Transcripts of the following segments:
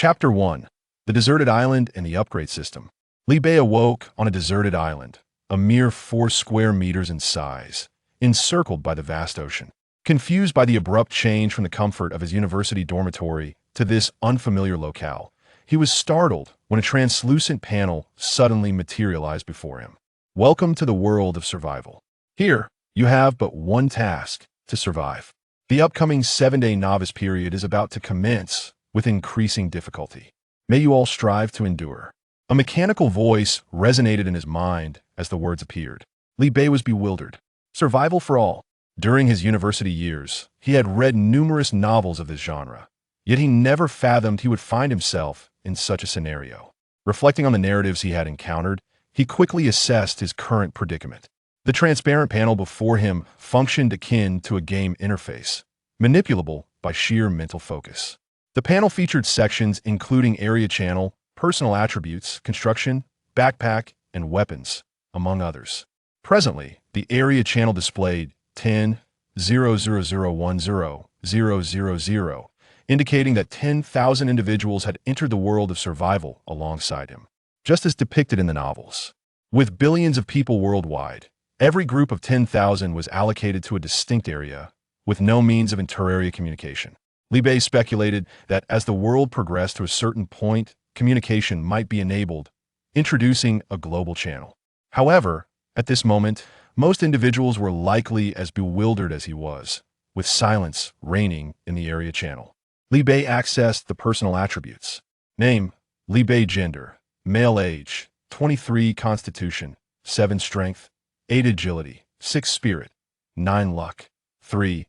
Chapter 1. The Deserted Island and the Upgrade System. Li Bei awoke on a deserted island, a mere 4 square meters in size, encircled by the vast ocean. Confused by the abrupt change from the comfort of his university dormitory to this unfamiliar locale, he was startled when a translucent panel suddenly materialized before him. Welcome to the world of survival. Here, you have but one task: to survive. The upcoming 7-day novice period is about to commence with increasing difficulty. May you all strive to endure. A mechanical voice resonated in his mind as the words appeared. Li Bei was bewildered. Survival for all. During his university years, he had read numerous novels of this genre, yet he never fathomed he would find himself in such a scenario. Reflecting on the narratives he had encountered, he quickly assessed his current predicament. The transparent panel before him functioned akin to a game interface, manipulable by sheer mental focus. The panel featured sections including area channel, personal attributes, construction, backpack, and weapons, among others. Presently, the area channel displayed 10,00010,000, indicating that 10,000 individuals had entered the world of survival alongside him, just as depicted in the novels. With billions of people worldwide, every group of 10,000 was allocated to a distinct area, with no means of inter-area communication. Li Bei speculated that as the world progressed to a certain point, communication might be enabled, introducing a global channel. However, at this moment, most individuals were likely as bewildered as he was, with silence reigning in the area channel. Li Bei accessed the personal attributes. Name: Li Bei. Gender: male. Age: 23. Constitution: 7 strength, 8 agility, 6 spirit, 9 luck, 3.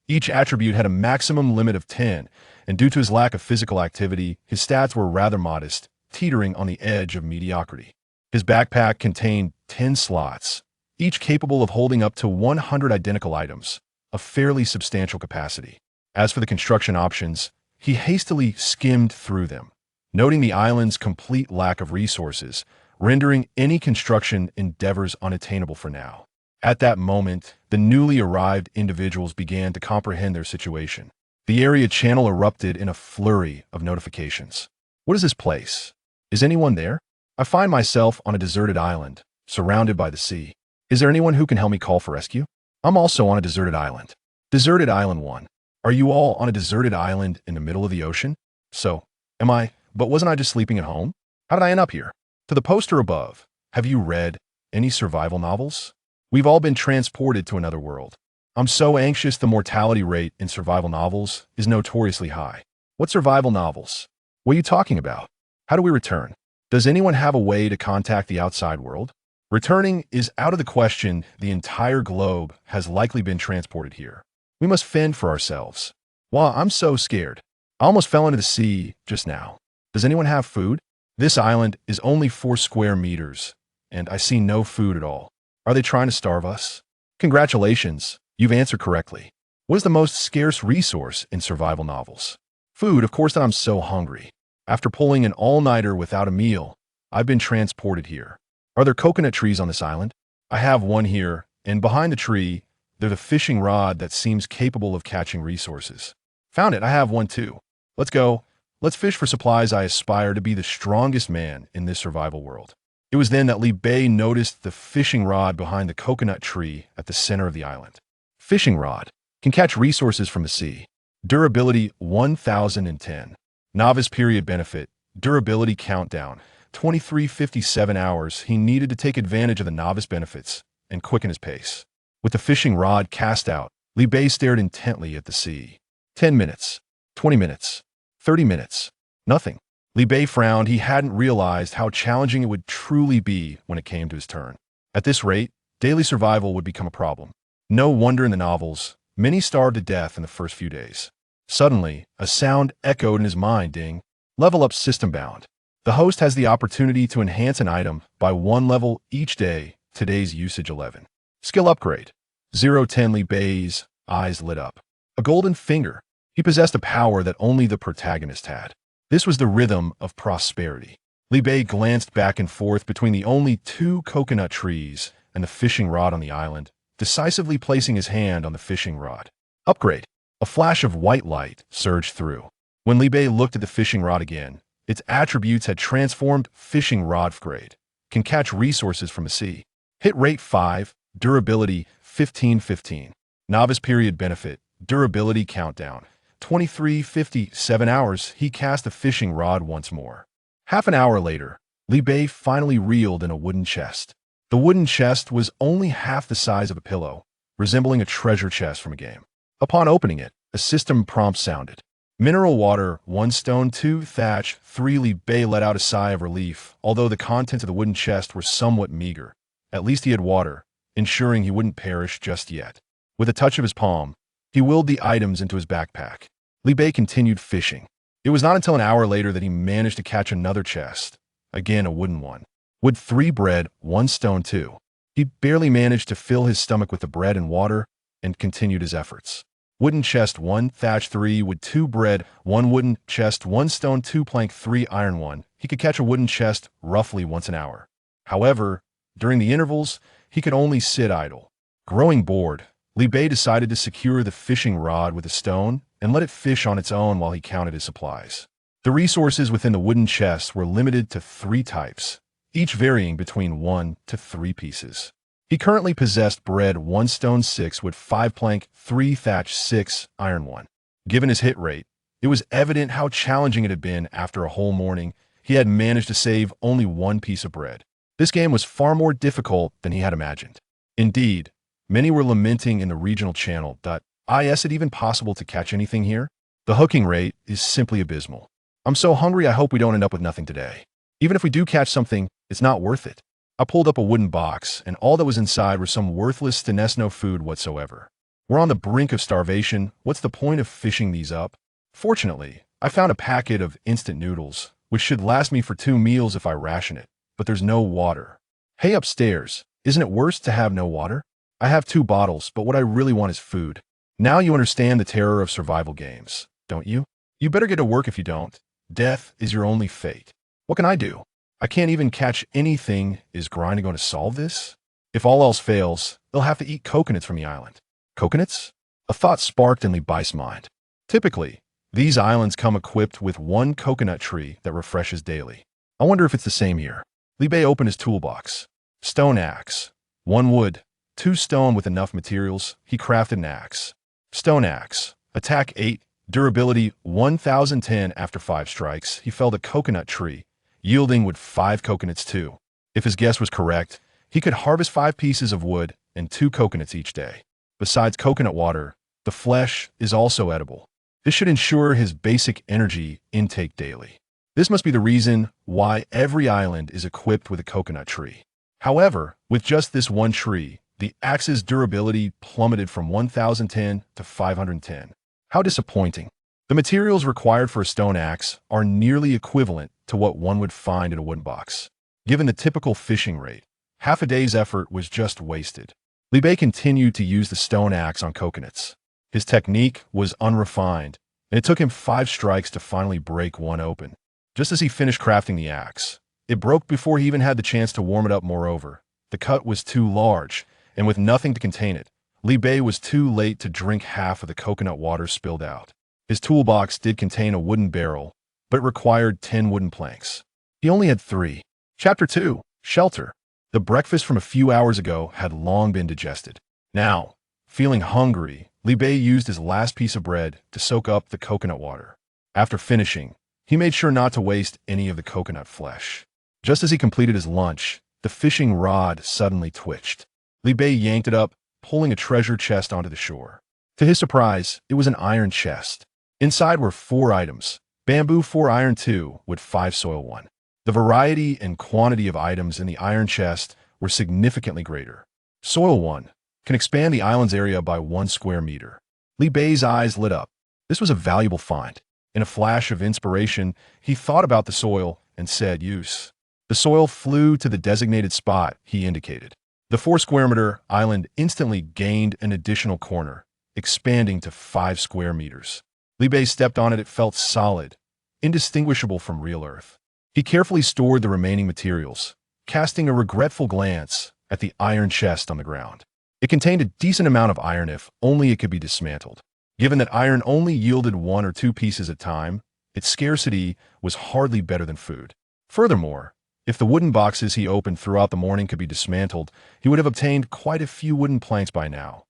Each attribute had a maximum limit of 10, and due to his lack of physical activity, his stats were rather modest, teetering on the edge of mediocrity. His backpack contained 10 slots, each capable of holding up to 100 identical items, a fairly substantial capacity. As for the construction options, he hastily skimmed through them, noting the island's complete lack of resources, rendering any construction endeavors unattainable for now. At that moment, the newly arrived individuals began to comprehend their situation. The area channel erupted in a flurry of notifications. What is this place? Is anyone there? I find myself on a deserted island, surrounded by the sea. Is there anyone who can help me call for rescue? I'm also on a deserted island. Deserted Island 1. Are you all on a deserted island in the middle of the ocean? So, am I, but wasn't I just sleeping at home? How did I end up here? To the poster above, have you read any survival novels? We've all been transported to another world. I'm so anxious. The mortality rate in survival novels is notoriously high. What survival novels? What are you talking about? How do we return? Does anyone have a way to contact the outside world? Returning is out of the question. The entire globe has likely been transported here. We must fend for ourselves. Wow, I'm so scared. I almost fell into the sea just now. Does anyone have food? This island is only 4 square meters, and I see no food at all. Are they trying to starve us? Congratulations, you've answered correctly. What is the most scarce resource in survival novels? Food, of course. That I'm so hungry. After pulling an all-nighter without a meal, I've been transported here. Are there coconut trees on this island? I have one here, and behind the tree, there's a fishing rod that seems capable of catching resources. Found it. I have one too. Let's go. Let's fish for supplies. I aspire to be the strongest man in this survival world. It was then that Li Bei noticed the fishing rod behind the coconut tree at the center of the island. Fishing rod can catch resources from the sea. Durability 1010. Novice period benefit. Durability countdown 2357 hours. He needed to take advantage of the novice benefits and quicken his pace. With the fishing rod cast out, Li Bei stared intently at the sea. 10 minutes, 20 minutes, 30 minutes. Nothing. Li Bei frowned. He hadn't realized how challenging it would truly be when it came to his turn. At this rate, daily survival would become a problem. No wonder in the novels, many starved to death in the first few days. Suddenly, a sound echoed in his mind. Ding. Level up system bound. The host has the opportunity to enhance an item by 1 level each day. Today's usage 11. Skill upgrade. 010. Li Bei's eyes lit up. A golden finger. He possessed a power that only the protagonist had. This was the rhythm of prosperity. Li Bei glanced back and forth between the only 2 coconut trees and the fishing rod on the island, decisively placing his hand on the fishing rod. Upgrade. A flash of white light surged through. When Li Bei looked at the fishing rod again, Its attributes had transformed fishing rod grade. Can catch resources from the sea. Hit rate 5, durability 15-15. Novice period benefit, durability countdown 23:57 hours. He cast the fishing rod once more. Half an hour later, Li Bei finally reeled in a wooden chest. The wooden chest was only half the size of a pillow, resembling a treasure chest from a game. Upon opening it, a system prompt sounded. Mineral water, 1 stone, 2 thatch, 3. Li Bei let out a sigh of relief, although the contents of the wooden chest were somewhat meager. At least he had water, ensuring he wouldn't perish just yet. With a touch of his palm, he willed the items into his backpack. Li Bei continued fishing. It was not until an hour later that he managed to catch another chest, again a wooden one. Wood 3 bread, 1 stone 2. He barely managed to fill his stomach with the bread and water and continued his efforts. Wooden chest 1, thatch 3, wood 2 bread, 1 wooden chest, 1 stone 2 plank 3 iron 1. He could catch a wooden chest roughly once an hour. However, during the intervals, he could only sit idle. Growing bored, Li Bei decided to secure the fishing rod with a stone and let it fish on its own while he counted his supplies. The resources within the wooden chest were limited to 3 types, each varying between 1 to 3 pieces. He currently possessed bread 1 stone 6 wood 5 plank 3 thatch 6 iron 1. Given his hit rate, it was evident how challenging it had been. After a whole morning, he had managed to save only 1 piece of bread. This game was far more difficult than he had imagined. Indeed, many were lamenting in the regional channel that, is it even possible to catch anything here? The hooking rate is simply abysmal. I'm so hungry, I hope we don't end up with nothing today. Even if we do catch something, it's not worth it. I pulled up a wooden box, and all that was inside were some worthless no food whatsoever. We're on the brink of starvation. What's the point of fishing these up? Fortunately, I found a packet of instant noodles, which should last me for 2 meals if I ration it, but there's no water. Hey, upstairs, isn't it worse to have no water? I have 2 bottles, but what I really want is food. Now you understand the terror of survival games, don't you? You better get to work if you don't. Death is your only fate. What can I do? I can't even catch anything. Is grinding going to solve this? If all else fails, they'll have to eat coconuts from the island. Coconuts? A thought sparked in Li Bei's mind. Typically, these islands come equipped with 1 coconut tree that refreshes daily. I wonder if it's the same here. Li Bei opened his toolbox. Stone axe. 1 wood, 2 stone with enough materials. He crafted an axe. Stone axe. Attack 8. Durability 1010. After 5 strikes, he felled a coconut tree, yielding wood 5 coconuts too. If his guess was correct, he could harvest 5 pieces of wood and 2 coconuts each day. Besides coconut water, the flesh is also edible. This should ensure his basic energy intake daily. This must be the reason why every island is equipped with a coconut tree. However, with just this 1 tree, the axe's durability plummeted from 1010 to 510. How disappointing. The materials required for a stone axe are nearly equivalent to what one would find in a wooden box. Given the typical fishing rate, half a day's effort was just wasted. Li Bei continued to use the stone axe on coconuts. His technique was unrefined, and it took him 5 strikes to finally break one open. Just as he finished crafting the axe, it broke before he even had the chance to warm it up. Moreover, the cut was too large, and with nothing to contain it, Li Bei was too late to drink half of the coconut water spilled out. His toolbox did contain a wooden barrel, but it required 10 wooden planks. He only had 3. Chapter 2. Shelter. The breakfast from a few hours ago had long been digested. Now, feeling hungry, Li Bei used his last piece of bread to soak up the coconut water. After finishing, he made sure not to waste any of the coconut flesh. Just as he completed his lunch, the fishing rod suddenly twitched. Li Bei yanked it up, pulling a treasure chest onto the shore. To his surprise, it was an iron chest. Inside were 4 items: bamboo 4 iron 2, wood 5 soil 1. The variety and quantity of items in the iron chest were significantly greater. Soil 1 can expand the island's area by 1 square meter. Li Bei's eyes lit up. This was a valuable find. In a flash of inspiration, he thought about the soil and said, "Use." The soil flew to the designated spot he indicated. The 4 square meter island instantly gained an additional corner, expanding to 5 square meters. Li Bei stepped on it. It felt solid, indistinguishable from real earth. He carefully stored the remaining materials, casting a regretful glance at the iron chest on the ground. It contained a decent amount of iron if only it could be dismantled. Given that iron only yielded 1 or 2 pieces at a time, Its scarcity was hardly better than food. Furthermore, if the wooden boxes he opened throughout the morning could be dismantled, he would have obtained quite a few wooden planks by now.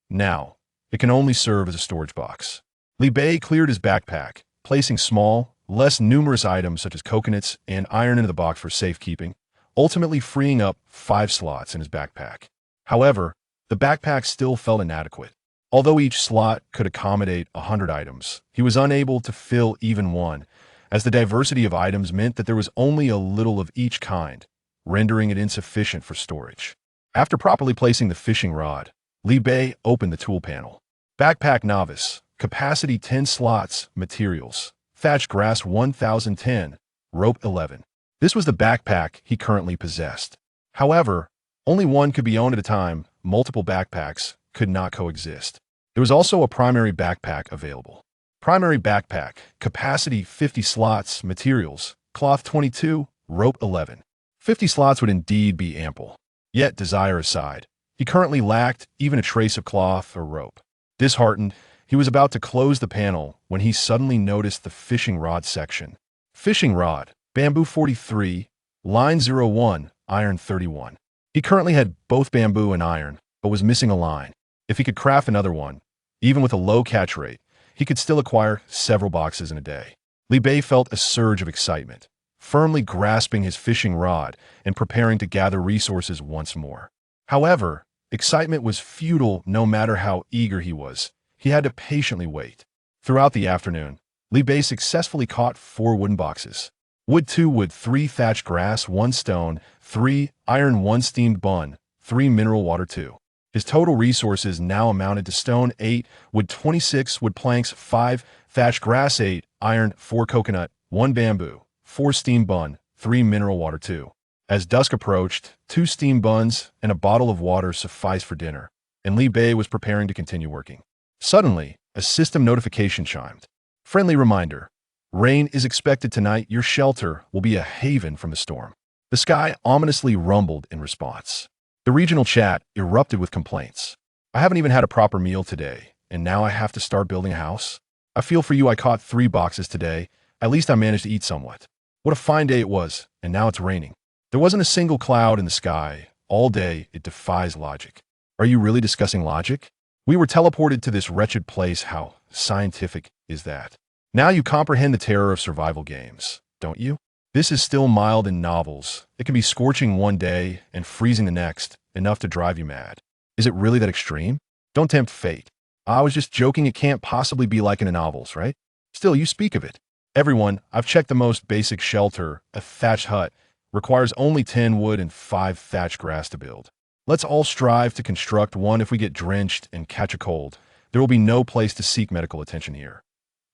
Now, it can only serve as a storage box. Li Bei cleared his backpack, placing small, less numerous items such as coconuts and iron into the box for safekeeping, ultimately freeing up 5 slots in his backpack. However, the backpack still felt inadequate. Although each slot could accommodate 100 items, he was unable to fill even one, as the diversity of items meant that there was only a little of each kind, rendering it insufficient for storage. After properly placing the fishing rod, Li Bei opened the tool panel. Backpack Novice, capacity 10 slots, materials, thatched grass 1010, rope 11. This was the backpack he currently possessed. However, only one could be owned at a time. Multiple backpacks could not coexist. There was also a primary backpack available. Primary backpack, capacity 50 slots, materials, cloth 22, rope 11. 50 slots would indeed be ample. Yet, desire aside, he currently lacked even a trace of cloth or rope. Disheartened, he was about to close the panel when he suddenly noticed the fishing rod section. Fishing rod, bamboo 43, line 01, iron 31. He currently had both bamboo and iron, but was missing a line. If he could craft another one, even with a low catch rate, he could still acquire several boxes in a day. Li Bei felt a surge of excitement, firmly grasping his fishing rod and preparing to gather resources once more. However, excitement was futile no matter how eager he was. He had to patiently wait. Throughout the afternoon, Li Bei successfully caught 4 wooden boxes. Wood 2, wood 3, thatched grass 1, stone 3, iron 1, steamed bun 3, mineral water 2. His total resources now amounted to stone 8, wood 26, wood planks 5, thatched grass 8, iron 4, coconut 1, bamboo 4, steamed bun 3, mineral water 2. As dusk approached, 2 steamed buns and a bottle of water sufficed for dinner, and Li Bei was preparing to continue working. Suddenly, a system notification chimed. Friendly reminder: rain is expected tonight. Your shelter will be a haven from the storm. The sky ominously rumbled in response. The regional chat erupted with complaints. I haven't even had a proper meal today, and now I have to start building a house? I feel for you. I caught 3 boxes today. At least I managed to eat somewhat. What a fine day it was, and now it's raining. There wasn't a single cloud in the sky. All day, it defies logic. Are you really discussing logic? We were teleported to this wretched place. How scientific is that? Now you comprehend the terror of survival games, don't you? This is still mild in novels. It can be scorching one day and freezing the next, enough to drive you mad. Is it really that extreme? Don't tempt fate. I was just joking. It can't possibly be like in the novels, right? Still, you speak of it. Everyone, I've checked the most basic shelter, a thatched hut, requires only 10 wood and 5 thatched grass to build. Let's all strive to construct one. If we get drenched and catch a cold, there will be no place to seek medical attention here.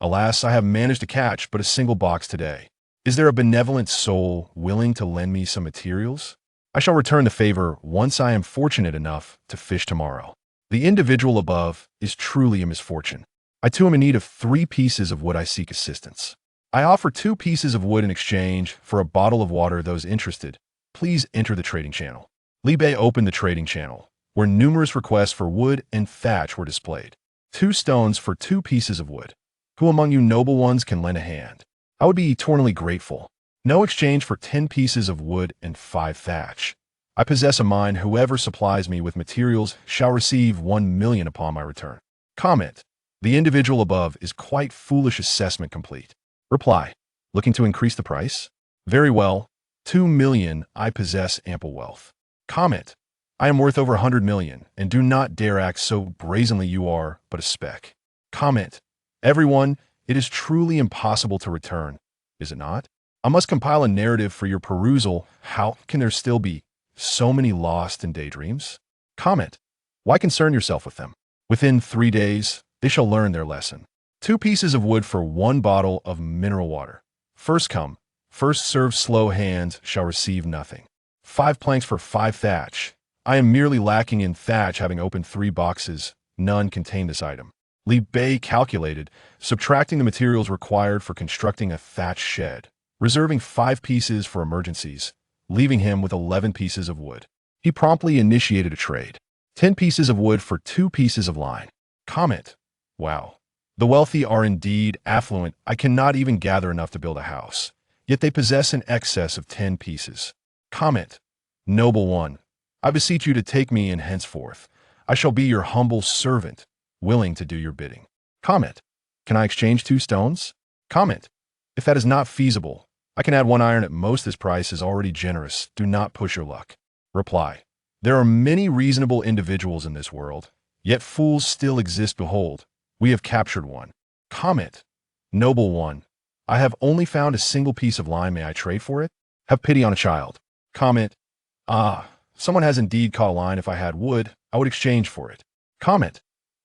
Alas, I have managed to catch but a single box today. Is there a benevolent soul willing to lend me some materials? I shall return the favor once I am fortunate enough to fish tomorrow. The individual above is truly a misfortune. I too am in need of 3 pieces of wood. I seek assistance. I offer 2 pieces of wood in exchange for a bottle of water. Those interested, please enter the trading channel. Li Bei opened the trading channel, where numerous requests for wood and thatch were displayed. 2 stones for 2 pieces of wood. Who among you noble ones can lend a hand? I would be eternally grateful. No exchange for 10 pieces of wood and 5 thatch. I possess a mine. Whoever supplies me with materials shall receive 1 million upon my return. Comment: the individual above is quite foolish. Assessment complete. Reply: looking to increase the price? Very well. 2 million. I possess ample wealth. Comment: I am worth over 100 million, and do not dare act so brazenly. You are but a speck. Comment: everyone, it is truly impossible to return, is it not? I must compile a narrative for your perusal. How can there still be so many lost in daydreams? Comment: why concern yourself with them? Within 3 days, they shall learn their lesson. 2 pieces of wood for 1 bottle of mineral water. First come, first serve. Slow hands shall receive nothing. 5 planks for 5 thatch. I am merely lacking in thatch, having opened 3 boxes. None contain this item. Li Bei calculated, subtracting the materials required for constructing a thatched shed, reserving 5 pieces for emergencies, leaving him with 11 pieces of wood. He promptly initiated a trade. 10 pieces of wood for 2 pieces of line. Comment: wow, The wealthy are indeed affluent. I cannot even gather enough to build a house. Yet they possess an excess of 10 pieces. Comment. Noble one, I beseech you to take me in henceforth. I shall be your humble servant, willing to do your bidding. Comment. Can I exchange 2 stones? Comment. If that is not feasible, I can add 1 iron at most. This price is already generous. Do not push your luck. Reply. There are many reasonable individuals in this world, yet fools still exist. Behold, we have captured one. Comment. Noble one, I have only found a single piece of lime. May I trade for it? Have pity on a child. Comment. Ah, someone has indeed caught a line. If I had wood, I would exchange for it. Comment.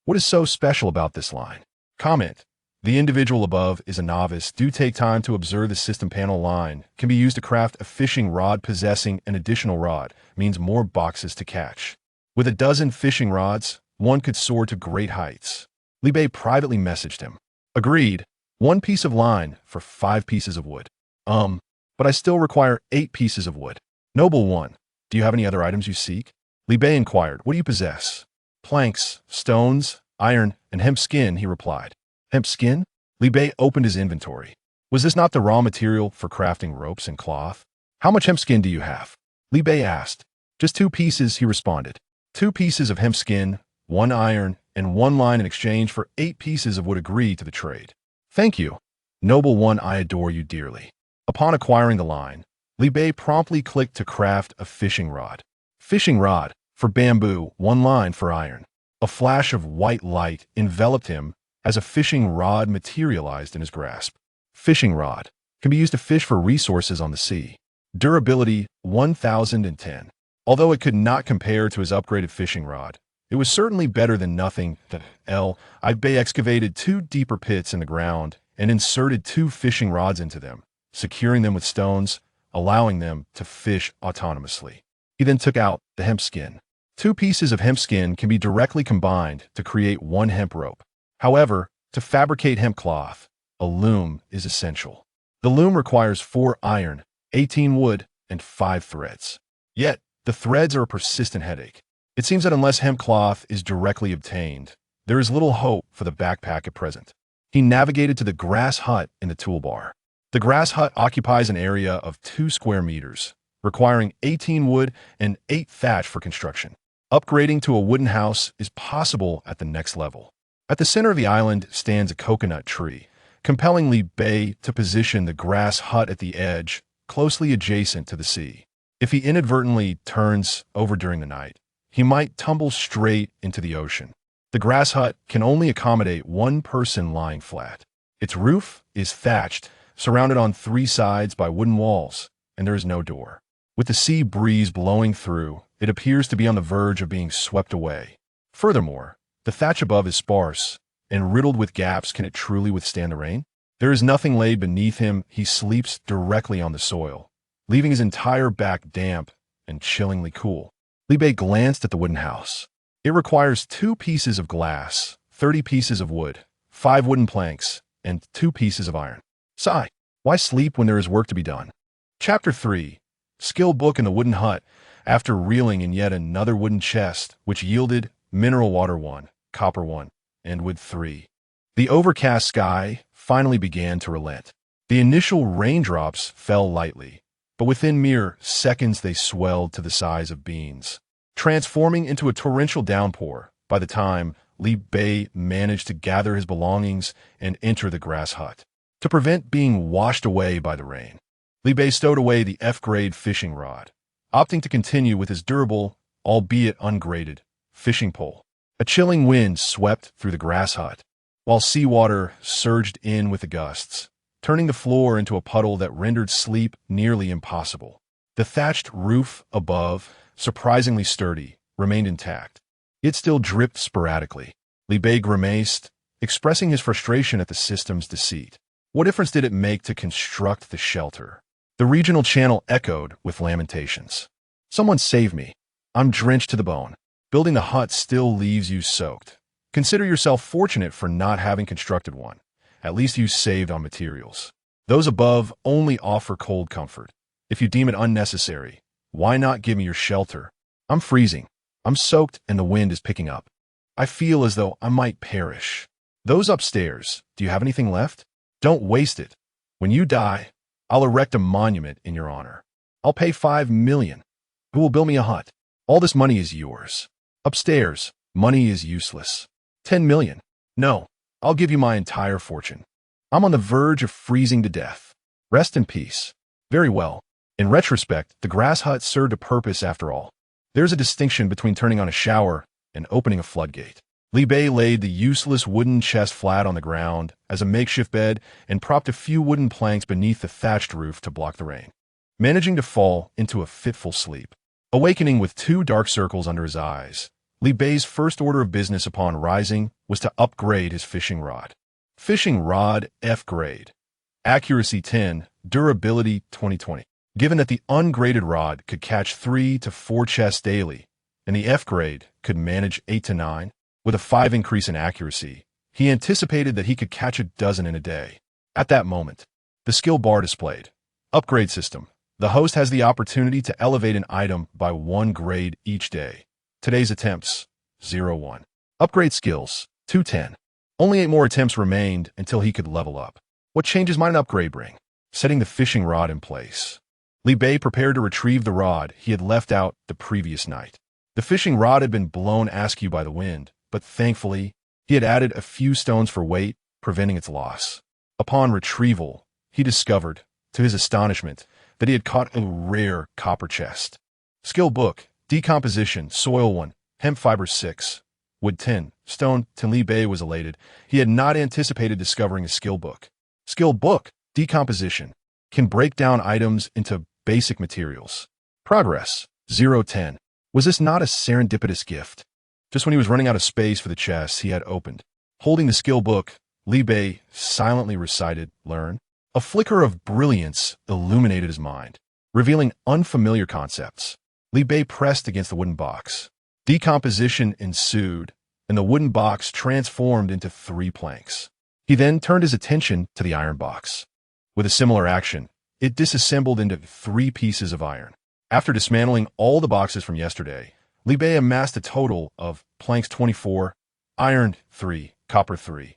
What is so special about this line? Comment. The individual above is a novice. Do take time to observe the system. Panel line can be used to craft a fishing rod. Possessing an additional rod means more boxes to catch. With a dozen fishing rods, one could soar to great heights. Li Bei privately messaged him. Agreed. 1 piece of line for 5 pieces of wood. But I still require 8 pieces of wood. Noble one, do you have any other items you seek? Li Bei inquired. What do you possess? Planks, stones, iron, and hemp skin, he replied. Hemp skin? Li Bei opened his inventory. Was this not the raw material for crafting ropes and cloth? How much hemp skin do you have? Li Bei asked. Just 2 pieces, he responded. 2 pieces of hemp skin, 1 iron, and 1 line in exchange for 8 pieces of wood. Agree to the trade. Thank you. Noble one, I adore you dearly. Upon acquiring the line, Li Bei promptly clicked to craft a fishing rod. Fishing rod, for bamboo, 1 line for iron. A flash of white light enveloped him as a fishing rod materialized in his grasp. Fishing rod can be used to fish for resources on the sea. Durability, 1010. Although it could not compare to his upgraded fishing rod, it was certainly better than nothing. Li Bei excavated 2 deeper pits in the ground and inserted 2 fishing rods into them, securing them with stones, allowing them to fish autonomously. He then took out the hemp skin. 2 pieces of hemp skin can be directly combined to create 1 hemp rope. However, to fabricate hemp cloth, a loom is essential. The loom requires 4 iron, 18 wood, and 5 threads. Yet, the threads are a persistent headache. It seems that unless hemp cloth is directly obtained, there is little hope for the backpack at present. He navigated to the grass hut in the toolbar. The grass hut occupies an area of 2 square meters, requiring 18 wood and 8 thatch for construction. Upgrading to a wooden house is possible at the next level. At the center of the island stands a coconut tree, compelling Li Bei to position the grass hut at the edge, closely adjacent to the sea. If he inadvertently turns over during the night, he might tumble straight into the ocean. The grass hut can only accommodate 1 person lying flat. Its roof is thatched, surrounded on 3 sides by wooden walls, and there is no door. With the sea breeze blowing through, it appears to be on the verge of being swept away. Furthermore, the thatch above is sparse and riddled with gaps. Can it truly withstand the rain? There is nothing laid beneath him. He sleeps directly on the soil, leaving his entire back damp and chillingly cool. Li Bei glanced at the wooden house. It requires 2 pieces of glass, 30 pieces of wood, 5 wooden planks, and 2 pieces of iron. Sigh. Why sleep when there is work to be done? Chapter 3. Skill book in the wooden hut. After reeling in yet another wooden chest, which yielded mineral water 1, copper 1, and wood 3. The overcast sky finally began to relent. The initial raindrops fell lightly, but within mere seconds they swelled to the size of beans, transforming into a torrential downpour by the time Li Bei managed to gather his belongings and enter the grass hut. To prevent being washed away by the rain, Li Bei stowed away the F-grade fishing rod, opting to continue with his durable, albeit ungraded, fishing pole. A chilling wind swept through the grass hut, while seawater surged in with the gusts, turning the floor into a puddle that rendered sleep nearly impossible. The thatched roof above, surprisingly sturdy, remained intact. It still dripped sporadically. Li Bei grimaced, expressing his frustration at the system's deceit. What difference did it make to construct the shelter? The regional channel echoed with lamentations. Someone save me. I'm drenched to the bone. Building the hut still leaves you soaked. Consider yourself fortunate for not having constructed one. At least you saved on materials. Those above only offer cold comfort. If you deem it unnecessary, why not give me your shelter? I'm freezing. I'm soaked and the wind is picking up. I feel as though I might perish. Those upstairs, do you have anything left? Don't waste it. When you die, I'll erect a monument in your honor. I'll pay 5 million. Who will build me a hut? All this money is yours. Upstairs, money is useless. 10 million. No, I'll give you my entire fortune. I'm on the verge of freezing to death. Rest in peace. Very well. In retrospect, the grass hut served a purpose after all. There's a distinction between turning on a shower and opening a floodgate. Li Bei laid the useless wooden chest flat on the ground as a makeshift bed and propped a few wooden planks beneath the thatched roof to block the rain, managing to fall into a fitful sleep. Awakening with 2 dark circles under his eyes, Li Bei's first order of business upon rising was to upgrade his fishing rod. Fishing rod F grade. Accuracy 10, durability 2020. Given that the ungraded rod could catch 3 to 4 chests daily, and the F grade could manage 8 to 9, with a 5 increase in accuracy, he anticipated that he could catch a dozen in a day. At that moment, the skill bar displayed. Upgrade system. The host has the opportunity to elevate an item by 1 grade each day. Today's attempts, 0-1. Upgrade skills, 210. Only 8 more attempts remained until he could level up. What changes might an upgrade bring? Setting the fishing rod in place. Li Bei prepared to retrieve the rod he had left out the previous night. The fishing rod had been blown askew by the wind, but thankfully, he had added a few stones for weight, preventing its loss. Upon retrieval, he discovered, to his astonishment, that he had caught a rare copper chest. Skill book, decomposition, soil 1, hemp fiber 6, wood 10, stone 10. Li Bei was elated. He had not anticipated discovering a skill book. Skill book, decomposition, can break down items into basic materials. Progress, 0-10. Was this not a serendipitous gift? Just when he was running out of space for the chests he had opened, holding the skill book, Li Bei silently recited, learn. A flicker of brilliance illuminated his mind, revealing unfamiliar concepts. Li Bei pressed against the wooden box. Decomposition ensued, and the wooden box transformed into 3 planks. He then turned his attention to the iron box. With a similar action, it disassembled into 3 pieces of iron. After dismantling all the boxes from yesterday, Li Bei amassed a total of planks 24, iron 3, copper 3,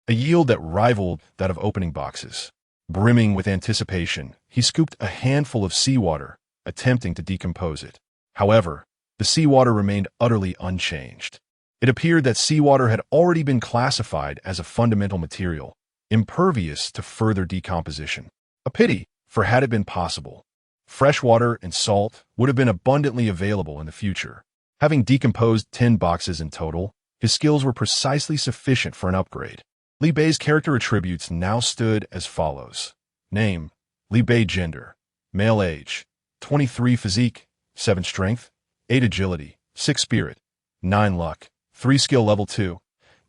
a yield that rivaled that of opening boxes. Brimming with anticipation, he scooped a handful of seawater, attempting to decompose it. However, the seawater remained utterly unchanged. It appeared that seawater had already been classified as a fundamental material, impervious to further decomposition. A pity, for had it been possible, fresh water and salt would have been abundantly available in the future. Having decomposed 10 boxes in total, his skills were precisely sufficient for an upgrade. Li Bei's character attributes now stood as follows. Name, Li Bei. Gender, male. Age, 23. Physique, 7 strength, 8 agility, 6 spirit, 9 luck, 3 skill level 2.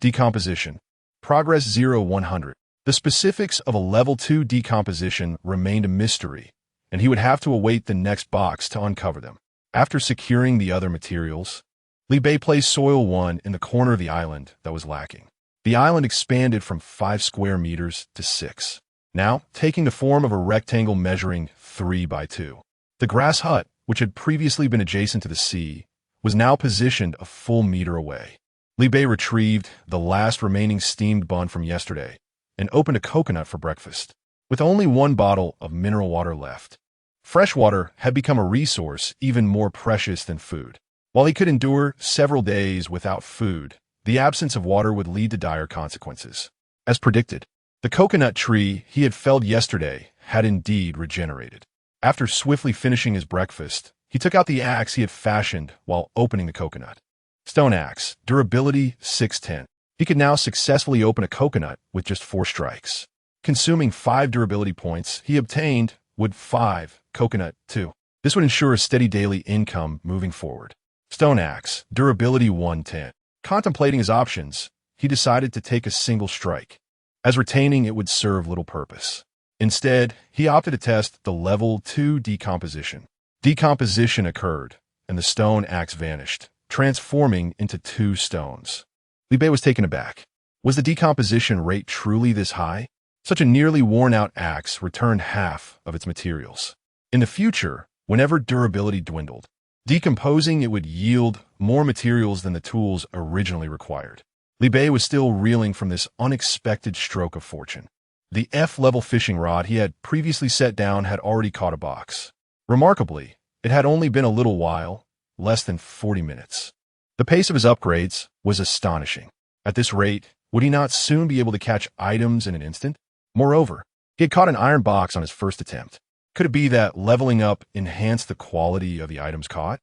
Decomposition. Progress 0-100. The specifics of a level 2 decomposition remained a mystery, and he would have to await the next box to uncover them. After securing the other materials, Li Bei placed soil 1 in the corner of the island that was lacking. The island expanded from 5 square meters to 6, now taking the form of a rectangle measuring 3 by 2. The grass hut, which had previously been adjacent to the sea, was now positioned a full meter away. Li Bei retrieved the last remaining steamed bun from yesterday and opened a coconut for breakfast. With only 1 bottle of mineral water left, fresh water had become a resource even more precious than food. While he could endure several days without food, the absence of water would lead to dire consequences. As predicted, the coconut tree he had felled yesterday had indeed regenerated. After swiftly finishing his breakfast, he took out the axe he had fashioned while opening the coconut. Stone axe, durability 610. He could now successfully open a coconut with just 4 strikes. Consuming 5 durability points, he obtained wood 5, coconut 2. This would ensure a steady daily income moving forward. Stone axe, durability 110. Contemplating his options, he decided to take a single strike, as retaining it would serve little purpose. Instead, he opted to test the level 2 decomposition. Decomposition occurred, and the stone axe vanished, transforming into 2 stones. Li Bei was taken aback. Was the decomposition rate truly this high? Such a nearly worn-out axe returned half of its materials. In the future, whenever durability dwindled, decomposing it would yield more materials than the tools originally required. Li Bei was still reeling from this unexpected stroke of fortune. The F-level fishing rod he had previously set down had already caught a box. Remarkably, it had only been a little while, less than 40 minutes. The pace of his upgrades was astonishing. At this rate, would he not soon be able to catch items in an instant? Moreover, he had caught an iron box on his first attempt. Could it be that leveling up enhanced the quality of the items caught?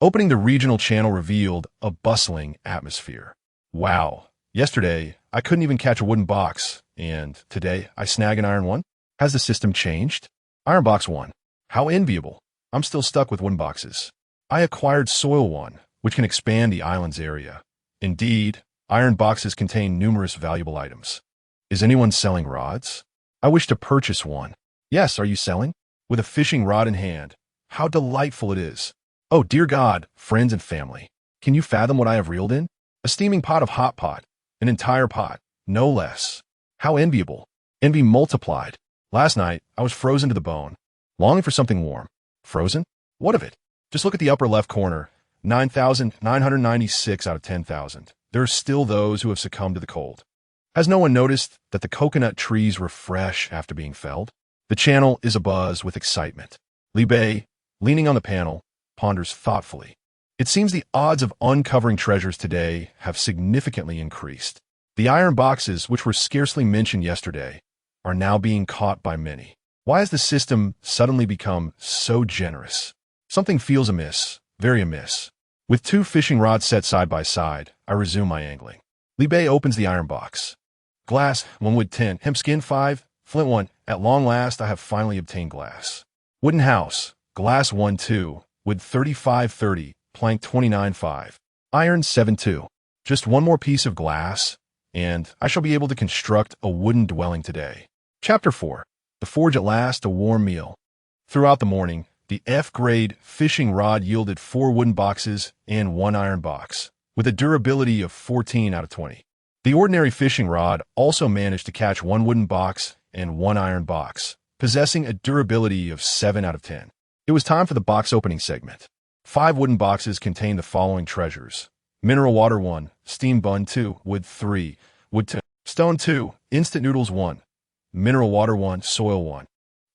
Opening the regional channel revealed a bustling atmosphere. Wow, yesterday I couldn't even catch a wooden box, and today I snag an iron one? Has the system changed? Iron box 1. How enviable. I'm still stuck with wooden boxes. I acquired soil 1, which can expand the island's area. Indeed, iron boxes contain numerous valuable items. Is anyone selling rods? I wish to purchase one. Yes, are you selling? With a fishing rod in hand. How delightful it is. Oh, dear God, friends and family. Can you fathom what I have reeled in? A steaming pot of hot pot. An entire pot. No less. How enviable. Envy multiplied. Last night, I was frozen to the bone. Longing for something warm. Frozen? What of it? Just look at the upper left corner. 9,996 out of 10,000. There are still those who have succumbed to the cold. Has no one noticed that the coconut trees were fresh after being felled? The channel is abuzz with excitement. Li Bei, leaning on the panel, ponders thoughtfully. It seems the odds of uncovering treasures today have significantly increased. The iron boxes, which were scarcely mentioned yesterday, are now being caught by many. Why has the system suddenly become so generous? Something feels amiss, very amiss. With 2 fishing rods set side by side, I resume my angling. Li Bei opens the iron box. Glass, 1 wood 10, hemp skin 5, flint 1. At long last, I have finally obtained glass. Wooden house, glass 1 2, wood 35-30, plank 29-5, iron 7-2. Just one more piece of glass, and I shall be able to construct a wooden dwelling today. Chapter 4. The forge at last, a warm meal. Throughout the morning, the F-grade fishing rod yielded 4 wooden boxes and 1 iron box, with a durability of 14 out of 20. The ordinary fishing rod also managed to catch 1 wooden box and 1 iron box, possessing a durability of 7 out of 10. It was time for the box opening segment. 5 wooden boxes contained the following treasures. Mineral water 1, steam bun 2, wood 3, wood 2, stone 2, instant noodles 1, mineral water 1, soil 1.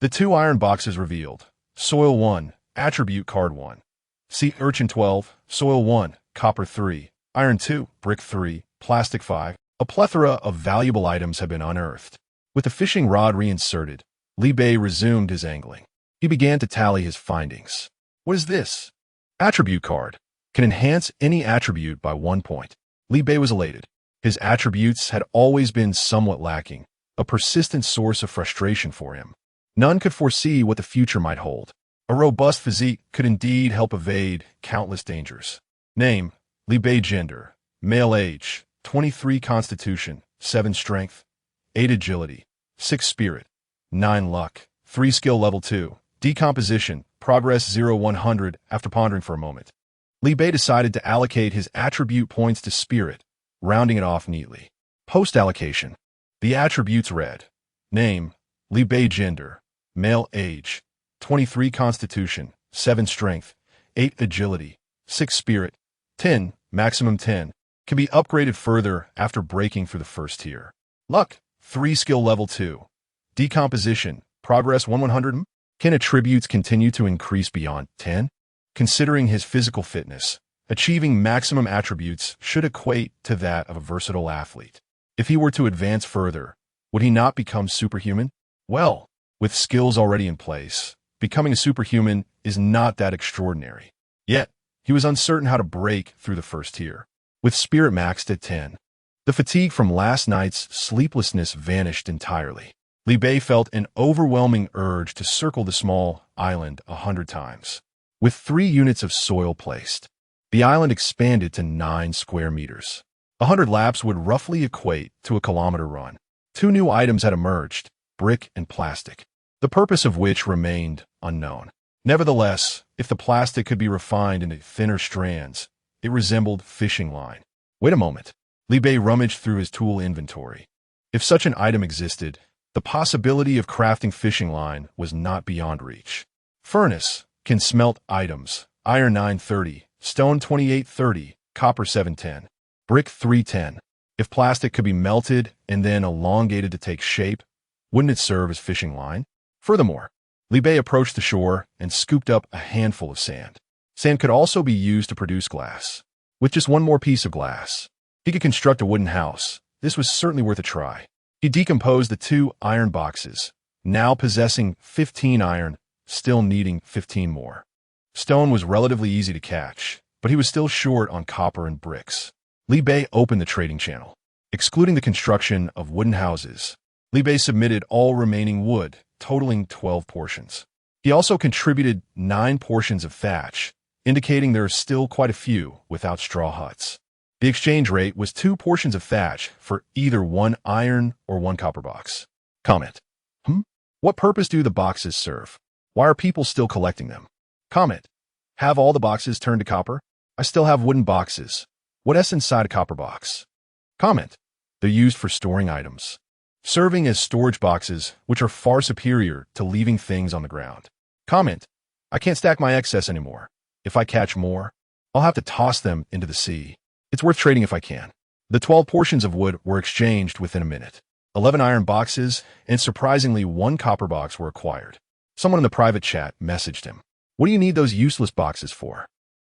The 2 iron boxes revealed. Soil 1, attribute card 1. Sea urchin 12, soil 1, copper 3, iron 2, brick 3, plastic 5. A plethora of valuable items have been unearthed. With the fishing rod reinserted, Li Bei resumed his angling. He began to tally his findings. What is this? Attribute card. Can enhance any attribute by 1 point. Li Bei was elated. His attributes had always been somewhat lacking, a persistent source of frustration for him. None could foresee what the future might hold. A robust physique could indeed help evade countless dangers. Name, Li Bei. Gender, male. Age, 23. Constitution, 7 strength, 8 agility, 6 spirit, 9 luck, 3 skill level 2. Decomposition, progress 0-100. After pondering for a moment, Li Bei decided to allocate his attribute points to spirit, rounding it off neatly. Post-allocation. The attributes read. Name, Li Bei. Gender, male. Age, 23. Constitution, 7 strength, 8 agility, 6 spirit, 10, maximum 10. Can be upgraded further after breaking through the first tier. Luck, 3 skill level 2. Decomposition, progress 1-100. Can attributes continue to increase beyond 10? Considering his physical fitness, achieving maximum attributes should equate to that of a versatile athlete. If he were to advance further, would he not become superhuman? Well, with skills already in place, becoming a superhuman is not that extraordinary. Yet, he was uncertain how to break through the first tier. With spirit maxed at 10, the fatigue from last night's sleeplessness vanished entirely. Li Bei felt an overwhelming urge to circle the small island 100 times. With 3 units of soil placed, the island expanded to 9 square meters. 100 laps would roughly equate to a kilometer run. 2 new items had emerged, brick and plastic, the purpose of which remained unknown. Nevertheless, if the plastic could be refined into thinner strands, it resembled fishing line. Wait a moment. Li Bei rummaged through his tool inventory. If such an item existed, the possibility of crafting fishing line was not beyond reach. Furnace can smelt items. Iron 930, stone 2830, copper 710, brick 310. If plastic could be melted and then elongated to take shape, wouldn't it serve as fishing line? Furthermore, Li Bei approached the shore and scooped up a handful of sand. Sand could also be used to produce glass. With just one more piece of glass, he could construct a wooden house. This was certainly worth a try. He decomposed the 2 iron boxes, now possessing 15 iron, still needing 15 more. Stone was relatively easy to catch, but he was still short on copper and bricks. Li Bei opened the trading channel. Excluding the construction of wooden houses, Li Bei submitted all remaining wood, totaling 12 portions. He also contributed 9 portions of thatch, indicating there are still quite a few without straw huts. The exchange rate was 2 portions of thatch for either 1 iron or 1 copper box. Comment. What purpose do the boxes serve? Why are people still collecting them? Comment. Have all the boxes turned to copper? I still have wooden boxes. What's inside a copper box? Comment. They're used for storing items, serving as storage boxes, which are far superior to leaving things on the ground. Comment. I can't stack my excess anymore. If I catch more, I'll have to toss them into the sea. It's worth trading if I can. The 12 portions of wood were exchanged within a minute. 11 iron boxes and surprisingly 1 copper box were acquired. Someone in the private chat messaged him. What do you need those useless boxes for?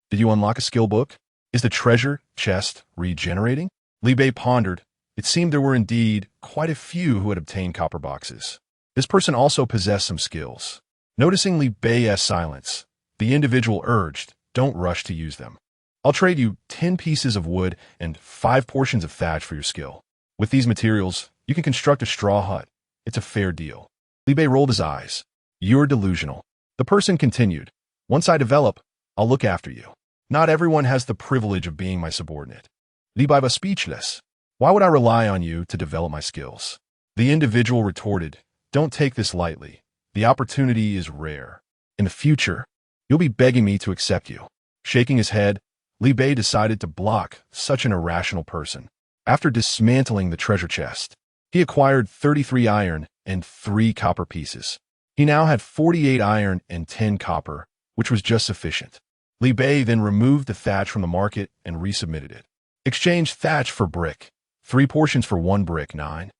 Did you unlock a skill book? Is the treasure chest regenerating? Li Bei pondered. It seemed there were indeed quite a few who had obtained copper boxes. This person also possessed some skills. Noticing Li Bei's silence, the individual urged, don't rush to use them. I'll trade you 10 pieces of wood and 5 portions of thatch for your skill. With these materials, you can construct a straw hut. It's a fair deal. Li Bei rolled his eyes. You're delusional. The person continued. Once I develop, I'll look after you. Not everyone has the privilege of being my subordinate. Li Bei was speechless. Why would I rely on you to develop my skills? The individual retorted, don't take this lightly. The opportunity is rare. In the future, you'll be begging me to accept you. Shaking his head, Li Bei decided to block such an irrational person. After dismantling the treasure chest, he acquired 33 iron and 3 copper pieces. He now had 48 iron and 10 copper, which was just sufficient. Li Bei then removed the thatch from the market and resubmitted it. Exchange thatch for brick. 3 portions for 1 brick, 9.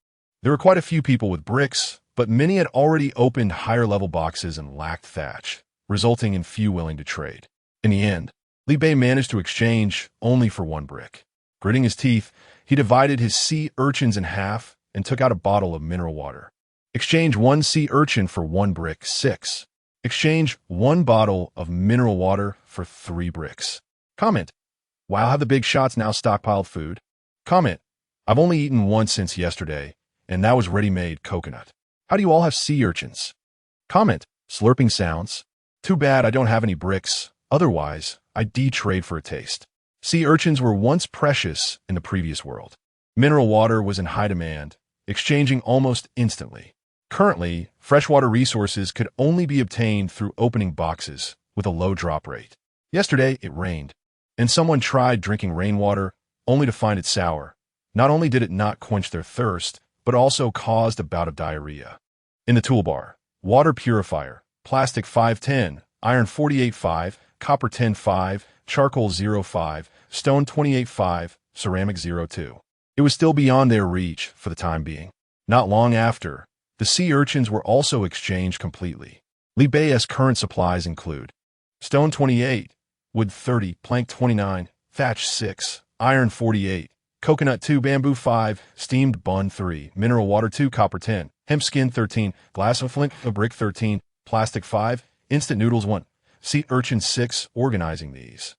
There were quite a few people with bricks, but many had already opened higher-level boxes and lacked thatch, resulting in few willing to trade. In the end, Li Bei managed to exchange only for 1 brick. Gritting his teeth, he divided his sea urchins in half and took out a bottle of mineral water. Exchange 1 sea urchin for 1 brick, 6. Exchange 1 bottle of mineral water for 3 bricks. Comment. Wow, have the big shots now stockpiled food? Comment. I've only eaten once since yesterday, and that was ready-made coconut. How do you all have sea urchins? Comment. Slurping sounds. Too bad I don't have any bricks. Otherwise, I'd trade for a taste. Sea urchins were once precious in the previous world. Mineral water was in high demand, exchanging almost instantly. Currently, freshwater resources could only be obtained through opening boxes with a low drop rate. Yesterday, it rained, and someone tried drinking rainwater only to find it sour. Not only did it not quench their thirst, but also caused a bout of diarrhea. In the toolbar, water purifier, plastic 510, iron 48.5, copper 10.5, charcoal 0.5, stone 28.5, ceramic 0.2. It was still beyond their reach for the time being. Not long after, the sea urchins were also exchanged completely. Li Bei's current supplies include stone 28, wood 30, plank 29, thatch 6, iron 48, coconut 2, bamboo 5, steamed bun 3, mineral water 2, copper 10, hemp skin 13, glass of flint, a brick 13, plastic 5, instant noodles 1, sea urchin 6. Organizing these.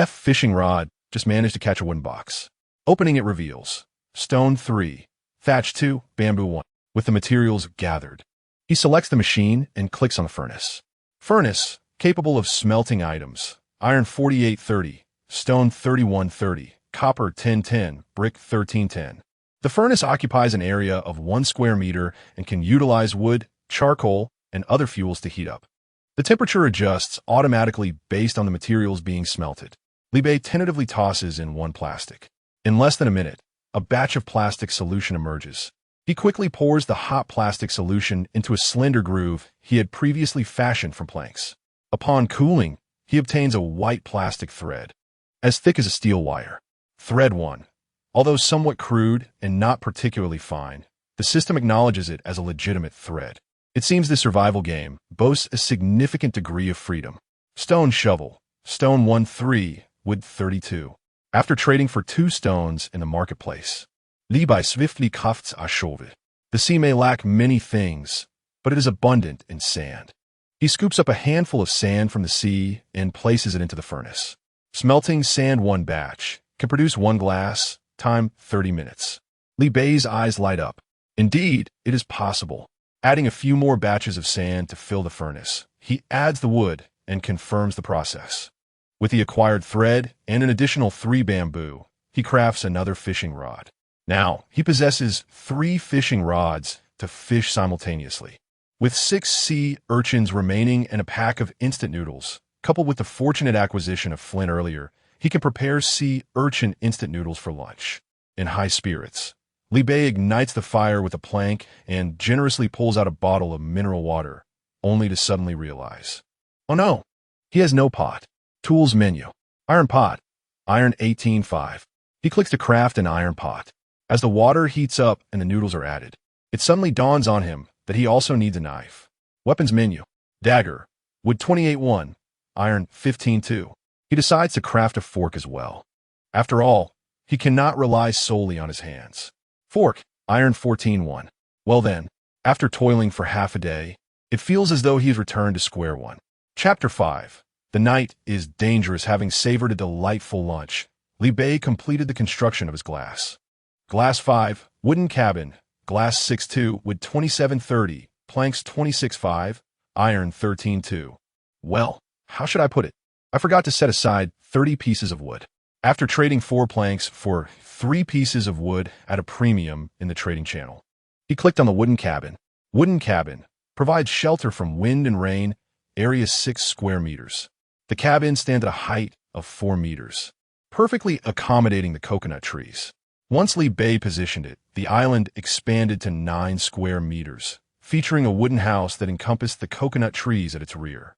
Fishing rod just managed to catch a wooden box. Opening it reveals stone 3, thatch 2, bamboo 1. With the materials gathered, he selects the machine and clicks on the furnace. Furnace, capable of smelting items, iron 4830, stone 3130, copper 1010, brick 1310. The furnace occupies an area of 1 square meter and can utilize wood, charcoal, and other fuels to heat up. The temperature adjusts automatically based on the materials being smelted. Li Bei tentatively tosses in 1 plastic. In less than a minute, a batch of plastic solution emerges. He quickly pours the hot plastic solution into a slender groove he had previously fashioned from planks. Upon cooling, he obtains a white plastic thread, as thick as a steel wire. Thread 1. Although somewhat crude and not particularly fine, the system acknowledges it as a legitimate threat. It seems this survival game boasts a significant degree of freedom. Stone shovel. Stone 1-3, wood 32. After trading for 2 stones in the marketplace, Levi swiftly crafts a shovel. The sea may lack many things, but it is abundant in sand. He scoops up a handful of sand from the sea and places it into the furnace. Smelting sand 1 batch can produce 1 glass, time 30 minutes. Li Bei's eyes light up. Indeed, it is possible. Adding a few more batches of sand to fill the furnace, he adds the wood and confirms the process. With the acquired thread and an additional 3 bamboo, he crafts another fishing rod. Now, he possesses 3 fishing rods to fish simultaneously. With 6 sea urchins remaining and a pack of instant noodles, coupled with the fortunate acquisition of flint earlier, he can prepare sea urchin instant noodles for lunch. In high spirits, Li Bei ignites the fire with a plank and generously pulls out a bottle of mineral water, only to suddenly realize, oh no, he has no pot. Tools menu. Iron pot. Iron 18.5. He clicks to craft an iron pot. As the water heats up and the noodles are added, it suddenly dawns on him that he also needs a knife. Weapons menu. Dagger. Wood 28.1. Iron 15.2. He decides to craft a fork as well. After all, he cannot rely solely on his hands. Fork. Iron 14.1. Well then, after toiling for half a day, it feels as though he has returned to square one. Chapter 5. The night is dangerous. Having savored a delightful lunch, Li Bei completed the construction of his glass. Glass 5, wooden cabin, glass 6.2, wood 27.30, planks 26.5, iron 13.2. Well, how should I put it? I forgot to set aside 30 pieces of wood. After trading 4 planks for 3 pieces of wood at a premium in the trading channel, he clicked on the wooden cabin. Wooden cabin provides shelter from wind and rain, area 6 square meters. The cabin stands at a height of 4 meters, perfectly accommodating the coconut trees. Once Li Bei positioned it, the island expanded to 9 square meters, featuring a wooden house that encompassed the coconut trees at its rear.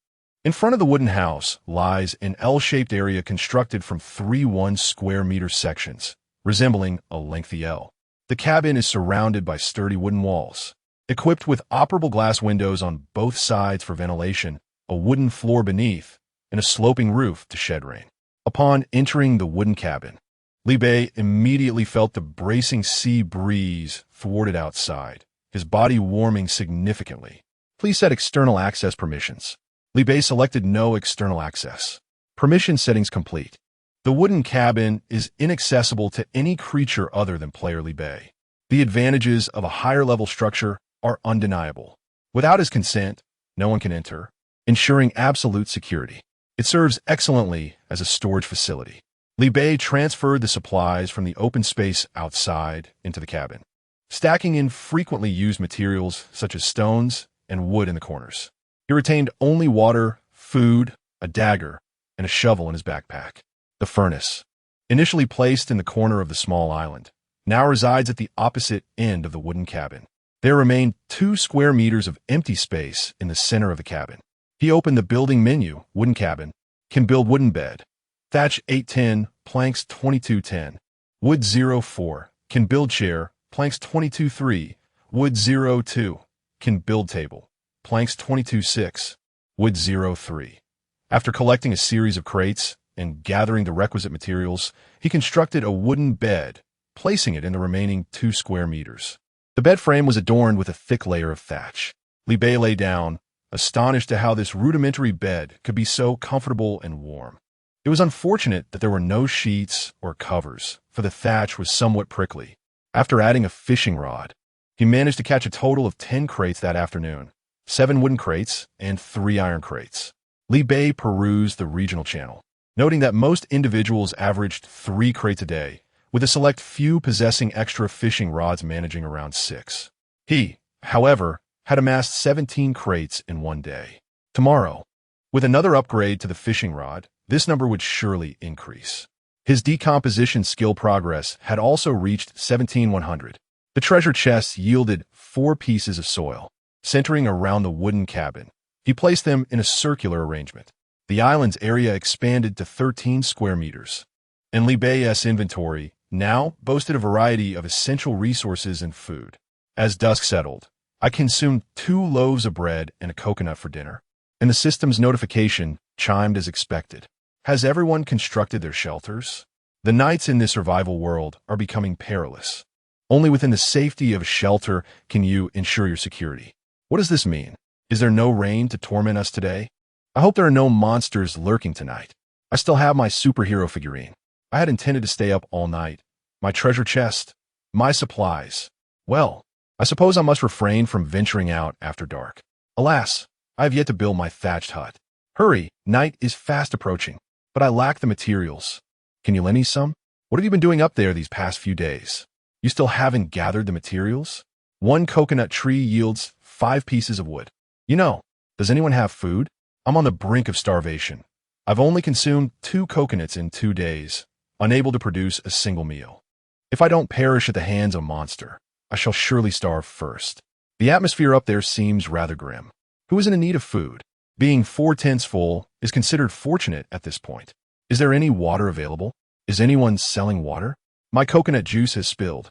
In front of the wooden house lies an L-shaped area constructed from 3 1-square-meter sections, resembling a lengthy L. The cabin is surrounded by sturdy wooden walls, equipped with operable glass windows on both sides for ventilation, a wooden floor beneath, and a sloping roof to shed rain. Upon entering the wooden cabin, Li Bei immediately felt the bracing sea breeze thwarted outside, his body warming significantly. Please set external access permissions. Li Bei selected no external access. Permission settings complete. The wooden cabin is inaccessible to any creature other than player Li Bei. The advantages of a higher-level structure are undeniable. Without his consent, no one can enter, ensuring absolute security. It serves excellently as a storage facility. Li Bei transferred the supplies from the open space outside into the cabin, stacking in frequently used materials such as stones and wood in the corners. He retained only water, food, a dagger, and a shovel in his backpack. The furnace, initially placed in the corner of the small island, now resides at the opposite end of the wooden cabin. There remain 2 square meters of empty space in the center of the cabin. He opened the building menu. Wooden cabin. Can build wooden bed. Thatch 810, planks 2210. Wood 04. Can build chair. Planks 22.3. Wood 02. Can build table. Planks 22.6. Wood 03. After collecting a series of crates and gathering the requisite materials, he constructed a wooden bed, placing it in the remaining 2 square meters. The bed frame was adorned with a thick layer of thatch. Li Bei lay down, astonished to how this rudimentary bed could be so comfortable and warm. It was unfortunate that there were no sheets or covers, for the thatch was somewhat prickly. After adding a fishing rod, he managed to catch a total of 10 crates that afternoon, 7 wooden crates and 3 iron crates. Li Bei perused the regional channel, noting that most individuals averaged 3 crates a day, with a select few possessing extra fishing rods managing around 6. He, however, had amassed 17 crates in one day. Tomorrow, with another upgrade to the fishing rod, this number would surely increase. His decomposition skill progress had also reached 17,100. The treasure chests yielded 4 pieces of soil, centering around the wooden cabin. He placed them in a circular arrangement. The island's area expanded to 13 square meters, and Li Bei's inventory now boasted a variety of essential resources and food. As dusk settled, I consumed 2 loaves of bread and a coconut for dinner, and the system's notification chimed as expected. Has everyone constructed their shelters? The nights in this survival world are becoming perilous. Only within the safety of a shelter can you ensure your security. What does this mean? Is there no rain to torment us today? I hope there are no monsters lurking tonight. I still have my superhero figurine. I had intended to stay up all night. My treasure chest, my supplies. Well, I suppose I must refrain from venturing out after dark. Alas, I have yet to build my thatched hut. Hurry, night is fast approaching, but I lack the materials. Can you lend me some? What have you been doing up there these past few days? You still haven't gathered the materials? 1 coconut tree yields 5 pieces of wood. Does anyone have food? I'm on the brink of starvation. I've only consumed 2 coconuts in 2 days, unable to produce a single meal. If I don't perish at the hands of a monster, I shall surely starve first. The atmosphere up there seems rather grim. Who isn't in need of food? Being 4/10 full is considered fortunate at this point. Is there any water available? Is anyone selling water? My coconut juice has spilled,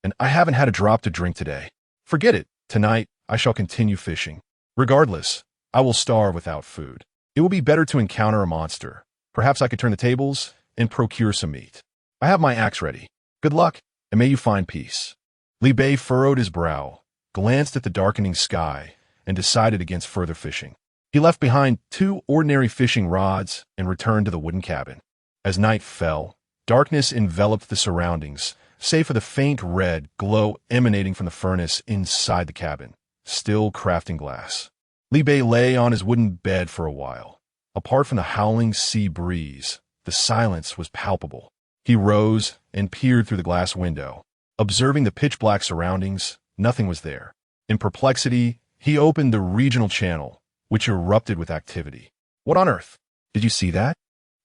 and I haven't had a drop to drink today. Forget it. Tonight, I shall continue fishing. Regardless, I will starve without food. It will be better to encounter a monster. Perhaps I could turn the tables and procure some meat. I have my axe ready. Good luck, and may you find peace. Li Bei furrowed his brow, glanced at the darkening sky, and decided against further fishing. He left behind 2 ordinary fishing rods and returned to the wooden cabin. As night fell, darkness enveloped the surroundings, save for the faint red glow emanating from the furnace inside the cabin, still crafting glass. Li Bei lay on his wooden bed for a while. Apart from the howling sea breeze, the silence was palpable. He rose and peered through the glass window. Observing the pitch-black surroundings, nothing was there. In perplexity, he opened the regional channel, which erupted with activity. What on earth? Did you see that?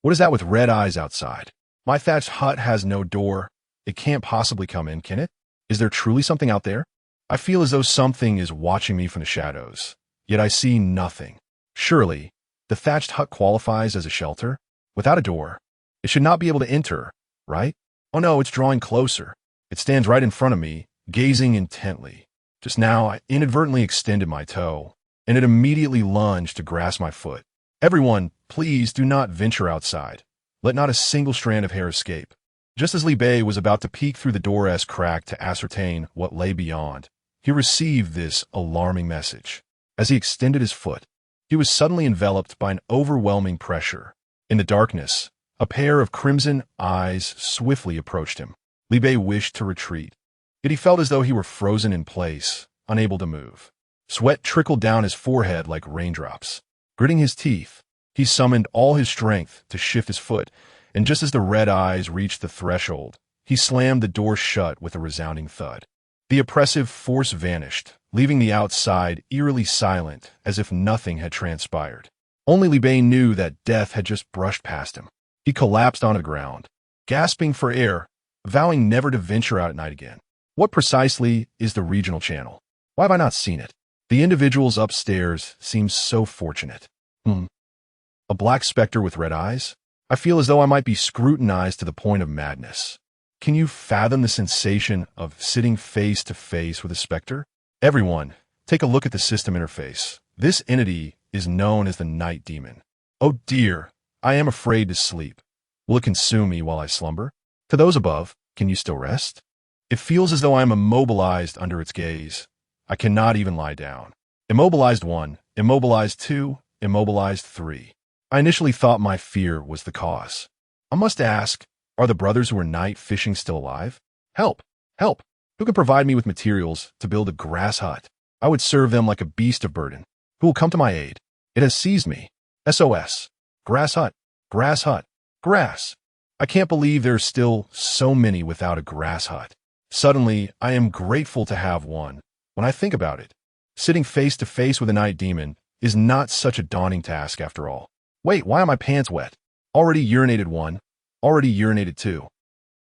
What is that with red eyes outside? My thatched hut has no door. It can't possibly come in, can it? Is there truly something out there? I feel as though something is watching me from the shadows, yet I see nothing. Surely, the thatched hut qualifies as a shelter? Without a door, it should not be able to enter, right? Oh no, it's drawing closer. It stands right in front of me, gazing intently. Just now, I inadvertently extended my toe, and it immediately lunged to grasp my foot. Everyone, please do not venture outside. Let not a single strand of hair escape. Just as Li Bei was about to peek through the door-esque crack to ascertain what lay beyond, he received this alarming message. As he extended his foot, he was suddenly enveloped by an overwhelming pressure. In the darkness, a pair of crimson eyes swiftly approached him. Li Bei wished to retreat, yet he felt as though he were frozen in place, unable to move. Sweat trickled down his forehead like raindrops. Gritting his teeth, he summoned all his strength to shift his foot, and just as the red eyes reached the threshold, he slammed the door shut with a resounding thud. The oppressive force vanished, leaving the outside eerily silent as if nothing had transpired. Only Li Bei knew that death had just brushed past him. He collapsed onto the ground, gasping for air, vowing never to venture out at night again. What precisely is the regional channel? Why have I not seen it? The individuals upstairs seem so fortunate. A black specter with red eyes? I feel as though I might be scrutinized to the point of madness. Can you fathom the sensation of sitting face to face with a specter? Everyone, take a look at the system interface. This entity is known as the Night Demon. Oh dear, I am afraid to sleep. Will it consume me while I slumber? To those above, can you still rest? It feels as though I am immobilized under its gaze. I cannot even lie down. Immobilized 1, immobilized 2, immobilized 3. I initially thought my fear was the cause. I must ask, are the brothers who are night fishing still alive? Help! Help! Who can provide me with materials to build a grass hut? I would serve them like a beast of burden. Who will come to my aid? It has seized me. SOS. Grass hut. Grass hut. Grass. I can't believe there are still so many without a grass hut. Suddenly, I am grateful to have one. When I think about it, sitting face to face with a night demon is not such a daunting task after all. Wait, why are my pants wet? Already urinated 1. Already urinated 2.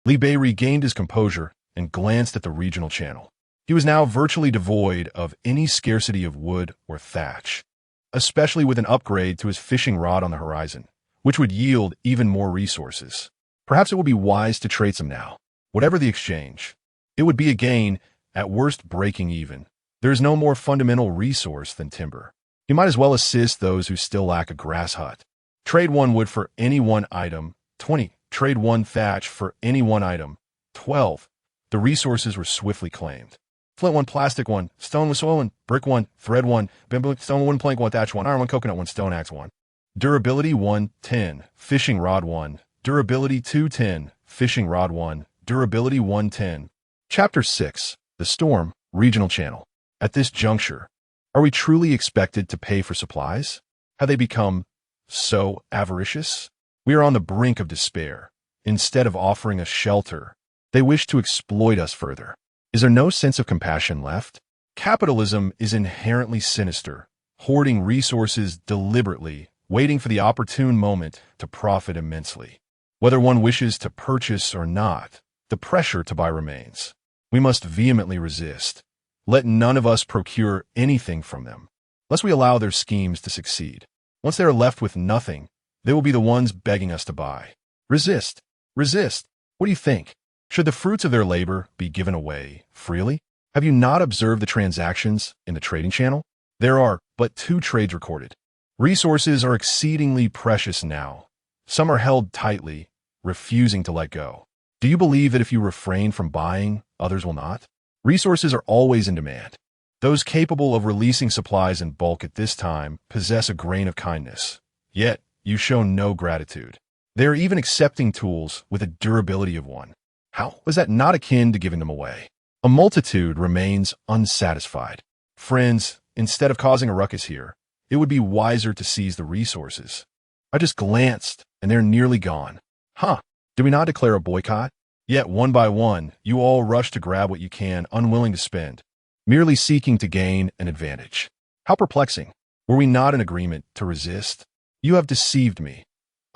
Li Bei regained his composure and glanced at the regional channel. He was now virtually devoid of any scarcity of wood or thatch, especially with an upgrade to his fishing rod on the horizon, which would yield even more resources. Perhaps it would be wise to trade some now. Whatever the exchange, it would be a gain, at worst breaking even. There is no more fundamental resource than timber. You might as well assist those who still lack a grass hut. Trade 1 wood for any one item. 20. Trade 1 thatch for any one item. 12. The resources were swiftly claimed. Flint 1, plastic 1, stone with soil 1, brick 1, thread 1, bamboo, stone 1, plank 1, thatch 1, iron 1, coconut 1, stone axe 1. Durability 1, 10, fishing rod 1, durability 2, 10, fishing rod 1, durability 1, 10. Chapter 6, The Storm, Regional Channel. At this juncture, are we truly expected to pay for supplies? Have they become so avaricious? We are on the brink of despair. Instead of offering us shelter, they wish to exploit us further. Is there no sense of compassion left? Capitalism is inherently sinister, hoarding resources deliberately, waiting for the opportune moment to profit immensely. Whether one wishes to purchase or not, the pressure to buy remains. We must vehemently resist. Let none of us procure anything from them, lest we allow their schemes to succeed. Once they are left with nothing, they will be the ones begging us to buy. Resist. Resist. What do you think? Should the fruits of their labor be given away freely? Have you not observed the transactions in the trading channel? There are but 2 trades recorded. Resources are exceedingly precious now. Some are held tightly, refusing to let go. Do you believe that if you refrain from buying, others will not? Resources are always in demand. Those capable of releasing supplies in bulk at this time possess a grain of kindness. Yet, you show no gratitude. They are even accepting tools with a durability of 1. How is that not akin to giving them away? A multitude remains unsatisfied. Friends, instead of causing a ruckus here, it would be wiser to seize the resources. I just glanced, and they're nearly gone. Did we not declare a boycott? Yet, one by one, you all rush to grab what you can, unwilling to spend, merely seeking to gain an advantage. How perplexing. Were we not in agreement to resist? You have deceived me.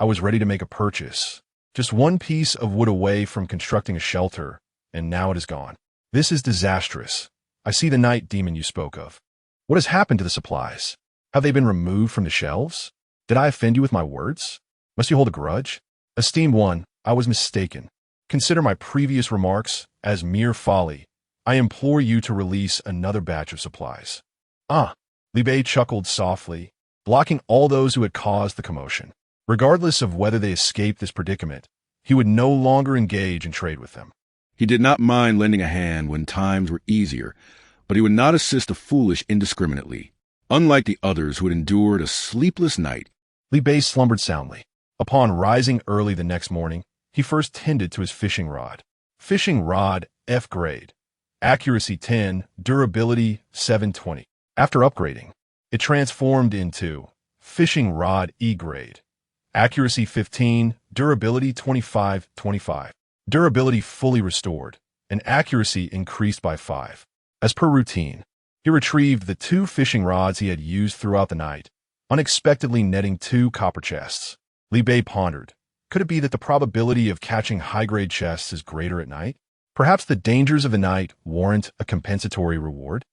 I was ready to make a purchase. Just 1 piece of wood away from constructing a shelter, and now it is gone. This is disastrous. I see the night demon you spoke of. What has happened to the supplies? Have they been removed from the shelves? Did I offend you with my words? Must you hold a grudge? Esteemed one, I was mistaken. Consider my previous remarks as mere folly. I implore you to release another batch of supplies. Liu chuckled softly, blocking all those who had caused the commotion. Regardless of whether they escaped this predicament, he would no longer engage in trade with them. He did not mind lending a hand when times were easier, but he would not assist the foolish indiscriminately, unlike the others who had endured a sleepless night. Liu slumbered soundly. Upon rising early the next morning, he first tended to his fishing rod. Fishing rod F grade. Accuracy 10, durability 720. After upgrading, it transformed into fishing rod E grade. Accuracy 15, durability 25. Durability fully restored, and accuracy increased by 5. As per routine, he retrieved the 2 fishing rods he had used throughout the night, unexpectedly netting 2 copper chests. Liu pondered. Could it be that the probability of catching high-grade chests is greater at night? Perhaps the dangers of the night warrant a compensatory reward?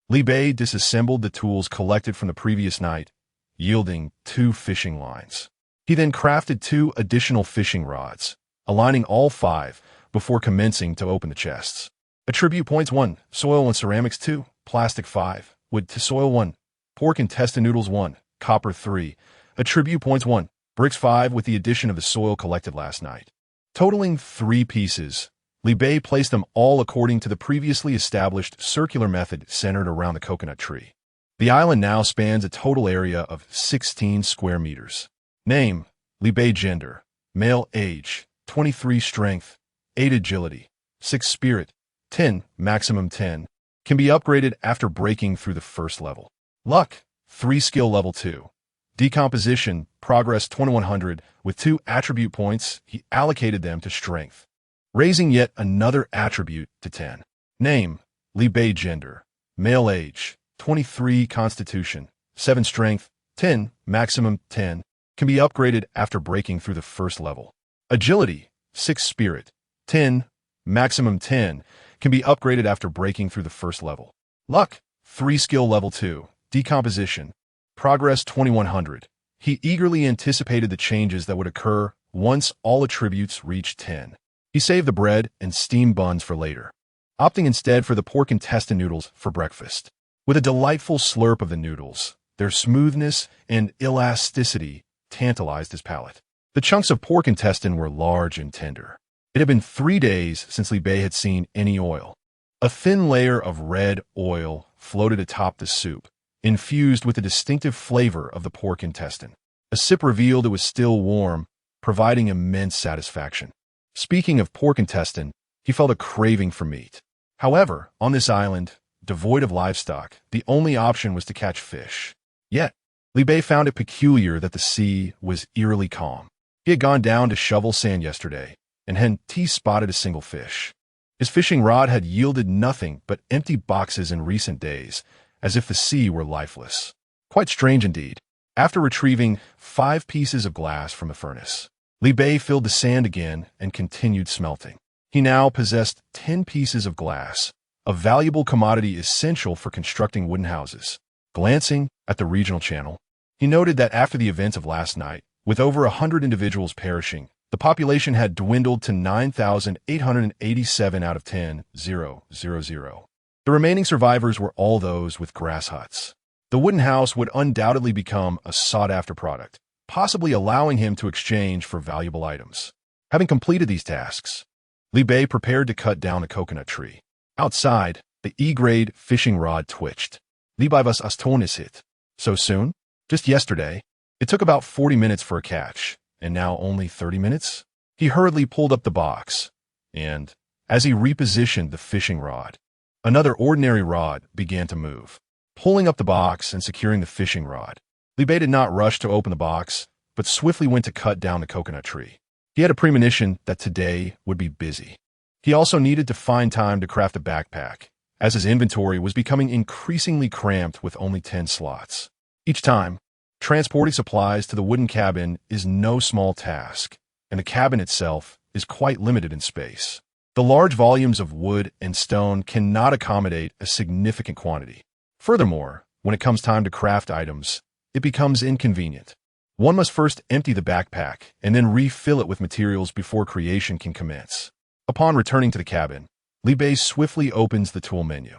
Liu disassembled the tools collected from the previous night, yielding 2 fishing lines. He then crafted 2 additional fishing rods, aligning all 5 before commencing to open the chests. Attribute points 1, soil and ceramics 2, plastic 5, wood to soil 1, pork and testa noodles 1, copper 3. Attribute points 1, bricks 5 with the addition of the soil collected last night. Totaling 3 pieces, Liu placed them all according to the previously established circular method centered around the coconut tree. The island now spans a total area of 16 square meters. Name, Liu gender, male age, 23 strength, 8 agility, 6 spirit, 10, maximum 10, can be upgraded after breaking through the first level. Luck, 3 skill level 2. Decomposition, progress 2100, with 2 attribute points, he allocated them to strength, raising yet another attribute to 10. Name, Liu gender, male age, 23 constitution, 7 strength, 10, maximum 10, can be upgraded after breaking through the first level. Agility, 6 spirit, 10, maximum 10, can be upgraded after breaking through the first level. Luck, 3 skill level 2, decomposition, progress 2100. He eagerly anticipated the changes that would occur once all attributes reached 10. He saved the bread and steamed buns for later, opting instead for the pork intestine noodles for breakfast. With a delightful slurp of the noodles, their smoothness and elasticity tantalized his palate. The chunks of pork intestine were large and tender. It had been 3 days since Li Bei had seen any oil. A thin layer of red oil floated atop the soup, infused with the distinctive flavor of the pork intestine. A sip revealed it was still warm, providing immense satisfaction. Speaking of pork intestine, he felt a craving for meat. However, on this island, devoid of livestock, the only option was to catch fish. Yet, Li Bei found it peculiar that the sea was eerily calm. He had gone down to shovel sand yesterday, and hadn't spotted a single fish. His fishing rod had yielded nothing but empty boxes in recent days, as if the sea were lifeless. Quite strange indeed. After retrieving 5 pieces of glass from a furnace, Li Bei filled the sand again and continued smelting. He now possessed 10 pieces of glass, a valuable commodity essential for constructing wooden houses. Glancing at the regional channel, he noted that after the events of last night, with over 100 individuals perishing, the population had dwindled to 9,887 out of 10,000. The remaining survivors were all those with grass huts. The wooden house would undoubtedly become a sought-after product, possibly allowing him to exchange for valuable items. Having completed these tasks, Li Bei prepared to cut down a coconut tree. Outside, the E-grade fishing rod twitched. Li Bei was astonished. So soon? Just yesterday. It took about 40 minutes for a catch, and now only 30 minutes? He hurriedly pulled up the box, and, as he repositioned the fishing rod, another ordinary rod began to move. Pulling up the box and securing the fishing rod, Li Bei did not rush to open the box, but swiftly went to cut down the coconut tree. He had a premonition that today would be busy. He also needed to find time to craft a backpack, as his inventory was becoming increasingly cramped with only 10 slots. Each time, transporting supplies to the wooden cabin is no small task, and the cabin itself is quite limited in space. The large volumes of wood and stone cannot accommodate a significant quantity. Furthermore, when it comes time to craft items, it becomes inconvenient. One must first empty the backpack and then refill it with materials before creation can commence. Upon returning to the cabin, Li Bei swiftly opens the tool menu.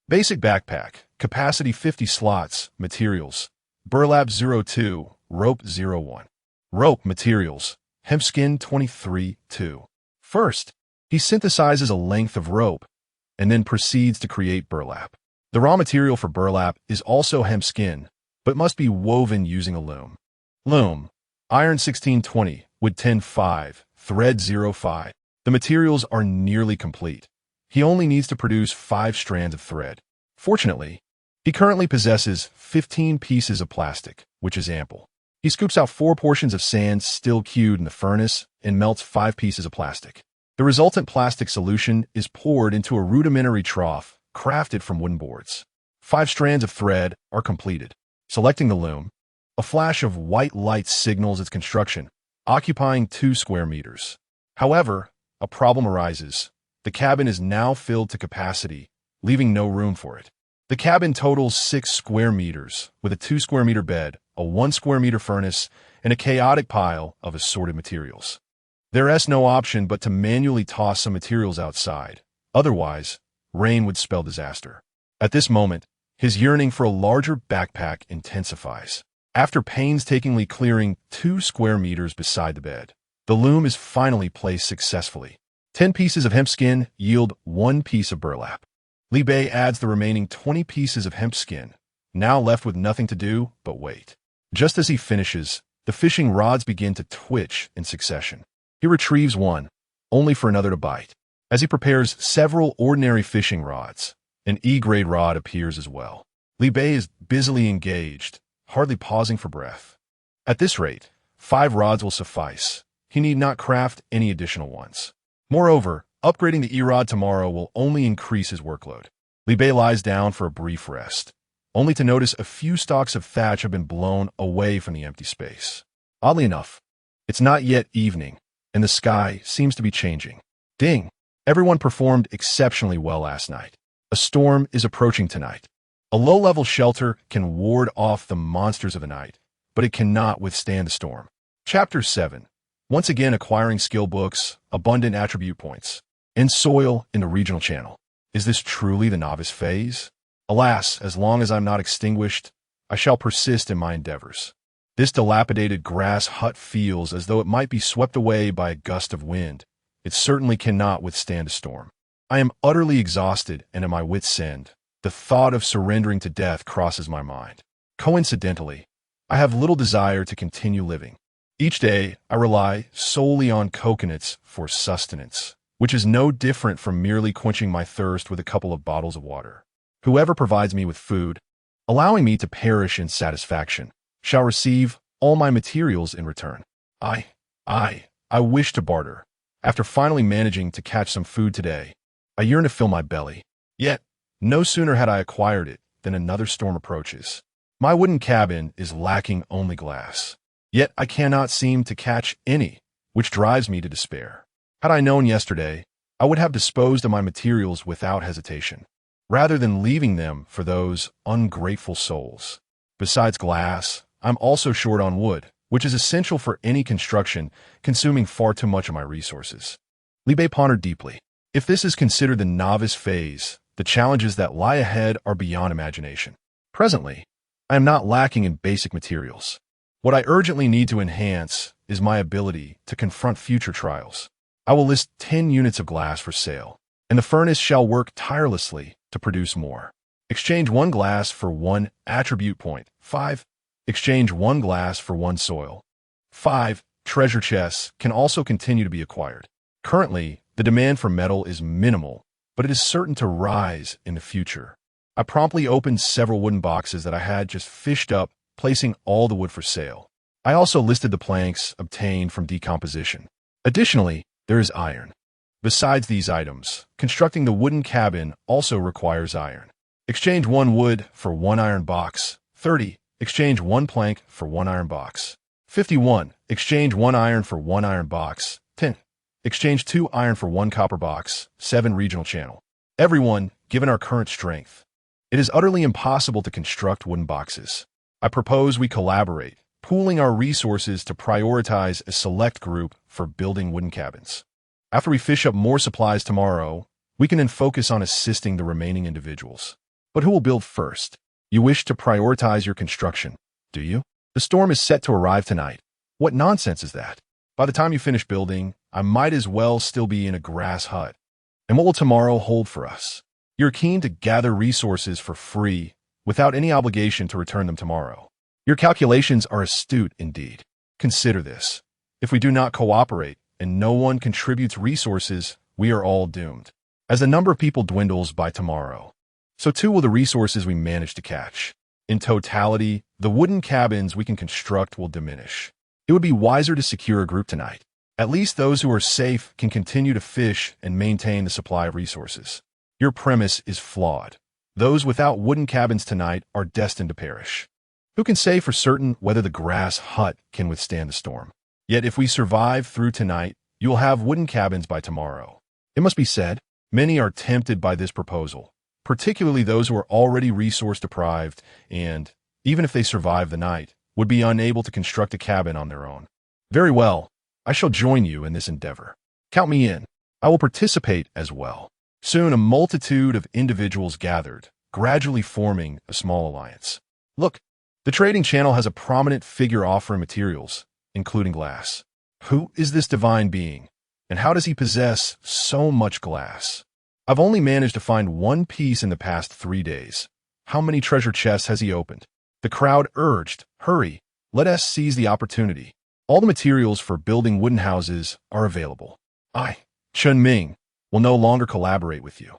Basic backpack, capacity 50 slots, materials, burlap 02, rope 01. Rope materials, hempskin 23-2. First, he synthesizes a length of rope and then proceeds to create burlap. The raw material for burlap is also hempskin, but must be woven using a loom. Loom, iron 1620, wood 10-5, thread 05. The materials are nearly complete. He only needs to produce 5 strands of thread. Fortunately, he currently possesses 15 pieces of plastic, which is ample. He scoops out 4 portions of sand still cured in the furnace and melts 5 pieces of plastic. The resultant plastic solution is poured into a rudimentary trough crafted from wooden boards. 5 strands of thread are completed. Selecting the loom, a flash of white light signals its construction, occupying 2 square meters. However, a problem arises. The cabin is now filled to capacity, leaving no room for it. The cabin totals 6 square meters, with a 2 square meter bed, a 1 square meter furnace, and a chaotic pile of assorted materials. There is no option but to manually toss some materials outside. Otherwise, rain would spell disaster. At this moment, his yearning for a larger backpack intensifies. After painstakingly clearing 2 square meters beside the bed, the loom is finally placed successfully. 10 pieces of hempskin yield 1 piece of burlap. Li Bei adds the remaining 20 pieces of hempskin, now left with nothing to do but wait. Just as he finishes, the fishing rods begin to twitch in succession. He retrieves one, only for another to bite. As he prepares several ordinary fishing rods, an E-grade rod appears as well. Li Bei is busily engaged, hardly pausing for breath. At this rate, 5 rods will suffice. He need not craft any additional ones. Moreover, upgrading the E-rod tomorrow will only increase his workload. Li Bei lies down for a brief rest, only to notice a few stalks of thatch have been blown away from the empty space. Oddly enough, it's not yet evening, and the sky seems to be changing. Ding! Everyone performed exceptionally well last night. A storm is approaching tonight. A low-level shelter can ward off the monsters of the night, but it cannot withstand a storm. Chapter 7. once again acquiring skill books, abundant attribute points, and soil in the regional channel. Is this truly the novice phase? Alas, as long as I'm not extinguished, I shall persist in my endeavors. This dilapidated grass hut feels as though it might be swept away by a gust of wind. It certainly cannot withstand a storm. I am utterly exhausted and at my wit's end. The thought of surrendering to death crosses my mind. Coincidentally, I have little desire to continue living. Each day, I rely solely on coconuts for sustenance, which is no different from merely quenching my thirst with a couple of bottles of water. Whoever provides me with food, allowing me to perish in satisfaction, shall receive all my materials in return. I wish to barter. After finally managing to catch some food today, I yearn to fill my belly. Yet, no sooner had I acquired it than another storm approaches. My wooden cabin is lacking only glass. Yet I cannot seem to catch any, which drives me to despair. Had I known yesterday, I would have disposed of my materials without hesitation, rather than leaving them for those ungrateful souls. Besides glass, I'm also short on wood, which is essential for any construction, consuming far too much of my resources. Libe pondered deeply. If this is considered the novice phase, the challenges that lie ahead are beyond imagination. Presently, I am not lacking in basic materials. What I urgently need to enhance is my ability to confront future trials. I will list 10 units of glass for sale, and the furnace shall work tirelessly to produce more. Exchange 1 glass for 1 attribute point. 5. Exchange 1 glass for 1 soil. 5. Treasure chests can also continue to be acquired. Currently, the demand for metal is minimal, but it is certain to rise in the future. I promptly opened several wooden boxes that I had just fished up, placing all the wood for sale. I also listed the planks obtained from decomposition. Additionally, there is iron. Besides these items, constructing the wooden cabin also requires iron. Exchange 1 wood for 1 iron box. 30. Exchange 1 plank for 1 iron box. 51. Exchange 1 iron for 1 iron box. 10. Exchange 2 iron for 1 copper box. 7. Regional channel. Everyone, given our current strength, it is utterly impossible to construct wooden boxes. I propose we collaborate, pooling our resources to prioritize a select group for building wooden cabins. After we fish up more supplies tomorrow, we can then focus on assisting the remaining individuals. But who will build first? You wish to prioritize your construction, do you? The storm is set to arrive tonight. What nonsense is that? By the time you finish building, I might as well still be in a grass hut. And what will tomorrow hold for us? You're keen to gather resources for free, without any obligation to return them tomorrow. Your calculations are astute indeed. Consider this. If we do not cooperate, and no one contributes resources, we are all doomed. As the number of people dwindles by tomorrow, so too will the resources we manage to catch. In totality, the wooden cabins we can construct will diminish. It would be wiser to secure a group tonight. At least those who are safe can continue to fish and maintain the supply of resources. Your premise is flawed. Those without wooden cabins tonight are destined to perish. Who can say for certain whether the grass hut can withstand the storm? Yet if we survive through tonight, you will have wooden cabins by tomorrow. It must be said, many are tempted by this proposal, particularly those who are already resource deprived and, even if they survive the night, would be unable to construct a cabin on their own. Very well, I shall join you in this endeavor. Count me in. I will participate as well. Soon a multitude of individuals gathered, gradually forming a small alliance. Look, the trading channel has a prominent figure offering materials, including glass. Who is this divine being, and how does he possess so much glass? I've only managed to find 1 piece in the past 3 days. How many treasure chests has he opened? The crowd urged, hurry, let us seize the opportunity. All the materials for building wooden houses are available. I, Chun Ming, will no longer collaborate with you.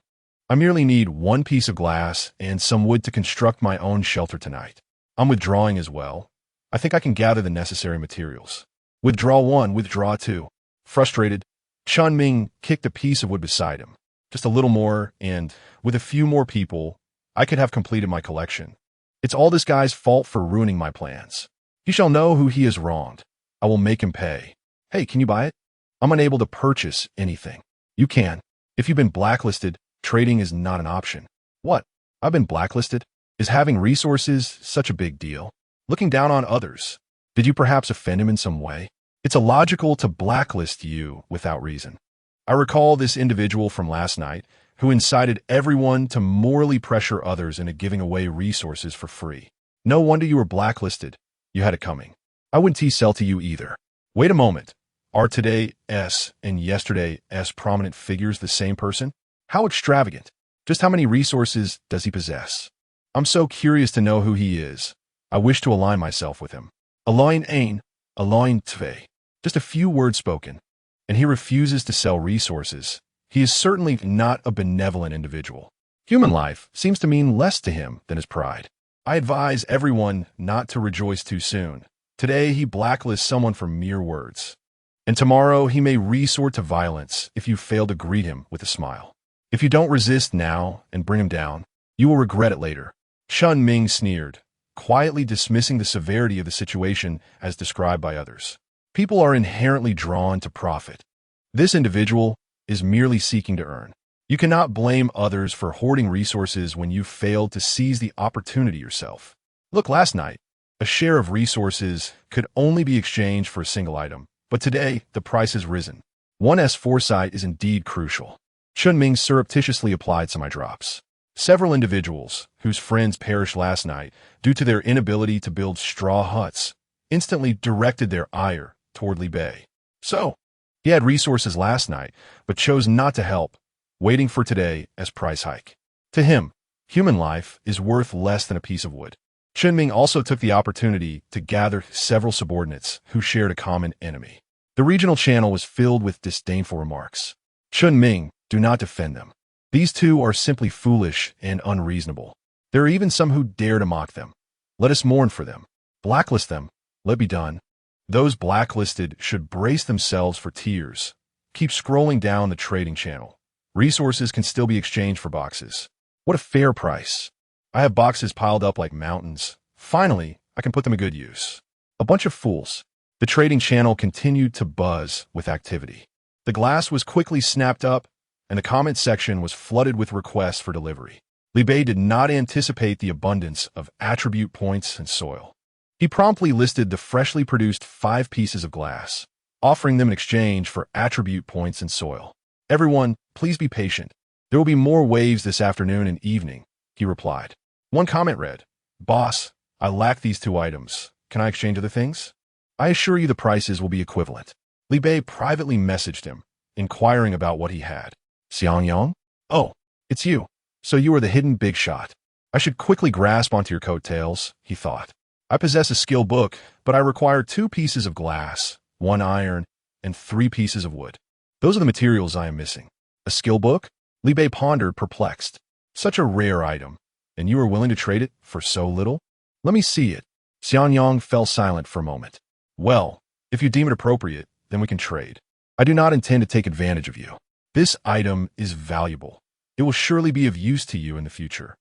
I merely need 1 piece of glass and some wood to construct my own shelter tonight. I'm withdrawing as well. I think I can gather the necessary materials. Withdraw 1, withdraw 2. Frustrated, Chun Ming kicked a piece of wood beside him. Just a little more, and with a few more people, I could have completed my collection. It's all this guy's fault for ruining my plans. He shall know who he has wronged. I will make him pay. Hey, can you buy it? I'm unable to purchase anything. You can. If you've been blacklisted, trading is not an option. What? I've been blacklisted? Is having resources such a big deal? Looking down on others? Did you perhaps offend him in some way? It's illogical to blacklist you without reason. I recall this individual from last night who incited everyone to morally pressure others into giving away resources for free. No wonder you were blacklisted. You had it coming. I wouldn't sell to you either. Wait a moment. Are today's and yesterday's prominent figures the same person? How extravagant. Just how many resources does he possess? I'm so curious to know who he is. I wish to align myself with him. Align ein, align tve. Just a few words spoken, and he refuses to sell resources. He is certainly not a benevolent individual. Human life seems to mean less to him than his pride. I advise everyone not to rejoice too soon. Today he blacklists someone for mere words. And tomorrow he may resort to violence if you fail to greet him with a smile. If you don't resist now and bring him down, you will regret it later. Chun Ming sneered, quietly dismissing the severity of the situation as described by others. People are inherently drawn to profit. This individual is merely seeking to earn. You cannot blame others for hoarding resources when you failed to seize the opportunity yourself. Look, last night, a share of resources could only be exchanged for a single item, but today the price has risen. One's foresight is indeed crucial. Chun Ming surreptitiously applied some eye drops. Several individuals, whose friends perished last night due to their inability to build straw huts, instantly directed their ire toward Li Bei. So, he had resources last night, but chose not to help, waiting for today as price hike. To him, human life is worth less than a piece of wood. Chun Ming also took the opportunity to gather several subordinates who shared a common enemy. The regional channel was filled with disdainful remarks. Chun Ming, do not defend them. These two are simply foolish and unreasonable. There are even some who dare to mock them. Let us mourn for them. Blacklist them. Let be done. Those blacklisted should brace themselves for tears. Keep scrolling down the trading channel. Resources can still be exchanged for boxes. What a fair price. I have boxes piled up like mountains. Finally, I can put them to good use. A bunch of fools. The trading channel continued to buzz with activity. The glass was quickly snapped up, and the comment section was flooded with requests for delivery. Li Bei did not anticipate the abundance of attribute points and soil. He promptly listed the freshly produced 5 pieces of glass, offering them in exchange for attribute points and soil. Everyone, please be patient. There will be more waves this afternoon and evening, he replied. One comment read, Boss, I lack these 2 items. Can I exchange other things? I assure you the prices will be equivalent. Li Bei privately messaged him, inquiring about what he had. Xiangyang? Oh, it's you. So you are the hidden big shot. I should quickly grasp onto your coattails, he thought. I possess a skill book, but I require 2 pieces of glass, 1 iron, and 3 pieces of wood. Those are the materials I am missing. A skill book? Li Bei pondered, perplexed. Such a rare item, and you are willing to trade it for so little? Let me see it. Xiangyang fell silent for a moment. Well, if you deem it appropriate, then we can trade. I do not intend to take advantage of you. This item is valuable. It will surely be of use to you in the future.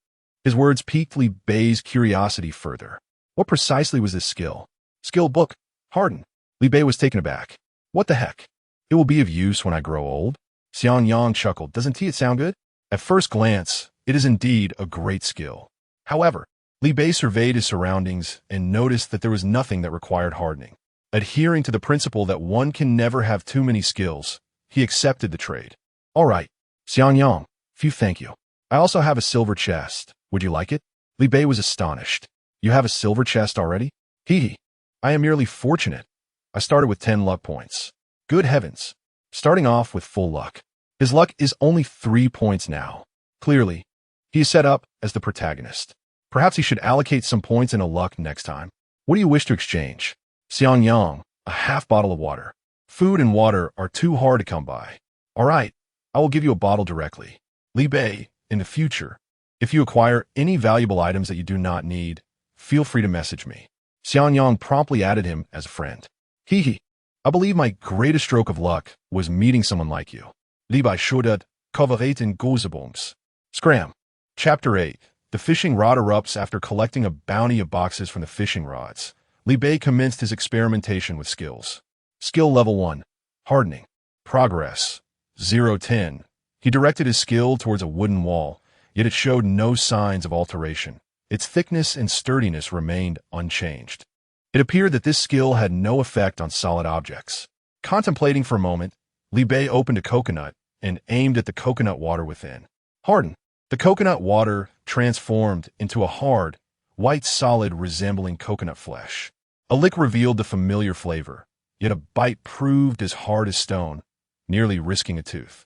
His words piqued Li Bei's curiosity further. What precisely was this skill? Skill book. Harden. Li Bei was taken aback. What the heck? It will be of use when I grow old? Xiangyang chuckled. Doesn't it sound good? At first glance, it is indeed a great skill. However, Li Bei surveyed his surroundings and noticed that there was nothing that required hardening. Adhering to the principle that one can never have too many skills, he accepted the trade. All right, Xiangyang, few thank you. I also have a silver chest. Would you like it? Li Bei was astonished. You have a silver chest already? Hee. I am merely fortunate. I started with 10 luck points. Good heavens. Starting off with full luck. His luck is only 3 points now. Clearly, he is set up as the protagonist. Perhaps he should allocate some points into luck next time. What do you wish to exchange? Xiangyang, a half bottle of water. Food and water are too hard to come by. All right, I will give you a bottle directly. Li Bei, in the future, if you acquire any valuable items that you do not need, feel free to message me. Xiangyang promptly added him as a friend. Hee. I believe my greatest stroke of luck was meeting someone like you. Li Bei schudet, Covereten Gosebombs. Scram. Chapter 8. The fishing rod erupts after collecting a bounty of boxes from the fishing rods. Li Bei commenced his experimentation with skills. Skill level 1. Hardening. Progress. 0-10. He directed his skill towards a wooden wall, yet it showed no signs of alteration. Its thickness and sturdiness remained unchanged. It appeared that this skill had no effect on solid objects. Contemplating for a moment, Li Bei opened a coconut and aimed at the coconut water within. Harden. The coconut water transformed into a hard, white solid resembling coconut flesh. A lick revealed the familiar flavor, yet a bite proved as hard as stone, nearly risking a tooth.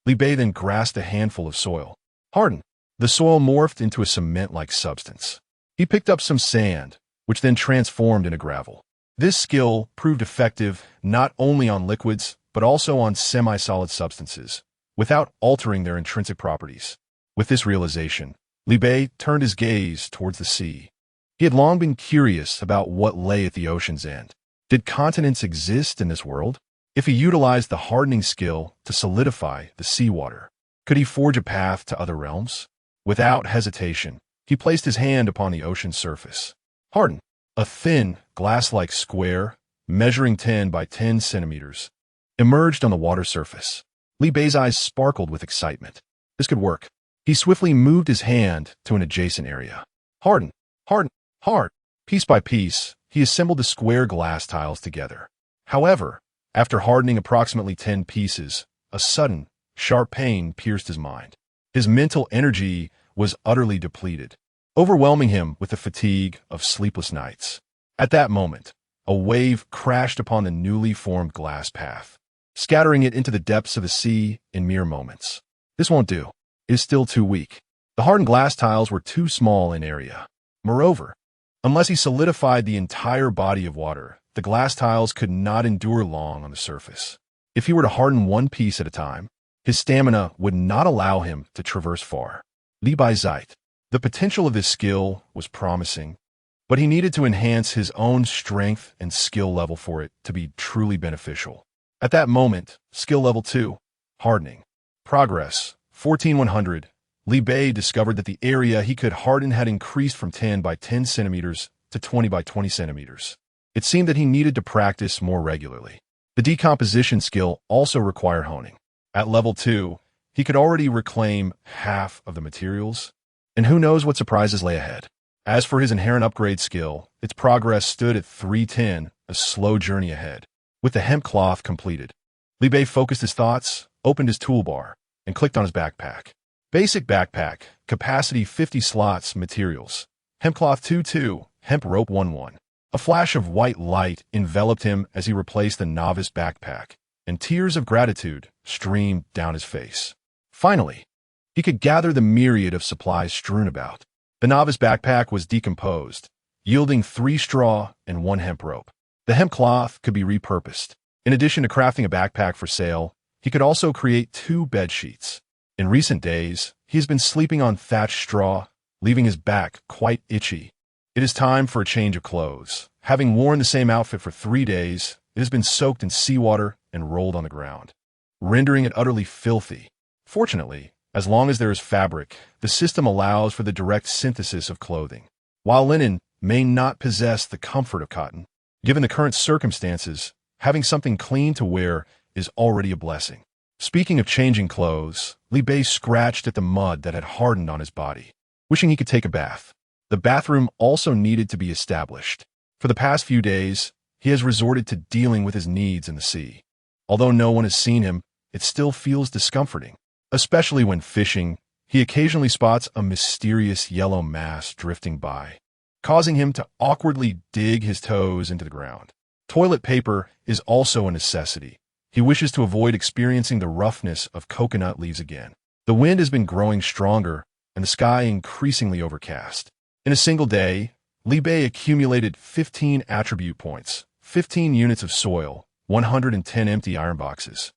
Li Bei then grasped a handful of soil. Harden. The soil morphed into a cement-like substance. He picked up some sand, which then transformed into gravel. This skill proved effective not only on liquids, but also on semi-solid substances, without altering their intrinsic properties. With this realization, Li Bei turned his gaze towards the sea. He had long been curious about what lay at the ocean's end. Did continents exist in this world? If he utilized the hardening skill to solidify the seawater, could he forge a path to other realms? Without hesitation, he placed his hand upon the ocean's surface. Harden. A thin, glass-like square, measuring 10 by 10 centimeters, emerged on the water surface. Li Bei's eyes sparkled with excitement. This could work. He swiftly moved his hand to an adjacent area. Harden. Harden. Hard. Piece by piece, he assembled the square glass tiles together. However, after hardening approximately 10 pieces, a sudden, sharp pain pierced his mind. His mental energy was utterly depleted, overwhelming him with the fatigue of sleepless nights. At that moment, a wave crashed upon the newly formed glass path, scattering it into the depths of the sea in mere moments. This won't do. It is still too weak. The hardened glass tiles were too small in area. Moreover, unless he solidified the entire body of water, the glass tiles could not endure long on the surface. If he were to harden one piece at a time, his stamina would not allow him to traverse far. Li Bei Zeit. The potential of this skill was promising, but he needed to enhance his own strength and skill level for it to be truly beneficial. At that moment, skill level 2, hardening. Progress, 14,100. Li Bei discovered that the area he could harden had increased from 10 by 10 centimeters to 20 by 20 centimeters. It seemed that he needed to practice more regularly. The decomposition skill also required honing. At level 2, he could already reclaim half of the materials, and who knows what surprises lay ahead. As for his inherent upgrade skill, its progress stood at 310, a slow journey ahead. With the hemp cloth completed, Li Bei focused his thoughts, opened his toolbar, and clicked on his backpack. Basic backpack, capacity 50 slots, materials. Hemp cloth 2-2, hemp rope 1-1. A flash of white light enveloped him as he replaced the novice backpack, and tears of gratitude streamed down his face. Finally, he could gather the myriad of supplies strewn about. The novice backpack was decomposed, yielding 3 straw and 1 hemp rope. The hemp cloth could be repurposed. In addition to crafting a backpack for sale, he could also create 2 bed sheets. In recent days, he has been sleeping on thatched straw, leaving his back quite itchy. It is time for a change of clothes. Having worn the same outfit for 3 days, it has been soaked in seawater and rolled on the ground, rendering it utterly filthy. Fortunately, as long as there is fabric, the system allows for the direct synthesis of clothing. While linen may not possess the comfort of cotton, given the current circumstances, having something clean to wear is already a blessing. Speaking of changing clothes, Li Bei scratched at the mud that had hardened on his body, wishing he could take a bath. The bathroom also needed to be established. For the past few days, he has resorted to dealing with his needs in the sea. Although no one has seen him, it still feels discomforting. Especially when fishing, he occasionally spots a mysterious yellow mass drifting by, causing him to awkwardly dig his toes into the ground. Toilet paper is also a necessity. He wishes to avoid experiencing the roughness of coconut leaves again. The wind has been growing stronger and the sky increasingly overcast. In a single day, Li Bei accumulated 15 attribute points, 15 units of soil, 110 empty iron boxes,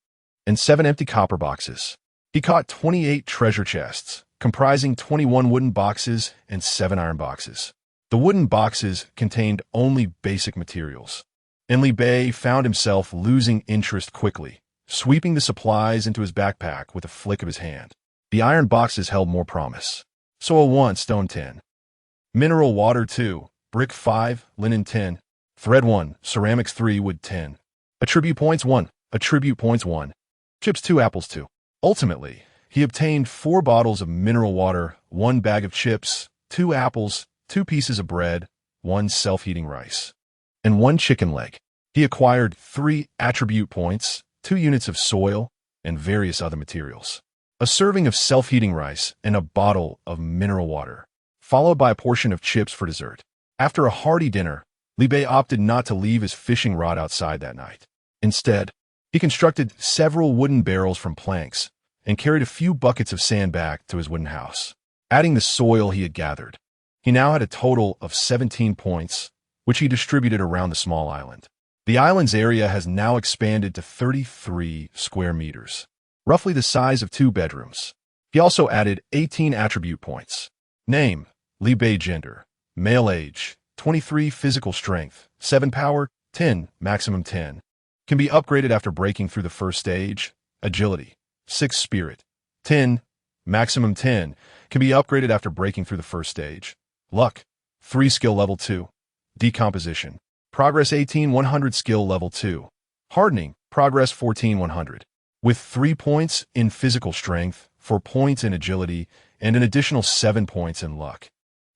and 7 empty copper boxes. He caught 28 treasure chests, comprising 21 wooden boxes and 7 iron boxes. The wooden boxes contained only basic materials, and Li Bei found himself losing interest quickly, sweeping the supplies into his backpack with a flick of his hand. The iron boxes held more promise. Soil 1, stone 10. Mineral water 2, brick 5, linen 10. Thread 1, ceramics 3, wood 10. Attribute points 1, attribute points 1. Chips 2, apples 2. Ultimately, he obtained 4 bottles of mineral water, 1 bag of chips, 2 apples, 2 pieces of bread, 1 self-heating rice. and 1 chicken leg. He acquired 3 attribute points, 2 units of soil, and various other materials. A serving of self-heating rice and a bottle of mineral water, followed by a portion of chips for dessert. After a hearty dinner, Li Bei opted not to leave his fishing rod outside that night. Instead, he constructed several wooden barrels from planks and carried a few buckets of sand back to his wooden house. Adding the soil he had gathered, he now had a total of 17 points, which he distributed around the small island. The island's area has now expanded to 33 square meters, roughly the size of 2 bedrooms. He also added 18 attribute points. Name, Li Bei. Gender, male. Age, 23. Physical strength, 7. Power, 10. Maximum 10. Can be upgraded after breaking through the first stage. Agility, 6. Spirit, 10. Maximum 10. Can be upgraded after breaking through the first stage. Luck, 3. Skill level 2. Decomposition, progress 18,100. Skill level 2. Hardening, progress 14,100. With 3 points in physical strength, 4 points in agility, and an additional 7 points in luck.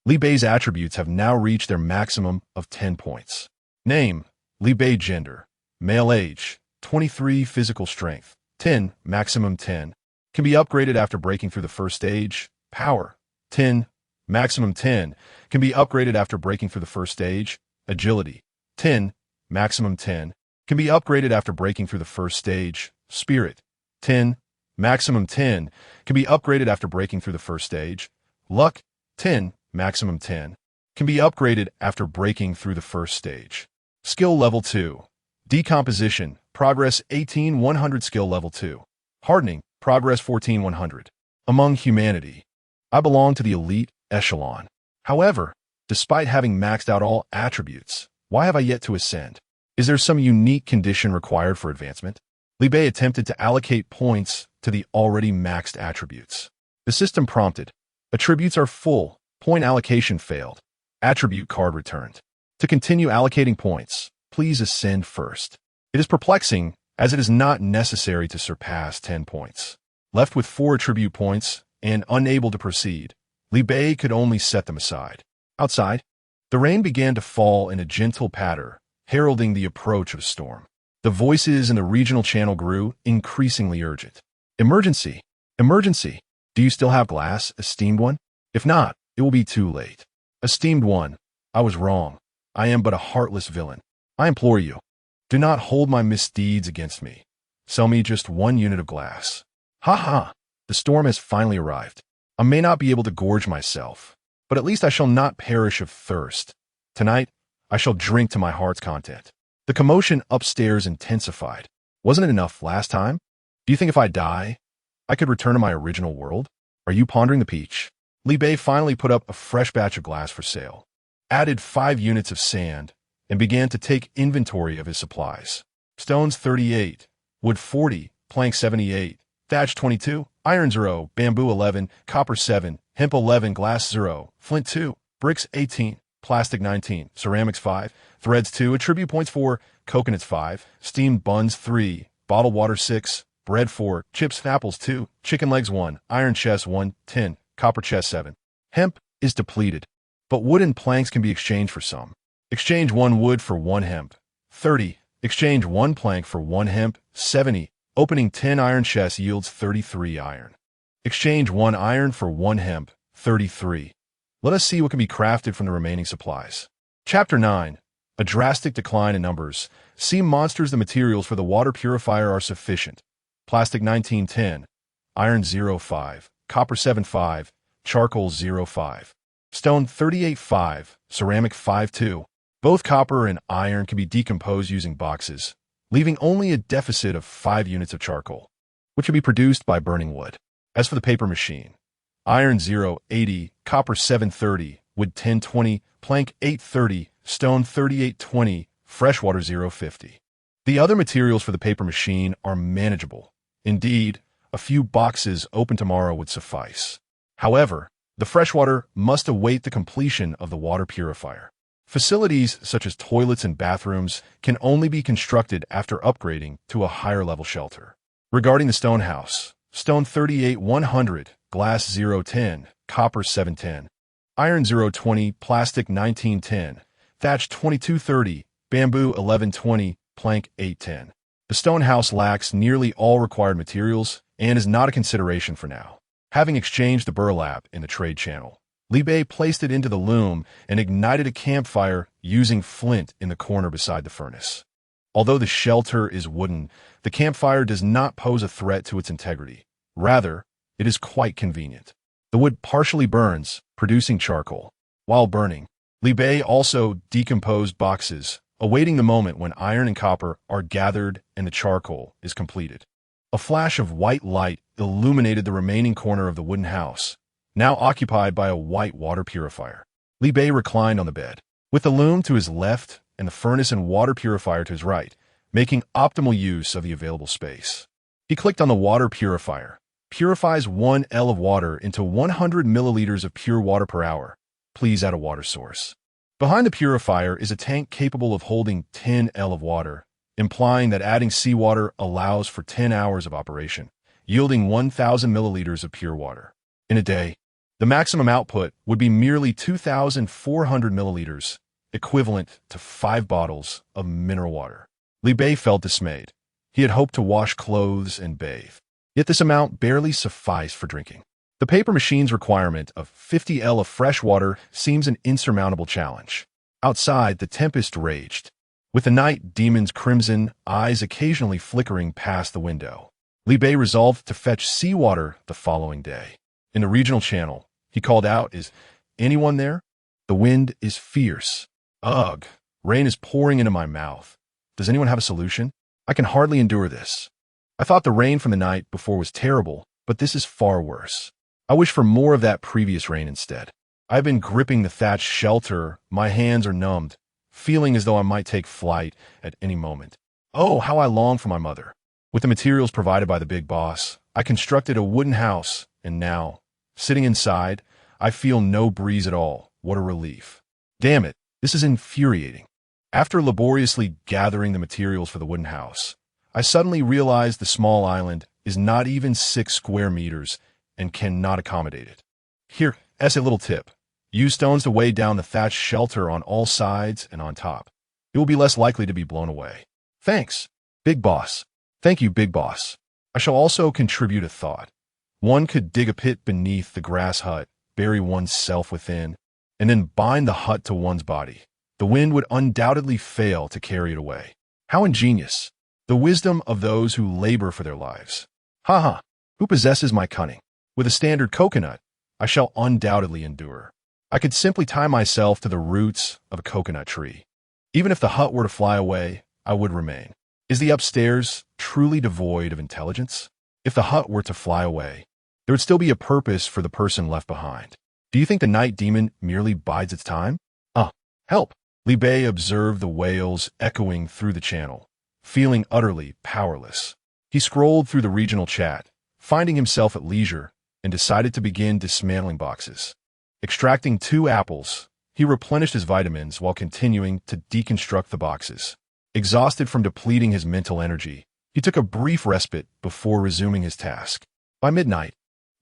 Li Bei's attributes have now reached their maximum of 10 points. Name, Li Bei. Gender, male. Age, 23. Physical strength, 10. Maximum 10. Can be upgraded after breaking through the first stage. Power, 10. Maximum 10. Can be upgraded after breaking through the first stage. Agility, 10. Maximum 10. Can be upgraded after breaking through the first stage. Spirit, 10. Maximum 10. Can be upgraded after breaking through the first stage. Luck, 10. Maximum 10. Can be upgraded after breaking through the first stage. Skill level 2. Decomposition, progress 18,100. Skill level 2. Hardening, progress 14,100. Among humanity, I belong to the elite echelon. However, despite having maxed out all attributes, why have I yet to ascend? Is there some unique condition required for advancement? Li Bei attempted to allocate points to the already maxed attributes. The system prompted, attributes are full, point allocation failed, attribute card returned. To continue allocating points, please ascend first. It is perplexing, as it is not necessary to surpass 10 points. Left with 4 attribute points and unable to proceed, Li Bei could only set them aside. Outside, the rain began to fall in a gentle patter, heralding the approach of a storm. The voices in the regional channel grew increasingly urgent. Emergency! Emergency! Do you still have glass, esteemed one? If not, it will be too late. Esteemed one, I was wrong. I am but a heartless villain. I implore you, do not hold my misdeeds against me. Sell me just 1 unit of glass. Ha ha! The storm has finally arrived. I may not be able to gorge myself, but at least I shall not perish of thirst. Tonight, I shall drink to my heart's content. The commotion upstairs intensified. Wasn't it enough last time? Do you think if I die, I could return to my original world? Are you pondering the peach? Li Bei finally put up a fresh batch of glass for sale, added 5 units of sand, and began to take inventory of his supplies. Stones 38, wood 40, plank 78, thatch 22, iron 0, bamboo 11, copper 7, hemp 11, glass 0, flint 2, bricks 18, plastic 19, ceramics 5, threads 2, attribute points 4, coconuts 5, steamed buns 3, bottled water 6, bread 4, chips and apples 2, chicken legs 1, iron chest 1, tin, copper chest 7. Hemp is depleted, but wooden planks can be exchanged for some. Exchange 1 wood for 1 hemp. 30. Exchange 1 plank for 1 hemp. 70. Opening 10 iron chests yields 33 iron. Exchange 1 iron for 1 hemp. 33. Let us see what can be crafted from the remaining supplies. Chapter 9. A drastic decline in numbers. Sea monsters. The materials for the water purifier are sufficient. Plastic 1910. Iron 05. Copper 75. Charcoal 05. Stone 38.5. Ceramic 5.2. Both copper and iron can be decomposed using boxes, leaving only a deficit of 5 units of charcoal, which can be produced by burning wood. As for the paper machine, iron 0.80, copper 7.30, wood 10.20, plank 8.30, stone 38.20, freshwater 0.50. The other materials for the paper machine are manageable. Indeed, a few boxes open tomorrow would suffice. However, the freshwater must await the completion of the water purifier. Facilities such as toilets and bathrooms can only be constructed after upgrading to a higher level shelter. Regarding the stone house, stone 38.100, glass 0.10, copper 7.10, iron 0.20, plastic 19.10, thatch 22.30, bamboo 1120, plank 810. The stone house lacks nearly all required materials and is not a consideration for now. Having exchanged the burlap in the trade channel, Li Bei placed it into the loom and ignited a campfire using flint in the corner beside the furnace. Although the shelter is wooden, the campfire does not pose a threat to its integrity. Rather, it is quite convenient. The wood partially burns, producing charcoal. While burning, Li Bei also decomposed boxes, awaiting the moment when iron and copper are gathered and the charcoal is completed. A flash of white light illuminated the remaining corner of the wooden house, now occupied by a white water purifier. Li Bei reclined on the bed, with the loom to his left and the furnace and water purifier to his right, making optimal use of the available space. He clicked on the water purifier. Purifies 1 L of water into 100 milliliters of pure water per hour. Please add a water source. Behind the purifier is a tank capable of holding 10 L of water, implying that adding seawater allows for 10 hours of operation, yielding 1,000 milliliters of pure water. In a day, the maximum output would be merely 2,400 milliliters, equivalent to 5 bottles of mineral water. Li Bei felt dismayed. He had hoped to wash clothes and bathe. Yet this amount barely sufficed for drinking. The paper machine's requirement of 50 L of fresh water seems an insurmountable challenge. Outside, the tempest raged, with the night demon's crimson eyes occasionally flickering past the window. Li Bei resolved to fetch seawater the following day. In the regional channel, he called out, "Is anyone there? The wind is fierce. Ugh, rain is pouring into my mouth. Does anyone have a solution? I can hardly endure this. I thought the rain from the night before was terrible, but this is far worse. I wish for more of that previous rain instead. I've been gripping the thatched shelter, my hands are numbed, feeling as though I might take flight at any moment. Oh, how I long for my mother. With the materials provided by the big boss, I constructed a wooden house, and now, sitting inside, I feel no breeze at all. What a relief. Damn it, this is infuriating." After laboriously gathering the materials for the wooden house, I suddenly realized the small island is not even 6 square meters and cannot accommodate it. Here, as a little tip, use stones to weigh down the thatched shelter on all sides and on top. It will be less likely to be blown away. Thanks, Big Boss. Thank you, Big Boss. I shall also contribute a thought. One could dig a pit beneath the grass hut, bury oneself within, and then bind the hut to one's body. The wind would undoubtedly fail to carry it away. How ingenious. The wisdom of those who labor for their lives. Haha, who possesses my cunning? With a standard coconut, I shall undoubtedly endure. I could simply tie myself to the roots of a coconut tree. Even if the hut were to fly away, I would remain. Is the upstairs truly devoid of intelligence? If the hut were to fly away, there would still be a purpose for the person left behind. Do you think the night demon merely bides its time? Help! Li Bei observed the wails echoing through the channel, feeling utterly powerless. He scrolled through the regional chat, finding himself at leisure, and decided to begin dismantling boxes. Extracting 2 apples, he replenished his vitamins while continuing to deconstruct the boxes. Exhausted from depleting his mental energy, he took a brief respite before resuming his task. By midnight,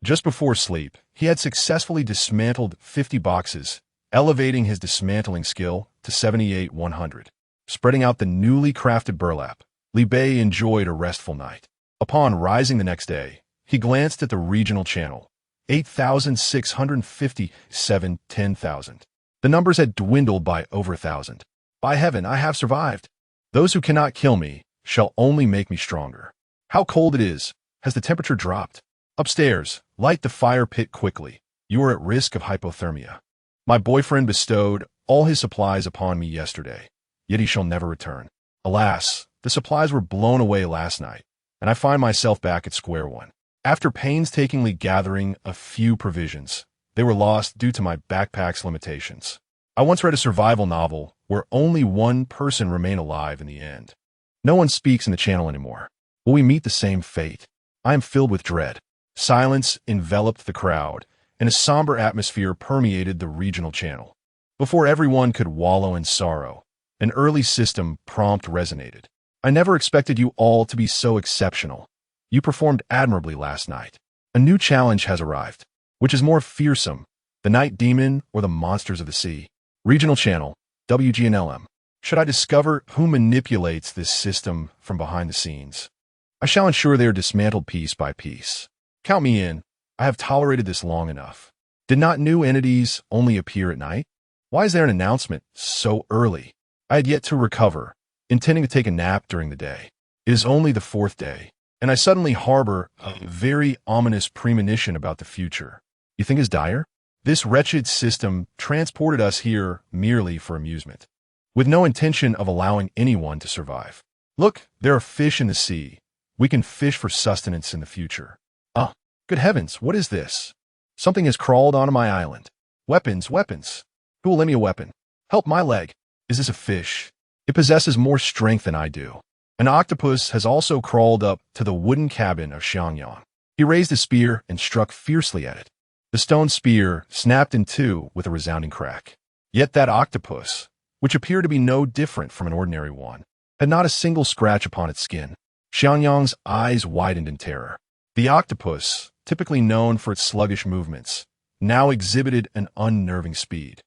just before sleep, he had successfully dismantled 50 boxes, elevating his dismantling skill to 78,100. Spreading out the newly crafted burlap, Li Bei enjoyed a restful night. Upon rising the next day, he glanced at the regional channel. 8,657, 10,000. The numbers had dwindled by over 1,000. By heaven, I have survived. Those who cannot kill me shall only make me stronger. How cold it is. Has the temperature dropped? Upstairs, light the fire pit quickly. You are at risk of hypothermia. My boyfriend bestowed all his supplies upon me yesterday, yet he shall never return. Alas, the supplies were blown away last night, and I find myself back at square one. After painstakingly gathering a few provisions, they were lost due to my backpack's limitations. I once read a survival novel where only one person remained alive in the end. No one speaks in the channel anymore. Will we meet the same fate? I am filled with dread. Silence enveloped the crowd, and a somber atmosphere permeated the regional channel. Before everyone could wallow in sorrow, an early system prompt resonated. I never expected you all to be so exceptional. You performed admirably last night. A new challenge has arrived. Which is more fearsome, the night demon or the monsters of the sea? Regional channel, WGNLM. Should I discover who manipulates this system from behind the scenes, I shall ensure they are dismantled piece by piece. Count me in. I have tolerated this long enough. Did not new entities only appear at night? Why is there an announcement so early? I had yet to recover, intending to take a nap during the day. It is only the fourth day, and I suddenly harbor a very ominous premonition about the future. You think it's dire? This wretched system transported us here merely for amusement, with no intention of allowing anyone to survive. Look, there are fish in the sea. We can fish for sustenance in the future. Ah, good heavens, what is this? Something has crawled onto my island. Weapons, weapons. Who will lend me a weapon? Help my leg. Is this a fish? It possesses more strength than I do. An octopus has also crawled up to the wooden cabin of Xiangyang. He raised his spear and struck fiercely at it. The stone spear snapped in two with a resounding crack. Yet that octopus, which appeared to be no different from an ordinary one, had not a single scratch upon its skin. Xiangyang's eyes widened in terror. The octopus, typically known for its sluggish movements, now exhibited an unnerving speed.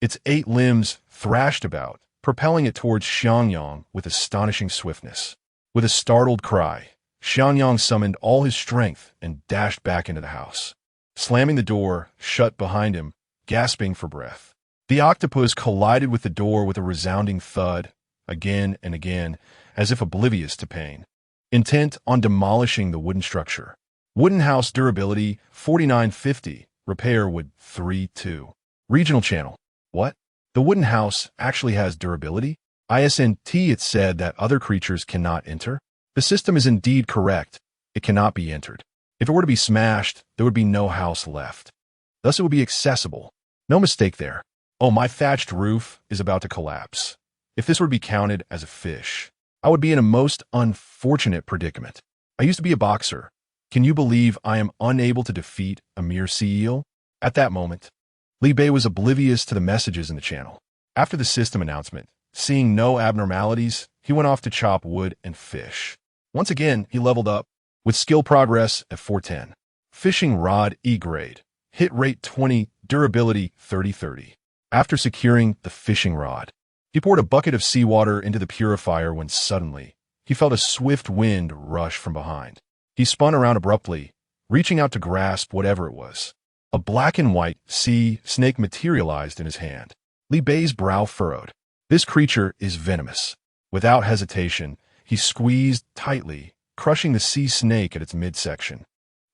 Its 8 limbs thrashed about, propelling it towards Xiangyang with astonishing swiftness. With a startled cry, Xiangyang summoned all his strength and dashed back into the house, slamming the door shut behind him, gasping for breath. The octopus collided with the door with a resounding thud, again and again, as if oblivious to pain, intent on demolishing the wooden structure. Wooden house durability 4950, repair wood 32. Regional channel. What? The wooden house actually has durability? ISNT it said that other creatures cannot enter? The system is indeed correct. It cannot be entered. If it were to be smashed, there would be no house left. Thus it would be accessible. No mistake there. Oh, my thatched roof is about to collapse. If this were to be counted as a fish, I would be in a most unfortunate predicament. I used to be a boxer. Can you believe I am unable to defeat a mere sea eel? At that moment, Li Bei was oblivious to the messages in the channel. After the system announcement, seeing no abnormalities, he went off to chop wood and fish. Once again, he leveled up, with skill progress at 410. Fishing rod E grade, hit rate 20, durability 30-30. After securing the fishing rod, he poured a bucket of seawater into the purifier when suddenly, he felt a swift wind rush from behind. He spun around abruptly, reaching out to grasp whatever it was. A black and white sea snake materialized in his hand. Li Bei's brow furrowed. This creature is venomous. Without hesitation, he squeezed tightly, crushing the sea snake at its midsection.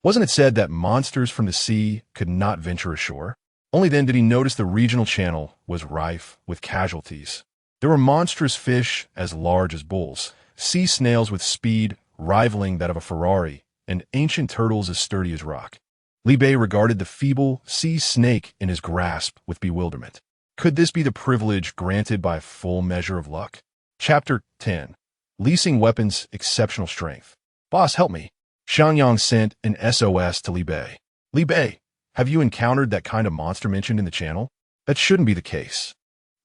Wasn't it said that monsters from the sea could not venture ashore? Only then did he notice the regional channel was rife with casualties. There were monstrous fish as large as bulls, sea snails with speed rivaling that of a Ferrari, and ancient turtles as sturdy as rock. Li Bei regarded the feeble sea snake in his grasp with bewilderment. Could this be the privilege granted by a full measure of luck? Chapter 10. Leasing Weapons Exceptional Strength. Boss, help me. Xiangyang sent an SOS to Li Bei. Li Bei, have you encountered that kind of monster mentioned in the channel? That shouldn't be the case.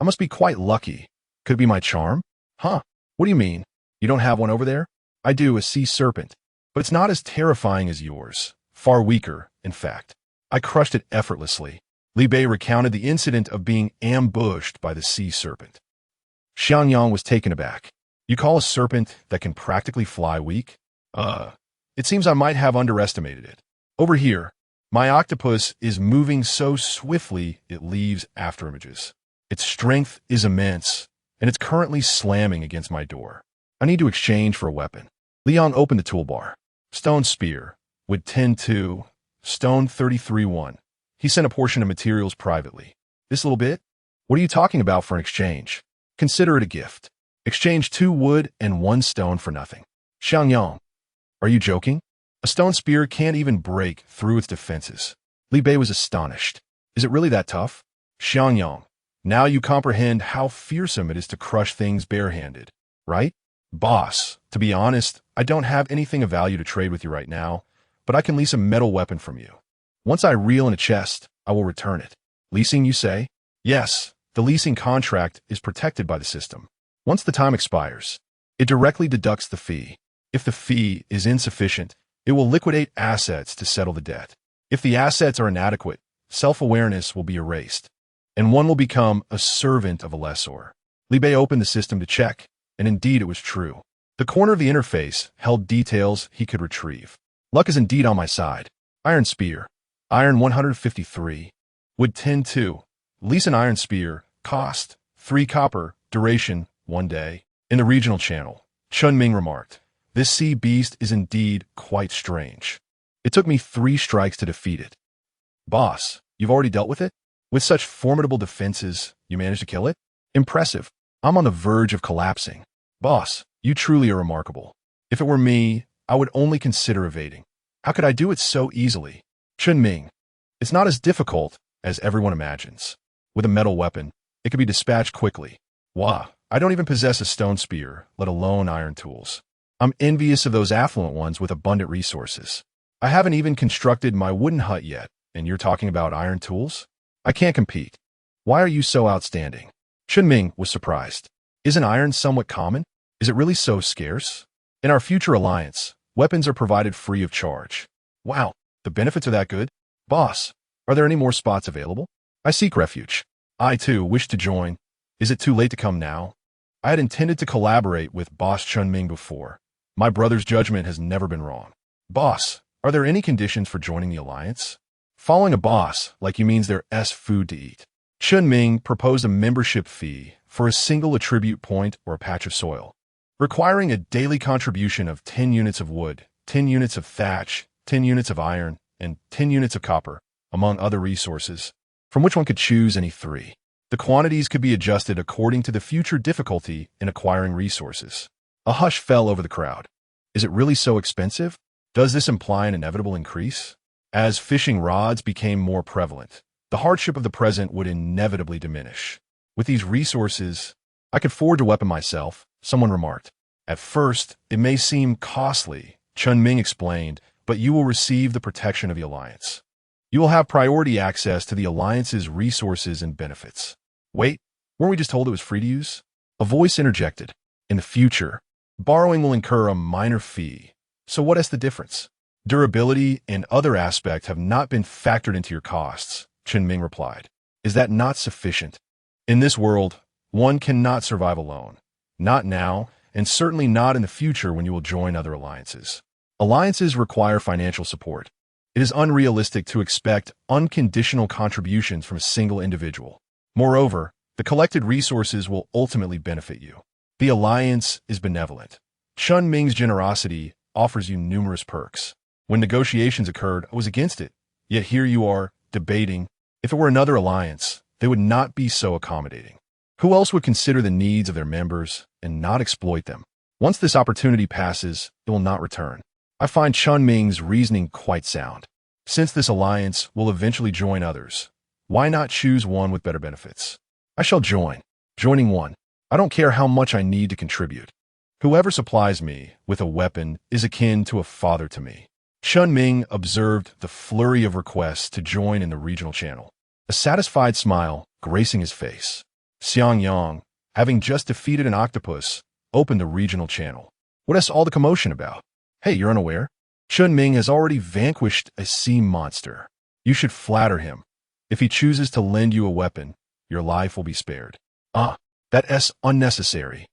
I must be quite lucky. Could it be my charm? Huh? What do you mean? You don't have one over there? I do, a sea serpent. But it's not as terrifying as yours. Far weaker, in fact. I crushed it effortlessly. Li Bei recounted the incident of being ambushed by the sea serpent. Xiangyang was taken aback. You call a serpent that can practically fly weak? It seems I might have underestimated it. Over here, my octopus is moving so swiftly it leaves afterimages. Its strength is immense, and it's currently slamming against my door. I need to exchange for a weapon. Liang opened the toolbar. Stone spear, wood 10-2, stone 33-1. He sent a portion of materials privately. This little bit? What are you talking about for an exchange? Consider it a gift. Exchange 2 wood and 1 stone for nothing. Xiangyang, are you joking? A stone spear can't even break through its defenses. Li Bei was astonished. Is it really that tough? Xiangyang, now you comprehend how fearsome it is to crush things barehanded, right? Boss, to be honest, I don't have anything of value to trade with you right now, but I can lease a metal weapon from you. Once I reel in a chest, I will return it. Leasing, you say? Yes, the leasing contract is protected by the system. Once the time expires, it directly deducts the fee. If the fee is insufficient, it will liquidate assets to settle the debt. If the assets are inadequate, self-awareness will be erased, and one will become a servant of a lessor. Li Bei opened the system to check, and indeed it was true. The corner of the interface held details he could retrieve. Luck is indeed on my side. Iron Spear. Iron 153. Wood 10-2. Lease an iron spear. Cost 3 copper. Duration 1 day. In the regional channel, Chun Ming remarked, "This sea beast is indeed quite strange. It took me 3 strikes to defeat it." Boss, you've already dealt with it? With such formidable defenses, you managed to kill it? Impressive. I'm on the verge of collapsing. Boss, you truly are remarkable. If it were me, I would only consider evading. How could I do it so easily? Chun Ming, it's not as difficult as everyone imagines. With a metal weapon, it can be dispatched quickly. Wah, I don't even possess a stone spear, let alone iron tools. I'm envious of those affluent ones with abundant resources. I haven't even constructed my wooden hut yet, and you're talking about iron tools? I can't compete. Why are you so outstanding? Chun Ming was surprised. Isn't iron somewhat common? Is it really so scarce? In our future alliance, weapons are provided free of charge. Wow, the benefits are that good? Boss, are there any more spots available? I seek refuge. I, too, wish to join. Is it too late to come now? I had intended to collaborate with Boss Chun Ming before. My brother's judgment has never been wrong. Boss, are there any conditions for joining the alliance? Following a boss like you means there's food to eat. Chun Ming proposed a membership fee for a single attribute point or a patch of soil, requiring a daily contribution of 10 units of wood, 10 units of thatch, 10 units of iron, and 10 units of copper, among other resources, from which one could choose any 3. The quantities could be adjusted according to the future difficulty in acquiring resources. A hush fell over the crowd. Is it really so expensive? Does this imply an inevitable increase? As fishing rods became more prevalent, the hardship of the present would inevitably diminish. With these resources, I could forge a weapon myself, someone remarked. At first, it may seem costly, Chun Ming explained, but you will receive the protection of the Alliance. You will have priority access to the Alliance's resources and benefits. Wait, weren't we just told it was free to use? A voice interjected. In the future, borrowing will incur a minor fee. So what is the difference? Durability and other aspects have not been factored into your costs, Chun Ming replied. Is that not sufficient? In this world, one cannot survive alone. Not now, and certainly not in the future when you will join other alliances. Alliances require financial support. It is unrealistic to expect unconditional contributions from a single individual. Moreover, the collected resources will ultimately benefit you. The alliance is benevolent. Chun Ming's generosity offers you numerous perks. When negotiations occurred, I was against it. Yet here you are, debating. If it were another alliance, they would not be so accommodating. Who else would consider the needs of their members and not exploit them? Once this opportunity passes, it will not return. I find Chun Ming's reasoning quite sound. Since this alliance will eventually join others, why not choose one with better benefits? I shall join. Joining one. I don't care how much I need to contribute. Whoever supplies me with a weapon is akin to a father to me. Chun Ming observed the flurry of requests to join in the regional channel, a satisfied smile gracing his face. Xiang Yang, having just defeated an octopus, opened the regional channel. What is all the commotion about? Hey, you're unaware? Chun Ming has already vanquished a sea monster. You should flatter him. If he chooses to lend you a weapon, your life will be spared. That's unnecessary.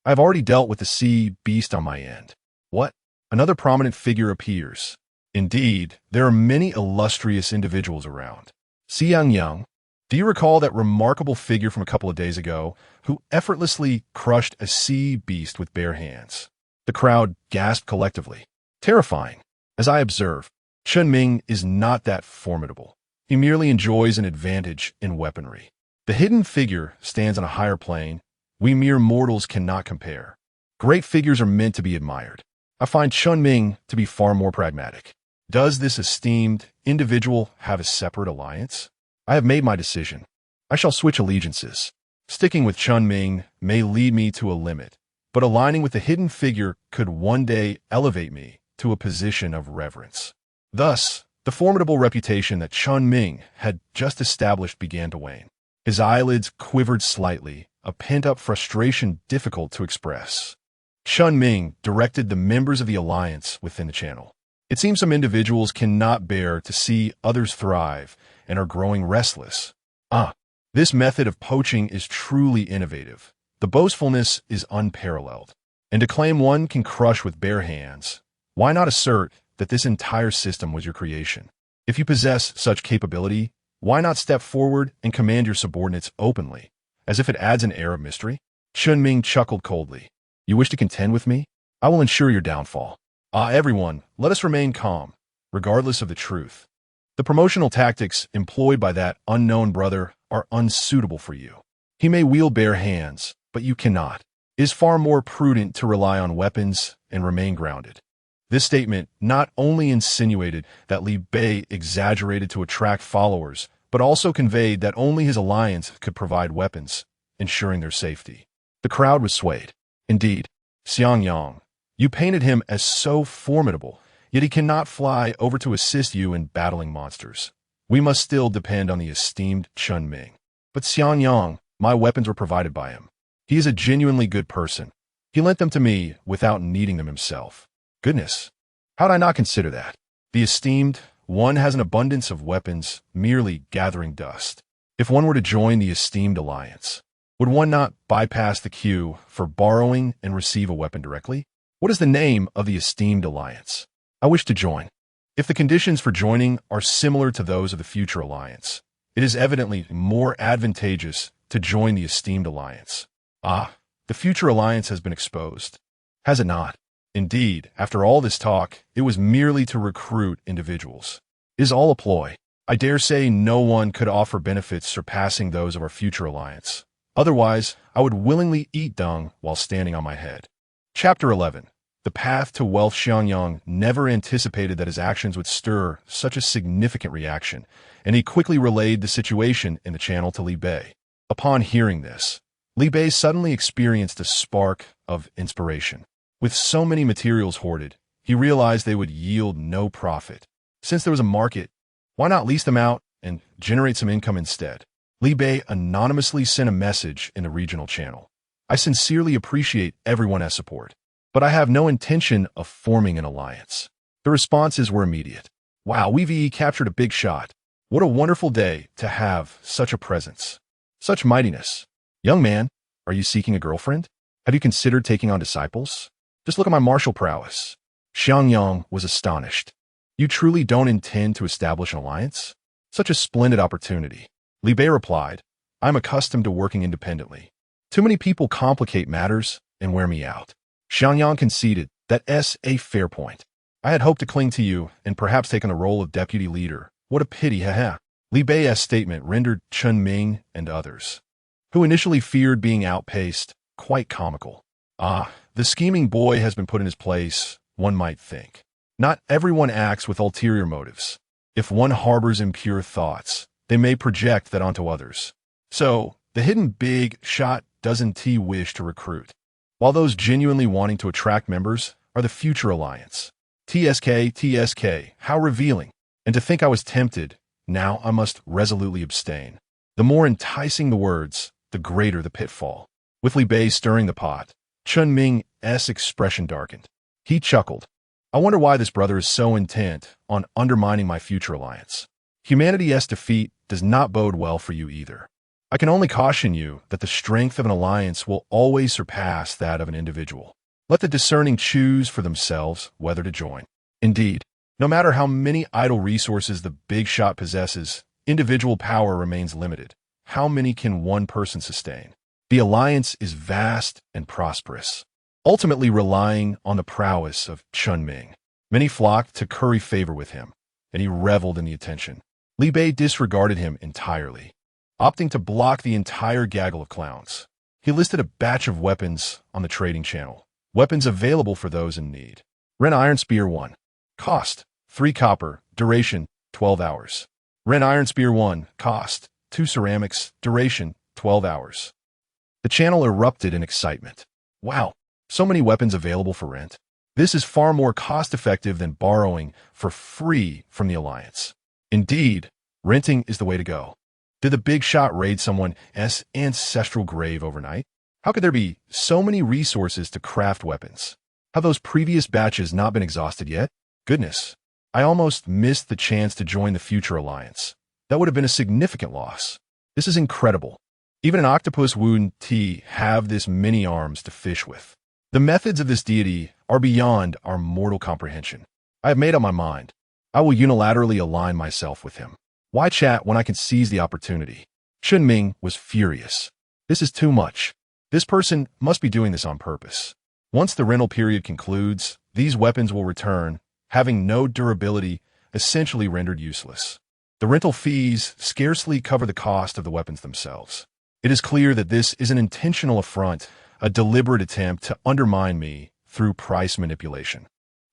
I've already dealt with the sea beast on my end. What? Another prominent figure appears. Indeed, there are many illustrious individuals around. Xiang Yang, do you recall that remarkable figure from a couple of days ago who effortlessly crushed a sea beast with bare hands? The crowd gasped collectively. Terrifying. As I observe, Chun Ming is not that formidable. He merely enjoys an advantage in weaponry. The hidden figure stands on a higher plane. We mere mortals cannot compare. Great figures are meant to be admired. I find Chun Ming to be far more pragmatic. Does this esteemed individual have a separate alliance? I have made my decision. I shall switch allegiances. Sticking with Chun Ming may lead me to a limit, but aligning with the hidden figure could one day elevate me to a position of reverence. Thus, the formidable reputation that Chun Ming had just established began to wane. His eyelids quivered slightly, a pent-up frustration difficult to express. Chun Ming directed the members of the alliance within the channel. It seems some individuals cannot bear to see others thrive and are growing restless. This method of poaching is truly innovative. The boastfulness is unparalleled. And to claim one can crush with bare hands, why not assert that this entire system was your creation? If you possess such capability, why not step forward and command your subordinates openly, as if it adds an air of mystery? Chun Ming chuckled coldly. You wish to contend with me? I will ensure your downfall. Everyone, let us remain calm, regardless of the truth. The promotional tactics employed by that unknown brother are unsuitable for you. He may wield bare hands, but you cannot. It is far more prudent to rely on weapons and remain grounded. This statement not only insinuated that Li Bei exaggerated to attract followers, but also conveyed that only his alliance could provide weapons, ensuring their safety. The crowd was swayed. Indeed, Xiang Yang, you painted him as so formidable, yet he cannot fly over to assist you in battling monsters. We must still depend on the esteemed Chun Ming. But Xiang Yang, my weapons were provided by him. He is a genuinely good person. He lent them to me without needing them himself. Goodness, how'd I not consider that? The esteemed one has an abundance of weapons, merely gathering dust. If one were to join the esteemed alliance, would one not bypass the queue for borrowing and receive a weapon directly? What is the name of the esteemed alliance? I wish to join. If the conditions for joining are similar to those of the future alliance, it is evidently more advantageous to join the esteemed alliance. The future alliance has been exposed. Has it not? Indeed, after all this talk, it was merely to recruit individuals. It is all a ploy. I dare say no one could offer benefits surpassing those of our future alliance. Otherwise, I would willingly eat dung while standing on my head. Chapter 11. The path to wealth. Xiang Yang never anticipated that his actions would stir such a significant reaction, and he quickly relayed the situation in the channel to Li Bei. Upon hearing this, Li Bei suddenly experienced a spark of inspiration. With so many materials hoarded, he realized they would yield no profit. Since there was a market, why not lease them out and generate some income instead? Li Bei anonymously sent a message in the regional channel. I sincerely appreciate everyone's support, but I have no intention of forming an alliance. The responses were immediate. Wow, we've captured a big shot. What a wonderful day to have such a presence. Such mightiness. Young man, are you seeking a girlfriend? Have you considered taking on disciples? Just look at my martial prowess. Xiang Yang was astonished. You truly don't intend to establish an alliance? Such a splendid opportunity. Li Bei replied, I'm accustomed to working independently. Too many people complicate matters and wear me out. Xiang Yang conceded, that's a fair point. I had hoped to cling to you and perhaps take on the role of deputy leader. What a pity, haha. Li Bei's statement rendered Chun Ming and others, who initially feared being outpaced, quite comical. The scheming boy has been put in his place, one might think. Not everyone acts with ulterior motives. If one harbors impure thoughts, they may project that onto others. So, the hidden big shot doesn't wish to recruit, while those genuinely wanting to attract members are the future alliance. TSK, how revealing. And to think I was tempted, now I must resolutely abstain. The more enticing the words, the greater the pitfall. With Li Bei stirring the pot, Chun Ming's expression darkened. He chuckled. I wonder why this brother is so intent on undermining my future alliance. Humanity's defeat does not bode well for you either. I can only caution you that the strength of an alliance will always surpass that of an individual. Let the discerning choose for themselves whether to join. Indeed, no matter how many idle resources the big shot possesses, individual power remains limited. How many can one person sustain? The alliance is vast and prosperous, ultimately relying on the prowess of Chun Ming. Many flocked to curry favor with him, and he reveled in the attention. Li Bei disregarded him entirely, opting to block the entire gaggle of clowns. He listed a batch of weapons on the trading channel, weapons available for those in need. Ren Iron Spear 1. Cost, 3 copper, duration, 12 hours. Ren Iron Spear 1. Cost, 2 ceramics, duration, 12 hours. The channel erupted in excitement. Wow, so many weapons available for rent. This is far more cost-effective than borrowing for free from the Alliance. Indeed, renting is the way to go. Did the big shot raid someone's ancestral grave overnight? How could there be so many resources to craft weapons? Have those previous batches not been exhausted yet? Goodness, I almost missed the chance to join the future alliance. That would have been a significant loss. This is incredible. Even an octopus wouldn't have this many arms to fish with. The methods of this deity are beyond our mortal comprehension. I have made up my mind. I will unilaterally align myself with him. Why chat when I can seize the opportunity? Chun Ming was furious. This is too much. This person must be doing this on purpose. Once the rental period concludes, these weapons will return, having no durability, essentially rendered useless. The rental fees scarcely cover the cost of the weapons themselves. It is clear that this is an intentional affront, a deliberate attempt to undermine me through price manipulation.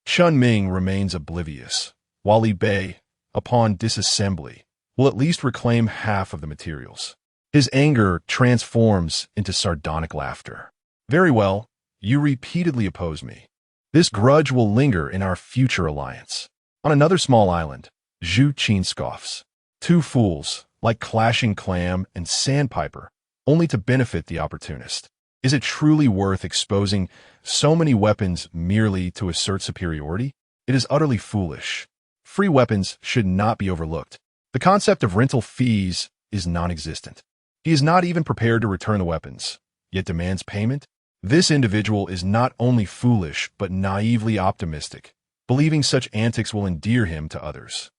Chun Ming remains oblivious, while Li Bei, upon disassembly, will at least reclaim half of the materials. His anger transforms into sardonic laughter. Very well, you repeatedly oppose me. This grudge will linger in our future alliance. On another small island, Zhu Qin scoffs. Two fools, like clashing clam and sandpiper, only to benefit the opportunist. Is it truly worth exposing so many weapons merely to assert superiority? It is utterly foolish. Free weapons should not be overlooked. The concept of rental fees is non-existent. He is not even prepared to return the weapons, yet demands payment? This individual is not only foolish but naively optimistic, believing such antics will endear him to others.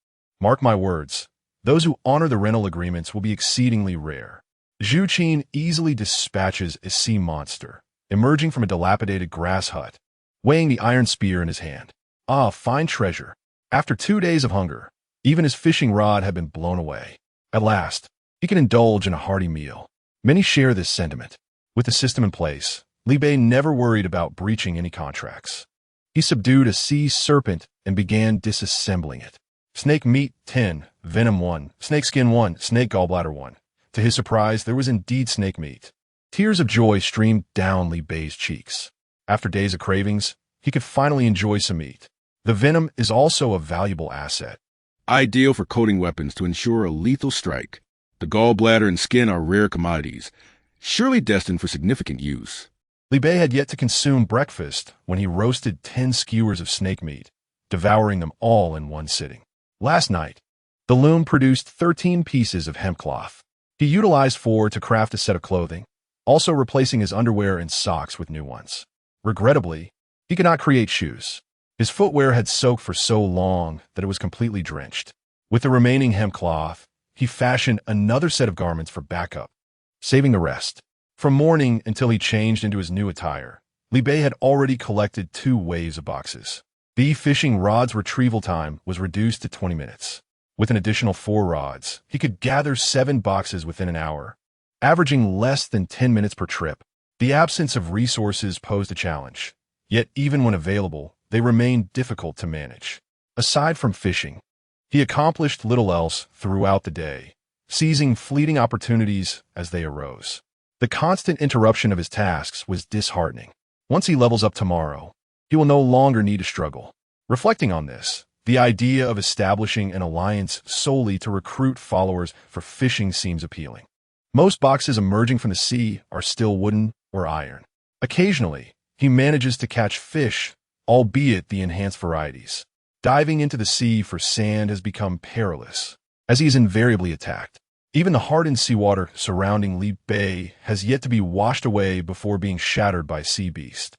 Mark my words, those who honor the rental agreements will be exceedingly rare. Zhu Qin easily dispatches a sea monster, emerging from a dilapidated grass hut, weighing the iron spear in his hand. Ah, fine treasure. After 2 days of hunger, even his fishing rod had been blown away. At last, he can indulge in a hearty meal. Many share this sentiment. With the system in place, Li Bei never worried about breaching any contracts. He subdued a sea serpent and began disassembling it. Snake meat 10, venom 1, snake skin 1, snake gallbladder 1. To his surprise, there was indeed snake meat. Tears of joy streamed down Li Bei's cheeks. After days of cravings, he could finally enjoy some meat. The venom is also a valuable asset. Ideal for coating weapons to ensure a lethal strike. The gallbladder and skin are rare commodities, surely destined for significant use. Li Bei had yet to consume breakfast when he roasted 10 skewers of snake meat, devouring them all in one sitting. Last night, the loom produced 13 pieces of hemp cloth. He utilized 4 to craft a set of clothing, also replacing his underwear and socks with new ones. Regrettably, he could not create shoes. His footwear had soaked for so long that it was completely drenched. With the remaining hemp cloth, he fashioned another set of garments for backup, saving the rest. From morning until he changed into his new attire, Li Bei had already collected 2 waves of boxes. The fishing rod's retrieval time was reduced to 20 minutes. With an additional 4 rods, he could gather 7 boxes within an hour, averaging less than 10 minutes per trip. The absence of resources posed a challenge, yet even when available, they remained difficult to manage. Aside from fishing, he accomplished little else throughout the day, seizing fleeting opportunities as they arose. The constant interruption of his tasks was disheartening. Once he levels up tomorrow, he will no longer need to struggle. Reflecting on this, the idea of establishing an alliance solely to recruit followers for fishing seems appealing. Most boxes emerging from the sea are still wooden or iron. Occasionally, he manages to catch fish, albeit the enhanced varieties. Diving into the sea for sand has become perilous, as he is invariably attacked. Even the hardened seawater surrounding Li Bei has yet to be washed away before being shattered by sea beast.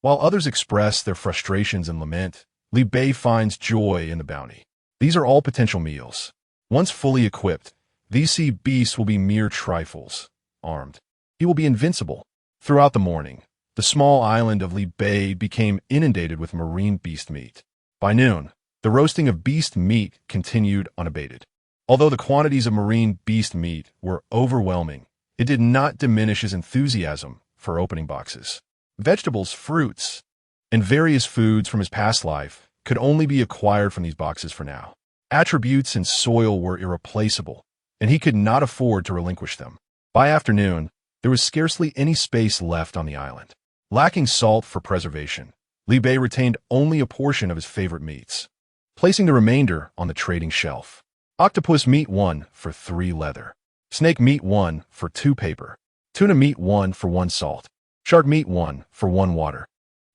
While others express their frustrations and lament, Li Bei finds joy in the bounty. These are all potential meals. Once fully equipped, these sea beasts will be mere trifles. Armed, he will be invincible. Throughout the morning, the small island of Li Bei became inundated with marine beast meat. By noon, the roasting of beast meat continued unabated. Although the quantities of marine beast meat were overwhelming, it did not diminish his enthusiasm for opening boxes. Vegetables, fruits, and various foods from his past life could only be acquired from these boxes for now. Attributes and soil were irreplaceable, and he could not afford to relinquish them. By afternoon, there was scarcely any space left on the island. Lacking salt for preservation, Li Bei retained only a portion of his favorite meats, placing the remainder on the trading shelf. Octopus meat 1 for 3 leather. Snake meat 1 for 2 paper. Tuna meat 1 for 1 salt. Shark meat 1 for 1 water.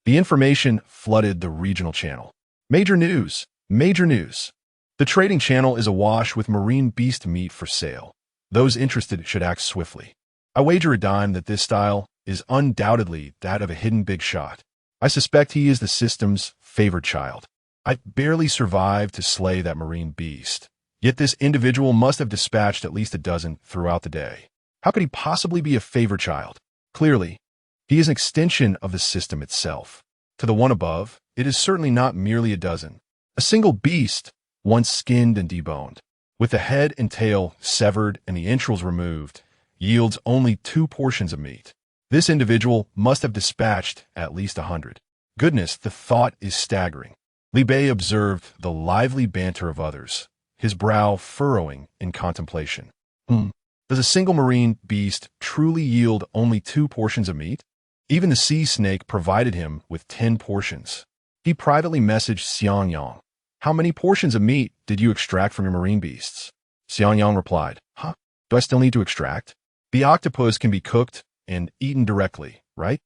The information flooded the regional channel. Major news! Major news! The trading channel is awash with marine beast meat for sale. Those interested should act swiftly. I wager a dime that this style is undoubtedly that of a hidden big shot. I suspect he is the system's favored child. I barely survived to slay that marine beast. Yet this individual must have dispatched at least a dozen throughout the day. How could he possibly be a favored child? Clearly, he is an extension of the system itself. To the one above, it is certainly not merely a dozen. A single beast, once skinned and deboned, with the head and tail severed and the entrails removed, yields only 2 portions of meat. This individual must have dispatched at least 100. Goodness, the thought is staggering. Li Bei observed the lively banter of others, his brow furrowing in contemplation. Does a single marine beast truly yield only 2 portions of meat? Even the sea snake provided him with 10 portions. He privately messaged Xiangyang. How many portions of meat did you extract from your marine beasts? Xiangyang replied, do I still need to extract? The octopus can be cooked and eaten directly, right?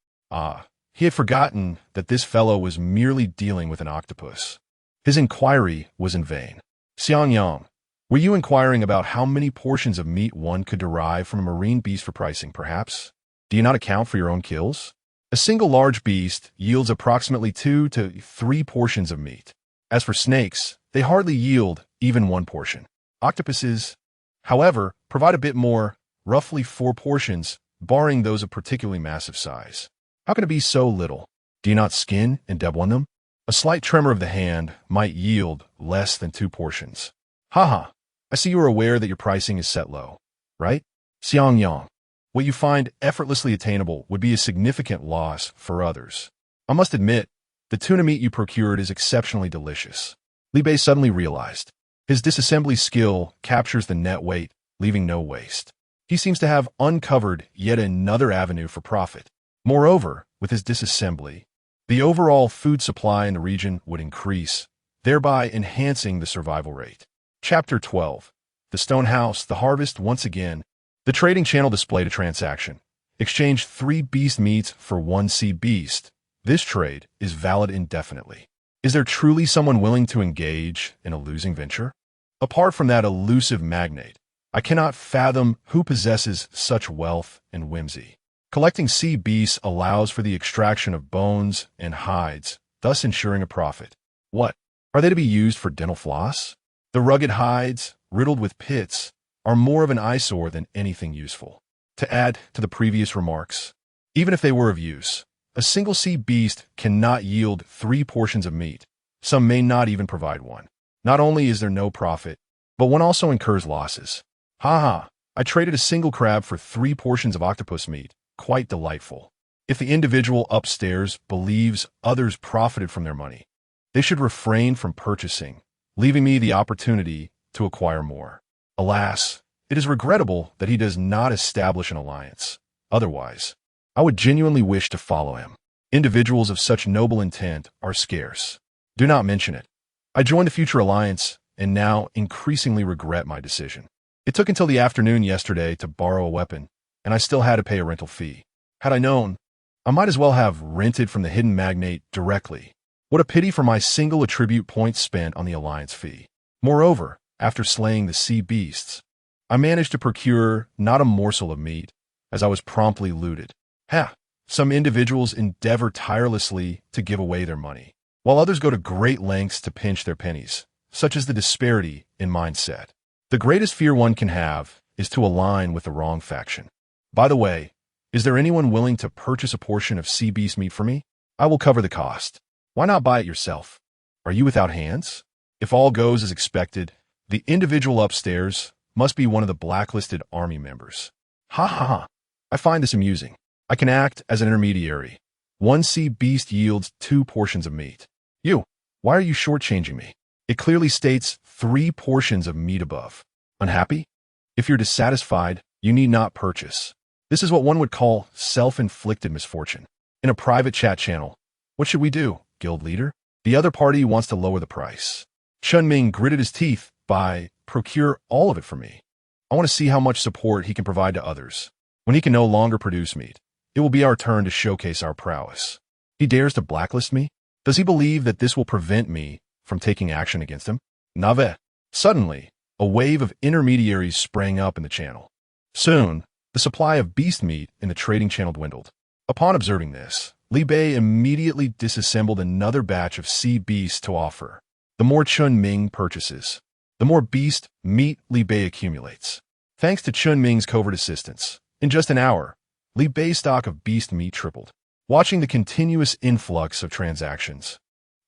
He had forgotten that this fellow was merely dealing with an octopus. His inquiry was in vain. Xiangyang, were you inquiring about how many portions of meat one could derive from a marine beast for pricing, perhaps? Do you not account for your own kills? A single large beast yields approximately 2 to 3 portions of meat. As for snakes, they hardly yield even 1 portion. Octopuses, however, provide a bit more, roughly 4 portions, barring those of particularly massive size. How can it be so little? Do you not skin and debone them? A slight tremor of the hand might yield less than 2 portions. I see you are aware that your pricing is set low, right? Xiangyang, what you find effortlessly attainable would be a significant loss for others. I must admit, the tuna meat you procured is exceptionally delicious. Li Bei suddenly realized. His disassembly skill captures the net weight, leaving no waste. He seems to have uncovered yet another avenue for profit. Moreover, with his disassembly, the overall food supply in the region would increase, thereby enhancing the survival rate. Chapter 12. The Stone House, the Harvest. Once again, the trading channel displayed a transaction. Exchange 3 beast meats for 1 sea beast. This trade is valid indefinitely. Is there truly someone willing to engage in a losing venture? Apart from that elusive magnate, I cannot fathom who possesses such wealth and whimsy. Collecting sea beasts allows for the extraction of bones and hides, thus ensuring a profit. What? Are they to be used for dental floss? The rugged hides, riddled with pits, are more of an eyesore than anything useful. To add to the previous remarks, even if they were of use, a single sea beast cannot yield 3 portions of meat. Some may not even provide 1. Not only is there no profit, but one also incurs losses. I traded a single crab for 3 portions of octopus meat. Quite delightful. If the individual upstairs believes others profited from their money, they should refrain from purchasing, leaving me the opportunity to acquire more. Alas, it is regrettable that he does not establish an alliance. Otherwise, I would genuinely wish to follow him. Individuals of such noble intent are scarce. Do not mention it. I joined the future alliance and now increasingly regret my decision. It took until the afternoon yesterday to borrow a weapon, and I still had to pay a rental fee. Had I known, I might as well have rented from the hidden magnate directly. What a pity for my single attribute points spent on the alliance fee. Moreover, after slaying the sea beasts, I managed to procure not a morsel of meat, as I was promptly looted. Some individuals endeavor tirelessly to give away their money, while others go to great lengths to pinch their pennies, such as the disparity in mindset. The greatest fear one can have is to align with the wrong faction. By the way, is there anyone willing to purchase a portion of sea beast meat for me? I will cover the cost. Why not buy it yourself? Are you without hands? If all goes as expected, the individual upstairs must be one of the blacklisted army members. I find this amusing. I can act as an intermediary. 1 sea beast yields 2 portions of meat. Why are you shortchanging me? It clearly states 3 portions of meat above. Unhappy? If you're dissatisfied, you need not purchase. This is what one would call self-inflicted misfortune. In a private chat channel, what should we do, guild leader? The other party wants to lower the price. Chun Ming gritted his teeth by procure all of it for me. I want to see how much support he can provide to others. When he can no longer produce meat, it will be our turn to showcase our prowess. He dares to blacklist me? Does he believe that this will prevent me from taking action against him? Nave. Suddenly, a wave of intermediaries sprang up in the channel. Soon, The supply of beast meat in the trading channel dwindled. Upon observing this, Li Bei immediately disassembled another batch of sea beasts to offer. The more Chun Ming purchases, the more beast meat Li Bei accumulates. Thanks to Chun Ming's covert assistance, in just an hour, Li Bei's stock of beast meat tripled. Watching the continuous influx of transactions,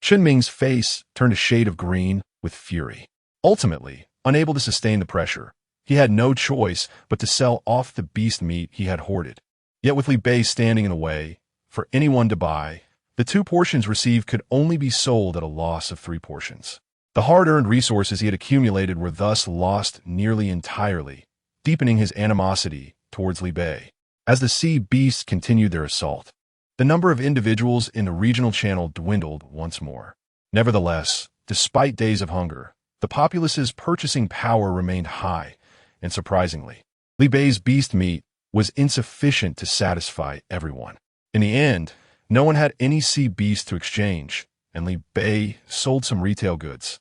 Chun Ming's face turned a shade of green with fury. Ultimately, unable to sustain the pressure, he had no choice but to sell off the beast meat he had hoarded. Yet with Li Bei standing in the way, for anyone to buy, the 2 portions received could only be sold at a loss of 3 portions. The hard-earned resources he had accumulated were thus lost nearly entirely, deepening his animosity towards Li Bei. As the sea beasts continued their assault, the number of individuals in the regional channel dwindled once more. Nevertheless, despite days of hunger, the populace's purchasing power remained high, and surprisingly, Li Bei's beast meat was insufficient to satisfy everyone. In the end, no one had any sea beast to exchange, and Li Bei sold some retail goods,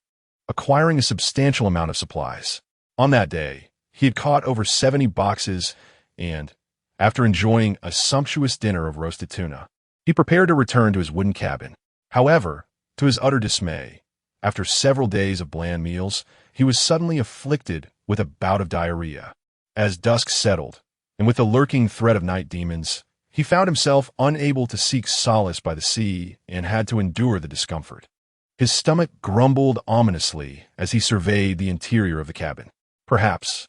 acquiring a substantial amount of supplies. On that day, he had caught over 70 boxes and, after enjoying a sumptuous dinner of roasted tuna, he prepared to return to his wooden cabin. However, to his utter dismay, after several days of bland meals, he was suddenly afflicted with a bout of diarrhea. As dusk settled, and with the lurking threat of night demons, he found himself unable to seek solace by the sea and had to endure the discomfort. His stomach grumbled ominously as he surveyed the interior of the cabin. Perhaps,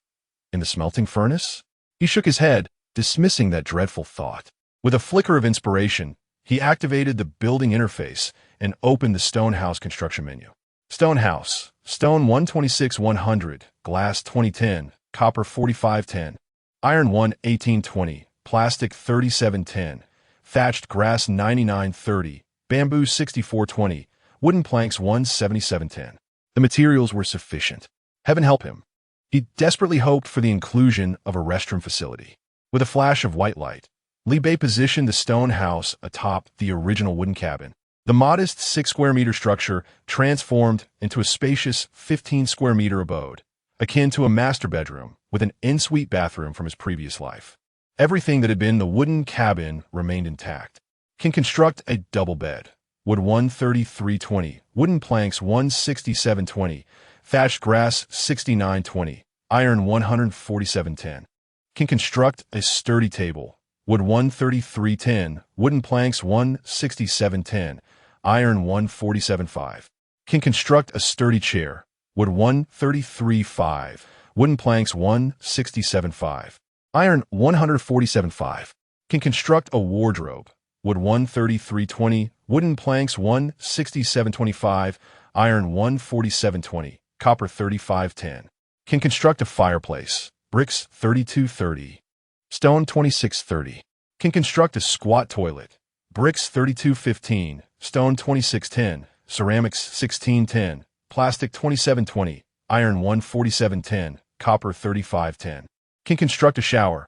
in the smelting furnace? He shook his head, dismissing that dreadful thought. With a flicker of inspiration, he activated the building interface and opened the stone house construction menu. Stone house, stone 126-100, glass 2010, copper 4510, iron 1 1820, plastic 3710, thatched grass 9930, bamboo 6420, wooden planks 17710. The materials were sufficient. Heaven help him. He desperately hoped for the inclusion of a restroom facility. With a flash of white light, Li Bei positioned the stone house atop the original wooden cabin. The modest 6-square-meter structure transformed into a spacious 15-square-meter abode, akin to a master bedroom with an en-suite bathroom from his previous life. Everything that had been the wooden cabin remained intact. Can construct a double bed. Wood 13320, wooden planks 16720, thatched grass 6920, iron 14710. Can construct a sturdy table. Wood 13310, wooden planks 16710, iron 147.5. Can construct a sturdy chair. Wood 133.5, wooden planks 167.5, iron 147.5. Can construct a wardrobe. Wood 133.20, wooden planks 167.25, iron 147.20, copper 35.10. Can construct a fireplace. Bricks 32.30, stone 26.30. Can construct a squat toilet. Bricks 32.15, stone 26.10, ceramics 16.10, plastic 27.20, iron 147.10, copper 35.10. Can construct a shower.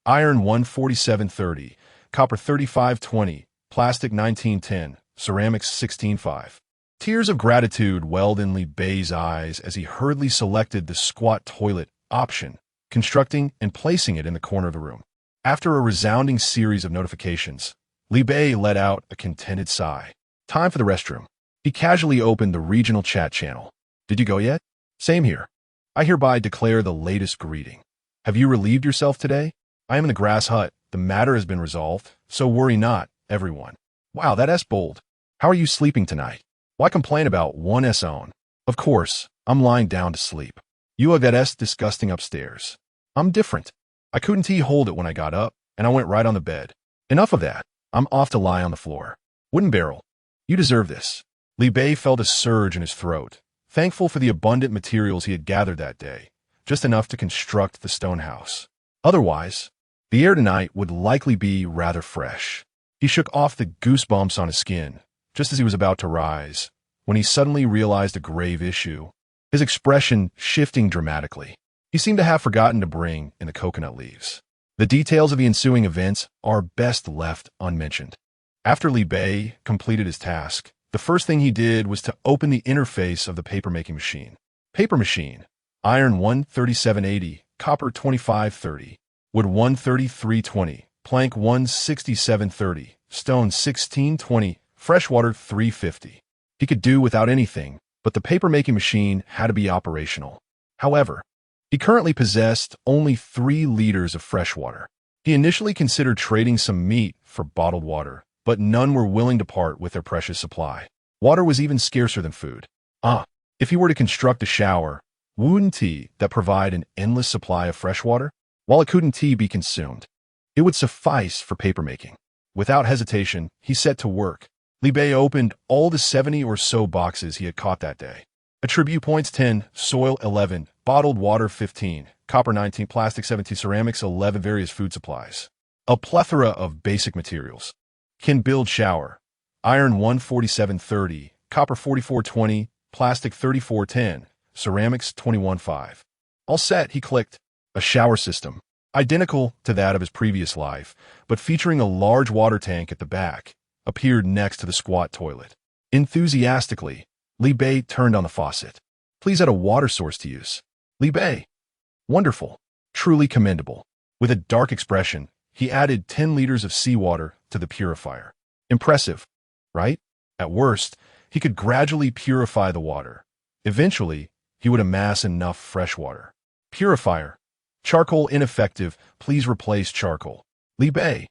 Iron 147.30, copper 35.20, plastic 19.10, ceramics 16.5. Tears of gratitude welled in Li Bei's eyes as he hurriedly selected the squat toilet option, constructing and placing it in the corner of the room. After a resounding series of notifications, Li Bei let out a contented sigh. Time for the restroom. He casually opened the regional chat channel. Did you go yet? Same here. I hereby declare the latest greeting. Have you relieved yourself today? I am in the grass hut. The matter has been resolved, so worry not, everyone. Wow, that S bold. How are you sleeping tonight? Why complain about one S own? Of course, I'm lying down to sleep. You have that S disgusting upstairs. I'm different. I couldn't hold it when I got up, and I went right on the bed. Enough of that. I'm off to lie on the floor. Wooden barrel. You deserve this. Li Bei felt a surge in his throat, thankful for the abundant materials he had gathered that day, just enough to construct the stone house. Otherwise, the air tonight would likely be rather fresh. He shook off the goosebumps on his skin, just as he was about to rise, when he suddenly realized a grave issue, his expression shifting dramatically. He seemed to have forgotten to bring in the coconut leaves. The details of the ensuing events are best left unmentioned. After Li Bei completed his task, the first thing he did was to open the interface of the paper-making machine. Paper machine, iron 137.80, copper 25.30. wood 133.20, plank 167.30, stone 16.20, freshwater 3.50. He could do without anything, but the paper-making machine had to be operational. However, he currently possessed only 3 liters of fresh water. He initially considered trading some meat for bottled water, but none were willing to part with their precious supply. Water was even scarcer than food. If he were to construct a shower, wouldn't he that provide an endless supply of fresh water? While it couldn't be consumed, it would suffice for papermaking. Without hesitation, he set to work. Li Bei opened all the 70 or so boxes he had caught that day. Attribute points 10, soil 11, bottled water 15, copper 19, plastic 17, ceramics 11, various food supplies. A plethora of basic materials. Can build shower. Iron 147.30, copper 44.20, plastic 34.10, ceramics 21.5. All set, he clicked. A shower system, identical to that of his previous life, but featuring a large water tank at the back, appeared next to the squat toilet. Enthusiastically, Li Bei turned on the faucet. Please add a water source to use. Li Bei. Wonderful. Truly commendable. With a dark expression, he added 10 liters of seawater to the purifier. Impressive, right? At worst, he could gradually purify the water. Eventually, he would amass enough fresh water. Purifier. Charcoal ineffective. Please replace charcoal. Li Bei.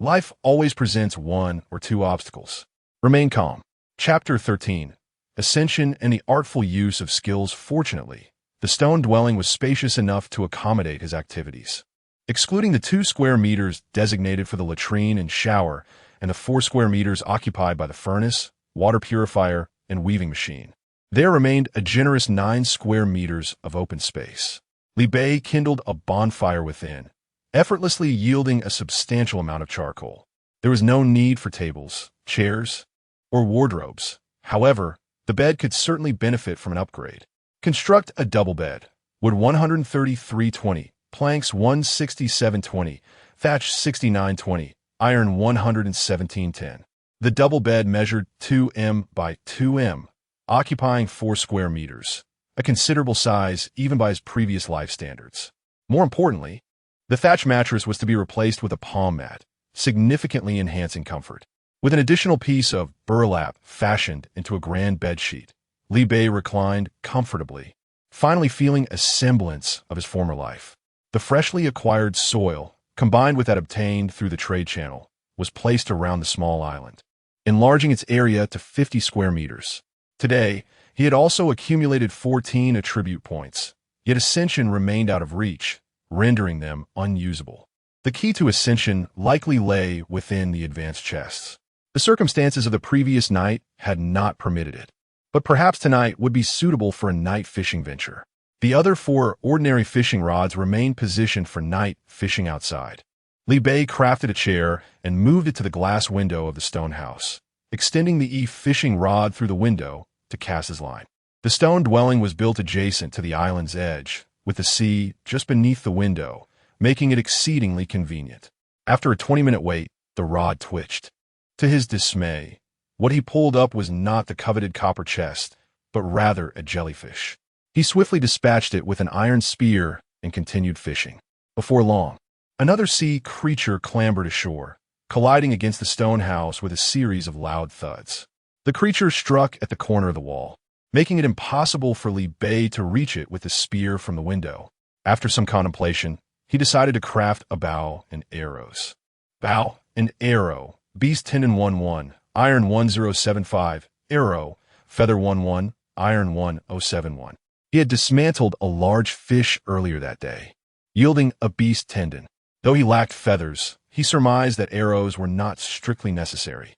Life always presents 1 or 2 obstacles. Remain calm. Chapter 13. Ascension and the artful use of skills. Fortunately, the stone dwelling was spacious enough to accommodate his activities. Excluding the 2 square meters designated for the latrine and shower and the 4 square meters occupied by the furnace, water purifier, and weaving machine, there remained a generous 9 square meters of open space. Li Bei kindled a bonfire within, effortlessly yielding a substantial amount of charcoal. There was no need for tables, chairs, or wardrobes. However, the bed could certainly benefit from an upgrade. Construct a double bed. Wood 133.20, planks 167.20, thatch 69.20, iron 117.10. The double bed measured 2m by 2m, occupying 4 square meters, a considerable size even by his previous life standards. More importantly, the thatch mattress was to be replaced with a palm mat, significantly enhancing comfort. With an additional piece of burlap fashioned into a grand bedsheet, Li Bei reclined comfortably, finally feeling a semblance of his former life. The freshly acquired soil, combined with that obtained through the trade channel, was placed around the small island, enlarging its area to 50 square meters. Today, he had also accumulated 14 attribute points, yet Ascension remained out of reach, rendering them unusable. The key to Ascension likely lay within the advanced chests. The circumstances of the previous night had not permitted it, but perhaps tonight would be suitable for a night fishing venture. The other 4 ordinary fishing rods remained positioned for night fishing outside. Li Bei crafted a chair and moved it to the glass window of the stone house, extending the fishing rod through the window to cast his line. The stone dwelling was built adjacent to the island's edge, with the sea just beneath the window, making it exceedingly convenient. After a 20-minute wait, the rod twitched. To his dismay, what he pulled up was not the coveted copper chest, but rather a jellyfish. He swiftly dispatched it with an iron spear and continued fishing. Before long, another sea creature clambered ashore, colliding against the stone house with a series of loud thuds. The creature struck at the corner of the wall, making it impossible for Li Bei to reach it with the spear from the window. After some contemplation, he decided to craft a bow and arrows. Bow and arrow, beast tendon 1-1, iron 1075, arrow, feather 1-1, iron 1071. He had dismantled a large fish earlier that day, yielding a beast tendon. Though he lacked feathers, he surmised that arrows were not strictly necessary.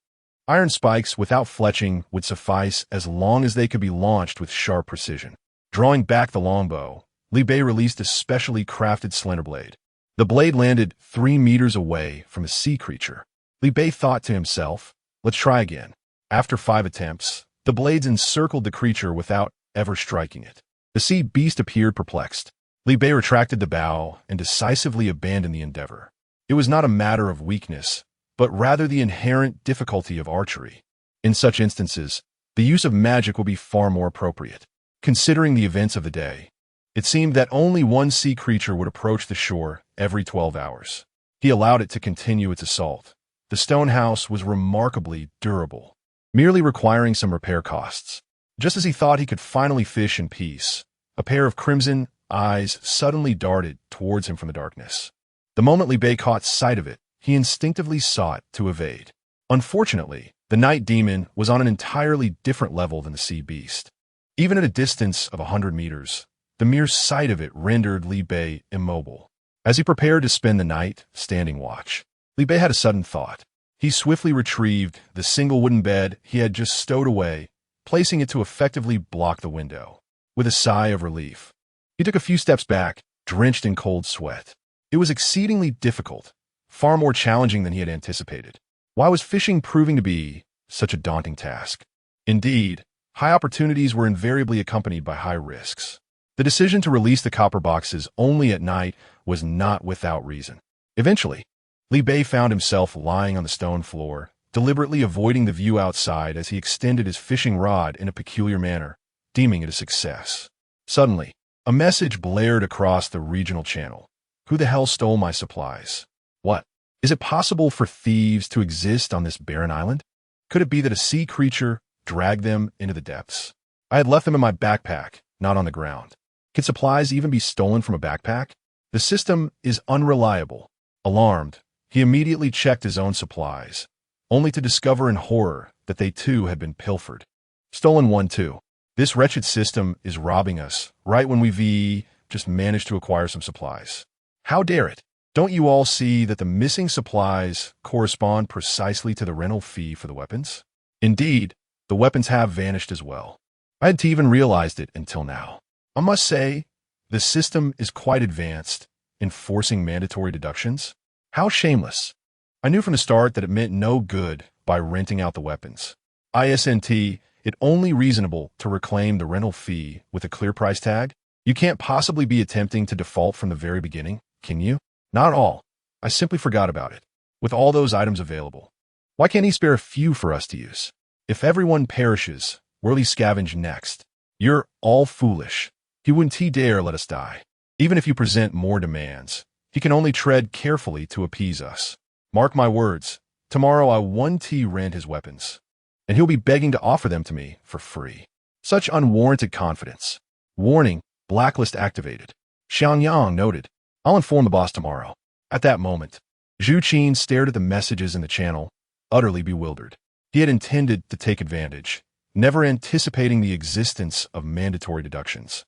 Iron spikes without fletching would suffice as long as they could be launched with sharp precision. Drawing back the longbow, Li Bei released a specially crafted slender blade. The blade landed 3 meters away from a sea creature. Li Bei thought to himself, let's try again. After 5 attempts, the blades encircled the creature without ever striking it. The sea beast appeared perplexed. Li Bei retracted the bow and decisively abandoned the endeavor. It was not a matter of weakness, but rather the inherent difficulty of archery. In such instances, the use of magic will be far more appropriate. Considering the events of the day, It seemed that only one sea creature would approach the shore every 12 hours. He allowed it to continue its assault. The stone house was remarkably durable, merely requiring some repair costs. Just as he thought he could finally fish in peace, a pair of crimson eyes suddenly darted towards him from the darkness. The moment Li Bei caught sight of it, he instinctively sought to evade. Unfortunately, the night demon was on an entirely different level than the sea beast. Even at a distance of 100 meters, the mere sight of it rendered Li Bei immobile. As he prepared to spend the night standing watch, Li Bei had a sudden thought. He swiftly retrieved the single wooden bed he had just stowed away, placing it to effectively block the window. With a sigh of relief, he took a few steps back, drenched in cold sweat. It was exceedingly difficult, far more challenging than he had anticipated. Why was fishing proving to be such a daunting task? Indeed, high opportunities were invariably accompanied by high risks. The decision to release the copper boxes only at night was not without reason. Eventually, Li Bei found himself lying on the stone floor, deliberately avoiding the view outside as he extended his fishing rod in a peculiar manner, deeming it a success. Suddenly, a message blared across the regional channel. Who the hell stole my supplies? What? Is it possible for thieves to exist on this barren island? Could it be that a sea creature dragged them into the depths? I had left them in my backpack, not on the ground. Could supplies even be stolen from a backpack? The system is unreliable. Alarmed, he immediately checked his own supplies, only to discover in horror that they too had been pilfered. Stolen one too. This wretched system is robbing us, right when we've just managed to acquire some supplies. How dare it? Don't you all see that the missing supplies correspond precisely to the rental fee for the weapons? Indeed, the weapons have vanished as well. I hadn't even realized it until now. I must say, the system is quite advanced in forcing mandatory deductions. How shameless. I knew from the start that it meant no good by renting out the weapons. Isn't it only reasonable to reclaim the rental fee with a clear price tag? You can't possibly be attempting to default from the very beginning, can you? Not at all. I simply forgot about it. With all those items available, why can't he spare a few for us to use? If everyone perishes, where'll he scavenge next? You're all foolish. He wouldn't dare let us die. Even if you present more demands, he can only tread carefully to appease us. Mark my words, tomorrow I won't rent his weapons, and he'll be begging to offer them to me for free. Such unwarranted confidence. Warning, blacklist activated. Xiangyang noted. I'll inform the boss tomorrow. At that moment, Zhu Qin stared at the messages in the channel, utterly bewildered. He had intended to take advantage, never anticipating the existence of mandatory deductions.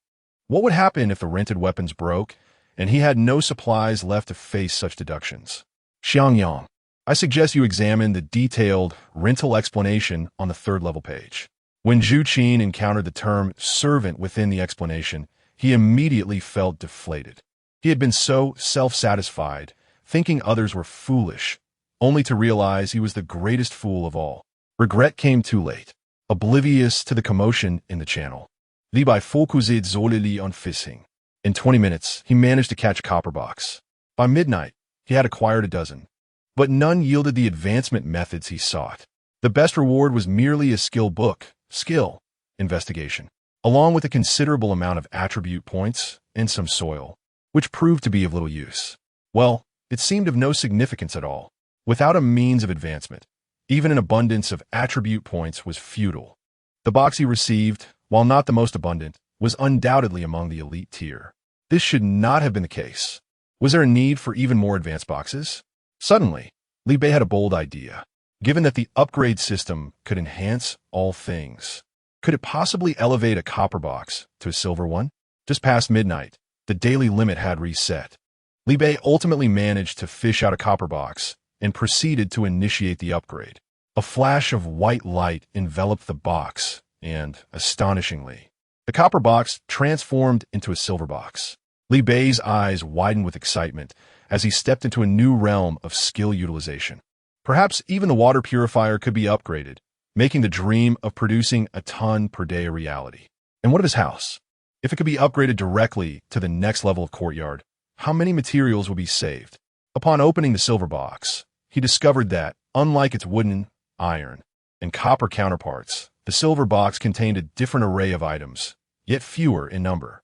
What would happen if the rented weapons broke, and he had no supplies left to face such deductions? Xiangyang, I suggest you examine the detailed rental explanation on the third-level page. When Zhu Qin encountered the term servant within the explanation, he immediately felt deflated. He had been so self-satisfied, thinking others were foolish, only to realize he was the greatest fool of all. Regret came too late. Oblivious to the commotion in the channel, Li Bei focussed solely on fishing. In 20 minutes, he managed to catch a copper box. By midnight, he had acquired a dozen, but none yielded the advancement methods he sought. The best reward was merely a skill investigation, along with a considerable amount of attribute points and some soil, which proved to be of little use. Well, it seemed of no significance at all. Without a means of advancement, even an abundance of attribute points was futile. The box he received, while not the most abundant, was undoubtedly among the elite tier. This should not have been the case. Was there a need for even more advanced boxes? Suddenly, Li Bei had a bold idea. Given that the upgrade system could enhance all things, could it possibly elevate a copper box to a silver one? Just past midnight, the daily limit had reset. Li Bei ultimately managed to fish out a copper box and proceeded to initiate the upgrade. A flash of white light enveloped the box, and, astonishingly, the copper box transformed into a silver box. Li Bei's eyes widened with excitement as he stepped into a new realm of skill utilization. Perhaps even the water purifier could be upgraded, making the dream of producing a ton per day a reality. And what of his house? If it could be upgraded directly to the next level of courtyard, how many materials would be saved? Upon opening the silver box, he discovered that, unlike its wooden, iron, and copper counterparts, the silver box contained a different array of items, yet fewer in number.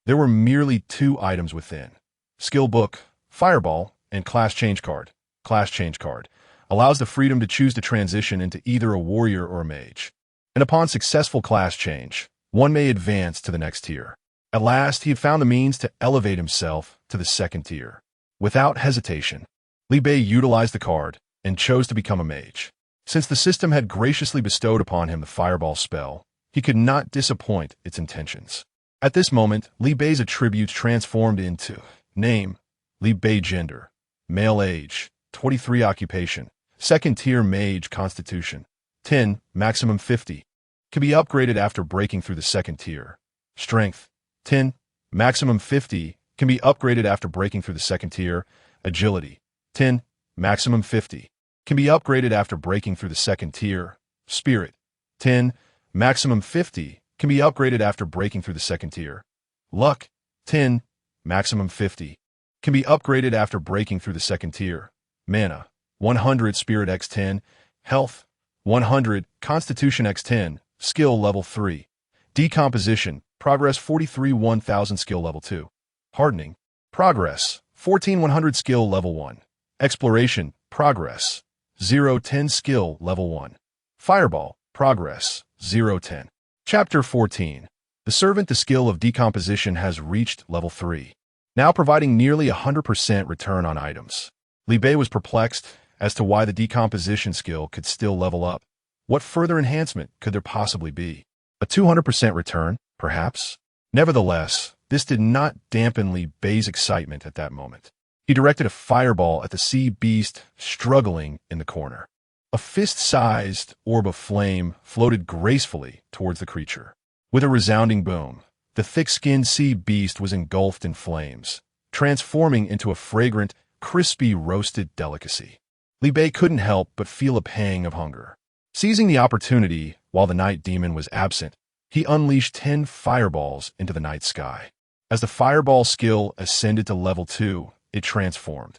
There were merely 2 items within. Skill book, fireball, and class change card. Class change card allows the freedom to choose to transition into either a warrior or a mage. And upon successful class change, one may advance to the next tier. At last, he had found the means to elevate himself to the 2nd tier. Without hesitation, Li Bei utilized the card and chose to become a mage. Since the system had graciously bestowed upon him the fireball spell, he could not disappoint its intentions. At this moment, Li Bei's attributes transformed into name, Li Bei gender, male age, 23 occupation, 2nd tier mage constitution, 10, maximum 50. Can be upgraded after breaking through the 2nd tier. Strength, 10, maximum 50. Can be upgraded after breaking through the 2nd tier. Agility, 10, maximum 50. Can be upgraded after breaking through the 2nd tier. Spirit, 10, maximum 50. Can be upgraded after breaking through the 2nd tier. Luck, 10, maximum 50. Can be upgraded after breaking through the 2nd tier. Mana, 100. Spirit x10. Health, 100. Constitution x10. Skill level 3. Decomposition, progress 43 1000. Skill level 2. Hardening, progress 14 100. Skill level 1. Exploration, progress 0 10. Skill level 1. Fireball, progress 0 10. Chapter 14. The servant. The skill of decomposition has reached level 3, now providing nearly 100% return on items. Li Bei was perplexed as to why the decomposition skill could still level up. What further enhancement could there possibly be? A 200% return, perhaps? Nevertheless, this did not dampen Li Bei's excitement at that moment. He directed a fireball at the sea beast struggling in the corner. A fist-sized orb of flame floated gracefully towards the creature. With a resounding boom, the thick-skinned sea beast was engulfed in flames, transforming into a fragrant, crispy roasted delicacy. Li Bei couldn't help but feel a pang of hunger. Seizing the opportunity while the night demon was absent, he unleashed 10 fireballs into the night sky. As the fireball skill ascended to level 2, it transformed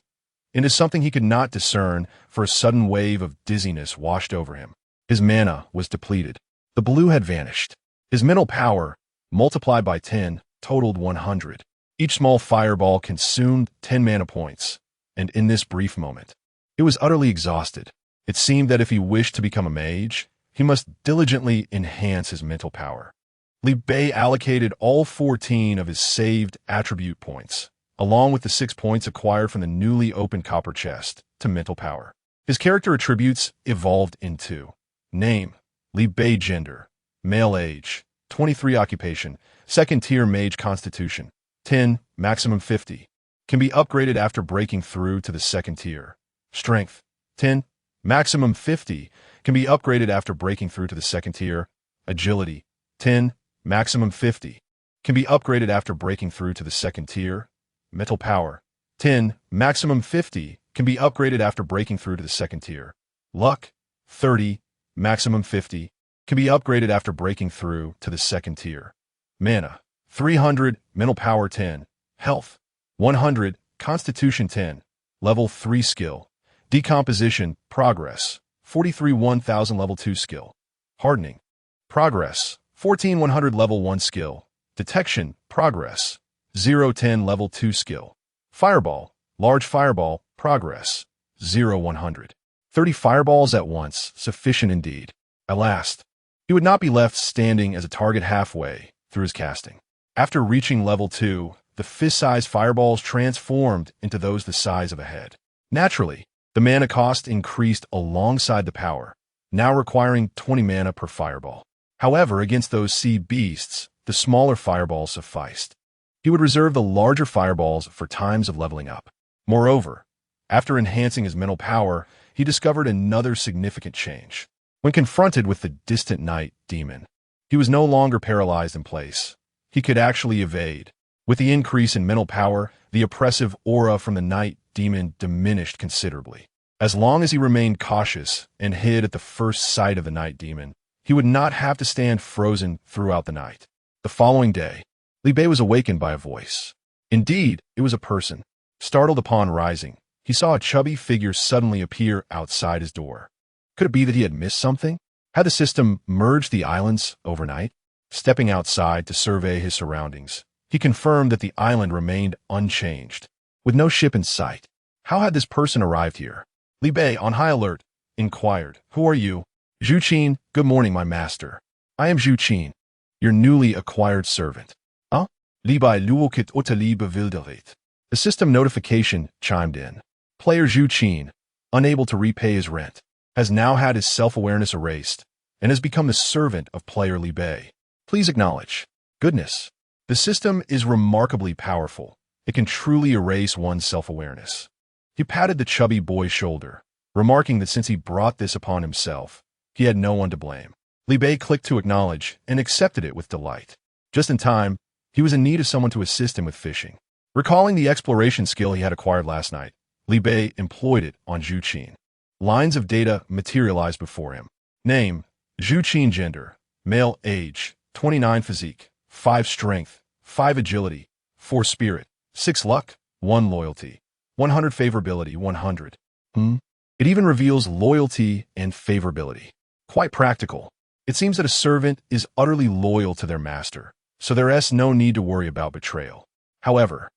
into something he could not discern, for a sudden wave of dizziness washed over him. His mana was depleted. The blue had vanished. His mental power, multiplied by 10, totaled 100. Each small fireball consumed 10 mana points, and in this brief moment, he was utterly exhausted. It seemed that if he wished to become a mage, he must diligently enhance his mental power. Li Bei allocated all 14 of his saved attribute points, along with the 6 points acquired from the newly opened copper chest, to mental power. His character attributes evolved into name, Li Bei gender, male age, 23 occupation, 2nd tier mage constitution, 10, maximum 50. Can be upgraded after breaking through to the 2nd tier. Strength, 10, maximum 50. Can be upgraded after breaking through to the 2nd tier. Agility, 10, maximum 50. Can be upgraded after breaking through to the 2nd tier. Mental power, 10, maximum 50. Can be upgraded after breaking through to the 2nd tier. Luck, 30, maximum 50. Can be upgraded after breaking through to the 2nd tier. Mana, 300. Mental power 10. Health, 100. Constitution 10. Level 3 skill. Decomposition, progress, 43 1000. Level 2 skill. Hardening, progress, 14 100. Level 1 skill. Detection, progress, 0 10. Level 2 skill. Fireball, large fireball, progress, 0 100. 30 fireballs at once, sufficient indeed. At last, he would not be left standing as a target halfway through his casting. After reaching level 2, the fist-sized fireballs transformed into those the size of a head. Naturally, the mana cost increased alongside the power, now requiring 20 mana per fireball. However, against those sea beasts, the smaller fireballs sufficed. He would reserve the larger fireballs for times of leveling up. Moreover, after enhancing his mental power, he discovered another significant change. When confronted with the distant night demon, he was no longer paralyzed in place. He could actually evade. With the increase in mental power, the oppressive aura from the night demon diminished considerably. As long as he remained cautious and hid at the first sight of the night demon, he would not have to stand frozen throughout the night. The following day, Li Bei was awakened by a voice. Indeed, it was a person. Startled upon rising, he saw a chubby figure suddenly appear outside his door. Could it be that he had missed something? Had the system merged the islands overnight? Stepping outside to survey his surroundings, He confirmed that the island remained unchanged, with no ship in sight. How had this person arrived here? Li Bei, on high alert, inquired, "Who are you?" "Zhu Qin, good morning, my master. I am Zhu Qin, your newly acquired servant." "Huh?" Li Bei luokit otali bewildert. The system notification chimed in. Player Zhu Qin, unable to repay his rent, has now had his self-awareness erased and has become the servant of player Li Bei. Please acknowledge. Goodness. The system is remarkably powerful. It can truly erase one's self-awareness. He patted the chubby boy's shoulder, remarking that since he brought this upon himself, he had no one to blame. Li Bei clicked to acknowledge and accepted it with delight. Just in time, he was in need of someone to assist him with fishing. Recalling the exploration skill he had acquired last night, Li Bei employed it on Zhu Qin. Lines of data materialized before him. Name, Zhu Qin. Gender, male. Age, 29. Physique, 5 strength, 5 agility, 4 spirit, 6 luck, 1 loyalty, 100 favorability, 100. It even reveals loyalty and favorability. Quite practical. It seems that a servant is utterly loyal to their master, so there's no need to worry about betrayal. However,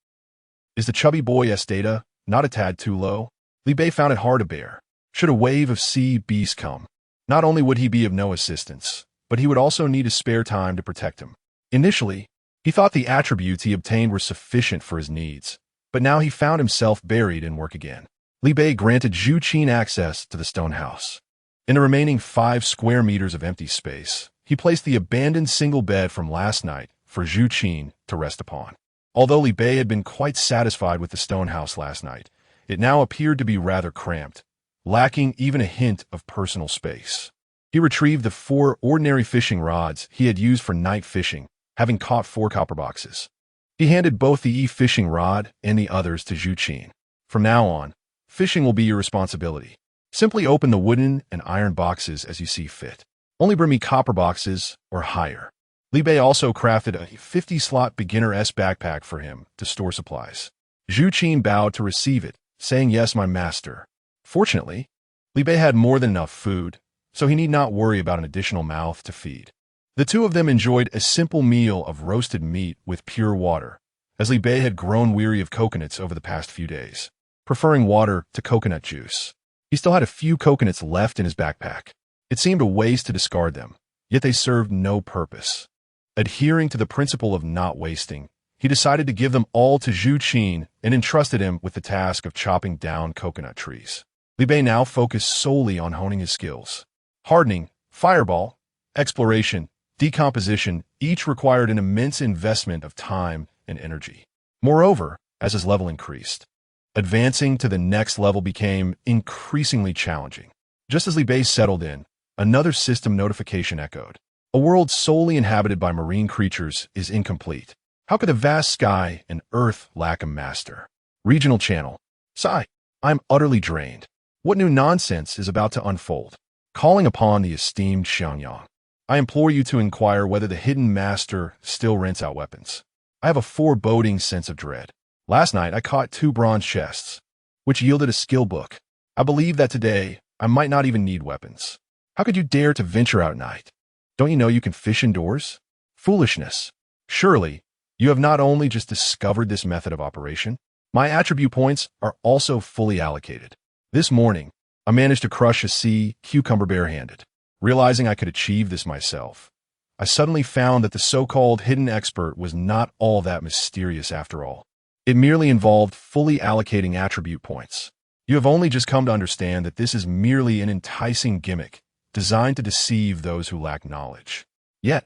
is the chubby boy's data not a tad too low? Li Bei found it hard to bear. Should a wave of sea beasts come, not only would he be of no assistance, but he would also need a spare time to protect him. Initially, he thought the attributes he obtained were sufficient for his needs, but now he found himself buried in work again. Li Bei granted Zhu Qin access to the stone house. In the remaining 5 square meters of empty space, he placed the abandoned single bed from last night for Zhu Qin to rest upon. Although Li Bei had been quite satisfied with the stone house last night, it now appeared to be rather cramped, lacking even a hint of personal space. He retrieved the 4 ordinary fishing rods he had used for night fishing, having caught 4 copper boxes. He handed both the fishing rod and the others to Zhu Qin. From now on, fishing will be your responsibility. Simply open the wooden and iron boxes as you see fit. Only bring me copper boxes or higher. Li Bei also crafted a 50-slot beginner-s backpack for him to store supplies. Zhu Qin bowed to receive it, saying, "Yes, my master." Fortunately, Li Bei had more than enough food, so he need not worry about an additional mouth to feed. The two of them enjoyed a simple meal of roasted meat with pure water, as Li Bei had grown weary of coconuts over the past few days, preferring water to coconut juice. He still had a few coconuts left in his backpack. It seemed a waste to discard them, yet they served no purpose. Adhering to the principle of not wasting, he decided to give them all to Zhu Qin and entrusted him with the task of chopping down coconut trees. Li Bei now focused solely on honing his skills. Hardening, fireball, exploration, decomposition each required an immense investment of time and energy. Moreover, as his level increased, advancing to the next level became increasingly challenging. Just as Li Bei settled in, another system notification echoed. A world solely inhabited by marine creatures is incomplete. How could the vast sky and earth lack a master? Regional channel. Sigh. I'm utterly drained. What new nonsense is about to unfold? Calling upon the esteemed Xiangyang. I implore you to inquire whether the hidden master still rents out weapons. I have a foreboding sense of dread. Last night I caught 2 bronze chests, which yielded a skill book. I believe that today I might not even need weapons. How could you dare to venture out at night? Don't you know you can fish indoors? Foolishness. Surely, you have not only just discovered this method of operation, my attribute points are also fully allocated. This morning, I managed to crush a sea cucumber barehanded. Realizing I could achieve this myself, I suddenly found that the so-called hidden expert was not all that mysterious after all. It merely involved fully allocating attribute points. You have only just come to understand that this is merely an enticing gimmick designed to deceive those who lack knowledge. Yet,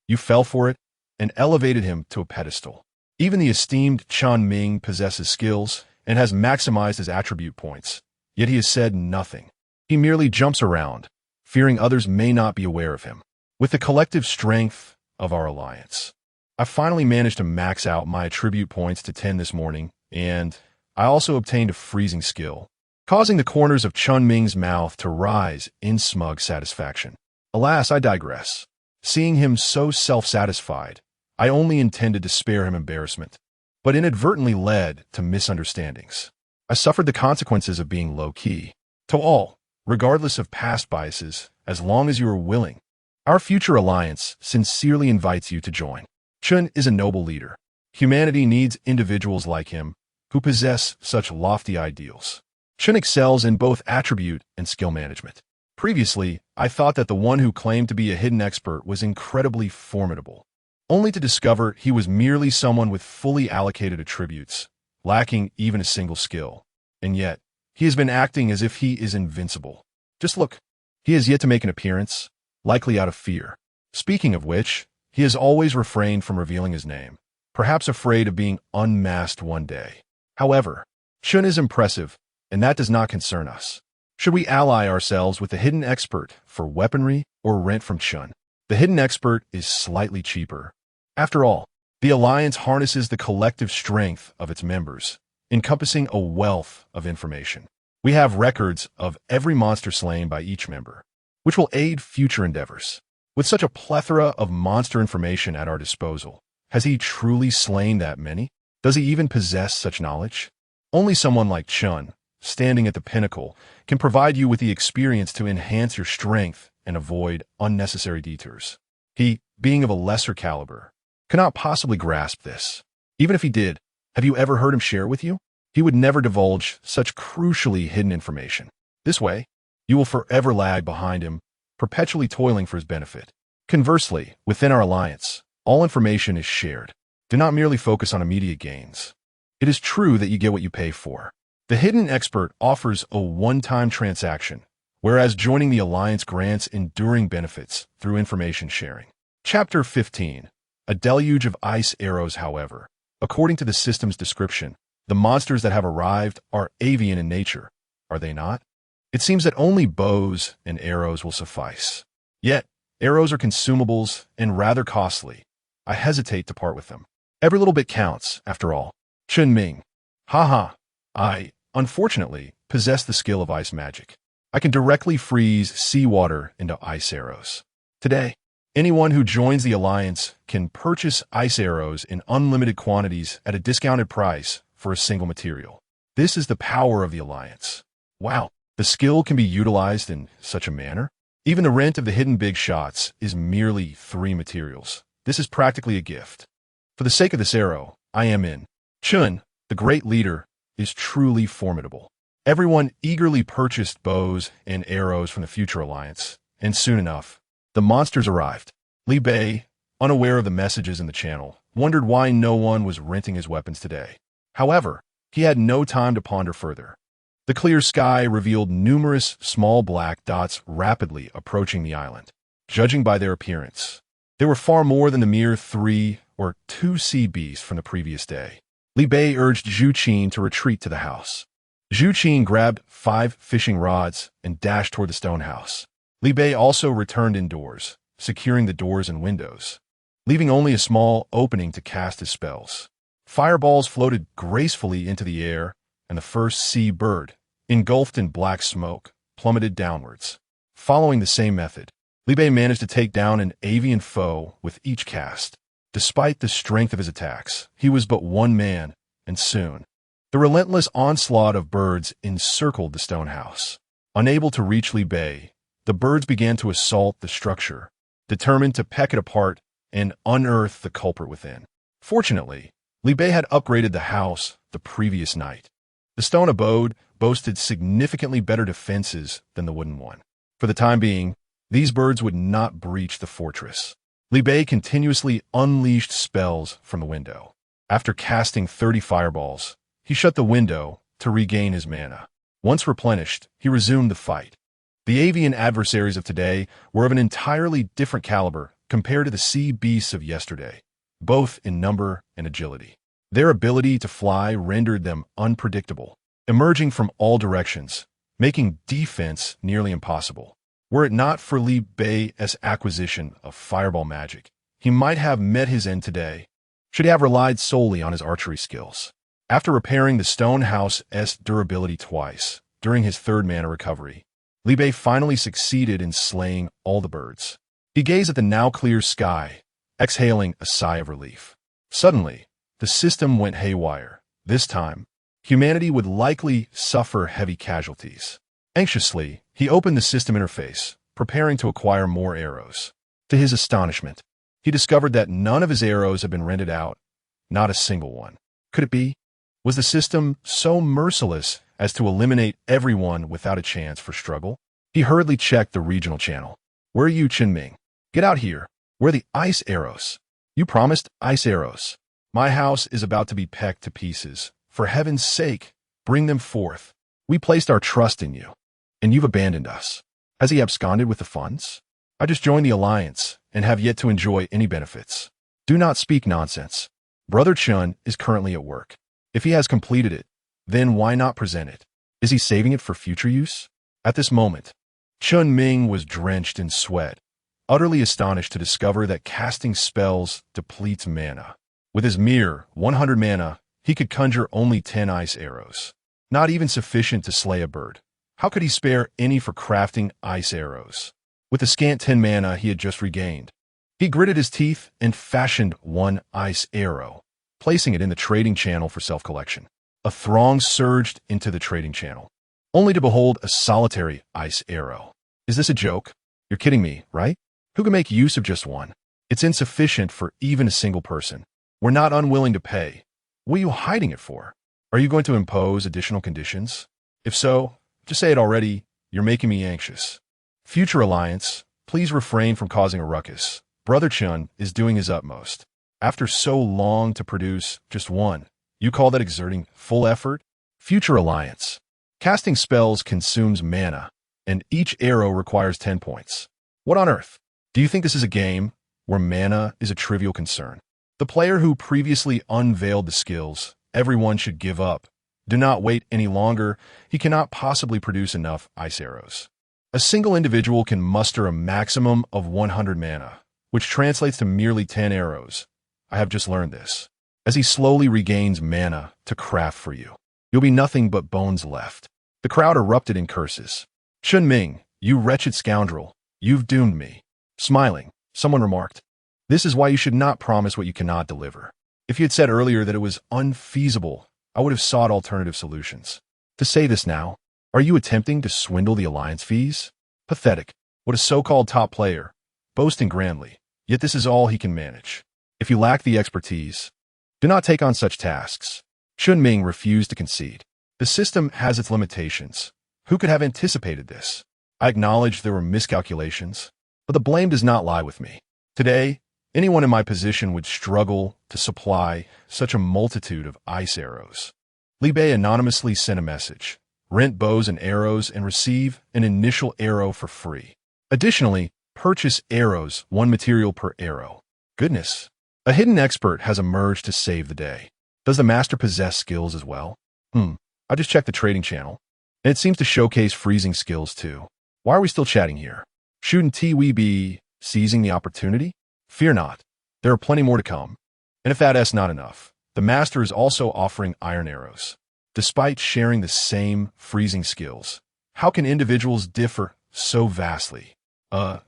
you fell for it and elevated him to a pedestal. Even the esteemed Chan Ming possesses skills and has maximized his attribute points, yet he has said nothing. He merely jumps around, fearing others may not be aware of him. With the collective strength of our alliance, I finally managed to max out my attribute points to 10 this morning, and I also obtained a freezing skill, causing the corners of Chun Ming's mouth to rise in smug satisfaction. Alas, I digress. Seeing him so self-satisfied, I only intended to spare him embarrassment, but inadvertently led to misunderstandings. I suffered the consequences of being low-key. To all, regardless of past biases, as long as you are willing, our future alliance sincerely invites you to join. Chun is a noble leader. Humanity needs individuals like him who possess such lofty ideals. Chun excels in both attribute and skill management. Previously, I thought that the one who claimed to be a hidden expert was incredibly formidable, only to discover he was merely someone with fully allocated attributes, lacking even a single skill. And yet, he has been acting as if he is invincible. Just look, he has yet to make an appearance, likely out of fear. Speaking of which, he has always refrained from revealing his name, perhaps afraid of being unmasked one day. However, Chun is impressive, and that does not concern us. Should we ally ourselves with the hidden expert for weaponry or rent from Chun? The hidden expert is slightly cheaper. After all, the alliance harnesses the collective strength of its members, encompassing a wealth of information. We have records of every monster slain by each member, which will aid future endeavors. With such a plethora of monster information at our disposal, has he truly slain that many? Does he even possess such knowledge? Only someone like Chun, standing at the pinnacle, can provide you with the experience to enhance your strength and avoid unnecessary detours. He, being of a lesser caliber, cannot possibly grasp this. Even if he did, have you ever heard him share with you? He would never divulge such crucially hidden information. This way, you will forever lag behind him, perpetually toiling for his benefit. Conversely, within our alliance, all information is shared. Do not merely focus on immediate gains. It is true that you get what you pay for. The hidden expert offers a one-time transaction, whereas joining the alliance grants enduring benefits through information sharing. Chapter 15. A deluge of ice arrows. However, according to the system's description, the monsters that have arrived are avian in nature, are they not? It seems that only bows and arrows will suffice. Yet, arrows are consumables and rather costly. I hesitate to part with them. Every little bit counts, after all. Chun Ming. Haha. I, unfortunately, possess the skill of ice magic. I can directly freeze seawater into ice arrows. Today, anyone who joins the alliance can purchase ice arrows in unlimited quantities at a discounted price for a single material. This is the power of the alliance. Wow. The skill can be utilized in such a manner. Even the rent of the hidden big shots is merely 3 materials. This is practically a gift. For the sake of this arrow, I am in. Chun, the great leader, is truly formidable. Everyone eagerly purchased bows and arrows from the future alliance, and soon enough, the monsters arrived. Li Bei, unaware of the messages in the channel, wondered why no one was renting his weapons today. However, he had no time to ponder further. The clear sky revealed numerous small black dots rapidly approaching the island. Judging by their appearance, they were far more than the mere 3 or 2 sea beasts from the previous day. Li Bei urged Zhu Qin to retreat to the house. Zhu Qin grabbed 5 fishing rods and dashed toward the stone house. Li Bei also returned indoors, securing the doors and windows, leaving only a small opening to cast his spells. Fireballs floated gracefully into the air, and the first sea bird, engulfed in black smoke, plummeted downwards. Following the same method, Li Bei managed to take down an avian foe with each cast. Despite the strength of his attacks, he was but one man, and soon, the relentless onslaught of birds encircled the stone house. Unable to reach Li Bei, the birds began to assault the structure, determined to peck it apart and unearth the culprit within. Fortunately, Li Bei had upgraded the house the previous night. The stone abode boasted significantly better defenses than the wooden one. For the time being, these birds would not breach the fortress. Li Bei continuously unleashed spells from the window. After casting 30 fireballs, he shut the window to regain his mana. Once replenished, he resumed the fight. The avian adversaries of today were of an entirely different caliber compared to the sea beasts of yesterday, both in number and agility. Their ability to fly rendered them unpredictable, emerging from all directions, making defense nearly impossible. Were it not for Li Bei's acquisition of fireball magic, he might have met his end today, should he have relied solely on his archery skills. After repairing the stone house's durability twice during his 3rd mana recovery, Li Bei finally succeeded in slaying all the birds. He gazed at the now clear sky, exhaling a sigh of relief. Suddenly, the system went haywire. This time, humanity would likely suffer heavy casualties. Anxiously, he opened the system interface, preparing to acquire more arrows. To his astonishment, he discovered that none of his arrows had been rented out, Not a single one. Could it be? Was the system so merciless as to eliminate everyone without a chance for struggle? He hurriedly checked the regional channel. Where are you, Ming? Get out here. Where are the ice arrows? You promised ice arrows. My house is about to be pecked to pieces. For heaven's sake, bring them forth. We placed our trust in you, and you've abandoned us. Has he absconded with the funds? I just joined the alliance and have yet to enjoy any benefits. Do not speak nonsense. Brother Chun is currently at work. If he has completed it, then why not present it? Is he saving it for future use? At this moment, Chun Ming was drenched in sweat, utterly astonished to discover that casting spells depletes mana. With his mere 100 mana, he could conjure only 10 ice arrows. Not even sufficient to slay a bird. How could he spare any for crafting ice arrows? With the scant 10 mana he had just regained, he gritted his teeth and fashioned one ice arrow, placing it in the trading channel for self-collection. A throng surged into the trading channel, only to behold a solitary ice arrow. Is this a joke? You're kidding me, right? Who can make use of just one? It's insufficient for even a single person. We're not unwilling to pay. What are you hiding it for? Are you going to impose additional conditions? If so, just say it already. You're making me anxious. Future Alliance, please refrain from causing a ruckus. Brother Chun is doing his utmost. After so long to produce just one, you call that exerting full effort? Future Alliance. Casting spells consumes mana, and each arrow requires 10 points. What on earth? Do you think this is a game where mana is a trivial concern? The player who previously unveiled the skills, everyone should give up. Do not wait any longer. He cannot possibly produce enough ice arrows. A single individual can muster a maximum of 100 mana, which translates to merely 10 arrows. I have just learned this. As he slowly regains mana to craft for you, you'll be nothing but bones left. The crowd erupted in curses. Chun Ming, you wretched scoundrel, you've doomed me. Smiling, someone remarked, this is why you should not promise what you cannot deliver. If you had said earlier that it was unfeasible, I would have sought alternative solutions. To say this now, are you attempting to swindle the alliance fees? Pathetic. What a so-called top player, boasting grandly, yet this is all he can manage. If you lack the expertise, do not take on such tasks. Chun Ming refused to concede. The system has its limitations. Who could have anticipated this? I acknowledge there were miscalculations, but the blame does not lie with me. Today, anyone in my position would struggle to supply such a multitude of ice arrows. Li Bei anonymously sent a message. Rent bows and arrows and receive an initial arrow for free. Additionally, purchase arrows, 1 material per arrow. Goodness. A hidden expert has emerged to save the day. Does the master possess skills as well? I just checked the trading channel, and it seems to showcase freezing skills too. Why are we still chatting here? Shouldn't we be seizing the opportunity? Fear not. There are plenty more to come. And if that's not enough, the master is also offering iron arrows. Despite sharing the same freezing skills, how can individuals differ so vastly?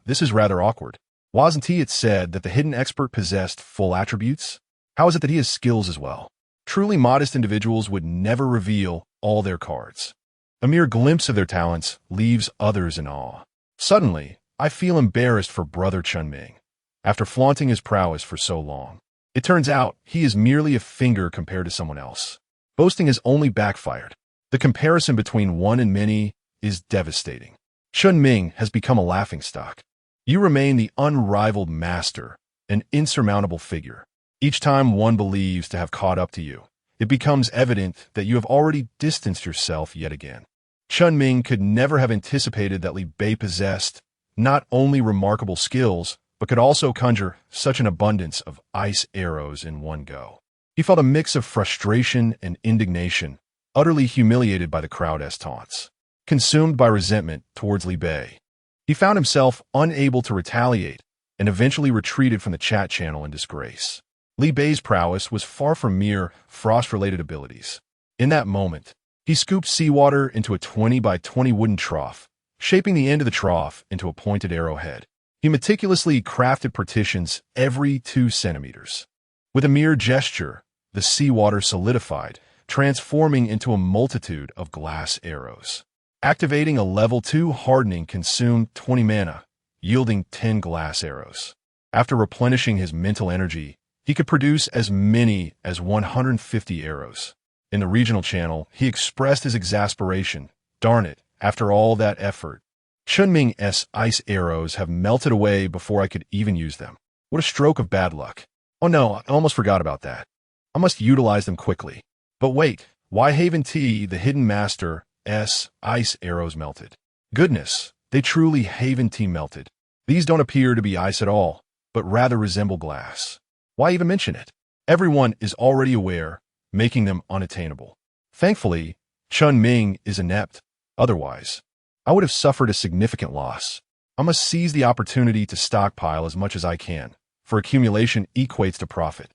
This is rather awkward. Wasn't it said that the hidden expert possessed full attributes? How is it that he has skills as well? Truly modest individuals would never reveal all their cards. A mere glimpse of their talents leaves others in awe. Suddenly, I feel embarrassed for Brother Chun Ming. After flaunting his prowess for so long, it turns out he is merely a finger compared to someone else. Boasting has only backfired. The comparison between one and many is devastating. Chun Ming has become a laughingstock. You remain the unrivaled master, an insurmountable figure. Each time one believes to have caught up to you, it becomes evident that you have already distanced yourself yet again. Chun Ming could never have anticipated that Li Bei possessed not only remarkable skills, but could also conjure such an abundance of ice arrows in one go. He felt a mix of frustration and indignation, utterly humiliated by the crowd's taunts. Consumed by resentment towards Li Bei, he found himself unable to retaliate and eventually retreated from the chat channel in disgrace. Li Bei's prowess was far from mere frost-related abilities. In that moment, he scooped seawater into a 20 by 20 wooden trough, shaping the end of the trough into a pointed arrowhead. He meticulously crafted partitions every 2 centimeters. With a mere gesture, the seawater solidified, transforming into a multitude of glass arrows. Activating a level 2 hardening consumed 20 mana, yielding 10 glass arrows. After replenishing his mental energy, He could produce as many as 150 arrows. In the regional channel, he expressed his exasperation. Darn it, after all that effort. Chunming's ice arrows have melted away before I could even use them. What a stroke of bad luck. Oh no, I almost forgot about that. I must utilize them quickly. But wait, why haven't the hidden master's ice arrows melted? Goodness, they truly haven't melted. These don't appear to be ice at all, but rather resemble glass. Why even mention it? Everyone is already aware, making them unattainable. Thankfully, Chun Ming is inept. Otherwise, I would have suffered a significant loss. I must seize the opportunity to stockpile as much as I can, for accumulation equates to profit.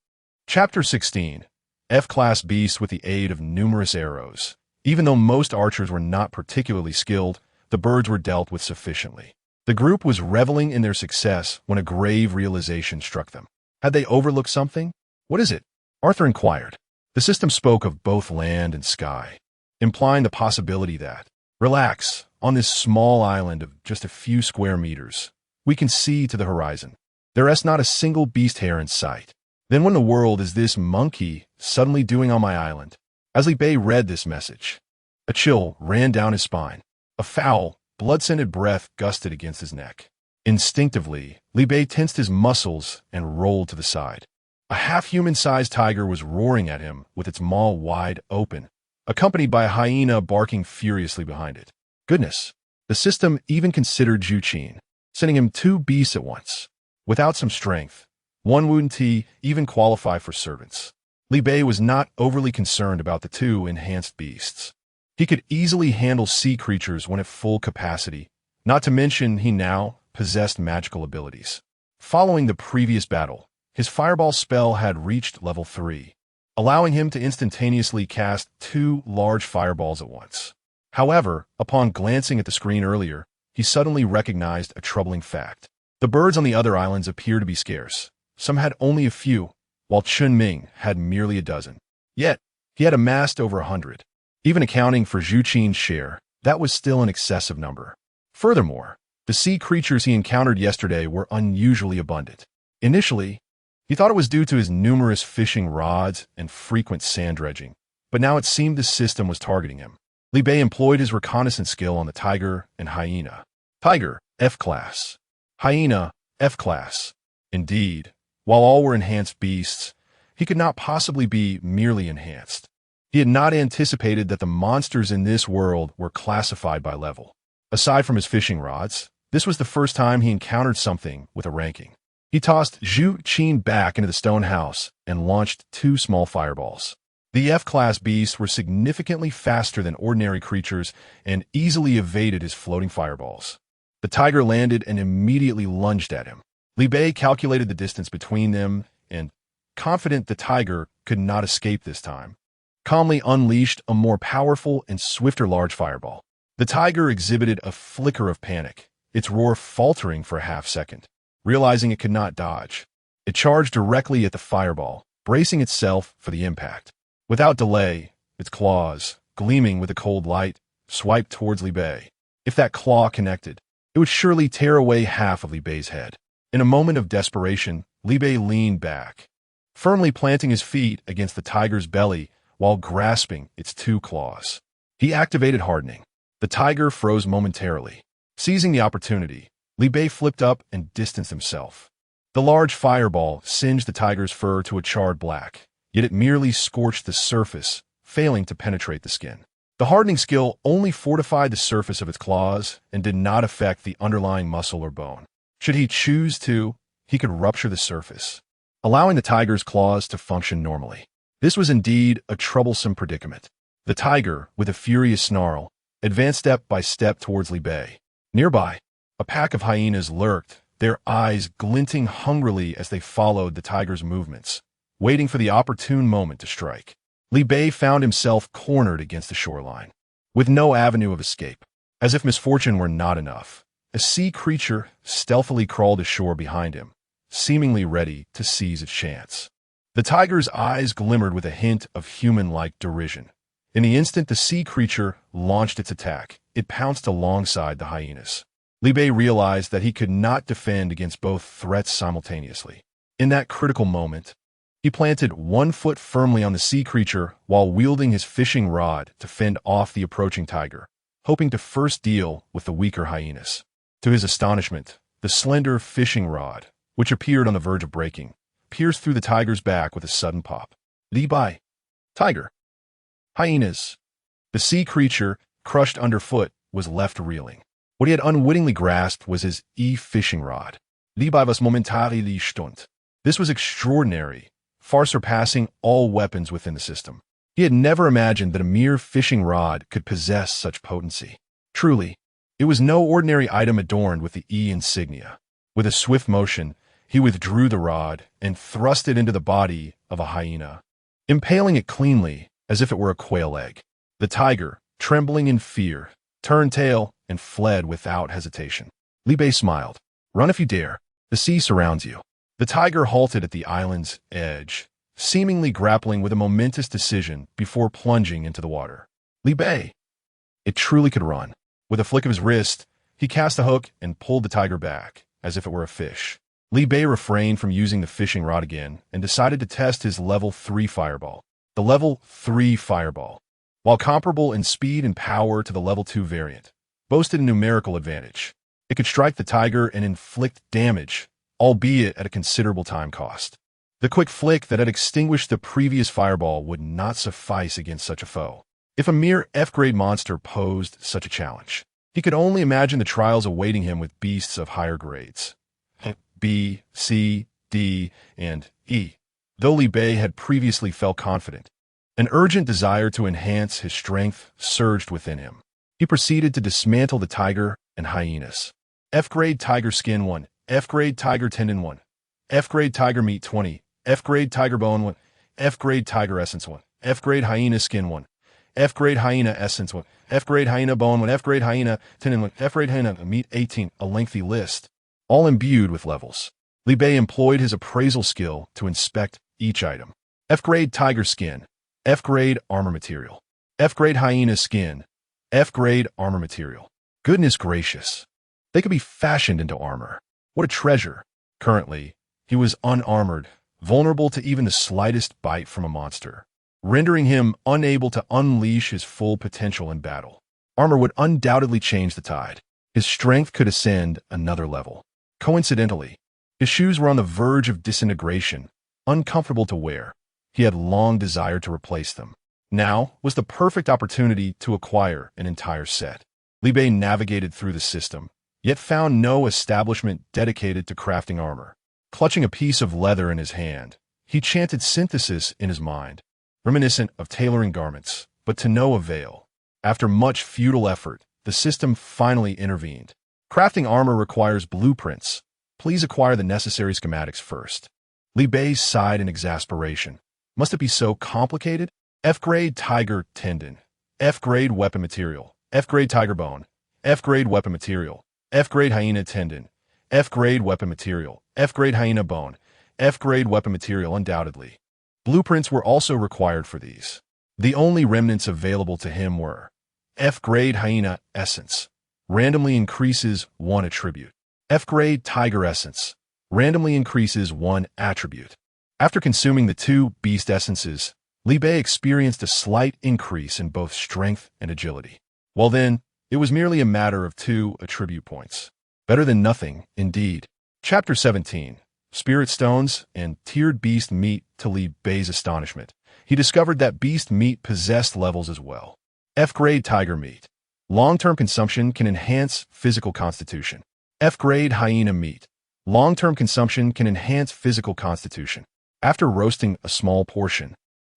Chapter 16. F-Class Beasts with the aid of numerous arrows. Even though most archers were not particularly skilled, the birds were dealt with sufficiently. The group was reveling in their success when a grave realization struck them. Had they overlooked something? What is it? Arthur inquired. The system spoke of both land and sky, implying the possibility that, relax, on this small island of just a few square meters, we can see to the horizon. There is not a single beast hair in sight. Then when the world is this monkey suddenly doing on my island? As Li Bei read this message, a chill ran down his spine. A foul, blood-scented breath gusted against his neck. Instinctively, Li Bei tensed his muscles and rolled to the side. A half-human-sized tiger was roaring at him with its maw wide open, accompanied by a hyena barking furiously behind it. Goodness, the system even considered Zhu Qin, sending him 2 beasts at once. Without some strength, one wouldn't even qualify for servants. Li Bei was not overly concerned about the 2 enhanced beasts. He could easily handle sea creatures when at full capacity, not to mention he now possessed magical abilities. Following the previous battle, his fireball spell had reached level 3, allowing him to instantaneously cast 2 large fireballs at once. However, upon glancing at the screen earlier, he suddenly recognized a troubling fact. The birds on the other islands appear to be scarce. Some had only a few, while Chun Ming had merely a dozen. Yet, he had amassed over 100. Even accounting for Zhu Qin's share, that was still an excessive number. Furthermore, the sea creatures he encountered yesterday were unusually abundant. Initially, he thought it was due to his numerous fishing rods and frequent sand dredging, but now it seemed the system was targeting him. Li Bei employed his reconnaissance skill on the tiger and hyena. Tiger, F-Class. Hyena, F-Class. Indeed, while all were enhanced beasts, he could not possibly be merely enhanced. He had not anticipated that the monsters in this world were classified by level. Aside from his fishing rods, this was the first time he encountered something with a ranking. He tossed Zhu Qin back into the stone house and launched 2 small fireballs. The F-Class beasts were significantly faster than ordinary creatures and easily evaded his floating fireballs. The tiger landed and immediately lunged at him. Li Bei calculated the distance between them and, confident the tiger could not escape this time, calmly unleashed a more powerful and swifter large fireball. The tiger exhibited a flicker of panic, its roar faltering for a half-second. Realizing it could not dodge, it charged directly at the fireball, bracing itself for the impact. Without delay, its claws, gleaming with a cold light, swiped towards Li Bei. If that claw connected, it would surely tear away half of Li Bei's head. In a moment of desperation, Li Bei leaned back, firmly planting his feet against the tiger's belly while grasping its 2 claws. He activated hardening. The tiger froze momentarily. Seizing the opportunity, Li Bei flipped up and distanced himself. The large fireball singed the tiger's fur to a charred black, yet it merely scorched the surface, failing to penetrate the skin. The hardening skill only fortified the surface of its claws and did not affect the underlying muscle or bone. Should he choose to, he could rupture the surface, allowing the tiger's claws to function normally. This was indeed a troublesome predicament. The tiger, with a furious snarl, advanced step by step towards Li Bei. Nearby, a pack of hyenas lurked, their eyes glinting hungrily as they followed the tiger's movements, waiting for the opportune moment to strike. Li Bei found himself cornered against the shoreline, with no avenue of escape. As if misfortune were not enough, a sea creature stealthily crawled ashore behind him, seemingly ready to seize its chance. The tiger's eyes glimmered with a hint of human-like derision. In the instant the sea creature launched its attack, it pounced alongside the hyenas. Li Bei realized that he could not defend against both threats simultaneously. In that critical moment, He planted one foot firmly on the sea creature while wielding his fishing rod to fend off the approaching tiger, hoping to first deal with the weaker hyenas. To his astonishment, the slender fishing rod, which appeared on the verge of breaking, pierced through the tiger's back with a sudden pop. Li Bai. Tiger. Hyenas. The sea creature, crushed underfoot, was left reeling. What he had unwittingly grasped was his fishing rod. Li Bai was momentarily stunned. This was extraordinary, far surpassing all weapons within the system. He had never imagined that a mere fishing rod could possess such potency. Truly, it was no ordinary item adorned with the insignia. With a swift motion, he withdrew the rod and thrust it into the body of a hyena, impaling it cleanly as if it were a quail egg. The tiger, trembling in fear, turned tail and fled without hesitation. Li Bei smiled. Run if you dare. The sea surrounds you. The tiger halted at the island's edge, seemingly grappling with a momentous decision before plunging into the water. Li Bei. It truly could run. With a flick of his wrist, he cast a hook and pulled the tiger back, as if it were a fish. Li Bei refrained from using the fishing rod again and decided to test his level 3 fireball. The level 3 fireball, while comparable in speed and power to the level 2 variant, boasted a numerical advantage. It could strike the tiger and inflict damage, albeit at a considerable time cost. The quick flick that had extinguished the previous fireball would not suffice against such a foe. If a mere F-grade monster posed such a challenge, he could only imagine the trials awaiting him with beasts of higher grades. B, C, D, and E. Though Li Bei had previously felt confident, an urgent desire to enhance his strength surged within him. He proceeded to dismantle the tiger and hyenas. F-grade tiger skin 1, F-grade tiger tendon 1, F-grade tiger meat 20, F-grade tiger bone 1, F-grade tiger essence 1, F-grade hyena skin 1, F-grade hyena essence 1, F-grade hyena bone 1, F-grade hyena tendon 1, F-grade hyena meat 18, a lengthy list, all imbued with levels. Li Bei employed his appraisal skill to inspect each item. F-grade tiger skin, F-grade armor material, F-grade hyena skin, F-grade armor material. Goodness gracious. They could be fashioned into armor. What a treasure. Currently, he was unarmored, vulnerable to even the slightest bite from a monster, rendering him unable to unleash his full potential in battle. Armor would undoubtedly change the tide. His strength could ascend another level. Coincidentally, his shoes were on the verge of disintegration, uncomfortable to wear. He had long desired to replace them. Now was the perfect opportunity to acquire an entire set. Li Bei navigated through the system, yet found no establishment dedicated to crafting armor. Clutching a piece of leather in his hand, he chanted synthesis in his mind, reminiscent of tailoring garments, but to no avail. After much futile effort, the system finally intervened. Crafting armor requires blueprints. Please acquire the necessary schematics first. Li Bei sighed in exasperation. Must it be so complicated? F-grade tiger tendon, F-grade weapon material, F-grade tiger bone, F-grade weapon material, F-grade hyena tendon, F-grade weapon material, F-grade hyena bone, F-grade weapon material undoubtedly. Blueprints were also required for these. The only remnants available to him were F-grade hyena essence, randomly increases 1 attribute. F-grade tiger essence, randomly increases 1 attribute. After consuming the 2 beast essences, Li Bei experienced a slight increase in both strength and agility. Well then, it was merely a matter of 2 attribute points. Better than nothing, indeed. Chapter 17. Spirit Stones and Tiered Beast Meat. To Li Bei's astonishment, he discovered that beast meat possessed levels as well. F-grade tiger meat. Long-term consumption can enhance physical constitution. F-grade hyena meat. Long-term consumption can enhance physical constitution. After roasting a small portion,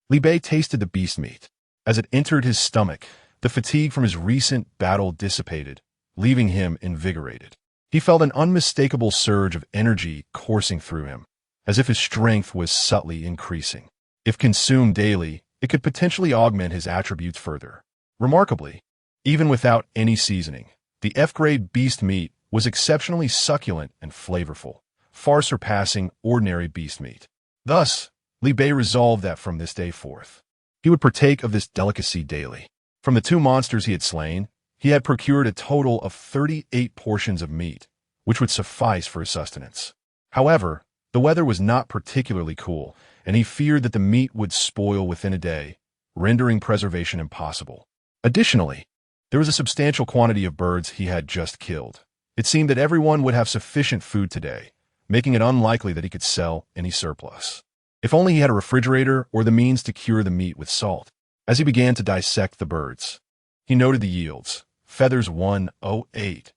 Li Bei tasted the beast meat. As it entered his stomach, the fatigue from his recent battle dissipated, leaving him invigorated. He felt an unmistakable surge of energy coursing through him, as if his strength was subtly increasing. If consumed daily, it could potentially augment his attributes further. Remarkably, even without any seasoning, the F-grade beast meat was exceptionally succulent and flavorful, far surpassing ordinary beast meat. Thus, Li Bei resolved that from this day forth, he would partake of this delicacy daily. From the 2 monsters he had slain, he had procured a total of 38 portions of meat, which would suffice for his sustenance. However, the weather was not particularly cool, and he feared that the meat would spoil within a day, rendering preservation impossible. Additionally, there was a substantial quantity of birds he had just killed. It seemed that everyone would have sufficient food today, making it unlikely that he could sell any surplus. If only he had a refrigerator or the means to cure the meat with salt. As he began to dissect the birds, he noted the yields. Feathers 108.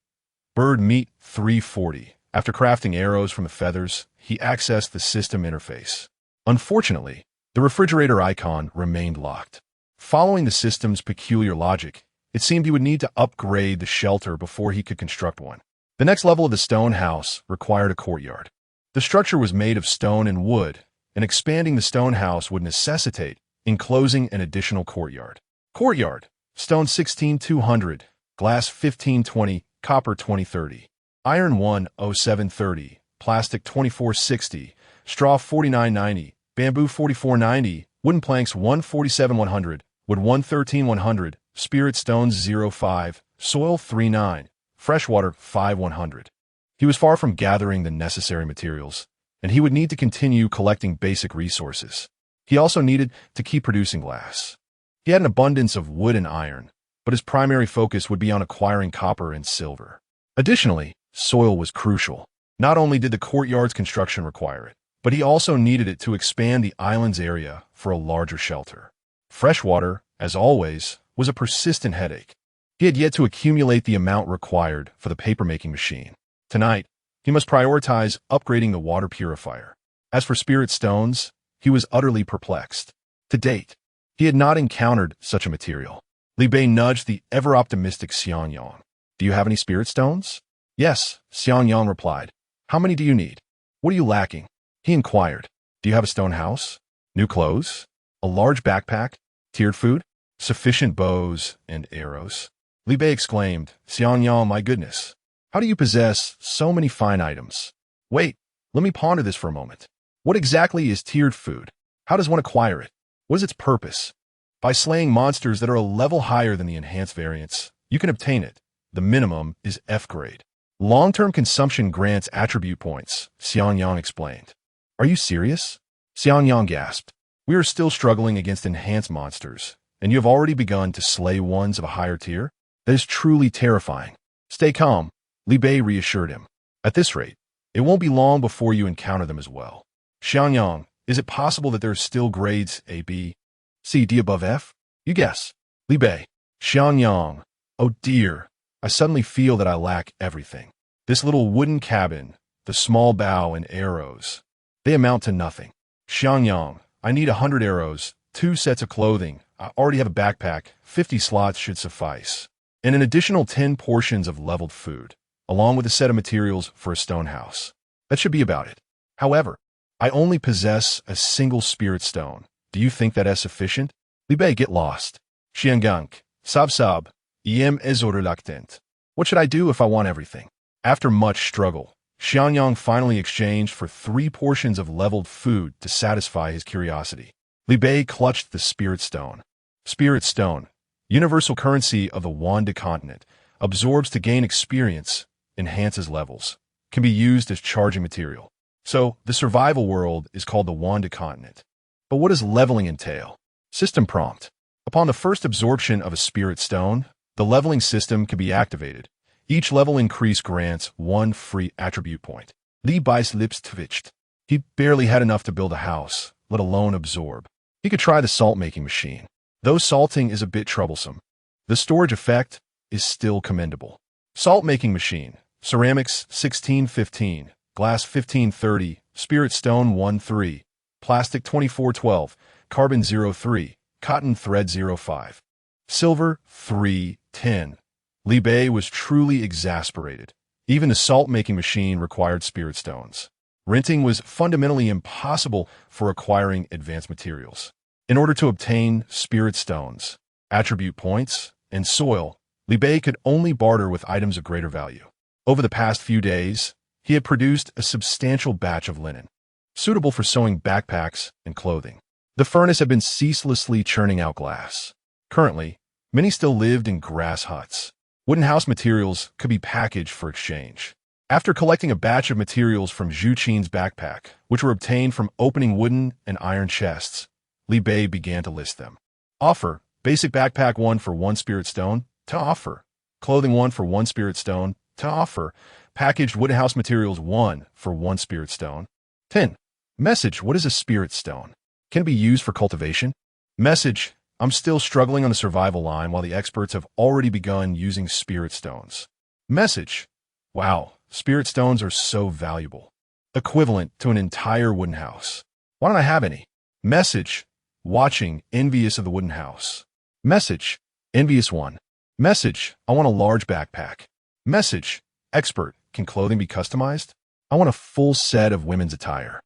Bird meat 340. After crafting arrows from the feathers, he accessed the system interface. Unfortunately, the refrigerator icon remained locked. Following the system's peculiar logic, it seemed he would need to upgrade the shelter before he could construct one. The next level of the stone house required a courtyard. The structure was made of stone and wood, and expanding the stone house would necessitate enclosing an additional courtyard. Courtyard: stone 16,200, glass 1520, copper 2030, iron 10730, plastic 2460, straw 4990, bamboo 4490, wooden planks 147,100, wood 113,100, spirit stones 05, soil 39, freshwater 5100. He was far from gathering the necessary materials, and he would need to continue collecting basic resources. He also needed to keep producing glass. He had an abundance of wood and iron, but his primary focus would be on acquiring copper and silver. Additionally, soil was crucial. Not only did the courtyard's construction require it, but he also needed it to expand the island's area for a larger shelter. Freshwater, as always, was a persistent headache. He had yet to accumulate the amount required for the paper-making machine. Tonight, he must prioritize upgrading the water purifier. As for spirit stones, he was utterly perplexed. To date, he had not encountered such a material. Li Bei nudged the ever-optimistic Xiang Yang. "Do you have any spirit stones?" "Yes," Xiang Yang replied. "How many do you need? What are you lacking?" He inquired. "Do you have a stone house? New clothes? A large backpack? Tiered food? Sufficient bows and arrows?" Li Bei exclaimed. "Xiang Yang, my goodness. How do you possess so many fine items?" "Wait, let me ponder this for a moment. What exactly is tiered food? How does one acquire it? What is its purpose?" "By slaying monsters that are a level higher than the enhanced variants, you can obtain it. The minimum is F grade. Long-term consumption grants attribute points," Xiang Yang explained. "Are you serious?" Xiang Yang gasped. "We are still struggling against enhanced monsters, and you have already begun to slay ones of a higher tier? That is truly terrifying." "Stay calm," Li Bei reassured him. "At this rate, it won't be long before you encounter them as well." "Xiang Yang, is it possible that there are still grades A, B, C, D above F?" "You guess." Li Bei. "Xiang Yang, oh dear, I suddenly feel that I lack everything. This little wooden cabin, the small bow and arrows, they amount to nothing. Xiang Yang, I need 100 arrows, 2 sets of clothing, I already have a backpack, 50 slots should suffice, and an additional 10 portions of leveled food, along with a set of materials for a stone house. That should be about it. However, I only possess a single spirit stone. Do you think that is sufficient?" Li Bei, get lost. "Xiangang, sab, em reluctant. What should I do if I want everything?" After much struggle, Xiang Yang finally exchanged for 3 portions of leveled food to satisfy his curiosity. Li Bei clutched the spirit stone. Spirit stone, universal currency of the Wanda continent, absorbs to gain experience, enhances levels, can be used as charging material. So, the survival world is called the Wanda continent. But what does leveling entail? System prompt. Upon the first absorption of a spirit stone, the leveling system can be activated. Each level increase grants 1 free attribute point. Li Bei's lips twitched. He barely had enough to build a house, let alone absorb. He could try the salt-making machine, though salting is a bit troublesome. The storage effect is still commendable. Salt-making machine, ceramics 1615, glass 1530, spirit stone 13, plastic 2412, carbon 03, cotton thread 05, silver 310. Li Bei was truly exasperated. Even the salt-making machine required spirit stones. Renting was fundamentally impossible for acquiring advanced materials. In order to obtain spirit stones, attribute points, and soil, Li Bei could only barter with items of greater value. Over the past few days, he had produced a substantial batch of linen, suitable for sewing backpacks and clothing. The furnace had been ceaselessly churning out glass. Currently, many still lived in grass huts. Wooden house materials could be packaged for exchange. After collecting a batch of materials from Zhu Qin's backpack, which were obtained from opening wooden and iron chests, Li Bei began to list them. Offer: basic backpack 1 for 1 spirit stone, to offer. Clothing 1 for 1 spirit stone, to offer. Packaged wood house materials 1 for 1 spirit stone. 10. Message: what is a spirit stone? Can it be used for cultivation? Message: I'm still struggling on the survival line while the experts have already begun using spirit stones. Message: wow, spirit stones are so valuable. Equivalent to an entire wooden house. Why don't I have any? Message: watching, envious of the wooden house. Message: envious one. Message: I want a large backpack. Message: expert, can clothing be customized? I want a full set of women's attire.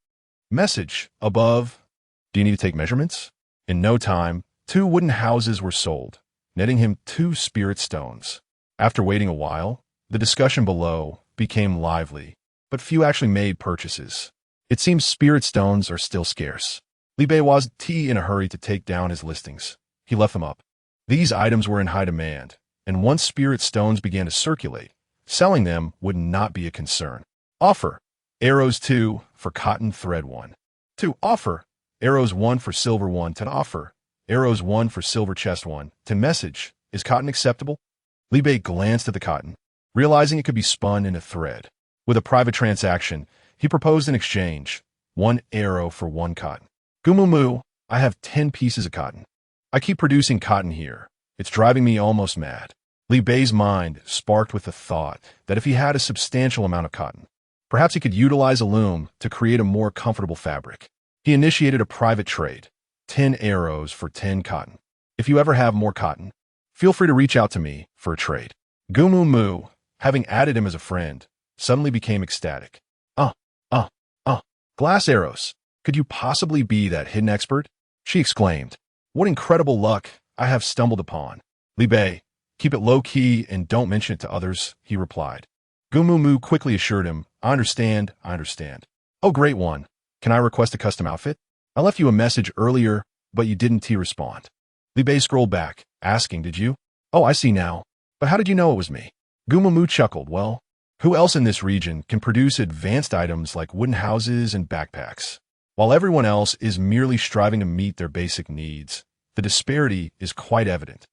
Message: above. Do you need to take measurements? In no time, 2 wooden houses were sold, netting him 2 spirit stones. After waiting a while, the discussion below became lively, but few actually made purchases. It seems spirit stones are still scarce. Li Bei wasn't in a hurry to take down his listings. He left them up. These items were in high demand, and once spirit stones began to circulate, selling them would not be a concern. Offer: arrows 2 for cotton thread 1. To offer: arrows 1 for silver 1. To offer: arrows 1 for silver chest 1. To message: is cotton acceptable? Li Bei glanced at the cotton, realizing it could be spun into thread. With a private transaction, he proposed an exchange: 1 arrow for 1 cotton. Gumumu, I have 10 pieces of cotton. I keep producing cotton here. It's driving me almost mad. Li Bei's mind sparked with the thought that if he had a substantial amount of cotton, perhaps he could utilize a loom to create a more comfortable fabric. He initiated a private trade: 10 arrows for 10 cotton. If you ever have more cotton, feel free to reach out to me for a trade. Gumumu, having added him as a friend, suddenly became ecstatic. Glass arrows. Could you possibly be that hidden expert? She exclaimed. What incredible luck I have stumbled upon. Li Bei, keep it low-key and don't mention it to others, he replied. Gumumu quickly assured him, I understand. Oh, great one. Can I request a custom outfit? I left you a message earlier, but you didn't respond. Li Bei scrolled back, asking, did you? Oh, I see now. But how did you know it was me? Gumumu chuckled. Well, who else in this region can produce advanced items like wooden houses and backpacks? While everyone else is merely striving to meet their basic needs, the disparity is quite evident.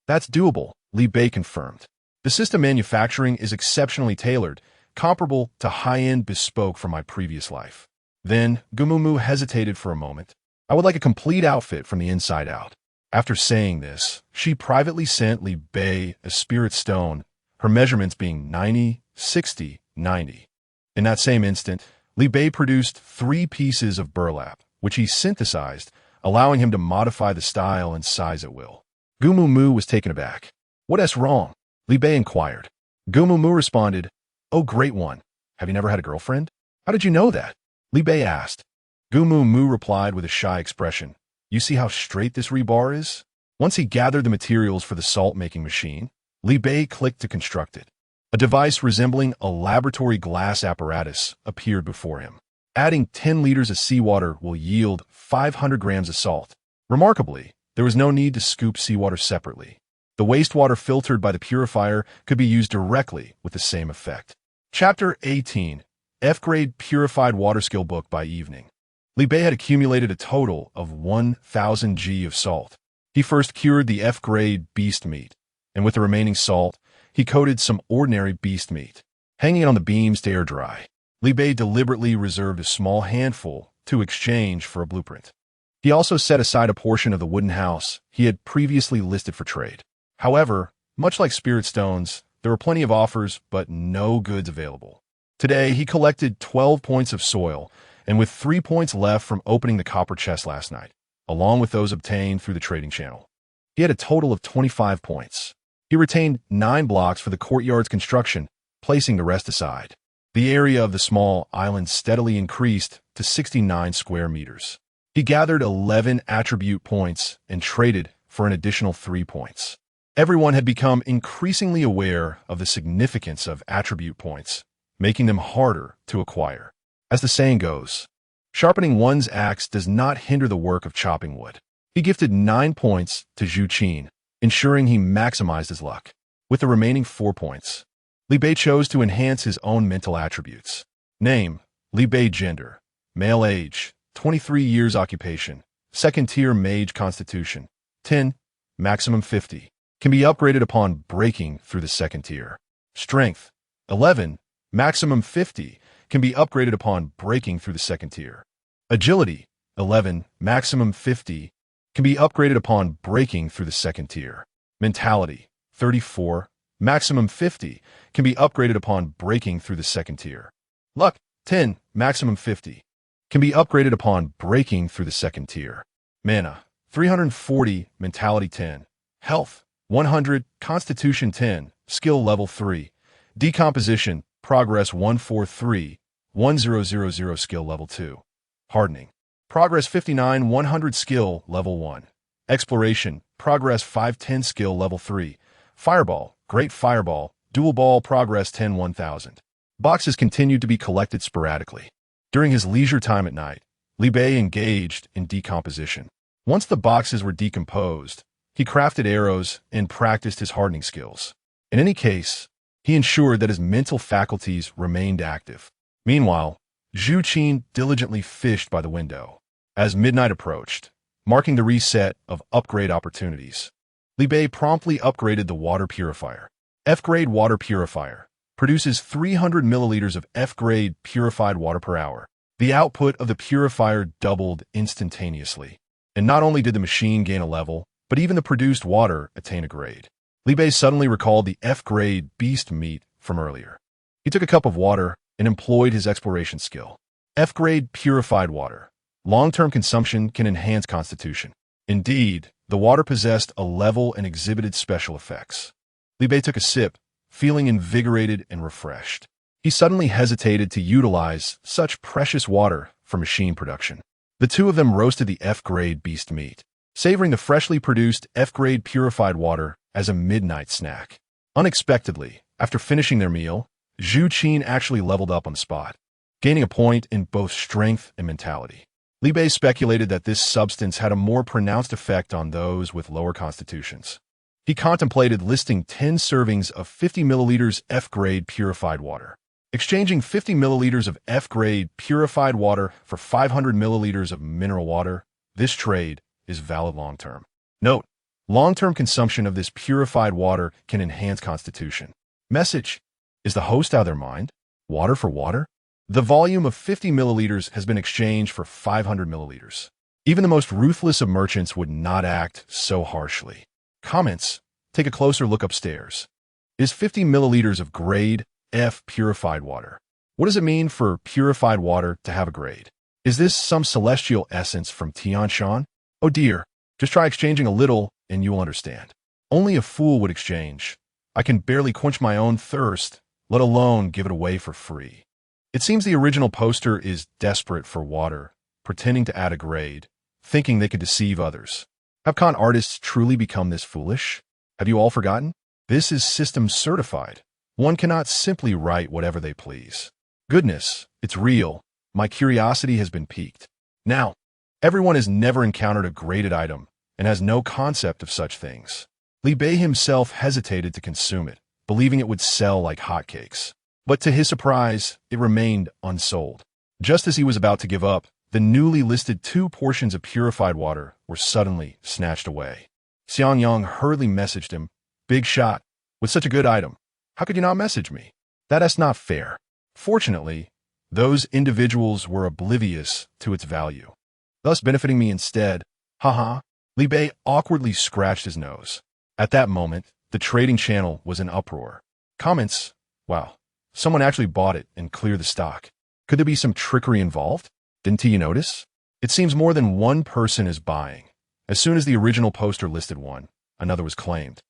That's doable, Li Bei confirmed. The system manufacturing is exceptionally tailored, comparable to high-end bespoke from my previous life. Then, Gumumu hesitated for a moment. I would like a complete outfit from the inside out. After saying this, she privately sent Li Bei a spirit stone, her measurements being 90, 60, 90. In that same instant, Li Bei produced 3 pieces of burlap, which he synthesized, allowing him to modify the style and size at will. Gumumu was taken aback. What's wrong? Li Bei inquired. Gumumu responded, oh, great one. Have you never had a girlfriend? How did you know that? Li Bei asked. Gumumu replied with a shy expression. You see how straight this rebar is? Once he gathered the materials for the salt-making machine, Li Bei clicked to construct it. A device resembling a laboratory glass apparatus appeared before him. Adding 10 liters of seawater will yield 500 grams of salt. Remarkably, there was no need to scoop seawater separately. The wastewater filtered by the purifier could be used directly with the same effect. Chapter 18, F-Grade Purified Water Skill Book by evening. Li Bei had accumulated a total of 1,000 g of salt. He first cured the F-grade beast meat, and with the remaining salt, he coated some ordinary beast meat. Hanging it on the beams to air dry, Li Bei deliberately reserved a small handful to exchange for a blueprint. He also set aside a portion of the wooden house he had previously listed for trade. However, much like spirit stones, there were plenty of offers but no goods available. Today, he collected 12 points of soil, and with 3 points left from opening the copper chest last night, along with those obtained through the trading channel. He had a total of 25 points. He retained 9 blocks for the courtyard's construction, placing the rest aside. The area of the small island steadily increased to 69 square meters. He gathered 11 attribute points and traded for an additional 3 points. Everyone had become increasingly aware of the significance of attribute points, making them harder to acquire. As the saying goes, sharpening one's axe does not hinder the work of chopping wood. He gifted 9 points to Zhu Qin, ensuring he maximized his luck. With the remaining 4 points, Li Bei chose to enhance his own mental attributes. Name, Li Bei. Gender, male. Age, 23 years. Occupation, second tier mage. Constitution, 10, maximum 50. Can be upgraded upon breaking through the second tier. Strength, 11, maximum 50. Can be upgraded upon breaking through the second tier. Agility, 11, maximum 50. Can be upgraded upon breaking through the second tier. Mentality, 34, maximum 50. Can be upgraded upon breaking through the second tier. Luck, 10, maximum 50. Can be upgraded upon breaking through the second tier. Mana, 340, mentality 10. Health, 100, constitution 10, skill level 3. Decomposition, progress 143, 1000, skill level 2. Hardening, progress 59, 100, skill level 1. Exploration, progress 510, skill level 3. Fireball, great fireball, dual ball, progress 10, 1000. Boxes continued to be collected sporadically. During his leisure time at night, Li Bei engaged in decomposition. Once the boxes were decomposed, he crafted arrows and practiced his hardening skills. In any case, he ensured that his mental faculties remained active. Meanwhile, Zhu Qin diligently fished by the window. As midnight approached, marking the reset of upgrade opportunities, Li Bei promptly upgraded the water purifier. F-grade water purifier produces 300 milliliters of F-grade purified water per hour. The output of the purifier doubled instantaneously. And not only did the machine gain a level, but even the produced water attain a grade. Li Bei suddenly recalled the F-grade beast meat from earlier. He took a cup of water and employed his exploration skill. F-grade purified water. Long-term consumption can enhance constitution. Indeed, the water possessed a level and exhibited special effects. Li Bei took a sip, feeling invigorated and refreshed. He suddenly hesitated to utilize such precious water for machine production. The two of them roasted the F-grade beast meat, savoring the freshly produced F-grade purified water as a midnight snack. Unexpectedly, after finishing their meal, Zhu Qin actually leveled up on the spot, gaining a point in both strength and mentality. Li Bei speculated that this substance had a more pronounced effect on those with lower constitutions. He contemplated listing 10 servings of 50 milliliters F-grade purified water, exchanging 50 milliliters of F-grade purified water for 500 milliliters of mineral water. This trade is valid long-term. Note, long-term consumption of this purified water can enhance constitution. Message, is the host out of their mind? Water for water? The volume of 50 milliliters has been exchanged for 500 milliliters. Even the most ruthless of merchants would not act so harshly. Comments, take a closer look upstairs. Is 50 milliliters of grade F purified water? What does it mean for purified water to have a grade? Is this some celestial essence from Tianshan? Oh dear, just try exchanging a little and you will understand. Only a fool would exchange. I can barely quench my own thirst, let alone give it away for free. It seems the original poster is desperate for water, pretending to add a grade, thinking they could deceive others. Have con artists truly become this foolish? Have you all forgotten? This is system certified. One cannot simply write whatever they please. Goodness, it's real. My curiosity has been piqued. Now, everyone has never encountered a graded item and has no concept of such things. Li Bei himself hesitated to consume it, believing it would sell like hotcakes. But to his surprise, it remained unsold. Just as he was about to give up, the newly listed 2 portions of purified water were suddenly snatched away. Xiang Yang hurriedly messaged him, "Big shot. With such a good item, how could you not message me? That's not fair." Fortunately, those individuals were oblivious to its value, thus benefiting me instead. Haha. Li Bei awkwardly scratched his nose. At that moment, the trading channel was in uproar. Comments, wow. Someone actually bought it and cleared the stock. Could there be some trickery involved? Didn't you notice? It seems more than one person is buying. As soon as the original poster listed one, another was claimed.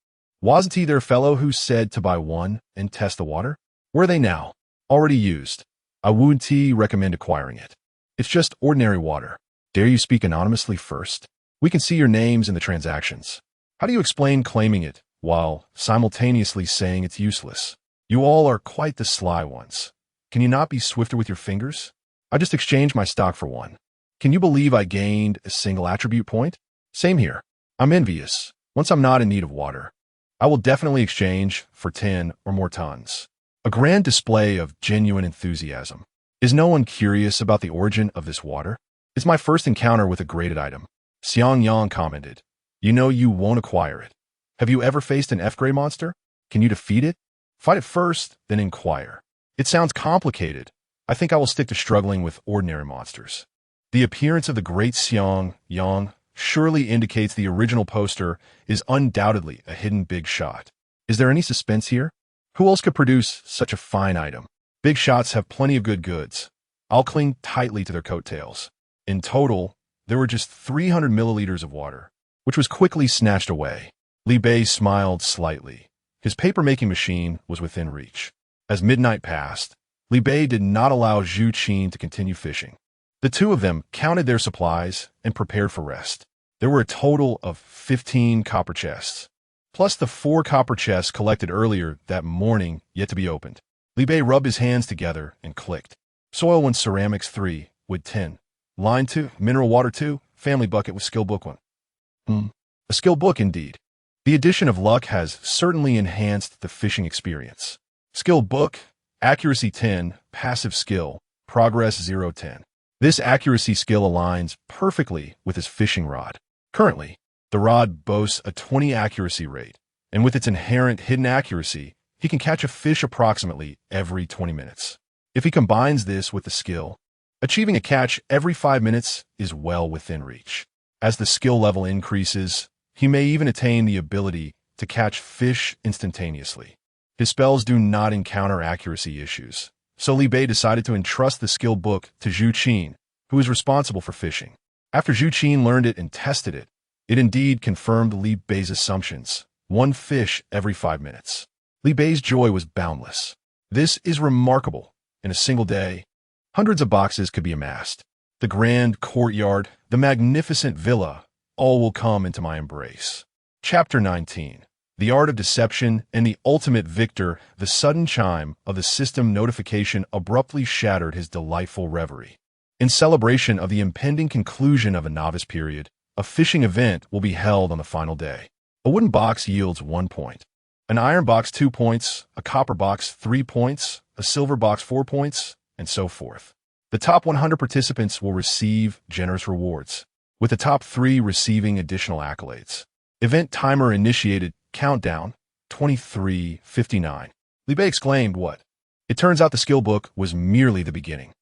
Wasn't he their fellow who said to buy one and test the water? Where are they now? Already used. I wouldn't recommend acquiring it. It's just ordinary water. Dare you speak anonymously first? We can see your names in the transactions. How do you explain claiming it while simultaneously saying it's useless? You all are quite the sly ones. Can you not be swifter with your fingers? I just exchanged my stock for one. Can you believe I gained a single attribute point? Same here. I'm envious. Once I'm not in need of water, I will definitely exchange for 10 or more tons. A grand display of genuine enthusiasm. Is no one curious about the origin of this water? It's my first encounter with a graded item. Xiang Yang commented. You know you won't acquire it. Have you ever faced an F-grade monster? Can you defeat it? Fight it first, then inquire. It sounds complicated. I think I will stick to struggling with ordinary monsters. The appearance of the great Xiang Yang surely indicates the original poster is undoubtedly a hidden big shot. Is there any suspense here? Who else could produce such a fine item? Big shots have plenty of good goods. I'll cling tightly to their coattails. In total, there were just 300 milliliters of water, which was quickly snatched away. Li Bei smiled slightly. His paper-making machine was within reach. As midnight passed, Li Bei did not allow Zhu Qin to continue fishing. The two of them counted their supplies and prepared for rest. There were a total of 15 copper chests, plus the 4 copper chests collected earlier that morning yet to be opened. Li Bei rubbed his hands together and clicked. Soil 1, ceramics 3, wood 10. Line 2, mineral water 2, family bucket with skill book 1. A skill book indeed. The addition of luck has certainly enhanced the fishing experience. Skill book, accuracy 10, passive skill, progress 0-10. This accuracy skill aligns perfectly with his fishing rod. Currently, the rod boasts a 20 accuracy rate, and with its inherent hidden accuracy, he can catch a fish approximately every 20 minutes. If he combines this with the skill, achieving a catch every 5 minutes is well within reach. As the skill level increases, he may even attain the ability to catch fish instantaneously. His spells do not encounter accuracy issues, so Li Bei decided to entrust the skill book to Zhu Qin, who is responsible for fishing. After Zhu Qin learned it and tested it, it indeed confirmed Li Bei's assumptions, 1 fish every 5 minutes. Li Bei's joy was boundless. This is remarkable. In a single day, hundreds of boxes could be amassed. The grand courtyard, the magnificent villa, all will come into my embrace. Chapter 19. The Art of Deception and the Ultimate Victor. The sudden chime of the system notification abruptly shattered his delightful reverie. In celebration of the impending conclusion of a novice period, a fishing event will be held on the final day. A wooden box yields 1 point. An iron box 2 points, a copper box 3 points, a silver box 4 points, and so forth. The top 100 participants will receive generous rewards, with the top 3 receiving additional accolades. Event timer initiated. Countdown 23:59. Li Bei exclaimed, "What?" It turns out the skill book was merely the beginning.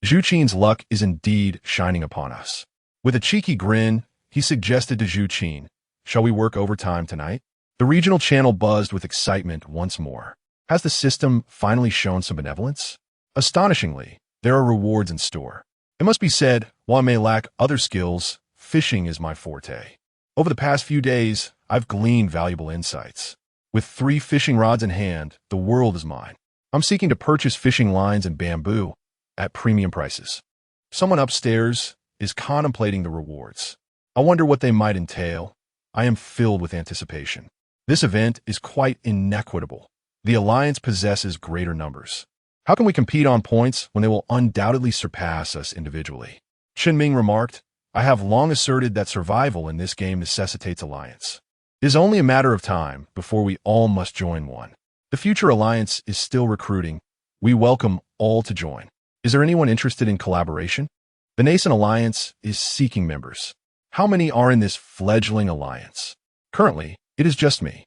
Zhu Qin's luck is indeed shining upon us. With a cheeky grin, he suggested to Zhu Qin, "Shall we work overtime tonight?" The regional channel buzzed with excitement once more. Has the system finally shown some benevolence? Astonishingly, there are rewards in store. It must be said, while I may lack other skills, fishing is my forte. Over the past few days, I've gleaned valuable insights. With 3 fishing rods in hand, the world is mine. I'm seeking to purchase fishing lines and bamboo at premium prices. Someone upstairs is contemplating the rewards. I wonder what they might entail. I am filled with anticipation. This event is quite inequitable. The Alliance possesses greater numbers. How can we compete on points when they will undoubtedly surpass us individually? Chen Ming remarked, I have long asserted that survival in this game necessitates alliance. It is only a matter of time before we all must join one. The future alliance is still recruiting. We welcome all to join. Is there anyone interested in collaboration? The nascent alliance is seeking members. How many are in this fledgling alliance? Currently, it is just me.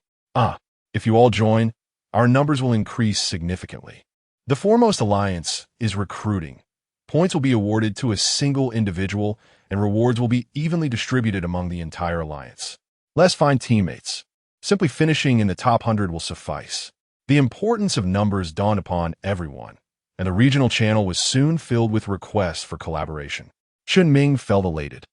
If you all join, our numbers will increase significantly. The foremost alliance is recruiting. Points will be awarded to a single individual, and rewards will be evenly distributed among the entire alliance. Let's find teammates. Simply finishing in the top 100 will suffice. The importance of numbers dawned upon everyone, and the regional channel was soon filled with requests for collaboration. Chen Ming felt elated.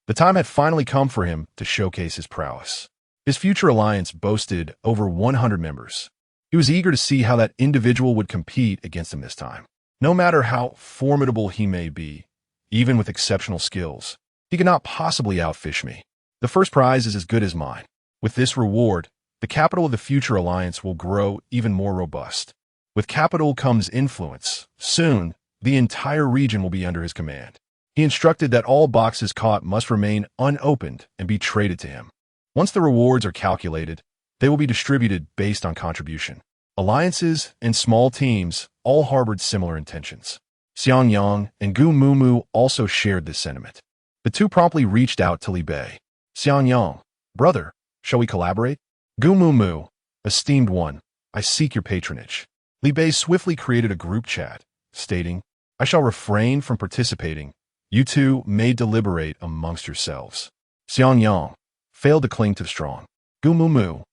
The time had finally come for him to showcase his prowess. His future alliance boasted over 100 members. He was eager to see how that individual would compete against him this time. No matter how formidable he may be, even with exceptional skills, he could not possibly outfish me. The first prize is as good as mine. With this reward, the capital of the future alliance will grow even more robust. With capital comes influence. Soon, the entire region will be under his command. He instructed that all boxes caught must remain unopened and be traded to him. Once the rewards are calculated, they will be distributed based on contribution. Alliances and small teams all harbored similar intentions. Xiang Yang and Gu Mumu also shared this sentiment. The two promptly reached out to Li Bei. Xiang Yang, brother, shall we collaborate? Gu Mumu, esteemed one, I seek your patronage. Li Bei swiftly created a group chat, stating, I shall refrain from participating. You two may deliberate amongst yourselves. Xiang Yang failed to cling to the strong. Gu Mumu,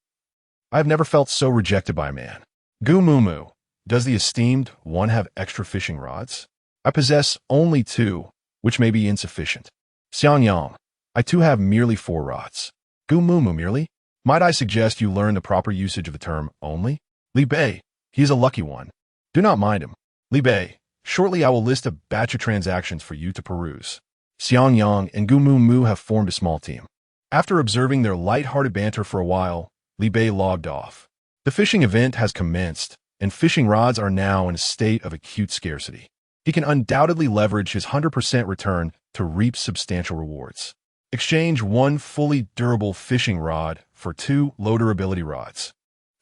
I have never felt so rejected by a man. Gu Mumu, does the esteemed one have extra fishing rods? I possess only 2, which may be insufficient. Xiang Yang, I too have merely 4 rods. Gu Mumu merely? Might I suggest you learn the proper usage of the term only? Li Bei, he is a lucky one. Do not mind him. Li Bei, shortly I will list a batch of transactions for you to peruse. Xiang Yang and Gu Mumu have formed a small team. After observing their light-hearted banter for a while, Li Bei logged off. The fishing event has commenced, and fishing rods are now in a state of acute scarcity. He can undoubtedly leverage his 100% return to reap substantial rewards. Exchange 1 fully durable fishing rod for 2 low durability rods.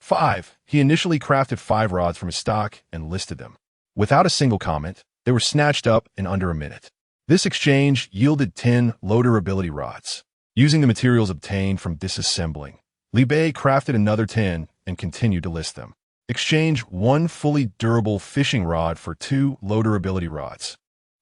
5. He initially crafted 5 rods from his stock and listed them. Without a single comment, they were snatched up in under a minute. This exchange yielded 10 low durability rods. Using the materials obtained from disassembling, Li Bei crafted another 10 and continued to list them. Exchange 1 fully durable fishing rod for 2 low durability rods.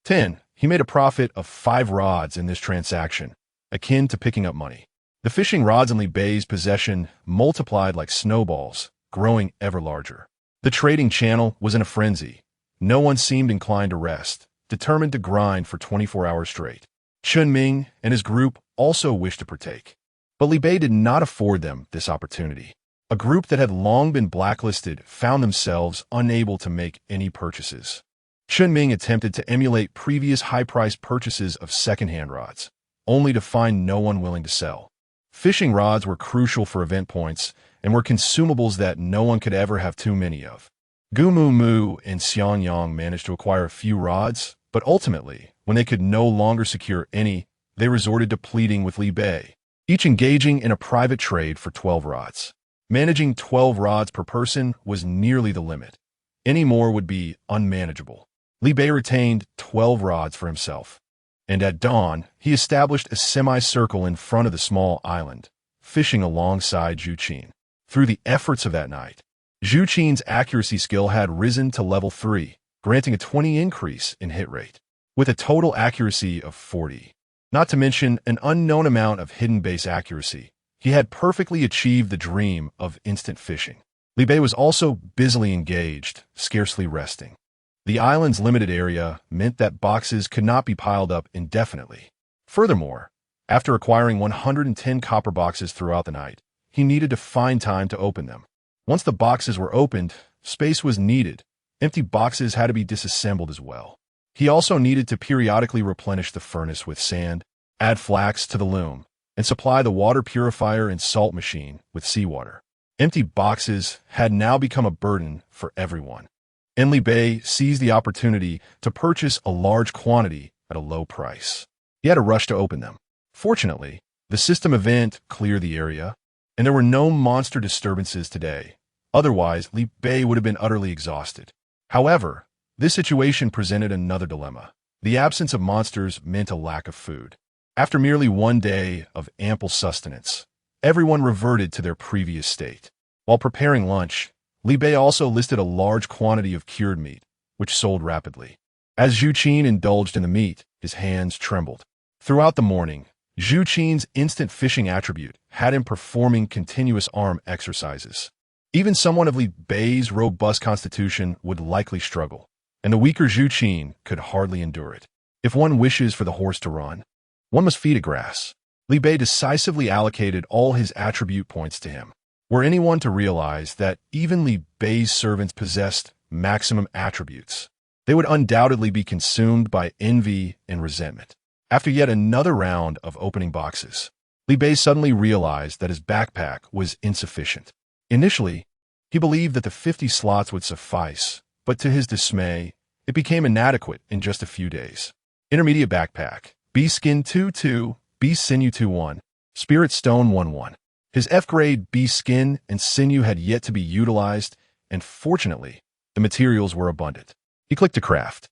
10. He made a profit of 5 rods in this transaction, akin to picking up money. The fishing rods in Li Bei's possession multiplied like snowballs, growing ever larger. The trading channel was in a frenzy. No one seemed inclined to rest, determined to grind for 24 hours straight. Chun Ming and his group also wished to partake. But Li Bei did not afford them this opportunity. A group that had long been blacklisted found themselves unable to make any purchases. Chun Ming attempted to emulate previous high-priced purchases of second-hand rods, only to find no one willing to sell. Fishing rods were crucial for event points and were consumables that no one could ever have too many of. Gu Mumu and Xiang Yang managed to acquire a few rods, but ultimately, when they could no longer secure any, they resorted to pleading with Li Bei, each engaging in a private trade for 12 rods. Managing 12 rods per person was nearly the limit. Any more would be unmanageable. Li Bei retained 12 rods for himself, and at dawn, he established a semicircle in front of the small island, fishing alongside Zhu Qin. Through the efforts of that night, Zhu Qin's accuracy skill had risen to level 3, granting a 20 increase in hit rate, with a total accuracy of 40. Not to mention an unknown amount of hidden base accuracy, he had perfectly achieved the dream of instant fishing. Li Bei was also busily engaged, scarcely resting. The island's limited area meant that boxes could not be piled up indefinitely. Furthermore, after acquiring 110 copper boxes throughout the night, he needed to find time to open them. Once the boxes were opened, space was needed. Empty boxes had to be disassembled as well. He also needed to periodically replenish the furnace with sand, add flax to the loom, and supply the water purifier and salt machine with seawater. Empty boxes had now become a burden for everyone. And Li Bei seized the opportunity to purchase a large quantity at a low price. He had to rush to open them. Fortunately, the system event cleared the area, and there were no monster disturbances today. Otherwise, Li Bei would have been utterly exhausted. However, this situation presented another dilemma. The absence of monsters meant a lack of food. After merely 1 day of ample sustenance, everyone reverted to their previous state. While preparing lunch, Li Bei also listed a large quantity of cured meat, which sold rapidly. As Zhu Qin indulged in the meat, his hands trembled. Throughout the morning, Zhu Qin's instant fishing attribute had him performing continuous arm exercises. Even someone of Li Bei's robust constitution would likely struggle, and the weaker Zhu Qin could hardly endure it. If one wishes for the horse to run, one must feed it grass. Li Bei decisively allocated all his attribute points to him. Were anyone to realize that even Li Bei's servants possessed maximum attributes, they would undoubtedly be consumed by envy and resentment. After yet another round of opening boxes, Li Bei suddenly realized that his backpack was insufficient. Initially, he believed that the 50 slots would suffice, but to his dismay, it became inadequate in just a few days. Intermediate backpack, B Skin 2-2, B Sinew 2-1, Spirit Stone 1-1. His F-grade B Skin and Sinew had yet to be utilized, and fortunately, the materials were abundant. He clicked to craft.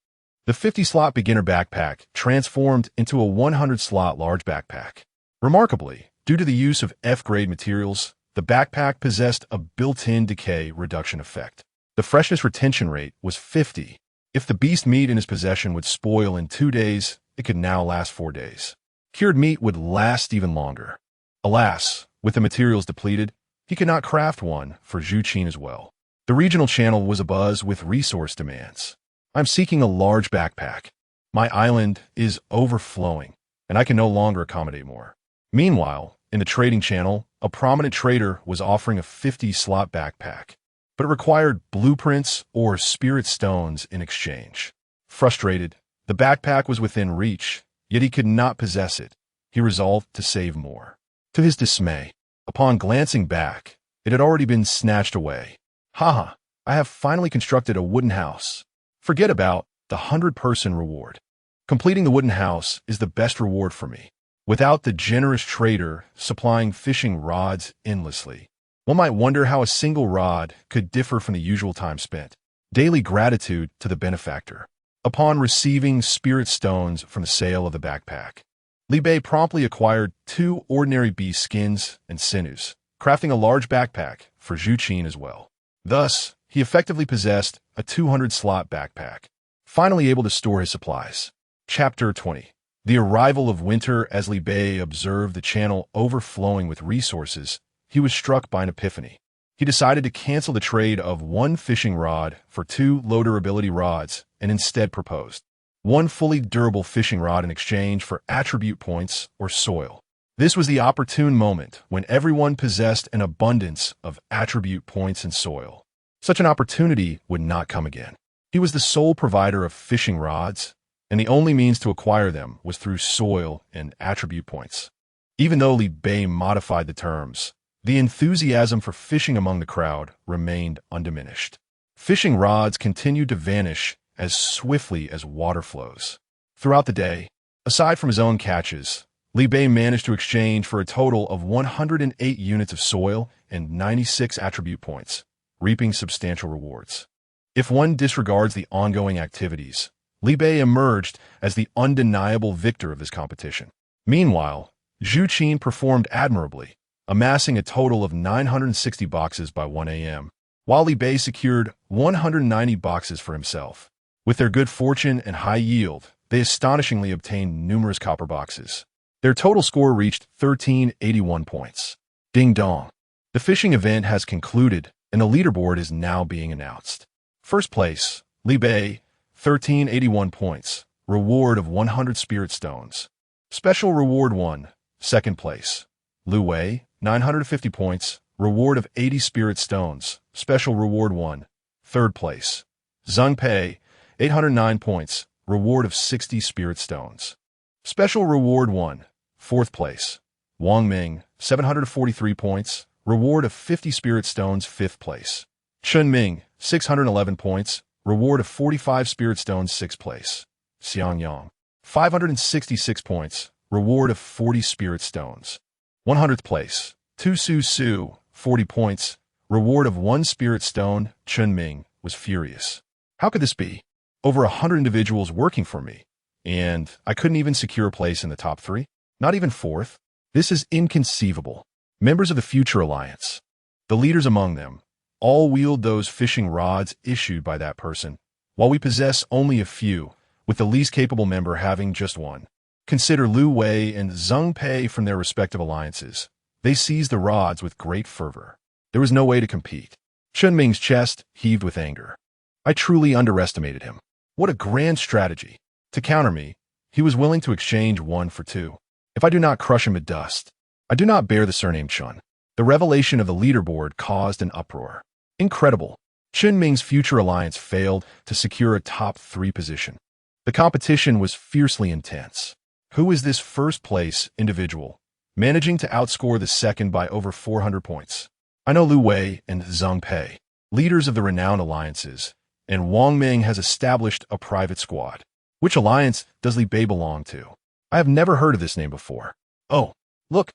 The 50-slot beginner backpack transformed into a 100-slot large backpack. Remarkably, due to the use of F-grade materials, the backpack possessed a built-in decay reduction effect. The freshness retention rate was 50. If the beast meat in his possession would spoil in 2 days, it could now last 4 days. Cured meat would last even longer. Alas, with the materials depleted, he could not craft one for Zhu Qin as well. The regional channel was abuzz with resource demands. I'm seeking a large backpack. My island is overflowing, and I can no longer accommodate more. Meanwhile, in the trading channel, a prominent trader was offering a 50-slot backpack, but it required blueprints or spirit stones in exchange. Frustrated, the backpack was within reach, yet he could not possess it. He resolved to save more. To his dismay, upon glancing back, it had already been snatched away. Haha, I have finally constructed a wooden house. Forget about the 100-person reward. Completing the wooden house is the best reward for me. Without the generous trader supplying fishing rods endlessly, one might wonder how a single rod could differ from the usual time spent. Daily gratitude to the benefactor. Upon receiving spirit stones from the sale of the backpack, Li Bei promptly acquired 2 ordinary beast skins and sinews, crafting a large backpack for Zhu Qin as well. Thus, he effectively possessed a 200-slot backpack, finally able to store his supplies. Chapter 20. The arrival of winter. As Li Bei observed the channel overflowing with resources, he was struck by an epiphany. He decided to cancel the trade of 1 fishing rod for 2 low durability rods and instead proposed 1 fully durable fishing rod in exchange for attribute points or soil. This was the opportune moment when everyone possessed an abundance of attribute points and soil. Such an opportunity would not come again. He was the sole provider of fishing rods, and the only means to acquire them was through soil and attribute points. Even though Li Bei modified the terms, the enthusiasm for fishing among the crowd remained undiminished. Fishing rods continued to vanish as swiftly as water flows. Throughout the day, aside from his own catches, Li Bei managed to exchange for a total of 108 units of soil and 96 attribute points, reaping substantial rewards. If one disregards the ongoing activities, Li Bei emerged as the undeniable victor of this competition. Meanwhile, Zhu Qin performed admirably, amassing a total of 960 boxes by 1 a.m., while Li Bei secured 190 boxes for himself. With their good fortune and high yield, they astonishingly obtained numerous copper boxes. Their total score reached 1381 points. Ding dong. The fishing event has concluded, and the leaderboard is now being announced. First place, Li Bei, 1381 points, reward of 100 spirit stones. Special reward 1, second place. Lu Wei, 950 points, reward of 80 spirit stones. Special reward 1, third place. Zheng Pei, 809 points, reward of 60 spirit stones. Special reward 1, fourth place. Wang Ming, 743 points, reward of 50 spirit stones, fifth place. Chen Ming, 611 points, reward of 45 spirit stones, sixth place. Xiang Yang, 566 points, reward of 40 spirit stones. 100th place. Tu Su Su, 40 points, reward of 1 spirit stone. Chen Ming was furious. How could this be? Over 100 individuals working for me, and I couldn't even secure a place in the top 3? Not even 4th? This is inconceivable. Members of the Future Alliance, the leaders among them, all wield those fishing rods issued by that person, while we possess only a few, with the least capable member having just 1. Consider Lu Wei and Zheng Pei from their respective alliances. They seized the rods with great fervor. There was no way to compete. Chen Ming's chest heaved with anger. I truly underestimated him. What a grand strategy. To counter me, he was willing to exchange 1 for 2. If I do not crush him to dust, I do not bear the surname Chun. The revelation of the leaderboard caused an uproar. Incredible. Chen Ming's Future Alliance failed to secure a top 3 position. The competition was fiercely intense. Who is this first-place individual, managing to outscore the second by over 400 points? I know Lu Wei and Zheng Pei, leaders of the renowned alliances, and Wang Ming has established a private squad. Which alliance does Li Bei belong to? I have never heard of this name before. Oh, look,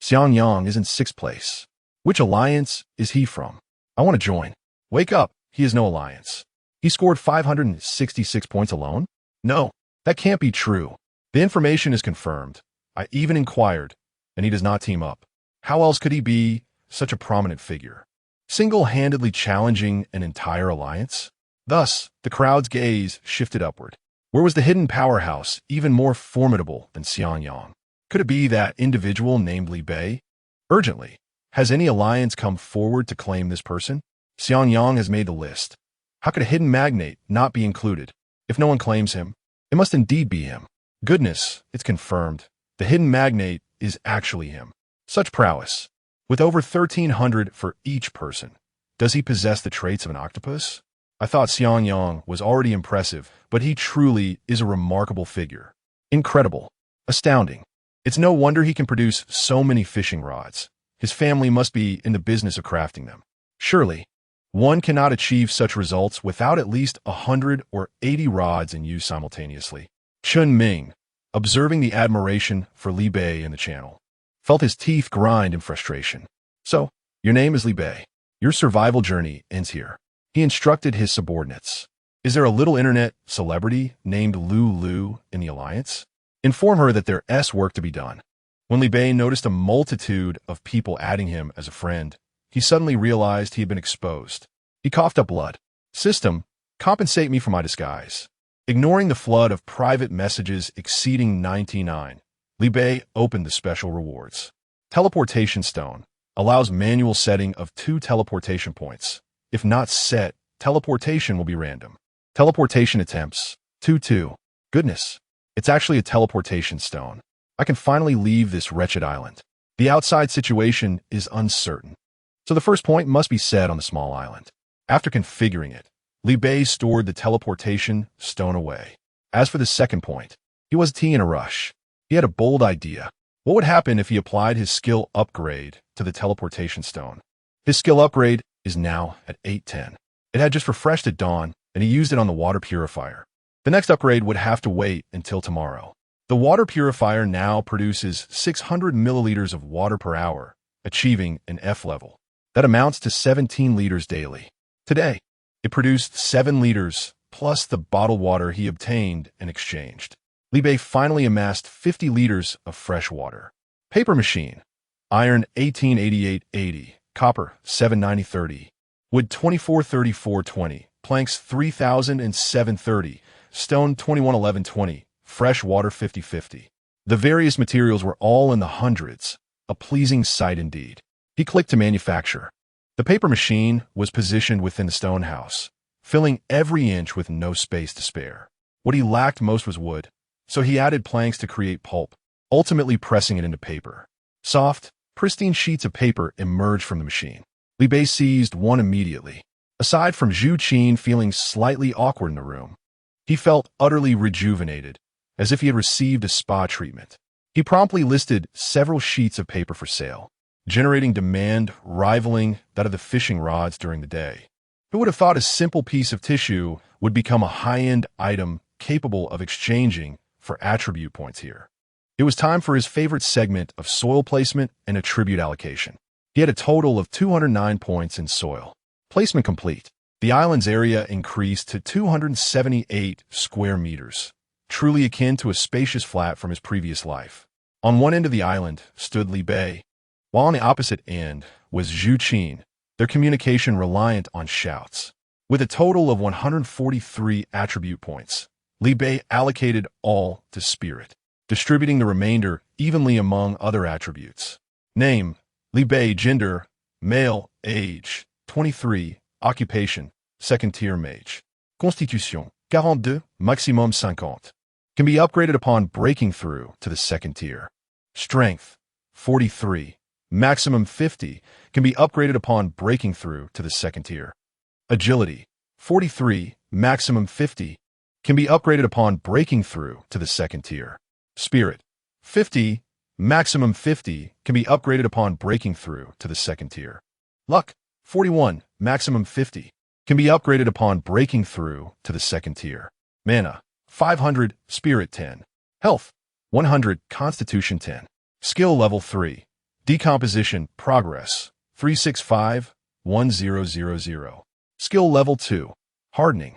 Xiang Yang is in 6th place. Which alliance is he from? I want to join. Wake up, he is no alliance. He scored 566 points alone? No, that can't be true. The information is confirmed. I even inquired, and he does not team up. How else could he be such a prominent figure, single-handedly challenging an entire alliance? Thus, the crowd's gaze shifted upward. Where was the hidden powerhouse, even more formidable than Xiang Yang? Could it be that individual named Li Bei? Urgently, has any alliance come forward to claim this person? Xiang Yang has made the list. How could a hidden magnate not be included? If no one claims him, it must indeed be him. Goodness, it's confirmed. The hidden magnate is actually him. Such prowess. With over 1,300 for each person. Does he possess the traits of an octopus? I thought Xiang Yang was already impressive, but he truly is a remarkable figure. Incredible. Astounding. It's no wonder he can produce so many fishing rods. His family must be in the business of crafting them. Surely, one cannot achieve such results without at least 100 or 80 rods in use simultaneously. Chun Ming, observing the admiration for Li Bei in the channel, felt his teeth grind in frustration. So, your name is Li Bei. Your survival journey ends here. He instructed his subordinates. Is there a little internet celebrity named Lu in the alliance? Inform her that there's work to be done. When Li Bei noticed a multitude of people adding him as a friend, he suddenly realized he had been exposed. He coughed up blood. System, compensate me for my disguise. Ignoring the flood of private messages exceeding 99, Li Bei opened the special rewards. Teleportation Stone allows manual setting of 2 teleportation points. If not set, teleportation will be random. Teleportation attempts, 2-2. Goodness, it's actually a teleportation stone. I can finally leave this wretched island. The outside situation is uncertain, so the first point must be set on the small island. After configuring it, Li Bei stored the teleportation stone away. As for the second point, he was in a rush. He had a bold idea. What would happen if he applied his skill upgrade to the teleportation stone? His skill upgrade is now at 810. It had just refreshed at dawn, and he used it on the water purifier. The next upgrade would have to wait until tomorrow. The water purifier now produces 600 milliliters of water per hour, achieving an F level. That amounts to 17 liters daily. Today, it produced 7 liters, plus the bottled water he obtained and exchanged. Li Bei finally amassed 50 liters of fresh water. Paper machine. Iron 1888.80. Copper 790.30. Wood 2434.20. Planks 3007.30. Stone 2111.20. Fresh water 50.50. The various materials were all in the hundreds. A pleasing sight indeed. He clicked to manufacture. The paper machine was positioned within the stone house, filling every inch with no space to spare. What he lacked most was wood, so he added planks to create pulp, ultimately pressing it into paper. Soft, pristine sheets of paper emerged from the machine. Li Bei seized one immediately. Aside from Zhu Qin feeling slightly awkward in the room, he felt utterly rejuvenated, as if he had received a spa treatment. He promptly listed several sheets of paper for sale, generating demand rivaling that of the fishing rods during the day. Who would have thought a simple piece of tissue would become a high-end item capable of exchanging for attribute points here? It was time for his favorite segment of soil placement and attribute allocation. He had a total of 209 points in soil. Placement complete. The island's area increased to 278 square meters, truly akin to a spacious flat from his previous life. On one end of the island stood Li Bei, while on the opposite end was Zhu Qin, their communication reliant on shouts. With a total of 143 attribute points, Li Bei allocated all to spirit, distributing the remainder evenly among other attributes. Name, Li Bei. Gender, male. Age, 23. Occupation, second-tier mage. Constitution, 42, maximum 50. Can be upgraded upon breaking through to the second tier. Strength, 43. Maximum 50, can be upgraded upon breaking through to the second tier. Agility, 43. Maximum 50, can be upgraded upon breaking through to the second tier. Spirit, 50. Maximum 50, can be upgraded upon breaking through to the second tier. Luck, 41. Maximum 50, can be upgraded upon breaking through to the second tier. Mana, 500. Spirit 10. Health, 100. Constitution 10. Skill level 3. Decomposition, progress, 365, 1000. Skill Level 2. Hardening.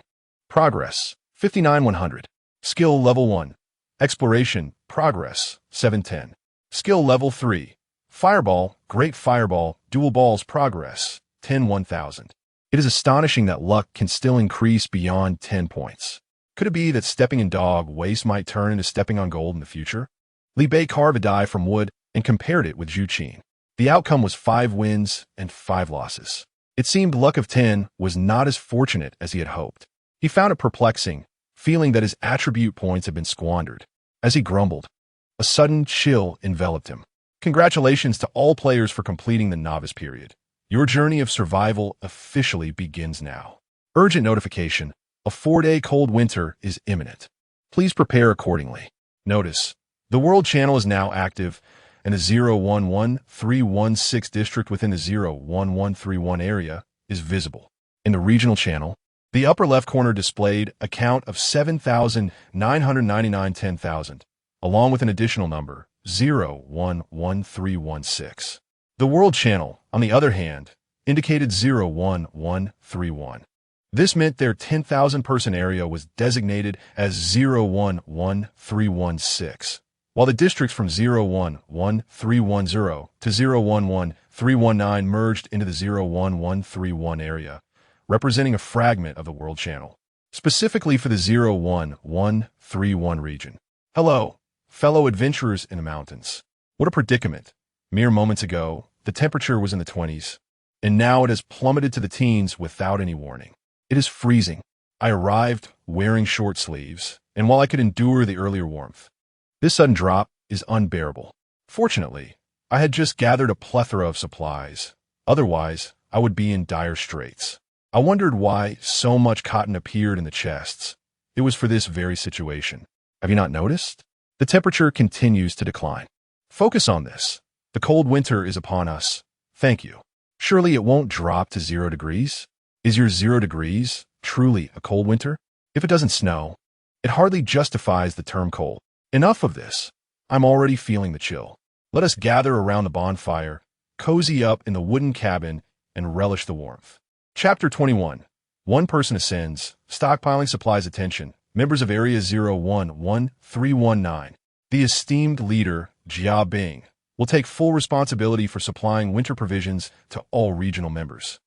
Progress. 59,100. Skill Level 1. Exploration. Progress. 710. Skill Level 3. Fireball. Great Fireball. Dual Balls. Progress. 10,000. It is astonishing that luck can still increase beyond 10 points. Could it be that stepping in dog waste might turn into stepping on gold in the future? Li Bei carved a die from wood and compared it with Zhu Qin. The outcome was 5 wins and 5 losses. It seemed luck of 10 was not as fortunate as he had hoped. He found it perplexing, feeling that his attribute points had been squandered. As he grumbled, a sudden chill enveloped him. Congratulations to all players for completing the novice period. Your journey of survival officially begins now. Urgent notification. A 4-day cold winter is imminent. Please prepare accordingly. Notice, the World Channel is now active, and the 011316 district within the 01131 area is visible. In the regional channel, the upper left corner displayed a count of 7,999 10,000, along with an additional number, 011316. The World Channel, on the other hand, indicated 01131. This meant their 10,000 person area was designated as 011316, while the districts from 011310 to 011319 merged into the 01131 area, representing a fragment of the World Channel, specifically for the 01131 region. Hello, fellow adventurers in the mountains. What a predicament. Mere moments ago, the temperature was in the 20s, and now it has plummeted to the teens without any warning. It is freezing. I arrived wearing short sleeves, and while I could endure the earlier warmth, this sudden drop is unbearable. Fortunately, I had just gathered a plethora of supplies. Otherwise, I would be in dire straits. I wondered why so much cotton appeared in the chests. It was for this very situation. Have you not noticed? The temperature continues to decline. Focus on this. The cold winter is upon us. Thank you. Surely it won't drop to 0 degrees? Is your 0 degrees truly a cold winter? If it doesn't snow, it hardly justifies the term cold. Enough of this. I'm already feeling the chill. Let us gather around the bonfire, cozy up in the wooden cabin, and relish the warmth. Chapter 21. One person ascends, stockpiling supplies. Attention, members of Area 011319. The esteemed leader, Jia Bing, will take full responsibility for supplying winter provisions to all regional members.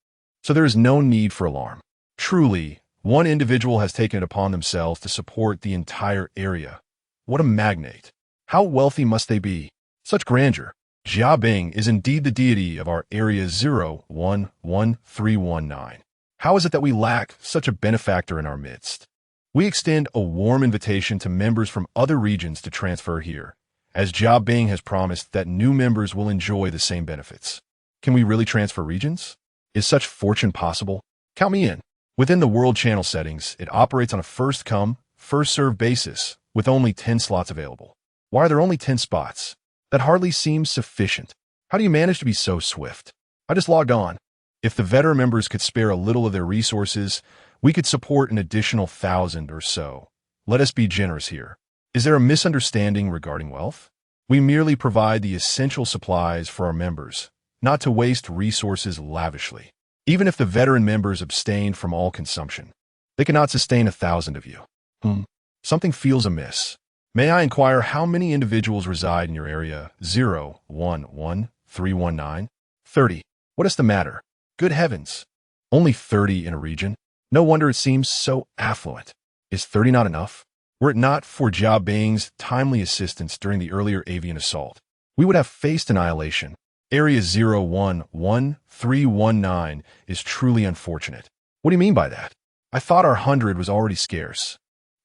So there is no need for alarm. Truly, one individual has taken it upon themselves to support the entire area. What a magnate. How wealthy must they be? Such grandeur. Jia Bing is indeed the deity of our Area 011319. How is it that we lack such a benefactor in our midst? We extend a warm invitation to members from other regions to transfer here, as Jia Bing has promised that new members will enjoy the same benefits. Can we really transfer regions? Is such fortune possible? Count me in. Within the World Channel settings, it operates on a first-come, first-served basis, with only 10 slots available. Why are there only 10 spots? That hardly seems sufficient. How do you manage to be so swift? I just logged on. If the veteran members could spare a little of their resources, we could support an additional 1,000 or so. Let us be generous here. Is there a misunderstanding regarding wealth? We merely provide the essential supplies for our members, not to waste resources lavishly. Even if the veteran members abstain from all consumption, they cannot sustain 1,000 of you. Something feels amiss. May I inquire how many individuals reside in your area? 011319? 30. What is the matter? Good heavens. Only 30 in a region? No wonder it seems so affluent. Is 30 not enough? Were it not for Jia Bing's timely assistance during the earlier avian assault, we would have faced annihilation. Area 011319 is truly unfortunate. What do you mean by that? I thought our 100 was already scarce.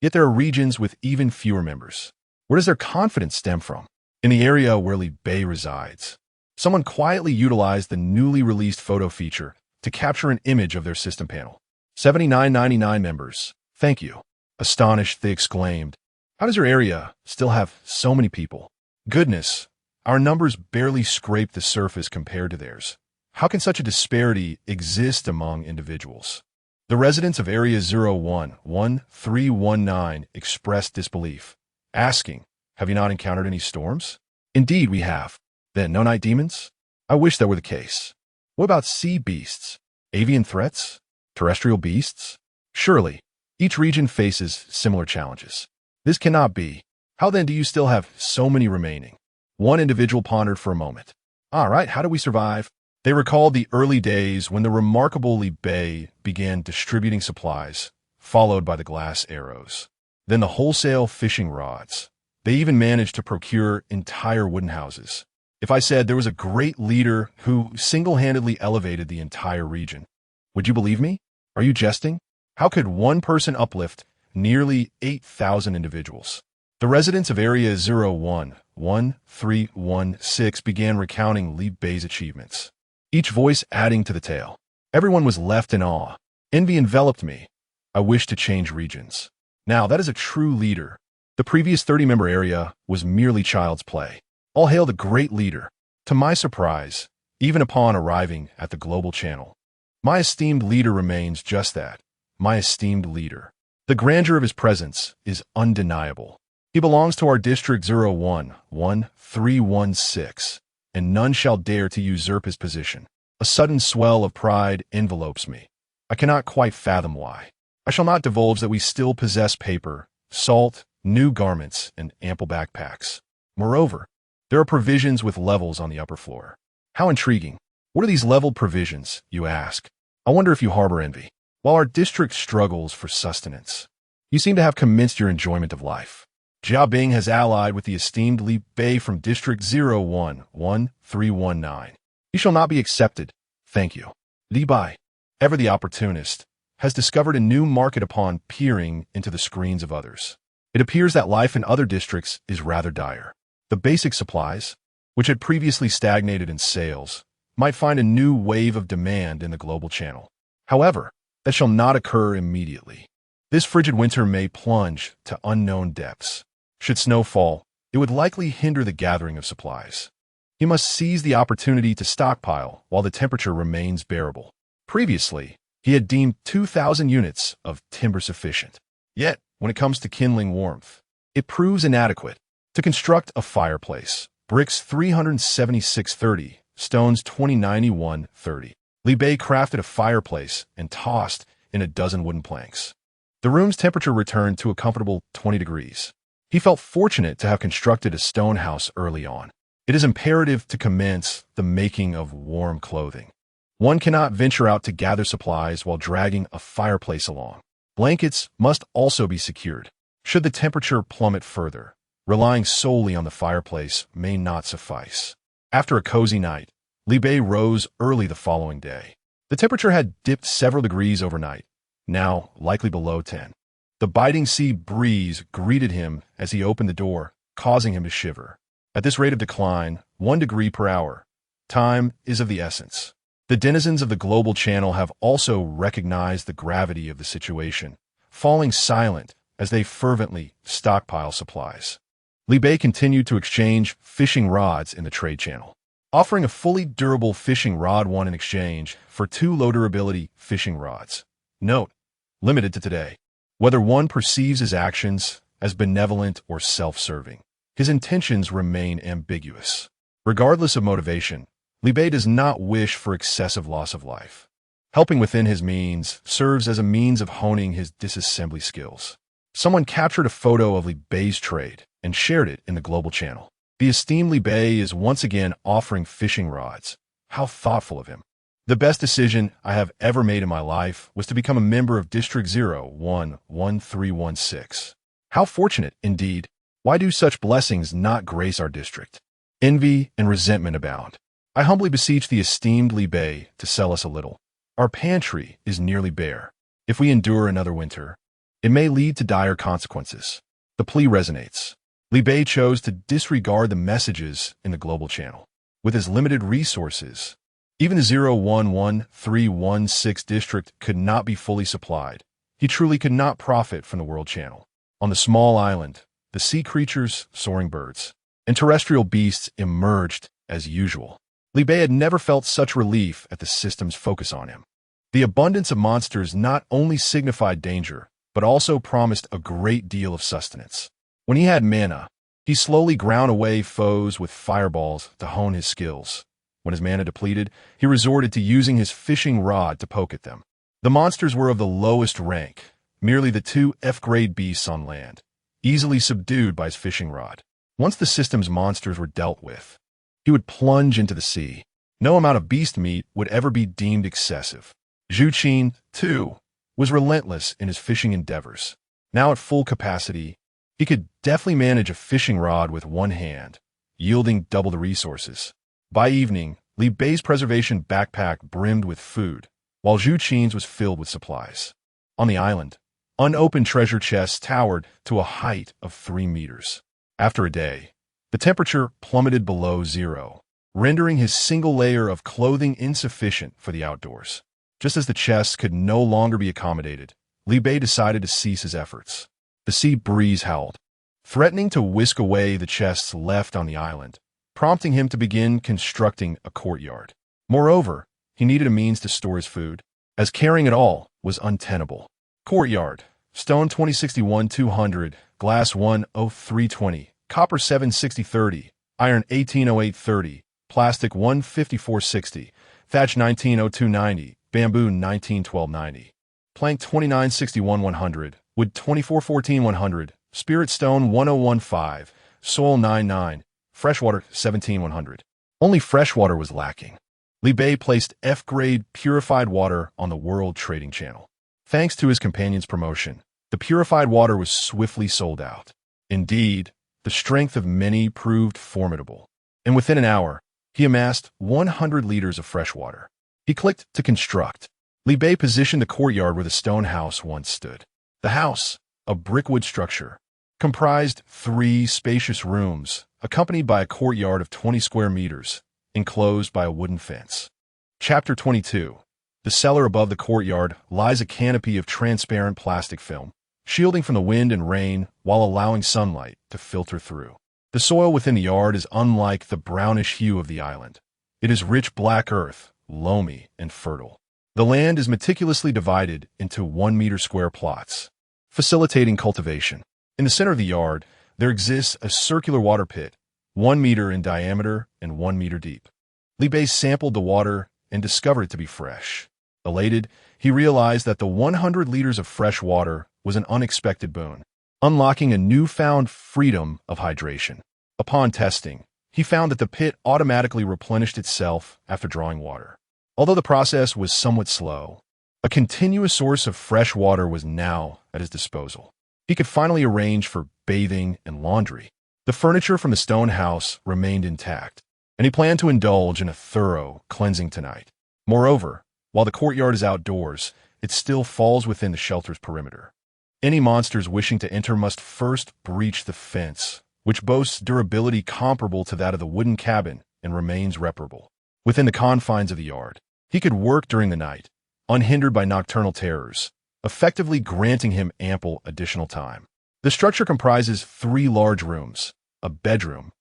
Yet there are regions with even fewer members. Where does their confidence stem from? In the area where Li Bei resides, someone quietly utilized the newly released photo feature to capture an image of their system panel. 7999 members. Thank you. Astonished, they exclaimed, how does your area still have so many people? Goodness, our numbers barely scrape the surface compared to theirs. How can such a disparity exist among individuals? The residents of Area 011319 expressed disbelief, asking, have you not encountered any storms? Indeed, we have. Then, no night demons? I wish that were the case. What about sea beasts? Avian threats? Terrestrial beasts? Surely, each region faces similar challenges. This cannot be. How then do you still have so many remaining? One individual pondered for a moment. All right, how do we survive? They recalled the early days when the remarkable Li Bei began distributing supplies, followed by the glass arrows. Then the wholesale fishing rods. They even managed to procure entire wooden houses. If I said there was a great leader who single-handedly elevated the entire region, would you believe me? Are you jesting? How could one person uplift nearly 8,000 individuals? The residents of Area 011316 began recounting Li Bei's achievements, each voice adding to the tale. Everyone was left in awe. Envy enveloped me. I wished to change regions. Now, that is a true leader. The previous 30-member area was merely child's play. All hail the great leader. To my surprise, even upon arriving at the global channel, my esteemed leader remains just that, my esteemed leader. The grandeur of his presence is undeniable. He belongs to our District 011316, and none shall dare to usurp his position. A sudden swell of pride envelopes me. I cannot quite fathom why. I shall not divulge that we still possess paper, salt, new garments, and ample backpacks. Moreover, there are provisions with levels on the upper floor. How intriguing. What are these leveled provisions, you ask? I wonder if you harbor envy. While our district struggles for sustenance, you seem to have commenced your enjoyment of life. Jia Bing has allied with the esteemed Li Bei from District 011319. He shall not be accepted. Thank you. Li Bei, ever the opportunist, has discovered a new market upon peering into the screens of others. It appears that life in other districts is rather dire. The basic supplies, which had previously stagnated in sales, might find a new wave of demand in the global channel. However, that shall not occur immediately. This frigid winter may plunge to unknown depths. Should snow fall, it would likely hinder the gathering of supplies. He must seize the opportunity to stockpile while the temperature remains bearable. Previously, he had deemed 2,000 units of timber sufficient. Yet, when it comes to kindling warmth, it proves inadequate. To construct a fireplace, bricks 376.30, stones 2091.30. Li Bei crafted a fireplace and tossed in a dozen wooden planks. The room's temperature returned to a comfortable 20 degrees. He felt fortunate to have constructed a stone house early on. It is imperative to commence the making of warm clothing. One cannot venture out to gather supplies while dragging a fireplace along. Blankets must also be secured. Should the temperature plummet further, relying solely on the fireplace may not suffice. After a cozy night, Li Bei rose early the following day. The temperature had dipped several degrees overnight, now likely below 10. The biting sea breeze greeted him as he opened the door, causing him to shiver. At this rate of decline, 1 degree per hour, time is of the essence. The denizens of the global channel have also recognized the gravity of the situation, falling silent as they fervently stockpile supplies. Li Bei continued to exchange fishing rods in the trade channel, offering a fully durable fishing rod one in exchange for 2 low durability fishing rods. Note, limited to today. Whether one perceives his actions as benevolent or self-serving, his intentions remain ambiguous. Regardless of motivation, Li Bei does not wish for excessive loss of life. Helping within his means serves as a means of honing his disassembly skills. Someone captured a photo of Li Bei's trade and shared it in the global channel. The esteemed Li Bei is once again offering fishing rods. How thoughtful of him. The best decision I have ever made in my life was to become a member of District 011316. How fortunate, indeed. Why do such blessings not grace our district? Envy and resentment abound. I humbly beseech the esteemed Li Bei to sell us a little. Our pantry is nearly bare. If we endure another winter, it may lead to dire consequences. The plea resonates. Li Bei chose to disregard the messages in the global channel. With his limited resources, even the 011316 district could not be fully supplied. He truly could not profit from the world channel. On the small island, the sea creatures, soaring birds, and terrestrial beasts emerged as usual. Li Bei had never felt such relief at the system's focus on him. The abundance of monsters not only signified danger, but also promised a great deal of sustenance. When he had mana, he slowly ground away foes with fireballs to hone his skills. When his mana depleted, he resorted to using his fishing rod to poke at them. The monsters were of the lowest rank, merely the two F-grade beasts on land, easily subdued by his fishing rod. Once the system's monsters were dealt with, he would plunge into the sea. No amount of beast meat would ever be deemed excessive. Zhu Qin, too, was relentless in his fishing endeavors. Now at full capacity, he could deftly manage a fishing rod with one hand, yielding double the resources. By evening, Li Bei's preservation backpack brimmed with food, while Zhu Qin's was filled with supplies. On the island, unopened treasure chests towered to a height of 3 meters. After a day, the temperature plummeted below zero, rendering his single layer of clothing insufficient for the outdoors. Just as the chests could no longer be accommodated, Li Bei decided to cease his efforts. The sea breeze howled, threatening to whisk away the chests left on the island, prompting him to begin constructing a courtyard. Moreover, he needed a means to store his food, as carrying it all was untenable. Courtyard: stone 2061-200, glass 10320, copper 760-30, iron 1808-30, plastic 154-60, thatch 1902-90, bamboo 1912-90, plank 2961-100, wood 2414-100, spirit stone 1015, soil 99, freshwater 17-100. Only freshwater was lacking. Li Bei placed F-grade purified water on the World Trading Channel. Thanks to his companion's promotion, the purified water was swiftly sold out. Indeed, the strength of many proved formidable, and within an hour, he amassed 100 liters of fresh water. He clicked to construct. Li Bei positioned the courtyard where the stone house once stood. The house, a brickwood structure, comprised 3 spacious rooms, accompanied by a courtyard of 20 square meters, enclosed by a wooden fence. Chapter 22. The cellar above the courtyard lies a canopy of transparent plastic film, shielding from the wind and rain while allowing sunlight to filter through. The soil within the yard is unlike the brownish hue of the island. It is rich black earth, loamy and fertile. The land is meticulously divided into 1-meter square plots, facilitating cultivation. In the center of the yard, there exists a circular water pit, 1 meter in diameter and 1 meter deep. Li Bei sampled the water and discovered it to be fresh. Elated, he realized that the 100 liters of fresh water was an unexpected boon, unlocking a newfound freedom of hydration. Upon testing, he found that the pit automatically replenished itself after drawing water. Although the process was somewhat slow, a continuous source of fresh water was now at his disposal. He could finally arrange for bathing and laundry. The furniture from the stone house remained intact, and he planned to indulge in a thorough cleansing tonight. Moreover, while the courtyard is outdoors, it still falls within the shelter's perimeter. Any monsters wishing to enter must first breach the fence, which boasts durability comparable to that of the wooden cabin and remains reparable. Within the confines of the yard, he could work during the night, unhindered by nocturnal terrors, effectively granting him ample additional time. The structure comprises 3 large rooms, a bedroom,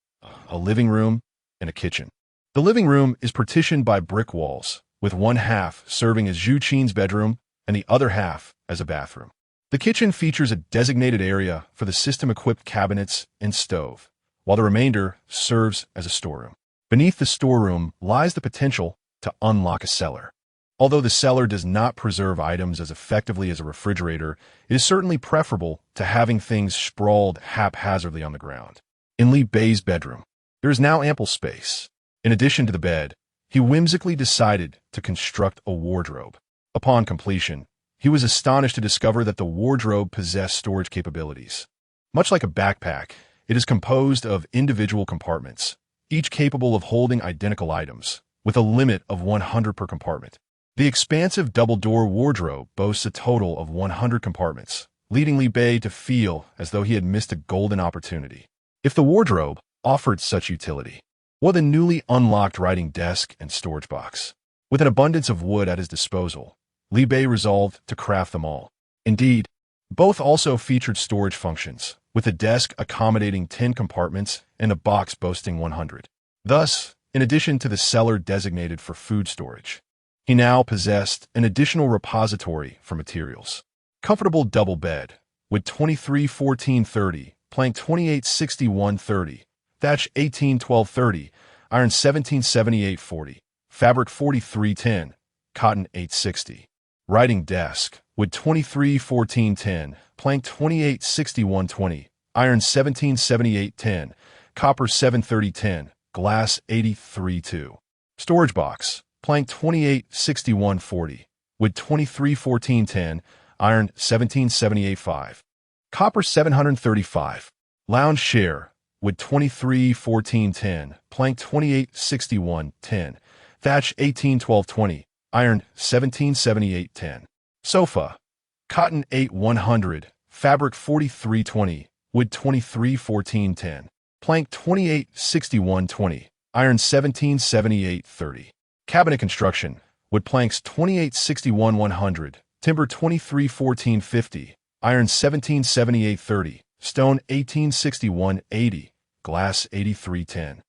a living room, and a kitchen. The living room is partitioned by brick walls, with one half serving as Zhu Qin's bedroom and the other half as a bathroom. The kitchen features a designated area for the system-equipped cabinets and stove, while the remainder serves as a storeroom. Beneath the storeroom lies the potential to unlock a cellar. Although the cellar does not preserve items as effectively as a refrigerator, it is certainly preferable to having things sprawled haphazardly on the ground. In Li Bei's bedroom, there is now ample space. In addition to the bed, he whimsically decided to construct a wardrobe. Upon completion, he was astonished to discover that the wardrobe possessed storage capabilities. Much like a backpack, it is composed of individual compartments, each capable of holding identical items, with a limit of 100 per compartment. The expansive double-door wardrobe boasts a total of 100 compartments, leading Li Bei to feel as though he had missed a golden opportunity. If the wardrobe offered such utility, what the newly unlocked writing desk and storage box? With an abundance of wood at his disposal, Li Bei resolved to craft them all. Indeed, both also featured storage functions, with a desk accommodating 10 compartments and a box boasting 100. Thus, in addition to the cellar designated for food storage, he now possessed an additional repository for materials. Comfortable double bed, with 23-14-30, plank 28-61-30, thatch 18-12-30, iron 17-78-40, fabric 43-10, cotton 860. Writing desk, wood 23-14-10, plank 28-61-20, iron 17-78-10, copper 7-30-10, glass 83-2. Storage box, plank 28-61-40, wood 23-14-10, iron 17-78-5, copper 735. Lounge chair, wood 23-14-10, plank 28-61-10, thatch 18-12-20, iron 17-78-10. Sofa, cotton 8-100, fabric 43-20, wood 23-14-10, plank 28-61-20, iron 17-78-30. Cabinet construction, wood planks 28-61-100, timber 23-14-50, iron 17-78-30, stone 18-61-80, glass 83-10.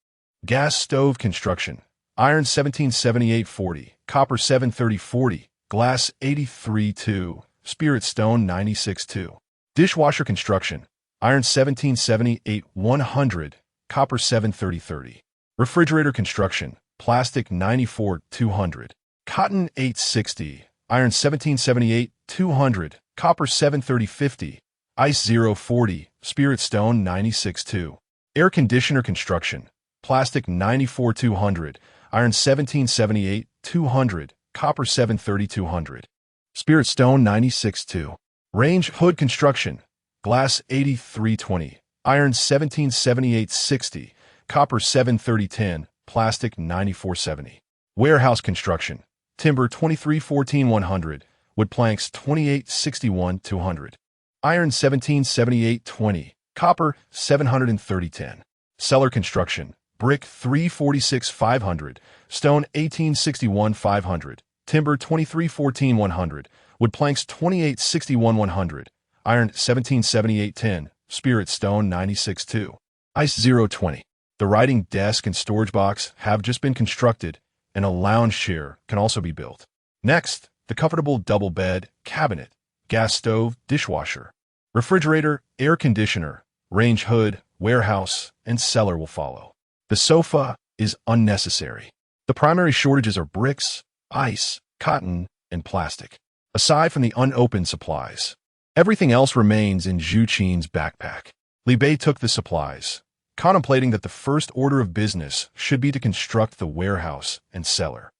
Gas stove construction, iron 17-78-40, copper 7-30-40, glass 83-2, spirit stone 96-2. Dishwasher construction, iron 17-78-100, copper 7-30-30. Refrigerator construction, plastic 94-200, cotton 860, iron 17-78-200, copper 7-30-50, ice 0-40, spirit stone 96-2. Air conditioner construction, plastic 94-200, iron 17-78-200, copper 7-30-200, spirit stone 96-2. Range hood construction, glass 83-20, iron 17-78-60, copper 7-30-10, plastic 94-70. Warehouse construction, timber 23-14-100, wood planks 28-61-200, iron 17-78-20, copper 730-10. Cellar construction, brick 346-500, stone 18-61-500, timber 23-14-100, wood planks 28-61-100, iron 17-78-10, spirit stone 96-2. Ice 0-20. The writing desk and storage box have just been constructed, and a lounge chair can also be built. Next, the comfortable double bed, cabinet, gas stove, dishwasher, refrigerator, air conditioner, range hood, warehouse, and cellar will follow. The sofa is unnecessary. The primary shortages are bricks, ice, cotton, and plastic. Aside from the unopened supplies, everything else remains in Zhu Qin's backpack. Li Bei took the supplies, contemplating that the first order of business should be to construct the warehouse and cellar.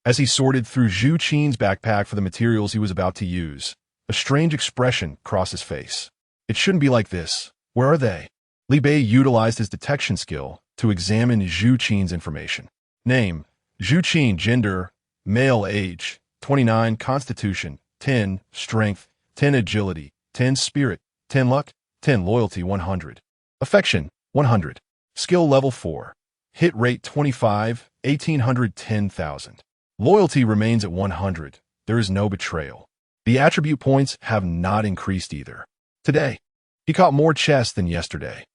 As he sorted through Zhu Qin's backpack for the materials he was about to use, a strange expression crossed his face. It shouldn't be like this. Where are they? Li Bei utilized his detection skill to examine Zhu Qin's information. Name, Zhu Qin. Gender, male. Age, 29. Constitution, 10. Strength, 10. Agility, 10. Spirit, 10. Luck, 10. Loyalty, 100. Affection, 100. Skill level 4. Hit rate 25, 1800, 10,000. Loyalty remains at 100. There is no betrayal. The attribute points have not increased either. Today, he caught more chess than yesterday.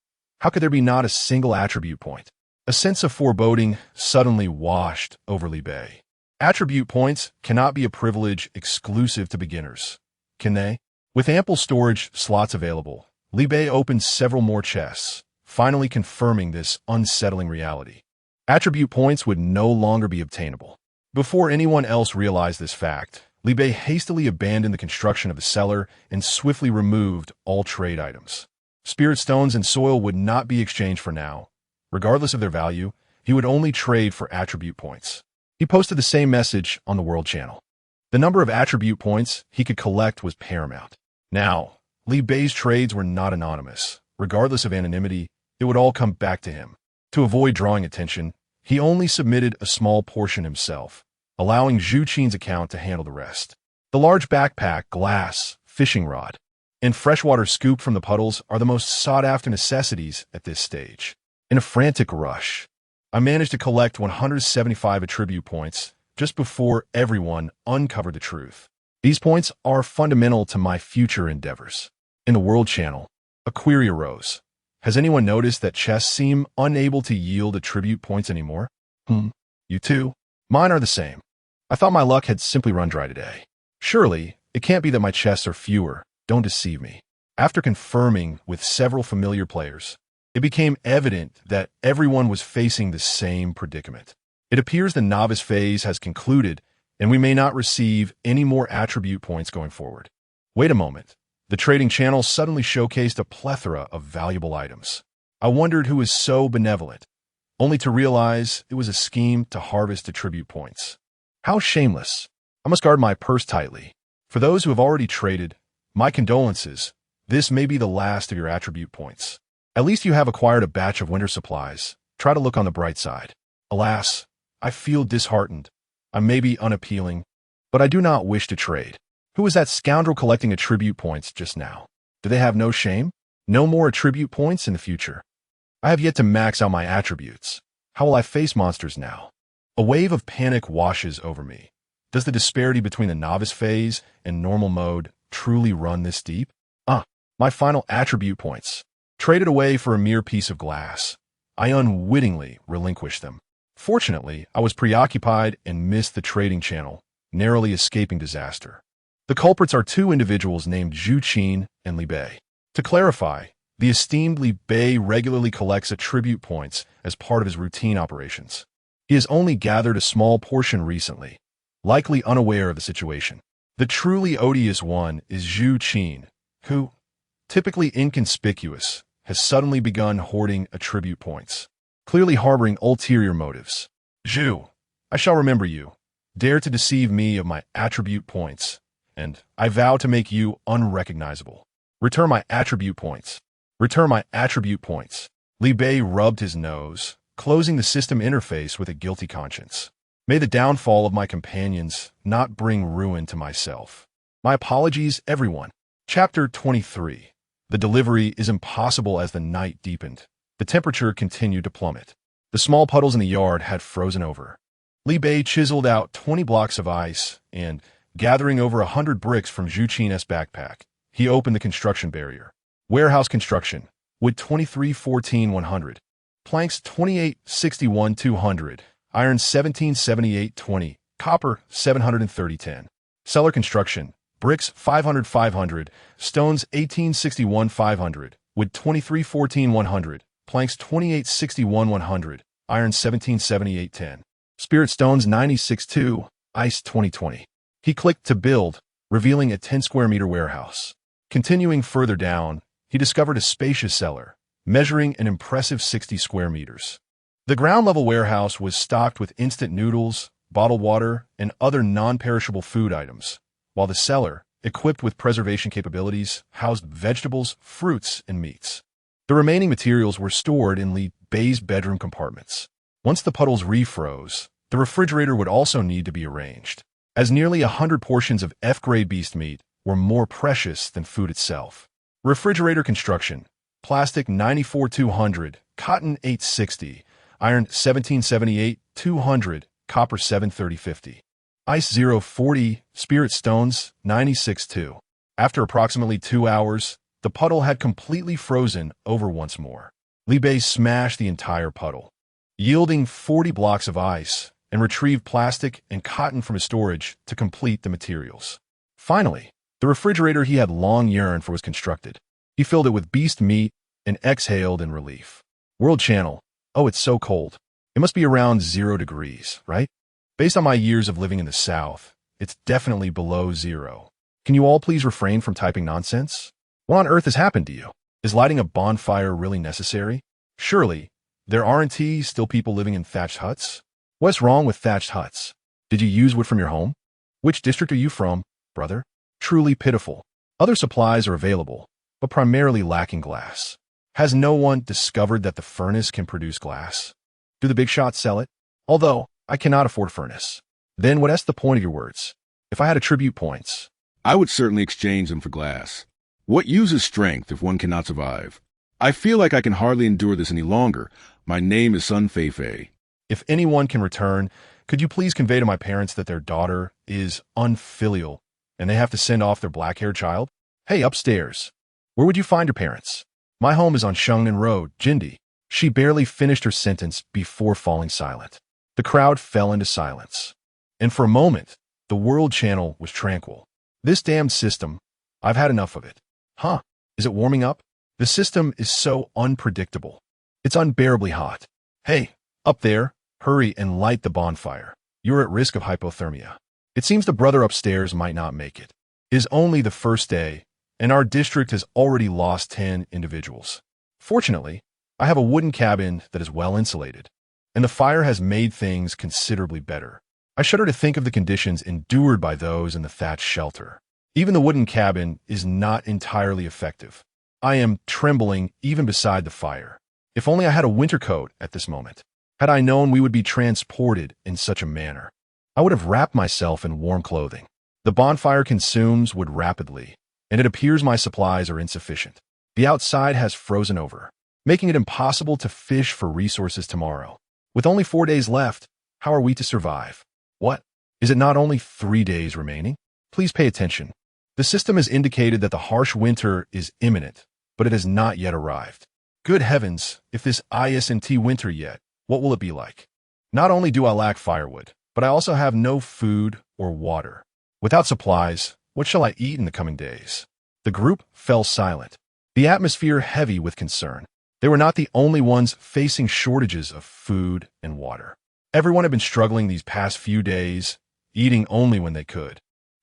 How could there be not a single attribute point? A sense of foreboding suddenly washed over Li Bei. Attribute points cannot be a privilege exclusive to beginners, can they? With ample storage slots available, Li Bei opened several more chests, finally confirming this unsettling reality. Attribute points would no longer be obtainable. Before anyone else realized this fact, Li Bei hastily abandoned the construction of the cellar and swiftly removed all trade items. Spirit stones and soil would not be exchanged for now. Regardless of their value, he would only trade for attribute points. He posted the same message on the World Channel. The number of attribute points he could collect was paramount. Now, Li Bei's trades were not anonymous. Regardless of anonymity, it would all come back to him. To avoid drawing attention, he only submitted a small portion himself, allowing Zhu Qin's account to handle the rest. The large backpack, glass, fishing rod, and freshwater scoop from the puddles are the most sought-after necessities at this stage. In a frantic rush, I managed to collect 175 attribute points just before everyone uncovered the truth. These points are fundamental to my future endeavors. In the World Channel, a query arose. Has anyone noticed that chests seem unable to yield attribute points anymore? You too? Mine are the same. I thought my luck had simply run dry today. Surely, it can't be that my chests are fewer. Don't deceive me. After confirming with several familiar players, it became evident that everyone was facing the same predicament. It appears the novice phase has concluded, and we may not receive any more attribute points going forward. Wait a moment. The trading channel suddenly showcased a plethora of valuable items. I wondered who was so benevolent, only to realize it was a scheme to harvest attribute points. How shameless. I must guard my purse tightly. For those who have already traded, my condolences. This may be the last of your attribute points. At least you have acquired a batch of winter supplies. Try to look on the bright side. Alas, I feel disheartened. I may be unappealing, but I do not wish to trade. Who was that scoundrel collecting attribute points just now? Do they have no shame? No more attribute points in the future. I have yet to max out my attributes. How will I face monsters now? A wave of panic washes over me. Does the disparity between the novice phase and normal mode truly run this deep? My final attribute points. Traded away for a mere piece of glass. I unwittingly relinquished them. Fortunately, I was preoccupied and missed the trading channel, narrowly escaping disaster. The culprits are two individuals named Zhu Qin and Li Bei. To clarify, the esteemed Li Bei regularly collects attribute points as part of his routine operations. He has only gathered a small portion recently, likely unaware of the situation. The truly odious one is Zhu Qin, who, typically inconspicuous, has suddenly begun hoarding attribute points, clearly harboring ulterior motives. Zhu, I shall remember you. Dare to deceive me of my attribute points, and I vow to make you unrecognizable. Return my attribute points. Return my attribute points. Li Bei rubbed his nose, closing the system interface with a guilty conscience. May the downfall of my companions not bring ruin to myself. My apologies, everyone. Chapter 23. The delivery is impossible as the night deepened. The temperature continued to plummet. The small puddles in the yard had frozen over. Li Bei chiseled out 20 blocks of ice and, gathering over 100 bricks from Zhu Qin's backpack, he opened the construction barrier. Warehouse construction. Wood 2314-100. Planks 2861-200. Iron 1778-20. Copper 730-10. Cellar construction. Bricks 500-500. Stones 1861-500. Wood 2314-100. Planks 2861-100. Iron 1778-10. Spirit stones 96-2. Ice 2020. He clicked to build, revealing a 10 square meter warehouse. Continuing further down, he discovered a spacious cellar, measuring an impressive 60 square meters. The ground-level warehouse was stocked with instant noodles, bottled water, and other non-perishable food items, while the cellar, equipped with preservation capabilities, housed vegetables, fruits, and meats. The remaining materials were stored in Li Bei's bedroom compartments. Once the puddles refroze, the refrigerator would also need to be arranged, as nearly 100 portions of F-grade beast meat were more precious than food itself. Refrigerator construction. Plastic 94-200, cotton 860, iron 1778-200, copper 730-50. Ice 040, spirit stones 96-2. After approximately 2 hours, the puddle had completely frozen over once more. Li Bei smashed the entire puddle, yielding 40 blocks of ice, and retrieved plastic and cotton from his storage to complete the materials. Finally, the refrigerator he had long yearned for was constructed. He filled it with beast meat and exhaled in relief. World Channel. Oh, it's so cold. It must be around 0 degrees, right? Based on my years of living in the South, it's definitely below 0. Can you all please refrain from typing nonsense? What on earth has happened to you? Is lighting a bonfire really necessary? Surely, there aren't still people living in thatched huts? What's wrong with thatched huts? Did you use wood from your home? Which district are you from, brother? Truly pitiful. Other supplies are available, but primarily lacking glass. Has no one discovered that the furnace can produce glass? Do the big shots sell it? Although, I cannot afford a furnace. Then what's the point of your words? If I had attribute points, I would certainly exchange them for glass. What use is strength if one cannot survive? I feel like I can hardly endure this any longer. My name is Sun Feifei. if anyone can return, could you please convey to my parents that their daughter is unfilial and they have to send off their black-haired child? Hey, upstairs. Where would you find your parents? My home is on Shengnan Road, Jindi. She barely finished her sentence before falling silent. The crowd fell into silence. And for a moment, the world channel was tranquil. This damned system, I've had enough of it. Huh, is it warming up? The system is so unpredictable. It's unbearably hot. Hey, up there, hurry and light the bonfire. You're at risk of hypothermia. It seems the brother upstairs might not make it. It is only the first day, and our district has already lost 10 individuals. Fortunately, I have a wooden cabin that is well insulated, and the fire has made things considerably better. I shudder to think of the conditions endured by those in the thatched shelter. Even the wooden cabin is not entirely effective. I am trembling even beside the fire. If only I had a winter coat at this moment. Had I known we would be transported in such a manner, I would have wrapped myself in warm clothing. The bonfire consumes wood rapidly, and it appears my supplies are insufficient. The outside has frozen over, making it impossible to fish for resources tomorrow. With only 4 days left, how are we to survive? What? Is it not only 3 days remaining? Please pay attention. The system has indicated that the harsh winter is imminent, but it has not yet arrived. Good heavens, if this isn't winter yet, what will it be like? Not only do I lack firewood, but I also have no food or water. Without supplies, what shall I eat in the coming days? The group fell silent, the atmosphere heavy with concern. They were not the only ones facing shortages of food and water. Everyone had been struggling these past few days, eating only when they could.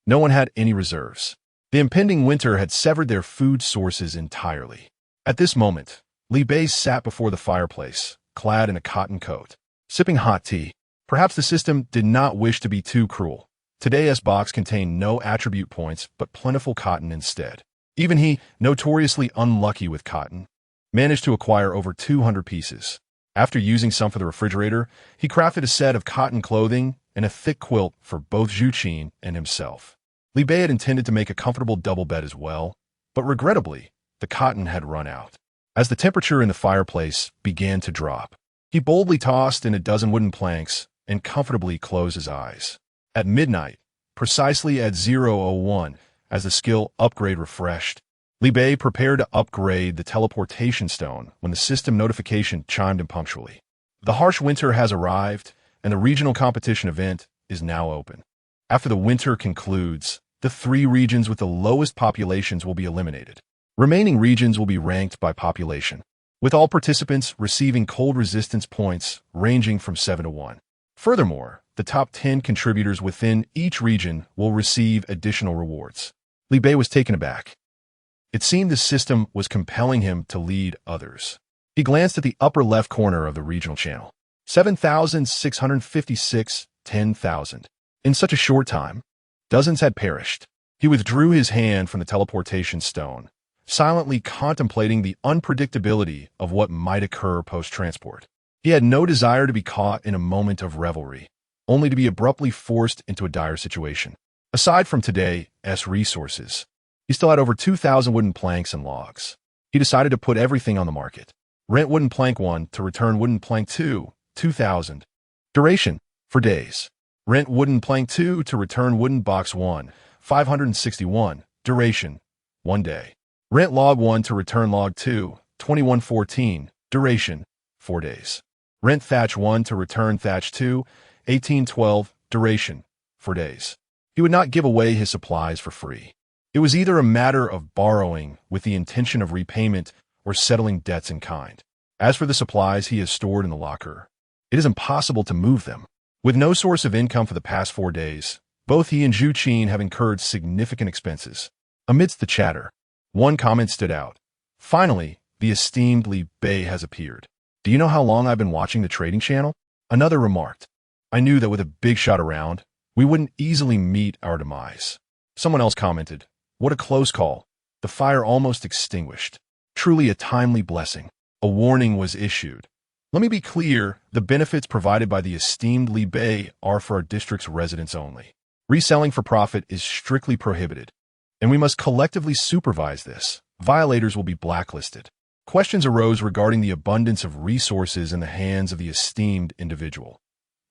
No one had any reserves. The impending winter had severed their food sources entirely. At this moment, Li Bei sat before the fireplace, clad in a cotton coat, sipping hot tea. Perhaps the system did not wish to be too cruel. Today's box contained no attribute points, but plentiful cotton instead. Even he, notoriously unlucky with cotton, managed to acquire over 200 pieces. After using some for the refrigerator, he crafted a set of cotton clothing and a thick quilt for both Zhu Qin and himself. Li Bei had intended to make a comfortable double bed as well, but regrettably, the cotton had run out. As the temperature in the fireplace began to drop, he boldly tossed in a dozen wooden planks and comfortably closed his eyes. At midnight, precisely at 0:01, as the skill upgrade refreshed, Li Bei prepared to upgrade the teleportation stone when the system notification chimed in punctually. The harsh winter has arrived, and the regional competition event is now open. After the winter concludes, the 3 regions with the lowest populations will be eliminated. Remaining regions will be ranked by population, with all participants receiving cold resistance points ranging from 7 to 1. Furthermore, the top 10 contributors within each region will receive additional rewards. Li Bei was taken aback. It seemed the system was compelling him to lead others. He glanced at the upper left corner of the regional channel. 7,656, 10,000. In such a short time, dozens had perished. He withdrew his hand from the teleportation stone, silently contemplating the unpredictability of what might occur post-transport. He had no desire to be caught in a moment of revelry, only to be abruptly forced into a dire situation. Aside from today's resources, he still had over 2,000 wooden planks and logs. He decided to put everything on the market. Rent wooden plank 1 to return wooden plank 2, 2,000. Duration, for days. Rent wooden plank 2 to return wooden box 1, 561. Duration, 1 day. Rent log 1 to return log 2, 2114. Duration, 4 days. Rent thatch 1 to return thatch 2, 1812. Duration, 4 days. He would not give away his supplies for free. It was either a matter of borrowing with the intention of repayment or settling debts in kind. As for the supplies he has stored in the locker, it is impossible to move them. With no source of income for the past 4 days, both he and Zhu Qin have incurred significant expenses. Amidst the chatter, one comment stood out. Finally, the esteemed Li Bei has appeared. Do you know how long I've been watching the trading channel? Another remarked. I knew that with a big shot around, we wouldn't easily meet our demise. Someone else commented, what a close call. The fire almost extinguished. Truly a timely blessing. A warning was issued. Let me be clear, the benefits provided by the esteemed Li Bei are for our district's residents only. Reselling for profit is strictly prohibited, and we must collectively supervise this. Violators will be blacklisted. Questions arose regarding the abundance of resources in the hands of the esteemed individual.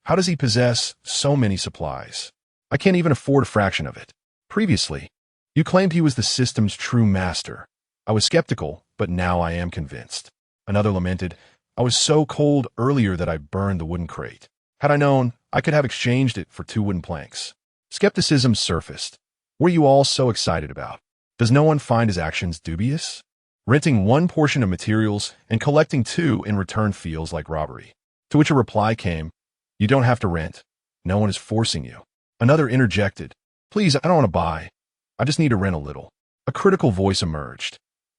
How does he possess so many supplies? I can't even afford a fraction of it. Previously, you claimed he was the system's true master. I was skeptical, but now I am convinced. Another lamented, I was so cold earlier that I burned the wooden crate. Had I known, I could have exchanged it for 2 wooden planks. Skepticism surfaced. What are you all so excited about? Does no one find his actions dubious? Renting 1 portion of materials and collecting 2 in return feels like robbery. To which a reply came, you don't have to rent. No one is forcing you. Another interjected, "Please, I don't want to buy. I just need to rent a little." A critical voice emerged.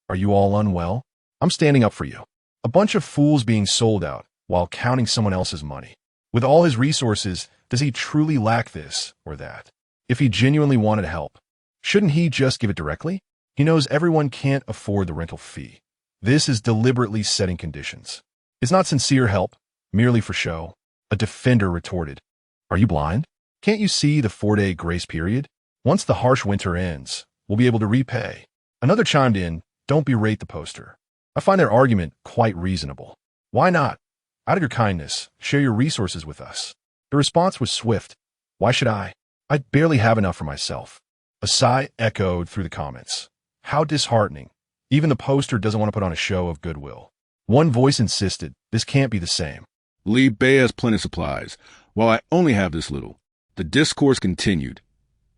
"Are you all unwell? I'm standing up for you." A bunch of fools being sold out while counting someone else's money. With all his resources, does he truly lack this or that? If he genuinely wanted help, shouldn't he just give it directly? He knows everyone can't afford the rental fee. This is deliberately setting conditions. It's not sincere help, merely for show. A defender retorted, "Are you blind? Can't you see the 4-day grace period? Once the harsh winter ends, we'll be able to repay." Another chimed in, "Don't berate the poster." I find their argument quite reasonable. Why not? Out of your kindness, share your resources with us. The response was swift. "Why should I? I barely have enough for myself." A sigh echoed through the comments. How disheartening. Even the poster doesn't want to put on a show of goodwill. One voice insisted, "This can't be the same." Li Bei has plenty of supplies, while I only have this little. The discourse continued.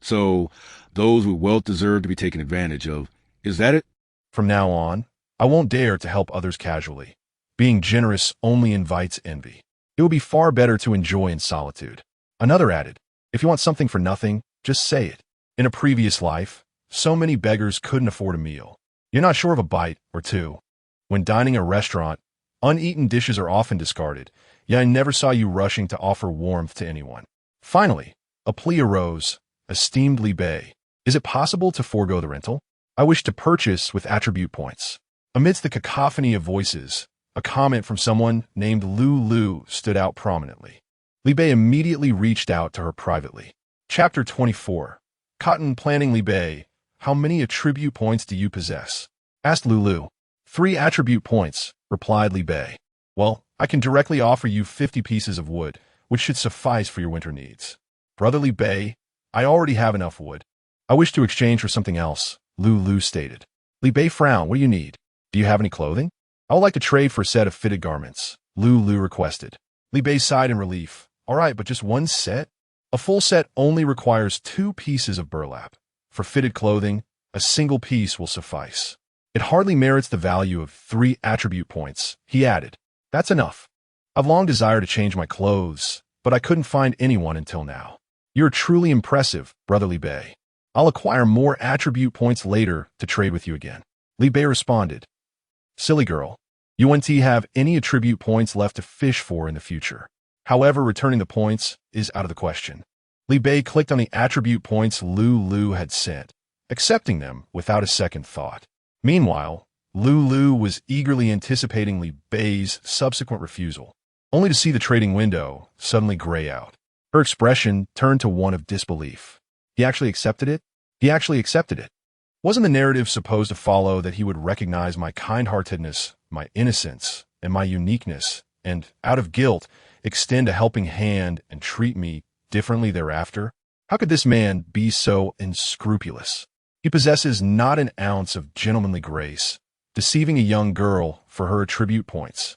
"So, those with wealth deserve to be taken advantage of. Is that it?" From now on, I won't dare to help others casually. Being generous only invites envy. It would be far better to enjoy in solitude. Another added, "If you want something for nothing, just say it." In a previous life, so many beggars couldn't afford a meal. You're not sure of a bite or two. When dining at a restaurant, uneaten dishes are often discarded, yet I never saw you rushing to offer warmth to anyone. Finally, a plea arose. "Esteemed Li Bei, is it possible to forego the rental? I wish to purchase with attribute points." Amidst the cacophony of voices, a comment from someone named Lu stood out prominently. Li Bei immediately reached out to her privately. Chapter 24. Cotton Planning. Li Bei, how many attribute points do you possess? Asked Lulu. 3 attribute points, replied Li Bei. Well, I can directly offer you 50 pieces of wood, which should suffice for your winter needs. Brother Li Bei, I already have enough wood. I wish to exchange for something else, Lulu stated. Li Bei frowned. "What do you need? Do you have any clothing?" "I would like to trade for a set of fitted garments," Lulu requested. Li Bei sighed in relief. "All right, but just one set?" A full set only requires 2 pieces of burlap. For fitted clothing, a single piece will suffice. It hardly merits the value of 3 attribute points, he added. That's enough. I've long desired to change my clothes, but I couldn't find anyone until now. You're truly impressive, Brother Li Bei. I'll acquire more attribute points later to trade with you again. Li Bei responded. Silly girl. You won't have any attribute points left to fish for in the future. However, returning the points is out of the question. Li Bei clicked on the attribute points Lulu had sent, accepting them without a second thought. Meanwhile, Lulu was eagerly anticipating Li Bei's subsequent refusal, only to see the trading window suddenly gray out. Her expression turned to one of disbelief. He actually accepted it? He actually accepted it. Wasn't the narrative supposed to follow that he would recognize my kind-heartedness, my innocence, and my uniqueness, and, out of guilt, extend a helping hand and treat me differently thereafter? How could this man be so unscrupulous? He possesses not an ounce of gentlemanly grace, deceiving a young girl for her attribute points.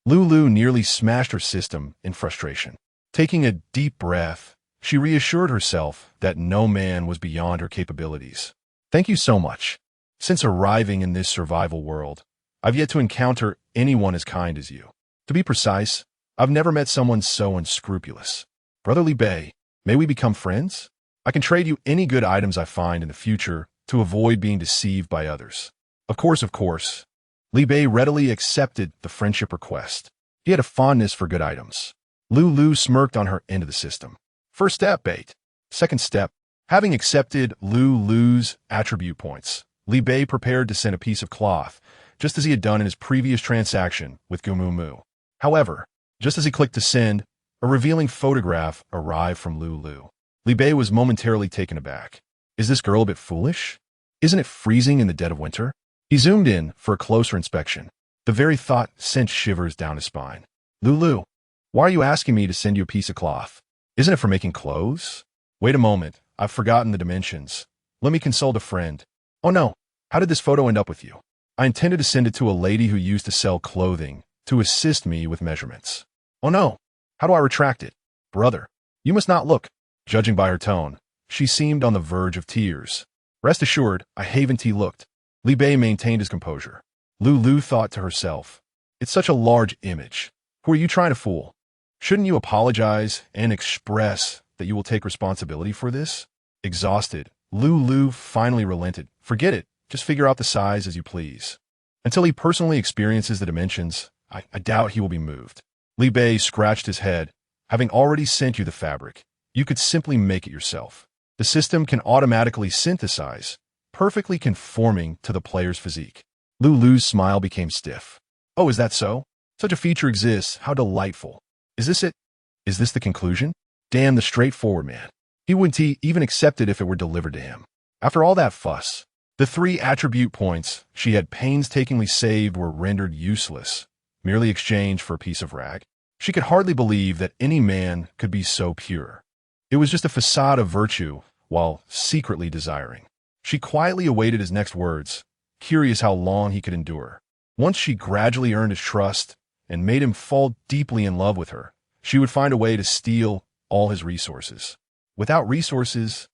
Lulu nearly smashed her system in frustration. Taking a deep breath, she reassured herself that no man was beyond her capabilities. Thank you so much. Since arriving in this survival world, I've yet to encounter anyone as kind as you. To be precise, I've never met someone so unscrupulous. Brother Li Bei, may we become friends? I can trade you any good items I find in the future to avoid being deceived by others. Of course. Li Bei readily accepted the friendship request. He had a fondness for good items. Lulu smirked on her end of the system. First step, bait. Second step, having accepted Lulu's attribute points, Li Bei prepared to send a piece of cloth, just as he had done in his previous transaction with Gumumu. However, just as he clicked to send, a revealing photograph arrived from Lulu. Li Bei was momentarily taken aback. Is this girl a bit foolish? Isn't it freezing in the dead of winter? He zoomed in for a closer inspection. The very thought sent shivers down his spine. Lulu, why are you asking me to send you a piece of cloth? Isn't it for making clothes? Wait a moment, I've forgotten the dimensions. Let me consult a friend. Oh no, how did this photo end up with you? I intended to send it to a lady who used to sell clothing to assist me with measurements. Oh no, how do I retract it? Brother, you must not look. Judging by her tone, she seemed on the verge of tears. Rest assured, I haven't looked. Li Bei maintained his composure. Lulu thought to herself, it's such a large image. Who are you trying to fool? Shouldn't you apologize and express that you will take responsibility for this? Exhausted, Lu finally relented. Forget it. Just figure out the size as you please. Until he personally experiences the dimensions, I doubt he will be moved. Li Bei scratched his head. Having already sent you the fabric, you could simply make it yourself. The system can automatically synthesize, perfectly conforming to the player's physique. Lulu's smile became stiff. Oh, is that so? Such a feature exists. How delightful. Is this it? Is this the conclusion? Damn the straightforward man. He wouldn't even accept it if it were delivered to him. After all that fuss, the 3 attribute points she had painstakingly saved were rendered useless, merely exchanged for a piece of rag. She could hardly believe that any man could be so pure. It was just a facade of virtue, while secretly desiring. She quietly awaited his next words, curious how long he could endure. Once she gradually earned his trust and made him fall deeply in love with her, she would find a way to steal all his resources. Without resources,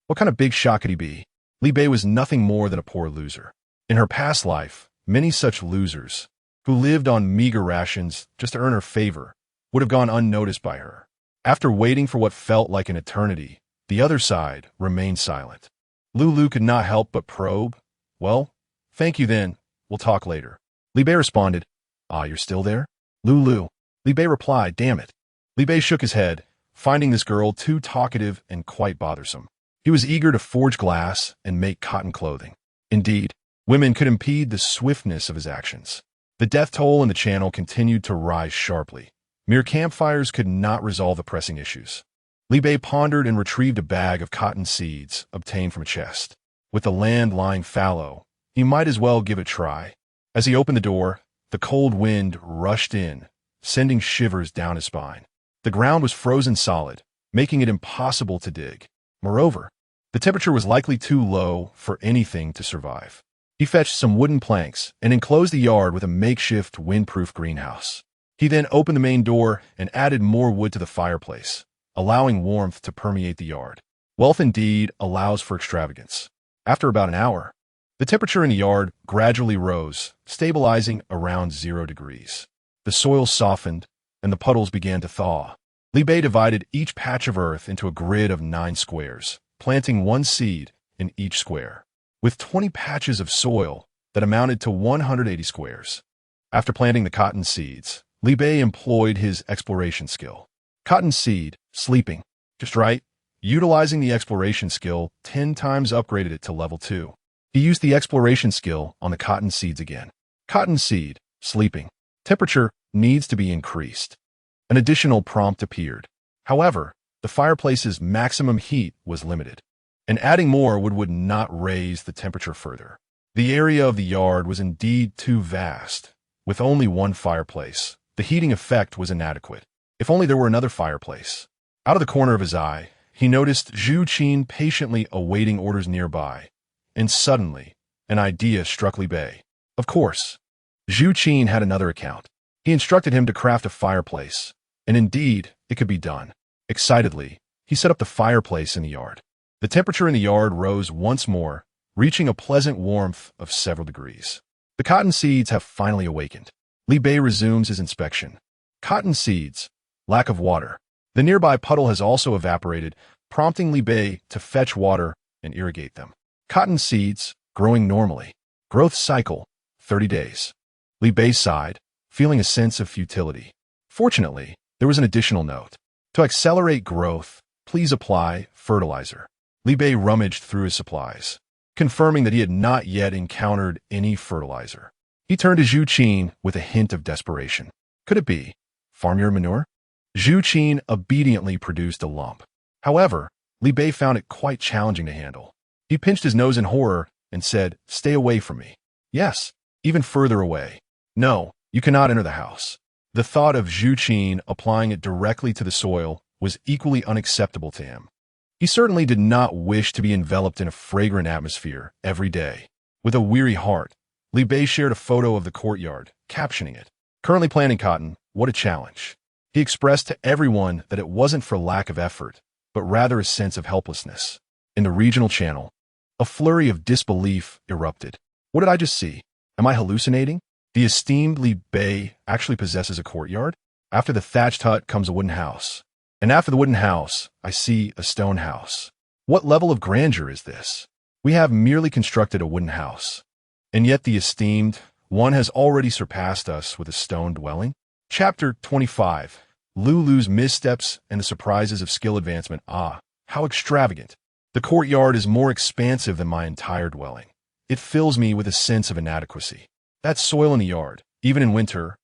what kind of big shot could he be? Li Bei was nothing more than a poor loser. In her past life, many such losers, who lived on meager rations just to earn her favor, would have gone unnoticed by her. After waiting for what felt like an eternity, the other side remained silent. Lulu could not help but probe. Well, thank you then. We'll talk later. Li Bei responded, Ah, you're still there? Lulu. Li Bei replied, damn it. Li Bei shook his head, finding this girl too talkative and quite bothersome. He was eager to forge glass and make cotton clothing. Indeed, women could impede the swiftness of his actions. The death toll in the channel continued to rise sharply. Mere campfires could not resolve the pressing issues. Li Bei pondered and retrieved a bag of cotton seeds obtained from a chest. With the land lying fallow, he might as well give it a try. As he opened the door, the cold wind rushed in, sending shivers down his spine. The ground was frozen solid, making it impossible to dig. Moreover, the temperature was likely too low for anything to survive. He fetched some wooden planks and enclosed the yard with a makeshift windproof greenhouse. He then opened the main door and added more wood to the fireplace, allowing warmth to permeate the yard. Wealth indeed allows for extravagance. After about an hour, the temperature in the yard gradually rose, stabilizing around 0 degrees. The soil softened, and the puddles began to thaw. Li Bei divided each patch of earth into a grid of 9 squares, planting 1 seed in each square. With 20 patches of soil that amounted to 180 squares. After planting the cotton seeds, Li Bei employed his exploration skill. Cotton seed, sleeping. Just right. Utilizing the exploration skill, 10 times upgraded it to level 2. He used the exploration skill on the cotton seeds again. Cotton seed, sleeping. Temperature needs to be increased. An additional prompt appeared. However, the fireplace's maximum heat was limited, and adding more would not raise the temperature further. The area of the yard was indeed too vast. With only 1 fireplace, the heating effect was inadequate. If only there were another fireplace. Out of the corner of his eye, he noticed Zhu Qin patiently awaiting orders nearby, and suddenly, an idea struck Li Bei. Of course, Zhu Qin had another account. He instructed him to craft a fireplace, and indeed, it could be done. Excitedly, he set up the fireplace in the yard. The temperature in the yard rose once more, reaching a pleasant warmth of several degrees. The cotton seeds have finally awakened. Li Bei resumes his inspection. Cotton seeds, lack of water. The nearby puddle has also evaporated, prompting Li Bei to fetch water and irrigate them. Cotton seeds, growing normally. Growth cycle, 30 days. Li Bei sighed, feeling a sense of futility. Fortunately, there was an additional note. To accelerate growth, please apply fertilizer. Li Bei rummaged through his supplies, confirming that he had not yet encountered any fertilizer. He turned to Zhu Qin with a hint of desperation. Could it be farm your manure? Zhu Qin obediently produced a lump. However, Li Bei found it quite challenging to handle. He pinched his nose in horror and said, Stay away from me. Yes, even further away. No, you cannot enter the house. The thought of Zhu Qin applying it directly to the soil was equally unacceptable to him. He certainly did not wish to be enveloped in a fragrant atmosphere every day. With a weary heart, Li Bei shared a photo of the courtyard, captioning it, Currently planting cotton, what a challenge. He expressed to everyone that it wasn't for lack of effort, but rather a sense of helplessness. In the regional channel, a flurry of disbelief erupted. What did I just see? Am I hallucinating? The esteemed Li Bei actually possesses a courtyard? After the thatched hut comes a wooden house. And after the wooden house, I see a stone house. What level of grandeur is this? We have merely constructed a wooden house, and yet the esteemed one has already surpassed us with a stone dwelling. Chapter 25. Lulu's missteps and the surprises of skill advancement. Ah, how extravagant. The courtyard is more expansive than my entire dwelling. It fills me with a sense of inadequacy. That soil in the yard, even in winter,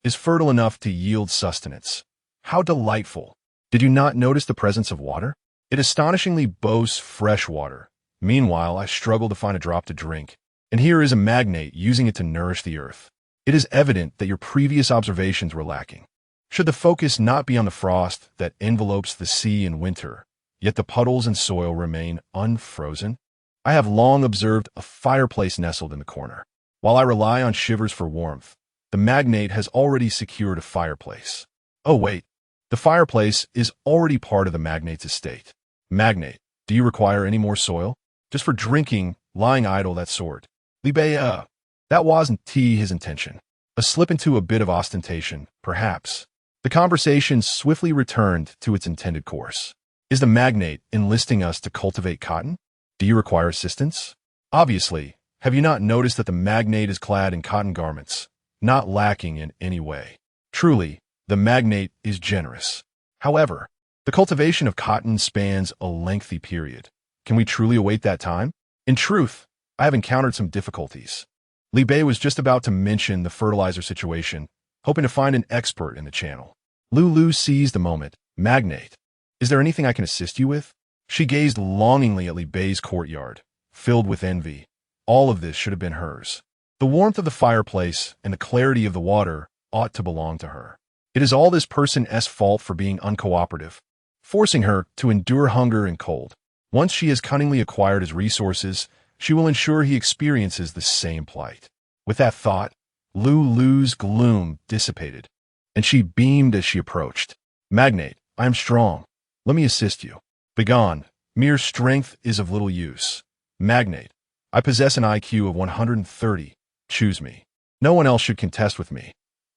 is fertile enough to yield sustenance. How delightful. Did you not notice the presence of water? It astonishingly boasts fresh water. Meanwhile, I struggle to find a drop to drink, and here is a magnate using it to nourish the earth. It is evident that your previous observations were lacking. Should the focus not be on the frost that envelopes the sea in winter, yet the puddles and soil remain unfrozen? I have long observed a fireplace nestled in the corner. While I rely on shivers for warmth, the magnate has already secured a fireplace. Oh wait, the fireplace is already part of the magnate's estate. Magnate, do you require any more soil? Just for drinking, lying idle, that sort. That wasn't his intention. A slip into a bit of ostentation, perhaps. The conversation swiftly returned to its intended course. Is the magnate enlisting us to cultivate cotton? Do you require assistance? Obviously, have you not noticed that the magnate is clad in cotton garments, not lacking in any way? Truly, the magnate is generous. However, the cultivation of cotton spans a lengthy period. Can we truly await that time? In truth, I have encountered some difficulties. Liu was just about to mention the fertilizer situation, hoping to find an expert in the channel. Lulu seized the moment. Magnate, is there anything I can assist you with? She gazed longingly at Liu Bei's courtyard, filled with envy. All of this should have been hers. The warmth of the fireplace and the clarity of the water ought to belong to her. It is all this person's fault for being uncooperative, forcing her to endure hunger and cold. Once she has cunningly acquired his resources, she will ensure he experiences the same plight. With that thought, Lulu's gloom dissipated, and she beamed as she approached. Magnate, I am strong. Let me assist you. Begone. Mere strength is of little use. Magnate, I possess an IQ of 130. Choose me. No one else should contest with me.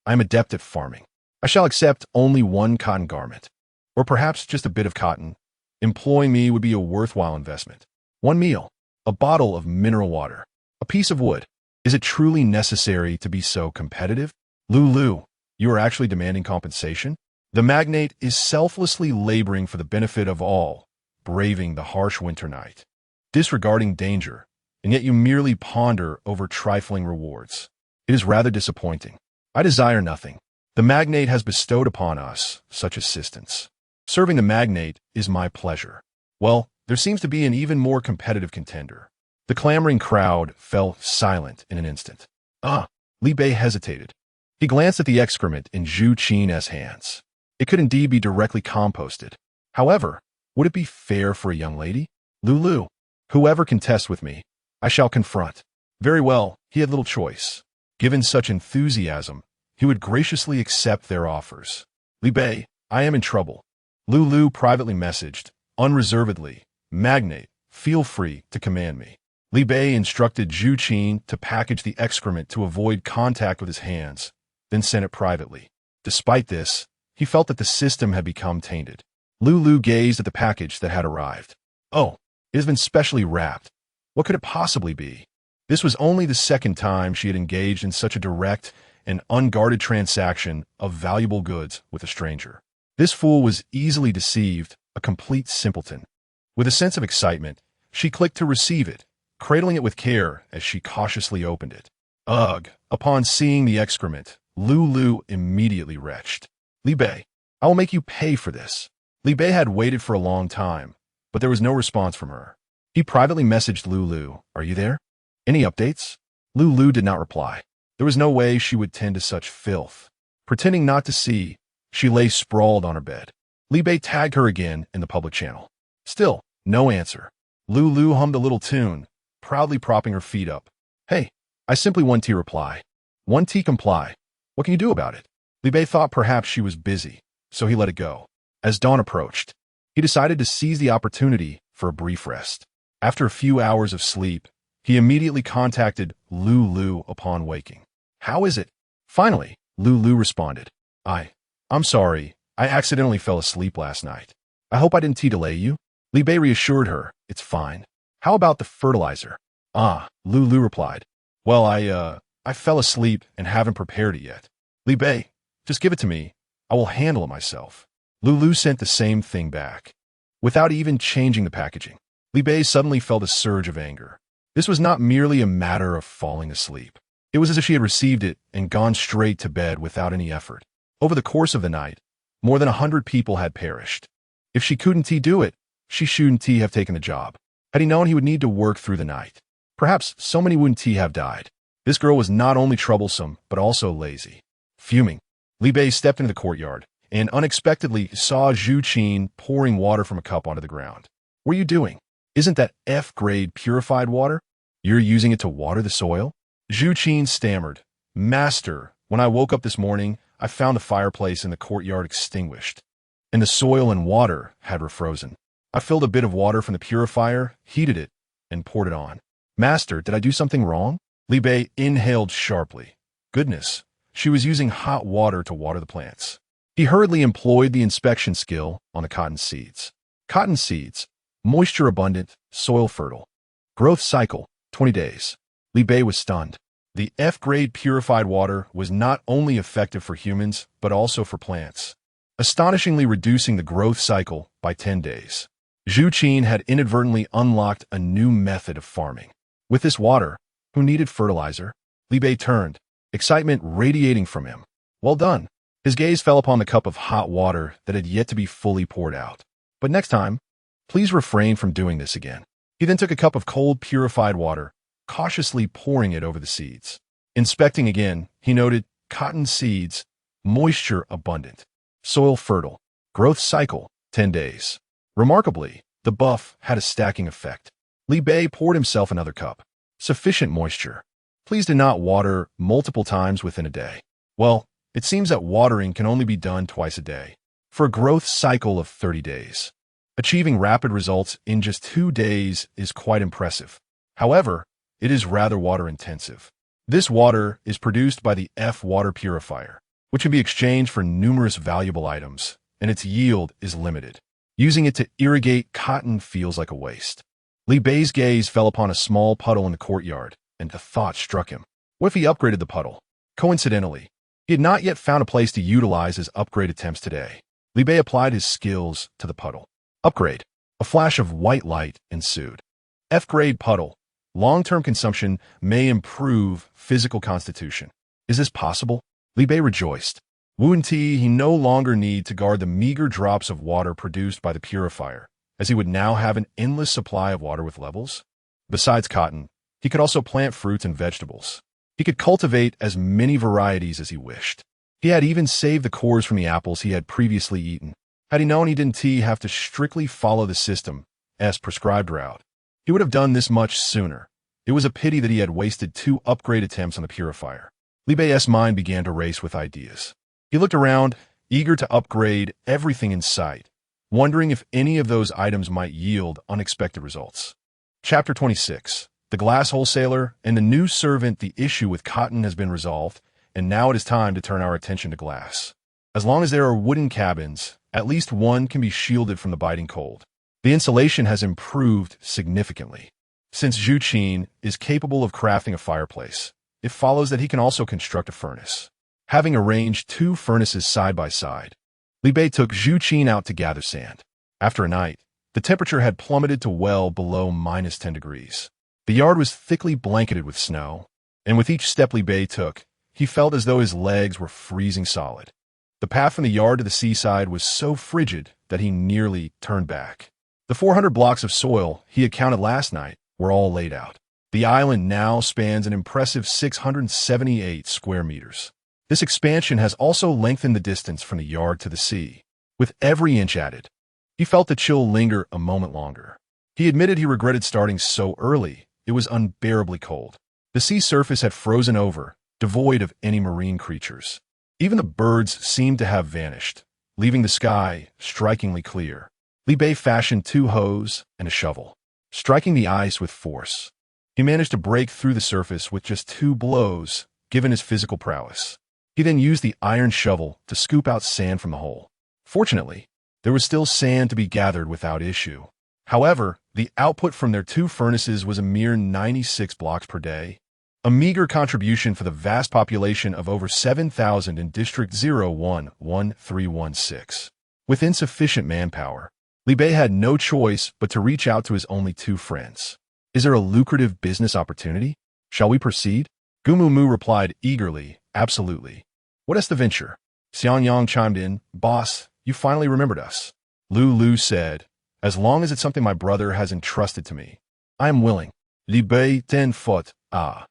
I am adept at farming. I shall accept only one cotton garment, or perhaps just a bit of cotton. Employing me would be a worthwhile investment. One meal, a bottle of mineral water, a piece of wood. Is it truly necessary to be so competitive? Lulu, you are actually demanding compensation? The magnate is selflessly laboring for the benefit of all, braving the harsh winter night, disregarding danger, and yet you merely ponder over trifling rewards. It is rather disappointing. I desire nothing. The magnate has bestowed upon us such assistance. Serving the magnate is my pleasure. Well, there seems to be an even more competitive contender. The clamoring crowd fell silent in an instant. Liu Bei hesitated. He glanced at the excrement in Zhu Qin's hands. It could indeed be directly composted. However, would it be fair for a young lady? Lulu, whoever contests with me, I shall confront. Very well, he had little choice. Given such enthusiasm, he would graciously accept their offers. Liu Bei, I am in trouble. Lulu privately messaged, unreservedly, Magnate, feel free to command me. Liu Bei instructed Zhu Qin to package the excrement to avoid contact with his hands, then sent it privately. Despite this, he felt that the system had become tainted. Lulu gazed at the package that had arrived. Oh, it has been specially wrapped. What could it possibly be? This was only the second time she had engaged in such a direct and unguarded transaction of valuable goods with a stranger. This fool was easily deceived, a complete simpleton. With a sense of excitement, she clicked to receive it, cradling it with care as she cautiously opened it. Ugh! Upon seeing the excrement, Lulu immediately retched. Liu Bei, I will make you pay for this. Liu Bei had waited for a long time, but there was no response from her. He privately messaged Lulu, are you there? Any updates? Lulu did not reply. There was no way she would tend to such filth. Pretending not to see, she lay sprawled on her bed. Liu Bei tagged her again in the public channel. Still, no answer. Lulu hummed a little tune, proudly propping her feet up. Hey, I simply 1T reply. 1T comply. What can you do about it? Liu Bei thought perhaps she was busy, so he let it go. As dawn approached, he decided to seize the opportunity for a brief rest. After a few hours of sleep, he immediately contacted Lulu upon waking. How is it? Finally, Lulu responded. I'm sorry, I accidentally fell asleep last night. I hope I didn't delay you. Li Bei reassured her, it's fine. How about the fertilizer? Ah, Lulu replied. Well, I fell asleep and haven't prepared it yet. Li Bei, just give it to me. I will handle it myself. Lulu sent the same thing back. Without even changing the packaging, Li Bei suddenly felt a surge of anger. This was not merely a matter of falling asleep. It was as if she had received it and gone straight to bed without any effort. Over the course of the night, more than 100 people had perished. If she couldn't do it, she shouldn't have taken the job. Had he known he would need to work through the night, perhaps so many wouldn't have died. This girl was not only troublesome, but also lazy. Fuming, Li Bei stepped into the courtyard and unexpectedly saw Zhu Qin pouring water from a cup onto the ground. What are you doing? Isn't that F-grade purified water? You're using it to water the soil? Zhu Qin stammered. Master, when I woke up this morning, I found the fireplace in the courtyard extinguished, and the soil and water had refrozen. I filled a bit of water from the purifier, heated it, and poured it on. Master, did I do something wrong? Li Bei inhaled sharply. Goodness, she was using hot water to water the plants. He hurriedly employed the inspection skill on the cotton seeds. Cotton seeds, moisture abundant, soil fertile. Growth cycle, 20 days. Li Bei was stunned. The F-grade purified water was not only effective for humans, but also for plants, astonishingly reducing the growth cycle by 10 days. Zhu Qin had inadvertently unlocked a new method of farming. With this water, who needed fertilizer? Li Bei turned, excitement radiating from him. Well done. His gaze fell upon the cup of hot water that had yet to be fully poured out. But next time, please refrain from doing this again. He then took a cup of cold, purified water, cautiously pouring it over the seeds. Inspecting again, he noted cotton seeds, moisture abundant, soil fertile, growth cycle, 10 days. Remarkably, the buff had a stacking effect. Li Bei poured himself another cup. Sufficient moisture. Please do not water multiple times within a day. Well, it seems that watering can only be done twice a day, for a growth cycle of 30 days. Achieving rapid results in just 2 days is quite impressive. However, it is rather water-intensive. This water is produced by the F water purifier, which can be exchanged for numerous valuable items, and its yield is limited. Using it to irrigate cotton feels like a waste. Li Bei's gaze fell upon a small puddle in the courtyard, and a thought struck him. What if he upgraded the puddle? Coincidentally, he had not yet found a place to utilize his upgrade attempts today. Li Bei applied his skills to the puddle. Upgrade. A flash of white light ensued. F-grade puddle. Long-term consumption may improve physical constitution. Is this possible? Li Bei rejoiced. Wouldn't he no longer need to guard the meager drops of water produced by the purifier, as he would now have an endless supply of water with levels? Besides cotton, he could also plant fruits and vegetables. He could cultivate as many varieties as he wished. He had even saved the cores from the apples he had previously eaten. Had he known he didn't have to strictly follow the system as prescribed route, he would have done this much sooner. It was a pity that he had wasted 2 upgrade attempts on the purifier. Li Bei's mind began to race with ideas. He looked around, eager to upgrade everything in sight, wondering if any of those items might yield unexpected results. Chapter 26. The Glass Wholesaler and the New Servant. The issue with cotton has been resolved, and now it is time to turn our attention to glass. As long as there are wooden cabins, at least one can be shielded from the biting cold. The insulation has improved significantly. Since Zhu Qin is capable of crafting a fireplace, it follows that he can also construct a furnace. Having arranged 2 furnaces side by side, Li Bei took Zhu Qin out to gather sand. After a night, the temperature had plummeted to well below -10 degrees. The yard was thickly blanketed with snow, and with each step Li Bei took, he felt as though his legs were freezing solid. The path from the yard to the seaside was so frigid that he nearly turned back. The 400 blocks of soil he had counted last night were all laid out. The island now spans an impressive 678 square meters. This expansion has also lengthened the distance from the yard to the sea. With every inch added, he felt the chill linger a moment longer. He admitted he regretted starting so early. It was unbearably cold. The sea surface had frozen over, devoid of any marine creatures. Even the birds seemed to have vanished, leaving the sky strikingly clear. Li Bei fashioned 2 hoes and a shovel. Striking the ice with force, he managed to break through the surface with just 2 blows, given his physical prowess. He then used the iron shovel to scoop out sand from the hole. Fortunately, there was still sand to be gathered without issue. However, the output from their 2 furnaces was a mere 96 blocks per day, a meager contribution for the vast population of over 7,000 in District 011316. With insufficient manpower, Li Bei had no choice but to reach out to his only 2 friends. Is there a lucrative business opportunity? Shall we proceed? Gumu Mu replied eagerly, absolutely. What is the venture? Xian Yang chimed in, boss, you finally remembered us. Lu Lu said, as long as it's something my brother has entrusted to me, I am willing. Li Bei ten foot, I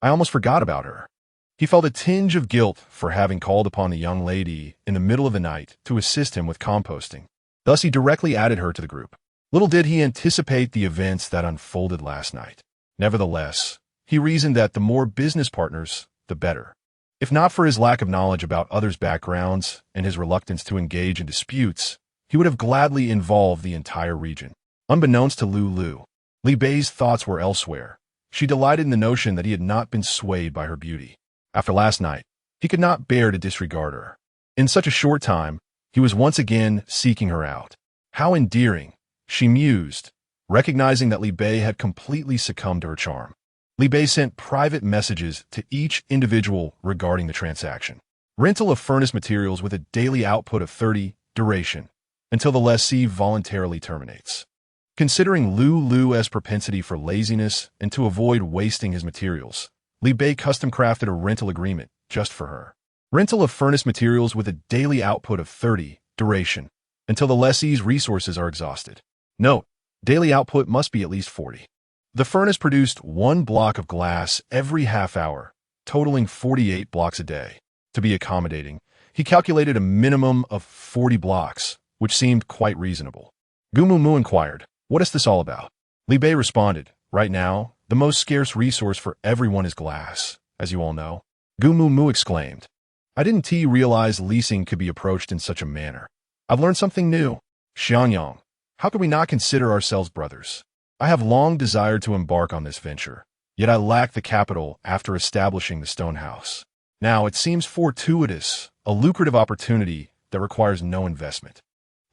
almost forgot about her. He felt a tinge of guilt for having called upon the young lady in the middle of the night to assist him with composting. Thus he directly added her to the group. Little did he anticipate the events that unfolded last night. Nevertheless, he reasoned that the more business partners, the better. If not for his lack of knowledge about others' backgrounds and his reluctance to engage in disputes, he would have gladly involved the entire region. Unbeknownst to Lu Lu, Li Bei's thoughts were elsewhere. She delighted in the notion that he had not been swayed by her beauty. After last night, he could not bear to disregard her. In such a short time, he was once again seeking her out. How endearing, she mused, recognizing that Li Bei had completely succumbed to her charm. Li Bei sent private messages to each individual regarding the transaction. Rental of furnace materials with a daily output of 30, duration, until the lessee voluntarily terminates. Considering Lu Lu's propensity for laziness and to avoid wasting his materials, Li Bei custom-crafted a rental agreement just for her. Rental of furnace materials with a daily output of 30, duration, until the lessee's resources are exhausted. Note, daily output must be at least 40. The furnace produced 1 block of glass every half hour, totaling 48 blocks a day. To be accommodating, he calculated a minimum of 40 blocks, which seemed quite reasonable. Gumu Mu inquired, what is this all about? Li Bei responded, right now, the most scarce resource for everyone is glass, as you all know. Gumu Mu exclaimed, I didn't realize leasing could be approached in such a manner. I've learned something new. Xianyang, how could we not consider ourselves brothers? I have long desired to embark on this venture, yet I lack the capital after establishing the stone house. Now it seems fortuitous, a lucrative opportunity that requires no investment.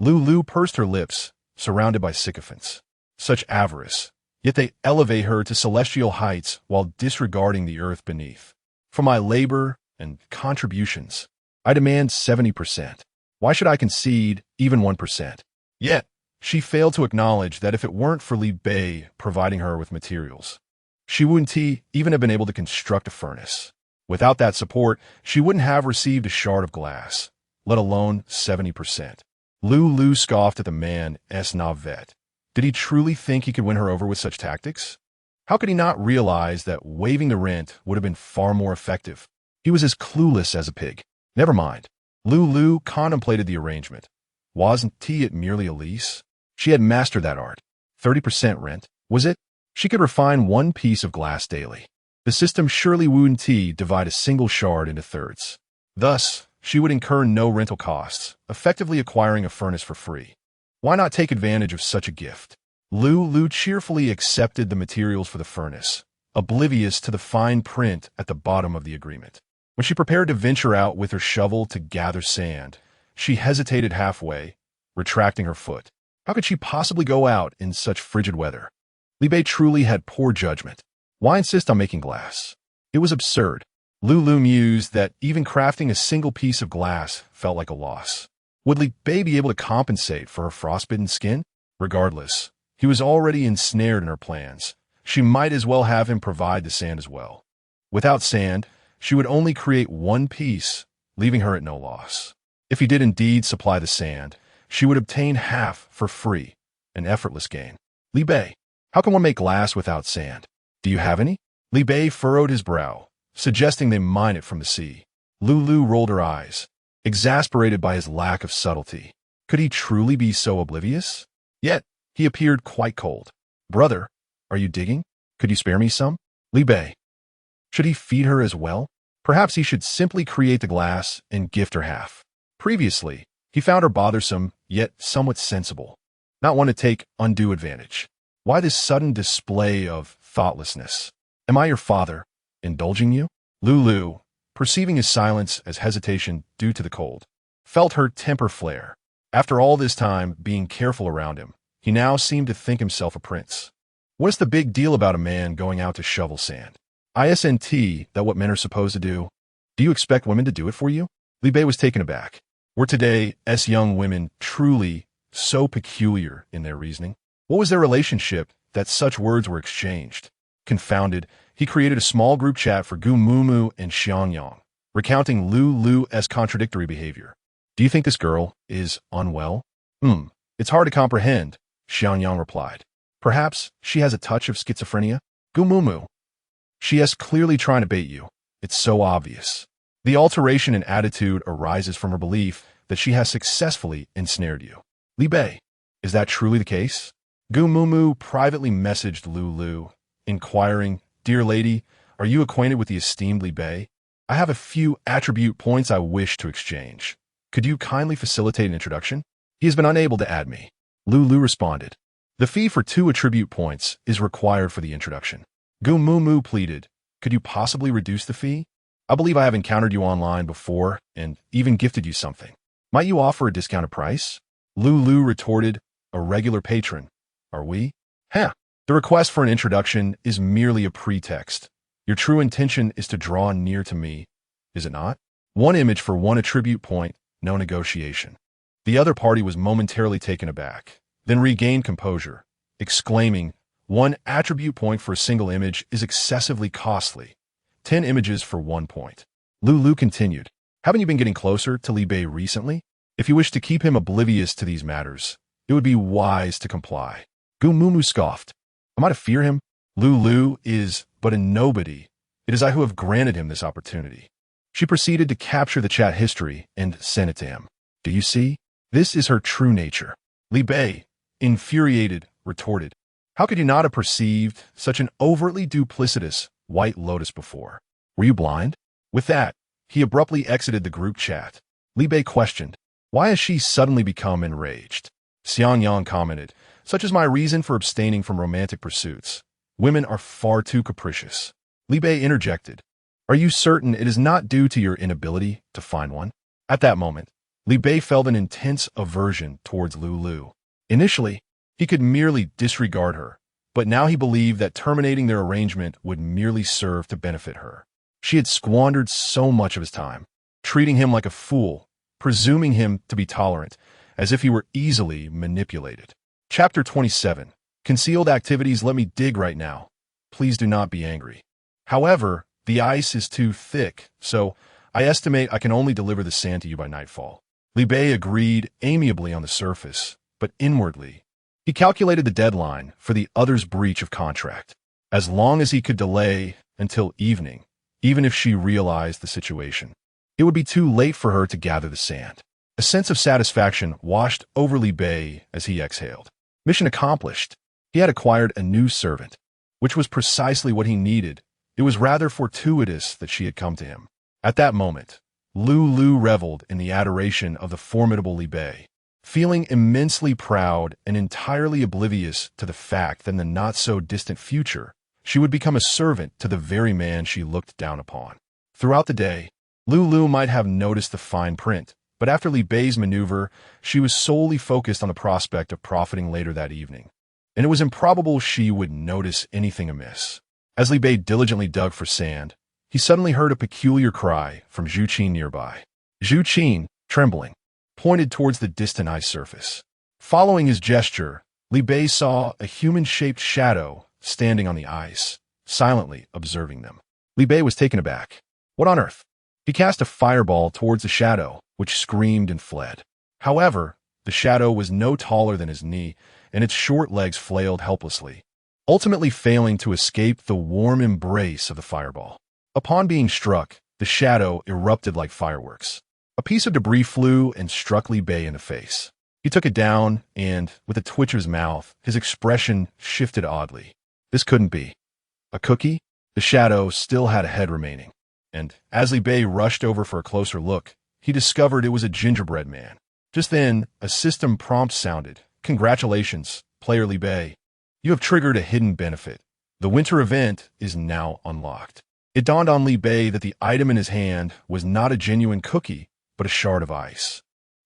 Lu Lu pursed her lips, surrounded by sycophants. Such avarice, yet they elevate her to celestial heights while disregarding the earth beneath. For my labor and contributions, I demand 70%. Why should I concede even 1%? Yet, she failed to acknowledge that if it weren't for Li Bei providing her with materials, she wouldn't even have been able to construct a furnace. Without that support, she wouldn't have received a shard of glass, let alone 70%. Lu Lu scoffed at the man s navet. Did he truly think he could win her over with such tactics? How could he not realize that waiving the rent would have been far more effective? He was as clueless as a pig. Never mind. Lu Lu contemplated the arrangement. Wasn't it merely a lease? She had mastered that art. 30% rent, was it? She could refine 1 piece of glass daily. The system surely wouldn't divide a single shard into thirds. Thus, she would incur no rental costs, effectively acquiring a furnace for free. Why not take advantage of such a gift? Lu Lu cheerfully accepted the materials for the furnace, oblivious to the fine print at the bottom of the agreement. When she prepared to venture out with her shovel to gather sand, she hesitated halfway, retracting her foot. How could she possibly go out in such frigid weather? Li Bei truly had poor judgment. Why insist on making glass? It was absurd. Lu Lu mused that even crafting a single piece of glass felt like a loss. Would Li Bei be able to compensate for her frostbitten skin? Regardless, he was already ensnared in her plans. She might as well have him provide the sand as well. Without sand, she would only create 1 piece, leaving her at no loss. If he did indeed supply the sand, she would obtain half for free, an effortless gain. Li Bei, how can one make glass without sand? Do you have any? Li Bei furrowed his brow, suggesting they mine it from the sea. Lu Lu rolled her eyes, exasperated by his lack of subtlety. Could he truly be so oblivious? Yet, he appeared quite cold. Brother, are you digging? Could you spare me some? Li Bei. Should he feed her as well? Perhaps he should simply create the glass and gift her half. Previously, he found her bothersome, yet somewhat sensible. Not one to take undue advantage. Why this sudden display of thoughtlessness? Am I your father, indulging you? Lu Lu, perceiving his silence as hesitation due to the cold, felt her temper flare. After all this time being careful around him, he now seemed to think himself a prince. What's the big deal about a man going out to shovel sand? Isn't that what men are supposed to do? Do you expect women to do it for you? Li Bei was taken aback. Were today's young women truly so peculiar in their reasoning? What was their relationship that such words were exchanged? Confounded, he created a small group chat for Gu Mumu and Xiangyang, recounting Lu Lu's contradictory behavior. Do you think this girl is unwell? It's hard to comprehend, Xiangyang replied. Perhaps she has a touch of schizophrenia? Gu Mumu. She is clearly trying to bait you. It's so obvious. The alteration in attitude arises from her belief that she has successfully ensnared you. Li Bei, is that truly the case? Gu Mumu privately messaged Lu, inquiring, Dear lady, are you acquainted with the esteemed Li Bei? I have a few attribute points I wish to exchange. Could you kindly facilitate an introduction? He has been unable to add me. Lu responded. The fee for 2 attribute points is required for the introduction. Gu Mumu pleaded, Could you possibly reduce the fee? I believe I have encountered you online before and even gifted you something. Might you offer a discounted price? Lu retorted, A regular patron. Are we? The request for an introduction is merely a pretext. Your true intention is to draw near to me, is it not? 1 image for 1 attribute point, no negotiation. The other party was momentarily taken aback, then regained composure, exclaiming, 1 attribute point for a single image is excessively costly. 10 images for 1 point. Lu continued, Haven't you been getting closer to Li Bei recently? If you wish to keep him oblivious to these matters, it would be wise to comply. Gu Mumu scoffed. Am I to fear him? Lu is but a nobody. It is I who have granted him this opportunity. She proceeded to capture the chat history and send it to him. Do you see? This is her true nature. Li Bei, infuriated, retorted. How could you not have perceived such an overtly duplicitous white lotus before? Were you blind? With that, he abruptly exited the group chat. Li Bei questioned, Why has she suddenly become enraged? Xiangyang commented, Such is my reason for abstaining from romantic pursuits. Women are far too capricious. Li Bei interjected, Are you certain it is not due to your inability to find one? At that moment, Li Bei felt an intense aversion towards Lu. Initially, he could merely disregard her, but now he believed that terminating their arrangement would merely serve to benefit her. She had squandered so much of his time, treating him like a fool, presuming him to be tolerant, as if he were easily manipulated. Chapter 27. Concealed activities. Let me dig right now. Please do not be angry. However, the ice is too thick, so I estimate I can only deliver the sand to you by nightfall. Li Bei agreed amiably on the surface, but inwardly, he calculated the deadline for the other's breach of contract. As long as he could delay until evening, even if she realized the situation, it would be too late for her to gather the sand. A sense of satisfaction washed over Li Bei as he exhaled. Mission accomplished. He had acquired a new servant, which was precisely what he needed. It was rather fortuitous that she had come to him. At that moment, Lu reveled in the adoration of the formidable Li Bei, feeling immensely proud and entirely oblivious to the fact that in the not-so-distant future, she would become a servant to the very man she looked down upon. Throughout the day, Lu might have noticed the fine print, but after Li Bei's maneuver, she was solely focused on the prospect of profiting later that evening, and it was improbable she would notice anything amiss. As Li Bei diligently dug for sand, he suddenly heard a peculiar cry from Zhu Qin nearby. Zhu Qin, trembling, pointed towards the distant ice surface. Following his gesture, Li Bei saw a human-shaped shadow standing on the ice, silently observing them. Li Bei was taken aback. What on earth? He cast a fireball towards the shadow, which screamed and fled. However, the shadow was no taller than his knee, and its short legs flailed helplessly, ultimately failing to escape the warm embrace of the fireball. Upon being struck, the shadow erupted like fireworks. A piece of debris flew and struck Li Bei in the face. He took it down, and, with a twitch of his mouth, his expression shifted oddly. This couldn't be. A cookie? The shadow still had a head remaining, and as Li Bei rushed over for a closer look, he discovered it was a gingerbread man. Just then, a system prompt sounded. Congratulations, player Li Bei. You have triggered a hidden benefit. The winter event is now unlocked. It dawned on Li Bei that the item in his hand was not a genuine cookie, but a shard of ice.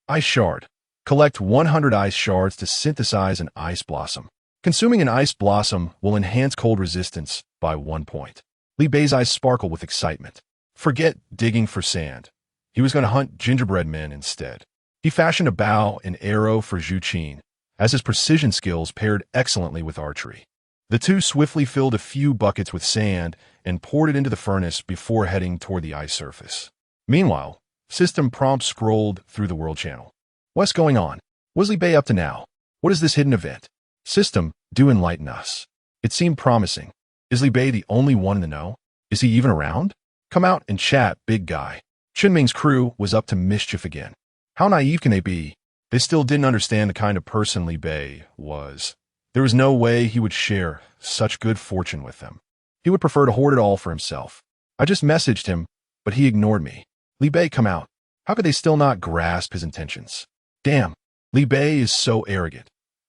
Ice shard. Collect 100 ice shards to synthesize an ice blossom. Consuming an ice blossom will enhance cold resistance by 1 point. Li Bei's eyes sparkle with excitement. Forget digging for sand. He was going to hunt gingerbread men instead. He fashioned a bow and arrow for Zhu Qin, as his precision skills paired excellently with archery. The two swiftly filled a few buckets with sand and poured it into the furnace before heading toward the ice surface. Meanwhile, System Prompt scrolled through the world channel. What's going on? What's Li Bei up to now? What is this hidden event? System, do enlighten us. It seemed promising. Is Li Bei the only one in the know? Is he even around? Come out and chat, big guy. Qinming's crew was up to mischief again. How naive can they be? They still didn't understand the kind of person Li Bei was. There was no way he would share such good fortune with them. He would prefer to hoard it all for himself. I just messaged him, but he ignored me. Li Bei, come out. How could they still not grasp his intentions? Damn, Li Bei is so arrogant.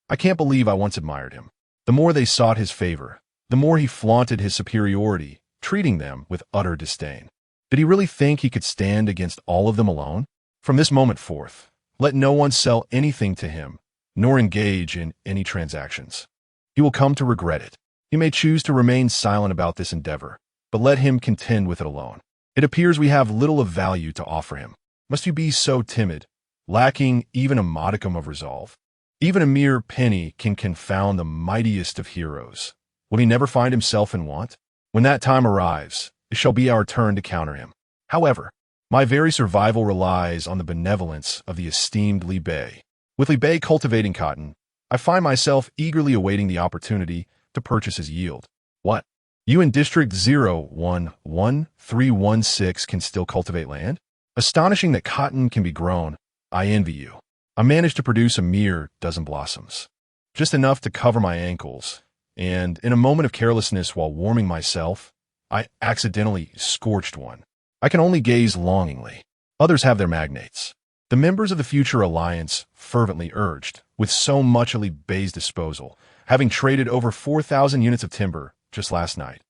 I can't believe I once admired him. The more they sought his favor, the more he flaunted his superiority, treating them with utter disdain. Did he really think he could stand against all of them alone? From this moment forth, let no one sell anything to him, nor engage in any transactions. He will come to regret it. He may choose to remain silent about this endeavor, but let him contend with it alone. It appears we have little of value to offer him. Must you be so timid, lacking even a modicum of resolve? Even a mere penny can confound the mightiest of heroes. Will he never find himself in want? When that time arrives, it shall be our turn to counter him. However, my very survival relies on the benevolence of the esteemed Li Bei. With Li Bei cultivating cotton, I find myself eagerly awaiting the opportunity to purchase his yield. What? You in District 011316 can still cultivate land? Astonishing that cotton can be grown. I envy you. I managed to produce a mere dozen blossoms. Just enough to cover my ankles, and in a moment of carelessness while warming myself, I accidentally scorched one. I can only gaze longingly. Others have their magnates. The members of the Future Alliance fervently urged, with so much at Li Bei's disposal, having traded over 4,000 units of timber just last night.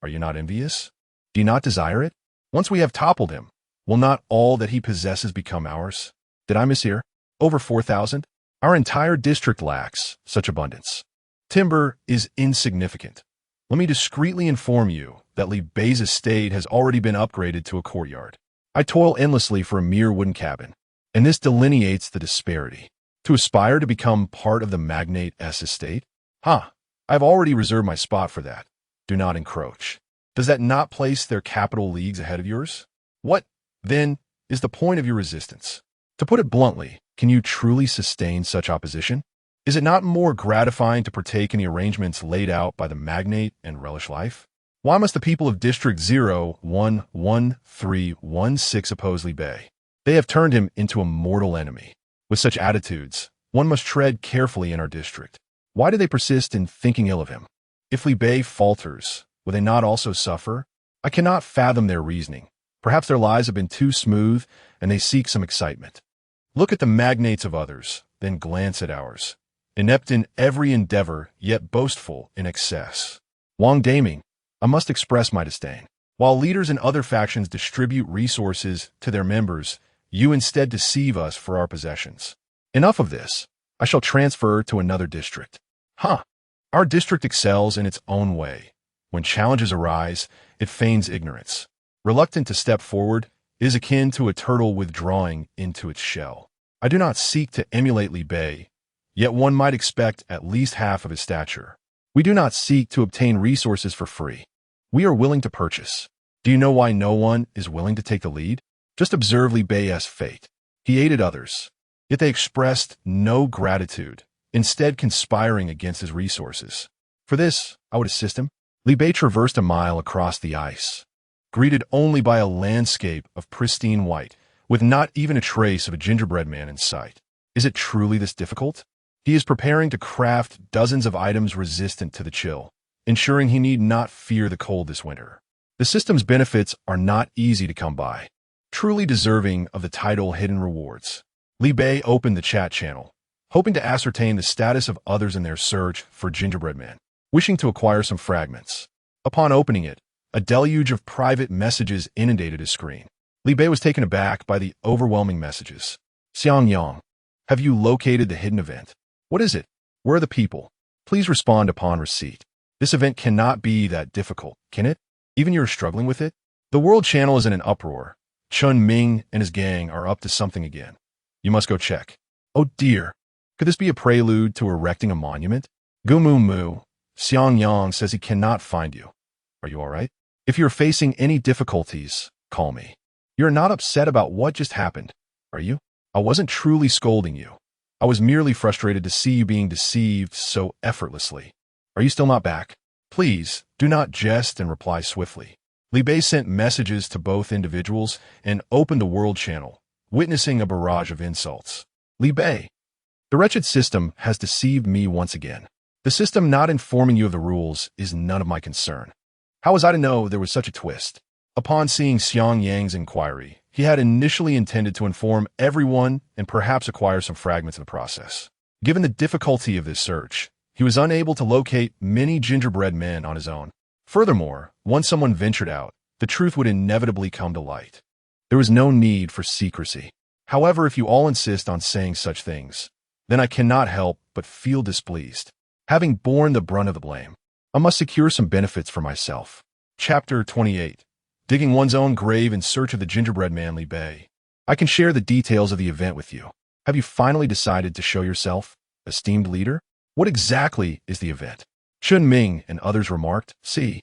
Are you not envious? Do you not desire it? Once we have toppled him, will not all that he possesses become ours? Did I mishear? Over 4,000? Our entire district lacks such abundance. Timber is insignificant. Let me discreetly inform you that Li Bei's estate has already been upgraded to a courtyard. I toil endlessly for a mere wooden cabin, and this delineates the disparity. To aspire to become part of the magnate's estate? I've already reserved my spot for that. Do not encroach. Does that not place their capital leagues ahead of yours? What, then, is the point of your resistance? To put it bluntly, can you truly sustain such opposition? Is it not more gratifying to partake in the arrangements laid out by the magnate and relish life? Why must the people of District 011316 oppose Li Bei? They have turned him into a mortal enemy. With such attitudes, one must tread carefully in our district. Why do they persist in thinking ill of him? If Li Bei falters, will they not also suffer? I cannot fathom their reasoning. Perhaps their lives have been too smooth, and they seek some excitement. Look at the magnates of others, then glance at ours. Inept in every endeavor, yet boastful in excess. Wang Daming, I must express my disdain. While leaders in other factions distribute resources to their members, you instead deceive us for our possessions. Enough of this. I shall transfer to another district. Our district excels in its own way. When challenges arise, it feigns ignorance. Reluctant to step forward, it is akin to a turtle withdrawing into its shell. I do not seek to emulate Li Bei, yet one might expect at least half of his stature. We do not seek to obtain resources for free. We are willing to purchase. Do you know why no one is willing to take the lead? Just observe Li Bei's fate. He aided others, yet they expressed no gratitude, instead conspiring against his resources. For this, I would assist him. Li Bei traversed a mile across the ice, greeted only by a landscape of pristine white, with not even a trace of a gingerbread man in sight. Is it truly this difficult? He is preparing to craft dozens of items resistant to the chill, ensuring he need not fear the cold this winter. The system's benefits are not easy to come by, truly deserving of the title Hidden Rewards. Li Bei opened the chat channel, hoping to ascertain the status of others in their search for gingerbread man, wishing to acquire some fragments. Upon opening it, a deluge of private messages inundated his screen. Li Bei was taken aback by the overwhelming messages. Xiangyang, have you located the hidden event? What is it? Where are the people? Please respond upon receipt. This event cannot be that difficult, can it? Even you're struggling with it? The world channel is in an uproar. Chun Ming and his gang are up to something again. You must go check. Oh dear. Could this be a prelude to erecting a monument? Gumu Mu, Xiangyang says he cannot find you. Are you all right? If you're facing any difficulties, call me. You're not upset about what just happened, are you? I wasn't truly scolding you. I was merely frustrated to see you being deceived so effortlessly. Are you still not back? Please, do not jest and reply swiftly. Li Bei sent messages to both individuals and opened the world channel, witnessing a barrage of insults. Li Bei, the wretched system has deceived me once again. The system not informing you of the rules is none of my concern. How was I to know there was such a twist? Upon seeing Xiangyang's inquiry, he had initially intended to inform everyone and perhaps acquire some fragments in the process. Given the difficulty of this search, he was unable to locate many gingerbread men on his own. Furthermore, once someone ventured out, the truth would inevitably come to light. There was no need for secrecy. However, if you all insist on saying such things, then I cannot help but feel displeased. Having borne the brunt of the blame, I must secure some benefits for myself. Chapter 28. Digging one's own grave in search of the gingerbread man Li Bei. I can share the details of the event with you. Have you finally decided to show yourself, esteemed leader? What exactly is the event? Chun Ming and others remarked. See,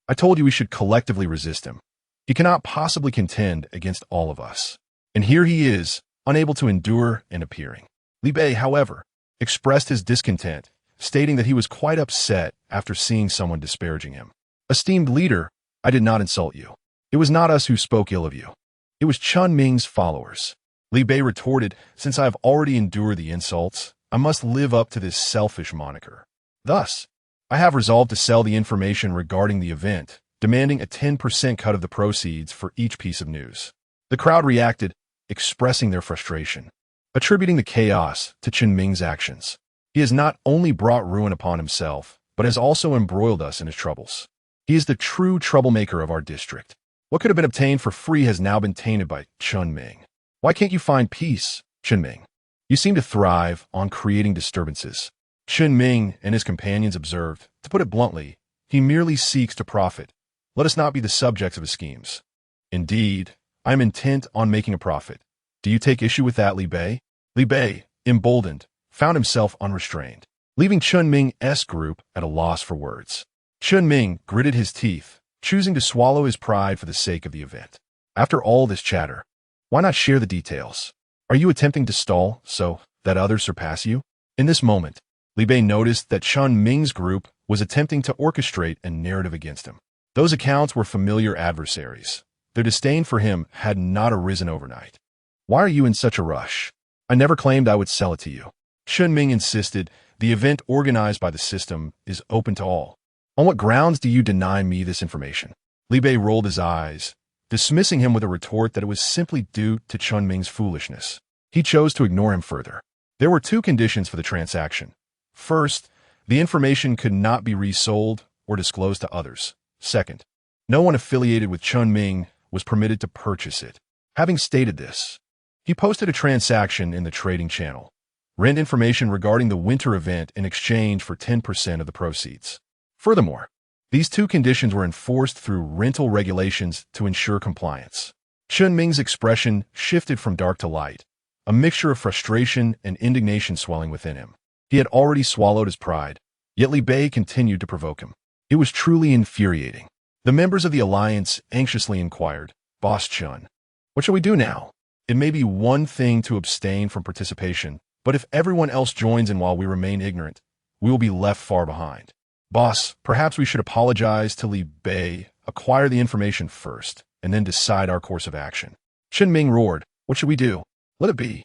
I told you we should collectively resist him. He cannot possibly contend against all of us. And here he is, unable to endure and appearing. Li Bei, however, expressed his discontent, stating that he was quite upset after seeing someone disparaging him. Esteemed leader, I did not insult you. It was not us who spoke ill of you. It was Chun Ming's followers. Li Bei retorted, since I have already endured the insults, I must live up to this selfish moniker. Thus, I have resolved to sell the information regarding the event, demanding a 10% cut of the proceeds for each piece of news. The crowd reacted, expressing their frustration, attributing the chaos to Chun Ming's actions. He has not only brought ruin upon himself, but has also embroiled us in his troubles. He is the true troublemaker of our district. What could have been obtained for free has now been tainted by Chun Ming. Why can't you find peace, Chun Ming? You seem to thrive on creating disturbances. Chun Ming and his companions observed. To put it bluntly, he merely seeks to profit. Let us not be the subjects of his schemes. Indeed, I am intent on making a profit. Do you take issue with that, Li Bei? Li Bei, emboldened, found himself unrestrained, leaving Chun Ming's group at a loss for words. Chun Ming gritted his teeth, choosing to swallow his pride for the sake of the event. After all this chatter, why not share the details? Are you attempting to stall so that others surpass you? In this moment, Li Bei noticed that Chun Ming's group was attempting to orchestrate a narrative against him. Those accounts were familiar adversaries. Their disdain for him had not arisen overnight. Why are you in such a rush? I never claimed I would sell it to you. Chun Ming insisted the event organized by the system is open to all. On what grounds do you deny me this information? Li Bei rolled his eyes, dismissing him with a retort that it was simply due to Chun Ming's foolishness. He chose to ignore him further. There were two conditions for the transaction. First, the information could not be resold or disclosed to others. Second, no one affiliated with Chun Ming was permitted to purchase it. Having stated this, he posted a transaction in the trading channel. Rent information regarding the winter event in exchange for 10% of the proceeds. Furthermore, these two conditions were enforced through rental regulations to ensure compliance. Chun Ming's expression shifted from dark to light, a mixture of frustration and indignation swelling within him. He had already swallowed his pride, yet Li Bei continued to provoke him. It was truly infuriating. The members of the alliance anxiously inquired, Boss Chun, what shall we do now? It may be one thing to abstain from participation, but if everyone else joins in while we remain ignorant, we will be left far behind. Boss, perhaps we should apologize to Li Bei, acquire the information first, and then decide our course of action. Chun Ming roared, what should we do? Let it be.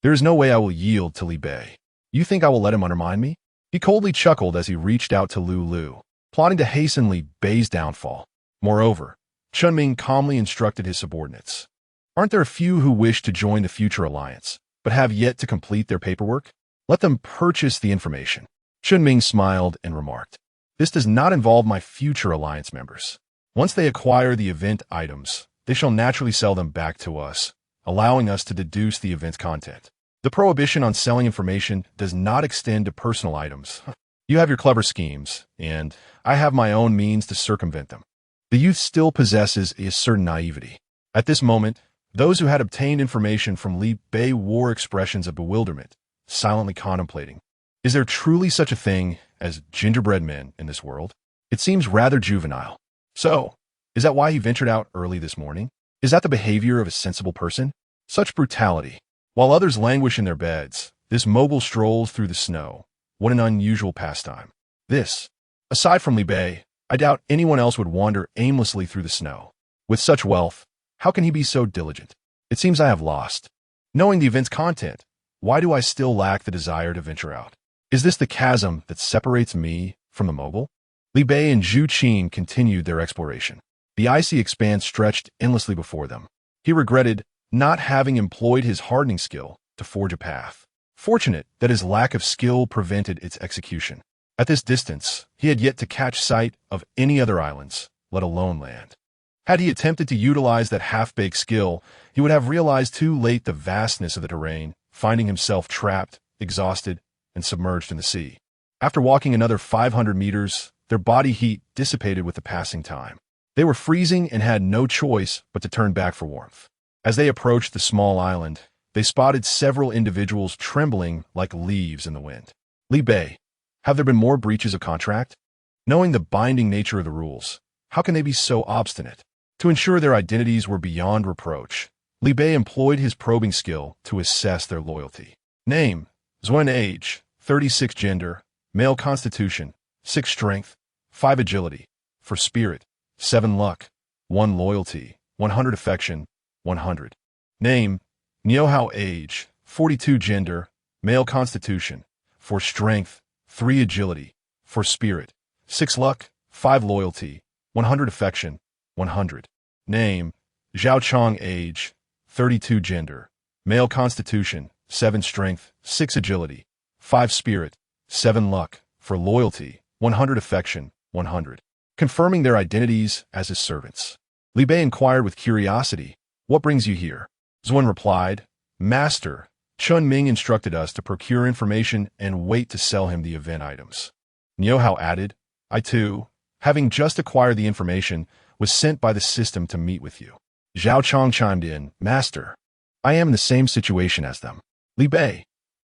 There is no way I will yield to Li Bei. You think I will let him undermine me? He coldly chuckled as he reached out to Lu, plotting to hasten Li Bei's downfall. Moreover, Chun Ming calmly instructed his subordinates. Aren't there a few who wish to join the future alliance, but have yet to complete their paperwork? Let them purchase the information. Chun Ming smiled and remarked, this does not involve my future alliance members. Once they acquire the event items, they shall naturally sell them back to us, allowing us to deduce the event's content. The prohibition on selling information does not extend to personal items. You have your clever schemes, and I have my own means to circumvent them. The youth still possesses a certain naivety. At this moment, those who had obtained information from Li Bei wore expressions of bewilderment, silently contemplating. Is there truly such a thing as gingerbread men in this world? It seems rather juvenile. So, is that why he ventured out early this morning? Is that the behavior of a sensible person? Such brutality. While others languish in their beds, this mogul strolls through the snow. What an unusual pastime. This, aside from Li Bei, I doubt anyone else would wander aimlessly through the snow. With such wealth, how can he be so diligent? It seems I have lost. Knowing the event's content, why do I still lack the desire to venture out? Is this the chasm that separates me from the mogul? Li Bei and Zhu Qin continued their exploration. The icy expanse stretched endlessly before them. He regretted not having employed his hardening skill to forge a path. Fortunate that his lack of skill prevented its execution. At this distance, he had yet to catch sight of any other islands, let alone land. Had he attempted to utilize that half-baked skill, he would have realized too late the vastness of the terrain, finding himself trapped, exhausted, and submerged in the sea. After walking another 500 meters, their body heat dissipated with the passing time. They were freezing and had no choice but to turn back for warmth. As they approached the small island, they spotted several individuals trembling like leaves in the wind. Li Bei, have there been more breaches of contract? Knowing the binding nature of the rules, how can they be so obstinate? To ensure their identities were beyond reproach, Li Bei employed his probing skill to assess their loyalty. Name, Zuen age, 36 gender, male constitution, 6 strength, 5 agility, for spirit, 7 luck, 1 loyalty, 100 affection, 100. Name, Niuhao age, 42 gender, male constitution, for strength, 3 agility, for spirit, 6 luck, 5 loyalty, 100 affection, 100. Name, Zhao Chong age, 32 gender, male constitution, 7 strength, 6 agility, 5 spirit, 7 luck, for loyalty, 100 affection, 100. Confirming their identities as his servants. Li Bei inquired with curiosity, "What brings you here?" Zuen replied, "Master, Chun Ming instructed us to procure information and wait to sell him the event items." Niuhao added, "I too, having just acquired the information, was sent by the system to meet with you." Zhao Chong chimed in, "Master, I am in the same situation as them." Li Bei.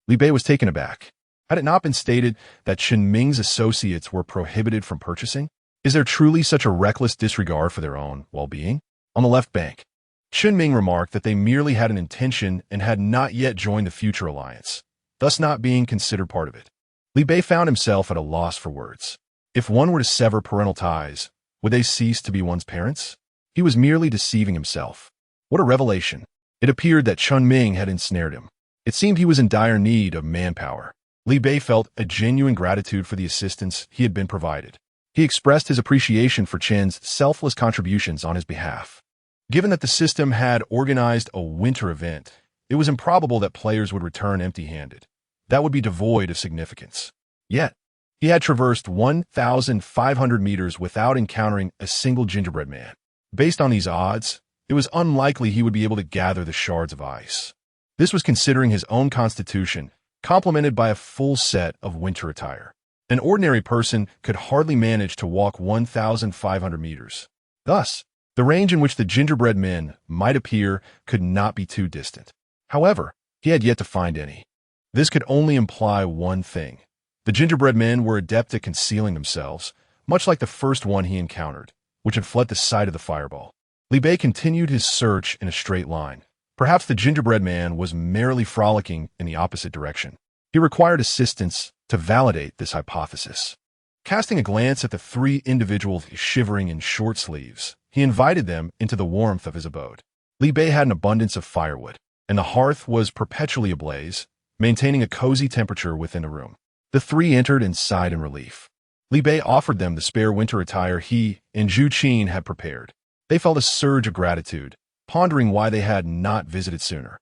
Li Bei was taken aback. Had it not been stated that Chen Ming's associates were prohibited from purchasing? Is there truly such a reckless disregard for their own well-being? On the left bank, Chen Ming remarked that they merely had an intention and had not yet joined the future alliance, thus not being considered part of it. Li Bei found himself at a loss for words. If one were to sever parental ties, would they cease to be one's parents? He was merely deceiving himself. What a revelation. It appeared that Chun Ming had ensnared him. It seemed he was in dire need of manpower. Li Bei felt a genuine gratitude for the assistance he had been provided. He expressed his appreciation for Chen's selfless contributions on his behalf. Given that the system had organized a winter event, it was improbable that players would return empty-handed. That would be devoid of significance. Yet, he had traversed 1,500 meters without encountering a single gingerbread man. Based on these odds, it was unlikely he would be able to gather the shards of ice. This was considering his own constitution, complemented by a full set of winter attire. An ordinary person could hardly manage to walk 1,500 meters. Thus, the range in which the gingerbread men might appear could not be too distant. However, he had yet to find any. This could only imply one thing. The gingerbread men were adept at concealing themselves, much like the first one he encountered, which had fled the sight of the fireball. Li Bei continued his search in a straight line. Perhaps the gingerbread man was merrily frolicking in the opposite direction. He required assistance to validate this hypothesis. Casting a glance at the 3 individuals shivering in short sleeves, he invited them into the warmth of his abode. Li Bei had an abundance of firewood, and the hearth was perpetually ablaze, maintaining a cozy temperature within the room. The 3 entered and sighed in relief. Li Bei offered them the spare winter attire he and Zhu Qin had prepared. They felt a surge of gratitude, pondering why they had not visited sooner.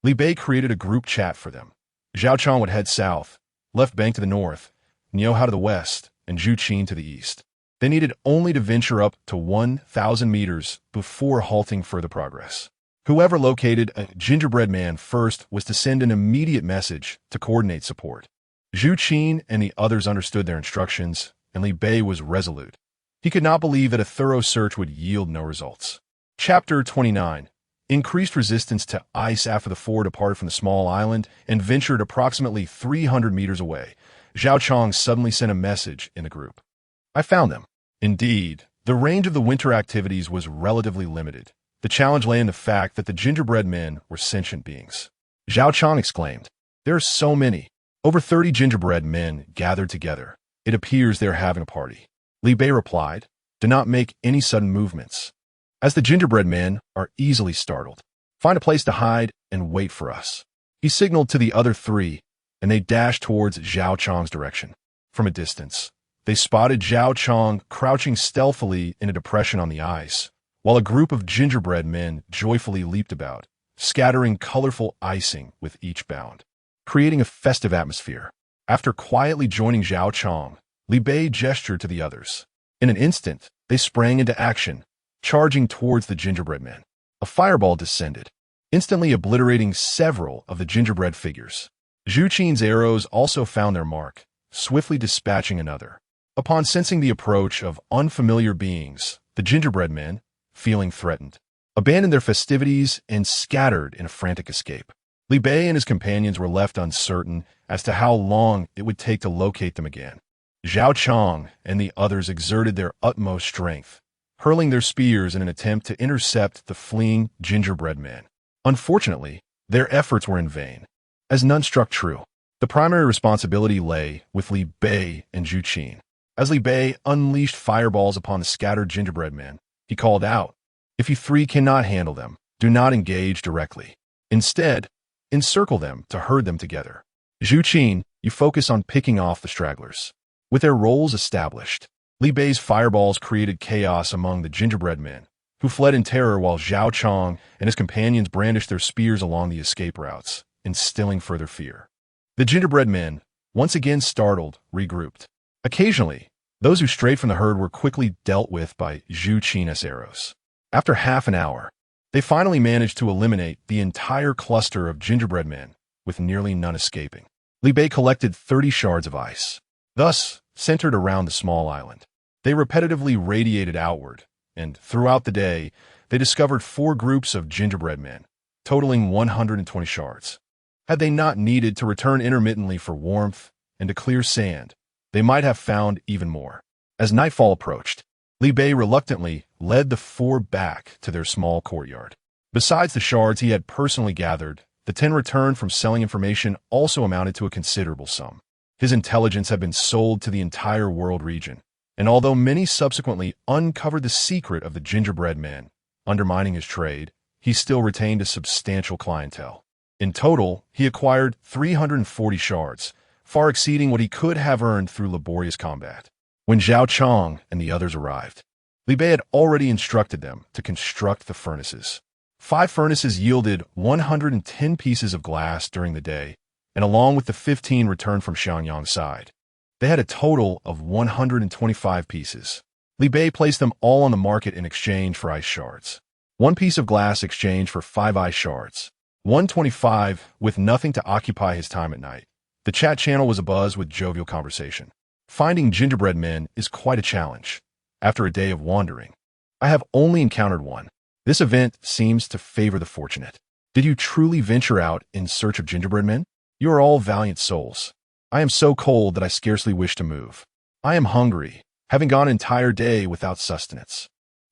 Li Bei created a group chat for them. Zhao Chong would head south, left bank to the north, Niuhao to the west, and Zhu Qin to the east. They needed only to venture up to 1,000 meters before halting further progress. Whoever located a gingerbread man first was to send an immediate message to coordinate support. Zhu Qin and the others understood their instructions, and Li Bei was resolute. He could not believe that a thorough search would yield no results. Chapter 29. Increased resistance to ice after the four departed from the small island and ventured approximately 300 meters away. Zhao Chong suddenly sent a message in the group. I found them. Indeed, the range of the winter activities was relatively limited. The challenge lay in the fact that the gingerbread men were sentient beings. Zhao Chong exclaimed, "There are so many. Over 30 gingerbread men gathered together. It appears they are having a party." Li Bei replied, "Do not make any sudden movements, as the gingerbread men are easily startled. Find a place to hide and wait for us." He signaled to the other three, and they dashed towards Zhao Chong's direction. From a distance, they spotted Zhao Chong crouching stealthily in a depression on the ice, while a group of gingerbread men joyfully leaped about, scattering colorful icing with each bound, creating a festive atmosphere. After quietly joining Zhao Chong, Li Bei gestured to the others. In an instant, they sprang into action, charging towards the gingerbread men. A fireball descended, instantly obliterating several of the gingerbread figures. Zhu Qin's arrows also found their mark, swiftly dispatching another. Upon sensing the approach of unfamiliar beings, the gingerbread men, feeling threatened, abandoned their festivities and scattered in a frantic escape. Li Bei and his companions were left uncertain as to how long it would take to locate them again. Zhao Chong and the others exerted their utmost strength, hurling their spears in an attempt to intercept the fleeing gingerbread men. Unfortunately, their efforts were in vain, as none struck true. The primary responsibility lay with Li Bei and Zhu Qin. As Li Bei unleashed fireballs upon the scattered gingerbread men, he called out, "If you three cannot handle them, do not engage directly. Instead, encircle them to herd them together. Zhu Qin, you focus on picking off the stragglers." With their roles established, Li Bei's fireballs created chaos among the gingerbread men, who fled in terror while Zhao Chong and his companions brandished their spears along the escape routes, instilling further fear. The gingerbread men, once again startled, regrouped. Occasionally, those who strayed from the herd were quickly dealt with by Zhu Qin's arrows. After half an hour, they finally managed to eliminate the entire cluster of gingerbread men, with nearly none escaping. Li Bei collected 30 shards of ice, thus centered around the small island. They repetitively radiated outward, and throughout the day, they discovered 4 groups of gingerbread men, totaling 120 shards. Had they not needed to return intermittently for warmth and to clear sand, they might have found even more. As nightfall approached, Li Bei reluctantly led the 4 back to their small courtyard. Besides the shards he had personally gathered, the 10 returned from selling information also amounted to a considerable sum. His intelligence had been sold to the entire world region, and although many subsequently uncovered the secret of the gingerbread men, undermining his trade, he still retained a substantial clientele. In total, he acquired 340 shards, far exceeding what he could have earned through laborious combat. When Zhao Chong and the others arrived, Li Bei had already instructed them to construct the furnaces. 5 furnaces yielded 110 pieces of glass during the day, and along with the 15 returned from Xiangyang's side, they had a total of 125 pieces. Li Bei placed them all on the market in exchange for ice shards. 1 piece of glass exchanged for 5 ice shards. 125 with nothing to occupy his time at night. The chat channel was abuzz with jovial conversation. Finding gingerbread men is quite a challenge. After a day of wandering, I have only encountered one. This event seems to favor the fortunate. Did you truly venture out in search of gingerbread men? You are all valiant souls. I am so cold that I scarcely wish to move. I am hungry, having gone an entire day without sustenance.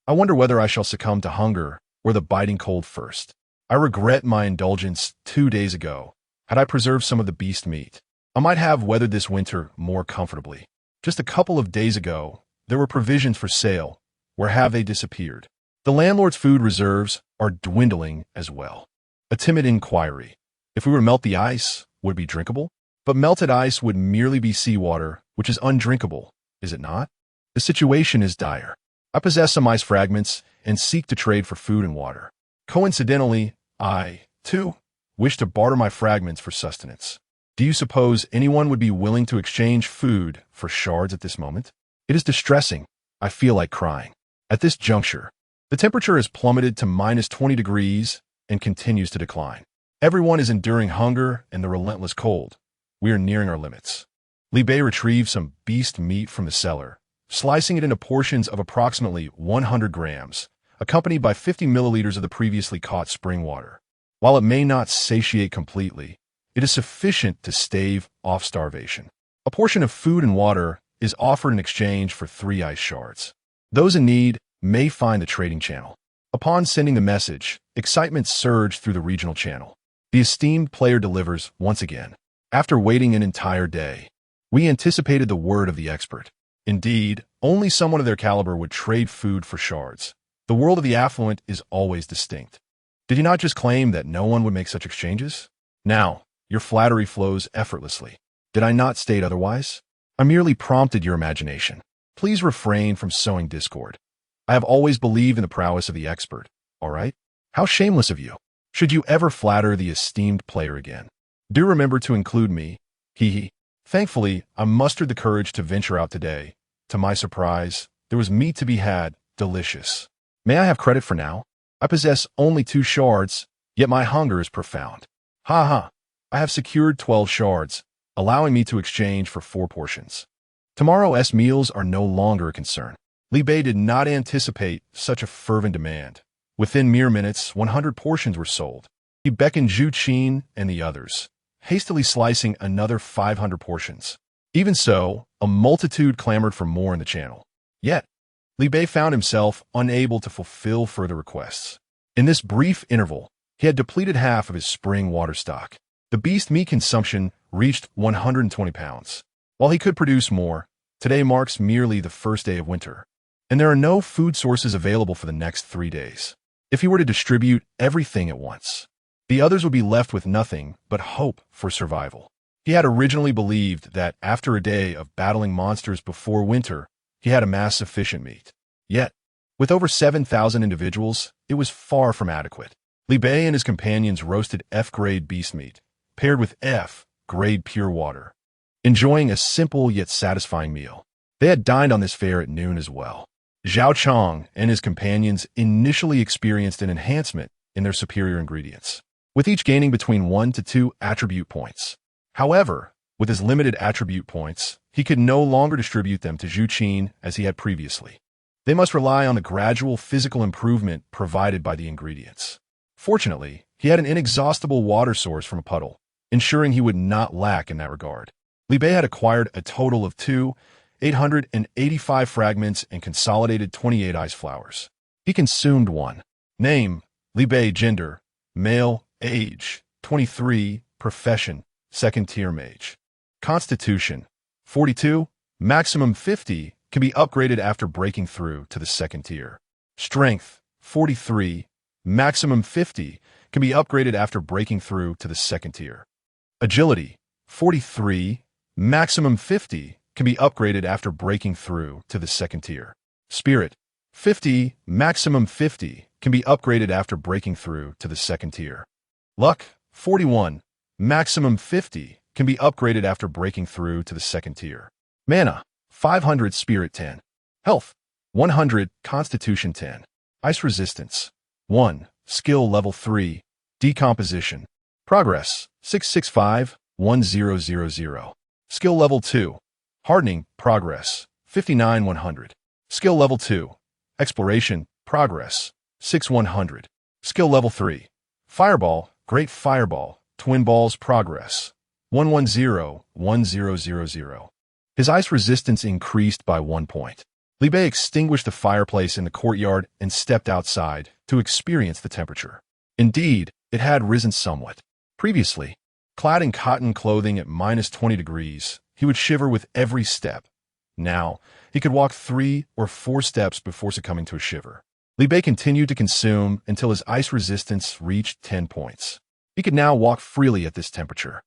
I wonder whether I shall succumb to hunger or the biting cold first. I regret my indulgence 2 days ago. Had I preserved some of the beast meat, I might have weathered this winter more comfortably. Just a couple of days ago, there were provisions for sale. Where have they disappeared? The landlord's food reserves are dwindling as well. A timid inquiry. If we were to melt the ice, would it be drinkable? But melted ice would merely be seawater, which is undrinkable, is it not? The situation is dire. I possess some ice fragments and seek to trade for food and water. Coincidentally, I, too, wish to barter my fragments for sustenance. Do you suppose anyone would be willing to exchange food for shards at this moment? It is distressing. I feel like crying. At this juncture, the temperature has plummeted to -20 degrees, and continues to decline. Everyone is enduring hunger and the relentless cold. We are nearing our limits. Li Bei retrieved some beast meat from the cellar, slicing it into portions of approximately 100 grams, accompanied by 50 milliliters of the previously caught spring water. While it may not satiate completely, it is sufficient to stave off starvation. A portion of food and water is offered in exchange for 3 ice shards. Those in need may find the trading channel. Upon sending the message, excitement surged through the regional channel. The esteemed player delivers once again. After waiting an entire day, we anticipated the word of the expert. Indeed, only someone of their caliber would trade food for shards. The world of the affluent is always distinct. Did he not just claim that no one would make such exchanges? Now, your flattery flows effortlessly. Did I not state otherwise? I merely prompted your imagination. Please refrain from sowing discord. I have always believed in the prowess of the expert, all right? How shameless of you. Should you ever flatter the esteemed player again, do remember to include me. Hee. Thankfully, I mustered the courage to venture out today. To my surprise, there was meat to be had, delicious. May I have credit for now? I possess only 2 shards, yet my hunger is profound. Ha ha. I have secured 12 shards, allowing me to exchange for 4 portions. Tomorrow's meals are no longer a concern. Li Bei did not anticipate such a fervent demand. Within mere minutes, 100 portions were sold. He beckoned Zhu Qin and the others, hastily slicing another 500 portions. Even so, a multitude clamored for more in the channel. Yet, Li Bei found himself unable to fulfill further requests. In this brief interval, he had depleted half of his spring water stock. The beast meat consumption reached 120 pounds. While he could produce more, today marks merely the first day of winter, and there are no food sources available for the next 3 days. If he were to distribute everything at once, the others would be left with nothing but hope for survival. He had originally believed that after a day of battling monsters before winter, he had amassed sufficient meat. Yet, with over 7,000 individuals, it was far from adequate. Li Bei and his companions roasted F-grade beast meat, paired with F-grade pure water, enjoying a simple yet satisfying meal. They had dined on this fare at noon as well. Zhao Chong and his companions initially experienced an enhancement in their superior ingredients, with each gaining between 1 to 2 attribute points. However, with his limited attribute points, he could no longer distribute them to Zhu Qin as he had previously. They must rely on the gradual physical improvement provided by the ingredients. Fortunately, he had an inexhaustible water source from a puddle, ensuring he would not lack in that regard. Li Bei had acquired a total of 885 fragments and consolidated 28 ice flowers. He consumed 1. Name, Li Bei. Gender, male. Age, 23. Profession, second-tier mage. Constitution, 42. Maximum 50, can be upgraded after breaking through to the second tier. Strength, 43. Maximum 50, can be upgraded after breaking through to the second tier. Agility, 43. Maximum 50, can be upgraded after breaking through to the second tier. Spirit, 50. Maximum 50, can be upgraded after breaking through to the second tier. Luck, 41. Maximum 50, can be upgraded after breaking through to the second tier. Mana, 500. Spirit, 10. Health, 100. Constitution, 10. Ice resistance, 1. Skill level 3. Decomposition. Progress, 665-1000. Skill level 2. Hardening. Progress, 59-100. Skill level 2. Exploration. Progress, 6-100. Skill level 3. Fireball. Great Fireball. Twin Balls. Progress, 110-1000. His ice resistance increased by 1 point. Li Bei extinguished the fireplace in the courtyard and stepped outside to experience the temperature. Indeed, it had risen somewhat. Previously, clad in cotton clothing at -20 degrees, he would shiver with every step. Now, he could walk 3 or 4 steps before succumbing to a shiver. Li Bei continued to consume until his ice resistance reached 10 points. He could now walk freely at this temperature.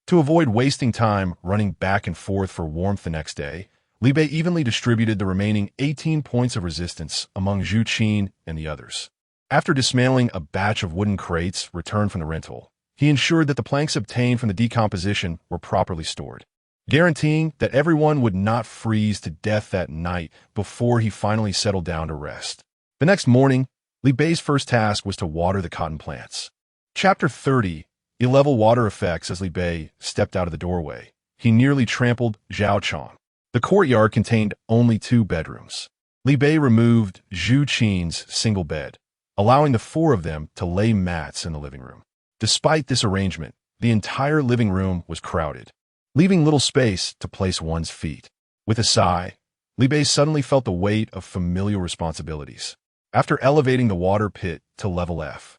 To avoid wasting time running back and forth for warmth the next day, Li Bei evenly distributed the remaining 18 points of resistance among Zhu Qin and the others. After dismantling a batch of wooden crates returned from the rental, he ensured that the planks obtained from the decomposition were properly stored, guaranteeing that everyone would not freeze to death that night before he finally settled down to rest. The next morning, Li Bei's first task was to water the cotton plants. Chapter 30. Level water effects. As Li Bei stepped out of the doorway, he nearly trampled Zhao Chong. The courtyard contained only 2 bedrooms. Li Bei removed Zhu Qin's single bed, allowing the 4 of them to lay mats in the living room. Despite this arrangement, the entire living room was crowded, leaving little space to place one's feet. With a sigh, Li Bei suddenly felt the weight of familial responsibilities. After elevating the water pit to level F,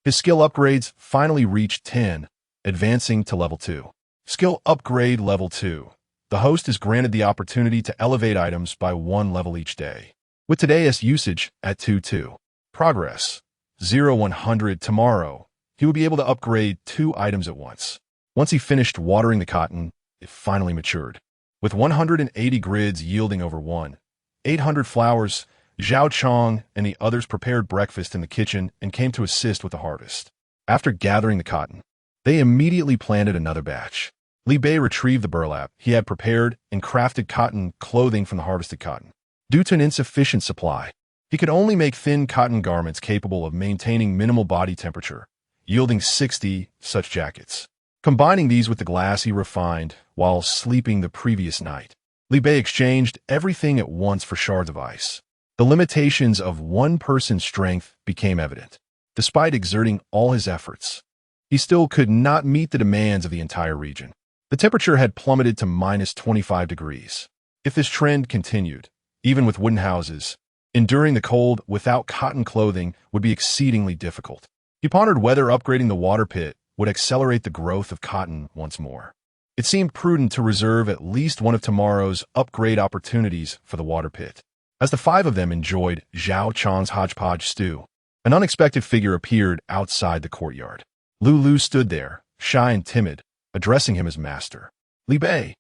his skill upgrades finally reached 10, advancing to level 2. Skill upgrade level 2. The host is granted the opportunity to elevate items by 1 level each day, with today's usage at 2-2. Progress 0-100. Tomorrow, he would be able to upgrade 2 items at once. Once he finished watering the cotton, it finally matured. With 180 grids yielding over 1,800 flowers, Zhao Chong and the others prepared breakfast in the kitchen and came to assist with the harvest. After gathering the cotton, they immediately planted another batch. Li Bei retrieved the burlap he had prepared and crafted cotton clothing from the harvested cotton. Due to an insufficient supply, he could only make thin cotton garments capable of maintaining minimal body temperature, yielding 60 such jackets. Combining these with the glass he refined while sleeping the previous night, Li Bei exchanged everything at once for shards of ice. The limitations of one person's strength became evident. Despite exerting all his efforts, he still could not meet the demands of the entire region. The temperature had plummeted to -25 degrees. If this trend continued, even with wooden houses, enduring the cold without cotton clothing would be exceedingly difficult. He pondered whether upgrading the water pit would accelerate the growth of cotton once more. It seemed prudent to reserve at least one of tomorrow's upgrade opportunities for the water pit. As the 5 of them enjoyed Zhao Chong's hodgepodge stew, an unexpected figure appeared outside the courtyard. Lulu stood there, shy and timid, addressing him as master. Li Bei,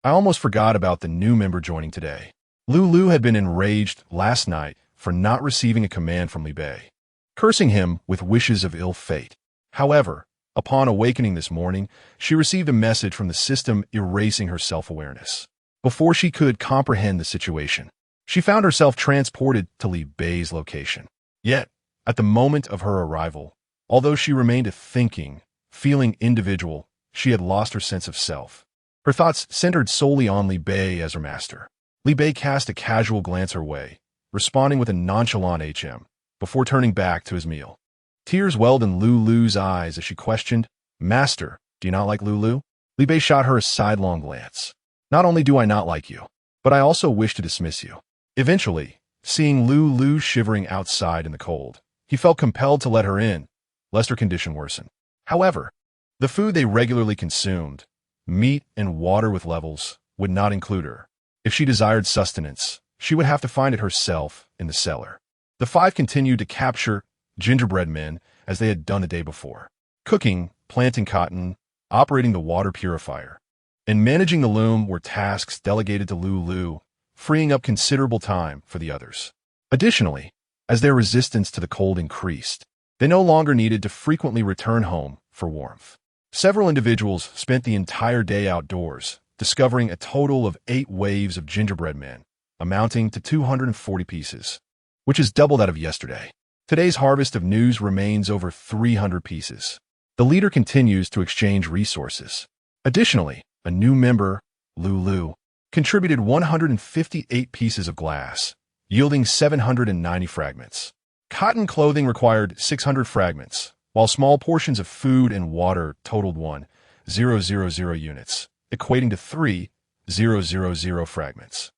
I almost forgot about the new member joining today. Lulu had been enraged last night for not receiving a command from Li Bei, cursing him with wishes of ill fate. However, upon awakening this morning, she received a message from the system erasing her self-awareness. Before she could comprehend the situation, she found herself transported to Li Bei's location. Yet, at the moment of her arrival, although she remained a thinking, feeling individual, she had lost her sense of self. Her thoughts centered solely on Li Bei as her master. Li Bei cast a casual glance her way, responding with a nonchalant HM, before turning back to his meal. Tears welled in Lulu's eyes as she questioned, Master, do you not like Lulu? Li Bei shot her a sidelong glance. Not only do I not like you, but I also wish to dismiss you. Eventually, seeing Lulu shivering outside in the cold, he felt compelled to let her in, lest her condition worsen. However, the food they regularly consumed, meat and water with levels, would not include her. If she desired sustenance, she would have to find it herself in the cellar. The 5 continued to capture gingerbread men as they had done the day before. Cooking, planting cotton, operating the water purifier, and managing the loom were tasks delegated to Lulu, freeing up considerable time for the others. Additionally, as their resistance to the cold increased, they no longer needed to frequently return home for warmth. Several individuals spent the entire day outdoors, discovering a total of 8 waves of gingerbread men, amounting to 240 pieces, which is double that of yesterday. Today's harvest of news remains over 300 pieces. The leader continues to exchange resources. Additionally, a new member, Lulu, contributed 158 pieces of glass, yielding 790 fragments. Cotton clothing required 600 fragments, while small portions of food and water totaled 1,000 units, equating to 3,000 fragments.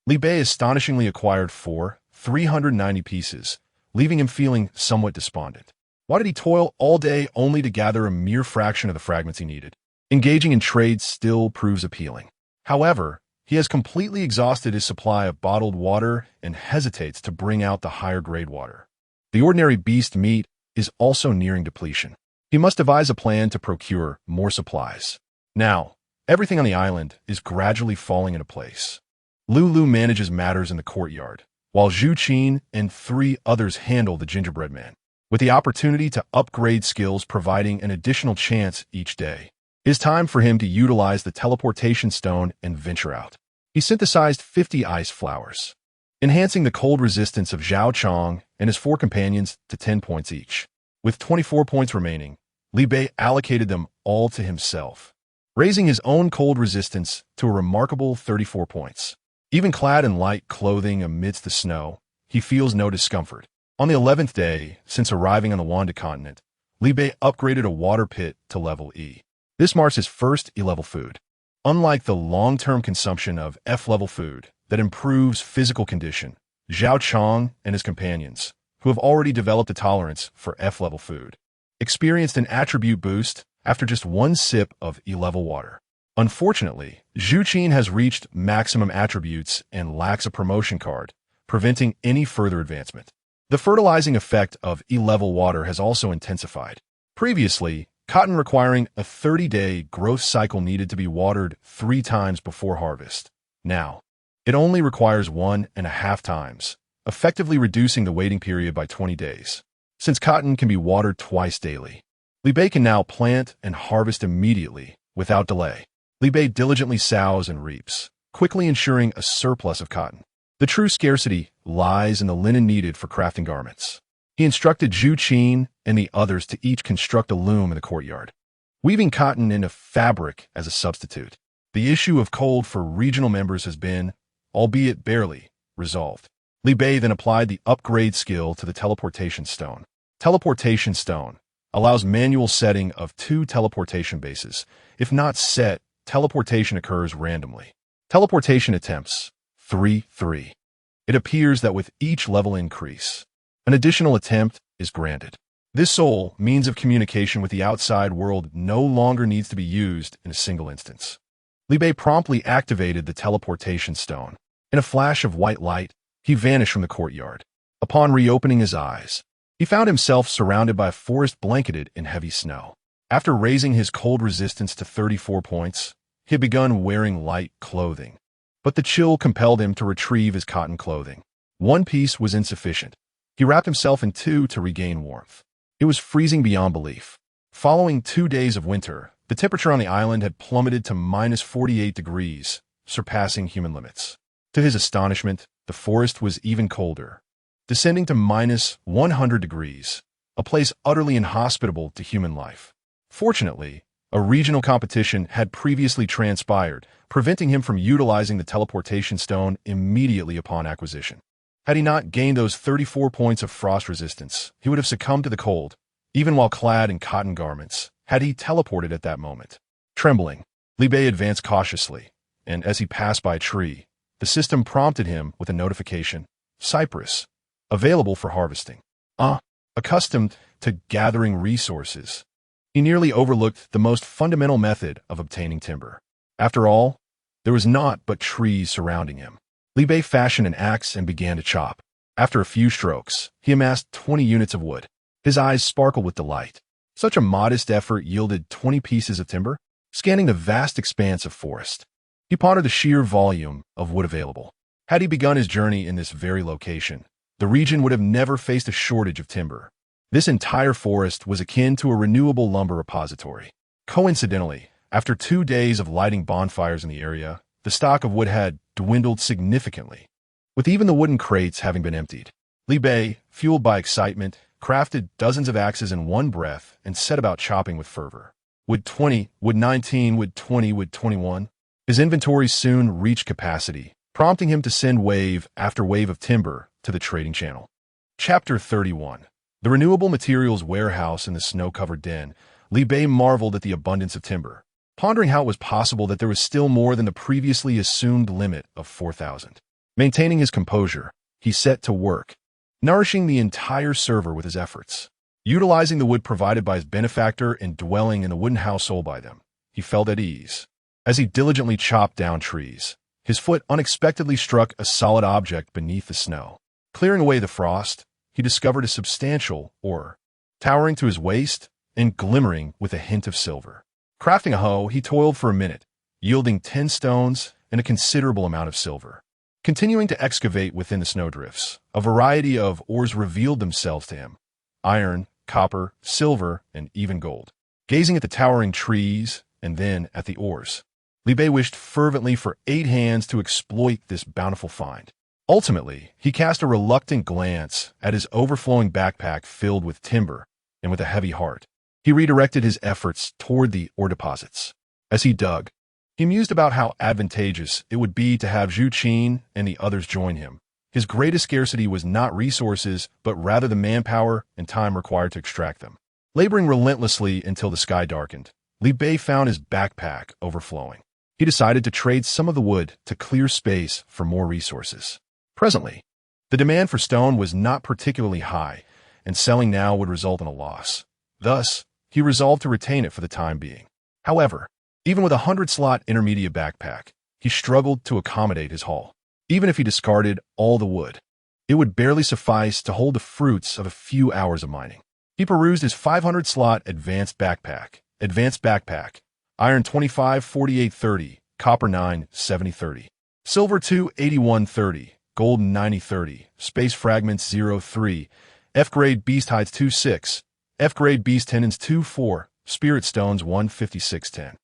Li Bei astonishingly acquired 390 pieces, leaving him feeling somewhat despondent. Why did he toil all day only to gather a mere fraction of the fragments he needed? Engaging in trade still proves appealing. However, he has completely exhausted his supply of bottled water and hesitates to bring out the higher-grade water. The ordinary beast meat is also nearing depletion. He must devise a plan to procure more supplies. Now, everything on the island is gradually falling into place. Lulu manages matters in the courtyard, while Zhu Qin and 3 others handle the gingerbread man, with the opportunity to upgrade skills providing an additional chance each day. It is time for him to utilize the teleportation stone and venture out. He synthesized 50 ice flowers, enhancing the cold resistance of Zhao Chong and his 4 companions to 10 points each. With 24 points remaining, Li Bei allocated them all to himself, raising his own cold resistance to a remarkable 34 points. Even clad in light clothing amidst the snow, he feels no discomfort. On the 11th day, since arriving on the Wanda continent, Li Bei upgraded a water pit to level E. This marks his first E-level food. Unlike the long-term consumption of F-level food that improves physical condition, Zhao Chong and his companions, who have already developed a tolerance for F-level food, experienced an attribute boost after just 1 sip of E-level water. Unfortunately, Zhu Qin has reached maximum attributes and lacks a promotion card, preventing any further advancement. The fertilizing effect of E-level water has also intensified. Previously, cotton requiring a 30-day growth cycle needed to be watered 3 times before harvest. Now, it only requires 1.5 times, effectively reducing the waiting period by 20 days. Since cotton can be watered twice daily, Li Bei can now plant and harvest immediately, without delay. Li Bei diligently sows and reaps, quickly ensuring a surplus of cotton. The true scarcity lies in the linen needed for crafting garments. He instructed Zhu Qin and the others to each construct a loom in the courtyard, weaving cotton into fabric as a substitute. The issue of cold for regional members has been, albeit barely, resolved. Li Bei then applied the upgrade skill to the teleportation stone. Teleportation stone allows manual setting of 2 teleportation bases. If not set, teleportation occurs randomly. Teleportation attempts 3. It appears that with each level increase, an additional attempt is granted. This sole means of communication with the outside world no longer needs to be used in a single instance. Li Bei promptly activated the teleportation stone. In a flash of white light, he vanished from the courtyard. Upon reopening his eyes, he found himself surrounded by a forest blanketed in heavy snow. After raising his cold resistance to 34 points, he had begun wearing light clothing. But the chill compelled him to retrieve his cotton clothing. 1 piece was insufficient. He wrapped himself in 2 to regain warmth. It was freezing beyond belief. Following 2 days of winter, the temperature on the island had plummeted to -48 degrees, surpassing human limits. To his astonishment, the forest was even colder, descending to -100 degrees, a place utterly inhospitable to human life. Fortunately, a regional competition had previously transpired, preventing him from utilizing the teleportation stone immediately upon acquisition. Had he not gained those 34 points of frost resistance, he would have succumbed to the cold, even while clad in cotton garments, had he teleported at that moment. Trembling, Li Bei advanced cautiously, and as he passed by a tree, the system prompted him with a notification: Cypress, available for harvesting. Accustomed to gathering resources, he nearly overlooked the most fundamental method of obtaining timber. After all, there was naught but trees surrounding him. Li Bei fashioned an axe and began to chop. After a few strokes, he amassed 20 units of wood. His eyes sparkled with delight. Such a modest effort yielded 20 pieces of timber. Scanning the vast expanse of forest, he pondered the sheer volume of wood available. Had he begun his journey in this very location, the region would have never faced a shortage of timber. This entire forest was akin to a renewable lumber repository. Coincidentally, after 2 days of lighting bonfires in the area, the stock of wood had dwindled significantly, with even the wooden crates having been emptied. Li Bei, fueled by excitement, crafted dozens of axes in one breath and set about chopping with fervor. Wood 20, wood 19, wood 20, wood 21. His inventory soon reached capacity, prompting him to send wave after wave of timber to the trading channel. Chapter 31. The renewable materials warehouse in the snow-covered den. Li Bei marveled at the abundance of timber, pondering how it was possible that there was still more than the previously assumed limit of 4,000. Maintaining his composure, he set to work, nourishing the entire server with his efforts. Utilizing the wood provided by his benefactor and dwelling in the wooden household by them, he felt at ease. As he diligently chopped down trees, his foot unexpectedly struck a solid object beneath the snow. Clearing away the frost, he discovered a substantial ore, towering to his waist and glimmering with a hint of silver. Crafting a hoe, he toiled for a minute, yielding 10 stones and a considerable amount of silver. Continuing to excavate within the snowdrifts, a variety of ores revealed themselves to him: iron, copper, silver, and even gold. Gazing at the towering trees and then at the ores, Li Bei wished fervently for 8 hands to exploit this bountiful find. Ultimately, he cast a reluctant glance at his overflowing backpack filled with timber, and with a heavy heart, he redirected his efforts toward the ore deposits. As he dug, he mused about how advantageous it would be to have Zhu Qin and the others join him. His greatest scarcity was not resources, but rather the manpower and time required to extract them. Laboring relentlessly until the sky darkened, Li Bei found his backpack overflowing. He decided to trade some of the wood to clear space for more resources. Presently, the demand for stone was not particularly high, and selling now would result in a loss. Thus, he resolved to retain it for the time being. However, even with a 100-slot intermediate backpack, he struggled to accommodate his haul. Even if he discarded all the wood, it would barely suffice to hold the fruits of a few hours of mining. He perused his 500-slot advanced backpack, iron 25 48 30, copper 9 70 30, silver 2 81 30, gold 90 30, space fragments 03, F-grade beast hides 2 6, F-grade beast tendons 2 4, spirit stones 156 10.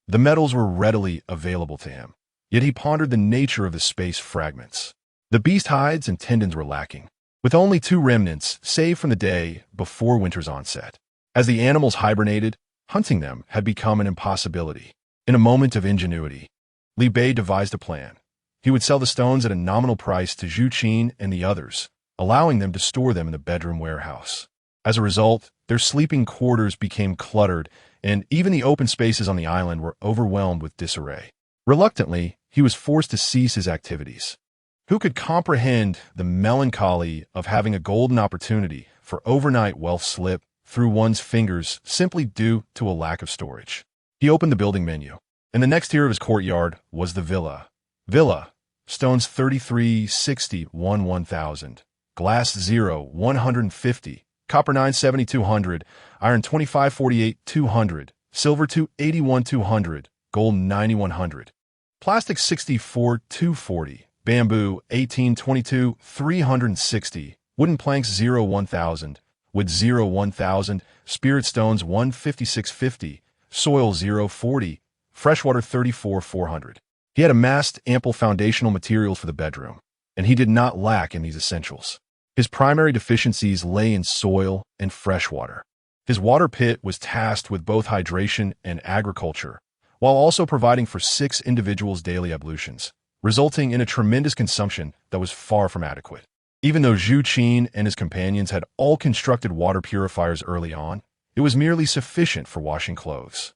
The metals were readily available to him, yet he pondered the nature of the space fragments. The beast hides and tendons were lacking, with only 2 remnants saved from the day before winter's onset. As the animals hibernated, hunting them had become an impossibility. In a moment of ingenuity, Li Bei devised a plan. He would sell the stones at a nominal price to Zhu Qin and the others, allowing them to store them in the bedroom warehouse. As a result, their sleeping quarters became cluttered, and even the open spaces on the island were overwhelmed with disarray. Reluctantly, he was forced to cease his activities. Who could comprehend the melancholy of having a golden opportunity for overnight wealth slip through one's fingers simply due to a lack of storage? He opened the building menu. In the next tier of his courtyard was the villa. Villa, stones 33 60 1 1000, glass 0 150, copper 9 70 200, iron 25 48 200, silver 2 81 200, gold 90 100, plastic 64 240, bamboo 18 22 360, wooden planks 0 1000, wood 0 1000, spirit stones 156 50, soil 0 40, freshwater 34 400. He had amassed ample foundational materials for the bedroom, and he did not lack in these essentials. His primary deficiencies lay in soil and fresh water. His water pit was tasked with both hydration and agriculture, while also providing for 6 individuals' daily ablutions, resulting in a tremendous consumption that was far from adequate. Even though Zhu Qin and his companions had all constructed water purifiers early on, it was merely sufficient for washing clothes.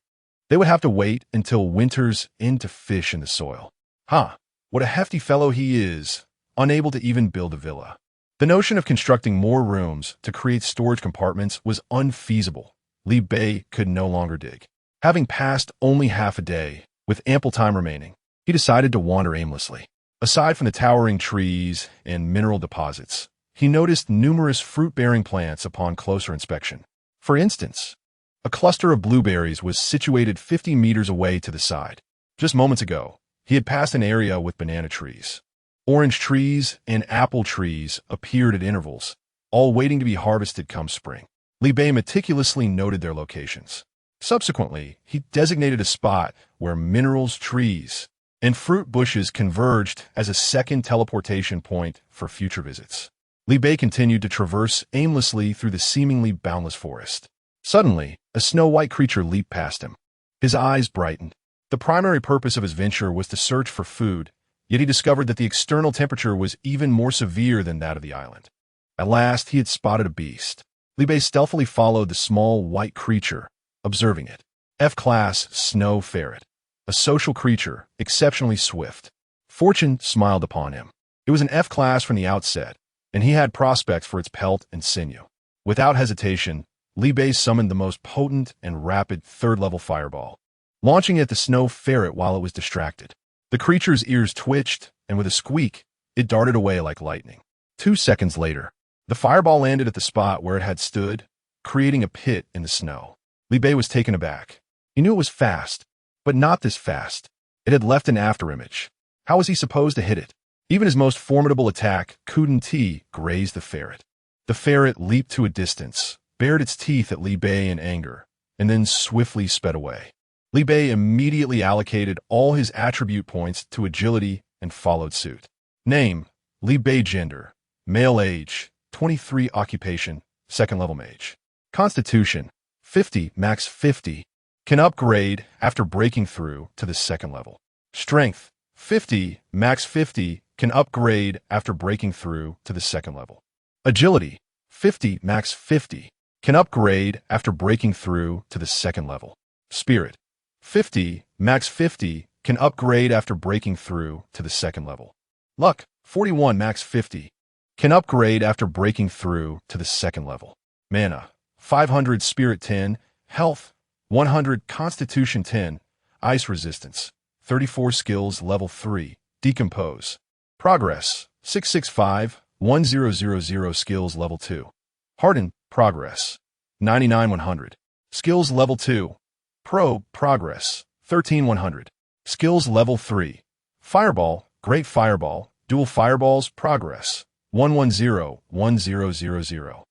They would have to wait until winter's end to fish in the soil. What a hefty fellow he is, unable to even build a villa. The notion of constructing more rooms to create storage compartments was unfeasible. Li Bei could no longer dig. Having passed only half a day, with ample time remaining, he decided to wander aimlessly. Aside from the towering trees and mineral deposits, he noticed numerous fruit-bearing plants upon closer inspection. For instance, a cluster of blueberries was situated 50 meters away to the side. Just moments ago, he had passed an area with banana trees. Orange trees and apple trees appeared at intervals, all waiting to be harvested come spring. Li Bei meticulously noted their locations. Subsequently, he designated a spot where minerals, trees, and fruit bushes converged as a second teleportation point for future visits. Li Bei continued to traverse aimlessly through the seemingly boundless forest. Suddenly, a snow-white creature leaped past him. His eyes brightened. The primary purpose of his venture was to search for food, yet he discovered that the external temperature was even more severe than that of the island. At last, he had spotted a beast. Li Bei stealthily followed the small white creature, observing it. F-class snow ferret, a social creature, exceptionally swift. Fortune smiled upon him. It was an F-class from the outset, and he had prospects for its pelt and sinew. Without hesitation, Li Bei summoned the most potent and rapid third-level fireball, launching it at the snow ferret while it was distracted. The creature's ears twitched, and with a squeak, it darted away like lightning. 2 seconds later, the fireball landed at the spot where it had stood, creating a pit in the snow. Li Bei was taken aback. He knew it was fast, but not this fast. It had left an afterimage. How was he supposed to hit it? Even his most formidable attack, couldn't graze the ferret. The ferret leaped to a distance, bared its teeth at Li Bei in anger, and then swiftly sped away. Li Bei immediately allocated all his attribute points to agility and followed suit. Name, Li Bei gender, male age, 23 occupation, second level mage. Constitution, 50, max 50, can upgrade after breaking through to the second level. Strength, 50, max 50, can upgrade after breaking through to the second level. Agility, 50, max 50, can upgrade after breaking through to the second level. Spirit, 50, max 50, can upgrade after breaking through to the second level. Luck, 41, max 50, can upgrade after breaking through to the second level. Mana, 500, Spirit 10, Health, 100, Constitution 10, Ice Resistance, 34 skills level 3, Decompose. Progress, 665, 1000 skills level 2. Harden, progress, 99 100. Skills level 2. Probe, progress, 13 100. Skills level 3. Fireball, Great Fireball, dual fireballs, progress, 110 1000.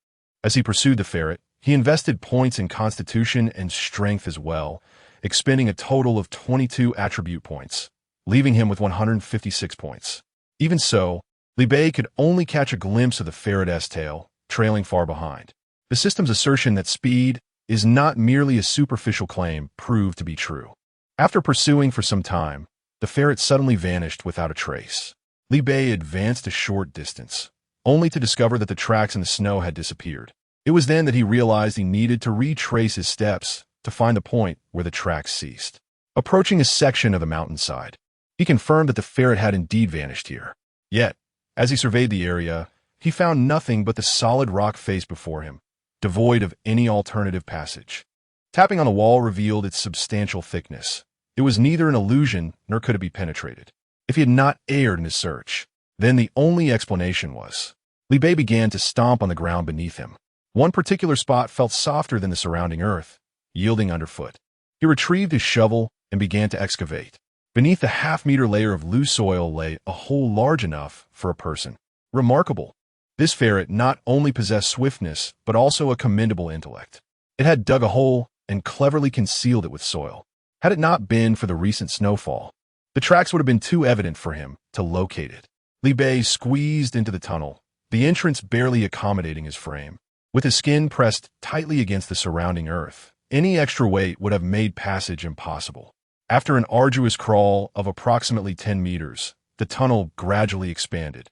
As he pursued the ferret, he invested points in constitution and strength as well, expending a total of 22 attribute points, leaving him with 156 points. Even so, Li Bei could only catch a glimpse of the ferret's tail, trailing far behind. The system's assertion that speed is not merely a superficial claim proved to be true. After pursuing for some time, the ferret suddenly vanished without a trace. Li Bei advanced a short distance, only to discover that the tracks in the snow had disappeared. It was then that he realized he needed to retrace his steps to find the point where the tracks ceased. Approaching a section of the mountainside, he confirmed that the ferret had indeed vanished here. Yet, as he surveyed the area, he found nothing but the solid rock face before him, devoid of any alternative passage. Tapping on the wall revealed its substantial thickness. It was neither an illusion nor could it be penetrated. If he had not erred in his search, then the only explanation was. Li Bei began to stomp on the ground beneath him. One particular spot felt softer than the surrounding earth, yielding underfoot. He retrieved his shovel and began to excavate. Beneath the half-meter layer of loose soil lay a hole large enough for a person. Remarkable. This ferret not only possessed swiftness, but also a commendable intellect. It had dug a hole and cleverly concealed it with soil. Had it not been for the recent snowfall, the tracks would have been too evident for him to locate it. Li Bei squeezed into the tunnel, the entrance barely accommodating his frame. With his skin pressed tightly against the surrounding earth, any extra weight would have made passage impossible. After an arduous crawl of approximately 10 meters, the tunnel gradually expanded,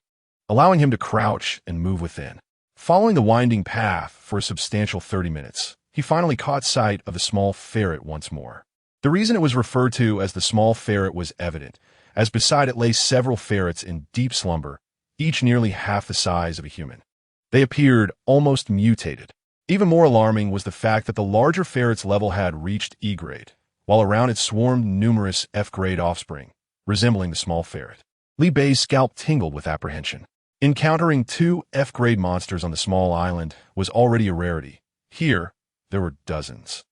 allowing him to crouch and move within. Following the winding path for a substantial 30 minutes, he finally caught sight of the small ferret once more. The reason it was referred to as the small ferret was evident, as beside it lay several ferrets in deep slumber, each nearly half the size of a human. They appeared almost mutated. Even more alarming was the fact that the larger ferret's level had reached E grade, while around it swarmed numerous F-grade offspring, resembling the small ferret. Li Bei's scalp tingled with apprehension. Encountering 2 F-grade monsters on the small island was already a rarity. Here, there were dozens.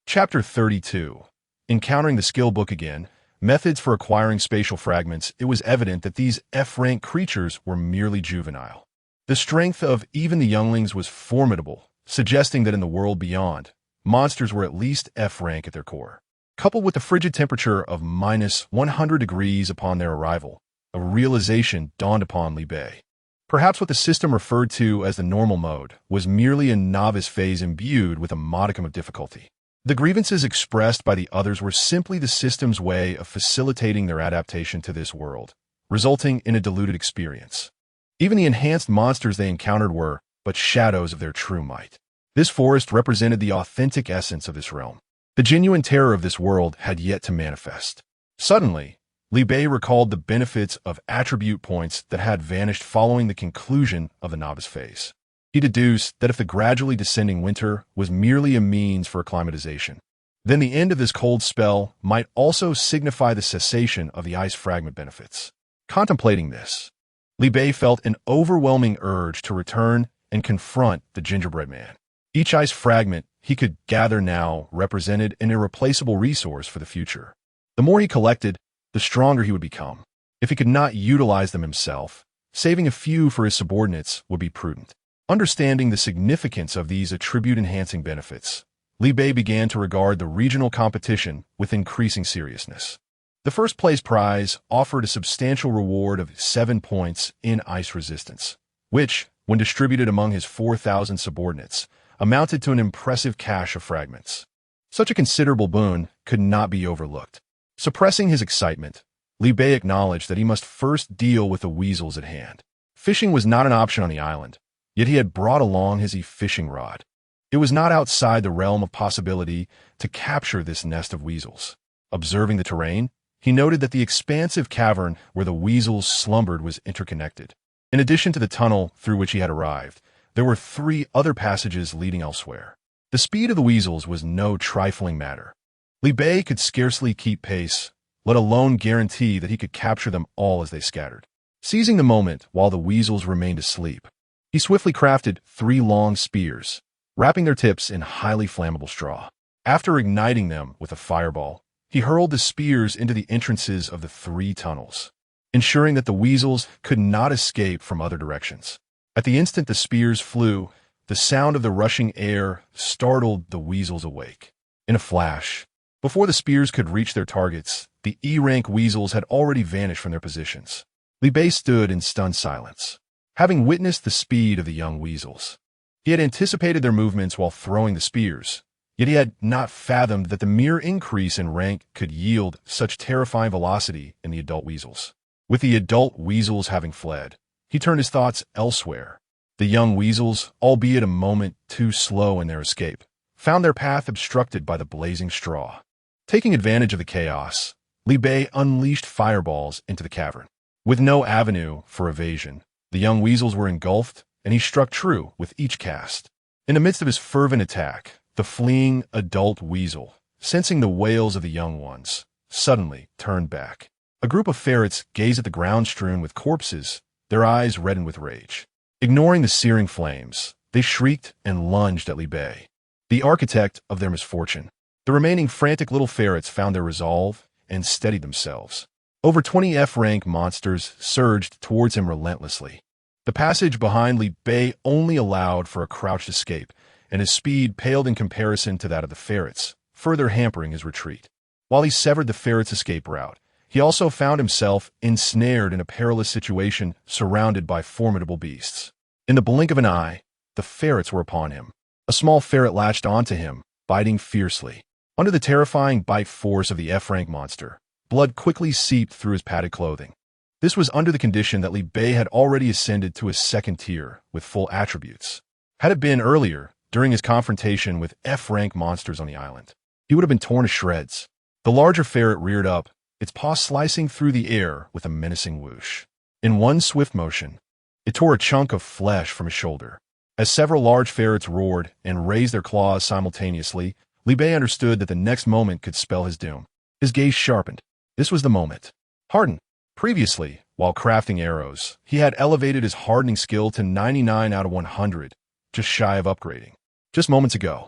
Chapter 32. Encountering the skill book again, methods for acquiring spatial fragments, it was evident that these F-rank creatures were merely juvenile. The strength of even the younglings was formidable, suggesting that in the world beyond, monsters were at least F-rank at their core. Coupled with the frigid temperature of minus 100 degrees upon their arrival, a realization dawned upon Li Bei. Perhaps what the system referred to as the normal mode was merely a novice phase imbued with a modicum of difficulty. The grievances expressed by the others were simply the system's way of facilitating their adaptation to this world, resulting in a diluted experience. Even the enhanced monsters they encountered were but shadows of their true might. This forest represented the authentic essence of this realm. The genuine terror of this world had yet to manifest. Suddenly, Li Bei recalled the benefits of attribute points that had vanished following the conclusion of the novice phase. He deduced that if the gradually descending winter was merely a means for acclimatization, then the end of this cold spell might also signify the cessation of the ice fragment benefits. Contemplating this, Li Bei felt an overwhelming urge to return and confront the gingerbread man. Each ice fragment he could gather now represented an irreplaceable resource for the future. The more he collected, the stronger he would become. If he could not utilize them himself, saving a few for his subordinates would be prudent. Understanding the significance of these attribute-enhancing benefits, Li Bei began to regard the regional competition with increasing seriousness. The first place prize offered a substantial reward of 7 points in ice resistance, which, when distributed among his 4,000 subordinates, amounted to an impressive cache of fragments. Such a considerable boon could not be overlooked. Suppressing his excitement, Liu Bei acknowledged that he must first deal with the weasels at hand. Fishing was not an option on the island, yet he had brought along his fishing rod. It was not outside the realm of possibility to capture this nest of weasels. Observing the terrain, he noted that the expansive cavern where the weasels slumbered was interconnected. In addition to the tunnel through which he had arrived, there were 3 other passages leading elsewhere. The speed of the weasels was no trifling matter. Liu Bei could scarcely keep pace, let alone guarantee that he could capture them all as they scattered. Seizing the moment while the weasels remained asleep, he swiftly crafted 3 long spears, wrapping their tips in highly flammable straw. After igniting them with a fireball, he hurled the spears into the entrances of the 3 tunnels, ensuring that the weasels could not escape from other directions. At the instant the spears flew, the sound of the rushing air startled the weasels awake. In a flash, before the spears could reach their targets, the E-rank weasels had already vanished from their positions. Liu Bei stood in stunned silence, having witnessed the speed of the young weasels. He had anticipated their movements while throwing the spears, yet he had not fathomed that the mere increase in rank could yield such terrifying velocity in the adult weasels. With the adult weasels having fled, he turned his thoughts elsewhere. The young weasels, albeit a moment too slow in their escape, found their path obstructed by the blazing straw. Taking advantage of the chaos, Liu Bei unleashed fireballs into the cavern. With no avenue for evasion, the young weasels were engulfed, and he struck true with each cast. In the midst of his fervent attack, the fleeing adult weasel, sensing the wails of the young ones, suddenly turned back. A group of ferrets gazed at the ground strewn with corpses, their eyes reddened with rage. Ignoring the searing flames, they shrieked and lunged at Liu Bei, the architect of their misfortune. The remaining frantic little ferrets found their resolve and steadied themselves. Over 20 F-rank monsters surged towards him relentlessly. The passage behind Liu Bei only allowed for a crouched escape, and his speed paled in comparison to that of the ferrets, further hampering his retreat. While he severed the ferret's escape route, he also found himself ensnared in a perilous situation surrounded by formidable beasts. In the blink of an eye, the ferrets were upon him. A small ferret latched onto him, biting fiercely. Under the terrifying bite force of the F-rank monster, blood quickly seeped through his padded clothing. This was under the condition that Liu Bei had already ascended to his 2nd tier with full attributes. Had it been earlier, during his confrontation with F-rank monsters on the island, he would have been torn to shreds. The larger ferret reared up, its paw slicing through the air with a menacing whoosh. In one swift motion, it tore a chunk of flesh from his shoulder. As several large ferrets roared and raised their claws simultaneously, Liu Bei understood that the next moment could spell his doom. His gaze sharpened. This was the moment. Harden. Previously, while crafting arrows, he had elevated his hardening skill to 99 out of 100, just shy of upgrading. Just moments ago,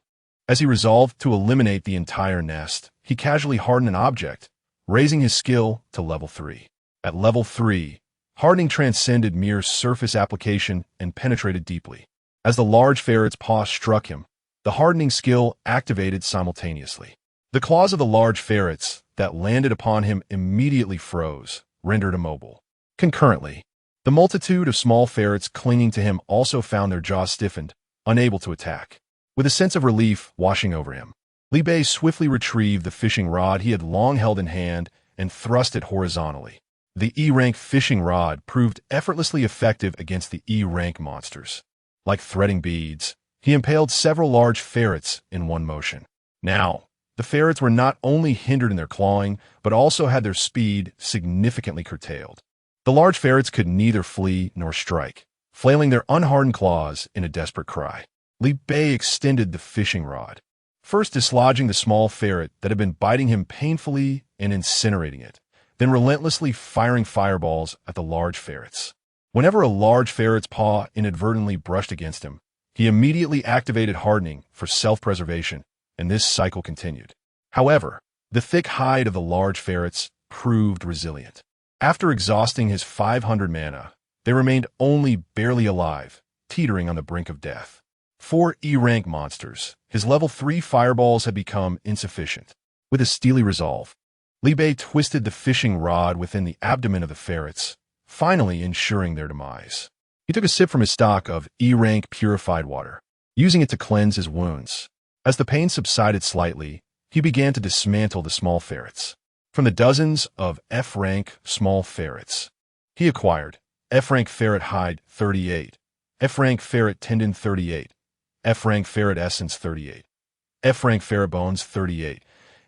as he resolved to eliminate the entire nest, he casually hardened an object, raising his skill to level 3. At level 3, hardening transcended mere surface application and penetrated deeply. As the large ferret's paw struck him, the hardening skill activated simultaneously. The claws of the large ferrets that landed upon him immediately froze, rendered immobile. Concurrently, the multitude of small ferrets clinging to him also found their jaws stiffened, unable to attack. With a sense of relief washing over him, Liu Bei swiftly retrieved the fishing rod he had long held in hand and thrust it horizontally. The E-rank fishing rod proved effortlessly effective against the E-rank monsters. Like threading beads, he impaled several large ferrets in one motion. Now, the ferrets were not only hindered in their clawing, but also had their speed significantly curtailed. The large ferrets could neither flee nor strike, flailing their unhardened claws in a desperate cry. Liu Bei extended the fishing rod, first dislodging the small ferret that had been biting him painfully and incinerating it, then relentlessly firing fireballs at the large ferrets. Whenever a large ferret's paw inadvertently brushed against him, he immediately activated hardening for self-preservation, and this cycle continued. However, the thick hide of the large ferrets proved resilient. After exhausting his 500 mana, they remained only barely alive, teetering on the brink of death. 4 E-rank monsters, his level 3 fireballs had become insufficient. With a steely resolve, Li Bei twisted the fishing rod within the abdomen of the ferrets, finally ensuring their demise. He took a sip from his stock of E-rank purified water, using it to cleanse his wounds. As the pain subsided slightly, he began to dismantle the small ferrets. From the dozens of F-rank small ferrets, he acquired F-rank ferret hide 38, F-rank ferret tendon 38, F-rank ferret essence 38, F-rank ferret bones 38,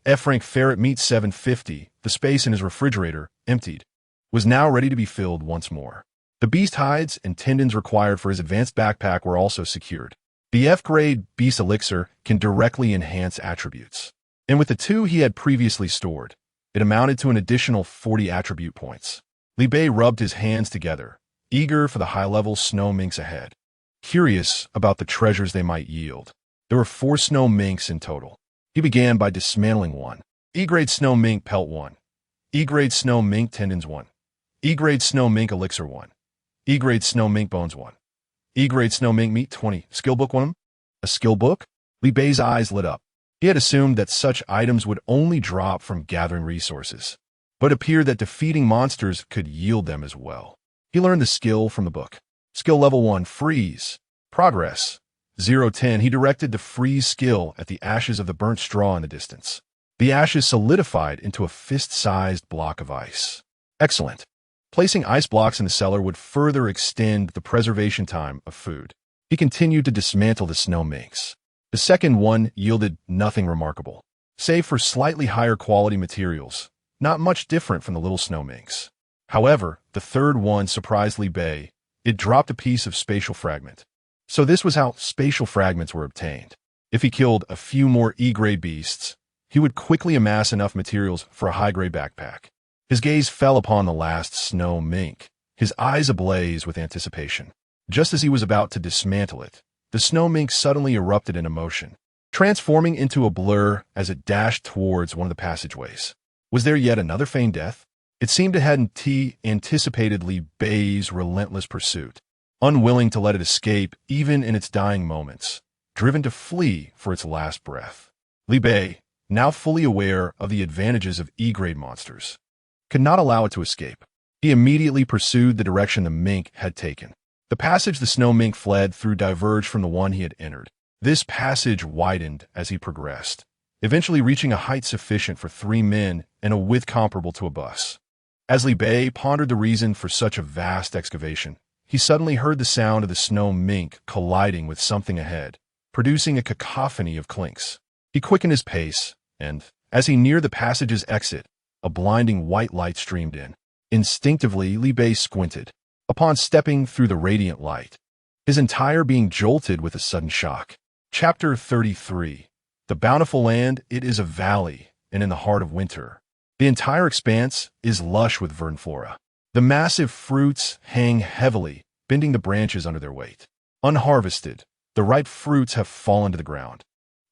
F-rank ferret meat 750. The space in his refrigerator, emptied, was now ready to be filled once more. The beast hides and tendons required for his advanced backpack were also secured. The F-grade beast elixir can directly enhance attributes, and with the 2 he had previously stored, it amounted to an additional 40 attribute points. Li Bei rubbed his hands together, eager for the high-level snow minks ahead, curious about the treasures they might yield. There were 4 snow minks in total. He began by dismantling 1. E-grade snow mink pelt 1. E-grade snow mink tendons 1. E-grade snow mink elixir 1. E-grade snow mink bones 1. E-grade snow mink meat 20. Skill book 1. A skill book? Li Bei's eyes lit up. He had assumed that such items would only drop from gathering resources, but it appeared that defeating monsters could yield them as well. He learned the skill from the book. Skill level 1, freeze. Progress 0-10. He directed the freeze skill at the ashes of the burnt straw in the distance. The ashes solidified into a fist-sized block of ice. Excellent. Placing ice blocks in the cellar would further extend the preservation time of food. He continued to dismantle the snow minks. The second one yielded nothing remarkable, save for slightly higher quality materials, not much different from the little snow minks. However, the third one surprised Li Bei. It dropped a piece of spatial fragment. So this was how spatial fragments were obtained. If he killed a few more E-grade beasts, he would quickly amass enough materials for a high-grade backpack. His gaze fell upon the last snow mink, his eyes ablaze with anticipation. Just as he was about to dismantle it, the snow mink suddenly erupted in emotion, transforming into a blur as it dashed towards one of the passageways. Was there yet another feigned death? It seemed to have anticipated Li Bei's relentless pursuit, unwilling to let it escape even in its dying moments, driven to flee for its last breath. Li Bei, now fully aware of the advantages of E-grade monsters, could not allow it to escape. He immediately pursued the direction the mink had taken. The passage the snow mink fled through diverged from the one he had entered. This passage widened as he progressed, eventually reaching a height sufficient for 3 men and a width comparable to a bus. As Li Bei pondered the reason for such a vast excavation, he suddenly heard the sound of the snow mink colliding with something ahead, producing a cacophony of clinks. He quickened his pace, and, as he neared the passage's exit, a blinding white light streamed in. Instinctively, Li Bei squinted. Upon stepping through the radiant light, his entire being jolted with a sudden shock. Chapter 33. The bountiful land, it is a valley, and in the heart of winter. The entire expanse is lush with verdant flora. The massive fruits hang heavily, bending the branches under their weight. Unharvested, the ripe fruits have fallen to the ground,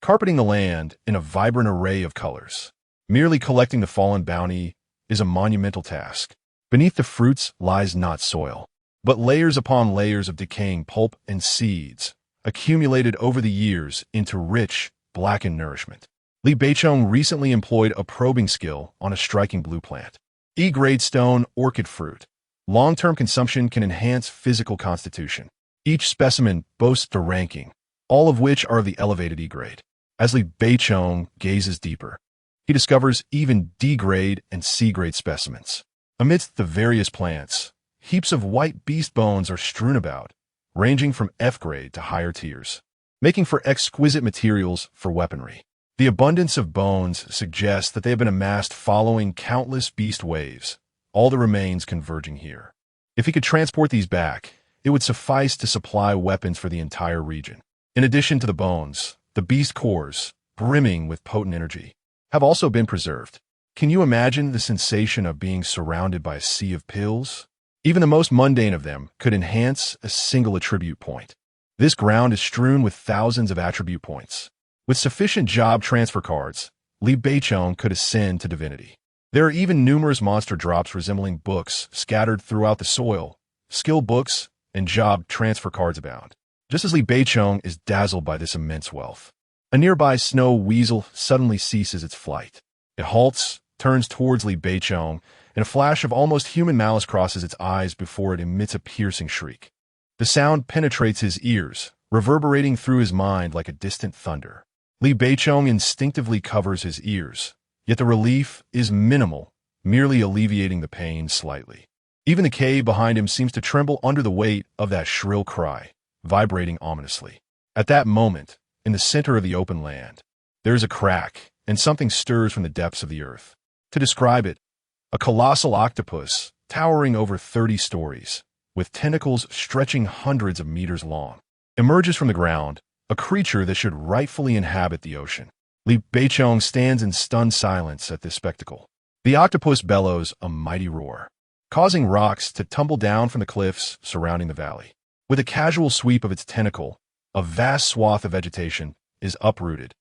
carpeting the land in a vibrant array of colors. Merely collecting the fallen bounty is a monumental task. Beneath the fruits lies not soil, but layers upon layers of decaying pulp and seeds, accumulated over the years into rich, blackened nourishment. Li Beichong recently employed a probing skill on a striking blue plant. E-grade stone orchid fruit. Long-term consumption can enhance physical constitution. Each specimen boasts the ranking, all of which are of the elevated E-grade. As Li Beichong gazes deeper, he discovers even D-grade and C-grade specimens. Amidst the various plants, heaps of white beast bones are strewn about, ranging from F-grade to higher tiers, making for exquisite materials for weaponry. The abundance of bones suggests that they have been amassed following countless beast waves, all the remains converging here. If he could transport these back, it would suffice to supply weapons for the entire region. In addition to the bones, the beast cores, brimming with potent energy, have also been preserved. Can you imagine the sensation of being surrounded by a sea of pills? Even the most mundane of them could enhance a single attribute point. This ground is strewn with thousands of attribute points. With sufficient job transfer cards, Li Beichong could ascend to divinity. There are even numerous monster drops resembling books scattered throughout the soil. Skill books and job transfer cards abound. Just as Li Beichong is dazzled by this immense wealth, a nearby snow weasel suddenly ceases its flight. It halts, turns towards Li Beichong, and a flash of almost human malice crosses its eyes before it emits a piercing shriek. The sound penetrates his ears, reverberating through his mind like a distant thunder. Li Beichong instinctively covers his ears, yet the relief is minimal, merely alleviating the pain slightly. Even the cave behind him seems to tremble under the weight of that shrill cry, vibrating ominously. At that moment, in the center of the open land, there is a crack, and something stirs from the depths of the earth. To describe it, a colossal octopus, towering over 30 stories, with tentacles stretching hundreds of meters long, emerges from the ground, a creature that should rightfully inhabit the ocean. Li Beichong stands in stunned silence at this spectacle. The octopus bellows a mighty roar, causing rocks to tumble down from the cliffs surrounding the valley. With a casual sweep of its tentacle, a vast swath of vegetation is uprooted,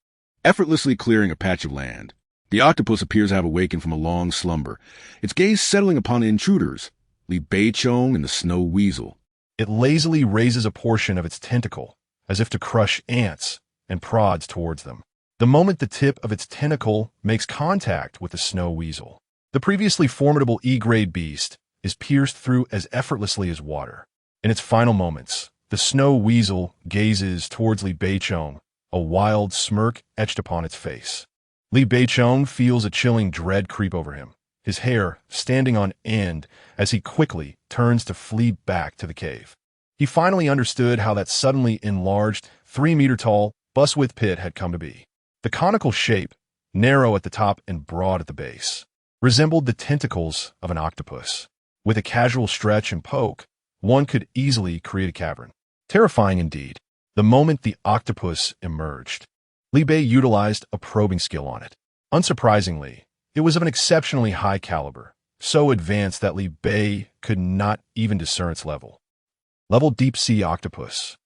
Effortlessly clearing a patch of land, the octopus appears to have awakened from a long slumber, its gaze settling upon the intruders, Li Beichong and the snow weasel. It lazily raises a portion of its tentacle, as if to crush ants, and prods towards them. The moment the tip of its tentacle makes contact with the snow weasel, the previously formidable E-grade beast is pierced through as effortlessly as water. In its final moments, the snow weasel gazes towards Li Beichong, a wild smirk etched upon its face. Li Beichong feels a chilling dread creep over him, his hair standing on end as he quickly turns to flee back to the cave. He finally understood how that suddenly enlarged, 3-meter-tall, bus-width pit had come to be. The conical shape, narrow at the top and broad at the base, resembled the tentacles of an octopus. With a casual stretch and poke, one could easily create a cavern. Terrifying indeed. The moment the octopus emerged, Li Bei utilized a probing skill on it. Unsurprisingly, it was of an exceptionally high caliber, so advanced that Li Bei could not even discern its level. Level deep-sea octopus.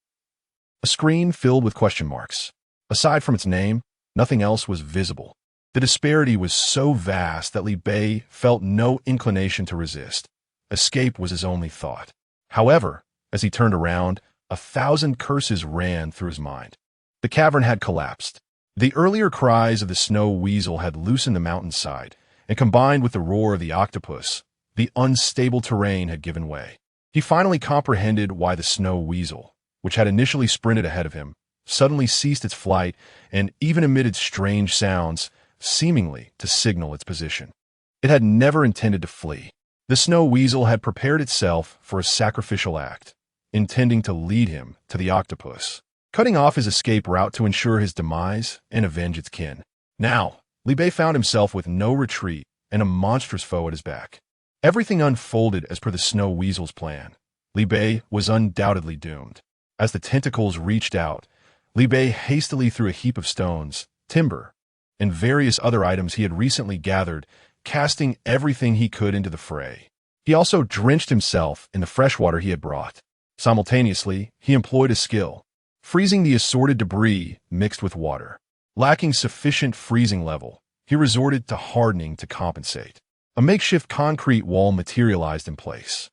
A screen filled with question marks. Aside from its name, nothing else was visible. The disparity was so vast that Li Bei felt no inclination to resist. Escape was his only thought. However, as he turned around, 1,000 curses ran through his mind. The cavern had collapsed. The earlier cries of the snow weasel had loosened the mountainside, and combined with the roar of the octopus, the unstable terrain had given way. He finally comprehended why the snow weasel, which had initially sprinted ahead of him, suddenly ceased its flight and even emitted strange sounds, seemingly to signal its position. It had never intended to flee. The snow weasel had prepared itself for a sacrificial act, intending to lead him to the octopus, cutting off his escape route to ensure his demise and avenge its kin. Now, Li Bei found himself with no retreat and a monstrous foe at his back. Everything unfolded as per the snow weasel's plan. Li Bei was undoubtedly doomed. As the tentacles reached out, Li Bei hastily threw a heap of stones, timber, and various other items he had recently gathered, casting everything he could into the fray. He also drenched himself in the fresh water he had brought. Simultaneously, he employed a skill, freezing the assorted debris mixed with water. Lacking sufficient freezing level, he resorted to hardening to compensate. A makeshift concrete wall materialized in place.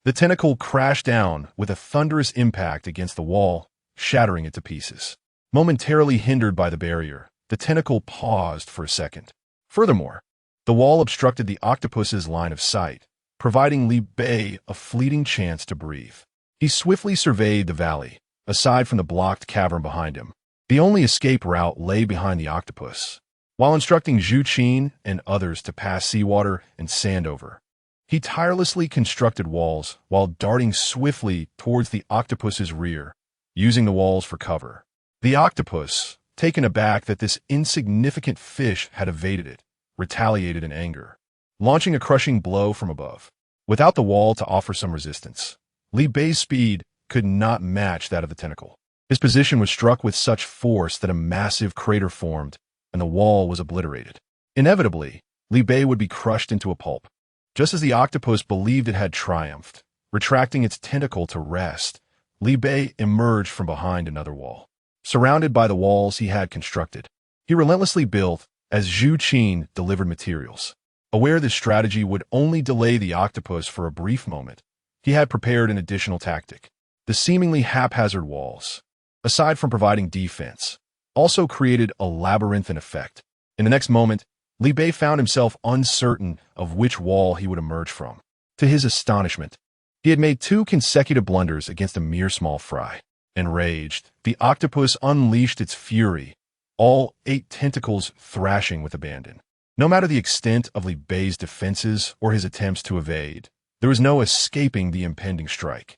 The tentacle crashed down with a thunderous impact against the wall, shattering it to pieces. Momentarily hindered by the barrier, the tentacle paused for a second. Furthermore, the wall obstructed the octopus's line of sight, providing Li Bei a fleeting chance to breathe. He swiftly surveyed the valley. Aside from the blocked cavern behind him, the only escape route lay behind the octopus. While instructing Zhu Qin and others to pass seawater and sand over, he tirelessly constructed walls while darting swiftly towards the octopus's rear, using the walls for cover. The octopus, taken aback that this insignificant fish had evaded it, retaliated in anger, launching a crushing blow from above. Without the wall to offer some resistance, Li Bei's speed could not match that of the tentacle. His position was struck with such force that a massive crater formed, and the wall was obliterated. Inevitably, Li Bei would be crushed into a pulp. Just as the octopus believed it had triumphed, retracting its tentacle to rest, Li Bei emerged from behind another wall. Surrounded by the walls he had constructed, he relentlessly built as Zhu Qin delivered materials. Aware this strategy would only delay the octopus for a brief moment, he had prepared an additional tactic. The seemingly haphazard walls, aside from providing defense, also created a labyrinthine effect. In the next moment, Li Bei found himself uncertain of which wall he would emerge from. To his astonishment, he had made 2 consecutive blunders against a mere small fry. Enraged, the octopus unleashed its fury, all 8 tentacles thrashing with abandon. No matter the extent of Li Bei's defenses or his attempts to evade, there was no escaping the impending strike.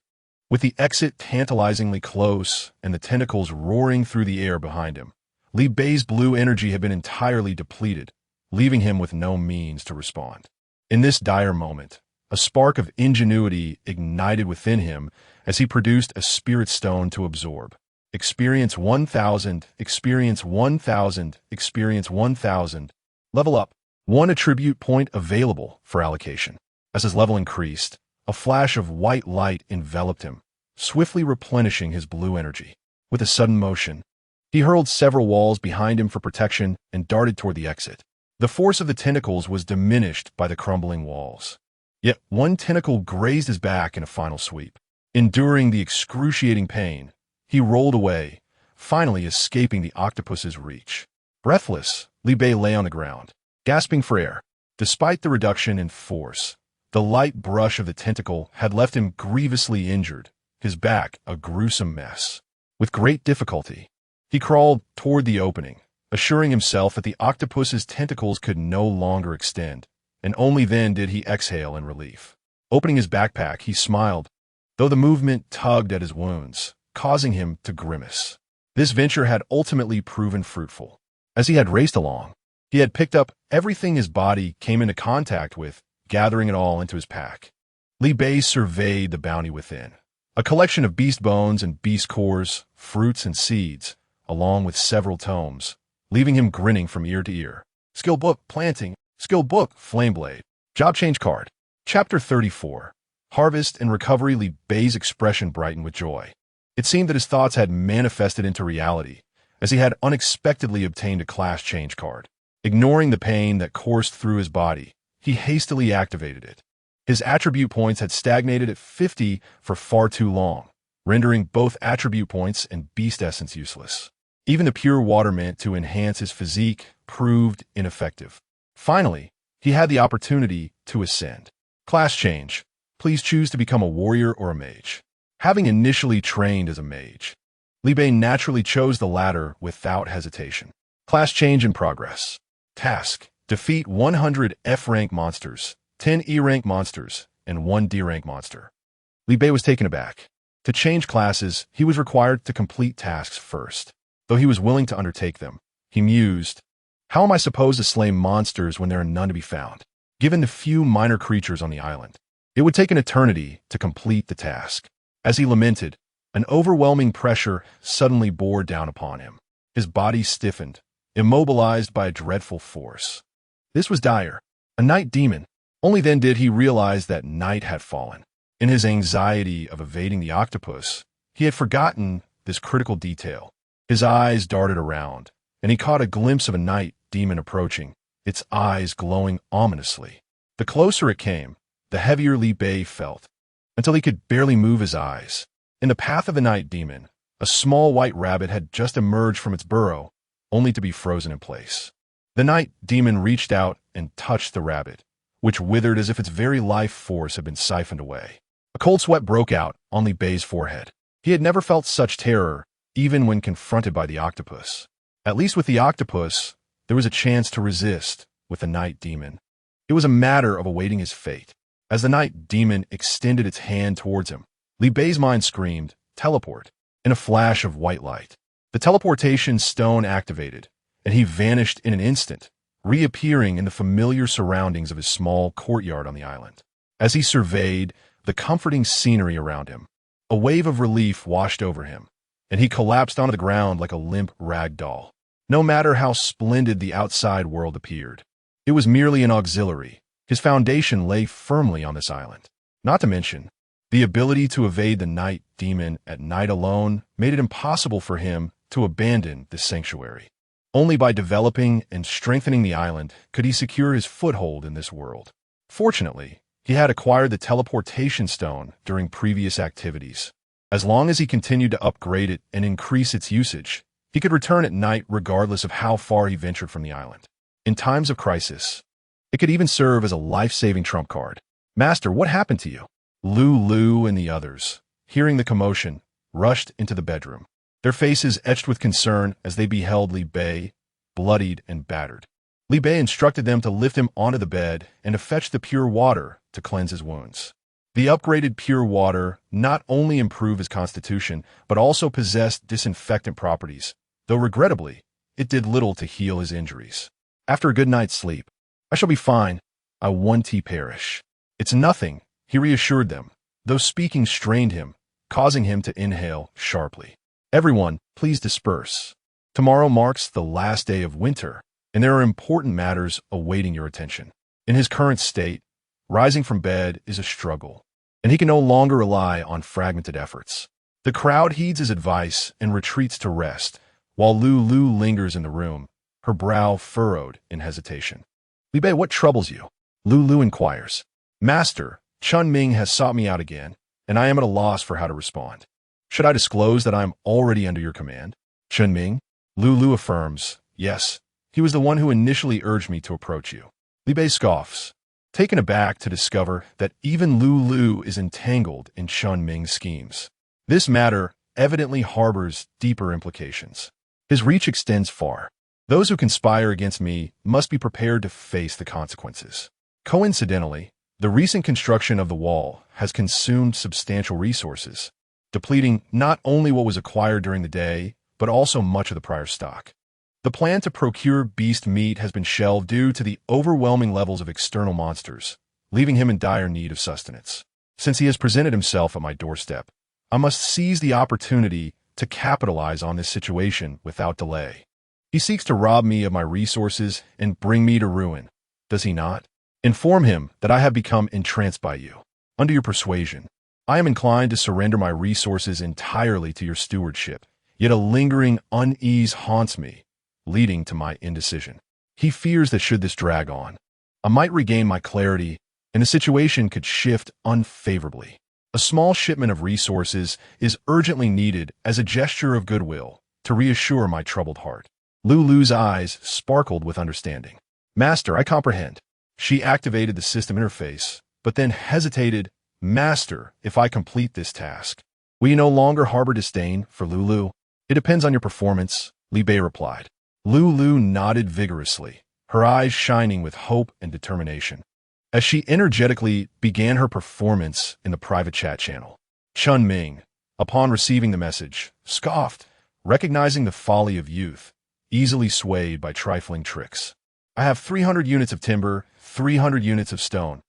With the exit tantalizingly close and the tentacles roaring through the air behind him, Li Bei's blue energy had been entirely depleted, leaving him with no means to respond. In this dire moment, a spark of ingenuity ignited within him as he produced a spirit stone to absorb. Experience 1,000, experience 1,000, experience 1,000. Level up. 1 attribute point available for allocation. As his level increased, a flash of white light enveloped him, swiftly replenishing his blue energy. With a sudden motion, he hurled several walls behind him for protection and darted toward the exit. The force of the tentacles was diminished by the crumbling walls. Yet 1 tentacle grazed his back in a final sweep. Enduring the excruciating pain, he rolled away, finally escaping the octopus's reach. Breathless, Li Bei lay on the ground, gasping for air. Despite the reduction in force, the light brush of the tentacle had left him grievously injured, his back a gruesome mess. With great difficulty, he crawled toward the opening, assuring himself that the octopus's tentacles could no longer extend, and only then did he exhale in relief. Opening his backpack, he smiled, though the movement tugged at his wounds, causing him to grimace. This venture had ultimately proven fruitful. As he had raced along, he had picked up everything his body came into contact with, gathering it all into his pack. Li Bei surveyed the bounty within, a collection of beast bones and beast cores, fruits and seeds, along with several tomes, leaving him grinning from ear to ear. Skill book, planting. Skill book, flameblade. Job change card. Chapter 34. Harvest and recovery. Li Bei's expression brightened with joy. It seemed that his thoughts had manifested into reality, as he had unexpectedly obtained a class change card. Ignoring the pain that coursed through his body, he hastily activated it. His attribute points had stagnated at 50 for far too long, rendering both attribute points and beast essence useless. Even the pure water meant to enhance his physique proved ineffective. Finally, he had the opportunity to ascend. Class change. Please choose to become a warrior or a mage. Having initially trained as a mage, Li Bei naturally chose the latter without hesitation. Class change in progress. Task: defeat 100 F-rank monsters, 10 E-rank monsters, and 1 D-rank monster. Li Bei was taken aback. To change classes, he was required to complete tasks first. Though he was willing to undertake them, he mused, how am I supposed to slay monsters when there are none to be found? Given the few minor creatures on the island, it would take an eternity to complete the task. As he lamented, an overwhelming pressure suddenly bore down upon him. His body stiffened, immobilized by a dreadful force. This was dire. A night demon. Only then did he realize that night had fallen. In his anxiety of evading the octopus, he had forgotten this critical detail. His eyes darted around, and he caught a glimpse of a night demon approaching, its eyes glowing ominously. The closer it came, the heavier Li Bei felt, until he could barely move his eyes. In the path of the night demon, a small white rabbit had just emerged from its burrow, only to be frozen in place. The night demon reached out and touched the rabbit, which withered as if its very life force had been siphoned away. A cold sweat broke out on Li Bei's forehead. He had never felt such terror, even when confronted by the octopus. At least with the octopus, there was a chance to resist. With the night demon, it was a matter of awaiting his fate. As the night demon extended its hand towards him, Li Bei's mind screamed, "Teleport!" in a flash of white light. The teleportation stone activated, and he vanished in an instant, reappearing in the familiar surroundings of his small courtyard on the island. As he surveyed the comforting scenery around him, a wave of relief washed over him, and he collapsed onto the ground like a limp rag doll. No matter how splendid the outside world appeared, it was merely an auxiliary. His foundation lay firmly on this island. Not to mention, the ability to evade the night demon at night alone made it impossible for him to abandon this sanctuary. Only by developing and strengthening the island could he secure his foothold in this world. Fortunately, he had acquired the teleportation stone during previous activities. As long as he continued to upgrade it and increase its usage, he could return at night regardless of how far he ventured from the island. In times of crisis, it could even serve as a life-saving trump card. Master, what happened to you? Lu and the others, hearing the commotion, rushed into the bedroom, their faces etched with concern as they beheld Li Bei, bloodied and battered. Li Bei instructed them to lift him onto the bed and to fetch the pure water to cleanse his wounds. The upgraded pure water not only improved his constitution, but also possessed disinfectant properties, though regrettably, it did little to heal his injuries. After a good night's sleep, I shall be fine. I won't perish. It's nothing, he reassured them, though speaking strained him, causing him to inhale sharply. Everyone, please disperse. Tomorrow marks the last day of winter, and there are important matters awaiting your attention. In his current state, rising from bed is a struggle, and he can no longer rely on fragmented efforts. The crowd heeds his advice and retreats to rest, while Lu lingers in the room, her brow furrowed in hesitation. Li Bei, what troubles you? Lu inquires. Master, Chun Ming has sought me out again, and I am at a loss for how to respond. Should I disclose that I am already under your command? Chun Ming? Lu affirms, yes, he was the one who initially urged me to approach you. Li Bei scoffs, taken aback to discover that even Lu is entangled in Chun Ming's schemes. This matter evidently harbors deeper implications. His reach extends far. Those who conspire against me must be prepared to face the consequences. Coincidentally, the recent construction of the wall has consumed substantial resources, depleting not only what was acquired during the day, but also much of the prior stock. The plan to procure beast meat has been shelved due to the overwhelming levels of external monsters, leaving him in dire need of sustenance. Since he has presented himself at my doorstep, I must seize the opportunity to capitalize on this situation without delay. He seeks to rob me of my resources and bring me to ruin, does he not? Inform him that I have become entranced by you. Under your persuasion, I am inclined to surrender my resources entirely to your stewardship, yet a lingering unease haunts me, leading to my indecision. He fears that should this drag on, I might regain my clarity and the situation could shift unfavorably. A small shipment of resources is urgently needed as a gesture of goodwill to reassure my troubled heart. Lu's eyes sparkled with understanding. Master, I comprehend. She activated the system interface, but then hesitated. Master, if I complete this task, will you no longer harbor disdain for Lu? It depends on your performance, Li Bei replied. Lu nodded vigorously, her eyes shining with hope and determination, as she energetically began her performance in the private chat channel. Chun Ming, upon receiving the message, scoffed, recognizing the folly of youth, easily swayed by trifling tricks. I have 300 units of timber, 300 units of stone,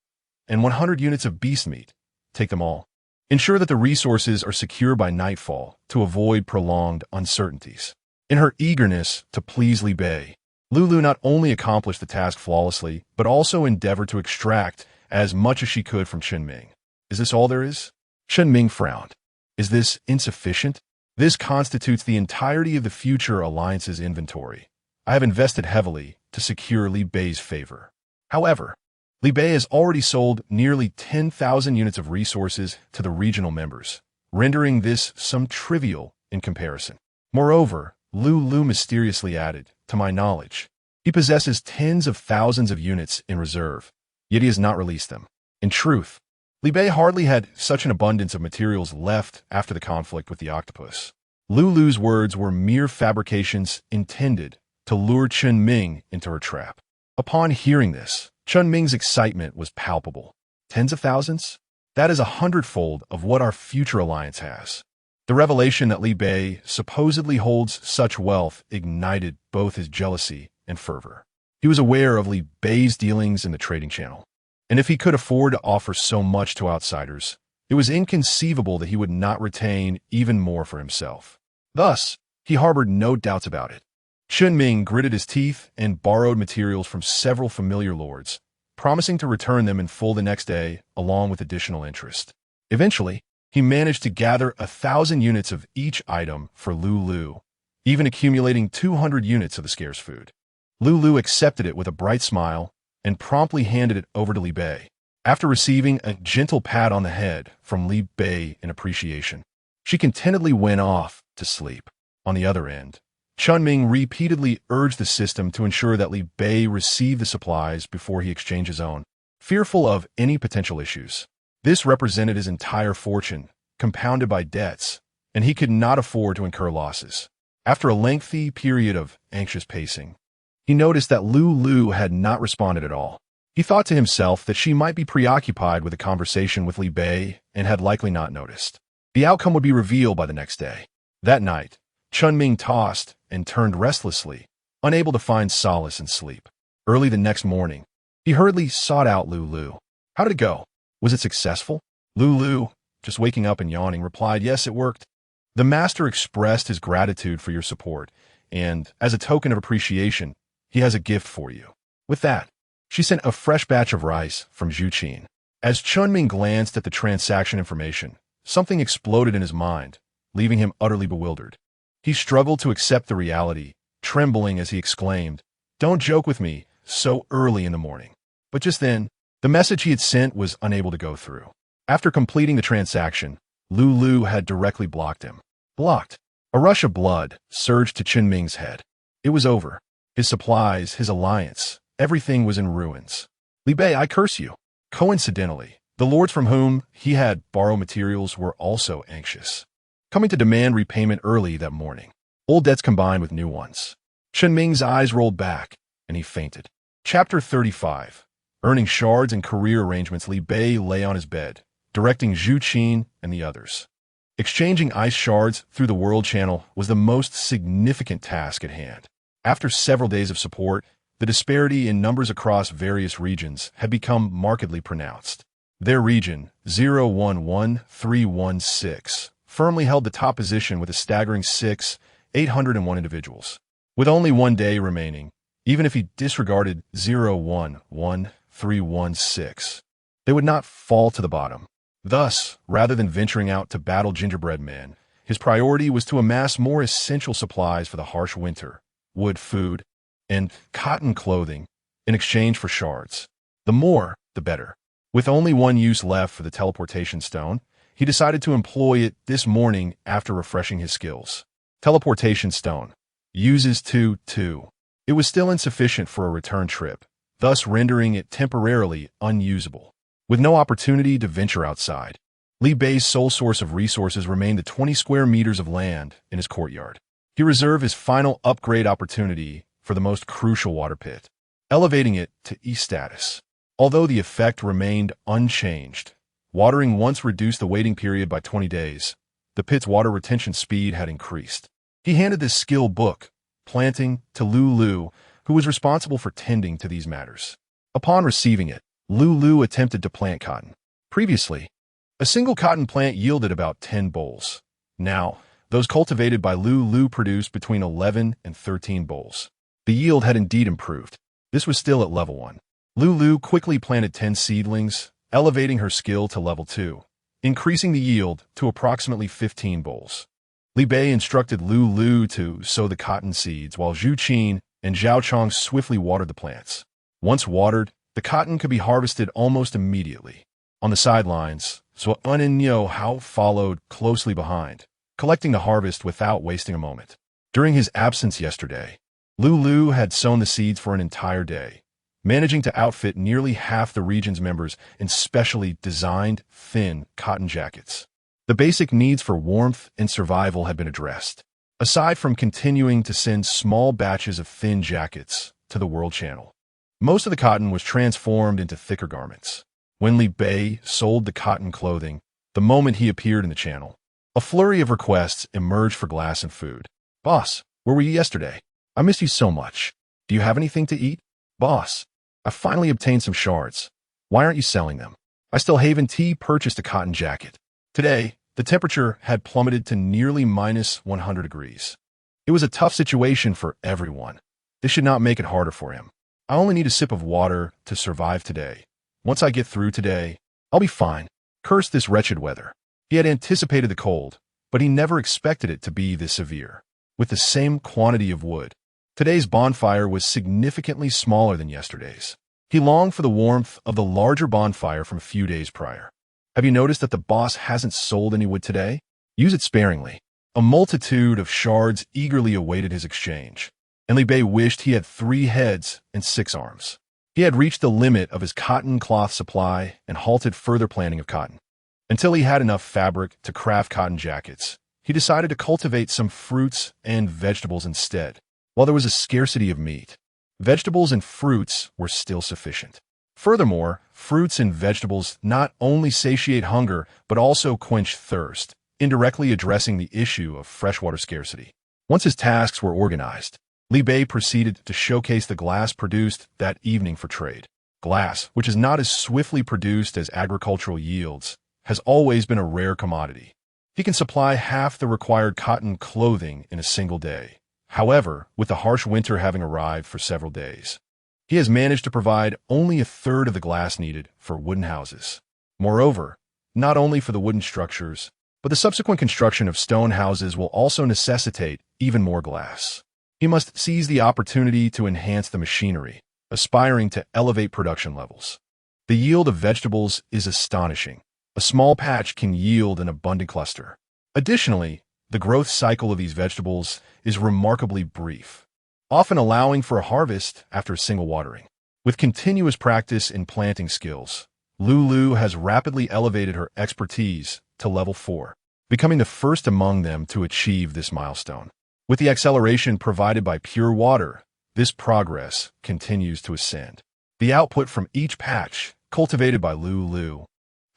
and 100 units of beast meat. Take them all. Ensure that the resources are secure by nightfall to avoid prolonged uncertainties. In her eagerness to please Li Bei, Lu not only accomplished the task flawlessly, but also endeavored to extract as much as she could from Chun Ming. Is this all there is? Chun Ming frowned. Is this insufficient? This constitutes the entirety of the future alliance's inventory. I have invested heavily to secure Li Bei's favor. However, Li Bei has already sold nearly 10,000 units of resources to the regional members, rendering this some trivial in comparison. Moreover, Lu mysteriously added, to my knowledge, he possesses tens of thousands of units in reserve, yet he has not released them. In truth, Li Bei hardly had such an abundance of materials left after the conflict with the octopus. Lu's words were mere fabrications intended to lure Chun Ming into her trap. Upon hearing this, Chun Ming's excitement was palpable. Tens of thousands? That is 100-fold of what our future alliance has. The revelation that Li Bei supposedly holds such wealth ignited both his jealousy and fervor. He was aware of Li Bei's dealings in the trading channel, and if he could afford to offer so much to outsiders, it was inconceivable that he would not retain even more for himself. Thus, he harbored no doubts about it. Chun Ming gritted his teeth and borrowed materials from several familiar lords, promising to return them in full the next day, along with additional interest. Eventually, he managed to gather 1,000 units of each item for Lu, even accumulating 200 units of the scarce food. Lu accepted it with a bright smile and promptly handed it over to Li Bei. After receiving a gentle pat on the head from Li Bei in appreciation, she contentedly went off to sleep. On the other end, Chunming repeatedly urged the system to ensure that Li Bei received the supplies before he exchanged his own, fearful of any potential issues. This represented his entire fortune, compounded by debts, and he could not afford to incur losses. After a lengthy period of anxious pacing, he noticed that Lu had not responded at all. He thought to himself that she might be preoccupied with a conversation with Li Bei and had likely not noticed. The outcome would be revealed by the next day. That night, Chunming tossed and turned restlessly, unable to find solace in sleep. Early the next morning, he hurriedly sought out Lu. How did it go? Was it successful? Lu, just waking up and yawning, replied, yes, it worked. The master expressed his gratitude for your support, and as a token of appreciation, he has a gift for you. With that, she sent a fresh batch of rice from Zhuqin. As Chunming glanced at the transaction information, something exploded in his mind, leaving him utterly bewildered. He struggled to accept the reality, trembling as he exclaimed, don't joke with me so early in the morning. But just then, the message he had sent was unable to go through. After completing the transaction, Lu had directly blocked him. Blocked. A rush of blood surged to Chunming's head. It was over. His supplies, his alliance, everything was in ruins. Li Bei, I curse you. Coincidentally, the lords from whom he had borrowed materials were also anxious, coming to demand repayment early that morning. Old debts combined with new ones. Chunming's eyes rolled back, and he fainted. Chapter 35. Earning shards and career arrangements, Li Bei lay on his bed, directing Zhuqin and the others. Exchanging ice shards through the world channel was the most significant task at hand. After several days of support, the disparity in numbers across various regions had become markedly pronounced. Their region, 011316, firmly held the top position with a staggering 801 individuals. With only 1 day remaining, even if he disregarded 011316, they would not fall to the bottom. Thus, rather than venturing out to battle gingerbread men, his priority was to amass more essential supplies for the harsh winter, wood, food, and cotton clothing in exchange for shards. The more, the better. With only one use left for the teleportation stone, he decided to employ it this morning after refreshing his skills. Teleportation stone. Uses 2. It was still insufficient for a return trip, thus rendering it temporarily unusable. With no opportunity to venture outside, Li Bei's sole source of resources remained the 20 square meters of land in his courtyard. He reserved his final upgrade opportunity for the most crucial water pit, elevating it to E status. Although the effect remained unchanged, watering once reduced the waiting period by 20 days, the pit's water retention speed had increased. He handed this skill book, planting, to Lu, who was responsible for tending to these matters. Upon receiving it, Lu attempted to plant cotton. Previously, a single cotton plant yielded about 10 bowls. Now, those cultivated by Lu produced between 11 and 13 bowls. The yield had indeed improved. This was still at level 1. Lu quickly planted 10 seedlings, elevating her skill to level 2, increasing the yield to approximately 15 bowls. Li Bei instructed Lu to sow the cotton seeds, while Zhuqin and Zhaochong swiftly watered the plants. Once watered, the cotton could be harvested almost immediately. On the sidelines, Zhuo and Yo Hao followed closely behind, collecting the harvest without wasting a moment. During his absence yesterday, Lu had sown the seeds for an entire day, managing to outfit nearly half the region's members in specially designed, thin cotton jackets. The basic needs for warmth and survival had been addressed. Aside from continuing to send small batches of thin jackets to the world channel, most of the cotton was transformed into thicker garments. When Li Bei sold the cotton clothing, the moment he appeared in the channel, a flurry of requests emerged for glass and food. Boss, where were you yesterday? I missed you so much. Do you have anything to eat? Boss, I finally obtained some shards. Why aren't you selling them? I still Haven Tea purchased a cotton jacket. Today, the temperature had plummeted to nearly minus 100 degrees. It was a tough situation for everyone. This should not make it harder for him. I only need a sip of water to survive today. Once I get through today, I'll be fine. Curse this wretched weather. He had anticipated the cold, but he never expected it to be this severe. With the same quantity of wood, today's bonfire was significantly smaller than yesterday's. He longed for the warmth of the larger bonfire from a few days prior. Have you noticed that the boss hasn't sold any wood today? Use it sparingly. A multitude of shards eagerly awaited his exchange, and Li Bei wished he had 3 heads and 6 arms. He had reached the limit of his cotton cloth supply and halted further planting of cotton. Until he had enough fabric to craft cotton jackets, he decided to cultivate some fruits and vegetables instead. While there was a scarcity of meat, vegetables and fruits were still sufficient. Furthermore, fruits and vegetables not only satiate hunger but also quench thirst, indirectly addressing the issue of freshwater scarcity. Once his tasks were organized, Li Bei proceeded to showcase the glass produced that evening for trade. Glass, which is not as swiftly produced as agricultural yields, has always been a rare commodity. He can supply half the required cotton clothing in a single day. However, with the harsh winter having arrived for several days, he has managed to provide only a third of the glass needed for wooden houses. Moreover, not only for the wooden structures, but the subsequent construction of stone houses will also necessitate even more glass. He must seize the opportunity to enhance the machinery, aspiring to elevate production levels. The yield of vegetables is astonishing. A small patch can yield an abundant cluster. Additionally, the growth cycle of these vegetables is remarkably brief, often allowing for a harvest after a single watering. With continuous practice in planting skills, Lulu has rapidly elevated her expertise to level 4, becoming the first among them to achieve this milestone. With the acceleration provided by pure water, this progress continues to ascend. The output from each patch, cultivated by Lulu,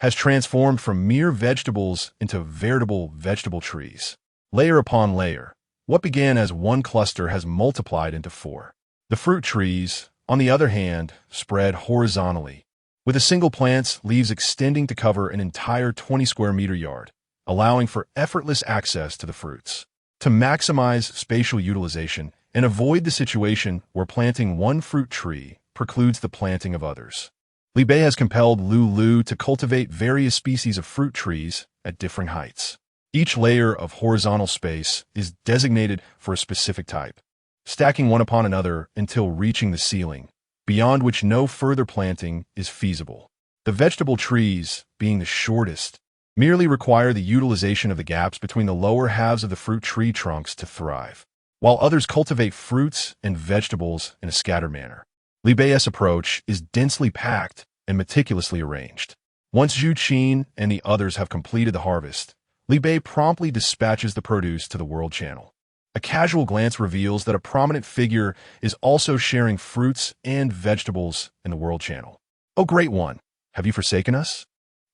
has transformed from mere vegetables into veritable vegetable trees. Layer upon layer, what began as one cluster has multiplied into 4. The fruit trees, on the other hand, spread horizontally, with a single plant's leaves extending to cover an entire 20 square meter yard, allowing for effortless access to the fruits. To maximize spatial utilization and avoid the situation where planting one fruit tree precludes the planting of others, Li Bei has compelled Lulu to cultivate various species of fruit trees at differing heights. Each layer of horizontal space is designated for a specific type, stacking one upon another until reaching the ceiling, beyond which no further planting is feasible. The vegetable trees, being the shortest, merely require the utilization of the gaps between the lower halves of the fruit tree trunks to thrive, while others cultivate fruits and vegetables in a scattered manner. Li Bei's approach is densely packed and meticulously arranged. Once Zhu Qin and the others have completed the harvest, Li Bei promptly dispatches the produce to the World Channel. A casual glance reveals that a prominent figure is also sharing fruits and vegetables in the World Channel. "Oh, great one, have you forsaken us?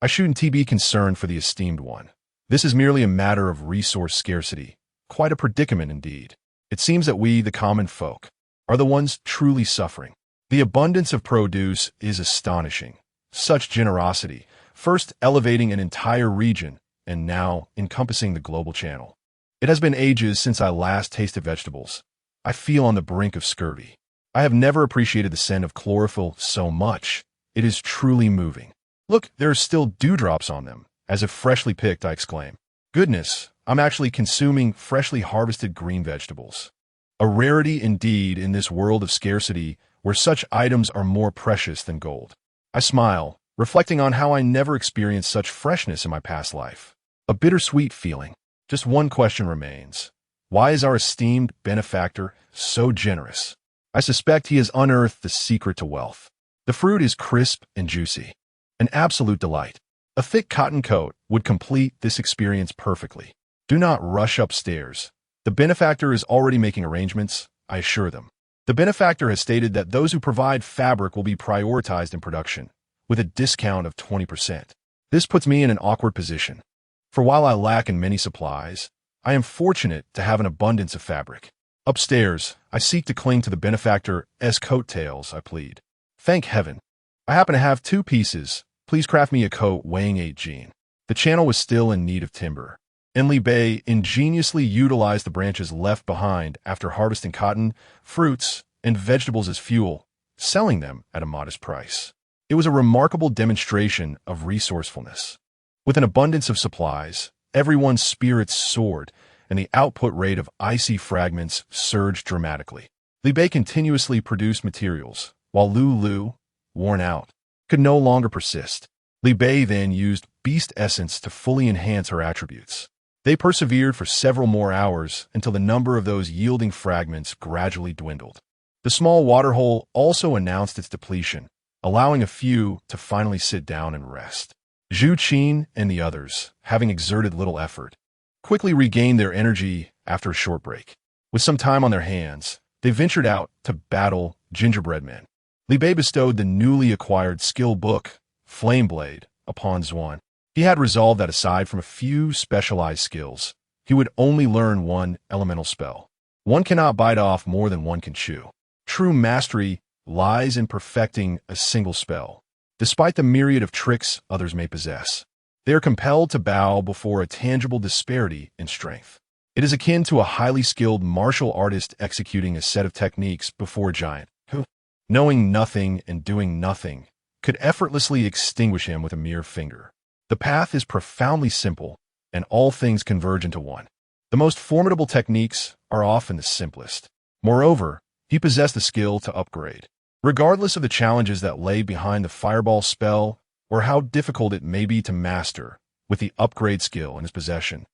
I shouldn't be concerned for the esteemed one. This is merely a matter of resource scarcity, quite a predicament indeed. It seems that we, the common folk, are the ones truly suffering. The abundance of produce is astonishing. Such generosity, first elevating an entire region and now encompassing the global channel. It has been ages since I last tasted vegetables. I feel on the brink of scurvy. I have never appreciated the scent of chlorophyll so much. It is truly moving. Look, there are still dewdrops on them, as if freshly picked," I exclaim. "Goodness, I'm actually consuming freshly harvested green vegetables. A rarity indeed in this world of scarcity where such items are more precious than gold." I smile, reflecting on how I never experienced such freshness in my past life. A bittersweet feeling. Just one question remains. Why is our esteemed benefactor so generous? I suspect he has unearthed the secret to wealth. The fruit is crisp and juicy. An absolute delight. A thick cotton coat would complete this experience perfectly. Do not rush upstairs. The benefactor is already making arrangements, I assure them. The benefactor has stated that those who provide fabric will be prioritized in production, with a discount of 20%. This puts me in an awkward position. For while I lack in many supplies, I am fortunate to have an abundance of fabric. Upstairs, I seek to cling to the benefactor's coattails, I plead. "Thank heaven. I happen to have 2 pieces. Please craft me a coat weighing 8 jean." The channel was still in need of timber, and Li Bei ingeniously utilized the branches left behind after harvesting cotton, fruits, and vegetables as fuel, selling them at a modest price. It was a remarkable demonstration of resourcefulness. With an abundance of supplies, everyone's spirits soared, and the output rate of icy fragments surged dramatically. Li Bei continuously produced materials, while Lulu, worn out, could no longer persist. Li Bei then used beast essence to fully enhance her attributes. They persevered for several more hours until the number of those yielding fragments gradually dwindled. The small waterhole also announced its depletion, allowing a few to finally sit down and rest. Zhu Qin and the others, having exerted little effort, quickly regained their energy after a short break. With some time on their hands, they ventured out to battle gingerbread men. Li Bei bestowed the newly acquired skill book, Flame Blade, upon Zuan. He had resolved that aside from a few specialized skills, he would only learn one elemental spell. One cannot bite off more than one can chew. True mastery lies in perfecting a single spell, despite the myriad of tricks others may possess. They are compelled to bow before a tangible disparity in strength. It is akin to a highly skilled martial artist executing a set of techniques before a giant who, knowing nothing and doing nothing, could effortlessly extinguish him with a mere finger. The path is profoundly simple, and all things converge into one. The most formidable techniques are often the simplest. Moreover, he possessed the skill to upgrade. Regardless of the challenges that lay behind the fireball spell or how difficult it may be to master, with the upgrade skill in his possession,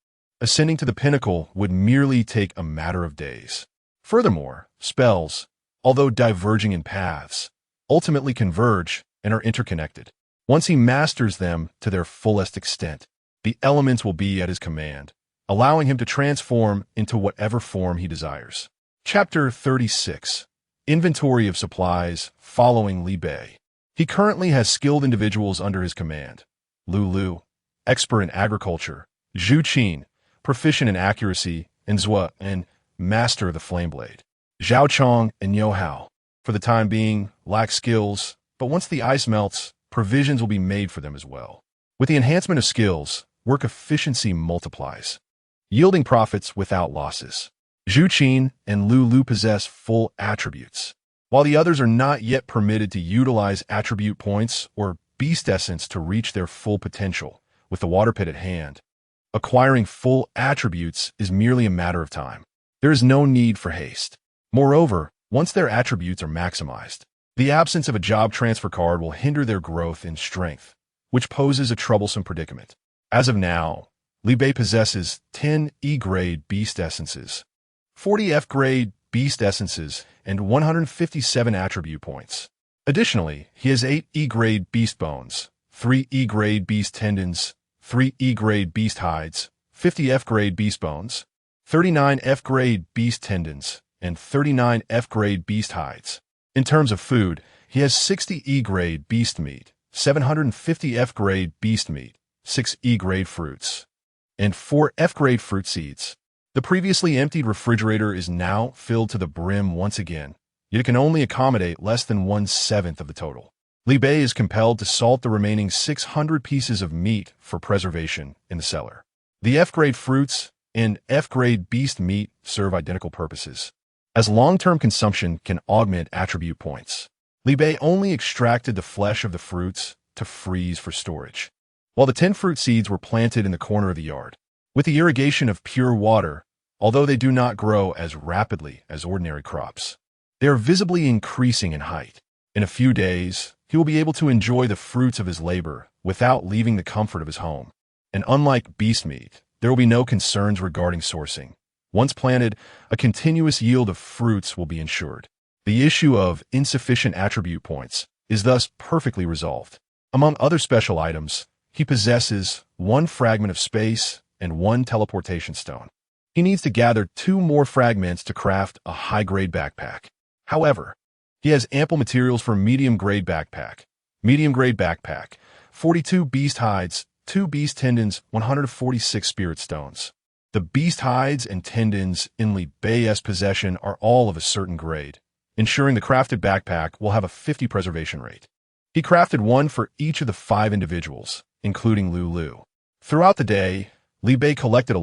ascending to the pinnacle would merely take a matter of days. Furthermore, spells, although diverging in paths, ultimately converge and are interconnected. Once he masters them to their fullest extent, the elements will be at his command, allowing him to transform into whatever form he desires. Chapter 36. Inventory of supplies following Li Bei. He currently has skilled individuals under his command. Lu, expert in agriculture; Zhu Qin, proficient in accuracy; and Zhua, and master of the flame blade. Zhao Chong and Yo Hao, for the time being, lack skills, but once the ice melts, provisions will be made for them as well. With the enhancement of skills, work efficiency multiplies, yielding profits without losses. Zhu Qin and Lu possess full attributes, while the others are not yet permitted to utilize attribute points or beast essence to reach their full potential. With the water pit at hand, acquiring full attributes is merely a matter of time. There is no need for haste. Moreover, once their attributes are maximized, the absence of a job transfer card will hinder their growth in strength, which poses a troublesome predicament. As of now, Li Bei possesses 10 E-grade beast essences, 40 F-grade beast essences, and 157 attribute points. Additionally, he has 8 E-grade beast bones, 3 E-grade beast tendons, 3 E-grade beast hides, 50 F-grade beast bones, 39 F-grade beast tendons, and 39 F-grade beast hides. In terms of food, he has 60 E-grade beast meat, 750 F-grade beast meat, 6 E-grade fruits, and 4 F-grade fruit seeds. The previously emptied refrigerator is now filled to the brim once again, yet it can only accommodate less than 1/7 of the total. Li Bei is compelled to salt the remaining 600 pieces of meat for preservation in the cellar. The F-grade fruits and F-grade beast meat serve identical purposes, as long-term consumption can augment attribute points. Li Bei only extracted the flesh of the fruits to freeze for storage, while the 10 fruit seeds were planted in the corner of the yard. With the irrigation of pure water, although they do not grow as rapidly as ordinary crops, they are visibly increasing in height. In a few days, he will be able to enjoy the fruits of his labor without leaving the comfort of his home. And unlike beast meat, there will be no concerns regarding sourcing. Once planted, a continuous yield of fruits will be ensured. The issue of insufficient attribute points is thus perfectly resolved. Among other special items, he possesses 1 fragment of space and 1 teleportation stone. He needs to gather 2 more fragments to craft a high-grade backpack. However, he has ample materials for a medium-grade backpack. Medium-grade backpack, 42 beast hides, 2 beast tendons, 146 spirit stones. The beast hides and tendons in Li Bei's possession are all of a certain grade, ensuring the crafted backpack will have a 50 preservation rate. He crafted 1 for each of the 5 individuals, including Lu. Throughout the day, Li Bei collected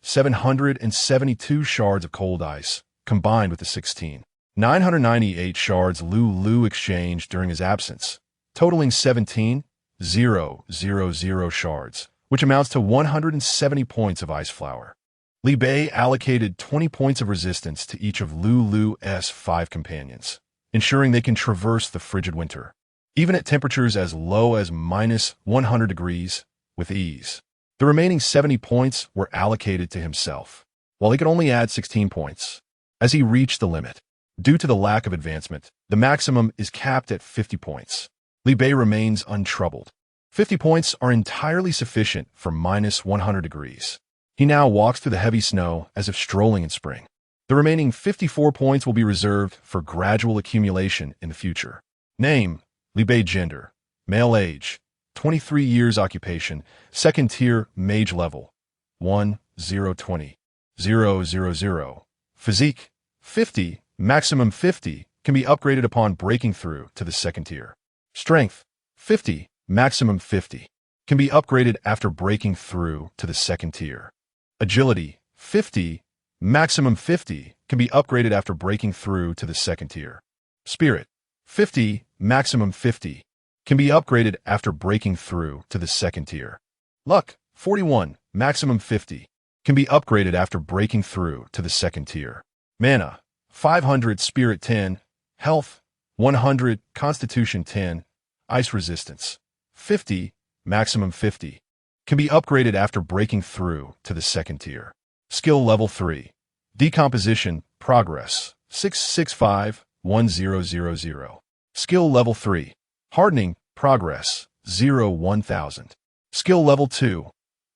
772 shards of cold ice, combined with the 998 shards Lu exchanged during his absence, totaling 17,000 shards, which amounts to 170 points of ice flour. Li Bei allocated 20 points of resistance to each of Lu's 5 companions, ensuring they can traverse the frigid winter, even at temperatures as low as -100 degrees, with ease. The remaining 70 points were allocated to himself, while he could only add 16 points. As he reached the limit, due to the lack of advancement, the maximum is capped at 50 points. Li Bei remains untroubled. 50 points are entirely sufficient for minus 100 degrees. He now walks through the heavy snow as if strolling in spring. The remaining 54 points will be reserved for gradual accumulation in the future. Name: Li Bei. Gender: male. Age: 23 years. Occupation: second tier mage. Level: 1, 0, 20, 0, 0, 0. Physique: 50, maximum 50, can be upgraded upon breaking through to the second tier. Strength: 50, maximum 50, can be upgraded after breaking through to the second tier. Agility: 50, maximum 50, can be upgraded after breaking through to the second tier. Spirit: 50, maximum 50, can be upgraded after breaking through to the second tier. Luck: 41, maximum 50, can be upgraded after breaking through to the second tier. Mana: 500, Spirit 10, Health 100, Constitution 10, Ice Resistance 50, maximum 50, can be upgraded after breaking through to the second tier. Skill level 3. Decomposition, Progress 665, 1000. Skill level 3. Hardening, Progress 0, 1000. Skill level 2.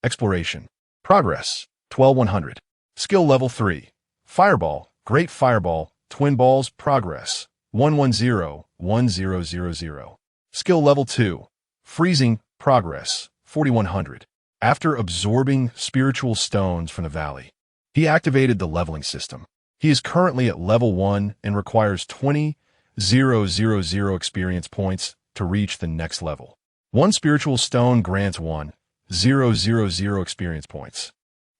Exploration, Progress 12100. Skill level 3. Fireball, Great Fireball, Twin Balls, Progress 110, 1000. Skill level 2. Freezing, Progress 4100. After absorbing spiritual stones from the valley, he activated the leveling system. He is currently at level 1 and requires 20,000 experience points to reach the next level. One spiritual stone grants 1,000 experience points,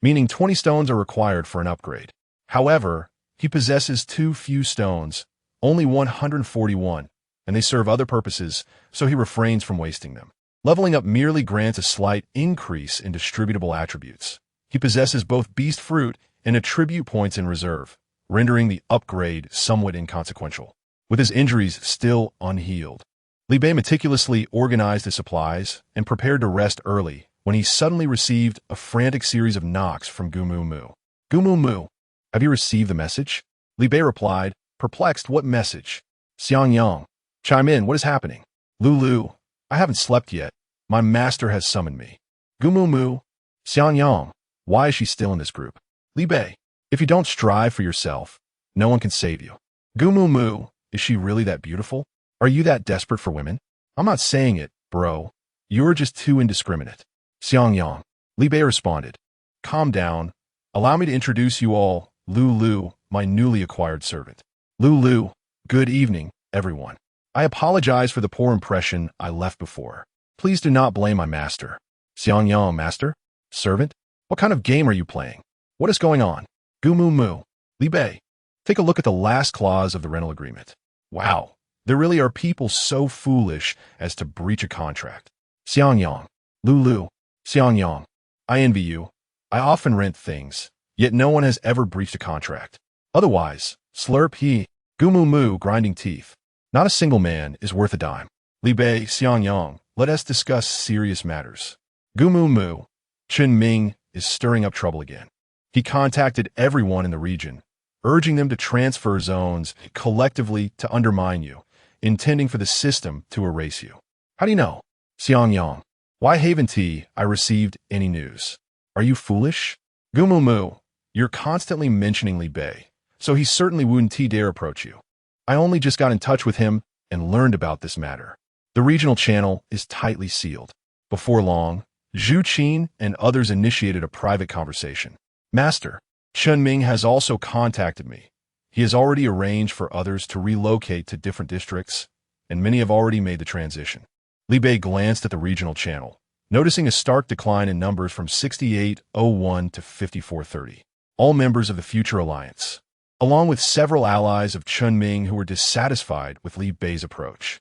meaning 20 stones are required for an upgrade. However, he possesses too few stones, only 141, and they serve other purposes, so he refrains from wasting them. Leveling up merely grants a slight increase in distributable attributes. He possesses both beast fruit and attribute points in reserve, rendering the upgrade somewhat inconsequential. With his injuries still unhealed, Li Bei meticulously organized his supplies and prepared to rest early when he suddenly received a frantic series of knocks from Gumu Mu. Gumu Mu, have you received the message? Li Bei replied, perplexed. What message? Xiang Yang, chime in, what is happening? Lulu, I haven't slept yet. My master has summoned me. Gumu Mu, Xiang Yang, why is she still in this group? Li Bei, if you don't strive for yourself, no one can save you. Gumu Mu, is she really that beautiful? Are you that desperate for women? I'm not saying it, bro. You're just too indiscriminate. Xiang Yang, Li Bei responded. Calm down. Allow me to introduce you all, Lulu, my newly acquired servant. Lulu, good evening, everyone. I apologize for the poor impression I left before. Please do not blame my master. Xiang Yang, master? Servant? What kind of game are you playing? What is going on? Gumu Mu, Li Bei, take a look at the last clause of the rental agreement. Wow, there really are people so foolish as to breach a contract. Xiang Yang, Lulu, Xiang Yang, I envy you. I often rent things, yet no one has ever breached a contract. Otherwise, slurp he, Gumu Mu, grinding teeth. Not a single man is worth a dime. Li Bei, Xiang Yang, let us discuss serious matters. Gumu Mu, Chen Ming is stirring up trouble again. He contacted everyone in the region, urging them to transfer zones collectively to undermine you, intending for the system to erase you. How do you know? Xiang Yang, why haven't I received any news? Are you foolish? Gumu Mu, you're constantly mentioning Li Bei, so he certainly wouldn't dare approach you. I only just got in touch with him and learned about this matter. The regional channel is tightly sealed. Before long, Zhu Qin and others initiated a private conversation. Master, Chen Ming has also contacted me. He has already arranged for others to relocate to different districts, and many have already made the transition. Li Bei glanced at the regional channel, noticing a stark decline in numbers from 6801 to 5430. All members of the Future Alliance, along with several allies of Chen Ming who were dissatisfied with Li Bei's approach,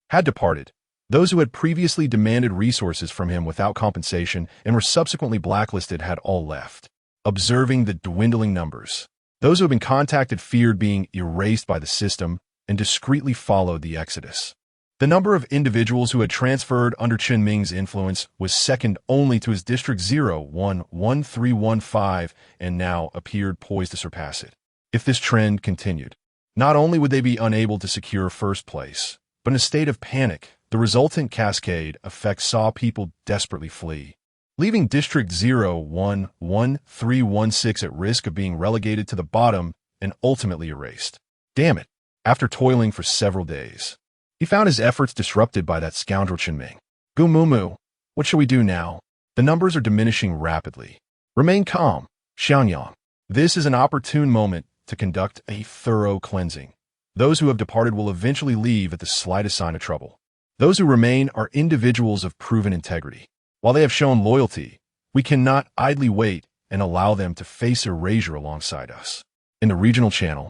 had departed. Those who had previously demanded resources from him without compensation and were subsequently blacklisted had all left. Observing the dwindling numbers, those who had been contacted feared being erased by the system and discreetly followed the exodus. The number of individuals who had transferred under Chen Ming's influence was second only to his District 011315 and now appeared poised to surpass it. If this trend continued, not only would they be unable to secure first place, but in a state of panic, the resultant cascade effect saw people desperately flee, leaving District 011316 at risk of being relegated to the bottom and ultimately erased. Damn it! After toiling for several days, he found his efforts disrupted by that scoundrel Chen Ming. Gu Mumu, what shall we do now? The numbers are diminishing rapidly. Remain calm, Xiangyang. This is an opportune moment to conduct a thorough cleansing. Those who have departed will eventually leave at the slightest sign of trouble. Those who remain are individuals of proven integrity. While they have shown loyalty, we cannot idly wait and allow them to face erasure alongside us. In the regional channel,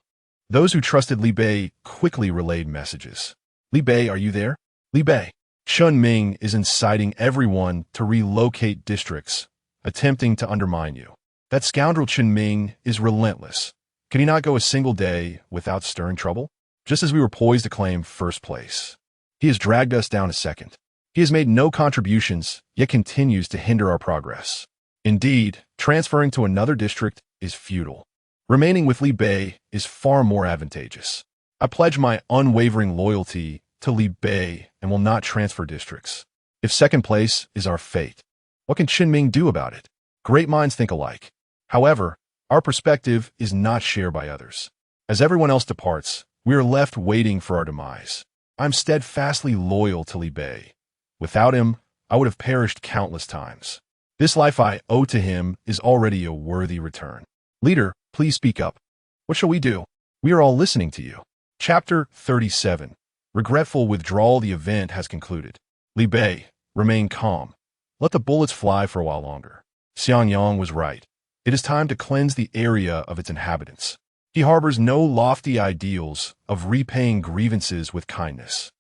those who trusted Li Bei quickly relayed messages. Li Bei, are you there? Li Bei. Chen Ming is inciting everyone to relocate districts, attempting to undermine you. That scoundrel Chen Ming is relentless. Can he not go a single day without stirring trouble? Just as we were poised to claim first place, he has dragged us down a second. He has made no contributions, yet continues to hinder our progress. Indeed, transferring to another district is futile. Remaining with Li Bei is far more advantageous. I pledge my unwavering loyalty to Li Bei and will not transfer districts. If second place is our fate, what can Chen Ming do about it? Great minds think alike. However, our perspective is not shared by others. As everyone else departs, we are left waiting for our demise. I'm steadfastly loyal to Li Bei. Without him, I would have perished countless times. This life I owe to him is already a worthy return. Leader, please speak up. What shall we do? We are all listening to you. Chapter 37. Regretful withdrawal. The event has concluded. Li Bei, remain calm. Let the bullets fly for a while longer. Xiangyang was right. It is time to cleanse the area of its inhabitants. He harbors no lofty ideals of repaying grievances with kindness,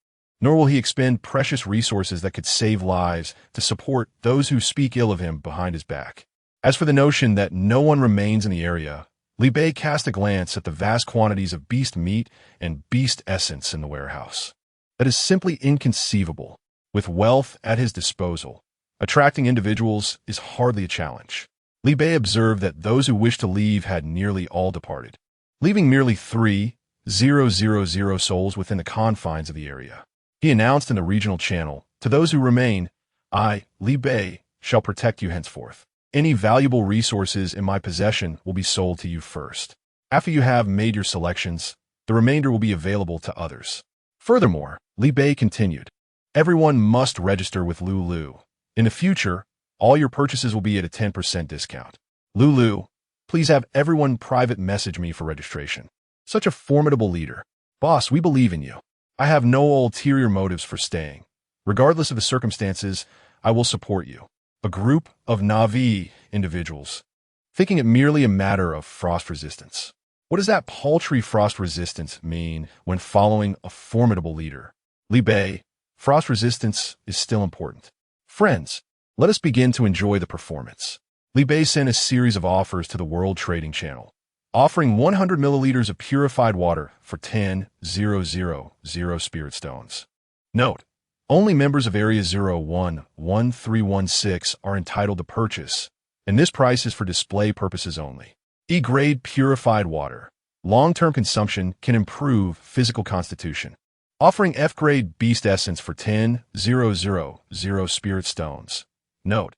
nor will he expend precious resources that could save lives to support those who speak ill of him behind his back. As for the notion that no one remains in the area, Li Bei cast a glance at the vast quantities of beast meat and beast essence in the warehouse. That is simply inconceivable. With wealth at his disposal, attracting individuals is hardly a challenge. Li Bei observed that those who wished to leave had nearly all departed, leaving merely 3,000 souls within the confines of the area. He announced in the regional channel, to those who remain, I, Li Bei, shall protect you henceforth. Any valuable resources in my possession will be sold to you first. After you have made your selections, the remainder will be available to others. Furthermore, Li Bei continued, everyone must register with Lulu. In the future, all your purchases will be at a 10% discount. Lulu, please have everyone private message me for registration. Such a formidable leader. Boss, we believe in you. I have no ulterior motives for staying. Regardless of the circumstances, I will support you. A group of Na'vi individuals, thinking it merely a matter of frost resistance. What does that paltry frost resistance mean when following a formidable leader? Li Bei, frost resistance is still important. Friends, let us begin to enjoy the performance. Li Bei sent a series of offers to the World Trading Channel, offering 100 milliliters of purified water for 10,000 spirit stones. Note, only members of Area 011316 are entitled to purchase, and this price is for display purposes only. E-grade purified water. Long-term consumption can improve physical constitution. Offering F-grade beast essence for 10,000 spirit stones. Note,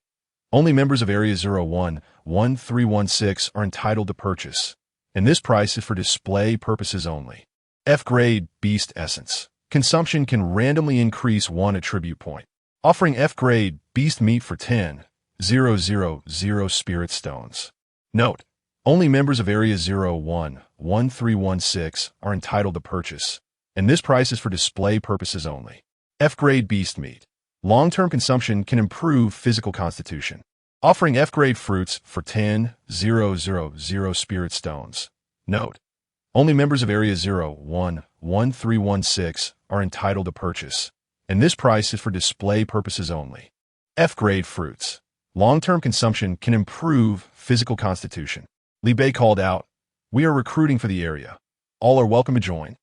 only members of Area 011316 are entitled to purchase, and this price is for display purposes only. F-grade beast essence. Consumption can randomly increase 1 attribute point. Offering F-grade beast meat for 10,000 spirit stones. Note, only members of Area 011316 are entitled to purchase, and this price is for display purposes only. F-grade beast meat. Long-term consumption can improve physical constitution. Offering F-grade fruits for 10,000 spirit stones. Note, only members of Area 011316 are entitled to purchase, and this price is for display purposes only. F-grade fruits. Long-term consumption can improve physical constitution. Li Bei called out, we are recruiting for the area. All are welcome to join.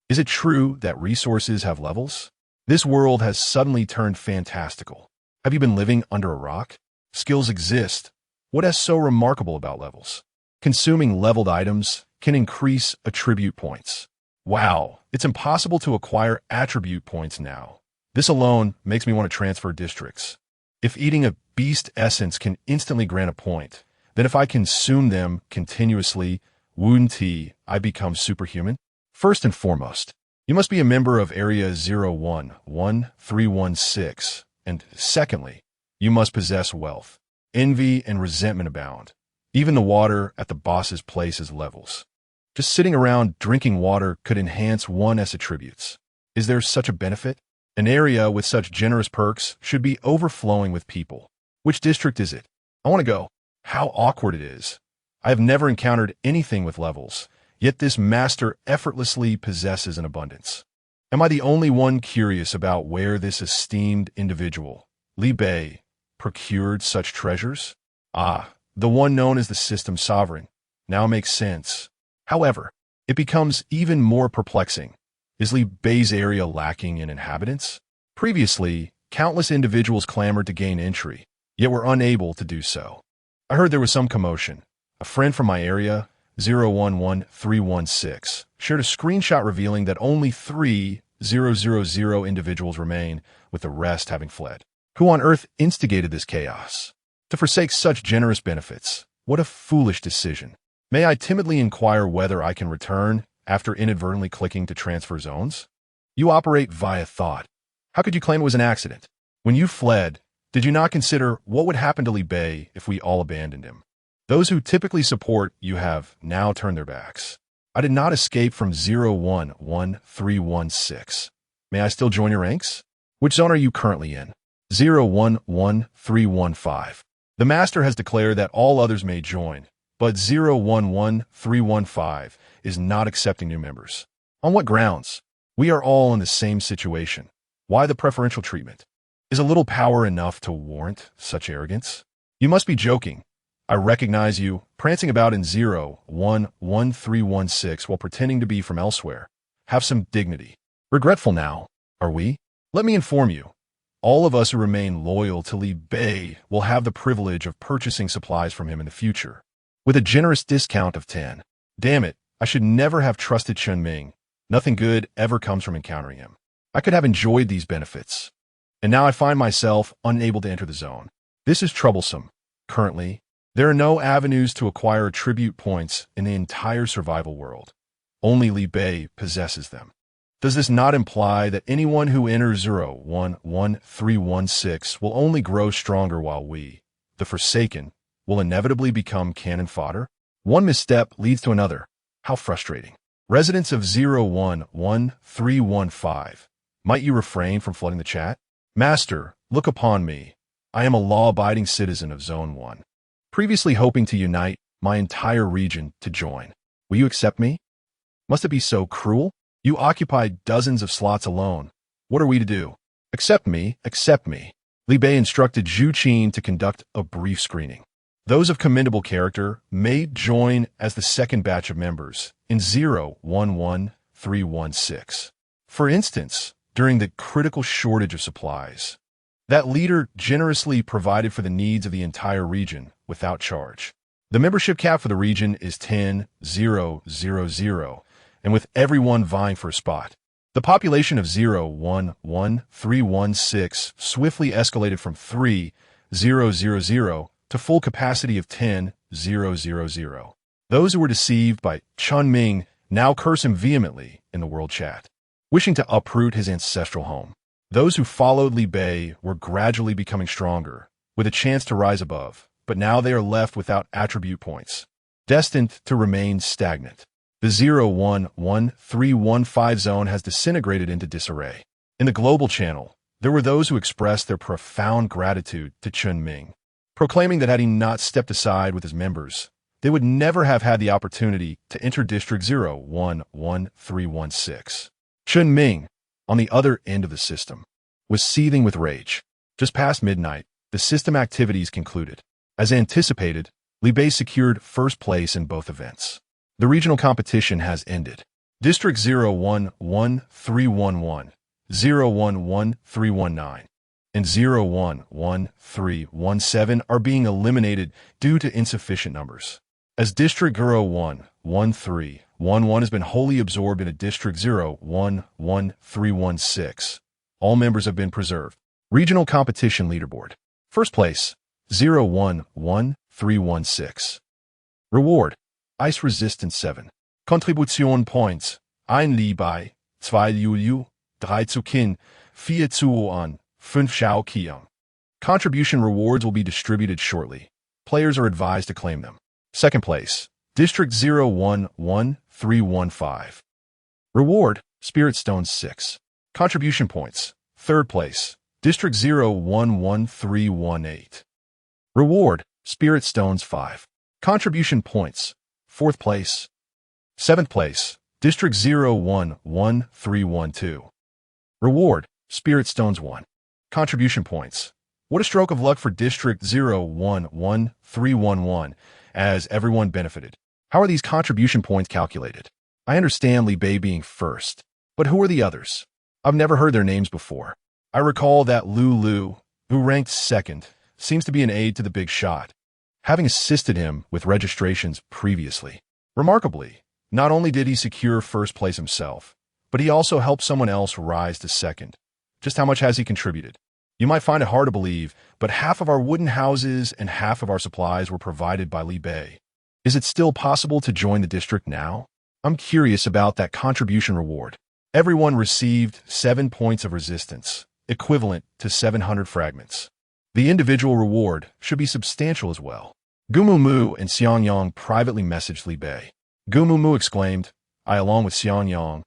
Is it true that resources have levels? This world has suddenly turned fantastical. Have you been living under a rock? Skills exist. What is so remarkable about levels? Consuming leveled items can increase attribute points. Wow, it's impossible to acquire attribute points now. This alone makes me want to transfer districts. If eating a beast essence can instantly grant a point, then if I consume them continuously, I become superhuman? First and foremost, you must be a member of Area 011316, and secondly, you must possess wealth. Envy and resentment abound. Even the water at the boss's place is levels. Just sitting around drinking water could enhance one's attributes. Is there such a benefit? An area with such generous perks should be overflowing with people. Which district is it? I want to go. How awkward it is. I have never encountered anything with levels, yet this master effortlessly possesses an abundance. Am I the only one curious about where this esteemed individual, Li Bei, procured such treasures? Ah, the one known as the system sovereign. Now makes sense. However, it becomes even more perplexing. Is Li Bei's area lacking in inhabitants? Previously, countless individuals clamored to gain entry, yet were unable to do so. I heard there was some commotion. A friend from my area, 011316, shared a screenshot revealing that only 3,000 individuals remain, with the rest having fled. Who on earth instigated this chaos? To forsake such generous benefits, what a foolish decision. May I timidly inquire whether I can return after inadvertently clicking to transfer zones? You operate via thought. How could you claim it was an accident? When you fled, did you not consider what would happen to Li Bei if we all abandoned him? Those who typically support you have now turned their backs. I did not escape from 011316. May I still join your ranks? Which zone are you currently in? 011315. The master has declared that all others may join, but 011315 is not accepting new members. On what grounds? We are all in the same situation. Why the preferential treatment? Is a little power enough to warrant such arrogance? You must be joking. I recognize you, prancing about in 011316 while pretending to be from elsewhere. Have some dignity. Regretful now, are we? Let me inform you. All of us who remain loyal to Li Bei will have the privilege of purchasing supplies from him in the future, with a generous discount of 10. Damn it, I should never have trusted Chen Ming. Nothing good ever comes from encountering him. I could have enjoyed these benefits. And now I find myself unable to enter the zone. This is troublesome. Currently, there are no avenues to acquire attribute points in the entire survival world. Only Li Bei possesses them. Does this not imply that anyone who enters 011316 will only grow stronger while we, the Forsaken, will inevitably become cannon fodder? One misstep leads to another. How frustrating. Residents of 011315, might you refrain from flooding the chat? Master, look upon me. I am a law-abiding citizen of Zone 1. Previously hoping to unite my entire region to join. Will you accept me? Must it be so cruel? You occupy dozens of slots alone. What are we to do? Accept me, accept me. Li Bei instructed Zhu Qin to conduct a brief screening. Those of commendable character may join as the second batch of members in 011316. For instance, during the critical shortage of supplies, that leader generously provided for the needs of the entire region without charge. The membership cap for the region is 10,000, and with everyone vying for a spot, the population of 011316 swiftly escalated from 3,000 to full capacity of 10,000. Those who were deceived by Chen Ming now curse him vehemently in the world chat, wishing to uproot his ancestral home. Those who followed Li Bei were gradually becoming stronger, with a chance to rise above, but now they are left without attribute points, destined to remain stagnant. The 011315 zone has disintegrated into disarray. In the global channel, there were those who expressed their profound gratitude to Chen Ming, proclaiming that had he not stepped aside with his members, they would never have had the opportunity to enter District 011316. Chen Ming, on the other end of the system, was seething with rage. Just past midnight, the system activities concluded. As anticipated, Li Bei secured first place in both events. The regional competition has ended. District 011311 011319, and 011317 are being eliminated due to insufficient numbers. As District 011311 has been wholly absorbed into District 011316, all members have been preserved. Regional Competition Leaderboard. First place, 011316. Reward, Ice Resistance 7. Contribution Points, 1 Li-Bei, 2 Yu-Yu, 3 Zukin, 4 Zuo-An, 5 Shao-Qiang. Contribution rewards will be distributed shortly. Players are advised to claim them. Second place, District 011315. Reward, Spirit Stones 6. Contribution points. Third place, District 011318. Reward, Spirit Stones 5. Contribution points. Fourth place. Seventh place, District 011312. Reward, Spirit Stones 1. Contribution points. What a stroke of luck for District 011311, as everyone benefited. How are these contribution points calculated? I understand Li Bei being first, but who are the others? I've never heard their names before. I recall that Lu, who ranked second, seems to be an aide to the big shot, having assisted him with registrations previously. Remarkably, not only did he secure first place himself, but he also helped someone else rise to second. Just how much has he contributed? You might find it hard to believe, but half of our wooden houses and half of our supplies were provided by Li Bei. Is it still possible to join the district now? I'm curious about that contribution reward. Everyone received 7 points of resistance, equivalent to 700 fragments. The individual reward should be substantial as well. Gumumu and Xiangyang privately messaged Li Bei. Gumumu exclaimed, I, along with Xiangyang,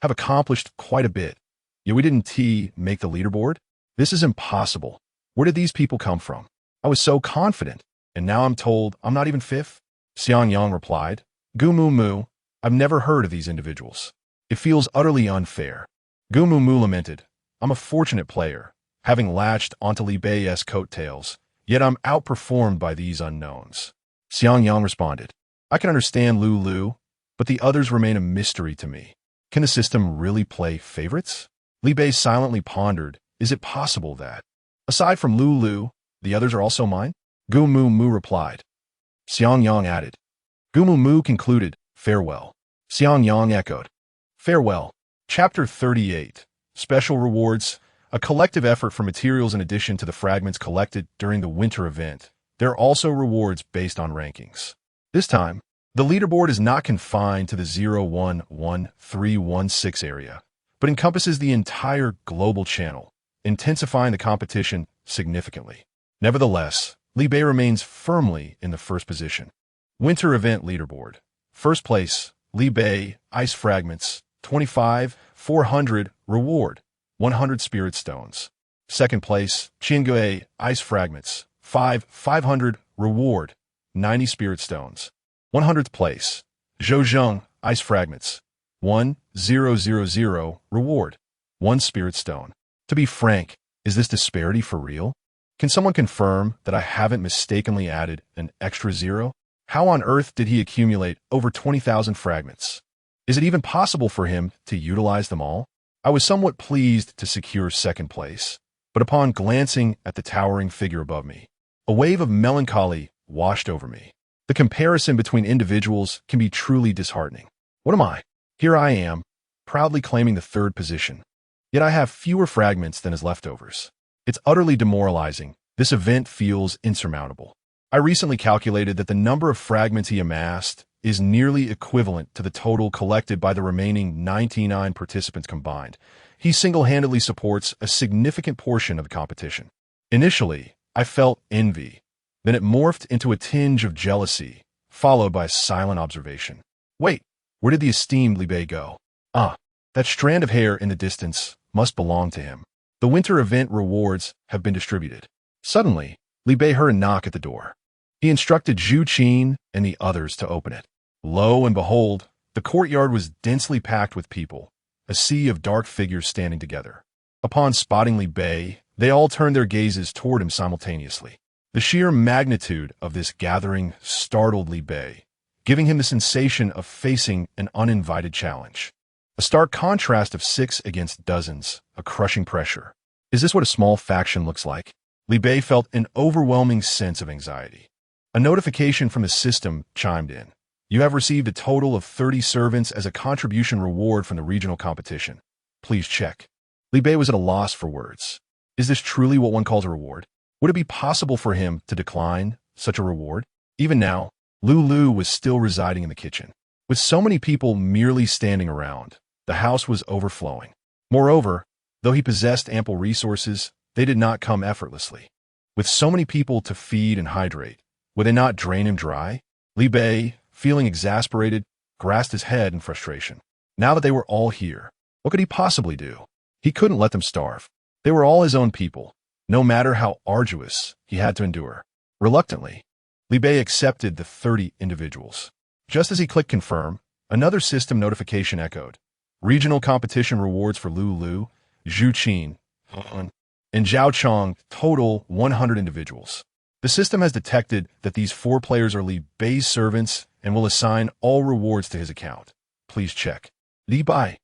have accomplished quite a bit. Yet we didn't make the leaderboard? This is impossible. Where did these people come from? I was so confident, and now I'm told I'm not even fifth? Xiangyang replied, Gumumu, I've never heard of these individuals. It feels utterly unfair. Gumumu lamented, I'm a fortunate player, having latched onto Li Bei's coattails, yet I'm outperformed by these unknowns. Xiangyang responded, I can understand Lu, but the others remain a mystery to me. Can the system really play favorites? Li Bei silently pondered, is it possible that, aside from Lu, the others are also mine? Gumumu replied. Xiangyang added. Gumumu concluded, farewell. Xiangyang echoed, farewell. Chapter 38. Special Rewards. A collective effort for materials in addition to the fragments collected during the winter event. There are also rewards based on rankings. This time, the leaderboard is not confined to the 011316 area, but encompasses the entire global channel, intensifying the competition significantly. Nevertheless, Li Bei remains firmly in the first position. Winter Event Leaderboard. First place, Li Bei, Ice Fragments, 25, 400, Reward, 100 Spirit Stones. Second place, Qingui, Ice Fragments, 500, Reward, 90 Spirit Stones. 100th place, Zhouzheng, Ice Fragments, 1000, Reward, 1 Spirit Stone. To be frank, is this disparity for real? Can someone confirm that I haven't mistakenly added an extra 0? How on earth did he accumulate over 20,000 fragments? Is it even possible for him to utilize them all? I was somewhat pleased to secure second place, but upon glancing at the towering figure above me, a wave of melancholy washed over me. The comparison between individuals can be truly disheartening. What am I? Here I am, proudly claiming the third position. Yet I have fewer fragments than his leftovers. It's utterly demoralizing. This event feels insurmountable. I recently calculated that the number of fragments he amassed is nearly equivalent to the total collected by the remaining 99 participants combined. He single-handedly supports a significant portion of the competition. Initially, I felt envy. Then it morphed into a tinge of jealousy, followed by a silent observation. Wait, where did the esteemed Li Bei go? That strand of hair in the distance must belong to him. The winter event rewards have been distributed. Suddenly, Li Bei heard a knock at the door. He instructed Zhu Qin and the others to open it. Lo and behold, the courtyard was densely packed with people, a sea of dark figures standing together. Upon spotting Li Bei, they all turned their gazes toward him simultaneously. The sheer magnitude of this gathering startled Li Bei, giving him the sensation of facing an uninvited challenge. A stark contrast of 6 against dozens, a crushing pressure. Is this what a small faction looks like? Li Bei felt an overwhelming sense of anxiety. A notification from the system chimed in. You have received a total of 30 servants as a contribution reward from the regional competition. Please check. Li Bei was at a loss for words. Is this truly what one calls a reward? Would it be possible for him to decline such a reward? Even now, Lulu was still residing in the kitchen. With so many people merely standing around, the house was overflowing. Moreover, though he possessed ample resources, they did not come effortlessly. With so many people to feed and hydrate, would they not drain him dry? Li Bei, feeling exasperated, grasped his head in frustration. Now that they were all here, what could he possibly do? He couldn't let them starve. They were all his own people, no matter how arduous he had to endure. Reluctantly, Li Bei accepted the 30 individuals. Just as he clicked confirm, another system notification echoed. Regional competition rewards for Lulu, Zhu Qin, and Zhao Chong, total 100 individuals. The system has detected that these 4 players are Li Bei's servants and will assign all rewards to his account. Please check. Li Bei.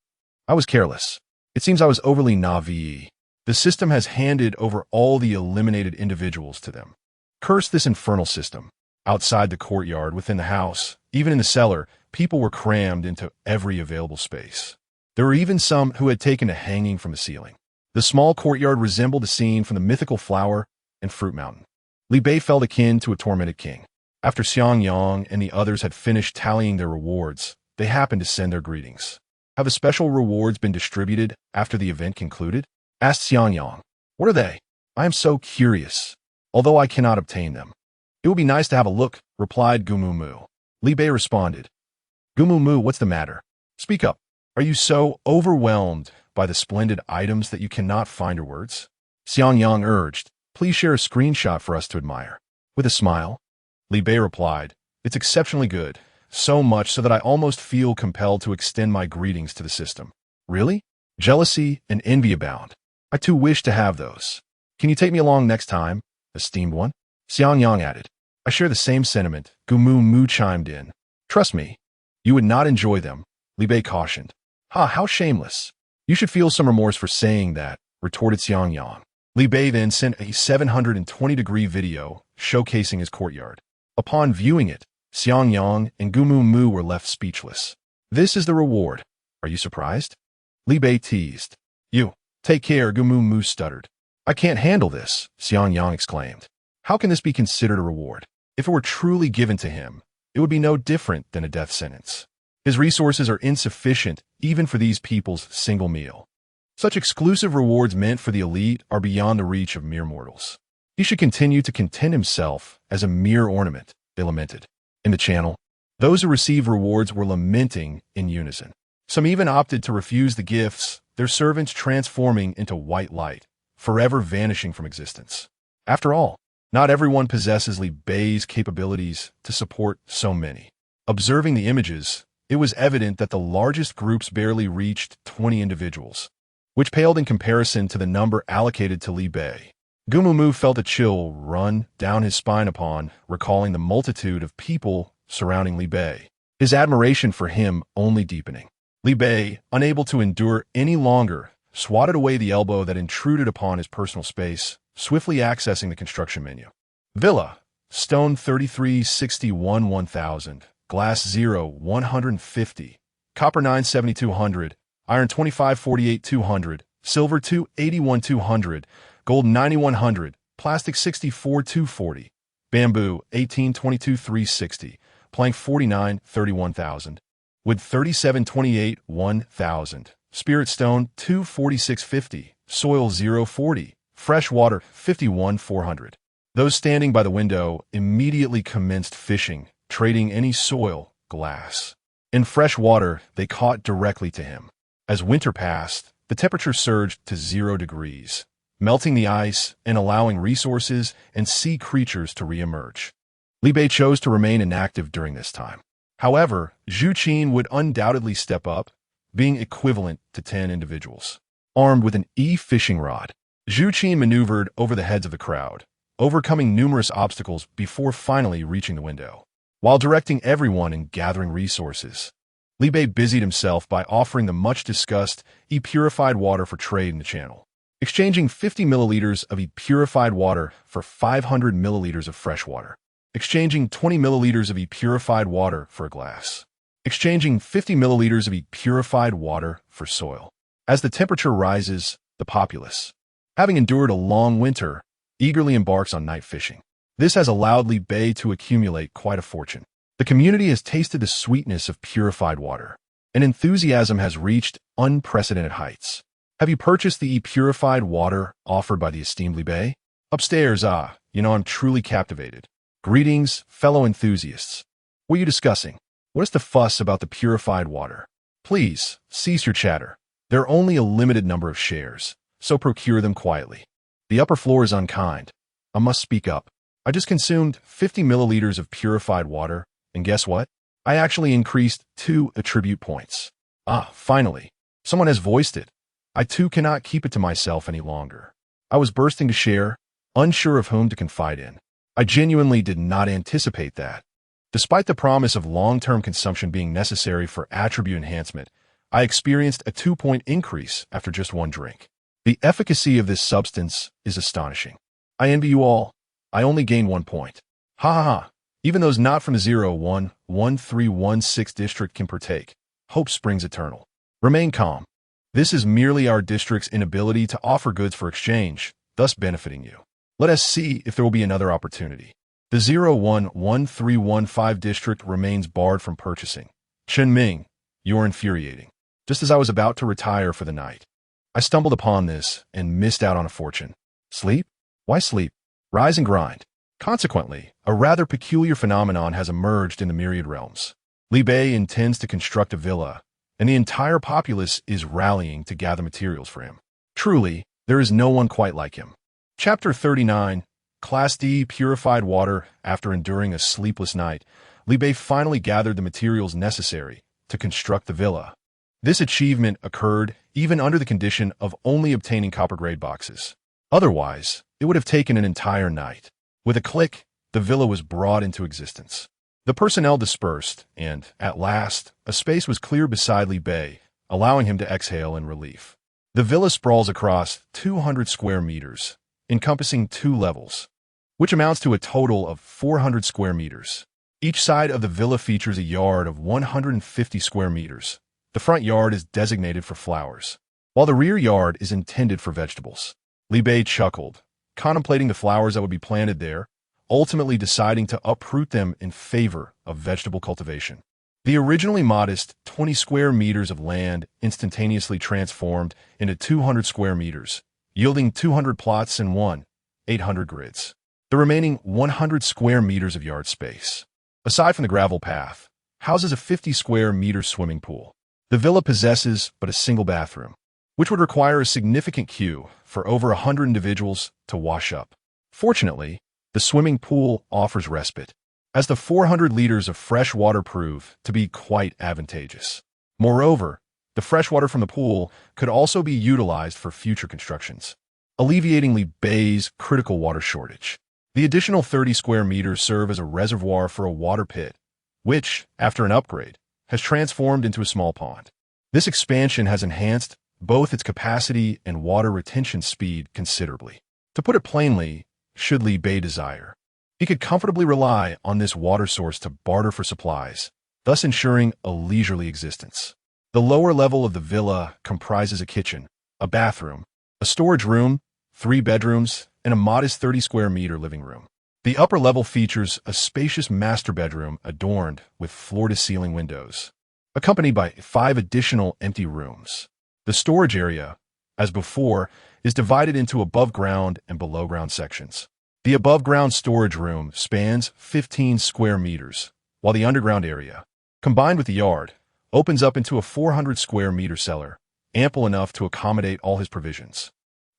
I was careless. It seems I was overly naive. The system has handed over all the eliminated individuals to them. Curse this infernal system. Outside the courtyard, within the house, even in the cellar, people were crammed into every available space. There were even some who had taken to hanging from the ceiling. The small courtyard resembled a scene from the mythical flower and fruit mountain. Li Bei felt akin to a tormented king. After Xiang Yang and the others had finished tallying their rewards, they happened to send their greetings. Have the special rewards been distributed after the event concluded? Asked Xiang Yang. What are they? I am so curious, although I cannot obtain them. It would be nice to have a look, replied Gumu Mu. Li Bei responded. Gumu Mu, what's the matter? Speak up. Are you so overwhelmed by the splendid items that you cannot find your words? Xiang Yang urged. Please share a screenshot for us to admire. With a smile, Li Bei replied, it's exceptionally good, so much so that I almost feel compelled to extend my greetings to the system. Really? Jealousy and envy abound. I too wish to have those. Can you take me along next time, esteemed one? Xiang Yang added. I share the same sentiment, Gumu Mu chimed in. Trust me, you would not enjoy them, Li Bei cautioned. Ha, how shameless. You should feel some remorse for saying that, retorted Xiang Yang. Li Bei then sent a 720-degree video showcasing his courtyard. Upon viewing it, Xiang Yang and Gumu Mu were left speechless. This is the reward. Are you surprised? Li Bei teased. You, take care, Gumu Mu stuttered. I can't handle this, Xiang Yang exclaimed. How can this be considered a reward? If it were truly given to him, it would be no different than a death sentence. His resources are insufficient even for these people's single meal. Such exclusive rewards meant for the elite are beyond the reach of mere mortals. He should continue to content himself as a mere ornament, they lamented. In the channel, those who received rewards were lamenting in unison. Some even opted to refuse the gifts, their servants transforming into white light, forever vanishing from existence. After all, not everyone possesses Li Bei's capabilities to support so many. Observing the images, it was evident that the largest groups barely reached 20 individuals, which paled in comparison to the number allocated to Li Bei. Gumu Mu felt a chill run down his spine upon recalling the multitude of people surrounding Li Bei, his admiration for him only deepening. Li Bei, unable to endure any longer, swatted away the elbow that intruded upon his personal space, swiftly accessing the construction menu. Villa, stone 3361 1000, glass 0 150, copper 9 7200, iron 2548 200, silver 281 200, gold 9100, plastic 64 240, bamboo 1822 360, plank 49 31000, wood 3728 1000, spirit stone 24650, soil 040, fresh water 51 400. Those standing by the window immediately commenced fishing, trading any soil, glass. In fresh water, they caught directly to him. As winter passed, the temperature surged to 0 degrees, melting the ice and allowing resources and sea creatures to re-emerge. Li Bei chose to remain inactive during this time. However, Zhu Qin would undoubtedly step up, being equivalent to 10 individuals. Armed with an fishing rod, Zhu Qin maneuvered over the heads of the crowd, overcoming numerous obstacles before finally reaching the window. While directing everyone and gathering resources, Li Bei busied himself by offering the much-discussed purified water for trade in the channel, exchanging 50 milliliters of purified water for 500 milliliters of fresh water, exchanging 20 milliliters of purified water for a glass, exchanging 50 milliliters of purified water for soil. As the temperature rises, the populace, having endured a long winter, eagerly embarks on night fishing. This has allowed Li Bei to accumulate quite a fortune. The community has tasted the sweetness of purified water, and enthusiasm has reached unprecedented heights. Have you purchased the purified water offered by the esteemed Li Bei? Upstairs, I'm truly captivated. Greetings, fellow enthusiasts. What are you discussing? What is the fuss about the purified water? Please, cease your chatter. There are only a limited number of shares, so procure them quietly. The upper floor is unkind. I must speak up. I just consumed 50 milliliters of purified water, and guess what? I actually increased 2 attribute points. Finally. Someone has voiced it. I too cannot keep it to myself any longer. I was bursting to share, unsure of whom to confide in. I genuinely did not anticipate that. Despite the promise of long-term consumption being necessary for attribute enhancement, I experienced a 2-point increase after just one drink. The efficacy of this substance is astonishing. I envy you all. I only gained 1 point. Ha ha ha. Even those not from the 0-1-1316 district can partake. Hope springs eternal. Remain calm. This is merely our district's inability to offer goods for exchange, thus benefiting you. Let us see if there will be another opportunity. The 0-1-1315 district remains barred from purchasing. Chen Ming, you're infuriating. Just as I was about to retire for the night, I stumbled upon this and missed out on a fortune. Sleep? Why sleep? Rise and grind. Consequently, a rather peculiar phenomenon has emerged in the myriad realms. Li Bei intends to construct a villa, and the entire populace is rallying to gather materials for him. Truly, there is no one quite like him. Chapter 39, Class D Purified Water. After enduring a sleepless night, Li Bei finally gathered the materials necessary to construct the villa. This achievement occurred even under the condition of only obtaining copper-grade boxes. Otherwise, it would have taken an entire night. With a click, the villa was brought into existence. The personnel dispersed, and, at last, a space was cleared beside Li Bei, allowing him to exhale in relief. The villa sprawls across 200 square meters, encompassing 2 levels, which amounts to a total of 400 square meters. Each side of the villa features a yard of 150 square meters. The front yard is designated for flowers, while the rear yard is intended for vegetables. Li Bei chuckled, contemplating the flowers that would be planted there, ultimately deciding to uproot them in favor of vegetable cultivation. The originally modest 20 square meters of land instantaneously transformed into 200 square meters, yielding 200 plots and 800 grids. The remaining 100 square meters of yard space, aside from the gravel path, houses a 50 square meter swimming pool. The villa possesses but a single bathroom, which would require a significant queue for over 100 individuals to wash up. Fortunately, the swimming pool offers respite, as the 400 liters of fresh water prove to be quite advantageous. Moreover, the fresh water from the pool could also be utilized for future constructions, alleviating Li Bei's critical water shortage. The additional 30 square meters serve as a reservoir for a water pit, which, after an upgrade, has transformed into a small pond. This expansion has enhanced both its capacity and water retention speed considerably. To put it plainly, should Li Bei desire, he could comfortably rely on this water source to barter for supplies, thus ensuring a leisurely existence. The lower level of the villa comprises a kitchen, a bathroom, a storage room, 3 bedrooms, and a modest 30 square meter living room. The upper level features a spacious master bedroom adorned with floor-to-ceiling windows, accompanied by 5 additional empty rooms. The storage area, as before, is divided into above-ground and below-ground sections. The above-ground storage room spans 15 square meters, while the underground area, combined with the yard, opens up into a 400 square meter cellar, ample enough to accommodate all his provisions.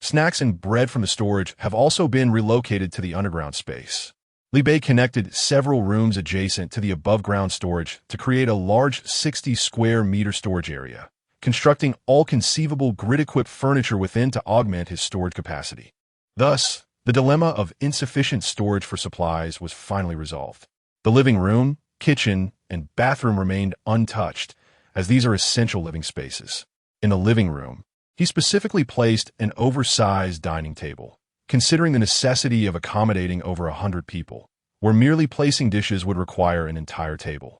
Snacks and bread from the storage have also been relocated to the underground space. Li Bei connected several rooms adjacent to the above-ground storage to create a large 60 square meter storage area, constructing all conceivable grid-equipped furniture within to augment his storage capacity. Thus, the dilemma of insufficient storage for supplies was finally resolved. The living room, kitchen, and bathroom remained untouched, as these are essential living spaces. In the living room, he specifically placed an oversized dining table, considering the necessity of accommodating over 100 people, where merely placing dishes would require an entire table.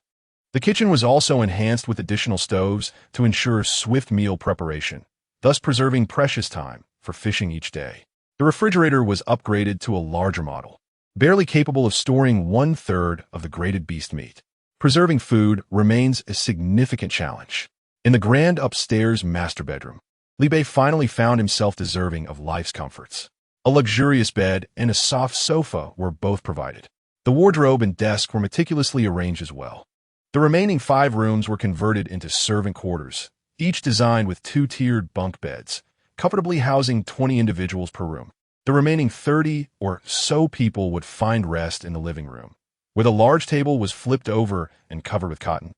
The kitchen was also enhanced with additional stoves to ensure swift meal preparation, thus preserving precious time for fishing each day. The refrigerator was upgraded to a larger model, barely capable of storing 1/3 of the grated beast meat. Preserving food remains a significant challenge. In the grand upstairs master bedroom, Li Bei finally found himself deserving of life's comforts. A luxurious bed and a soft sofa were both provided. The wardrobe and desk were meticulously arranged as well. The remaining 5 rooms were converted into servant quarters, each designed with 2-tiered bunk beds, comfortably housing 20 individuals per room. The remaining 30 or so people would find rest in the living room, where the large table was flipped over and covered with cotton,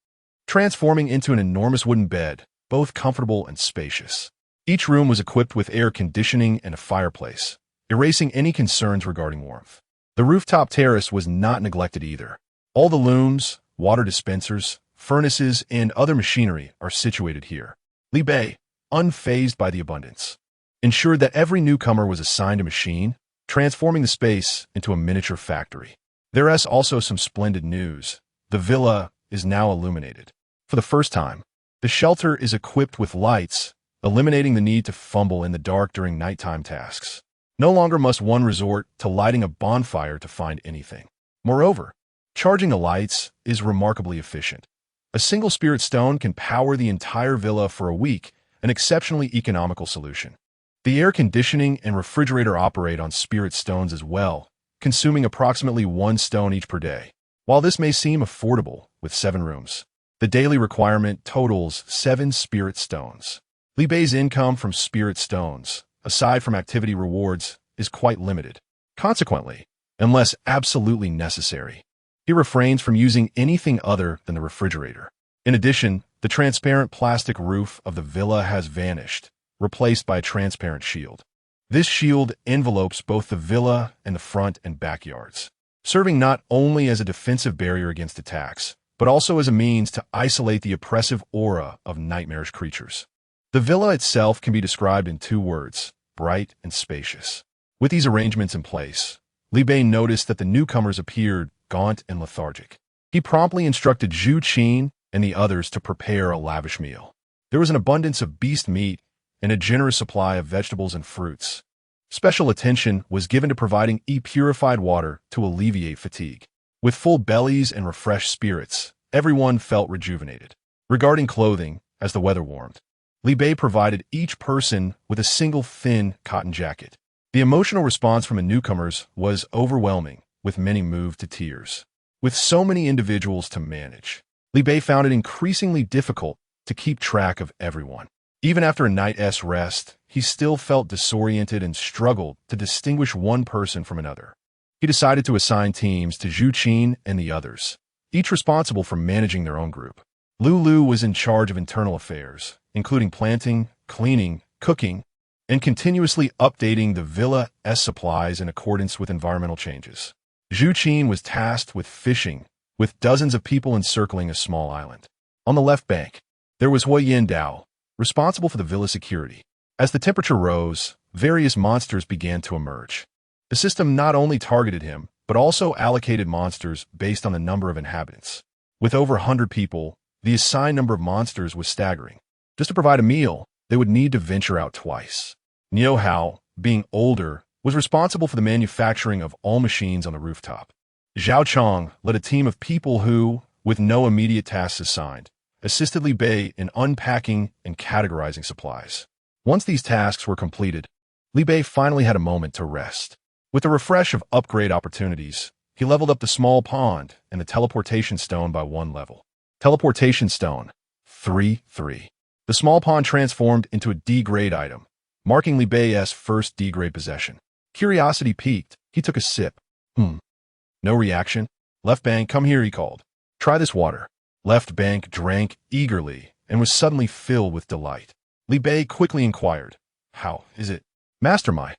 transforming into an enormous wooden bed, both comfortable and spacious. Each room was equipped with air conditioning and a fireplace, erasing any concerns regarding warmth. The rooftop terrace was not neglected either. All the looms, water dispensers, furnaces, and other machinery are situated here. Li Bei, unfazed by the abundance, ensured that every newcomer was assigned a machine, transforming the space into a miniature factory. There is also some splendid news. The villa is now illuminated. For the first time, the shelter is equipped with lights, eliminating the need to fumble in the dark during nighttime tasks. No longer must one resort to lighting a bonfire to find anything. Moreover, charging the lights is remarkably efficient. A single spirit stone can power the entire villa for a week, an exceptionally economical solution. The air conditioning and refrigerator operate on spirit stones as well, consuming approximately 1 stone each per day. While this may seem affordable with 7 rooms, the daily requirement totals 7 spirit stones. Li Bei's income from spirit stones, aside from activity rewards, is quite limited. Consequently, unless absolutely necessary, he refrains from using anything other than the refrigerator. In addition, the transparent plastic roof of the villa has vanished, replaced by a transparent shield. This shield envelopes both the villa and the front and backyards, serving not only as a defensive barrier against attacks, but also as a means to isolate the oppressive aura of nightmarish creatures. The villa itself can be described in 2 words: bright and spacious. With these arrangements in place, Li Bei noticed that the newcomers appeared gaunt and lethargic. He promptly instructed Zhu Qin and the others to prepare a lavish meal. There was an abundance of beast meat and a generous supply of vegetables and fruits. Special attention was given to providing purified water to alleviate fatigue. With full bellies and refreshed spirits, everyone felt rejuvenated. Regarding clothing, as the weather warmed, Li Bei provided each person with a single thin cotton jacket. The emotional response from the newcomers was overwhelming, with many moved to tears. With so many individuals to manage, Li Bei found it increasingly difficult to keep track of everyone. Even after a night's rest, he still felt disoriented and struggled to distinguish one person from another. He decided to assign teams to Zhu Qin and the others, each responsible for managing their own group. Lulu was in charge of internal affairs, including planting, cleaning, cooking, and continuously updating the villa's supplies in accordance with environmental changes. Zhu Qin was tasked with fishing, with dozens of people encircling a small island. On the left bank, there was Huoyin Dao, responsible for the villa security. As the temperature rose, various monsters began to emerge. The system not only targeted him, but also allocated monsters based on the number of inhabitants. With over 100 people, the assigned number of monsters was staggering. Just to provide a meal, they would need to venture out twice. Niu Hao, being older, was responsible for the manufacturing of all machines on the rooftop. Zhao Chong led a team of people who, with no immediate tasks assigned, assisted Li Bei in unpacking and categorizing supplies. Once these tasks were completed, Li Bei finally had a moment to rest. With a refresh of upgrade opportunities, he leveled up the small pond and the teleportation stone by 1 level. Teleportation stone, 3-3. The small pond transformed into a D-grade item, marking Li Bei's first D-grade possession. Curiosity piqued, he took a sip. No reaction. Left bank, come here, he called. Try this water. Left bank drank eagerly and was suddenly filled with delight. Li Bei quickly inquired, "How is it?" "Master, my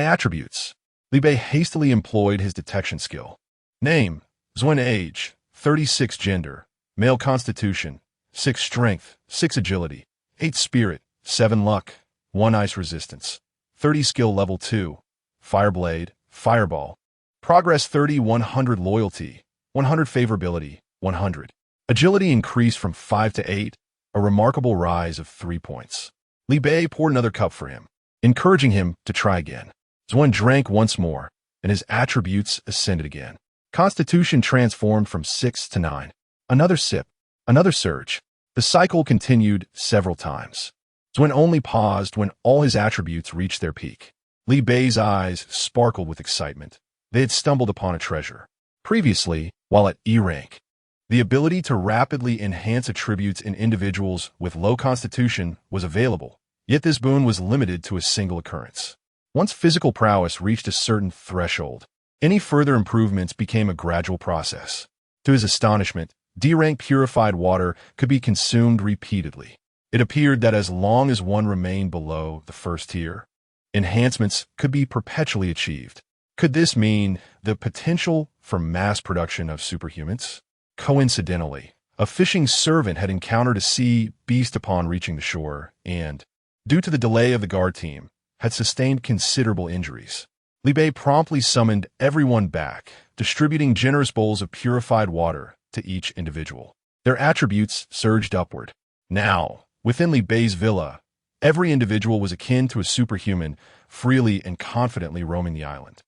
attributes." Li Bei hastily employed his detection skill. Name, Zuen age, 36 gender, male constitution, 6 strength, 6 agility, 8 spirit, 7 luck, 1 ice resistance, 30 skill level 2, fireblade, fireball, progress 30, 100 loyalty, 100 favorability, 100. Agility increased from 5 to 8, a remarkable rise of 3 points. Li Bei poured another cup for him, encouraging him to try again. Zhuan drank once more, and his attributes ascended again. Constitution transformed from 6 to 9. Another sip, another surge. The cycle continued several times. Zhuan only paused when all his attributes reached their peak. Li Bei's eyes sparkled with excitement. They had stumbled upon a treasure. Previously, while at E rank, the ability to rapidly enhance attributes in individuals with low constitution was available, yet this boon was limited to a single occurrence. Once physical prowess reached a certain threshold, any further improvements became a gradual process. To his astonishment, D-rank purified water could be consumed repeatedly. It appeared that as long as one remained below the first tier, enhancements could be perpetually achieved. Could this mean the potential for mass production of superhumans? Coincidentally, a fishing servant had encountered a sea beast upon reaching the shore and, due to the delay of the guard team, had sustained considerable injuries. Li Bei promptly summoned everyone back, distributing generous bowls of purified water to each individual. Their attributes surged upward. Now, within Li Bei's villa, every individual was akin to a superhuman, freely and confidently roaming the island.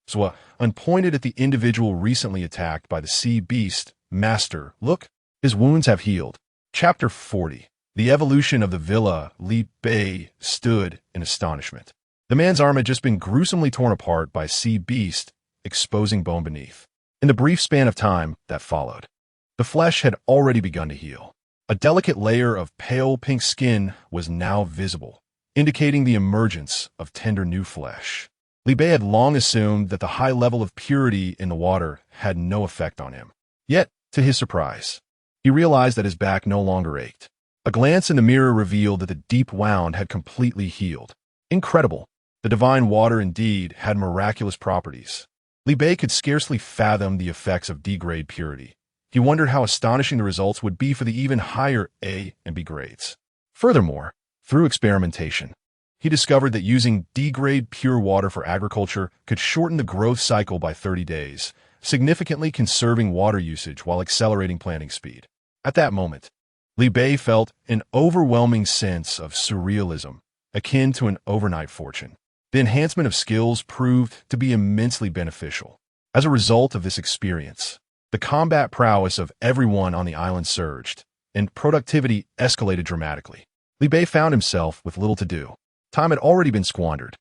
Zhuan pointed at the individual recently attacked by the sea beast. Master, look, his wounds have healed. Chapter 40. The evolution of the villa. Li Bei stood in astonishment. The man's arm had just been gruesomely torn apart by a sea beast, exposing bone beneath. In the brief span of time that followed, the flesh had already begun to heal. A delicate layer of pale pink skin was now visible, indicating the emergence of tender new flesh. Li Bei had long assumed that the high level of purity in the water had no effect on him. Yet, to his surprise, he realized that his back no longer ached. A glance in the mirror revealed that the deep wound had completely healed. Incredible! The divine water indeed had miraculous properties. Li Bei could scarcely fathom the effects of D-grade purity. He wondered how astonishing the results would be for the even higher A and B grades. Furthermore, through experimentation, he discovered that using D-grade pure water for agriculture could shorten the growth cycle by 30 days, significantly conserving water usage while accelerating planting speed. At that moment, Li Bei felt an overwhelming sense of surrealism, akin to an overnight fortune. The enhancement of skills proved to be immensely beneficial. As a result of this experience, the combat prowess of everyone on the island surged, and productivity escalated dramatically. Li Bei found himself with little to do. Time had already been squandered,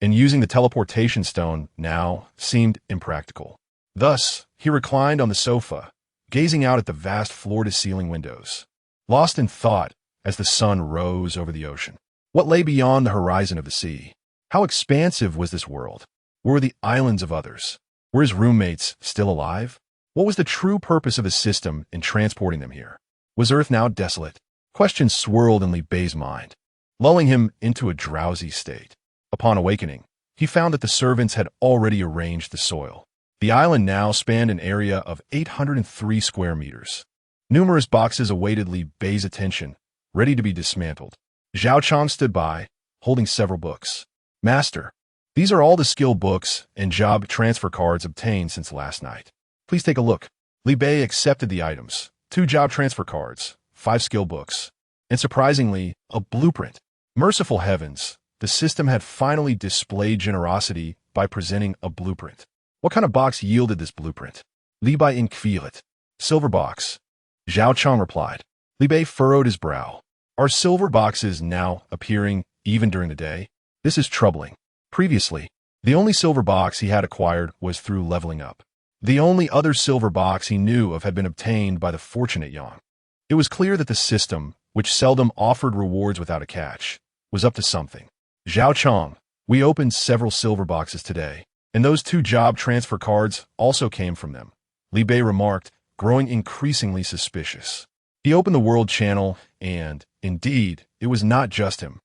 and using the teleportation stone now seemed impractical. Thus, he reclined on the sofa, gazing out at the vast floor-to-ceiling windows, lost in thought as the sun rose over the ocean. What lay beyond the horizon of the sea? How expansive was this world? Where were the islands of others? Were his roommates still alive? What was the true purpose of his system in transporting them here? Was Earth now desolate? Questions swirled in Li Bei's mind, lulling him into a drowsy state. Upon awakening, he found that the servants had already arranged the soil. The island now spanned an area of 803 square meters. Numerous boxes awaited Li Bei's attention, ready to be dismantled. Zhao Chang stood by, holding several books. Master, these are all the skill books and job transfer cards obtained since last night. Please take a look. Li Bei accepted the items, 2 job transfer cards, 5 skill books, and surprisingly, a blueprint. Merciful heavens, the system had finally displayed generosity by presenting a blueprint. What kind of box yielded this blueprint? Li Bei inquired. Silver box. Zhao Chang replied. Li Bei furrowed his brow. Are silver boxes now appearing even during the day? This is troubling. Previously, the only silver box he had acquired was through leveling up. The only other silver box he knew of had been obtained by the fortunate Yang. It was clear that the system, which seldom offered rewards without a catch, was up to something. Zhao Chang, we opened several silver boxes today, and those 2 job transfer cards also came from them, Li Bei remarked, growing increasingly suspicious. He opened the world channel, and, indeed, it was not just him.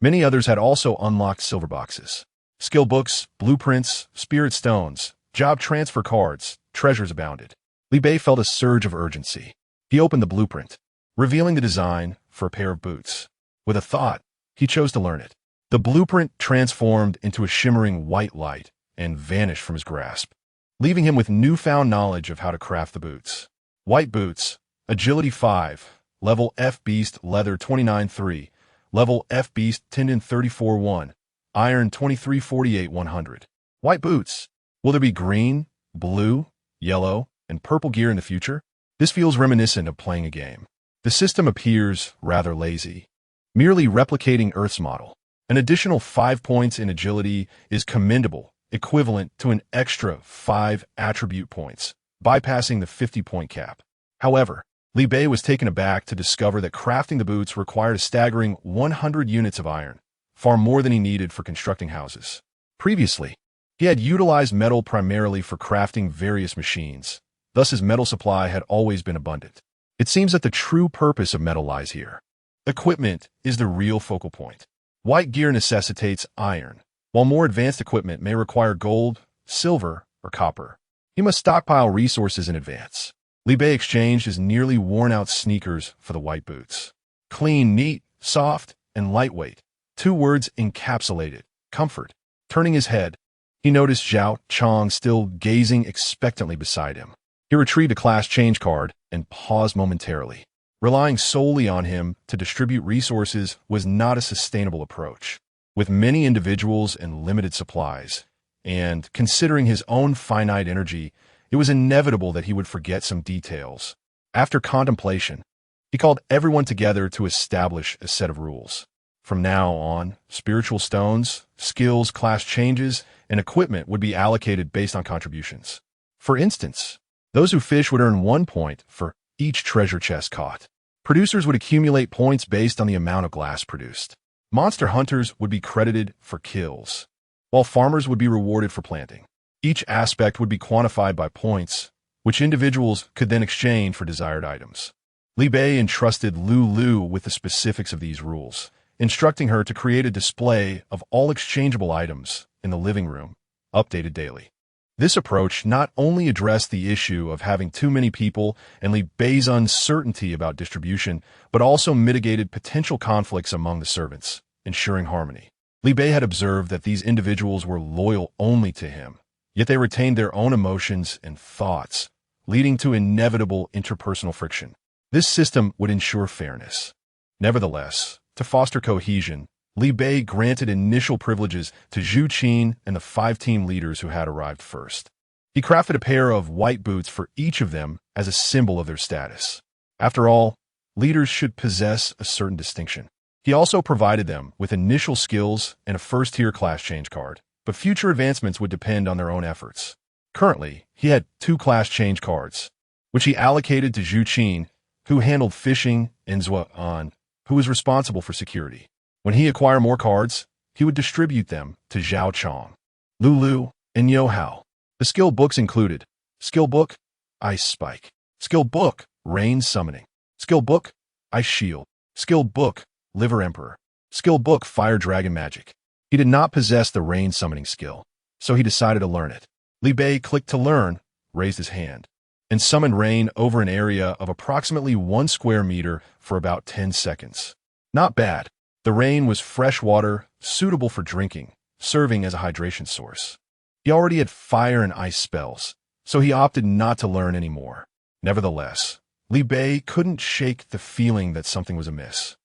Many others had also unlocked silver boxes. Skill books, blueprints, spirit stones, job transfer cards, treasures abounded. Li Bei felt a surge of urgency. He opened the blueprint. revealing the design for a pair of boots. With a thought, he chose to learn it. The blueprint transformed into a shimmering white light and vanished from his grasp, leaving him with newfound knowledge of how to craft the boots. White boots, Agility 5, Level F Beast Leather 29-3, Level F Beast Tendon 34-1, Iron 2348-100. White boots. Will there be green, blue, yellow, and purple gear in the future? This feels reminiscent of playing a game. The system appears rather lazy, merely replicating Earth's model. An additional 5 points in agility is commendable, equivalent to an extra 5 attribute points, bypassing the 50-point cap. However, Li Bei was taken aback to discover that crafting the boots required a staggering 100 units of iron, far more than he needed for constructing houses. Previously, he had utilized metal primarily for crafting various machines, thus his metal supply had always been abundant. It seems that the true purpose of metal lies here. Equipment is the real focal point. White gear necessitates iron, while more advanced equipment may require gold, silver, or copper. He must stockpile resources in advance. Li Bei exchanged his nearly worn-out sneakers for the white boots. Clean, neat, soft, and lightweight. 2 words encapsulated: comfort. Turning his head, he noticed Zhao Chong still gazing expectantly beside him. He retrieved a class change card and paused momentarily. Relying solely on him to distribute resources was not a sustainable approach. With many individuals and limited supplies, and considering his own finite energy, it was inevitable that he would forget some details. After contemplation, he called everyone together to establish a set of rules. From now on, spiritual stones, skills, class changes, and equipment would be allocated based on contributions. For instance, those who fish would earn 1 point for each treasure chest caught. Producers would accumulate points based on the amount of glass produced. Monster hunters would be credited for kills, while farmers would be rewarded for planting. Each aspect would be quantified by points, which individuals could then exchange for desired items. Li Bei entrusted Lu with the specifics of these rules, instructing her to create a display of all exchangeable items in the living room, updated daily. This approach not only addressed the issue of having too many people and Li Bei's uncertainty about distribution, but also mitigated potential conflicts among the servants, ensuring harmony. Li Bei had observed that these individuals were loyal only to him, yet they retained their own emotions and thoughts, leading to inevitable interpersonal friction. This system would ensure fairness. Nevertheless, to foster cohesion, Li Bei granted initial privileges to Zhu Qin and the 5 team leaders who had arrived first. He crafted a pair of white boots for each of them as a symbol of their status. After all, leaders should possess a certain distinction. He also provided them with initial skills and a first-tier class change card, but future advancements would depend on their own efforts. Currently, he had 2 class change cards, which he allocated to Zhu Qin, who handled fishing, and Zhua An, who was responsible for security. When he acquired more cards, he would distribute them to Zhao Chong, Lulu, and Yo Hao. The skill books included Skill Book, Ice Spike, Skill Book, Rain Summoning, Skill Book, Ice Shield, Skill Book, Liver Emperor, Skill Book, Fire Dragon Magic. He did not possess the Rain Summoning skill, so he decided to learn it. Li Bei clicked to learn, raised his hand, and summoned rain over an area of approximately 1 square meter for about 10 seconds. Not bad. The rain was fresh water, suitable for drinking, serving as a hydration source. He already had fire and ice spells, so he opted not to learn anymore. Nevertheless, Li Bei couldn't shake the feeling that something was amiss,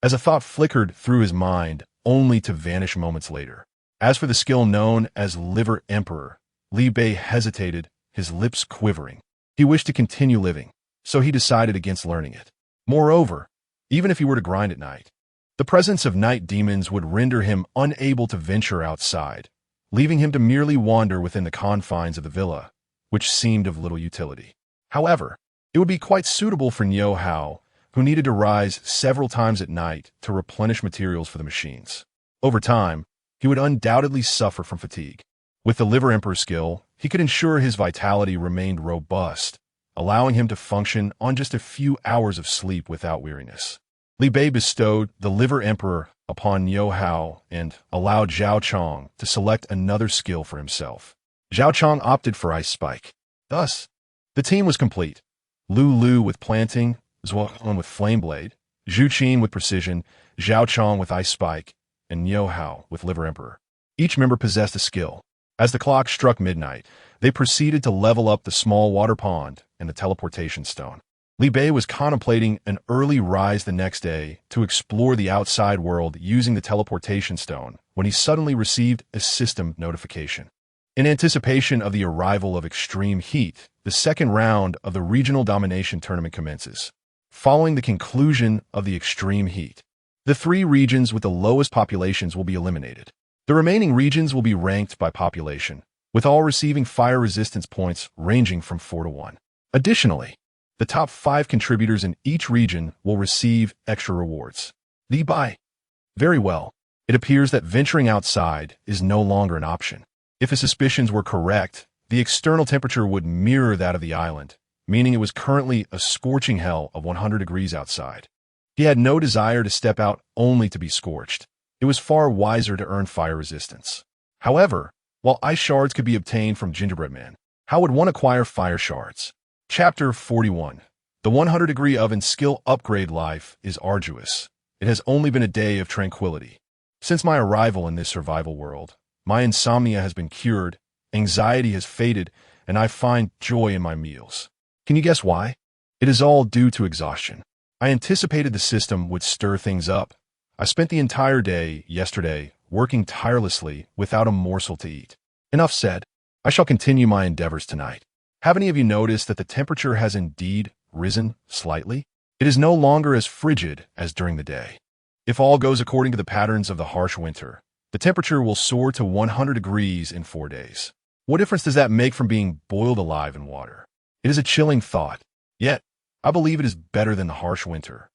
as a thought flickered through his mind, only to vanish moments later. As for the skill known as Liver Emperor, Li Bei hesitated, his lips quivering. He wished to continue living, so he decided against learning it. Moreover, even if he were to grind at night, the presence of night demons would render him unable to venture outside, leaving him to merely wander within the confines of the villa, which seemed of little utility. However, it would be quite suitable for Niu Hao, who needed to rise several times at night to replenish materials for the machines. Over time, he would undoubtedly suffer from fatigue. With the Liver Emperor skill, he could ensure his vitality remained robust, allowing him to function on just a few hours of sleep without weariness. Li Bei bestowed the Liver Emperor upon Niu Hao and allowed Zhao Chong to select another skill for himself. Zhao Chong opted for Ice Spike. Thus, the team was complete. Lu with planting, Zuohan with Flame Blade, Zhu Qin with Precision, Zhao Chong with Ice Spike, and Niu Hao with Liver Emperor. Each member possessed a skill. As the clock struck midnight, they proceeded to level up the small water pond and the teleportation stone. Li Bei was contemplating an early rise the next day to explore the outside world using the teleportation stone when he suddenly received a system notification. In anticipation of the arrival of extreme heat, the second round of the regional domination tournament commences. Following the conclusion of the extreme heat, the 3 regions with the lowest populations will be eliminated. The remaining regions will be ranked by population, with all receiving fire resistance points ranging from 4 to 1. Additionally, the top 5 contributors in each region will receive extra rewards. Li Bei. Very well. It appears that venturing outside is no longer an option. If his suspicions were correct, the external temperature would mirror that of the island, meaning it was currently a scorching hell of 100 degrees outside. He had no desire to step out only to be scorched. It was far wiser to earn fire resistance. However, while ice shards could be obtained from Gingerbread Man, how would one acquire fire shards? Chapter 41. The 100-degree oven skill upgrade life is arduous. It has only been a day of tranquility. Since my arrival in this survival world, my insomnia has been cured, anxiety has faded, and I find joy in my meals. Can you guess why? It is all due to exhaustion. I anticipated the system would stir things up. I spent the entire day yesterday working tirelessly without a morsel to eat. Enough said. I shall continue my endeavors tonight. Have any of you noticed that the temperature has indeed risen slightly? It is no longer as frigid as during the day. If all goes according to the patterns of the harsh winter, the temperature will soar to 100 degrees in 4 days. What difference does that make from being boiled alive in water? It is a chilling thought. Yet, I believe it is better than the harsh winter.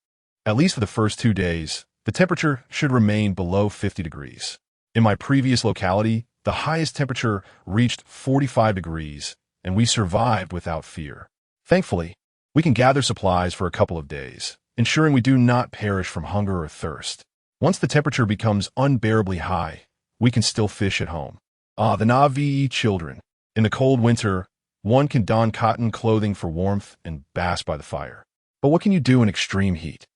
At least for the first 2 days, the temperature should remain below 50 degrees. In my previous locality, the highest temperature reached 45 degrees, and we survived without fear. Thankfully, we can gather supplies for a couple of days, ensuring we do not perish from hunger or thirst. Once the temperature becomes unbearably high, we can still fish at home. The Na'vi children. In the cold winter, one can don cotton clothing for warmth and bask by the fire. But what can you do in extreme heat?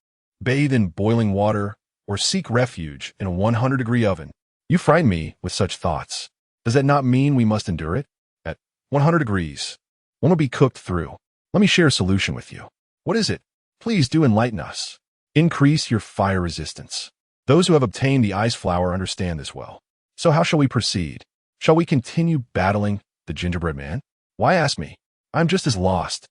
Bathe in boiling water or seek refuge in a 100-degree oven? You frighten me with such thoughts. Does that not mean we must endure it? At 100 degrees, one will be cooked through. Let me share a solution with you. What is it? Please do enlighten us. Increase your fire resistance. Those who have obtained the ice flower understand this well. So how shall we proceed? Shall we continue battling the gingerbread man? Why ask me? I'm just as lost.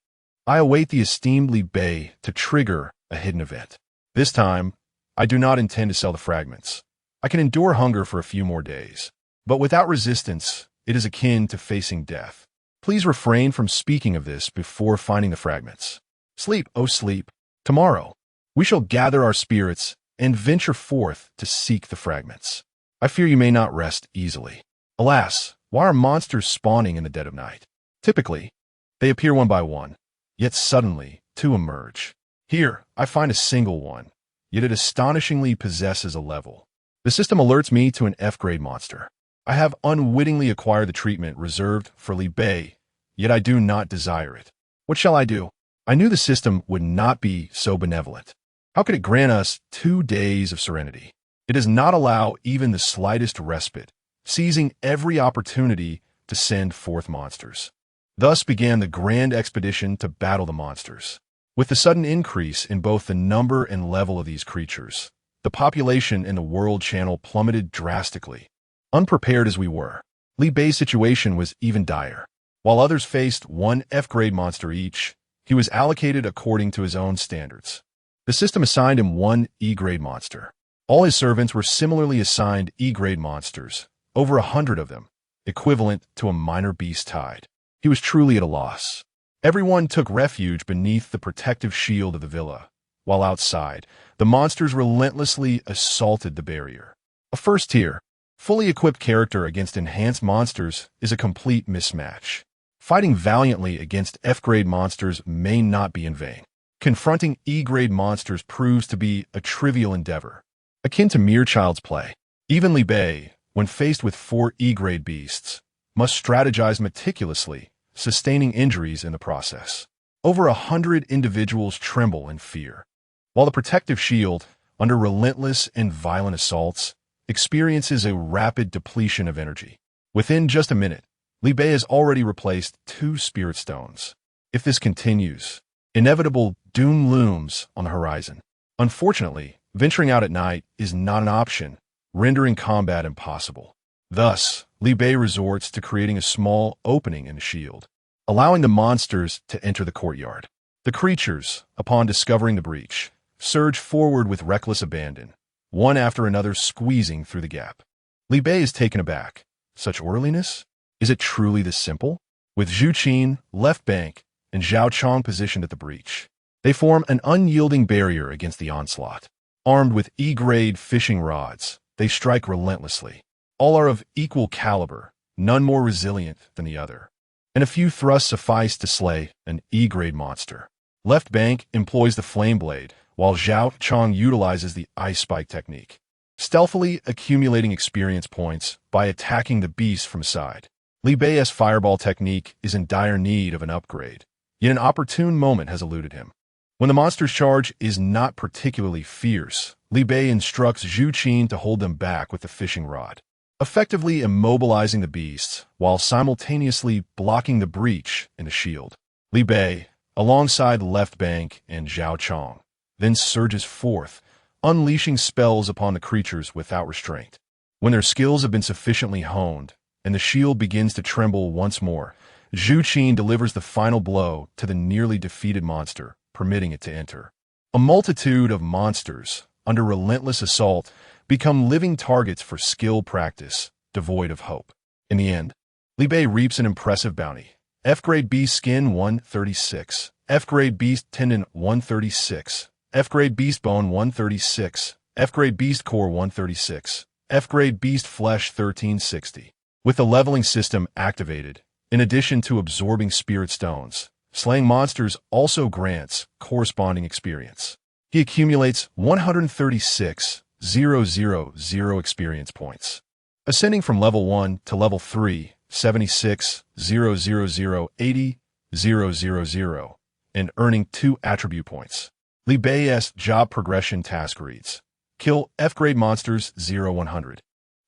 I await the esteemed Li Bei to trigger a hidden event. This time, I do not intend to sell the fragments. I can endure hunger for a few more days. But without resistance, it is akin to facing death. Please refrain from speaking of this before finding the fragments. Sleep, oh sleep. Tomorrow, we shall gather our spirits and venture forth to seek the fragments. I fear you may not rest easily. Alas, why are monsters spawning in the dead of night? Typically, they appear one by one, yet suddenly 2 emerge. Here, I find a single one, yet it astonishingly possesses a level. The system alerts me to an F-grade monster. I have unwittingly acquired the treatment reserved for Li Bei, yet I do not desire it. What shall I do? I knew the system would not be so benevolent. How could it grant us 2 days of serenity? It does not allow even the slightest respite, seizing every opportunity to send forth monsters. Thus began the grand expedition to battle the monsters. With the sudden increase in both the number and level of these creatures, the population in the world channel plummeted drastically. Unprepared as we were, Li Bei's situation was even dire. While others faced 1 F-grade monster each, he was allocated according to his own standards. The system assigned him 1 E-grade monster. All his servants were similarly assigned E-grade monsters, over 100 of them, equivalent to a minor beast tide. He was truly at a loss. Everyone took refuge beneath the protective shield of the villa, while outside, the monsters relentlessly assaulted the barrier. A first-tier, fully equipped character against enhanced monsters is a complete mismatch. Fighting valiantly against F-grade monsters may not be in vain. Confronting E-grade monsters proves to be a trivial endeavor, akin to mere child's play. Even Li Bei, when faced with 4 E-grade beasts, must strategize meticulously, sustaining injuries in the process. Over 100 individuals tremble in fear, while the protective shield, under relentless and violent assaults, experiences a rapid depletion of energy. Within just a minute, Li Bei has already replaced 2 spirit stones. If this continues, inevitable doom looms on the horizon. Unfortunately, venturing out at night is not an option, rendering combat impossible. Thus, Li Bei resorts to creating a small opening in the shield, allowing the monsters to enter the courtyard. The creatures, upon discovering the breach, surge forward with reckless abandon, one after another squeezing through the gap. Li Bei is taken aback. Such orderliness? Is it truly this simple? With Zhu Qin, left bank, and Zhao Chong positioned at the breach, they form an unyielding barrier against the onslaught. Armed with E-grade fishing rods, they strike relentlessly. All are of equal caliber, none more resilient than the other, and a few thrusts suffice to slay an E-grade monster. Left bank employs the flame blade, while Zhao Chong utilizes the ice spike technique, stealthily accumulating experience points by attacking the beast from side. Li Bei's fireball technique is in dire need of an upgrade, yet an opportune moment has eluded him. When the monster's charge is not particularly fierce, Li Bei instructs Zhu Qin to hold them back with the fishing rod, effectively immobilizing the beasts while simultaneously blocking the breach in the shield. Li Bei, alongside left bank and Zhao Chong, then surges forth, unleashing spells upon the creatures without restraint. When their skills have been sufficiently honed, and the shield begins to tremble once more, Zhu Qin delivers the final blow to the nearly defeated monster, permitting it to enter. A multitude of monsters, under relentless assault, become living targets for skill practice, devoid of hope. In the end, Li Bei reaps an impressive bounty. F-grade beast skin 136, F-grade beast tendon 136, F-grade beast bone 136, F-grade beast core 136, F-grade beast flesh 1360. With the leveling system activated, in addition to absorbing spirit stones, slaying monsters also grants corresponding experience. He accumulates 136,000 experience points, ascending from level 1 to level 3, 76,000,80,000, and earning 2 attribute points. Li Bei's job progression task reads: kill F-grade monsters 0-100.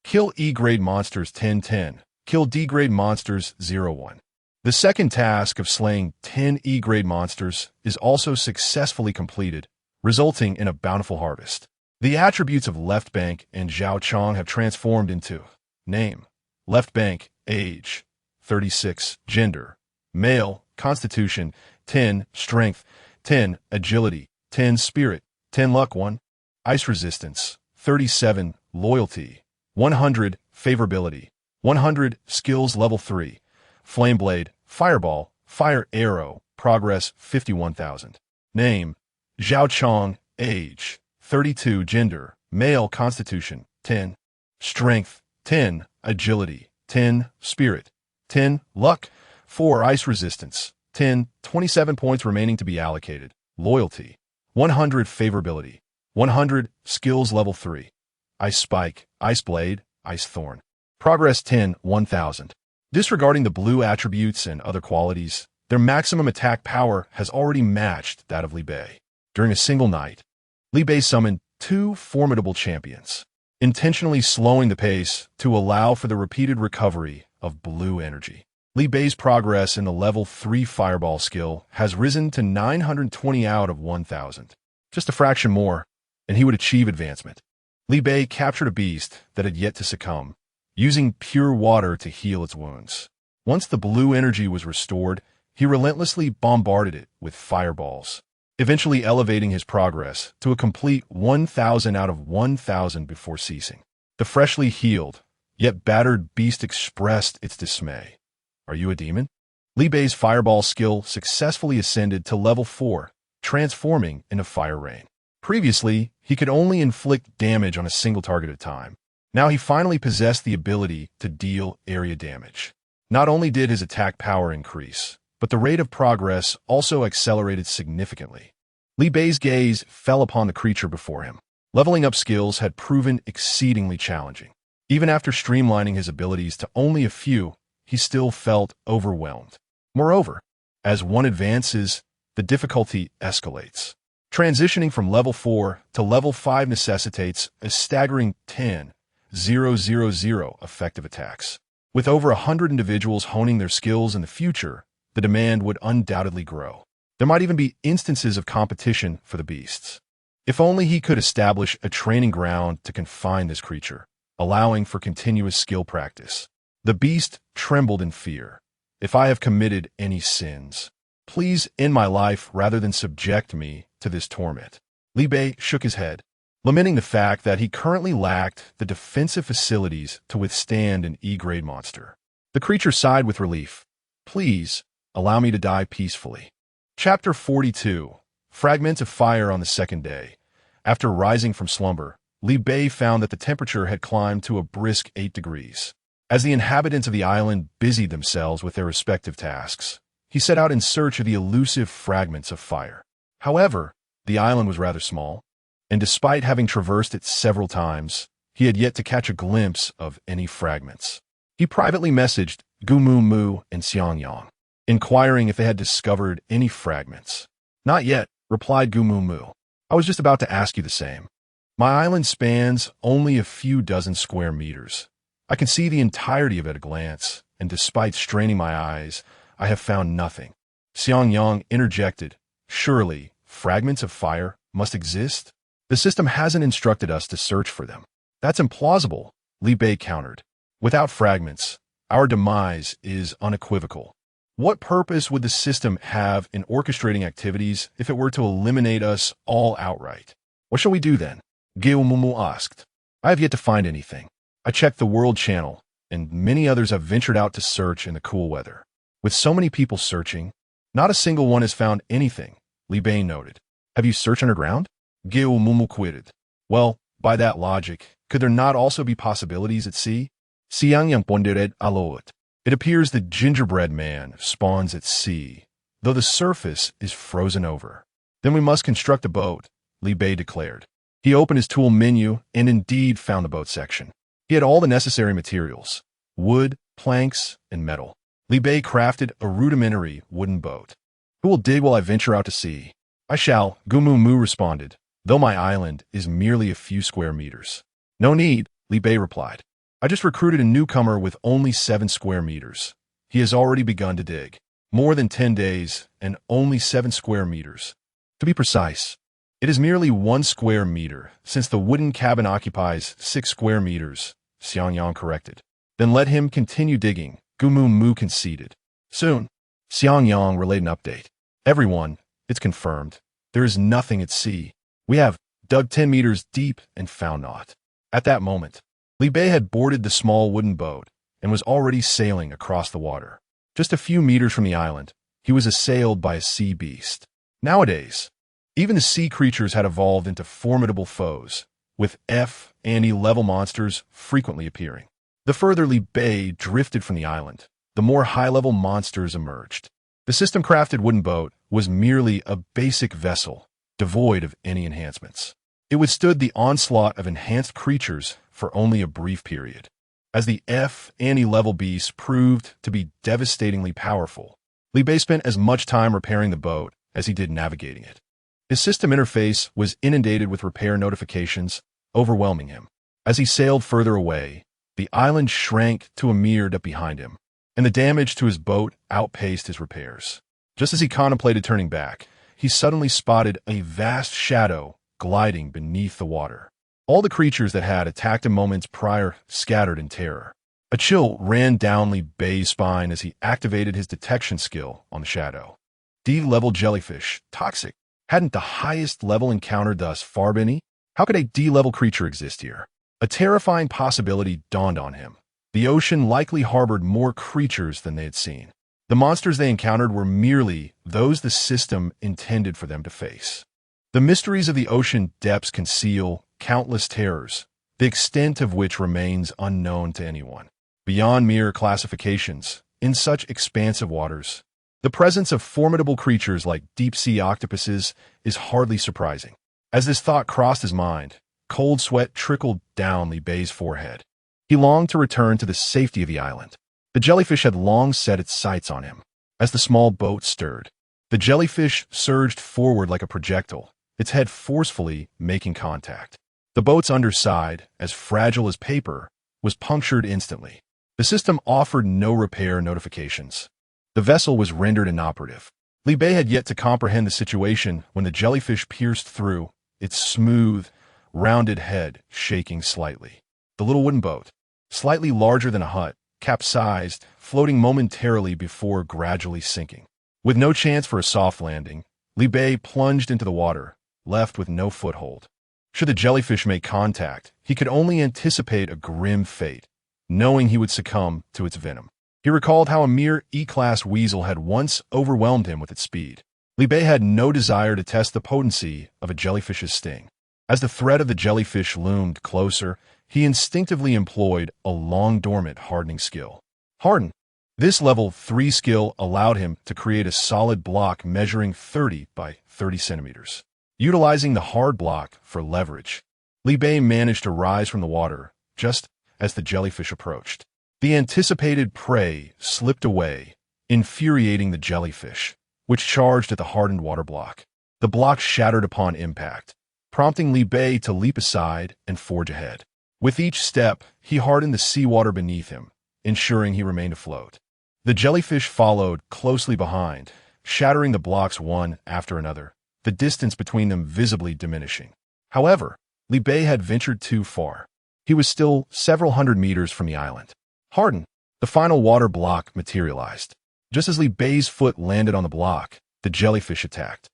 Kill E-grade monsters 10-10. Kill D-grade monsters 0-1. The second task of slaying 10 E-grade monsters is also successfully completed, resulting in a bountiful harvest. The attributes of left bank and Zhao Chong have transformed into name, left bank, age, 36, gender, male, constitution, 10, strength, 10, agility, 10, spirit, 10, luck, 1, ice resistance, 37, loyalty, 100, favorability, 100, skills level 3, flame blade, fireball, fire arrow, progress 51,000. Name, Zhao Chong, age, 32, gender, male, constitution, 10, strength, 10, agility, 10, spirit, 10, luck, 4, ice resistance, 10, 27 points remaining to be allocated, loyalty, 100, favorability, 100, skills level 3, ice spike, ice blade, ice thorn, progress 10, 1000. Disregarding the blue attributes and other qualities, their maximum attack power has already matched that of Li Bei. During a single night, Li Bei summoned 2 formidable champions, intentionally slowing the pace to allow for the repeated recovery of blue energy. Li Bei's progress in the level 3 fireball skill has risen to 920 out of 1000. Just a fraction more, and he would achieve advancement. Li Bei captured a beast that had yet to succumb, using pure water to heal its wounds. Once the blue energy was restored, he relentlessly bombarded it with fireballs, eventually elevating his progress to a complete 1000 out of 1000 before ceasing. The freshly healed, yet battered beast expressed its dismay. Are you a demon? Li Bei's fireball skill successfully ascended to level 4, transforming into fire rain. Previously, he could only inflict damage on a single target at a time. Now he finally possessed the ability to deal area damage. Not only did his attack power increase, but the rate of progress also accelerated significantly. Li Bei's gaze fell upon the creature before him. Leveling up skills had proven exceedingly challenging. Even after streamlining his abilities to only a few, he still felt overwhelmed. Moreover, as one advances, the difficulty escalates. Transitioning from level 4 to level 5 necessitates a staggering 10,000 effective attacks. With over 100 individuals honing their skills in the future, the demand would undoubtedly grow. There might even be instances of competition for the beasts. If only he could establish a training ground to confine this creature, allowing for continuous skill practice. The beast trembled in fear. If I have committed any sins, please end my life rather than subject me to this torment. Li Bei shook his head, lamenting the fact that he currently lacked the defensive facilities to withstand an E-grade monster. The creature sighed with relief. Please, allow me to die peacefully. Chapter 42. Fragments of Fire on the second day. After rising from slumber, Li Bei found that the temperature had climbed to a brisk 8 degrees. As the inhabitants of the island busied themselves with their respective tasks, he set out in search of the elusive fragments of fire. However, the island was rather small, and despite having traversed it several times, he had yet to catch a glimpse of any fragments. He privately messaged Gu Mu Mu and Xiang Yang, inquiring if they had discovered any fragments. Not yet, replied Gu Mu Mu. I was just about to ask you the same. My island spans only a few dozen square meters. I can see the entirety of it at a glance, and despite straining my eyes, I have found nothing. Xiang Yang interjected, surely, fragments of fire must exist? The system hasn't instructed us to search for them. That's implausible, Li Bei countered. Without fragments, our demise is unequivocal. What purpose would the system have in orchestrating activities if it were to eliminate us all outright? What shall we do then? Gil Mumu asked. I have yet to find anything. I checked the World Channel, and many others have ventured out to search in the cool weather. With so many people searching, not a single one has found anything, Li Bei noted. Have you searched underground? Gil Mumu quitted. Well, by that logic, could there not also be possibilities at sea? Siang Yang pondered aloot. It appears the gingerbread man spawns at sea, though the surface is frozen over. Then we must construct a boat, Li Bei declared. He opened his tool menu and indeed found the boat section. He had all the necessary materials, wood, planks, and metal. Li Bei crafted a rudimentary wooden boat. Who will dig while I venture out to sea? I shall, Gu Mu Mu responded, though my island is merely a few square meters. No need, Li Bei replied. I just recruited a newcomer with only 7 square meters. He has already begun to dig. More than 10 days and only 7 square meters. To be precise, it is merely 1 square meter, since the wooden cabin occupies 6 square meters, Xiang Yang corrected. Then let him continue digging, Gu Mu Mu conceded. Soon, Xiang Yang relayed an update. Everyone, it's confirmed. There is nothing at sea. We have dug 10 meters deep and found naught. At that moment, Li Bei had boarded the small wooden boat and was already sailing across the water. Just a few meters from the island, he was assailed by a sea beast. Nowadays, even the sea creatures had evolved into formidable foes, with F and E level monsters frequently appearing. The further Li Bei drifted from the island, the more high-level monsters emerged. The system-crafted wooden boat was merely a basic vessel, devoid of any enhancements. It withstood the onslaught of enhanced creatures for only a brief period. As the F and E level beasts proved to be devastatingly powerful, Li Bei spent as much time repairing the boat as he did navigating it. His system interface was inundated with repair notifications, overwhelming him. As he sailed further away, the island shrank to a mere dip behind him, and the damage to his boat outpaced his repairs. Just as he contemplated turning back, he suddenly spotted a vast shadow gliding beneath the water. All the creatures that had attacked him moments prior scattered in terror. A chill ran down Li Bei's spine as he activated his detection skill on the shadow. D-level jellyfish, toxic. Hadn't the highest level encountered thus far been he? How could a D-level creature exist here? A terrifying possibility dawned on him. The ocean likely harbored more creatures than they had seen. The monsters they encountered were merely those the system intended for them to face. The mysteries of the ocean depths conceal countless terrors, the extent of which remains unknown to anyone. Beyond mere classifications, in such expansive waters, the presence of formidable creatures like deep-sea octopuses is hardly surprising. As this thought crossed his mind, cold sweat trickled down Li Bei's forehead. He longed to return to the safety of the island. The jellyfish had long set its sights on him. As the small boat stirred, The jellyfish surged forward like a projectile, its head forcefully making contact. The boat's underside, as fragile as paper, was punctured instantly. The system offered no repair notifications. The vessel was rendered inoperative. Li Bei had yet to comprehend the situation when the jellyfish pierced through, its smooth, rounded head shaking slightly. The little wooden boat, slightly larger than a hut, capsized, floating momentarily before gradually sinking. With no chance for a soft landing, Li Bei plunged into the water, left with no foothold. Should the jellyfish make contact, he could only anticipate a grim fate, knowing he would succumb to its venom. He recalled how a mere E-class weasel had once overwhelmed him with its speed. Li Bei had no desire to test the potency of a jellyfish's sting. As the threat of the jellyfish loomed closer, he instinctively employed a long-dormant hardening skill. Harden. This level 3 skill allowed him to create a solid block measuring 30 by 30 centimeters. Utilizing the hard block for leverage, Li Bei managed to rise from the water just as the jellyfish approached. The anticipated prey slipped away, infuriating the jellyfish, which charged at the hardened water block. The block shattered upon impact, prompting Li Bei to leap aside and forge ahead. With each step, he hardened the seawater beneath him, ensuring he remained afloat. The jellyfish followed closely behind, shattering the blocks one after another, the distance between them visibly diminishing. However, Li Bei had ventured too far. He was still several hundred meters from the island. Hardened, the final water block materialized. Just as Li Bei's foot landed on the block, the jellyfish attacked.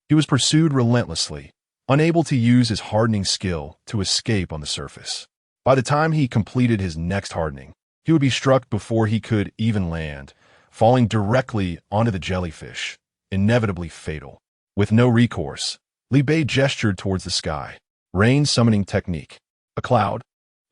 He was pursued relentlessly, unable to use his hardening skill to escape on the surface. By the time he completed his next hardening, he would be struck before he could even land, falling directly onto the jellyfish, inevitably fatal. With no recourse, Li Bei gestured towards the sky. Rain summoning technique. A cloud,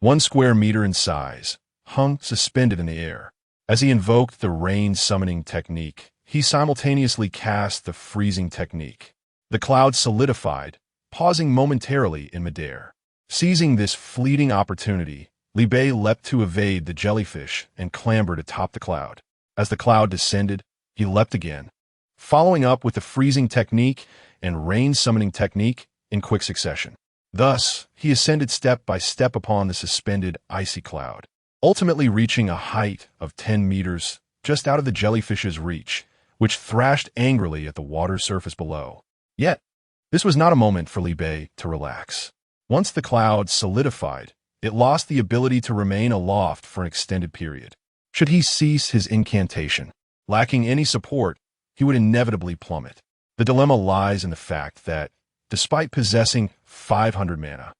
1 square meter in size, hung suspended in the air. As he invoked the rain summoning technique, he simultaneously cast the freezing technique. The cloud solidified, pausing momentarily in midair. Seizing this fleeting opportunity, Li Bei leapt to evade the jellyfish and clambered atop the cloud. As the cloud descended, he leapt again, following up with the freezing technique and rain summoning technique in quick succession. Thus, he ascended step by step upon the suspended icy cloud, ultimately reaching a height of 10 meters just out of the jellyfish's reach, which thrashed angrily at the water surface below. Yet, this was not a moment for Li Bei to relax. Once the cloud solidified, it lost the ability to remain aloft for an extended period. Should he cease his incantation, lacking any support, he would inevitably plummet. The dilemma lies in the fact that, despite possessing 500 mana,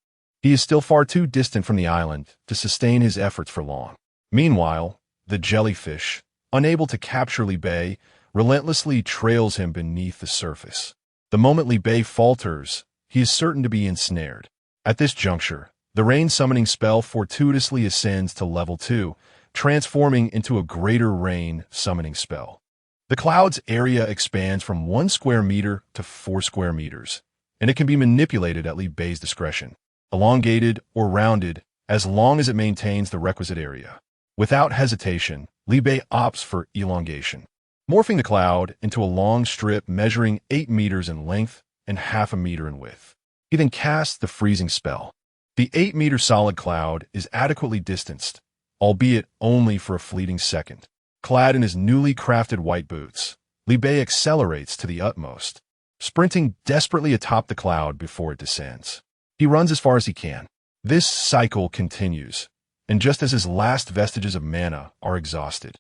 he is still far too distant from the island to sustain his efforts for long. Meanwhile, the jellyfish, unable to capture Li Bei, relentlessly trails him beneath the surface. The moment Li Bei falters, he is certain to be ensnared. At this juncture, the rain summoning spell fortuitously ascends to level 2, transforming into a greater rain summoning spell. The cloud's area expands from 1 square meter to 4 square meters, and it can be manipulated at Li Bei's discretion, elongated or rounded, as long as it maintains the requisite area. Without hesitation, Li Bei opts for elongation, morphing the cloud into a long strip measuring 8 meters in length and half a meter in width. He then casts the freezing spell. The 8-meter solid cloud is adequately distanced, albeit only for a fleeting second. Clad in his newly crafted white boots, Li Bei accelerates to the utmost, sprinting desperately atop the cloud before it descends. He runs as far as he can. This cycle continues, and just as his last vestiges of mana are exhausted,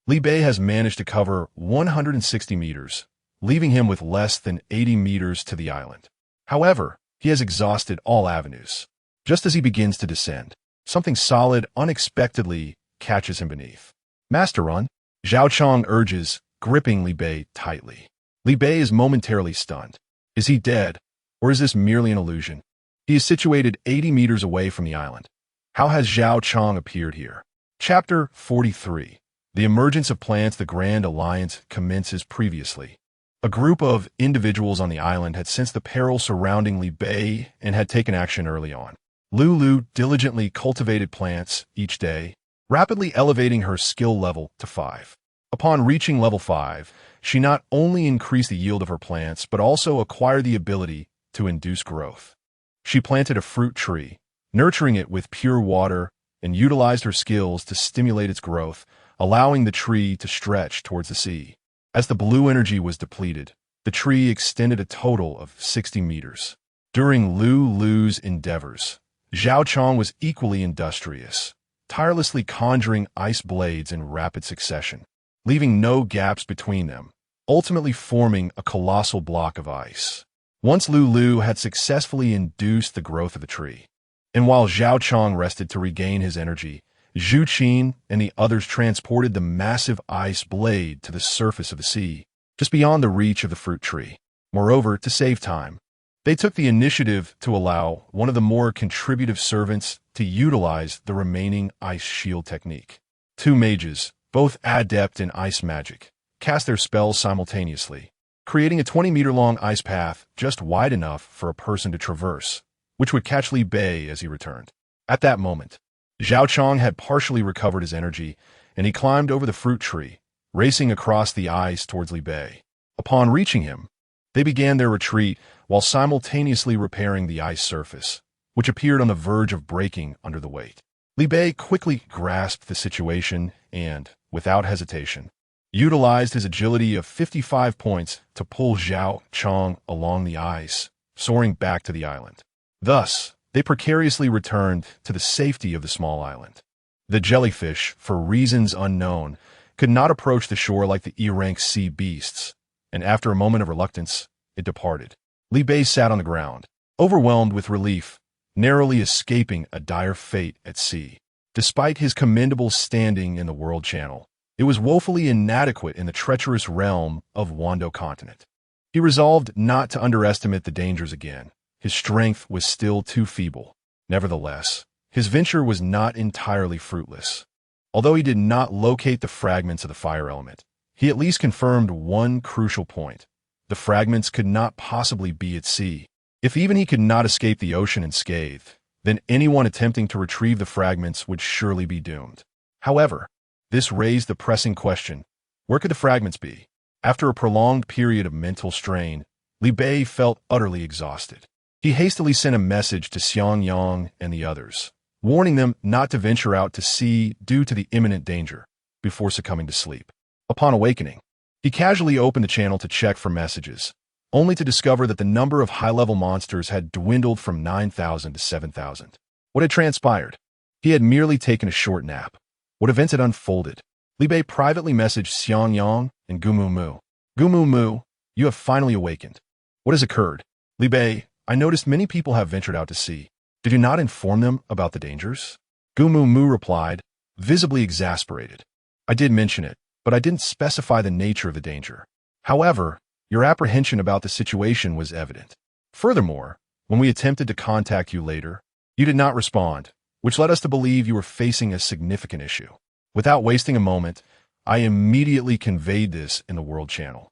Li Bei has managed to cover 160 meters, leaving him with less than 80 meters to the island. However, he has exhausted all avenues. Just as he begins to descend, something solid unexpectedly catches him beneath. Master Run, Zhao Chong urges, gripping Li Bei tightly. Li Bei is momentarily stunned. Is he dead, or is this merely an illusion? He is situated 80 meters away from the island. How has Zhao Chong appeared here? Chapter 43. The emergence of plants. The Grand Alliance commences previously. A group of individuals on the island had sensed the peril surrounding Li Bei and had taken action early on. Lulu diligently cultivated plants each day, rapidly elevating her skill level to 5. Upon reaching level 5, she not only increased the yield of her plants, but also acquired the ability to induce growth. She planted a fruit tree, nurturing it with pure water, and utilized her skills to stimulate its growth, allowing the tree to stretch towards the sea. As the blue energy was depleted, the tree extended a total of 60 meters. During Lu's endeavors, Zhao Chong was equally industrious, tirelessly conjuring ice blades in rapid succession, leaving no gaps between them, ultimately forming a colossal block of ice. Once Lu had successfully induced the growth of the tree, and while Zhao Chong rested to regain his energy, Zhu Qin and the others transported the massive ice blade to the surface of the sea, just beyond the reach of the fruit tree. Moreover, to save time, they took the initiative to allow one of the more contributive servants to utilize the remaining ice shield technique. Two mages, both adept in ice magic, cast their spells simultaneously, creating a 20-meter-long ice path just wide enough for a person to traverse, which would catch Li Bei as he returned. At that moment, Zhao Chong had partially recovered his energy, and he climbed over the fruit tree, racing across the ice towards Li Bei. Upon reaching him, they began their retreat while simultaneously repairing the ice surface, which appeared on the verge of breaking under the weight. Li Bei quickly grasped the situation and, without hesitation, utilized his agility of 55 points to pull Zhao Chong along the ice, soaring back to the island. Thus, they precariously returned to the safety of the small island. The jellyfish, for reasons unknown, could not approach the shore like the E-rank sea beasts, and after a moment of reluctance, it departed. Li Bei sat on the ground, overwhelmed with relief, narrowly escaping a dire fate at sea. Despite his commendable standing in the world channel, it was woefully inadequate in the treacherous realm of Wando continent. He resolved not to underestimate the dangers again. His strength was still too feeble. Nevertheless, his venture was not entirely fruitless. Although he did not locate the fragments of the fire element, he at least confirmed one crucial point. The fragments could not possibly be at sea. If even he could not escape the ocean unscathed, then anyone attempting to retrieve the fragments would surely be doomed. However, this raised the pressing question, where could the fragments be? After a prolonged period of mental strain, Li Bei felt utterly exhausted. He hastily sent a message to Xiang Yang and the others, warning them not to venture out to sea due to the imminent danger, before succumbing to sleep. Upon awakening, he casually opened the channel to check for messages, only to discover that the number of high-level monsters had dwindled from 9,000 to 7,000. What had transpired? He had merely taken a short nap. What events had unfolded? Li Bei privately messaged Xiang Yang and Gumu Mu. Gumu Mu, you have finally awakened. What has occurred? Li Bei, I noticed many people have ventured out to sea. Did you not inform them about the dangers? Gumu Mu replied, visibly exasperated. I did mention it, but I didn't specify the nature of the danger. However, your apprehension about the situation was evident. Furthermore, when we attempted to contact you later, you did not respond, which led us to believe you were facing a significant issue. Without wasting a moment, I immediately conveyed this in the World Channel.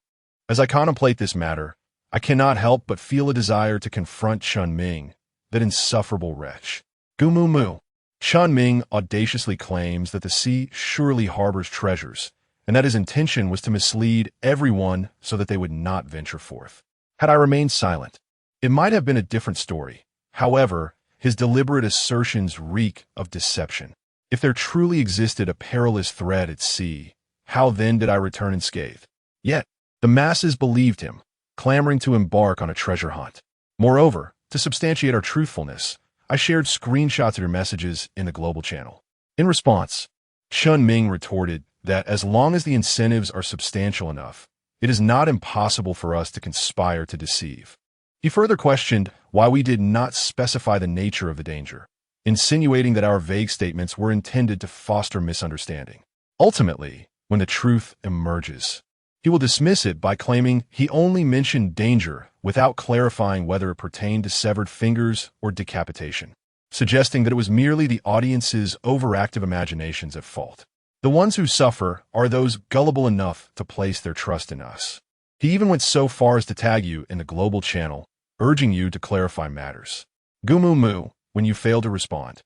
As I contemplate this matter, I cannot help but feel a desire to confront Chun Ming, that insufferable wretch. Gumu Mu. Chun Ming audaciously claims that the sea surely harbors treasures, and that his intention was to mislead everyone so that they would not venture forth. Had I remained silent, it might have been a different story. However, his deliberate assertions reek of deception. If there truly existed a perilous threat at sea, how then did I return unscathed? Yet, the masses believed him, clamoring to embark on a treasure hunt. Moreover, to substantiate our truthfulness, I shared screenshots of your messages in the global channel. In response, Chun Ming retorted that as long as the incentives are substantial enough, it is not impossible for us to conspire to deceive. He further questioned why we did not specify the nature of the danger, insinuating that our vague statements were intended to foster misunderstanding. Ultimately, when the truth emerges, he will dismiss it by claiming he only mentioned danger without clarifying whether it pertained to severed fingers or decapitation, suggesting that it was merely the audience's overactive imaginations at fault. The ones who suffer are those gullible enough to place their trust in us. He even went so far as to tag you in the global channel, urging you to clarify matters. Gumu Mu, when you failed to respond,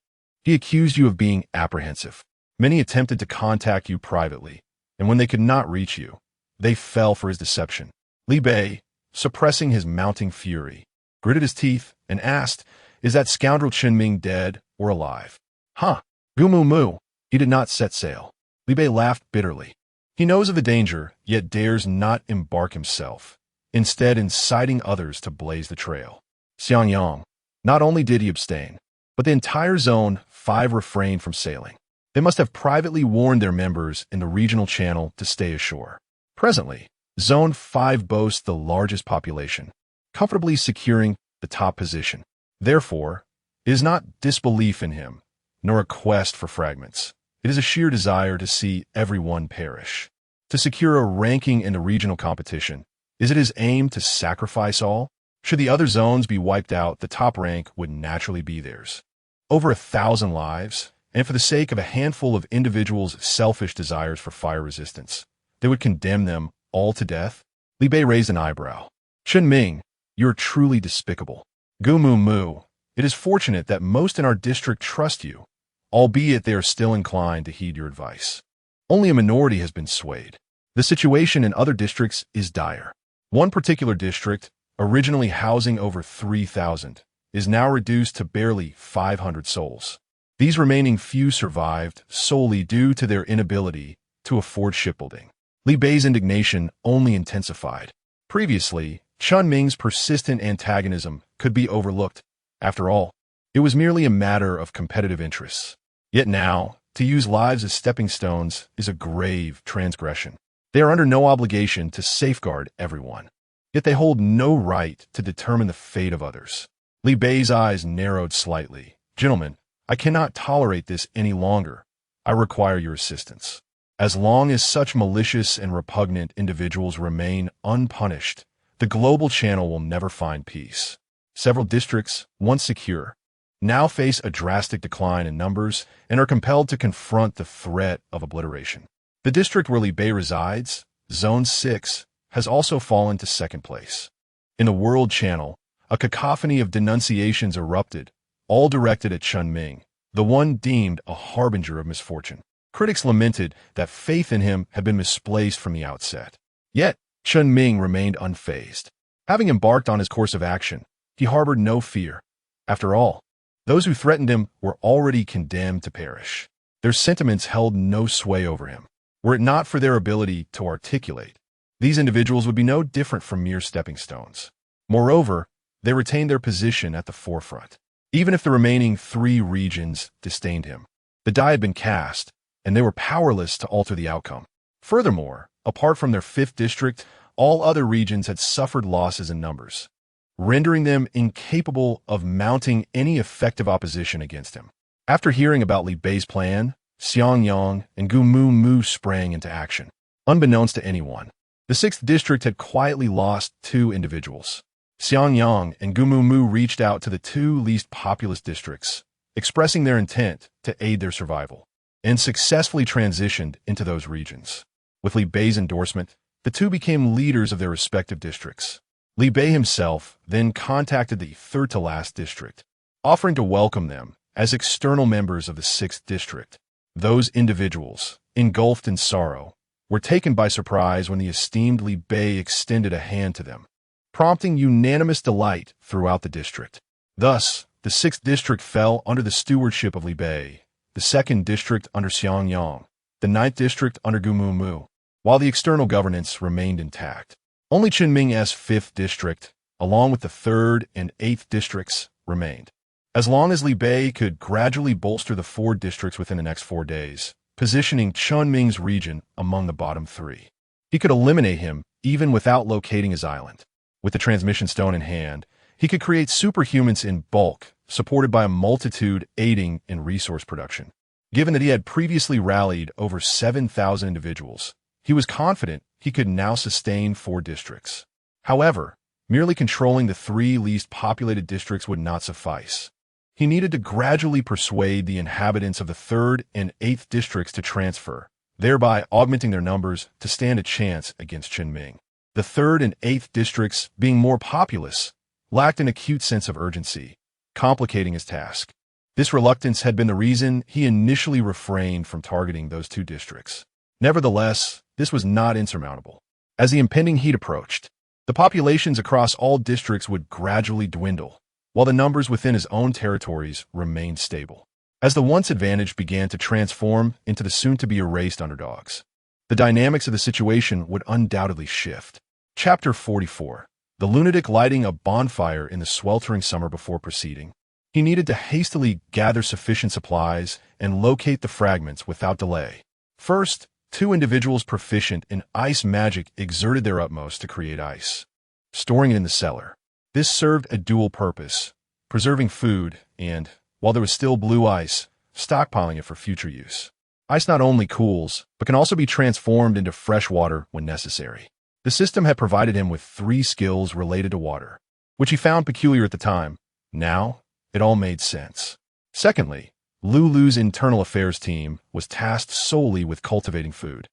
he accused you of being apprehensive. Many attempted to contact you privately, and when they could not reach you, they fell for his deception. Li Bei, suppressing his mounting fury, gritted his teeth and asked, "Is that scoundrel Chen Ming dead or alive?" "Huh. Gumu Mu." He did not set sail. Li Bei laughed bitterly. He knows of the danger, yet dares not embark himself, instead inciting others to blaze the trail. Xiangyang. Not only did he abstain, but the entire Zone 5 refrained from sailing. They must have privately warned their members in the regional channel to stay ashore. Presently, Zone 5 boasts the largest population, comfortably securing the top position. Therefore, it is not disbelief in him, nor a quest for fragments. It is a sheer desire to see everyone perish. To secure a ranking in the regional competition, is it his aim to sacrifice all? Should the other zones be wiped out, the top rank would naturally be theirs. Over 1,000 lives, and for the sake of a handful of individuals' selfish desires for fire resistance, they would condemn them all to death? Li Bei raised an eyebrow. "Chen Ming, you are truly despicable. Gumu Mu, it is fortunate that most in our district trust you, albeit they are still inclined to heed your advice. Only a minority has been swayed. The situation in other districts is dire. One particular district, originally housing over 3,000, is now reduced to barely 500 souls. These remaining few survived solely due to their inability to afford shipbuilding." Li Bei's indignation only intensified. Previously, Chen Ming's persistent antagonism could be overlooked. After all, it was merely a matter of competitive interests. Yet now, to use lives as stepping stones is a grave transgression. They are under no obligation to safeguard everyone. Yet they hold no right to determine the fate of others. Li Bei's eyes narrowed slightly. "Gentlemen, I cannot tolerate this any longer. I require your assistance. As long as such malicious and repugnant individuals remain unpunished, the global channel will never find peace. Several districts, once secure, now face a drastic decline in numbers and are compelled to confront the threat of obliteration. The district where Li Bei resides, Zone 6, has also fallen to second place. In the World Channel, a cacophony of denunciations erupted, all directed at Chen Ming, the one deemed a harbinger of misfortune. Critics lamented that faith in him had been misplaced from the outset. Yet, Chen Ming remained unfazed. Having embarked on his course of action, he harbored no fear. After all, those who threatened him were already condemned to perish. Their sentiments held no sway over him. Were it not for their ability to articulate, these individuals would be no different from mere stepping stones. Moreover, they retained their position at the forefront, even if the remaining 3 regions disdained him. The die had been cast, and they were powerless to alter the outcome. Furthermore, apart from their 5th district, all other regions had suffered losses in numbers, rendering them incapable of mounting any effective opposition against him. After hearing about Li Bei's plan, Xiangyang and Gumu Mu sprang into action. Unbeknownst to anyone, the 6th district had quietly lost 2 individuals. Xiangyang and Gumu Mu reached out to the 2 least populous districts, expressing their intent to aid their survival, and successfully transitioned into those regions. With Li Bei's endorsement, the 2 became leaders of their respective districts. Li Bei himself then contacted the 3rd-to-last district, offering to welcome them as external members of the 6th district. Those individuals, engulfed in sorrow, were taken by surprise when the esteemed Li Bei extended a hand to them, prompting unanimous delight throughout the district. Thus, the 6th district fell under the stewardship of Li Bei, the 2nd district under Xiangyang, the 9th district under Gumu Mu, while the external governance remained intact. Only Chen Ming's 5th district, along with the 3rd and 8th districts, remained. As long as Li Bei could gradually bolster the 4 districts within the next 4 days, positioning Chen Ming's region among the bottom 3, he could eliminate him even without locating his island. With the transmission stone in hand, he could create superhumans in bulk, supported by a multitude aiding in resource production. Given that he had previously rallied over 7,000 individuals, he was confident he could now sustain 4 districts. However, merely controlling the 3 least populated districts would not suffice. He needed to gradually persuade the inhabitants of the 3rd and 8th districts to transfer, thereby augmenting their numbers to stand a chance against Chen Ming. The 3rd and 8th districts, being more populous, lacked an acute sense of urgency, complicating his task. This reluctance had been the reason he initially refrained from targeting those 2 districts. Nevertheless, this was not insurmountable. As the impending heat approached, the populations across all districts would gradually dwindle, while the numbers within his own territories remained stable. As the once advantaged began to transform into the soon-to-be-erased underdogs, the dynamics of the situation would undoubtedly shift. Chapter 44. The lunatic lighting a bonfire in the sweltering summer before proceeding. He needed to hastily gather sufficient supplies and locate the fragments without delay. First, two individuals proficient in ice magic exerted their utmost to create ice, storing it in the cellar. This served a dual purpose, preserving food and, while there was still blue ice, stockpiling it for future use. Ice not only cools, but can also be transformed into fresh water when necessary. The system had provided him with 3 skills related to water, which he found peculiar at the time. Now, it all made sense. Secondly, Lulu's internal affairs team was tasked solely with cultivating food,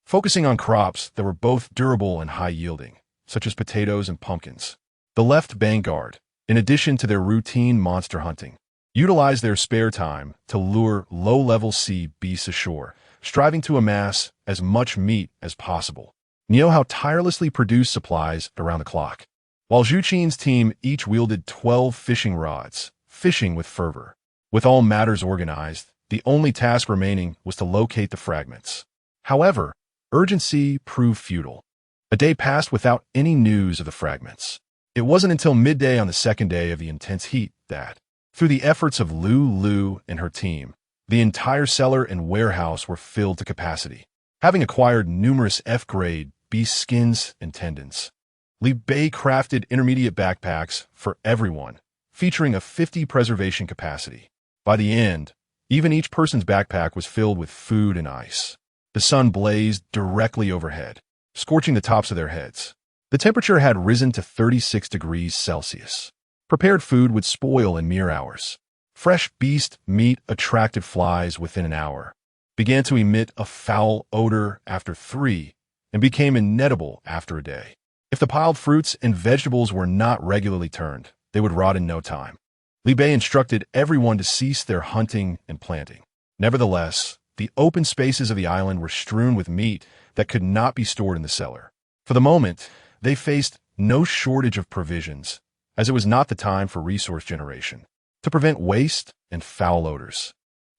focusing on crops that were both durable and high-yielding, such as potatoes and pumpkins. The left vanguard, in addition to their routine monster hunting, utilized their spare time to lure low-level sea beasts ashore, striving to amass as much meat as possible. Niuhao tirelessly produced supplies around the clock, while Zhu Qin's team each wielded 12 fishing rods, fishing with fervor. With all matters organized, the only task remaining was to locate the fragments. However, urgency proved futile. A day passed without any news of the fragments. It wasn't until midday on the second day of the intense heat that, through the efforts of Lu and her team, the entire cellar and warehouse were filled to capacity. Having acquired numerous F-grade beast skins and tendons, Li Bei crafted intermediate backpacks for everyone, featuring a 50 preservation capacity. By the end, even each person's backpack was filled with food and ice. The sun blazed directly overhead, scorching the tops of their heads. The temperature had risen to 36 degrees Celsius. Prepared food would spoil in mere hours. Fresh beast meat attracted flies within an hour, began to emit a foul odor after 3, and became inedible after a day. If the piled fruits and vegetables were not regularly turned, they would rot in no time. Li Bei instructed everyone to cease their hunting and planting. Nevertheless, the open spaces of the island were strewn with meat that could not be stored in the cellar. For the moment, they faced no shortage of provisions, as it was not the time for resource generation. To prevent waste and foul odors,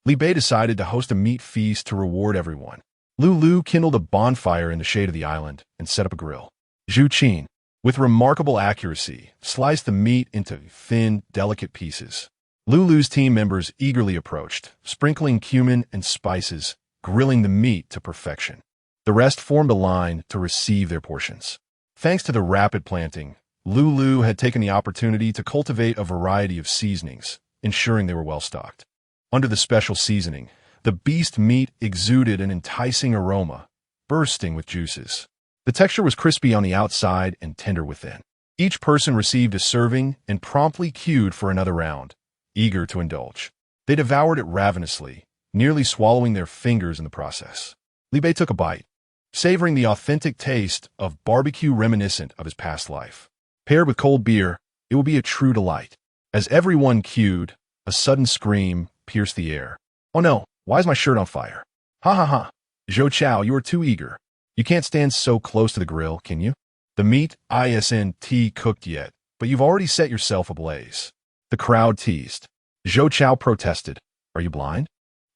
Li Bei decided to host a meat feast to reward everyone. Lu kindled a bonfire in the shade of the island and set up a grill. Zhu Qin, with remarkable accuracy, sliced the meat into thin, delicate pieces. Lulu's team members eagerly approached, sprinkling cumin and spices, grilling the meat to perfection. The rest formed a line to receive their portions. Thanks to the rapid planting, Lulu had taken the opportunity to cultivate a variety of seasonings, ensuring they were well stocked. Under the special seasoning, the beast meat exuded an enticing aroma, bursting with juices. The texture was crispy on the outside and tender within. Each person received a serving and promptly queued for another round, eager to indulge. They devoured it ravenously, nearly swallowing their fingers in the process. Li Bei took a bite, savoring the authentic taste of barbecue reminiscent of his past life. Paired with cold beer, it would be a true delight. As everyone queued, a sudden scream pierced the air. "Oh no, why is my shirt on fire? Ha ha ha. Zhou Chao, you are too eager. You can't stand so close to the grill, can you? The meat isn't cooked yet, but you've already set yourself ablaze." The crowd teased. Zhou Chao protested. "Are you blind?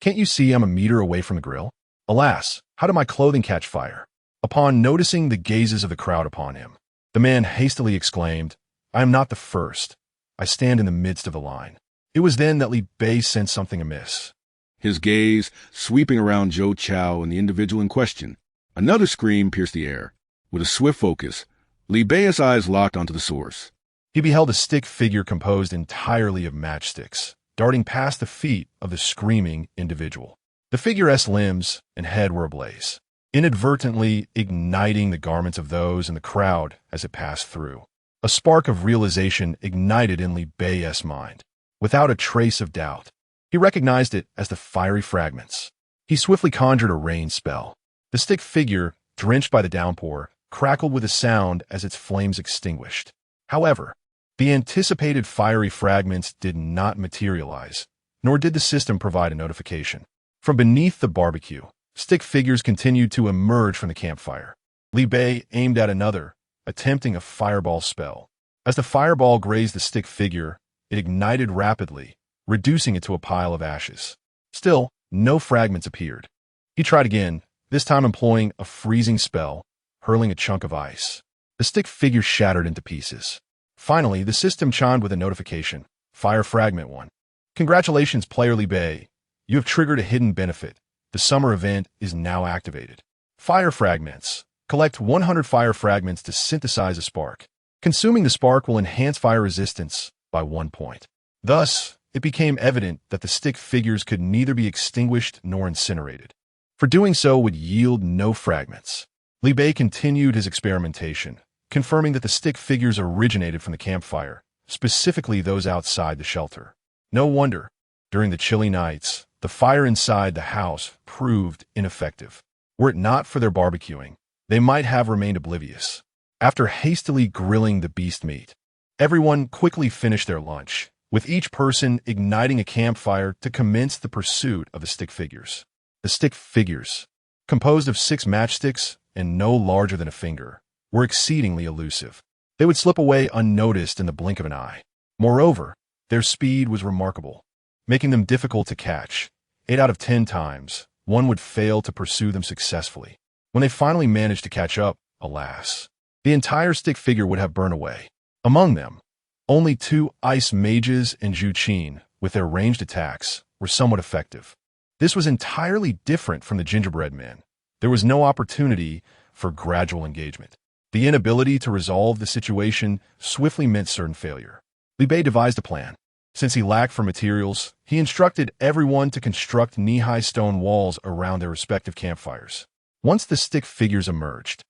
Can't you see I'm a meter away from the grill? Alas, how did my clothing catch fire?" Upon noticing the gazes of the crowd upon him, the man hastily exclaimed, "I am not the first. I stand in the midst of the line." It was then that Li Bei sensed something amiss. His gaze sweeping around Zhou Chao and the individual in question. Another scream pierced the air. With a swift focus, Li Bei's eyes locked onto the source. He beheld a stick figure composed entirely of matchsticks, darting past the feet of the screaming individual. The figure's limbs and head were ablaze, inadvertently igniting the garments of those in the crowd as it passed through. A spark of realization ignited in Li Bei's mind. Without a trace of doubt, he recognized it as the fiery fragments. He swiftly conjured a rain spell. The stick figure, drenched by the downpour, crackled with a sound as its flames extinguished. However, the anticipated fiery fragments did not materialize, nor did the system provide a notification. From beneath the barbecue, Stick figures continued to emerge from the campfire. Li Bei aimed at another, attempting a fireball spell. As the fireball grazed the stick figure, it ignited rapidly, reducing it to a pile of ashes. Still, no fragments appeared. He tried again, this time employing a freezing spell, hurling a chunk of ice. The stick figure shattered into pieces. Finally, the system chimed with a notification. Fire Fragment 1. Congratulations, player Li Bei. You have triggered a hidden benefit. The summer event is now activated. Fire Fragments. Collect 100 fire fragments to synthesize a spark. Consuming the spark will enhance fire resistance by 1 point. Thus, it became evident that the stick figures could neither be extinguished nor incinerated. For doing so would yield no fragments. Li Bei continued his experimentation, confirming that the stick figures originated from the campfire, specifically those outside the shelter. No wonder, during the chilly nights, the fire inside the house proved ineffective. Were it not for their barbecuing, they might have remained oblivious. After hastily grilling the beast meat, everyone quickly finished their lunch, with each person igniting a campfire to commence the pursuit of the stick figures. The stick figures, composed of 6 matchsticks and no larger than a finger, were exceedingly elusive. They would slip away unnoticed in the blink of an eye. Moreover, their speed was remarkable, making them difficult to catch. 8 out of 10 times, one would fail to pursue them successfully. When they finally managed to catch up, alas, the entire stick figure would have burned away. Among them, only 2 ice mages and Zhu Qin, with their ranged attacks, were somewhat effective. This was entirely different from the gingerbread men. There was no opportunity for gradual engagement. The inability to resolve the situation swiftly meant certain failure. Li Bei devised a plan. Since he lacked for materials, he instructed everyone to construct knee-high stone walls around their respective campfires. Once the stick figures emerged,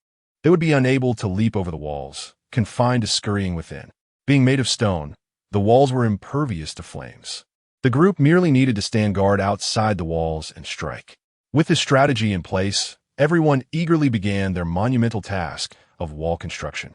they would be unable to leap over the walls, confined to scurrying within. Being made of stone, the walls were impervious to flames. The group merely needed to stand guard outside the walls and strike. With this strategy in place, everyone eagerly began their monumental task of wall construction.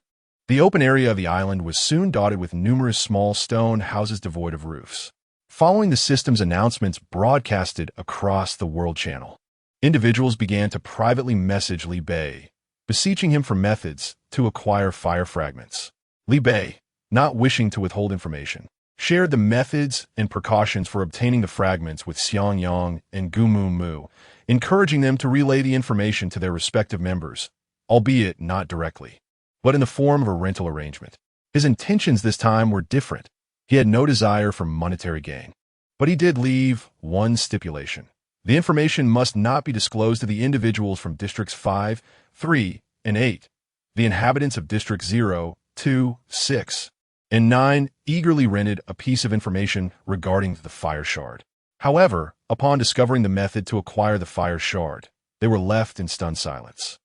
The open area of the island was soon dotted with numerous small stone houses devoid of roofs. Following the system's announcements broadcasted across the World Channel, individuals began to privately message Li Bei, beseeching him for methods to acquire fire fragments. Li Bei, not wishing to withhold information, shared the methods and precautions for obtaining the fragments with Xiang Yang and Gumu Mu, encouraging them to relay the information to their respective members, albeit not directly, but in the form of a rental arrangement. His intentions this time were different. He had no desire for monetary gain. But he did leave one stipulation. The information must not be disclosed to the individuals from Districts 5, 3, and 8. The inhabitants of District 0, 2, 6, and 9 eagerly rented a piece of information regarding the fire shard. However, upon discovering the method to acquire the fire shard, they were left in stunned silence.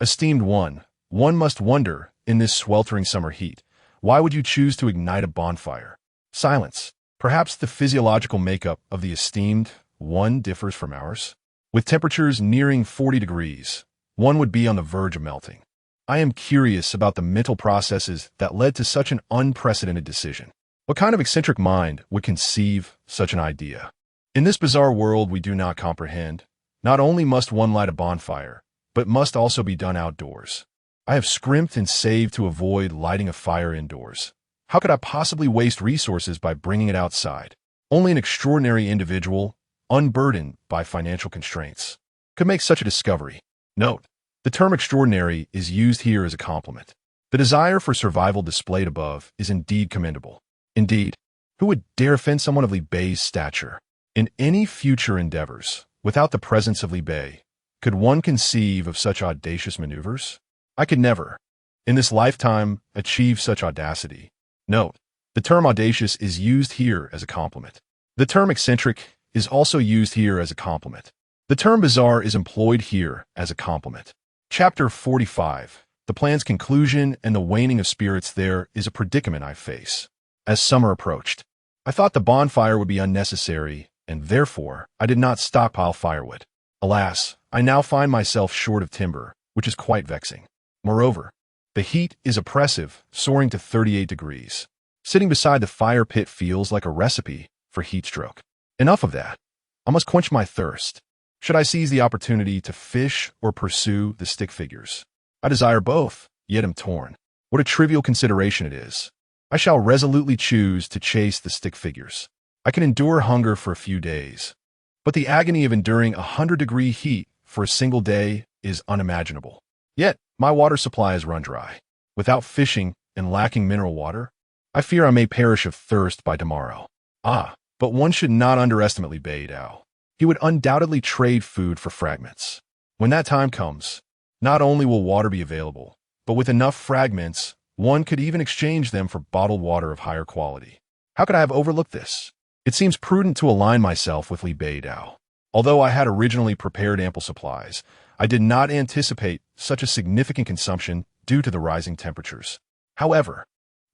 Esteemed one must wonder, in this sweltering summer heat, why would you choose to ignite a bonfire? Silence. Perhaps the physiological makeup of the esteemed one differs from ours. With temperatures nearing 40 degrees, one would be on the verge of melting. I am curious about the mental processes that led to such an unprecedented decision. What kind of eccentric mind would conceive such an idea? In this bizarre world we do not comprehend, not only must one light a bonfire, but must also be done outdoors. I have scrimped and saved to avoid lighting a fire indoors. How could I possibly waste resources by bringing it outside? Only an extraordinary individual, unburdened by financial constraints, could make such a discovery. Note, the term extraordinary is used here as a compliment. The desire for survival displayed above is indeed commendable. Indeed, who would dare offend someone of Li Bei's stature? In any future endeavors, without the presence of Li Bei, could one conceive of such audacious maneuvers? I could never, in this lifetime, achieve such audacity. Note, the term audacious is used here as a compliment. The term eccentric is also used here as a compliment. The term bizarre is employed here as a compliment. Chapter 45. The plan's conclusion and the waning of spirits. There is a predicament I face. As summer approached, I thought the bonfire would be unnecessary, and therefore I did not stockpile firewood. Alas, I now find myself short of timber, which is quite vexing. Moreover, the heat is oppressive, soaring to 38 degrees. Sitting beside the fire pit feels like a recipe for heat stroke. Enough of that. I must quench my thirst. Should I seize the opportunity to fish or pursue the stick figures? I desire both, yet am torn. What a trivial consideration it is. I shall resolutely choose to chase the stick figures. I can endure hunger for a few days, but the agony of enduring 100-degree heat for a single day is unimaginable. Yet, my water supply is run dry. Without fishing and lacking mineral water, I fear I may perish of thirst by tomorrow. But one should not underestimate Li Beidao. He would undoubtedly trade food for fragments. When that time comes, not only will water be available, but with enough fragments, one could even exchange them for bottled water of higher quality. How could I have overlooked this? It seems prudent to align myself with Li Beidao. Although I had originally prepared ample supplies, I did not anticipate such a significant consumption due to the rising temperatures. However,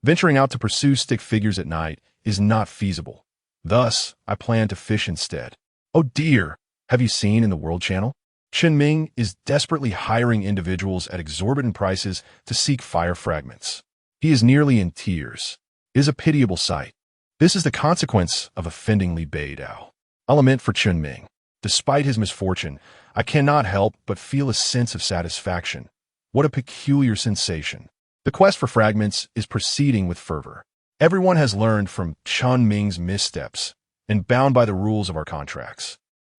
venturing out to pursue stick figures at night is not feasible. Thus, I plan to fish instead. Oh dear, have you seen in the World Channel? Chen Ming is desperately hiring individuals at exorbitant prices to seek fire fragments. He is nearly in tears. It is a pitiable sight. This is the consequence of offending Li Beidao. I lament for Chen Ming. Despite his misfortune, I cannot help but feel a sense of satisfaction. What a peculiar sensation. The quest for fragments is proceeding with fervor. Everyone has learned from Chen Ming's missteps and bound by the rules of our contracts.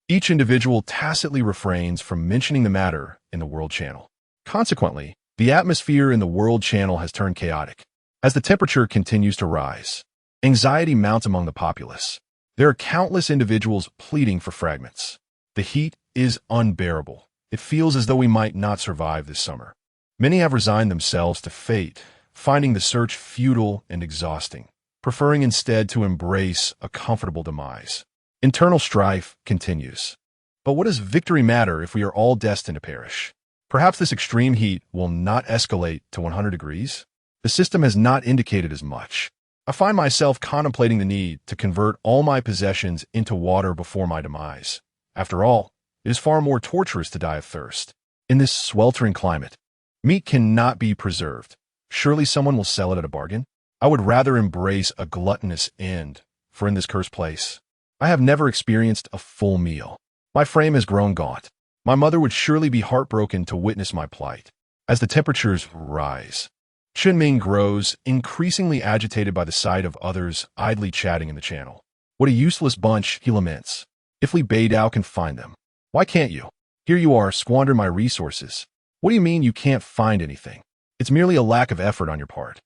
Each individual tacitly refrains from mentioning the matter in the World Channel. Consequently, the atmosphere in the World Channel has turned chaotic. As the temperature continues to rise, anxiety mounts among the populace. There are countless individuals pleading for fragments. The heat is unbearable. It feels as though we might not survive this summer. Many have resigned themselves to fate, finding the search futile and exhausting, preferring instead to embrace a comfortable demise. Internal strife continues. But what does victory matter if we are all destined to perish? Perhaps this extreme heat will not escalate to 100 degrees? The system has not indicated as much. I find myself contemplating the need to convert all my possessions into water before my demise. After all, it is far more torturous to die of thirst. In this sweltering climate, meat cannot be preserved. Surely someone will sell it at a bargain? I would rather embrace a gluttonous end, for in this cursed place, I have never experienced a full meal. My frame has grown gaunt. My mother would surely be heartbroken to witness my plight. As the temperatures rise, Chen Ming grows increasingly agitated by the sight of others idly chatting in the channel. What a useless bunch, he laments. If Li Beidao can find them, why can't you? Here you are, squandering my resources. What do you mean you can't find anything? It's merely a lack of effort on your part.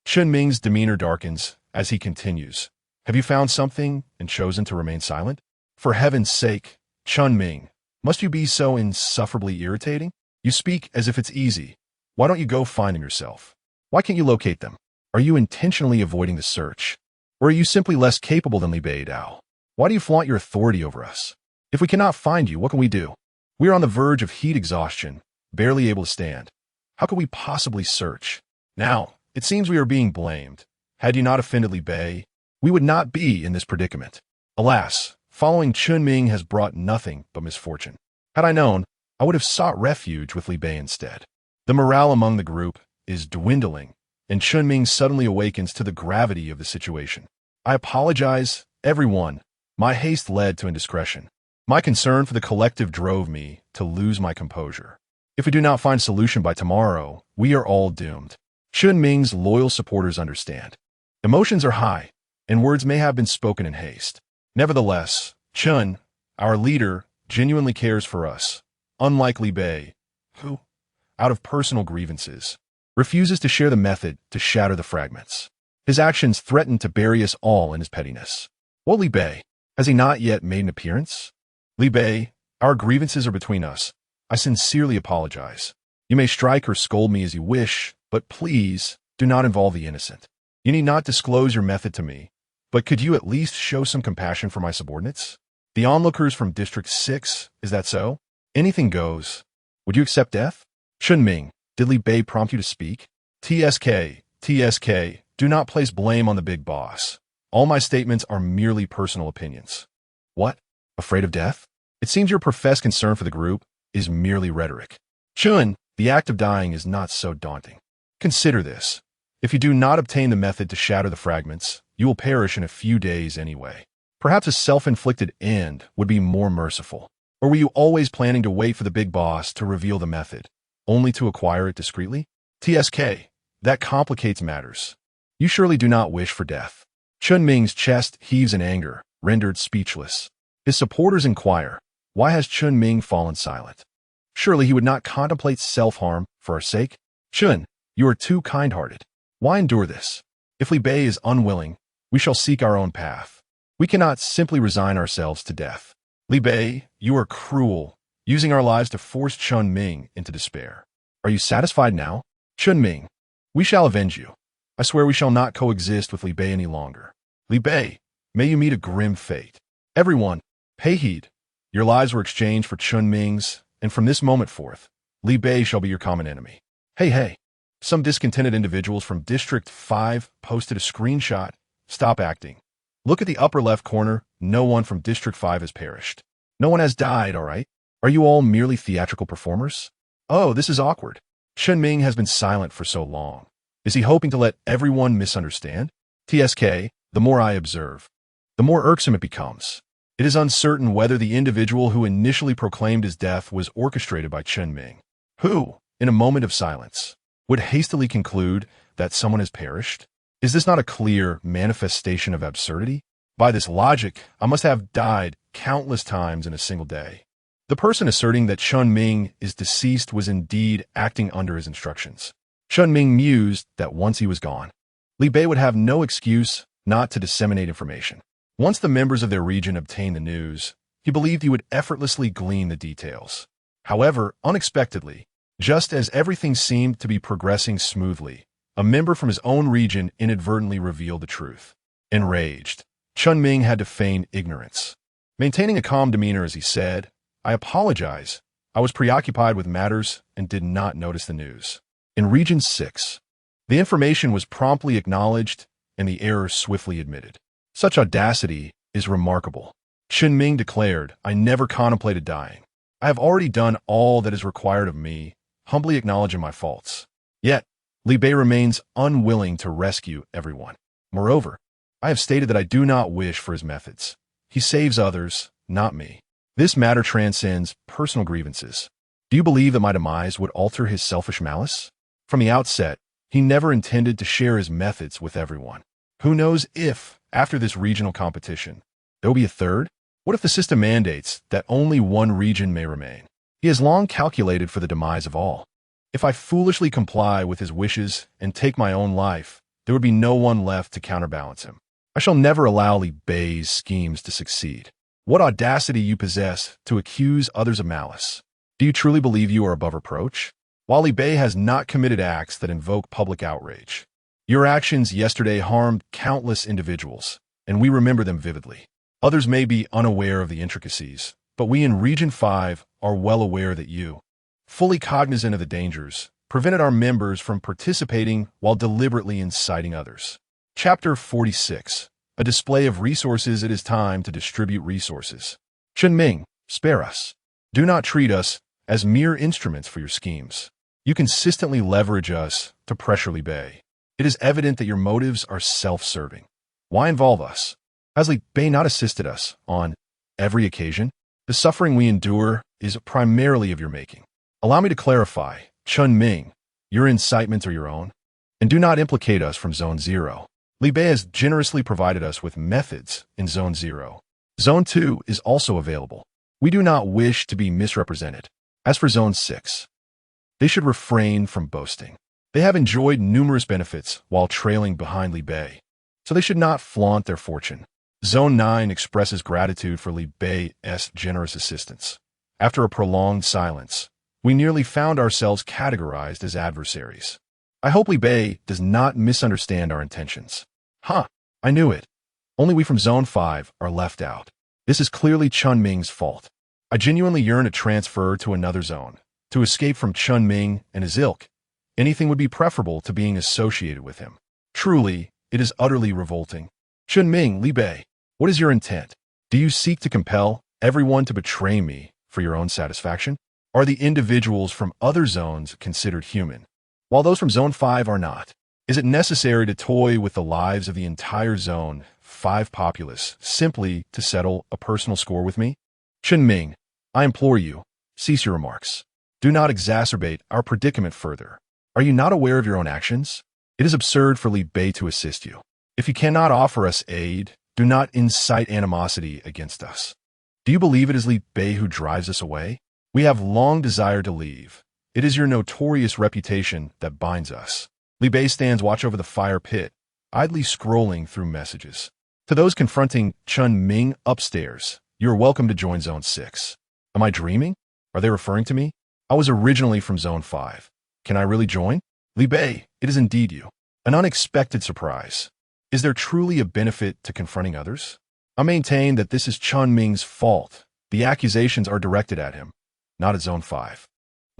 Chen Ming's demeanor darkens as he continues. Have you found something and chosen to remain silent? For heaven's sake, Chen Ming, must you be so insufferably irritating? You speak as if it's easy. Why don't you go find them yourself? Why can't you locate them? Are you intentionally avoiding the search? Or are you simply less capable than Li Beidao? Why do you flaunt your authority over us? If we cannot find you, what can we do? We are on the verge of heat exhaustion, barely able to stand. How could we possibly search? Now, it seems we are being blamed. Had you not offended Li Bei, we would not be in this predicament. Alas, following Chen Ming has brought nothing but misfortune. Had I known, I would have sought refuge with Li Bei instead. The morale among the group is dwindling, and Chen Ming suddenly awakens to the gravity of the situation. I apologize, everyone. My haste led to indiscretion. My concern for the collective drove me to lose my composure. If we do not find solution by tomorrow, we are all doomed. Chen Ming's loyal supporters understand. Emotions are high, and words may have been spoken in haste. Nevertheless, Chen, our leader, genuinely cares for us, unlike Li Bei, who, out of personal grievances, refuses to share the method to shatter the fragments. His actions threaten to bury us all in his pettiness. What Li Bei? Has he not yet made an appearance? Li Bei, our grievances are between us. I sincerely apologize. You may strike or scold me as you wish, but please do not involve the innocent. You need not disclose your method to me, but could you at least show some compassion for my subordinates? The onlookers from District 6, is that so? Anything goes. Would you accept death? Chen Ming, did Li Bei prompt you to speak? TSK, do not place blame on the big boss. All my statements are merely personal opinions. What? Afraid of death? It seems your professed concern for the group is merely rhetoric. Chun, the act of dying is not so daunting. Consider this. If you do not obtain the method to shatter the fragments, you will perish in a few days anyway. Perhaps a self-inflicted end would be more merciful. Or were you always planning to wait for the big boss to reveal the method, only to acquire it discreetly? TSK, that complicates matters. You surely do not wish for death. Chun Ming's chest heaves in anger, rendered speechless. His supporters inquire, why has Chun Ming fallen silent? Surely he would not contemplate self-harm for our sake? Chun, you are too kind-hearted. Why endure this? If Li Bei is unwilling, we shall seek our own path. We cannot simply resign ourselves to death. Li Bei, you are cruel, using our lives to force Chun Ming into despair. Are you satisfied now? Chun Ming, we shall avenge you. I swear we shall not coexist with Li Bei any longer. Li Bei, may you meet a grim fate. Everyone, pay heed. Your lives were exchanged for Chun Ming's, and from this moment forth, Li Bei shall be your common enemy. Hey. Some discontented individuals from District 5 posted a screenshot. Stop acting. Look at the upper left corner. No one from District 5 has perished. No one has died, all right? Are you all merely theatrical performers? Oh, this is awkward. Chun Ming has been silent for so long. Is he hoping to let everyone misunderstand? TSK, the more I observe, the more irksome it becomes. It is uncertain whether the individual who initially proclaimed his death was orchestrated by Chun Ming, who, in a moment of silence, would hastily conclude that someone has perished. Is this not a clear manifestation of absurdity? By this logic, I must have died countless times in a single day. The person asserting that Chun Ming is deceased was indeed acting under his instructions. Chun Ming mused that once he was gone, Li Bei would have no excuse not to disseminate information. Once the members of their region obtained the news, he believed he would effortlessly glean the details. However, unexpectedly, just as everything seemed to be progressing smoothly, a member from his own region inadvertently revealed the truth. Enraged, Chun Ming had to feign ignorance. Maintaining a calm demeanor as he said, I apologize. I was preoccupied with matters and did not notice the news. In Region 6, the information was promptly acknowledged and the error swiftly admitted. Such audacity is remarkable. Chun Ming declared, I never contemplated dying. I have already done all that is required of me, humbly acknowledging my faults. Yet, Li Bei remains unwilling to rescue everyone. Moreover, I have stated that I do not wish for his methods. He saves others, not me. This matter transcends personal grievances. Do you believe that my demise would alter his selfish malice? From the outset, he never intended to share his methods with everyone. Who knows if, after this regional competition, there will be a third? What if the system mandates that only one region may remain? He has long calculated for the demise of all. If I foolishly comply with his wishes and take my own life, there would be no one left to counterbalance him. I shall never allow Li Bei's schemes to succeed. What audacity you possess to accuse others of malice. Do you truly believe you are above reproach? While Li Bei has not committed acts that invoke public outrage, your actions yesterday harmed countless individuals, and we remember them vividly. Others may be unaware of the intricacies, but we in Region 5 are well aware that you, fully cognizant of the dangers, prevented our members from participating while deliberately inciting others. Chapter 46. A display of resources. It is time to distribute resources. Chun Ming, spare us. Do not treat us as mere instruments for your schemes. You consistently leverage us to pressure Li Bei. It is evident that your motives are self-serving. Why involve us? Has Li Bei not assisted us on every occasion? The suffering we endure is primarily of your making. Allow me to clarify, Chun Ming, your incitements are your own, and do not implicate us from Zone 0. Li Bei has generously provided us with methods in Zone 0. Zone 2 is also available. We do not wish to be misrepresented. As for Zone 6, they should refrain from boasting. They have enjoyed numerous benefits while trailing behind Li Bei, so they should not flaunt their fortune. Zone 9 expresses gratitude for Li Bei's generous assistance. After a prolonged silence, we nearly found ourselves categorized as adversaries. I hope Li Bei does not misunderstand our intentions. I knew it. Only we from Zone 5 are left out. This is clearly Chun Ming's fault. I genuinely yearn to transfer to another zone, to escape from Chun Ming and his ilk. Anything would be preferable to being associated with him. Truly, it is utterly revolting. Chun Ming, Li Bei, what is your intent? Do you seek to compel everyone to betray me for your own satisfaction? Are the individuals from other zones considered human, while those from Zone 5 are not? Is it necessary to toy with the lives of the entire Zone 5 populace simply to settle a personal score with me? Chun Ming, I implore you, cease your remarks. Do not exacerbate our predicament further. Are you not aware of your own actions? It is absurd for Li Bei to assist you. If you cannot offer us aid, do not incite animosity against us. Do you believe it is Li Bei who drives us away? We have long desired to leave. It is your notorious reputation that binds us. Li Bei stands watch over the fire pit, idly scrolling through messages. To those confronting Chun Ming upstairs, you are welcome to join Zone 6. Am I dreaming? Are they referring to me? I was originally from Zone 5. Can I really join? Li Bei, it is indeed you. An unexpected surprise. Is there truly a benefit to confronting others? I maintain that this is Chun Ming's fault. The accusations are directed at him, not at Zone 5.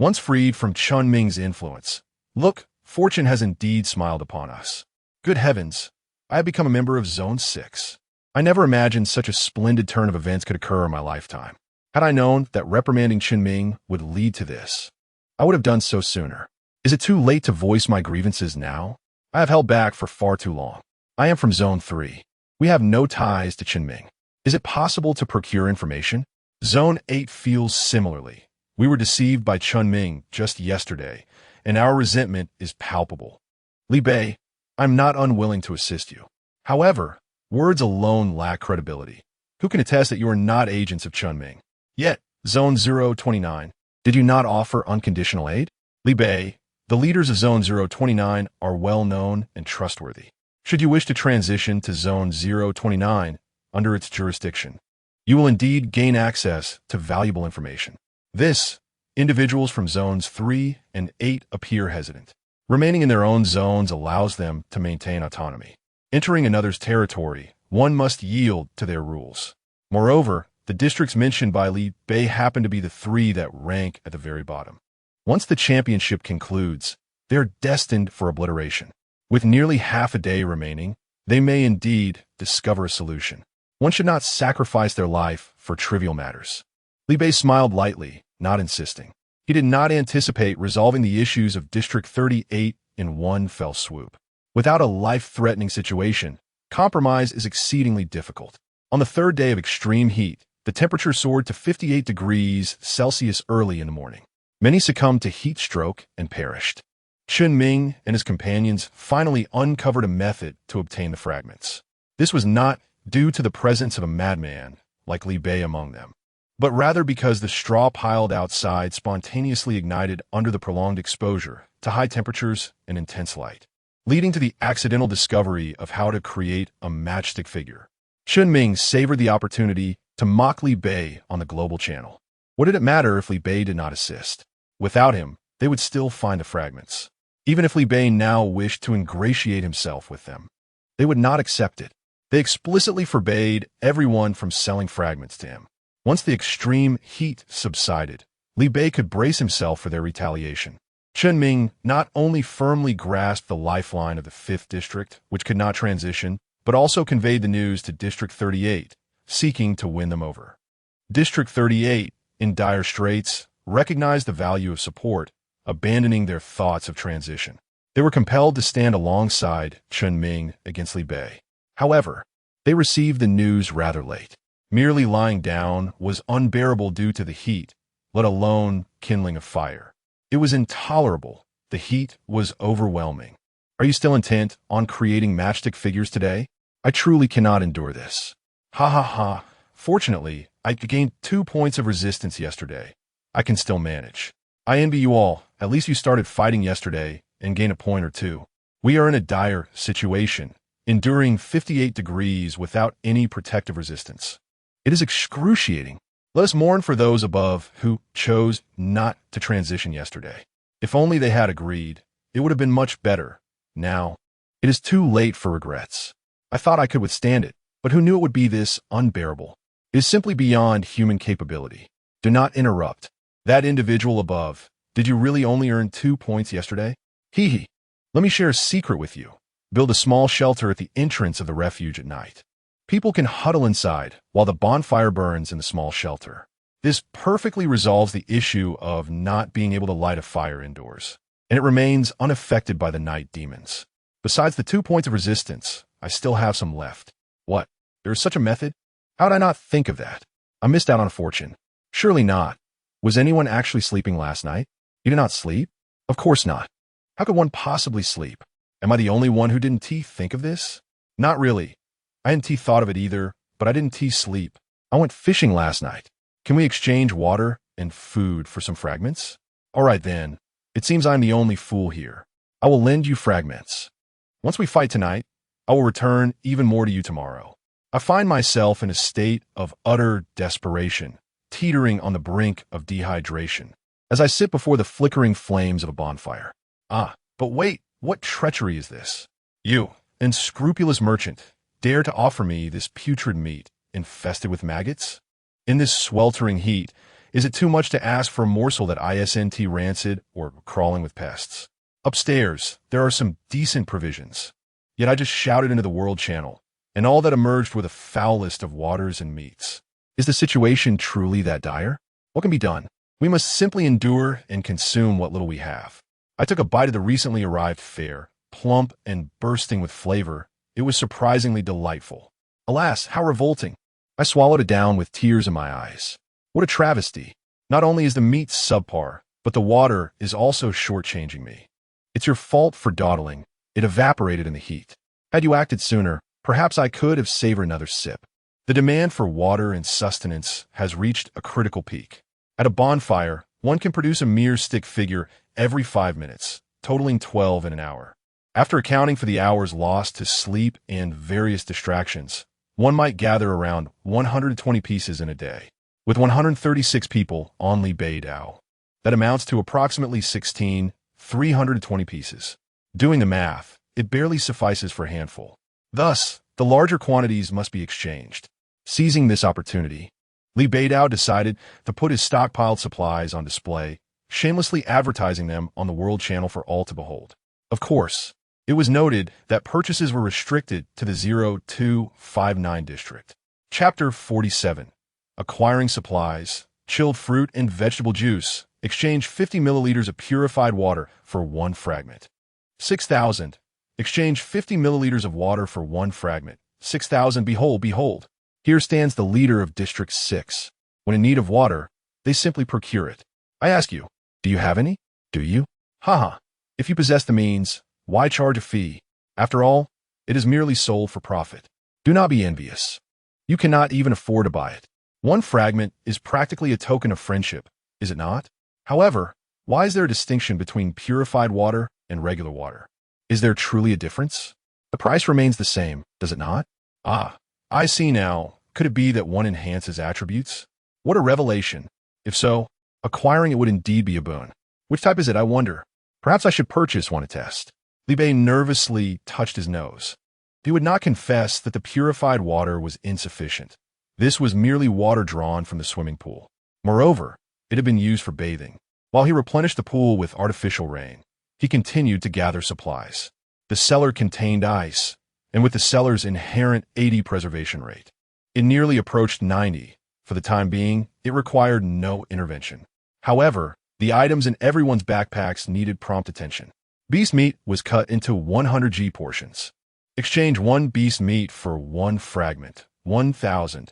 Once freed from Chun Ming's influence, look, fortune has indeed smiled upon us. Good heavens, I have become a member of Zone 6. I never imagined such a splendid turn of events could occur in my lifetime. Had I known that reprimanding Chun Ming would lead to this, I would have done so sooner. Is it too late to voice my grievances now? I have held back for far too long. I am from Zone 3. We have no ties to Chun Ming. Is it possible to procure information? Zone 8 feels similarly. We were deceived by Chun Ming just yesterday, and our resentment is palpable. Li Bei, I'm not unwilling to assist you. However, words alone lack credibility. Who can attest that you are not agents of Chun Ming? Yet, Zone 029, did you not offer unconditional aid? Li Bei, the leaders of Zone 029 are well known and trustworthy. Should you wish to transition to Zone 029 under its jurisdiction, you will indeed gain access to valuable information. Individuals from Zones 3 and 8 appear hesitant. Remaining in their own zones allows them to maintain autonomy. Entering another's territory, one must yield to their rules. Moreover, the districts mentioned by Li Bei happen to be the 3 that rank at the very bottom. Once the championship concludes, they are destined for obliteration. With nearly half a day remaining, they may indeed discover a solution. One should not sacrifice their life for trivial matters. Li Bei smiled lightly, not insisting. He did not anticipate resolving the issues of District 38 in one fell swoop. Without a life-threatening situation, compromise is exceedingly difficult. On the 3rd day of extreme heat, the temperature soared to 58 degrees Celsius early in the morning. Many succumbed to heat stroke and perished. Chun Ming and his companions finally uncovered a method to obtain the fragments. This was not due to the presence of a madman like Li Bei among them, but rather because the straw piled outside spontaneously ignited under the prolonged exposure to high temperatures and intense light, leading to the accidental discovery of how to create a matchstick figure. Chun Ming savored the opportunity to mock Li Bei on the global channel. What did it matter if Li Bei did not assist? Without him, they would still find the fragments. Even if Li Bei now wished to ingratiate himself with them, they would not accept it. They explicitly forbade everyone from selling fragments to him. Once the extreme heat subsided, Li Bei could brace himself for their retaliation. Chun Ming not only firmly grasped the lifeline of the 5th District, which could not transition, but also conveyed the news to District 38, seeking to win them over. District 38, in dire straits, recognized the value of support, abandoning their thoughts of transition. They were compelled to stand alongside Chun Ming against Li Bei. However, they received the news rather late. Merely lying down was unbearable due to the heat, let alone kindling a fire. It was intolerable. The heat was overwhelming. Are you still intent on creating matchstick figures today? I truly cannot endure this. Ha ha ha. Fortunately, I gained 2 points of resistance yesterday. I can still manage. I envy you all. At least you started fighting yesterday and gained a point or 2. We are in a dire situation, enduring 58 degrees without any protective resistance. It is excruciating. Let us mourn for those above who chose not to transition yesterday. If only they had agreed, it would have been much better. Now, it is too late for regrets. I thought I could withstand it, but who knew it would be this unbearable? It is simply beyond human capability. Do not interrupt. That individual above, did you really only earn 2 points yesterday? Hee hee. Let me share a secret with you. Build a small shelter at the entrance of the refuge at night. People can huddle inside while the bonfire burns in the small shelter. This perfectly resolves the issue of not being able to light a fire indoors, and it remains unaffected by the night demons. Besides the 2 points of resistance, I still have some left. What? There is such a method? How did I not think of that? I missed out on fortune. Surely not. Was anyone actually sleeping last night? You did not sleep? Of course not. How could one possibly sleep? Am I the only one who didn't think of this? Not really. I hadn't thought of it either, but I didn't sleep. I went fishing last night. Can we exchange water and food for some fragments? All right then. It seems I'm the only fool here. I will lend you fragments. Once we fight tonight, I will return even more to you tomorrow. I find myself in a state of utter desperation, teetering on the brink of dehydration, as I sit before the flickering flames of a bonfire. But wait, what treachery is this? You, unscrupulous merchant, dare to offer me this putrid meat, infested with maggots? In this sweltering heat, is it too much to ask for a morsel that isn't rancid or crawling with pests? Upstairs, there are some decent provisions. Yet I just shouted into the world channel, and all that emerged were the foulest of waters and meats. Is the situation truly that dire? What can be done? We must simply endure and consume what little we have. I took a bite of the recently arrived fare, plump and bursting with flavor. It was surprisingly delightful. Alas, how revolting. I swallowed it down with tears in my eyes. What a travesty. Not only is the meat subpar, but the water is also shortchanging me. It's your fault for dawdling. It evaporated in the heat. Had you acted sooner, perhaps I could have savored another sip. The demand for water and sustenance has reached a critical peak. At a bonfire, one can produce a mere stick figure every 5 minutes, totaling 12 in an hour. After accounting for the hours lost to sleep and various distractions, one might gather around 120 pieces in a day. With 136 people on Li Bei Dao, that amounts to approximately 320 pieces. Doing the math, it barely suffices for a handful. Thus, the larger quantities must be exchanged. Seizing this opportunity, Li Bei Dao decided to put his stockpiled supplies on display, shamelessly advertising them on the World Channel for all to behold. Of course, it was noted that purchases were restricted to the 0259 district. Chapter 47. Acquiring supplies, chilled fruit and vegetable juice. Exchange 50 milliliters of purified water for 1 fragment. 6,000. Exchange 50 milliliters of water for 1 fragment. 6,000. Behold. Here stands the leader of District 6. When in need of water, they simply procure it. I ask you, do you have any? Do you? Haha. If you possess the means, why charge a fee? After all, it is merely sold for profit. Do not be envious. You cannot even afford to buy it. 1 fragment is practically a token of friendship, is it not? However, why is there a distinction between purified water and regular water? Is there truly a difference? The price remains the same, does it not? I see now. Could it be that one enhances attributes? What a revelation. If so, acquiring it would indeed be a boon. Which type is it, I wonder? Perhaps I should purchase one to test. Li Bei nervously touched his nose. He would not confess that the purified water was insufficient. This was merely water drawn from the swimming pool. Moreover, it had been used for bathing. While he replenished the pool with artificial rain, he continued to gather supplies. The cellar contained ice, and with the cellar's inherent 80 preservation rate, it nearly approached 90. For the time being, it required no intervention. However, the items in everyone's backpacks needed prompt attention. Beast meat was cut into 100 portions. Exchange 1 beast meat for 1 fragment, 1,000.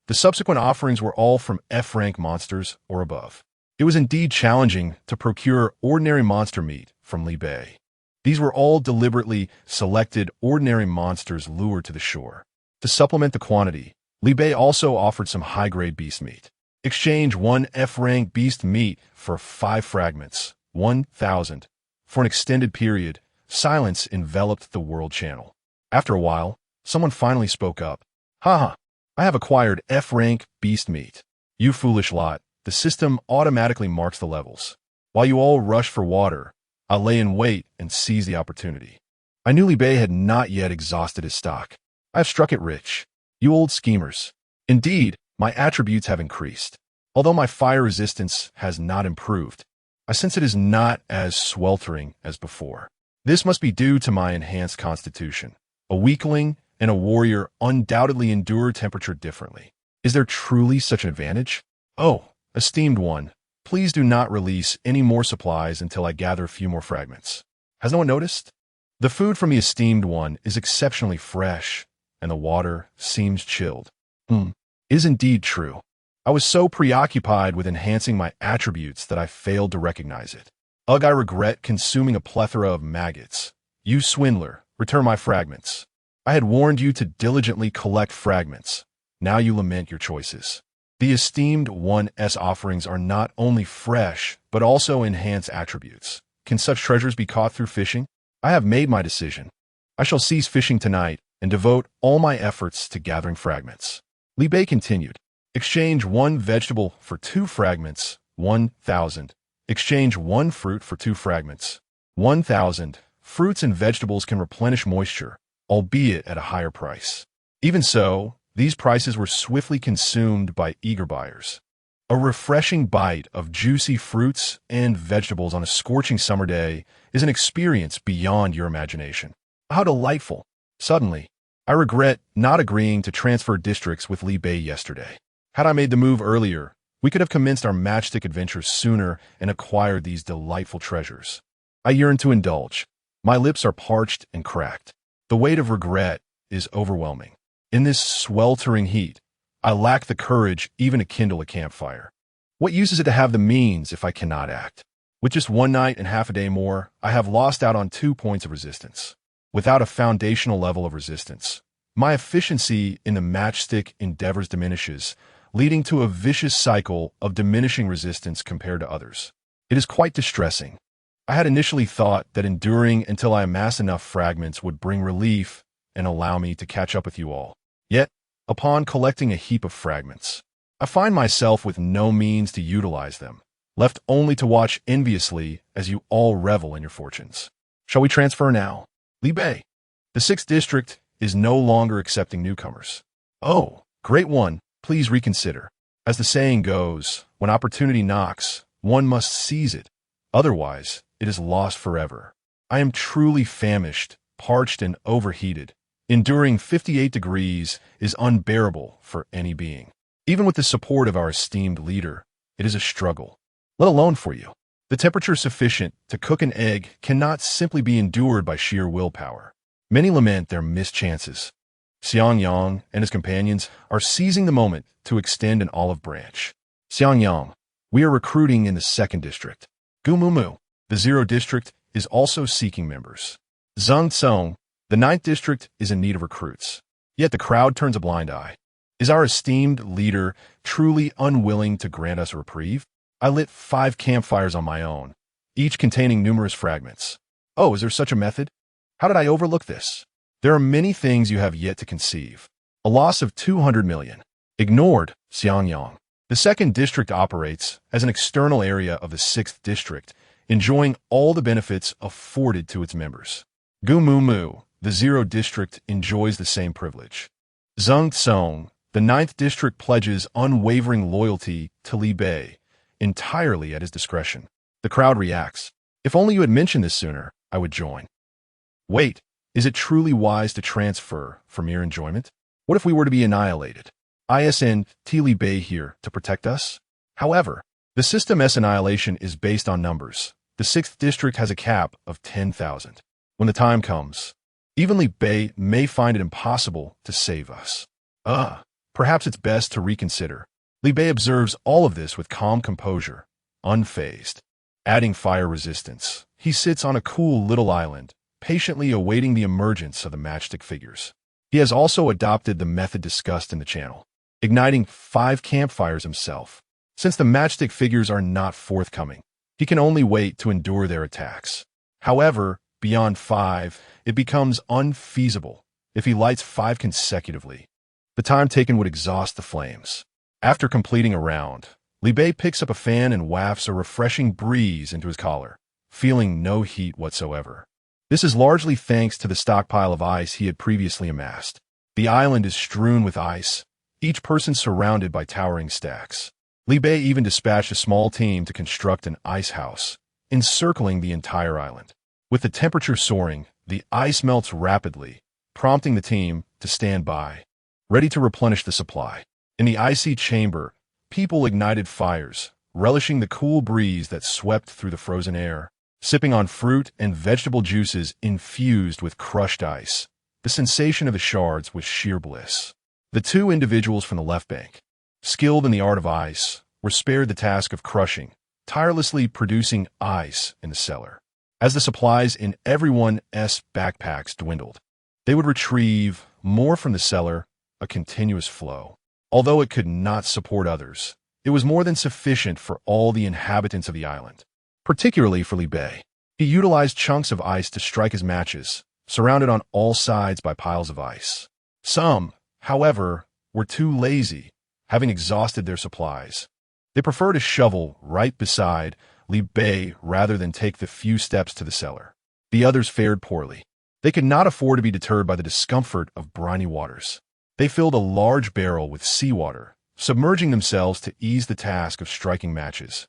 The subsequent offerings were all from F-rank monsters or above. It was indeed challenging to procure ordinary monster meat from Li Bei. These were all deliberately selected ordinary monsters lured to the shore. To supplement the quantity, Li Bei also offered some high-grade beast meat. Exchange 1 F-rank beast meat for 5 fragments, 1,000. For an extended period, silence enveloped the World Channel. After a while, someone finally spoke up. Haha, I have acquired F-rank beast meat. You foolish lot, the system automatically marks the levels. While you all rush for water, I'll lay in wait and seize the opportunity. I knew Li Bei had not yet exhausted his stock. I have struck it rich. You old schemers. Indeed, my attributes have increased. Although my fire resistance has not improved, I sense it is not as sweltering as before. This must be due to my enhanced constitution. A weakling and a warrior undoubtedly endure temperature differently. Is there truly such an advantage? Oh, esteemed one, please do not release any more supplies until I gather a few more fragments. Has no one noticed? The food from the esteemed one is exceptionally fresh, and the water seems chilled. It is indeed true. I was so preoccupied with enhancing my attributes that I failed to recognize it. Ugh, I regret consuming a plethora of maggots. You swindler, return my fragments. I had warned you to diligently collect fragments. Now you lament your choices. The esteemed 1S offerings are not only fresh, but also enhance attributes. Can such treasures be caught through fishing? I have made my decision. I shall cease fishing tonight and devote all my efforts to gathering fragments. Li Bei continued. Exchange 1 vegetable for 2 fragments, 1,000. Exchange 1 fruit for 2 fragments, 1,000. Fruits and vegetables can replenish moisture, albeit at a higher price. Even so, these prices were swiftly consumed by eager buyers. A refreshing bite of juicy fruits and vegetables on a scorching summer day is an experience beyond your imagination. How delightful! Suddenly, I regret not agreeing to transfer districts with Li Bei yesterday. Had I made the move earlier, we could have commenced our matchstick adventures sooner and acquired these delightful treasures. I yearn to indulge. My lips are parched and cracked. The weight of regret is overwhelming. In this sweltering heat, I lack the courage even to kindle a campfire. What use is it to have the means if I cannot act? With just 1 night and half a day more, I have lost out on 2 points of resistance. Without a foundational level of resistance, my efficiency in the matchstick endeavors diminishes, leading to a vicious cycle of diminishing resistance compared to others. It is quite distressing. I had initially thought that enduring until I amassed enough fragments would bring relief and allow me to catch up with you all. Yet, upon collecting a heap of fragments, I find myself with no means to utilize them, left only to watch enviously as you all revel in your fortunes. Shall we transfer now? Li Bei, the 6th district is no longer accepting newcomers. Oh, great one. Please reconsider. As the saying goes, when opportunity knocks, one must seize it. Otherwise, it is lost forever. I am truly famished, parched, and overheated. Enduring 58 degrees is unbearable for any being. Even with the support of our esteemed leader, it is a struggle, let alone for you. The temperature sufficient to cook an egg cannot simply be endured by sheer willpower. Many lament their missed chances. Xiang Yang and his companions are seizing the moment to extend an olive branch. Xiang Yang, we are recruiting in the 2nd district. Gu Mu Mu, the 0 district, is also seeking members. Zheng Tsong, the 9th district, is in need of recruits. Yet the crowd turns a blind eye. Is our esteemed leader truly unwilling to grant us a reprieve? I lit 5 campfires on my own, each containing numerous fragments. Oh, is there such a method? How did I overlook this? There are many things you have yet to conceive. A loss of 200 million. Ignored, Xiang Yang. The 2nd district operates as an external area of the 6th district, enjoying all the benefits afforded to its members. Gu Mu Mu, the 0 district, enjoys the same privilege. Zheng Tsong, the 9th district, pledges unwavering loyalty to Li Bei, entirely at his discretion. The crowd reacts. If only you had mentioned this sooner, I would join. Wait. Is it truly wise to transfer for mere enjoyment? What if we were to be annihilated? ISN T. Li Bei here to protect us? However, the system's annihilation is based on numbers. The 6th district has a cap of 10,000. When the time comes, even Li Bei may find it impossible to save us. Perhaps it's best to reconsider. Li Bei observes all of this with calm composure, unfazed. Adding fire resistance, he sits on a cool little island, patiently awaiting the emergence of the matchstick figures. He has also adopted the method discussed in the channel, igniting 5 campfires himself. Since the matchstick figures are not forthcoming, he can only wait to endure their attacks. However, beyond 5, it becomes unfeasible if he lights 5 consecutively. The time taken would exhaust the flames. After completing a round, Li Bei picks up a fan and wafts a refreshing breeze into his collar, feeling no heat whatsoever. This is largely thanks to the stockpile of ice he had previously amassed. The island is strewn with ice, each person surrounded by towering stacks. Li Bei even dispatched a small team to construct an ice house, encircling the entire island. With the temperature soaring, the ice melts rapidly, prompting the team to stand by, ready to replenish the supply. In the icy chamber, people ignited fires, relishing the cool breeze that swept through the frozen air. Sipping on fruit and vegetable juices infused with crushed ice. The sensation of the shards was sheer bliss. The 2 individuals from the left bank, skilled in the art of ice, were spared the task of crushing, tirelessly producing ice in the cellar. As the supplies in everyone's backpacks dwindled, they would retrieve more from the cellar, a continuous flow. Although it could not support others, it was more than sufficient for all the inhabitants of the island, particularly for Li Bei. He utilized chunks of ice to strike his matches, surrounded on all sides by piles of ice. Some, however, were too lazy, having exhausted their supplies. They preferred to shovel right beside Li Bei rather than take the few steps to the cellar. The others fared poorly. They could not afford to be deterred by the discomfort of briny waters. They filled a large barrel with seawater, submerging themselves to ease the task of striking matches,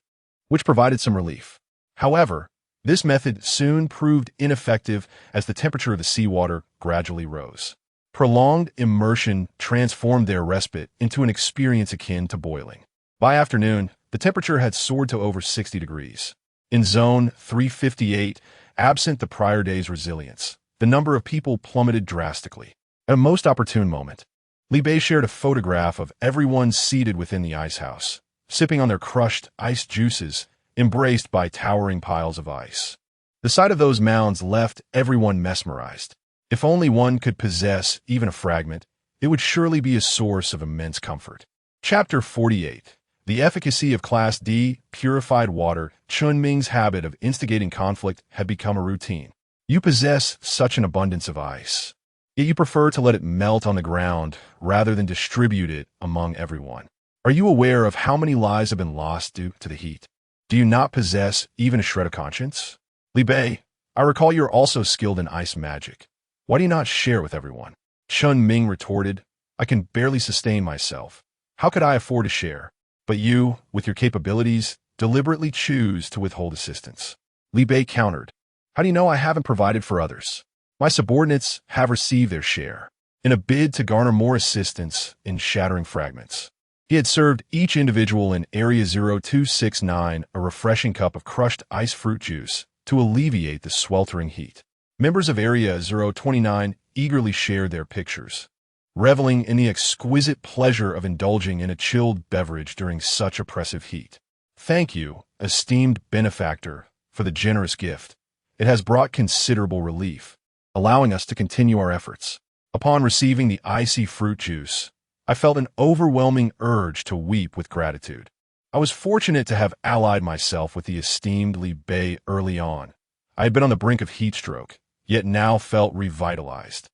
which provided some relief. However, this method soon proved ineffective as the temperature of the seawater gradually rose. Prolonged immersion transformed their respite into an experience akin to boiling. By afternoon, the temperature had soared to over 60 degrees. In Zone 358, absent the prior day's resilience, the number of people plummeted drastically. At a most opportune moment, Li Bei shared a photograph of everyone seated within the ice house, sipping on their crushed ice juices, embraced by towering piles of ice. The sight of those mounds left everyone mesmerized. If only one could possess even a fragment, it would surely be a source of immense comfort. Chapter 48. The efficacy of Class D purified water. Chun Ming's habit of instigating conflict had become a routine. You possess such an abundance of ice, yet you prefer to let it melt on the ground rather than distribute it among everyone. Are you aware of how many lives have been lost due to the heat? Do you not possess even a shred of conscience? Li Bei, I recall you're also skilled in ice magic. Why do you not share with everyone? Chun Ming retorted, I can barely sustain myself. How could I afford to share? But you, with your capabilities, deliberately choose to withhold assistance. Li Bei countered, how do you know I haven't provided for others? My subordinates have received their share, in a bid to garner more assistance in shattering fragments. He had served each individual in Area 0269 a refreshing cup of crushed ice fruit juice to alleviate the sweltering heat. Members of Area 029 eagerly shared their pictures, reveling in the exquisite pleasure of indulging in a chilled beverage during such oppressive heat. Thank you, esteemed benefactor, for the generous gift. It has brought considerable relief, allowing us to continue our efforts. Upon receiving the icy fruit juice, I felt an overwhelming urge to weep with gratitude. I was fortunate to have allied myself with the esteemed Li Bei early on. I had been on the brink of heat stroke, yet now felt revitalized.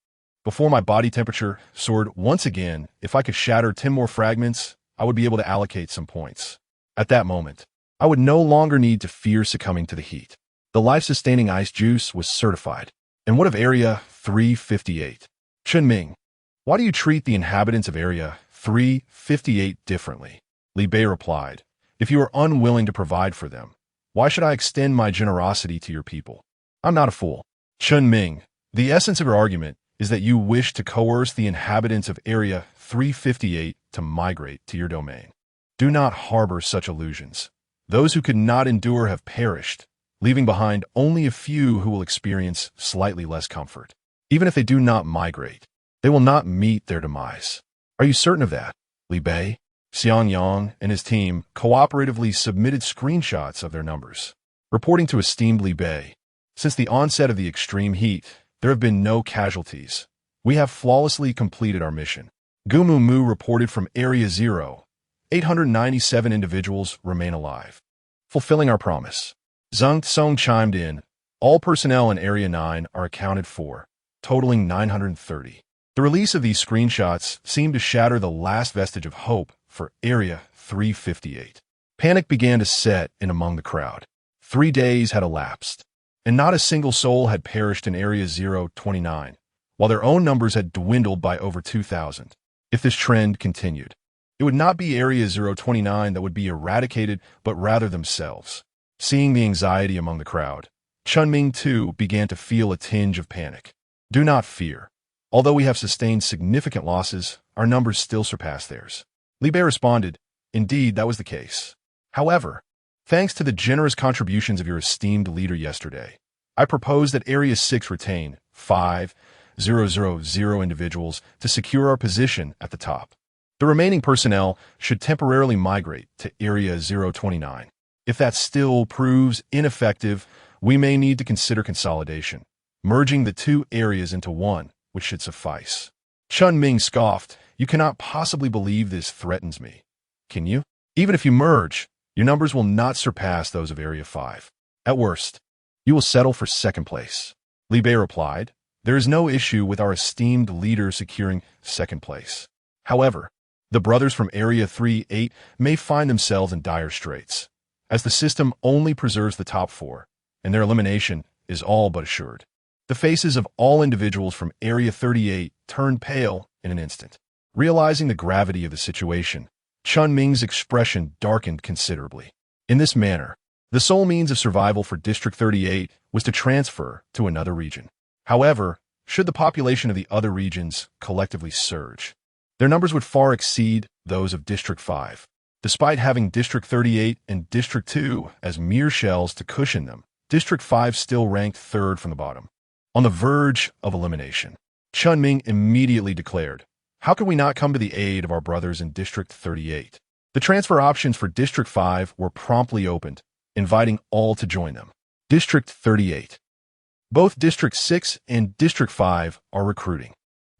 Before my body temperature soared once again, if I could shatter 10 more fragments, I would be able to allocate some points. At that moment, I would no longer need to fear succumbing to the heat. The life-sustaining ice juice was certified. And what of Area 358? Chun Ming, why do you treat the inhabitants of Area 358 differently? Li Bei replied, if you are unwilling to provide for them, why should I extend my generosity to your people? I'm not a fool. Chun Ming, the essence of your argument is that you wish to coerce the inhabitants of Area 358 to migrate to your domain. Do not harbor such illusions. Those who could not endure have perished, leaving behind only a few who will experience slightly less comfort. Even if they do not migrate, they will not meet their demise. Are you certain of that, Li Bei? Xiang Yang and his team cooperatively submitted screenshots of their numbers, reporting to esteemed Li Bei. Since the onset of the extreme heat, there have been no casualties. We have flawlessly completed our mission. Gumu Mu reported from Area 0. 897 individuals remain alive, fulfilling our promise. Zhang Tsong chimed in, all personnel in Area 9 are accounted for, totaling 930. The release of these screenshots seemed to shatter the last vestige of hope for Area 358. Panic began to set in among the crowd. 3 days had elapsed, and not a single soul had perished in Area 029, while their own numbers had dwindled by over 2,000. If this trend continued, it would not be Area 029 that would be eradicated, but rather themselves. Seeing the anxiety among the crowd, Chun Ming too began to feel a tinge of panic. Do not fear. Although we have sustained significant losses, our numbers still surpass theirs. Li Bei responded, indeed, that was the case. However, thanks to the generous contributions of your esteemed leader yesterday, I propose that Area 6 retain 5,000 individuals to secure our position at the top. The remaining personnel should temporarily migrate to Area 029. If that still proves ineffective, we may need to consider consolidation, merging the two areas into one, which should suffice. Chun Ming scoffed. You cannot possibly believe this threatens me. Can you? Even if you merge, your numbers will not surpass those of Area 5. At worst, you will settle for second place. Li Bei replied, there is no issue with our esteemed leader securing second place. However, the brothers from Area 3-8 may find themselves in dire straits, as the system only preserves the top four, and their elimination is all but assured. The faces of all individuals from Area 38 turned pale in an instant. Realizing the gravity of the situation, Chun Ming's expression darkened considerably. In this manner, the sole means of survival for District 38 was to transfer to another region. However, should the population of the other regions collectively surge, their numbers would far exceed those of District 5. Despite having District 38 and District 2 as mere shells to cushion them, District 5 still ranked third from the bottom. On the verge of elimination, Chun Ming immediately declared, how can we not come to the aid of our brothers in District 38? The transfer options for District 5 were promptly opened, inviting all to join them. District 38. Both District 6 and District 5 are recruiting.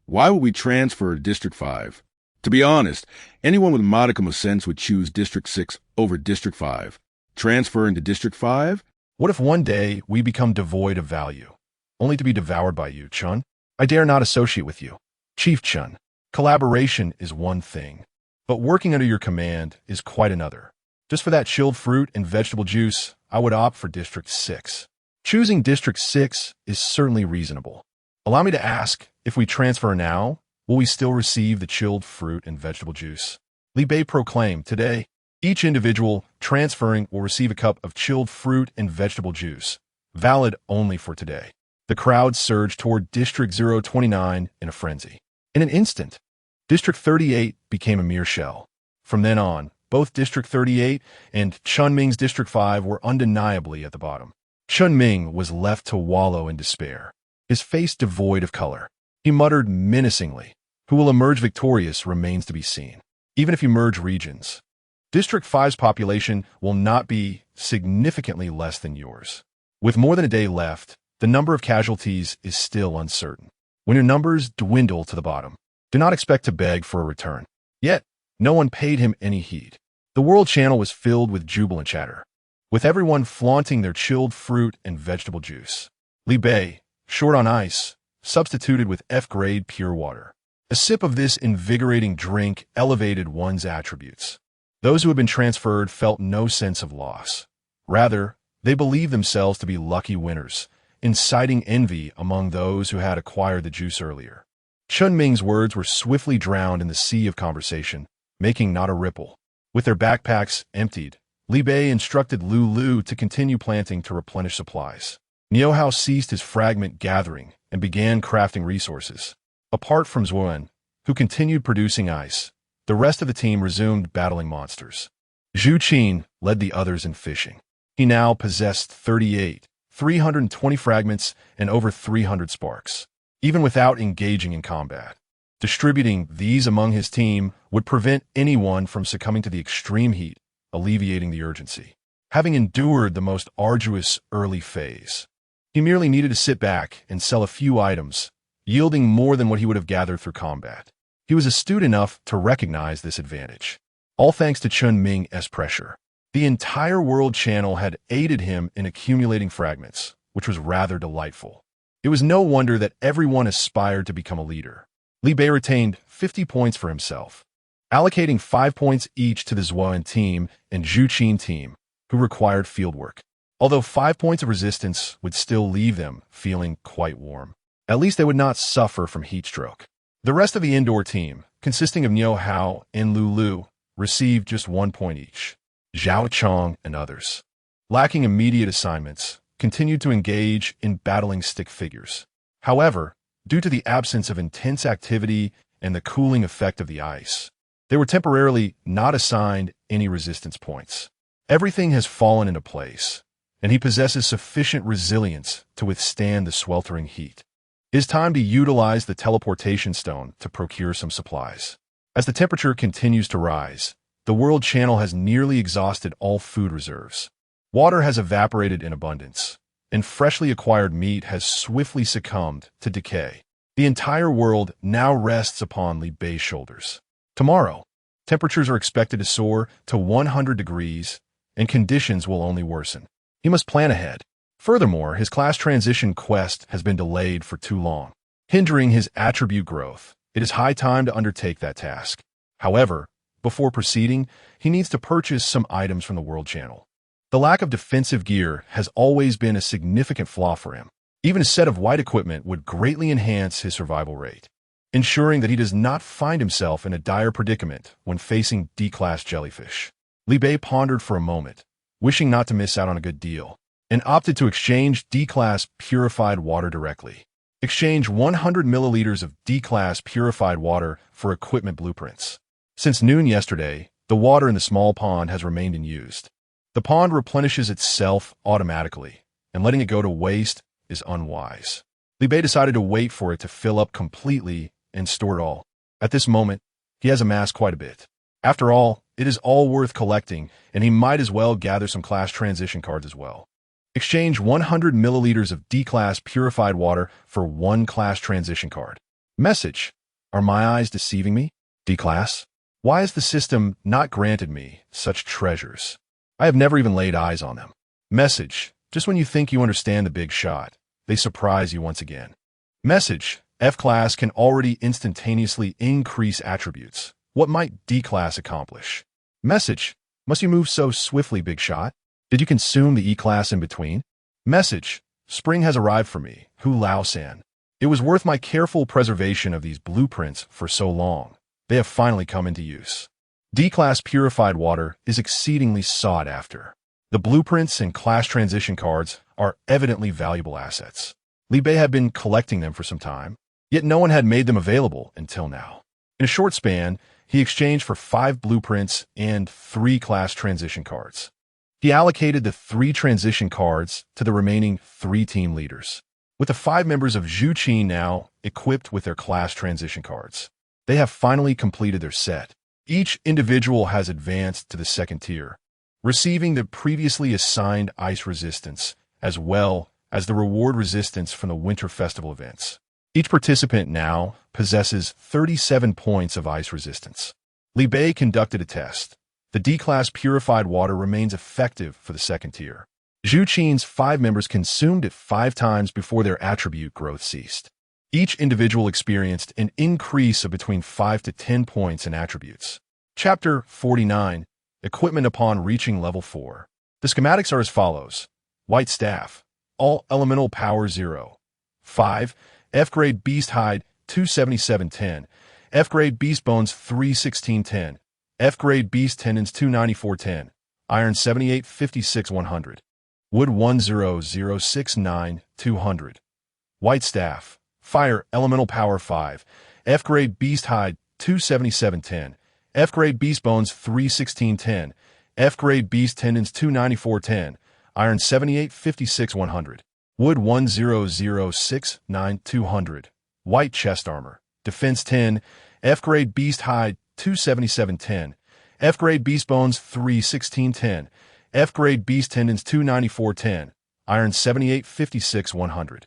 Why would we transfer to District 5? To be honest, anyone with a modicum of sense would choose District 6 over District 5. Transfer into District 5? What if one day we become devoid of value, only to be devoured by you, Chun? I dare not associate with you. Chief Chun, collaboration is one thing, but working under your command is quite another. Just for that chilled fruit and vegetable juice, I would opt for District 6. Choosing District 6 is certainly reasonable. Allow me to ask, if we transfer now, will we still receive the chilled fruit and vegetable juice? Li Bei proclaimed, today, each individual transferring will receive a cup of chilled fruit and vegetable juice, valid only for today. The crowd surged toward District 029 in a frenzy. In an instant, District 38 became a mere shell. From then on, both District 38 and Chun Ming's District 5 were undeniably at the bottom. Chun Ming was left to wallow in despair, his face devoid of color. He muttered menacingly, who will emerge victorious remains to be seen. Even if you merge regions, District 5's population will not be significantly less than yours. With more than a day left, the number of casualties is still uncertain. When your numbers dwindle to the bottom, do not expect to beg for a return. Yet, no one paid him any heed. The world channel was filled with jubilant chatter, with everyone flaunting their chilled fruit and vegetable juice. Li Bei, short on ice, substituted with F-grade pure water. A sip of this invigorating drink elevated one's attributes. Those who had been transferred felt no sense of loss. Rather, they believed themselves to be lucky winners, inciting envy among those who had acquired the juice earlier. Chun Ming's words were swiftly drowned in the sea of conversation, making not a ripple. With their backpacks emptied, Li Bei instructed Lu Lu to continue planting to replenish supplies. Niu Hao ceased his fragment gathering and began crafting resources. Apart from Zuan, who continued producing ice, the rest of the team resumed battling monsters. Zhu Qin led the others in fishing. He now possessed 320 fragments and over 300 sparks, even without engaging in combat. Distributing these among his team would prevent anyone from succumbing to the extreme heat, alleviating the urgency. Having endured the most arduous early phase, he merely needed to sit back and sell a few items, yielding more than what he would have gathered through combat. He was astute enough to recognize this advantage, all thanks to Chun Ming's pressure. The entire world channel had aided him in accumulating fragments, which was rather delightful. It was no wonder that everyone aspired to become a leader. Li Bei retained 50 points for himself, allocating 5 points each to the Zuan team and Zhu Qin team, who required fieldwork. Although 5 points of resistance would still leave them feeling quite warm, at least they would not suffer from heat stroke. The rest of the indoor team, consisting of Niu Hao and Lu Lu, received just 1 point each. Zhao Chong and others, lacking immediate assignments, continued to engage in battling stick figures. However, due to the absence of intense activity and the cooling effect of the ice, they were temporarily not assigned any resistance points. Everything has fallen into place, and he possesses sufficient resilience to withstand the sweltering heat. It is time to utilize the teleportation stone to procure some supplies. As the temperature continues to rise, the world channel has nearly exhausted all food reserves. Water has evaporated in abundance, and freshly acquired meat has swiftly succumbed to decay. The entire world now rests upon Li Bei's shoulders. Tomorrow, temperatures are expected to soar to 100 degrees, and conditions will only worsen. He must plan ahead. Furthermore, his class transition quest has been delayed for too long, hindering his attribute growth. It is high time to undertake that task. However, before proceeding, he needs to purchase some items from the world channel. The lack of defensive gear has always been a significant flaw for him. Even a set of white equipment would greatly enhance his survival rate, ensuring that he does not find himself in a dire predicament when facing D-class jellyfish. Li Bei pondered for a moment, wishing not to miss out on a good deal, and opted to exchange D-class purified water directly. Exchange 100 milliliters of D-class purified water for equipment blueprints. Since noon yesterday, the water in the small pond has remained unused. The pond replenishes itself automatically, and letting it go to waste is unwise. Li Bei decided to wait for it to fill up completely and store it all. At this moment, he has amassed quite a bit. After all, it is all worth collecting, and he might as well gather some class transition cards as well. Exchange 100 milliliters of D-class purified water for 1 class transition card. Message: Are my eyes deceiving me? D-class? Why has the system not granted me such treasures? I have never even laid eyes on them. Message: Just when you think you understand the big shot, they surprise you once again. Message: F-class can already instantaneously increase attributes. What might D-class accomplish? Message: Must you move so swiftly, big shot? Did you consume the E-class in between? Message: Spring has arrived for me, Hu Lao-san. It was worth my careful preservation of these blueprints for so long. They have finally come into use. D-class purified water is exceedingly sought after. The blueprints and class transition cards are evidently valuable assets. Li Bei had been collecting them for some time, yet no one had made them available until now. In a short span, he exchanged for 5 blueprints and 3 class transition cards. He allocated the 3 transition cards to the remaining 3 team leaders, with the 5 members of Zhu Qi now equipped with their class transition cards. They have finally completed their set. Each individual has advanced to the 2nd tier, receiving the previously assigned ice resistance, as well as the reward resistance from the Winter Festival events. Each participant now possesses 37 points of ice resistance. Li Bei conducted a test. The D-class purified water remains effective for the 2nd tier. Zhu Qin's 5 members consumed it 5 times before their attribute growth ceased. Each individual experienced an increase of between 5 to 10 points in attributes. Chapter 49, Equipment upon reaching level 4. The schematics are as follows. White Staff. All elemental power 0. 5. F-grade Beast Hide 27710. F-grade Beast Bones 31610. F-grade Beast Tendons 29410. Iron 7856 100. Wood 10069 200. White Staff. Fire Elemental Power 5. F-grade Beast Hide 27710. F-grade Beast Bones 31610. F-grade Beast Tendons 29410. Iron 7856 100. Wood 10069 200. White Chest Armor. Defense 10. F-grade Beast Hide 27710. F-grade Beast Bones 31610. F-grade Beast Tendons 29410. Iron 7856 100.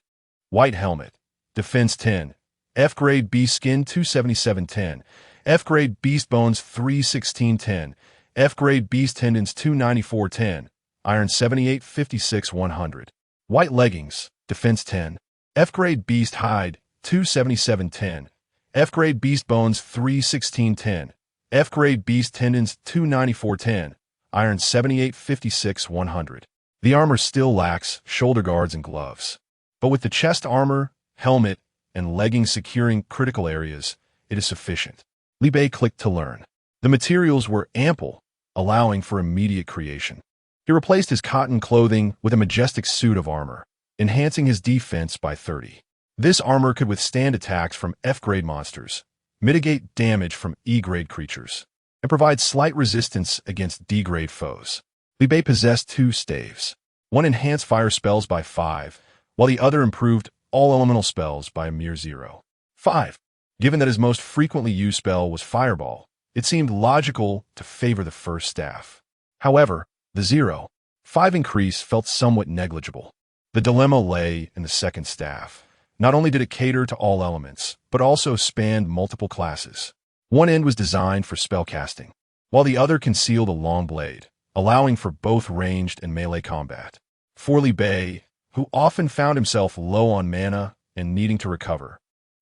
White Helmet. Defense 10. F-grade Beast Skin 27710. F-grade Beast Bones 31610. F-grade Beast Tendons 29410. Iron 7856 100. White Leggings. Defense 10. F-grade Beast Hide 27710. F-grade Beast Bones 31610. F-grade Beast Tendons 29410. Iron 7856 100. The armor still lacks shoulder guards and gloves, but with the chest armor, helmet, and leggings securing critical areas, it is sufficient. Li Bei clicked to learn. The materials were ample, allowing for immediate creation. He replaced his cotton clothing with a majestic suit of armor, enhancing his defense by 30. This armor could withstand attacks from F-grade monsters, mitigate damage from E-grade creatures, and provide slight resistance against D-grade foes. Li Bei possessed 2 staves. One enhanced fire spells by 5, while the other improved all elemental spells by a mere 0. 5. Given that his most frequently used spell was Fireball, it seemed logical to favor the first staff. However, the 0.5 increase felt somewhat negligible. The dilemma lay in the second staff. Not only did it cater to all elements, but also spanned multiple classes. One end was designed for spellcasting, while the other concealed a long blade, allowing for both ranged and melee combat. For Li Bei, who often found himself low on mana and needing to recover,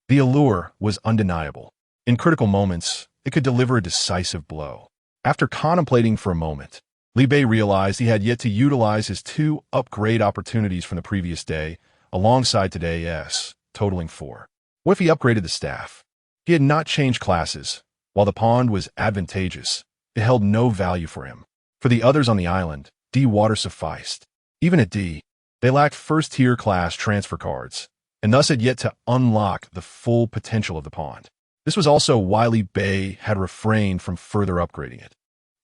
the allure was undeniable. In critical moments, it could deliver a decisive blow. After contemplating for a moment, Li Bei realized he had yet to utilize his 2 upgrade opportunities from the previous day, alongside today's, totaling 4. What if he upgraded the staff? He had not changed classes. While the pond was advantageous, it held no value for him. For the others on the island, D water sufficed. Even at D, they lacked first-tier class transfer cards, and thus had yet to unlock the full potential of the pond. This was also why Li Bei had refrained from further upgrading it.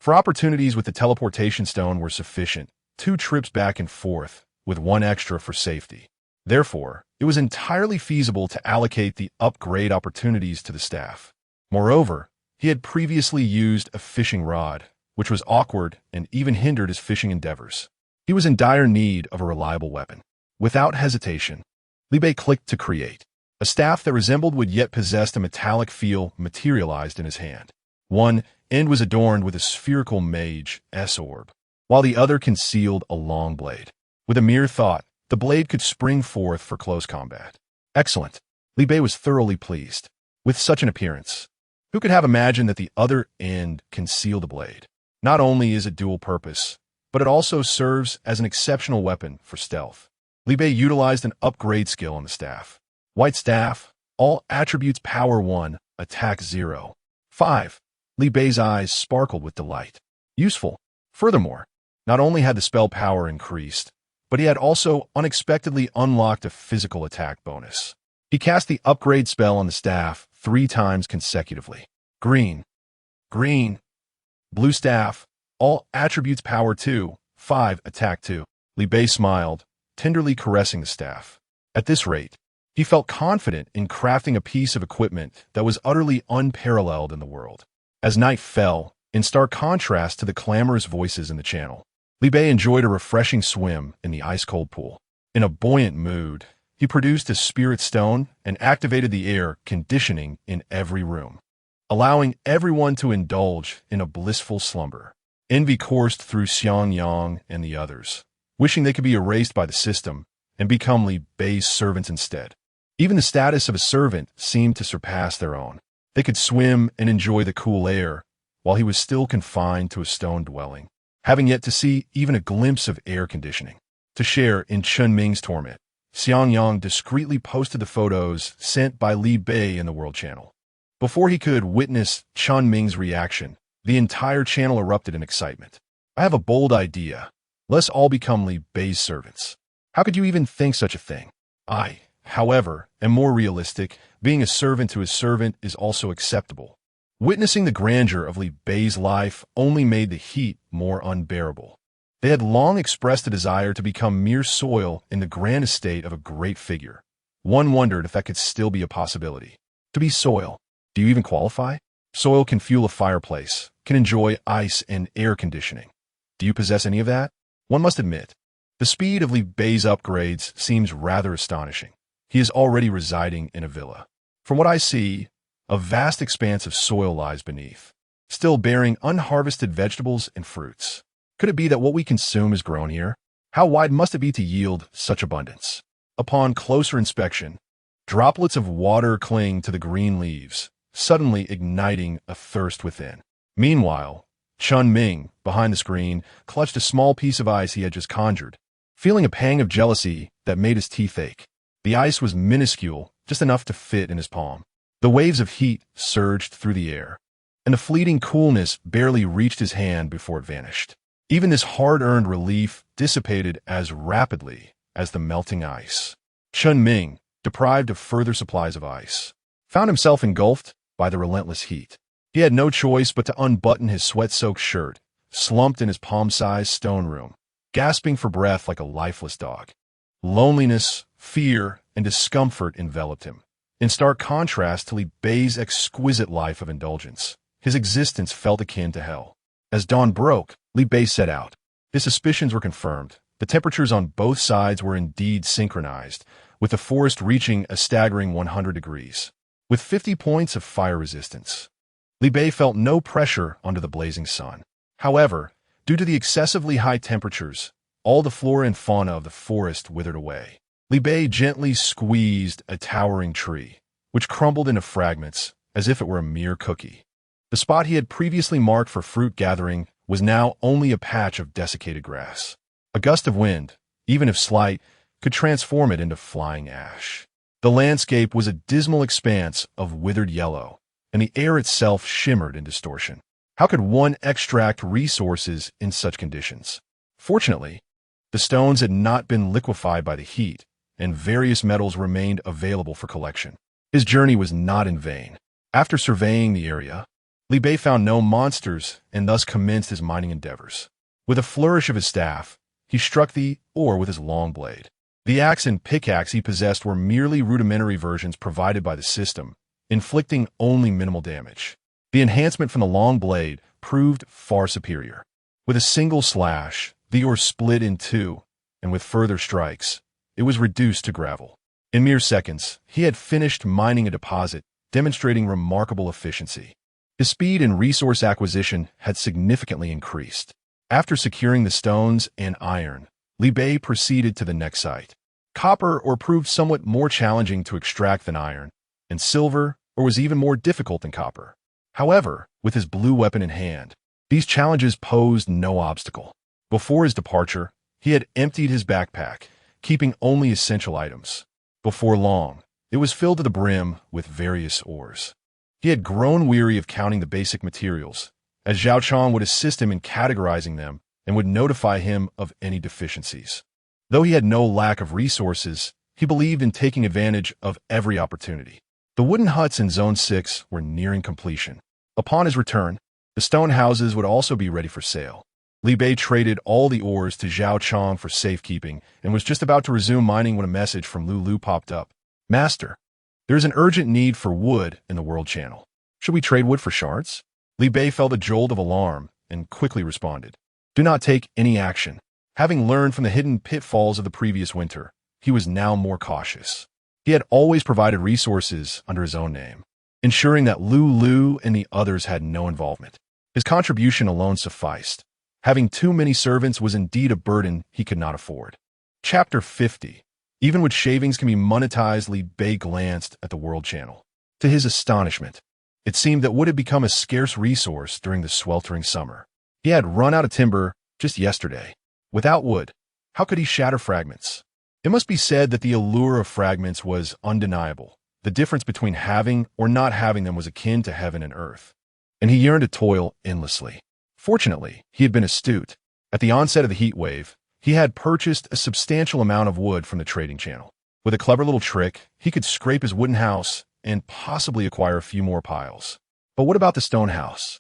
For opportunities with the teleportation stone were sufficient, 2 trips back and forth, with 1 extra for safety. Therefore, it was entirely feasible to allocate the upgrade opportunities to the staff. Moreover, he had previously used a fishing rod, which was awkward and even hindered his fishing endeavors. He was in dire need of a reliable weapon. Without hesitation, Li Bei clicked to create. A staff that resembled what yet possessed a metallic feel materialized in his hand. One end was adorned with a spherical mage's orb, while the other concealed a long blade. With a mere thought, the blade could spring forth for close combat. Excellent. Li Bei was thoroughly pleased. With such an appearance, who could have imagined that the other end concealed the blade? Not only is it dual purpose, but it also serves as an exceptional weapon for stealth. Li Bei utilized an upgrade skill on the staff. White staff, all attributes power 1, attack 0.5. Li Bei's eyes sparkled with delight. Useful. Furthermore, not only had the spell power increased, but he had also unexpectedly unlocked a physical attack bonus. He cast the upgrade spell on the staff 3 times consecutively. Green. Green. Blue staff, all attributes power 2, 5, attack 2. Li Bei smiled, tenderly caressing the staff. At this rate, he felt confident in crafting a piece of equipment that was utterly unparalleled in the world. As night fell, in stark contrast to the clamorous voices in the channel, Li Bei enjoyed a refreshing swim in the ice-cold pool. In a buoyant mood, he produced his spirit stone and activated the air conditioning in every room, allowing everyone to indulge in a blissful slumber. Envy coursed through Xiangyang and the others, wishing they could be erased by the system and become Li Bei's servants instead. Even the status of a servant seemed to surpass their own. They could swim and enjoy the cool air, while he was still confined to a stone dwelling, having yet to see even a glimpse of air conditioning. To share in Chun Ming's torment, Xiangyang discreetly posted the photos sent by Li Bei in the World Channel. Before he could witness Chun Ming's reaction, the entire channel erupted in excitement. I have a bold idea. Let's all become Li Bei's servants. How could you even think such a thing? I, however, am more realistic. Being a servant to his servant is also acceptable. Witnessing the grandeur of Li Bei's life only made the heat more unbearable. They had long expressed a desire to become mere soil in the grand estate of a great figure. One wondered if that could still be a possibility. To be soil, do you even qualify? Soil can fuel a fireplace, can enjoy ice and air conditioning. Do you possess any of that? One must admit, the speed of Li Bei's upgrades seems rather astonishing. He is already residing in a villa. From what I see, a vast expanse of soil lies beneath, still bearing unharvested vegetables and fruits. Could it be that what we consume is grown here? How wide must it be to yield such abundance? Upon closer inspection, droplets of water cling to the green leaves, suddenly igniting a thirst within. Meanwhile, Chun Ming, behind the screen, clutched a small piece of ice he had just conjured, feeling a pang of jealousy that made his teeth ache. The ice was minuscule, just enough to fit in his palm. The waves of heat surged through the air, and the fleeting coolness barely reached his hand before it vanished. Even this hard-earned relief dissipated as rapidly as the melting ice. Chun Ming, deprived of further supplies of ice, found himself engulfed by the relentless heat. He had no choice but to unbutton his sweat-soaked shirt, slumped in his palm-sized stone room, gasping for breath like a lifeless dog. Loneliness, fear, and discomfort enveloped him. In stark contrast to Li Bei's exquisite life of indulgence, his existence felt akin to hell. As dawn broke, Li Bei set out. His suspicions were confirmed. The temperatures on both sides were indeed synchronized, with the forest reaching a staggering 100 degrees. With 50 points of fire resistance, Li Bei felt no pressure under the blazing sun. However, due to the excessively high temperatures, all the flora and fauna of the forest withered away. Li Bei gently squeezed a towering tree, which crumbled into fragments as if it were a mere cookie. The spot he had previously marked for fruit gathering was now only a patch of desiccated grass. A gust of wind, even if slight, could transform it into flying ash. The landscape was a dismal expanse of withered yellow, and the air itself shimmered in distortion. How could one extract resources in such conditions? Fortunately, the stones had not been liquefied by the heat, and various metals remained available for collection. His journey was not in vain. After surveying the area, Li Bei found no monsters and thus commenced his mining endeavors. With a flourish of his staff, he struck the ore with his long blade. The axe and pickaxe he possessed were merely rudimentary versions provided by the system, inflicting only minimal damage. The enhancement from the long blade proved far superior. With a single slash, the ore split in two, and with further strikes, it was reduced to gravel. In mere seconds, he had finished mining a deposit, demonstrating remarkable efficiency. His speed and resource acquisition had significantly increased. After securing the stones and iron, Li Bei proceeded to the next site. Copper ore proved somewhat more challenging to extract than iron, and silver ore was even more difficult than copper. However, with his blue weapon in hand, these challenges posed no obstacle. Before his departure, he had emptied his backpack, keeping only essential items. Before long, it was filled to the brim with various ores. He had grown weary of counting the basic materials, as Zhao Chong would assist him in categorizing them and would notify him of any deficiencies. Though he had no lack of resources, he believed in taking advantage of every opportunity. The wooden huts in Zone 6 were nearing completion. Upon his return, the stone houses would also be ready for sale. Li Bei traded all the ores to Zhao Chong for safekeeping and was just about to resume mining when a message from Lulu popped up. Master, there is an urgent need for wood in the World Channel. Should we trade wood for shards? Li Bei felt a jolt of alarm and quickly responded. Do not take any action. Having learned from the hidden pitfalls of the previous winter, he was now more cautious. He had always provided resources under his own name, ensuring that Lulu and the others had no involvement. His contribution alone sufficed. Having too many servants was indeed a burden he could not afford. Chapter 50. Even with shavings can be monetized, Li Bei glanced at the World Channel. To his astonishment, it seemed that wood had become a scarce resource during the sweltering summer. He had run out of timber just yesterday. Without wood, how could he shatter fragments? It must be said that the allure of fragments was undeniable. The difference between having or not having them was akin to heaven and earth, and he yearned to toil endlessly. Fortunately, he had been astute. At the onset of the heat wave, he had purchased a substantial amount of wood from the trading channel. With a clever little trick, he could scrape his wooden house and possibly acquire a few more piles. But what about the stone house?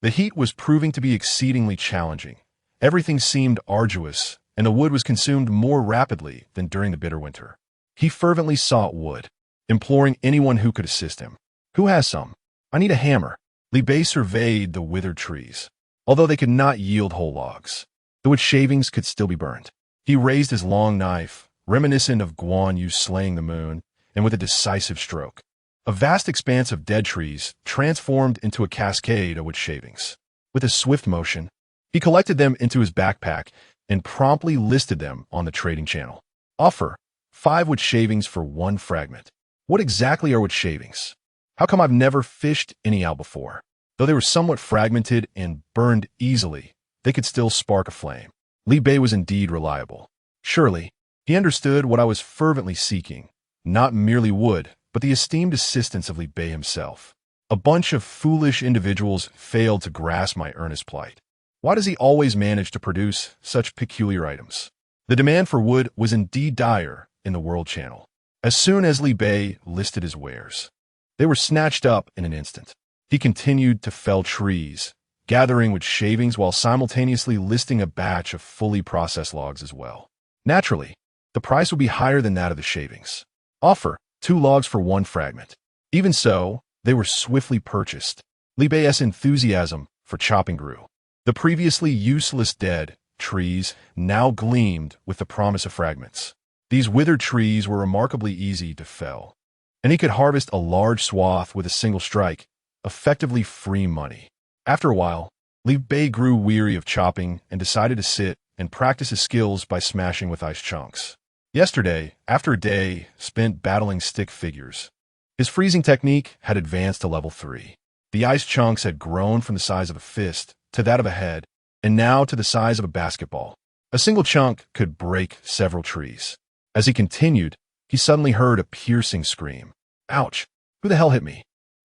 The heat was proving to be exceedingly challenging. Everything seemed arduous, and the wood was consumed more rapidly than during the bitter winter. He fervently sought wood, imploring anyone who could assist him. Who has some? I need a hammer. Li Bei surveyed the withered trees. Although they could not yield whole logs, the wood shavings could still be burned. He raised his long knife, reminiscent of Guan Yu slaying the moon, and with a decisive stroke, a vast expanse of dead trees transformed into a cascade of wood shavings. With a swift motion, he collected them into his backpack and promptly listed them on the trading channel. Offer 5 wood shavings for 1 fragment. What exactly are wood shavings? How come I've never fished any out before? Though they were somewhat fragmented and burned easily, they could still spark a flame. Li Bei was indeed reliable. Surely, he understood what I was fervently seeking, not merely wood, but the esteemed assistance of Li Bei himself. A bunch of foolish individuals failed to grasp my earnest plight. Why does he always manage to produce such peculiar items? The demand for wood was indeed dire in the World Channel. As soon as Li Bei listed his wares, they were snatched up in an instant. He continued to fell trees, gathering wood shavings while simultaneously listing a batch of fully processed logs as well. Naturally, the price would be higher than that of the shavings. Offer 2 logs for 1 fragment. Even so, they were swiftly purchased. Li Bei's enthusiasm for chopping grew. The previously useless dead trees now gleamed with the promise of fragments. These withered trees were remarkably easy to fell, and he could harvest a large swath with a single strike, effectively free money. After a while, Li Bei grew weary of chopping and decided to sit and practice his skills by smashing with ice chunks. Yesterday, after a day spent battling stick figures, his freezing technique had advanced to level 3. The ice chunks had grown from the size of a fist to that of a head, and now to the size of a basketball. A single chunk could break several trees. As he continued, he suddenly heard a piercing scream. Ouch! Who the hell hit me?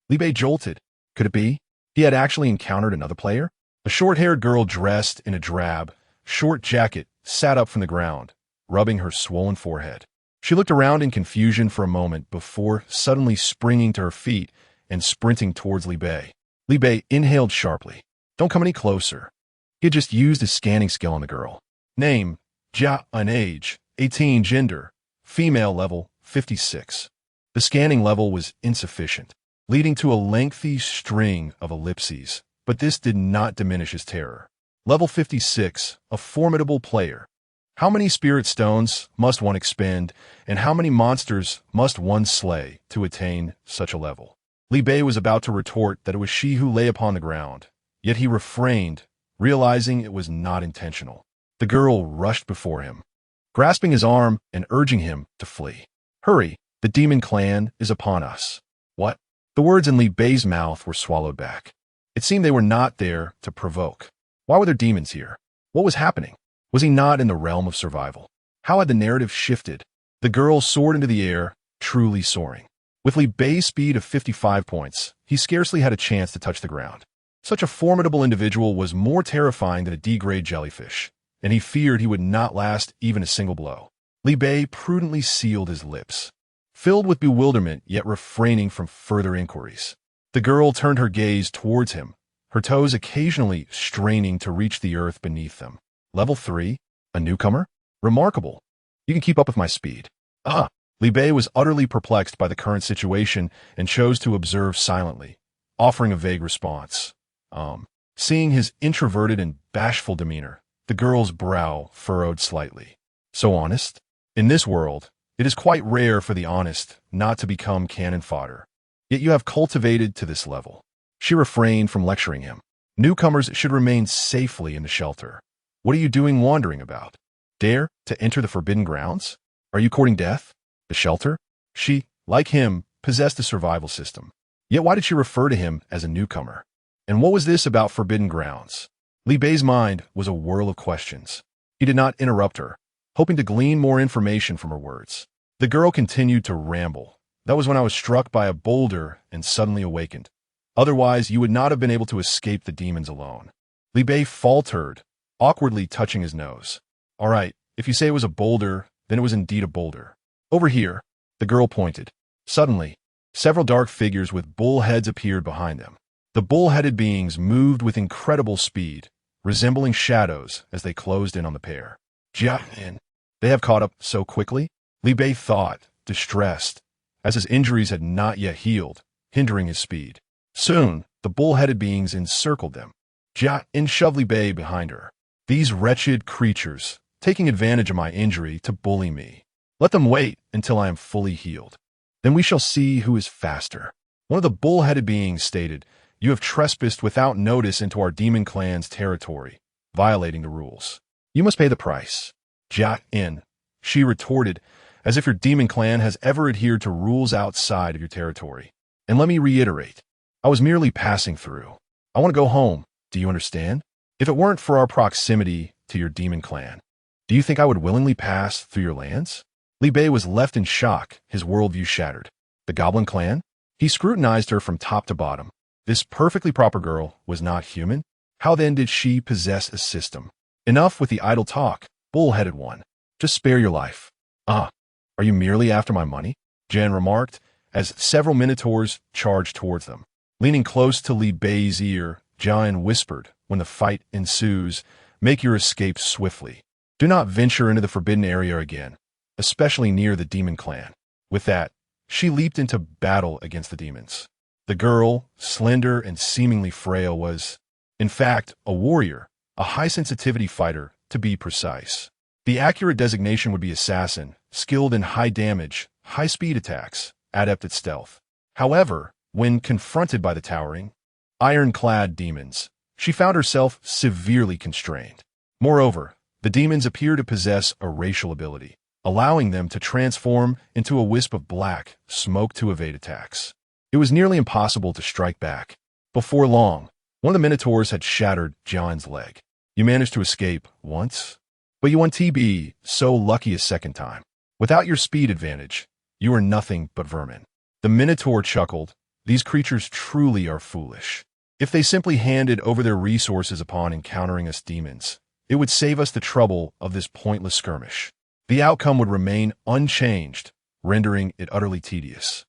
Li Bei jolted. Could it be? He had actually encountered another player? A short-haired girl dressed in a drab, short jacket sat up from the ground, rubbing her swollen forehead. She looked around in confusion for a moment before suddenly springing to her feet and sprinting towards Li Bei. Li Bei inhaled sharply. Don't come any closer. He had just used his scanning skill on the girl. Name, Jia, an age, 18, gender, female, level 56. The scanning level was insufficient, leading to a lengthy string of ellipses, but this did not diminish his terror. Level 56, a formidable player. How many spirit stones must one expend, and how many monsters must one slay to attain such a level? Li Bei was about to retort that it was she who lay upon the ground, yet he refrained, realizing it was not intentional. The girl rushed before him, grasping his arm and urging him to flee. Hurry, the demon clan is upon us. What? The words in Li Bei's mouth were swallowed back. It seemed they were not there to provoke. Why were there demons here? What was happening? Was he not in the realm of survival? How had the narrative shifted? The girl soared into the air, truly soaring. With Li Bei's speed of 55 points, he scarcely had a chance to touch the ground. Such a formidable individual was more terrifying than a D-grade jellyfish, and he feared he would not last even a single blow. Li Bei prudently sealed his lips, filled with bewilderment yet refraining from further inquiries. The girl turned her gaze towards him, her toes occasionally straining to reach the earth beneath them. Level 3? A newcomer? Remarkable. You can keep up with my speed. Li Bei was utterly perplexed by the current situation and chose to observe silently, offering a vague response. Seeing his introverted and bashful demeanor, the girl's brow furrowed slightly. So honest? In this world, it is quite rare for the honest not to become cannon fodder. Yet you have cultivated to this level. She refrained from lecturing him. Newcomers should remain safely in the shelter. What are you doing wandering about? Dare to enter the forbidden grounds? Are you courting death? The shelter? She, like him, possessed a survival system. Yet why did she refer to him as a newcomer? And what was this about forbidden grounds? Li Bei's mind was a whirl of questions. He did not interrupt her, hoping to glean more information from her words. The girl continued to ramble. That was when I was struck by a boulder and suddenly awakened. Otherwise, you would not have been able to escape the demons alone. Li Bei faltered, awkwardly touching his nose. All right, if you say it was a boulder, then it was indeed a boulder. Over here, the girl pointed. Suddenly, several dark figures with bull heads appeared behind them. The bull-headed beings moved with incredible speed, resembling shadows as they closed in on the pair. Jia, they have caught up so quickly? Li Bei thought, distressed, as his injuries had not yet healed, hindering his speed. Soon, the bull-headed beings encircled them. Jia shoved Li Bei behind her. These wretched creatures, taking advantage of my injury to bully me. Let them wait until I am fully healed. Then we shall see who is faster. One of the bull-headed beings stated, You have trespassed without notice into our demon clan's territory, violating the rules. You must pay the price. Jia, she retorted, as if your demon clan has ever adhered to rules outside of your territory. And let me reiterate, I was merely passing through. I want to go home, do you understand? If it weren't for our proximity to your demon clan, do you think I would willingly pass through your lands? Li Bei was left in shock, his worldview shattered. The goblin clan? He scrutinized her from top to bottom. This perfectly proper girl was not human? How then did she possess a system? Enough with the idle talk, bull-headed one. Just spare your life. Are you merely after my money? Jan remarked, as several minotaurs charged towards them. Leaning close to Li Bei's ear, Jan whispered, When the fight ensues, make your escape swiftly. Do not venture into the forbidden area again, especially near the demon clan. With that, She leaped into battle against the demons. The girl, slender and seemingly frail, was, in fact, a warrior, a high-sensitivity fighter, to be precise. The accurate designation would be assassin, skilled in high-damage, high-speed attacks, adept at stealth. However, when confronted by the towering, iron-clad demons, she found herself severely constrained. Moreover, the demons appear to possess a racial ability, allowing them to transform into a wisp of black smoke to evade attacks. It was nearly impossible to strike back. Before long, one of the minotaurs had shattered John's leg. You managed to escape once, but you won TB, so lucky a second time. Without your speed advantage, you are nothing but vermin. The minotaur chuckled. These creatures truly are foolish. If they simply handed over their resources upon encountering us demons, it would save us the trouble of this pointless skirmish. The outcome would remain unchanged, rendering it utterly tedious.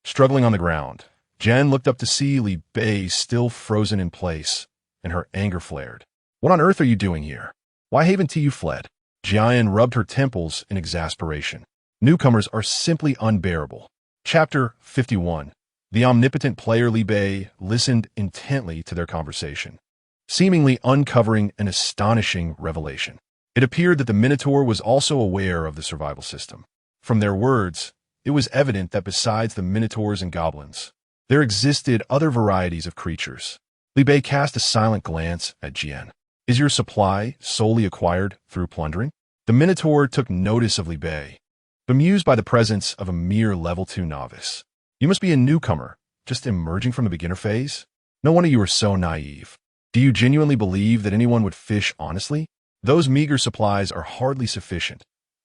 Struggling on the ground, Jen looked up to see Li Bei still frozen in place, and her anger flared. What on earth are you doing here? Why haven't you fled? Jian rubbed her temples in exasperation. Newcomers are simply unbearable. Chapter 51. The omnipotent player Li Bei listened intently to their conversation, seemingly uncovering an astonishing revelation. It appeared that the Minotaur was also aware of the survival system. From their words, it was evident that besides the Minotaurs and goblins, there existed other varieties of creatures. Li Bei cast a silent glance at Jian. Is your supply solely acquired through plundering? The Minotaur took notice of Li Bei, bemused by the presence of a mere level 2 novice. You must be a newcomer, just emerging from the beginner phase? No wonder you are so naive. Do you genuinely believe that anyone would fish honestly? Those meager supplies are hardly sufficient.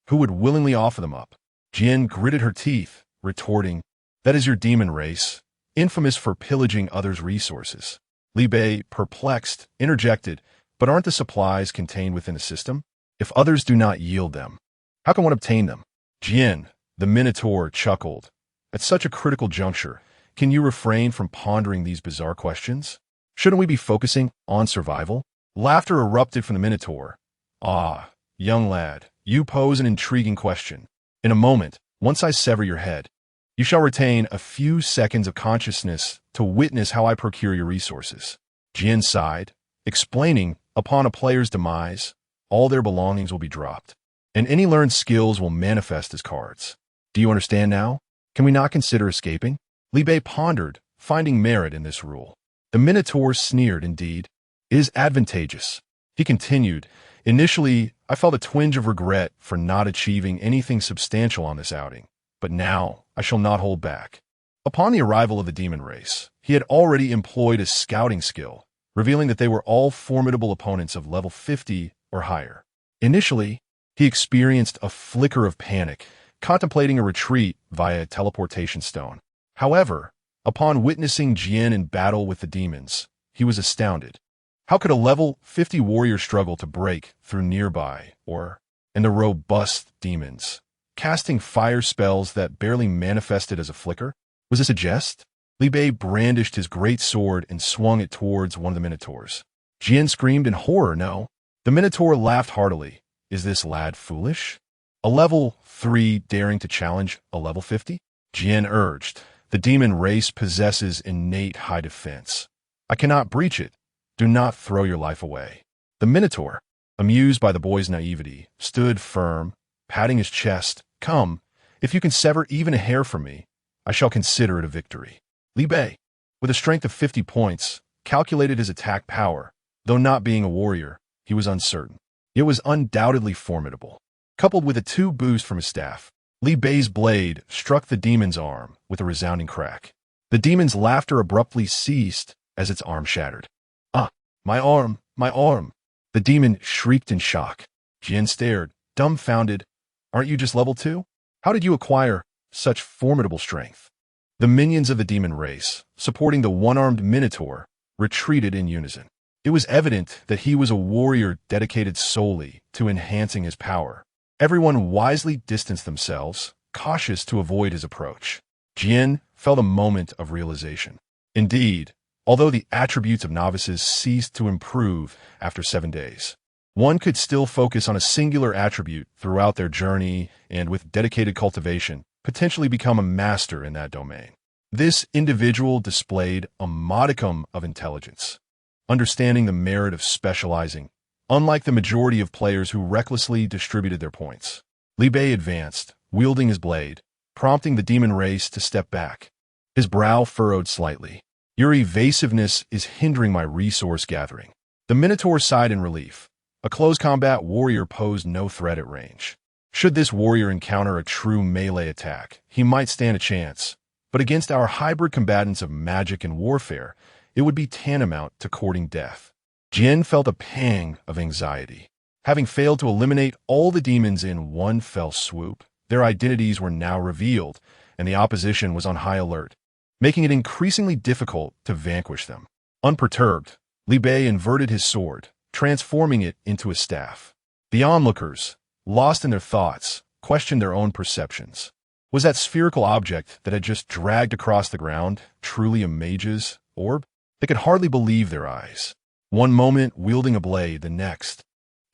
Who would willingly offer them up? Jian gritted her teeth, retorting, that is your demon race, infamous for pillaging others' resources. Li Bei, perplexed, interjected, but aren't the supplies contained within a system? If others do not yield them, how can one obtain them? Jian, the Minotaur, chuckled. At such a critical juncture, can you refrain from pondering these bizarre questions? Shouldn't we be focusing on survival? Laughter erupted from the Minotaur. Ah, young lad, you pose an intriguing question. In a moment, once I sever your head, you shall retain a few seconds of consciousness to witness how I procure your resources. Jian sighed, explaining, upon a player's demise, all their belongings will be dropped, and any learned skills will manifest as cards. Do you understand now? Can we not consider escaping? Li Bei pondered, finding merit in this rule. The Minotaur sneered, indeed. It is advantageous. He continued, initially, I felt a twinge of regret for not achieving anything substantial on this outing, but now I shall not hold back. Upon the arrival of the demon race, he had already employed a scouting skill, revealing that they were all formidable opponents of level 50 or higher. Initially, he experienced a flicker of panic, contemplating a retreat via a teleportation stone. However, upon witnessing Jian in battle with the demons, he was astounded. How could a level 50 warrior struggle to break through nearby, and the robust demons, casting fire spells that barely manifested as a flicker? Was this a jest? Li Bei brandished his great sword and swung it towards one of the Minotaurs. Jian screamed in horror. No. The Minotaur laughed heartily. Is this lad foolish? A level 3 daring to challenge a level 50? Jian urged. The demon race possesses innate high defense. I cannot breach it. Do not throw your life away. The Minotaur, amused by the boy's naivety, stood firm, patting his chest. Come, if you can sever even a hair from me, I shall consider it a victory. Li Bei, with a strength of 50 points, calculated his attack power. Though not being a warrior, he was uncertain. It was undoubtedly formidable. Coupled with a 2 boost from his staff, Li Bei's blade struck the demon's arm with a resounding crack. The demon's laughter abruptly ceased as its arm shattered. Ah, my arm, my arm! The demon shrieked in shock. Jian stared, dumbfounded. Aren't you just level 2? How did you acquire such formidable strength? The minions of the demon race, supporting the one-armed Minotaur, retreated in unison. It was evident that he was a warrior dedicated solely to enhancing his power. Everyone wisely distanced themselves, cautious to avoid his approach. Jian felt a moment of realization. Indeed, although the attributes of novices ceased to improve after 7 days, one could still focus on a singular attribute throughout their journey, and with dedicated cultivation, potentially become a master in that domain. This individual displayed a modicum of intelligence, understanding the merit of specializing, unlike the majority of players who recklessly distributed their points. Li Bei advanced, wielding his blade, prompting the demon race to step back. His brow furrowed slightly. Your evasiveness is hindering my resource gathering. The Minotaur sighed in relief. A close combat warrior posed no threat at range. Should this warrior encounter a true melee attack, he might stand a chance, but against our hybrid combatants of magic and warfare, it would be tantamount to courting death. Jian felt a pang of anxiety. Having failed to eliminate all the demons in one fell swoop, their identities were now revealed, and the opposition was on high alert, making it increasingly difficult to vanquish them. Unperturbed, Li Bei inverted his sword, transforming it into a staff. The onlookers, lost in their thoughts, questioned their own perceptions. Was that spherical object that had just dragged across the ground truly a mage's orb? They could hardly believe their eyes. One moment wielding a blade, the next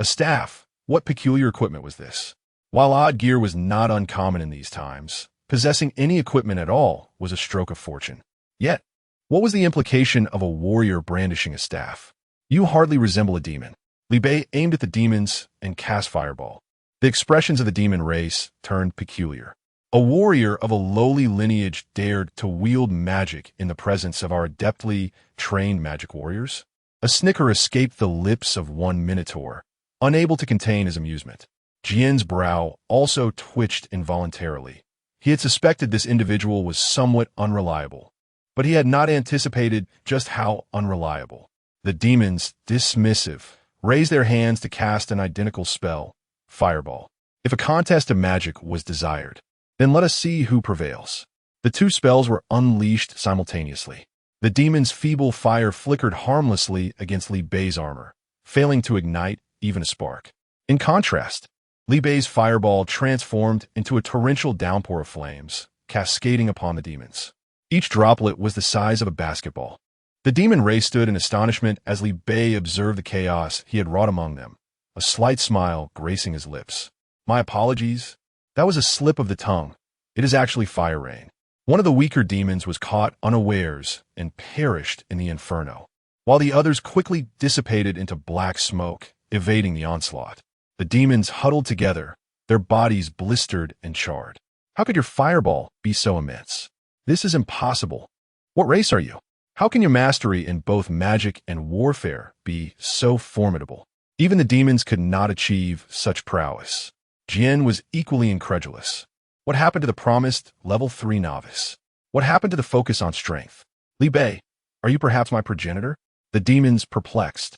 a staff. What peculiar equipment was this? While odd gear was not uncommon in these times, possessing any equipment at all was a stroke of fortune. Yet, what was the implication of a warrior brandishing a staff? You hardly resemble a demon. Li Bei aimed at the demons and cast fireball. The expressions of the demon race turned peculiar. A warrior of a lowly lineage dared to wield magic in the presence of our adeptly trained magic warriors? A snicker escaped the lips of one Minotaur, unable to contain his amusement. Jian's brow also twitched involuntarily. He had suspected this individual was somewhat unreliable, but he had not anticipated just how unreliable. The demons, dismissive, raised their hands to cast an identical spell, Fireball. If a contest of magic was desired, then let us see who prevails. The two spells were unleashed simultaneously. The demon's feeble fire flickered harmlessly against Li Bei's armor, failing to ignite even a spark. In contrast, Li Bei's fireball transformed into a torrential downpour of flames, cascading upon the demons. Each droplet was the size of a basketball. The demon race stood in astonishment as Li Bei observed the chaos he had wrought among them, a slight smile gracing his lips. My apologies. That was a slip of the tongue. It is actually fire rain. One of the weaker demons was caught unawares and perished in the inferno, while the others quickly dissipated into black smoke, evading the onslaught. The demons huddled together, their bodies blistered and charred. How could your fireball be so immense? This is impossible. What race are you? How can your mastery in both magic and warfare be so formidable? Even the demons could not achieve such prowess. Jian was equally incredulous. What happened to the promised level 3 novice? What happened to the focus on strength? Li Bei, are you perhaps my progenitor? The demons, perplexed,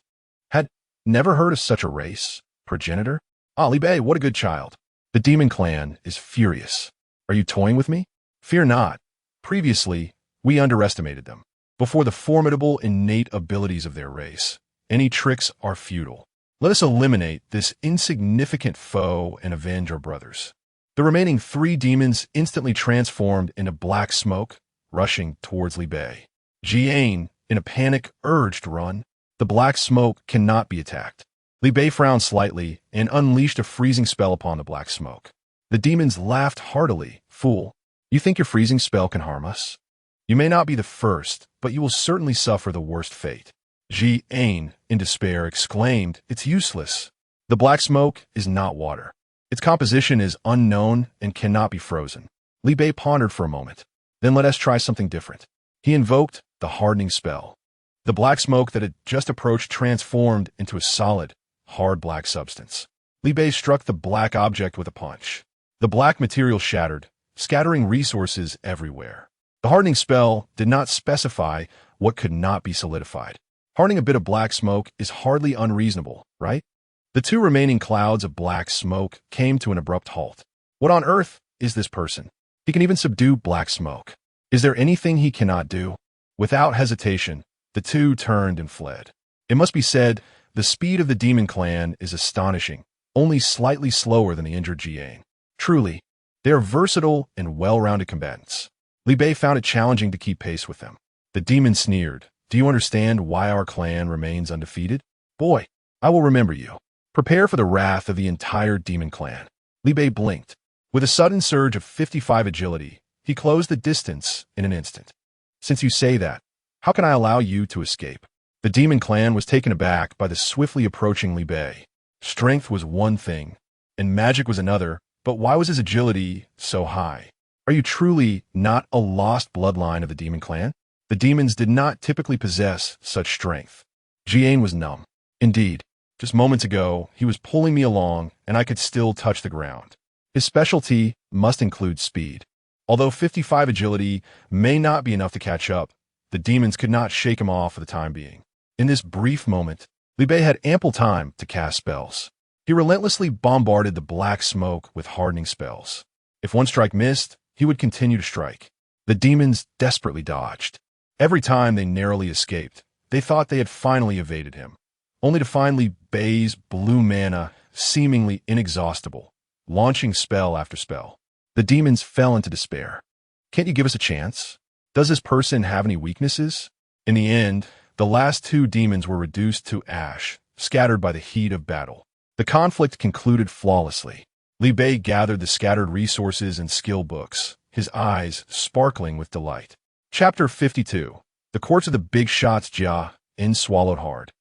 had never heard of such a race. Progenitor? Ah, Li Bei, what a good child. The demon clan is furious. Are you toying with me? Fear not. Previously, we underestimated them. Before the formidable innate abilities of their race, any tricks are futile. Let us eliminate this insignificant foe and avenge our brothers. The remaining 3 demons instantly transformed into black smoke, rushing towards Li Bei. Jian, in a panic, urged run. The black smoke cannot be attacked. Li Bei frowned slightly and unleashed a freezing spell upon the black smoke. The demons laughed heartily. Fool, you think your freezing spell can harm us? You may not be the first, but you will certainly suffer the worst fate. Jian, in despair, exclaimed, It's useless. The black smoke is not water. Its composition is unknown and cannot be frozen. Li Bei pondered for a moment. Then let us try something different. He invoked the hardening spell. The black smoke that had just approached transformed into a solid, hard black substance. Li Bei struck the black object with a punch. The black material shattered, scattering resources everywhere. The hardening spell did not specify what could not be solidified. Hardening a bit of black smoke is hardly unreasonable, right? The 2 remaining clouds of black smoke came to an abrupt halt. What on earth is this person? He can even subdue black smoke. Is there anything he cannot do? Without hesitation, the 2 turned and fled. It must be said, the speed of the demon clan is astonishing, only slightly slower than the injured Jian. Truly, they are versatile and well-rounded combatants. Li Bei found it challenging to keep pace with them. The demon sneered. Do you understand why our clan remains undefeated? Boy, I will remember you. Prepare for the wrath of the entire demon clan. Li Bei blinked. With a sudden surge of 55 agility, he closed the distance in an instant. Since you say that, how can I allow you to escape? The demon clan was taken aback by the swiftly approaching Li Bei. Strength was one thing, and magic was another, but why was his agility so high? Are you truly not a lost bloodline of the demon clan? The demons did not typically possess such strength. Jian was numb. Indeed, just moments ago, he was pulling me along, and I could still touch the ground. His specialty must include speed. Although 55 agility may not be enough to catch up, the demons could not shake him off for the time being. In this brief moment, Li Bei had ample time to cast spells. He relentlessly bombarded the black smoke with hardening spells. If one strike missed, he would continue to strike. The demons desperately dodged. Every time they narrowly escaped, they thought they had finally evaded him, only to find Li Bei's blue mana seemingly inexhaustible, launching spell after spell. The demons fell into despair. Can't you give us a chance? Does this person have any weaknesses? In the end, the last two demons were reduced to ash, scattered by the heat of battle. The conflict concluded flawlessly. Li Bei gathered the scattered resources and skill books, his eyes sparkling with delight. Chapter 52. The courts of the big shots. Jia In swallowed hard,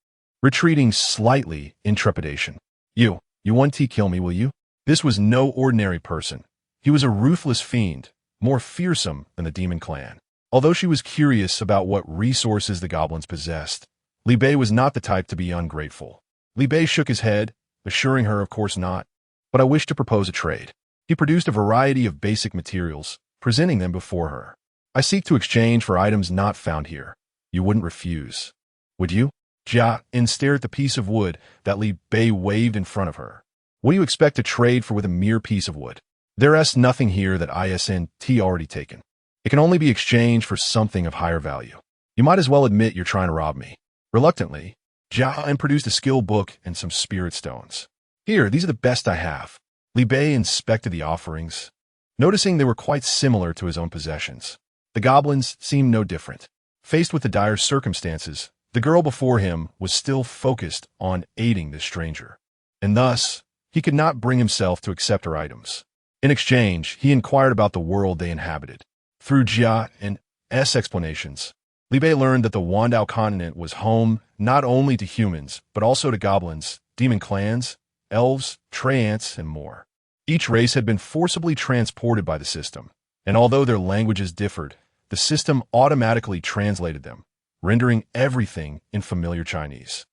retreating slightly in trepidation. You won't kill me, will you? This was no ordinary person. He was a ruthless fiend, more fearsome than the demon clan. Although she was curious about what resources the goblins possessed, Li Bei was not the type to be ungrateful. Li Bei shook his head, assuring her of course not, but I wish to propose a trade. He produced a variety of basic materials, presenting them before her. I seek to exchange for items not found here. You wouldn't refuse, would you? Jia In stared at the piece of wood that Li Bei waved in front of her. What do you expect to trade for with a mere piece of wood? There's nothing here that isn't already taken. It can only be exchanged for something of higher value. You might as well admit you're trying to rob me. Reluctantly, Jia In produced a skill book and some spirit stones. Here, these are the best I have. Li Bei inspected the offerings, noticing they were quite similar to his own possessions. The goblins seemed no different. Faced with the dire circumstances, the girl before him was still focused on aiding this stranger, and thus, he could not bring himself to accept her items. In exchange, he inquired about the world they inhabited. Through Jia In's explanations, Li Bei learned that the Wandao continent was home not only to humans, but also to goblins, demon clans, elves, treants, and more. Each race had been forcibly transported by the system, and although their languages differed, the system automatically translated them, rendering everything in familiar Chinese.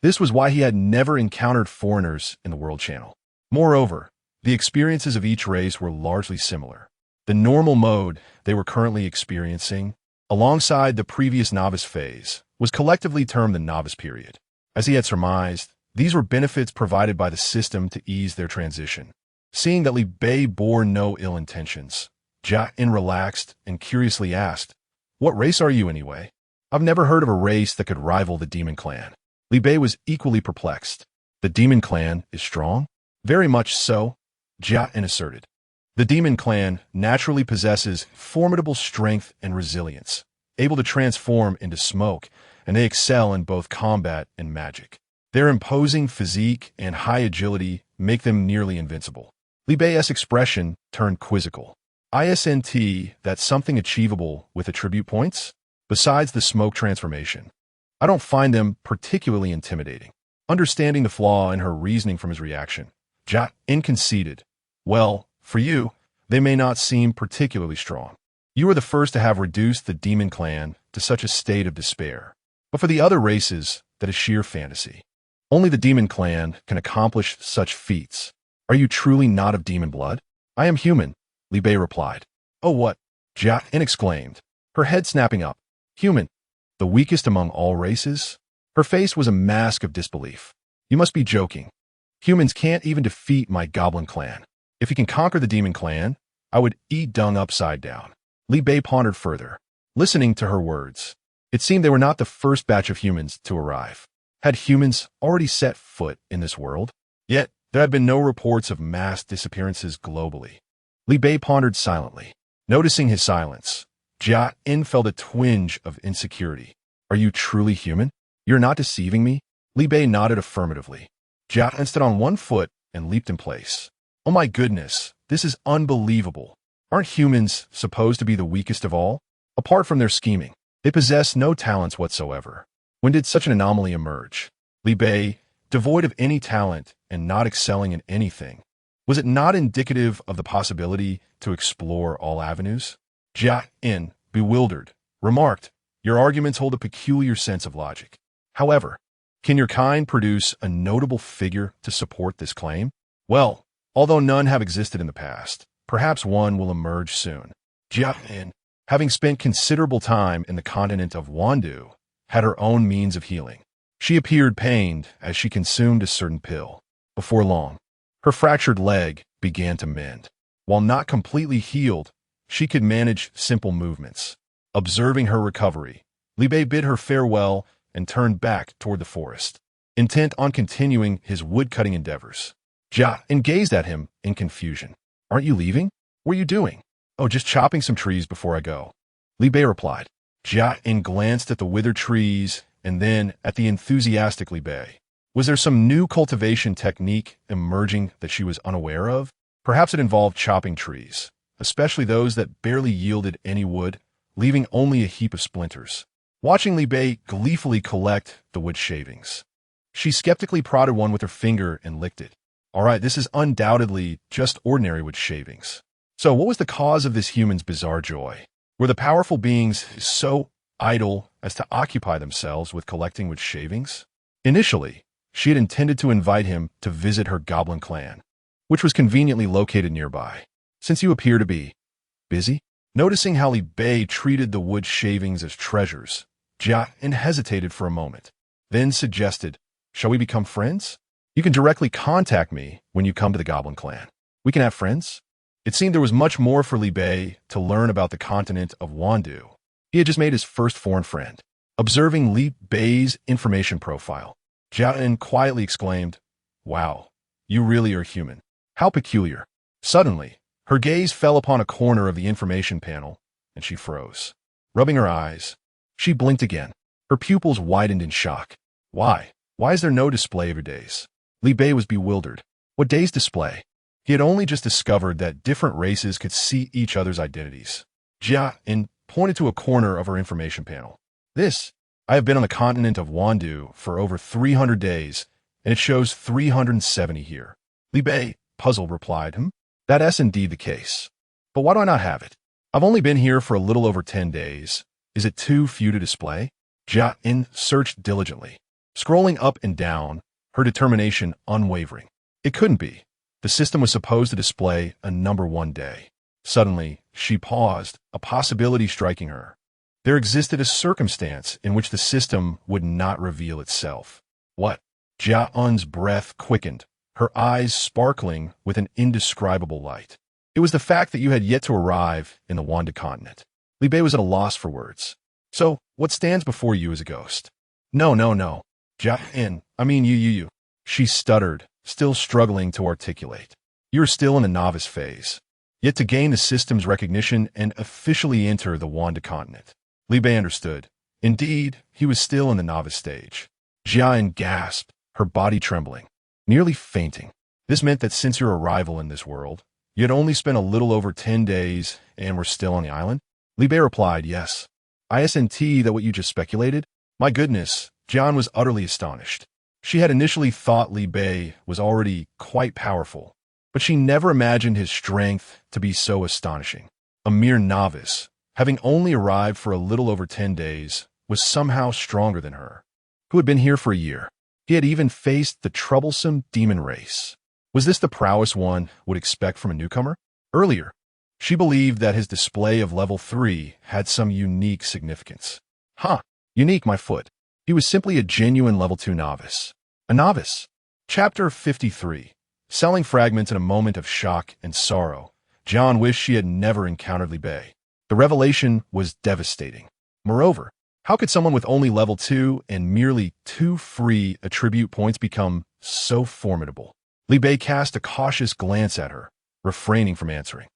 This was why he had never encountered foreigners in the World Channel. Moreover, the experiences of each race were largely similar. The normal mode they were currently experiencing, alongside the previous novice phase, was collectively termed the novice period. As he had surmised, these were benefits provided by the system to ease their transition. Seeing that Li Bei bore no ill intentions, Jia In relaxed and curiously asked, "What race are you anyway? I've never heard of a race that could rival the demon clan." Li Bei was equally perplexed. The demon clan is strong? Very much so, Jia In asserted. The demon clan naturally possesses formidable strength and resilience, able to transform into smoke, and they excel in both combat and magic. Their imposing physique and high agility make them nearly invincible. Li Bei's expression turned quizzical. Isn't that something achievable with attribute points? Besides the smoke transformation, I don't find them particularly intimidating. Understanding the flaw in her reasoning from his reaction, Jia In conceded, "Well, for you, they may not seem particularly strong. You are the first to have reduced the demon clan to such a state of despair. But for the other races, that is sheer fantasy. Only the demon clan can accomplish such feats. Are you truly not of demon blood?" "I am human," Li Bei replied. "Oh, what?" Jia In exclaimed, her head snapping up. "Human? The weakest among all races?" Her face was a mask of disbelief. "You must be joking. Humans can't even defeat my goblin clan. If you can conquer the demon clan, I would eat dung upside down." Li Bei pondered further, listening to her words. It seemed they were not the first batch of humans to arrive. Had humans already set foot in this world? Yet, there had been no reports of mass disappearances globally. Li Bei pondered silently. Noticing his silence, Jia In felt a twinge of insecurity. "Are you truly human? You're not deceiving me?" Li Bei nodded affirmatively. Jia In stood on one foot and leaped in place. "Oh my goodness, This is unbelievable. Aren't humans supposed to be the weakest of all? Apart from their scheming, they possess no talents whatsoever. When did such an anomaly emerge? Li Bei, devoid of any talent and not excelling in anything, was it not indicative of the possibility to explore all avenues? Jia In, bewildered, remarked, "Your arguments hold a peculiar sense of logic. However, can your kind produce a notable figure to support this claim?" "Well, although none have existed in the past, perhaps one will emerge soon." Jia In, having spent considerable time in the continent of Wandu, had her own means of healing. She appeared pained as she consumed a certain pill. Before long, her fractured leg began to mend. While not completely healed, she could manage simple movements. Observing her recovery, Li Bei bid her farewell and turned back toward the forest, intent on continuing his wood-cutting endeavors. Jia In gazed at him in confusion. "Aren't you leaving? What are you doing?" "Oh, just chopping some trees before I go," Li Bei replied. Jia In glanced at the withered trees and then at the enthusiastic Li Bei. Was there some new cultivation technique emerging that she was unaware of? Perhaps it involved chopping trees, especially those that barely yielded any wood, leaving only a heap of splinters. Watching Li Bei gleefully collect the wood shavings, she skeptically prodded one with her finger and licked it. "All right, this is undoubtedly just ordinary wood shavings." So what was the cause of this human's bizarre joy? Were the powerful beings so idle as to occupy themselves with collecting wood shavings? Initially, she had intended to invite him to visit her goblin clan, which was conveniently located nearby. "Since you appear to be busy?" Noticing how Li Bei treated the wood shavings as treasures, Jia In hesitated for a moment, then suggested, "Shall we become friends? You can directly contact me when you come to the goblin clan. We can have friends." It seemed there was much more for Li Bei to learn about the continent of Wandu. He had just made his first foreign friend. Observing Li Bei's information profile, Jia In quietly exclaimed, "Wow, you really are human. How peculiar." Suddenly, her gaze fell upon a corner of the information panel, and she froze. Rubbing her eyes, she blinked again. Her pupils widened in shock. Why? Why is there no display of your days? Li Bei was bewildered. What day's display? He had only just discovered that different races could see each other's identities. Jia In pointed to a corner of her information panel. I have been on the continent of Wandu for over 300 days, and it shows 370 here." Li Bei, puzzled, replied, That's indeed the case. But why do I not have it? I've only been here for a little over 10 days. Is it too few to display?" Jia In searched diligently, scrolling up and down, her determination unwavering. It couldn't be. The system was supposed to display a number 1 day. Suddenly, she paused, a possibility striking her. There existed a circumstance in which the system would not reveal itself. What? Jia In's breath quickened, her eyes sparkling with an indescribable light. It was the fact that you had yet to arrive in the Wanda continent. Li Bei was at a loss for words. "So, what stands before you is a ghost?" No. Jia In, I mean you. She stuttered, still struggling to articulate. "You're still in the novice phase. Yet to gain the system's recognition and officially enter the Wanda continent." Li Bei understood. Indeed, he was still in the novice stage. Jia In gasped, her body trembling, nearly fainting. This meant that since your arrival in this world, you had only spent a little over 10 days and were still on the island? Li Bei replied, "Yes." "Isn't that what you just speculated?" My goodness, John was utterly astonished. She had initially thought Li Bei was already quite powerful, but she never imagined his strength to be so astonishing. A mere novice, having only arrived for a little over 10 days, was somehow stronger than her, who had been here for a year. He had even faced the troublesome demon race. Was this the prowess one would expect from a newcomer? Earlier, she believed that his display of level 3 had some unique significance. Unique, my foot. He was simply a genuine level 2 novice. A novice. Chapter 53. Selling fragments in a moment of shock and sorrow, John wished she had never encountered Li Bei. The revelation was devastating. Moreover, how could someone with only level 2 and merely 2 free attribute points become so formidable? Li Bei cast a cautious glance at her, refraining from answering.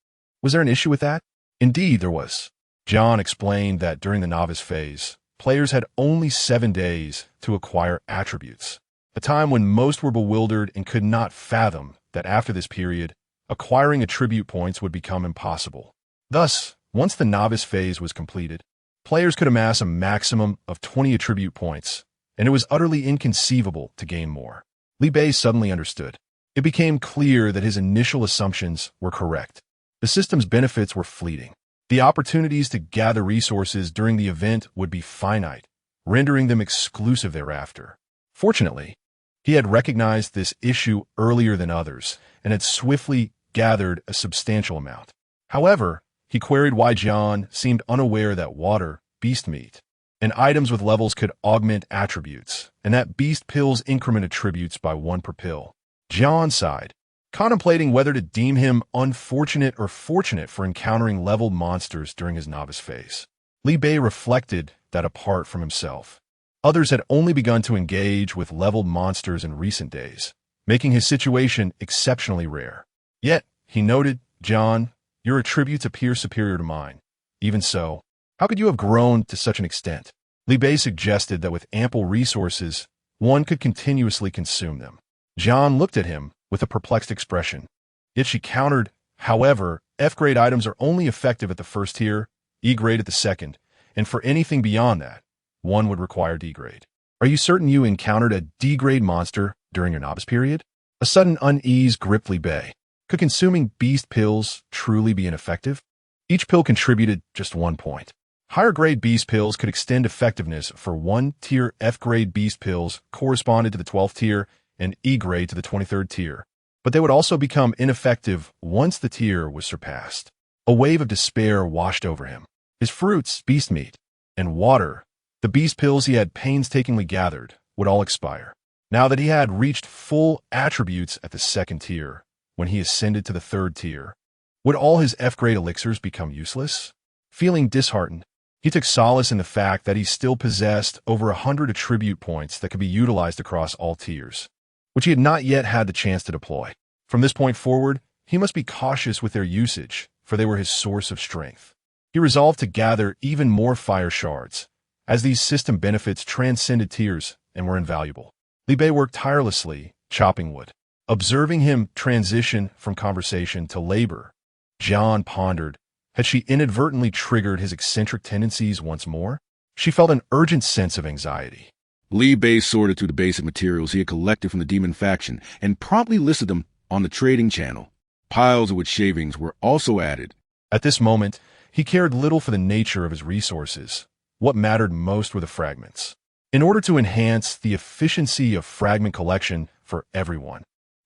Was there an issue with that? Indeed, there was. John explained that during the novice phase, players had only 7 days to acquire attributes, a time when most were bewildered and could not fathom that after this period, acquiring attribute points would become impossible. Thus, once the novice phase was completed, players could amass a maximum of 20 attribute points, and it was utterly inconceivable to gain more. Li Bei suddenly understood. It became clear that his initial assumptions were correct. The system's benefits were fleeting. The opportunities to gather resources during the event would be finite, rendering them exclusive thereafter. Fortunately, he had recognized this issue earlier than others and had swiftly gathered a substantial amount. However, he queried why Jian seemed unaware that water, beast meat, and items with levels could augment attributes, and that beast pills increment attributes by 1 per pill. Jian sighed, contemplating whether to deem him unfortunate or fortunate for encountering leveled monsters during his novice phase. Li Bei reflected that apart from himself, others had only begun to engage with leveled monsters in recent days, making his situation exceptionally rare. Yet, he noted, Jian, your attributes appear superior to mine. Even so, how could you have grown to such an extent? Li Bei suggested that with ample resources, one could continuously consume them. Jian looked at him with a perplexed expression. Yet she countered, however, F-grade items are only effective at the first tier, E-grade at the second, and for anything beyond that, one would require D-grade. Are you certain you encountered a D-grade monster during your novice period? A sudden unease gripped Li Bei. Could consuming beast pills truly be ineffective? Each pill contributed just 1 point. Higher-grade beast pills could extend effectiveness for 1-tier F-grade beast pills corresponded to the 12th tier and E-grade to the 23rd tier, but they would also become ineffective once the tier was surpassed. A wave of despair washed over him. His fruits, beast meat, and water, the beast pills he had painstakingly gathered, would all expire. Now that he had reached full attributes at the 2nd tier, when he ascended to the 3rd tier, would all his F-grade elixirs become useless? Feeling disheartened, he took solace in the fact that he still possessed over 100 attribute points that could be utilized across all tiers, which he had not yet had the chance to deploy. From this point forward, he must be cautious with their usage, for they were his source of strength. He resolved to gather even more fire shards, as these system benefits transcended tiers and were invaluable. Li Bei worked tirelessly, chopping wood. Observing him transition from conversation to labor, Jian pondered, had she inadvertently triggered his eccentric tendencies once more? She felt an urgent sense of anxiety. Li Bei sorted through the basic materials he had collected from the demon faction and promptly listed them on the trading channel. Piles of wood shavings were also added. At this moment, he cared little for the nature of his resources. What mattered most were the fragments. In order to enhance the efficiency of fragment collection for everyone,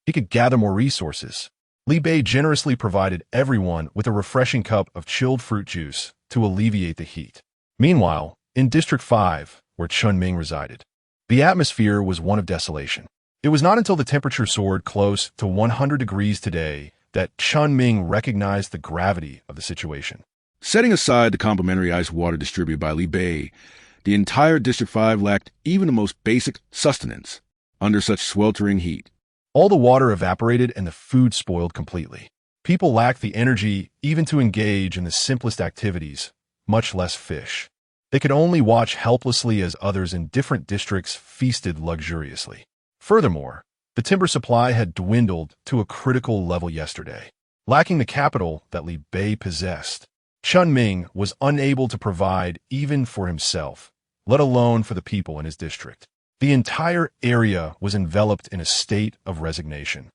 he could gather more resources. Li Bei generously provided everyone with a refreshing cup of chilled fruit juice to alleviate the heat. Meanwhile, in District 5, where Chunming resided, the atmosphere was one of desolation. It was not until the temperature soared close to 100 degrees today that Chunming recognized the gravity of the situation. Setting aside the complimentary ice water distributed by Li Bei, the entire District 5 lacked even the most basic sustenance under such sweltering heat. All the water evaporated and the food spoiled completely. People lacked the energy even to engage in the simplest activities, much less fish. They could only watch helplessly as others in different districts feasted luxuriously. Furthermore, the timber supply had dwindled to a critical level yesterday. Lacking the capital that Li Bei possessed, Chunming was unable to provide even for himself, let alone for the people in his district. The entire area was enveloped in a state of resignation,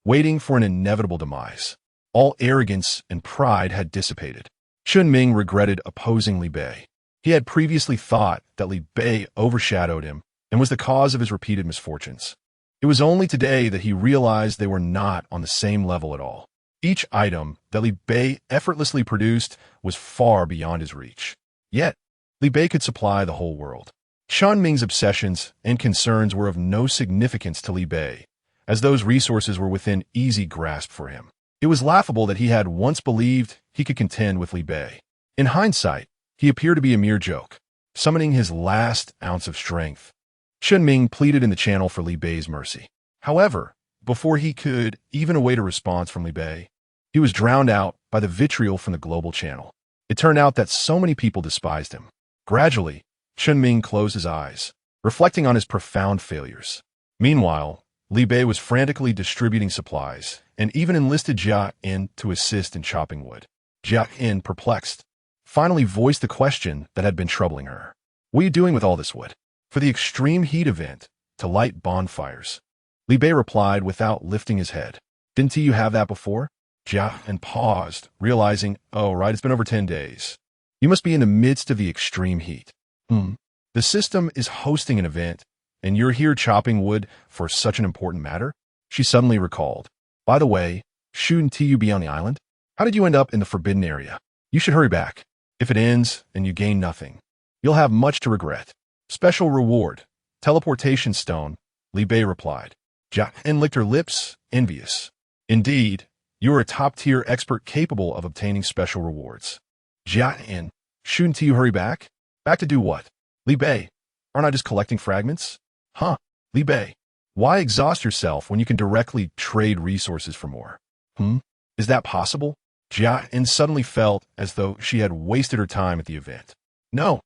waiting for an inevitable demise. All arrogance and pride had dissipated. Chunming regretted opposing Li Bei. He had previously thought that Li Bei overshadowed him and was the cause of his repeated misfortunes. It was only today that he realized they were not on the same level at all. Each item that Li Bei effortlessly produced was far beyond his reach. Yet, Li Bei could supply the whole world. Chunming's obsessions and concerns were of no significance to Li Bei, as those resources were within easy grasp for him. It was laughable that he had once believed he could contend with Li Bei. In hindsight, he appeared to be a mere joke. Summoning his last ounce of strength, Chunming pleaded in the channel for Li Bei's mercy. However, before he could even await a response from Li Bei, he was drowned out by the vitriol from the global channel. It turned out that so many people despised him. Gradually, Chunming closed his eyes, reflecting on his profound failures. Meanwhile, Li Bei was frantically distributing supplies, and even enlisted Jia In to assist in chopping wood. Jia In, perplexed, finally voiced the question that had been troubling her. What are you doing with all this wood? For the extreme heat event, to light bonfires. Li Bei replied without lifting his head. Didn't you have that before? Jia In paused, realizing, oh, right, it's been over 10 days. You must be in the midst of the extreme heat. The system is hosting an event, and you're here chopping wood for such an important matter? She suddenly recalled. By the way, shouldn't you be on the island? How did you end up in the forbidden area? You should hurry back. If it ends and you gain nothing, you'll have much to regret. Special reward. Teleportation stone, Li Bei replied. Jia In licked her lips, envious. Indeed, you are a top-tier expert capable of obtaining special rewards. Jia In, shouldn't you hurry back? Back to do what? Li Bei, aren't I just collecting fragments? Huh, Li Bei, why exhaust yourself when you can directly trade resources for more? Is that possible? Jia In suddenly felt as though she had wasted her time at the event. No,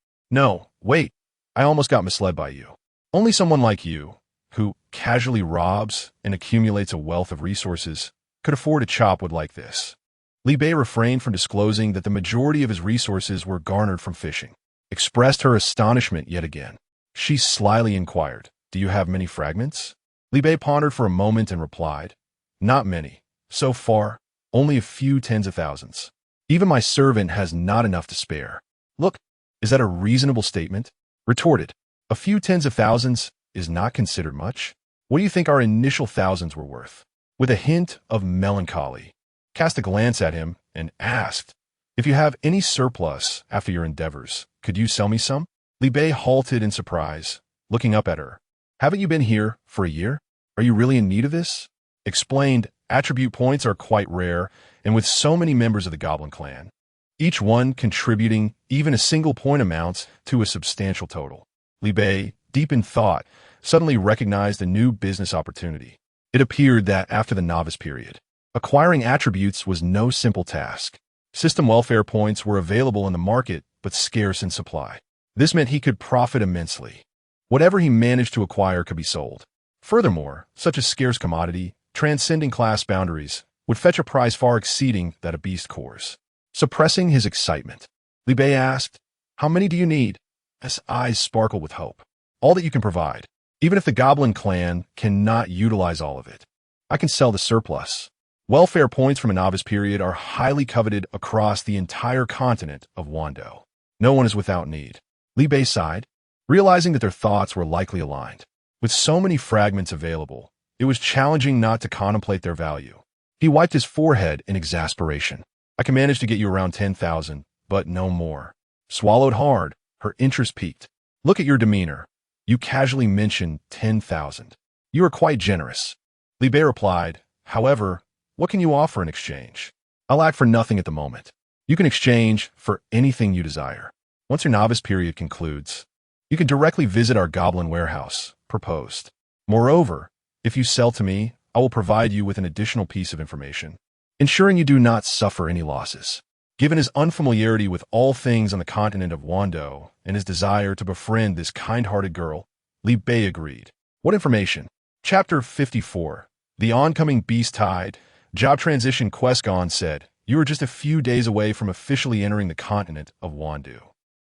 wait, I almost got misled by you. Only someone like you, who casually robs and accumulates a wealth of resources, could afford a chop wood like this. Li Bei refrained from disclosing that the majority of his resources were garnered from fishing. Expressed her astonishment yet again. She slyly inquired, do you have many fragments? Li Bei pondered for a moment and replied, not many. So far, only a few tens of thousands. Even my servant has not enough to spare. Look, is that a reasonable statement? Retorted, a few tens of thousands is not considered much. What do you think our initial thousands were worth? With a hint of melancholy, cast a glance at him and asked, if you have any surplus after your endeavors, could you sell me some? Li Bei halted in surprise, looking up at her. Haven't you been here for a year? Are you really in need of this? Explained, attribute points are quite rare, and with so many members of the Goblin clan, each one contributing even a single point amounts to a substantial total. Li Bei, deep in thought, suddenly recognized a new business opportunity. It appeared that after the novice period, acquiring attributes was no simple task. System welfare points were available in the market, but scarce in supply. This meant he could profit immensely. Whatever he managed to acquire could be sold. Furthermore, such a scarce commodity, transcending class boundaries, would fetch a price far exceeding that of beast cores. Suppressing his excitement, Li Bei asked, how many do you need? His eyes sparkled with hope. All that you can provide. Even if the Goblin clan cannot utilize all of it, I can sell the surplus. Welfare points from a novice period are highly coveted across the entire continent of Wando. No one is without need. Li Bei sighed, realizing that their thoughts were likely aligned. With so many fragments available, it was challenging not to contemplate their value. He wiped his forehead in exasperation. I can manage to get you around 10,000, but no more. Swallowed hard, her interest peaked. Look at your demeanor. You casually mentioned 10,000. You are quite generous. Li Bei replied, however, what can you offer in exchange? I lack for nothing at the moment. You can exchange for anything you desire. Once your novice period concludes, you can directly visit our Goblin warehouse, proposed. Moreover, if you sell to me, I will provide you with an additional piece of information, ensuring you do not suffer any losses. Given his unfamiliarity with all things on the continent of Wando and his desire to befriend this kind-hearted girl, Li Bei agreed. What information? Chapter 54. The oncoming beast tide. Job transition Quesgon said, you are just a few days away from officially entering the continent of Wandu.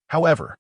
However,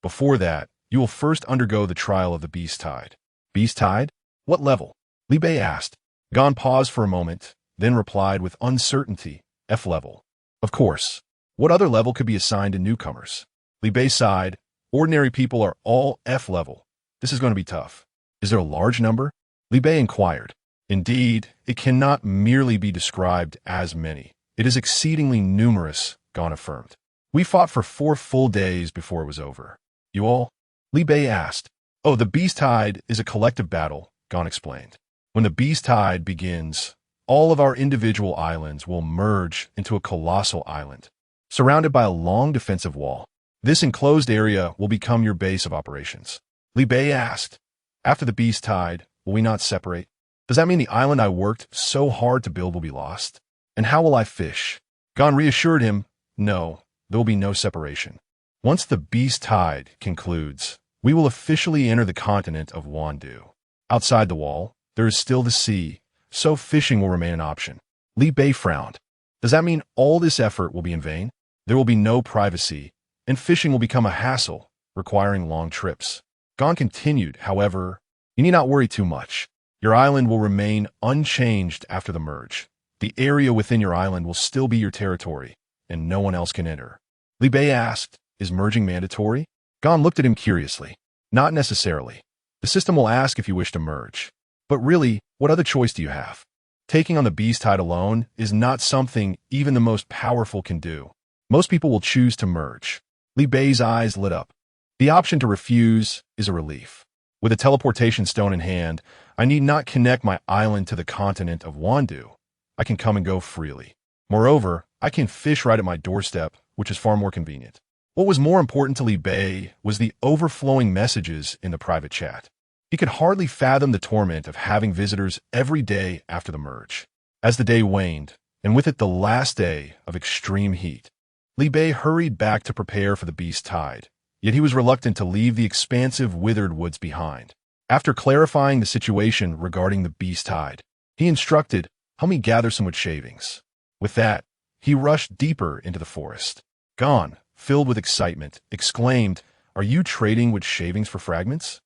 before that, you will first undergo the trial of the beast tide. Beast tide? What level? Li Bei asked. Gon paused for a moment, then replied with uncertainty, F level. Of course. What other level could be assigned to newcomers? Li Bei sighed. Ordinary people are all F level. This is going to be tough. Is there a large number? Li Bei inquired. Indeed, it cannot merely be described as many. It is exceedingly numerous, Gon affirmed. We fought for 4 full days before it was over. You all? Li Bei asked. Oh, the beast tide is a collective battle, Gon explained. When the beast tide begins, all of our individual islands will merge into a colossal island, surrounded by a long defensive wall. This enclosed area will become your base of operations. Li Bei asked, after the beast tide, will we not separate? Does that mean the island I worked so hard to build will be lost? And how will I fish? Gon reassured him, no, there will be no separation. Once the beast tide concludes, we will officially enter the continent of Wandu. Outside the wall, there is still the sea, so fishing will remain an option. Li Bei frowned. Does that mean all this effort will be in vain? There will be no privacy, and fishing will become a hassle, requiring long trips. Gon continued, however, you need not worry too much. Your island will remain unchanged after the merge. The area within your island will still be your territory, and no one else can enter. Li Bei asked, is merging mandatory? Gon looked at him curiously. Not necessarily. The system will ask if you wish to merge. But really, what other choice do you have? Taking on the beast tide alone is not something even the most powerful can do. Most people will choose to merge. Li Bei's eyes lit up. The option to refuse is a relief. With a teleportation stone in hand, I need not connect my island to the continent of Wandu. I can come and go freely. Moreover, I can fish right at my doorstep, which is far more convenient. What was more important to Li Bei was the overflowing messages in the private chat. He could hardly fathom the torment of having visitors every day after the merge. As the day waned, and with it the last day of extreme heat, Li Bei hurried back to prepare for the beast tide, yet he was reluctant to leave the expansive withered woods behind. After clarifying the situation regarding the beast tide, he instructed, help me gather some wood shavings. With that, he rushed deeper into the forest. Gon, filled with excitement, exclaimed, are you trading wood shavings for fragments?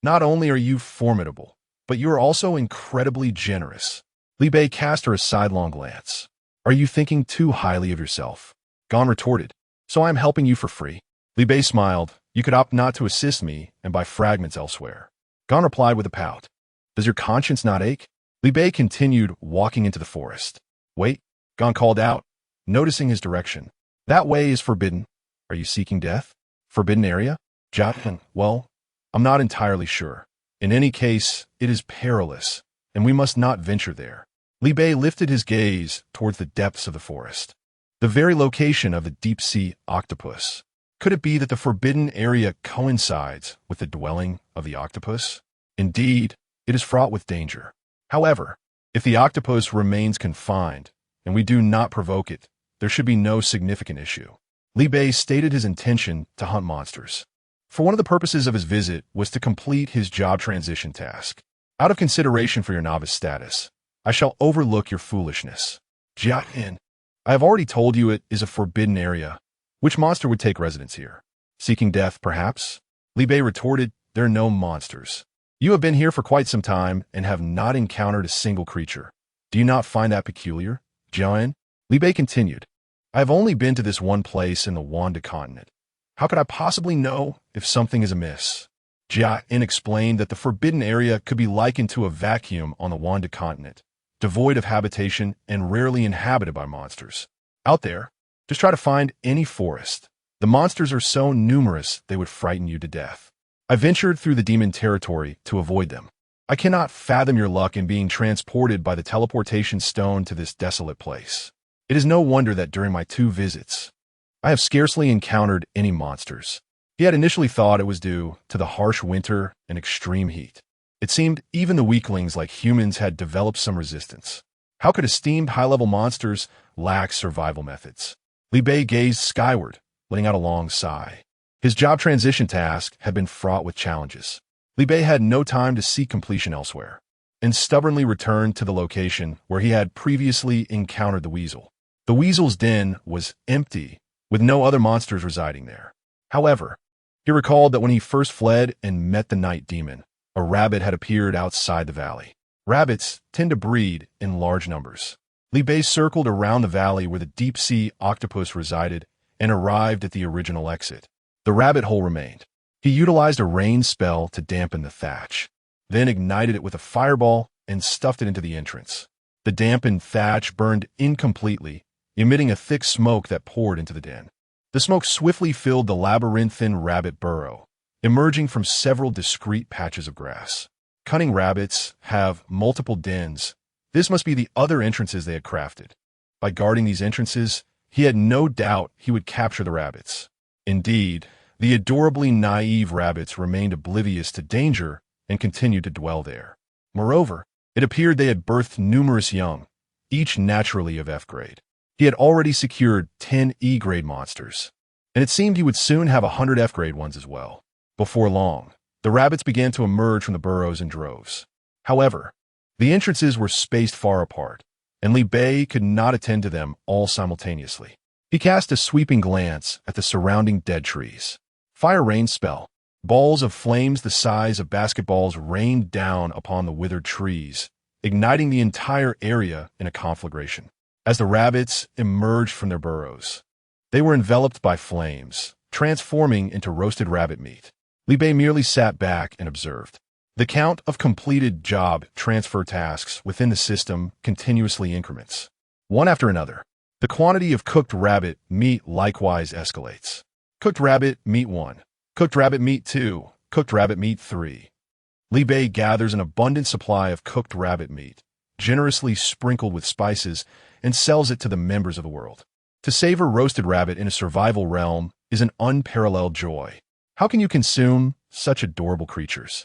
Not only are you formidable, but you are also incredibly generous. Li Bei cast her a sidelong glance. Are you thinking too highly of yourself? Gon retorted, so I am helping you for free. Li Bei smiled, you could opt not to assist me and buy fragments elsewhere. Gon replied with a pout, does your conscience not ache? Li Bei continued walking into the forest. Wait, Gon called out, noticing his direction. That way is forbidden. Are you seeking death? Forbidden area? Jotun, well, I'm not entirely sure. In any case, it is perilous, and we must not venture there. Li Bei lifted his gaze towards the depths of the forest. The very location of the deep-sea octopus. Could it be that the forbidden area coincides with the dwelling of the octopus? Indeed, it is fraught with danger. However, if the octopus remains confined, and we do not provoke it, there should be no significant issue. Li Bei stated his intention to hunt monsters. For one of the purposes of his visit was to complete his job transition task. Out of consideration for your novice status, I shall overlook your foolishness. Jia-in, I have already told you it is a forbidden area. Which monster would take residence here? Seeking death, perhaps? Li Bei retorted, there are no monsters. You have been here for quite some time and have not encountered a single creature. Do you not find that peculiar? Jia-in? Li Bei continued, I have only been to this one place in the Wanda continent. How could I possibly know if something is amiss? Jia-in explained that the forbidden area could be likened to a vacuum on the Wanda continent, devoid of habitation and rarely inhabited by monsters. Out there, just try to find any forest. The monsters are so numerous they would frighten you to death. I ventured through the demon territory to avoid them. I cannot fathom your luck in being transported by the teleportation stone to this desolate place. It is no wonder that during my 2 visits, I have scarcely encountered any monsters. He had initially thought it was due to the harsh winter and extreme heat. It seemed even the weaklings like humans had developed some resistance. How could esteemed high-level monsters lack survival methods? Li Bei gazed skyward, letting out a long sigh. His job transition task had been fraught with challenges. Li Bei had no time to seek completion elsewhere, and stubbornly returned to the location where he had previously encountered the weasel. The weasel's den was empty, with no other monsters residing there. However, he recalled that when he first fled and met the night demon, a rabbit had appeared outside the valley. Rabbits tend to breed in large numbers. Li Bei circled around the valley where the deep-sea octopus resided and arrived at the original exit. The rabbit hole remained. He utilized a rain spell to dampen the thatch, then ignited it with a fireball and stuffed it into the entrance. The dampened thatch burned incompletely, emitting a thick smoke that poured into the den. The smoke swiftly filled the labyrinthine rabbit burrow, emerging from several discrete patches of grass. Cunning rabbits have multiple dens. This must be the other entrances they had crafted. By guarding these entrances, he had no doubt he would capture the rabbits. Indeed, the adorably naive rabbits remained oblivious to danger and continued to dwell there. Moreover, it appeared they had birthed numerous young, each naturally of F grade. He had already secured 10 E-grade monsters, and it seemed he would soon have 100 F-grade ones as well. Before long, the rabbits began to emerge from the burrows in droves. However, the entrances were spaced far apart, and Li Bei could not attend to them all simultaneously. He cast a sweeping glance at the surrounding dead trees. Fire rain spell. Balls of flames the size of basketballs rained down upon the withered trees, igniting the entire area in a conflagration. As the rabbits emerged from their burrows, they were enveloped by flames, transforming into roasted rabbit meat. Li Bei merely sat back and observed. The count of completed job transfer tasks within the system continuously increments, one after another. The quantity of cooked rabbit meat likewise escalates. Cooked rabbit meat 1, cooked rabbit meat 2, cooked rabbit meat 3. Li Bei gathers an abundant supply of cooked rabbit meat, generously sprinkled with spices, and sells it to the members of the world. To savor roasted rabbit in a survival realm is an unparalleled joy. How can you consume such adorable creatures?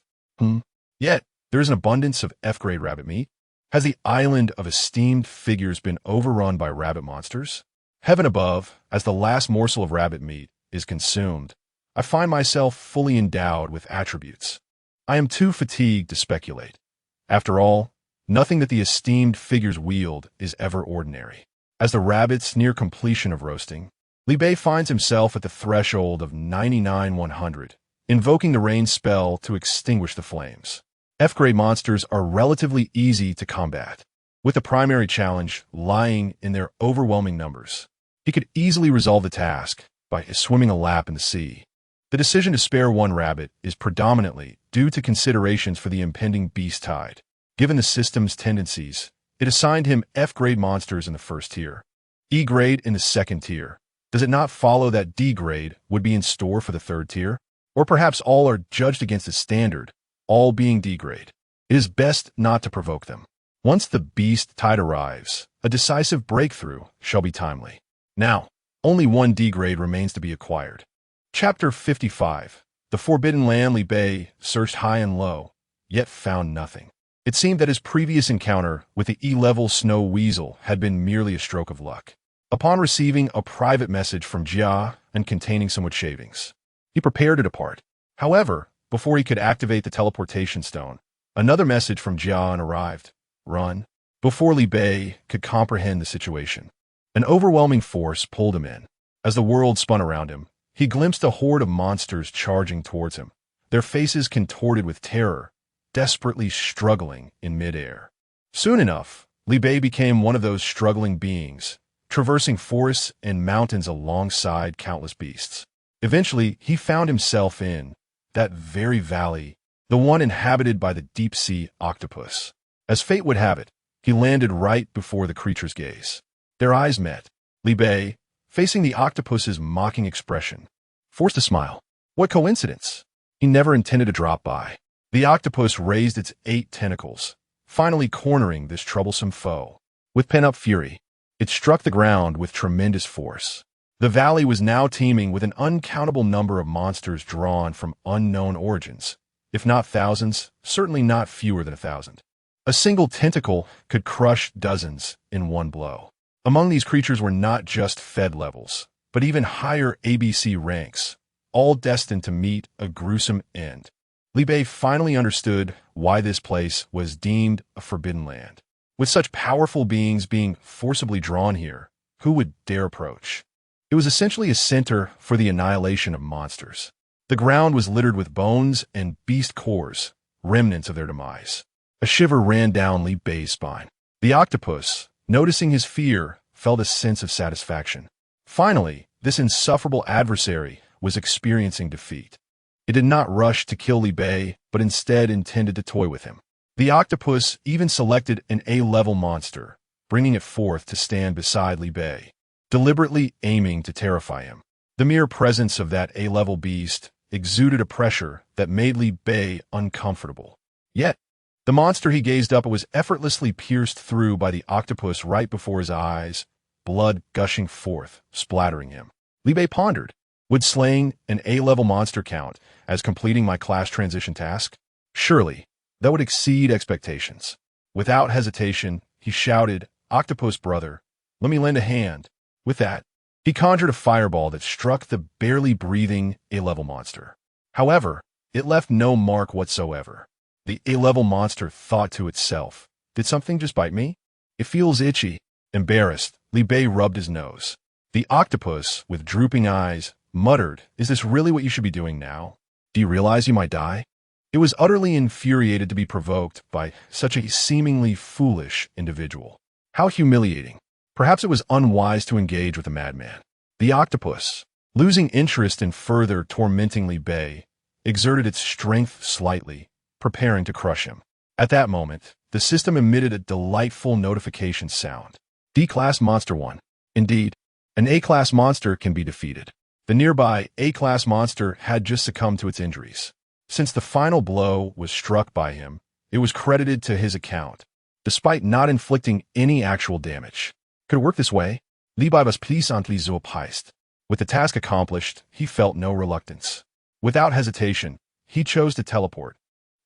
Yet, there is an abundance of F-grade rabbit meat. Has the island of esteemed figures been overrun by rabbit monsters? Heaven above, as the last morsel of rabbit meat is consumed, I find myself fully endowed with attributes. I am too fatigued to speculate. After all, nothing that the esteemed figures wield is ever ordinary. As the rabbits near completion of roasting, Li Bei finds himself at the threshold of 99-100, invoking the rain spell to extinguish the flames. F-grade monsters are relatively easy to combat, with the primary challenge lying in their overwhelming numbers. He could easily resolve the task by swimming a lap in the sea. The decision to spare one rabbit is predominantly due to considerations for the impending beast tide. Given the system's tendencies, it assigned him F-grade monsters in the first tier, E-grade in the second tier. Does it not follow that D-grade would be in store for the third tier? Or perhaps all are judged against a standard, all being D-grade. It is best not to provoke them. Once the beast tide arrives, a decisive breakthrough shall be timely. Now, only one D-grade remains to be acquired. Chapter 55. The Forbidden Land. Li Bei searched high and low, yet found nothing. It seemed that his previous encounter with the E-level snow weasel had been merely a stroke of luck. Upon receiving a private message from Jia and containing some wood shavings, he prepared to depart. However, before he could activate the teleportation stone, another message from Jian arrived. Run. Before Li Bei could comprehend the situation, an overwhelming force pulled him in. As the world spun around him, he glimpsed a horde of monsters charging towards him, their faces contorted with terror, desperately struggling in midair. Soon enough, Li Bei became one of those struggling beings, traversing forests and mountains alongside countless beasts. Eventually, he found himself in that very valley, the one inhabited by the deep-sea octopus. As fate would have it, he landed right before the creature's gaze. Their eyes met. Li Bei, facing the octopus's mocking expression, forced a smile. What coincidence! He never intended to drop by. The octopus raised its 8 tentacles, finally cornering this troublesome foe. With pent-up fury, it struck the ground with tremendous force. The valley was now teeming with an uncountable number of monsters drawn from unknown origins, if not thousands, certainly not fewer than 1,000. A single tentacle could crush dozens in one blow. Among these creatures were not just Fed levels, but even higher ABC ranks, all destined to meet a gruesome end. Li Bei finally understood why this place was deemed a forbidden land. With such powerful beings being forcibly drawn here, who would dare approach? It was essentially a center for the annihilation of monsters. The ground was littered with bones and beast cores, remnants of their demise. A shiver ran down Li Bei's spine. The octopus, noticing his fear, felt a sense of satisfaction. Finally, this insufferable adversary was experiencing defeat. It did not rush to kill Li Bei, but instead intended to toy with him. The octopus even selected an A-level monster, bringing it forth to stand beside Li Bei, deliberately aiming to terrify him. The mere presence of that A-level beast exuded a pressure that made Li Bei uncomfortable. Yet, the monster he gazed up at was effortlessly pierced through by the octopus right before his eyes, blood gushing forth, splattering him. Li Bei pondered, would slaying an A-level monster count as completing my class transition task? Surely, that would exceed expectations. Without hesitation, he shouted, "Octopus brother, let me lend a hand." With that, he conjured a fireball that struck the barely breathing A-level monster. However, it left no mark whatsoever. The A-level monster thought to itself, did something just bite me? It feels itchy. Embarrassed, Li Bei rubbed his nose. The octopus, with drooping eyes, muttered, "Is this really what you should be doing now? Do you realize you might die?" It was utterly infuriated to be provoked by such a seemingly foolish individual. How humiliating. Perhaps it was unwise to engage with a madman. The octopus, losing interest in further tormenting Li Bei, exerted its strength slightly, preparing to crush him. At that moment, the system emitted a delightful notification sound. D-Class Monster 1. Indeed, an A-Class monster can be defeated. The nearby A-Class monster had just succumbed to its injuries. Since the final blow was struck by him, it was credited to his account, despite not inflicting any actual damage. Could it work this way? Li Bai was pliantly surprised. With the task accomplished, he felt no reluctance. Without hesitation, he chose to teleport,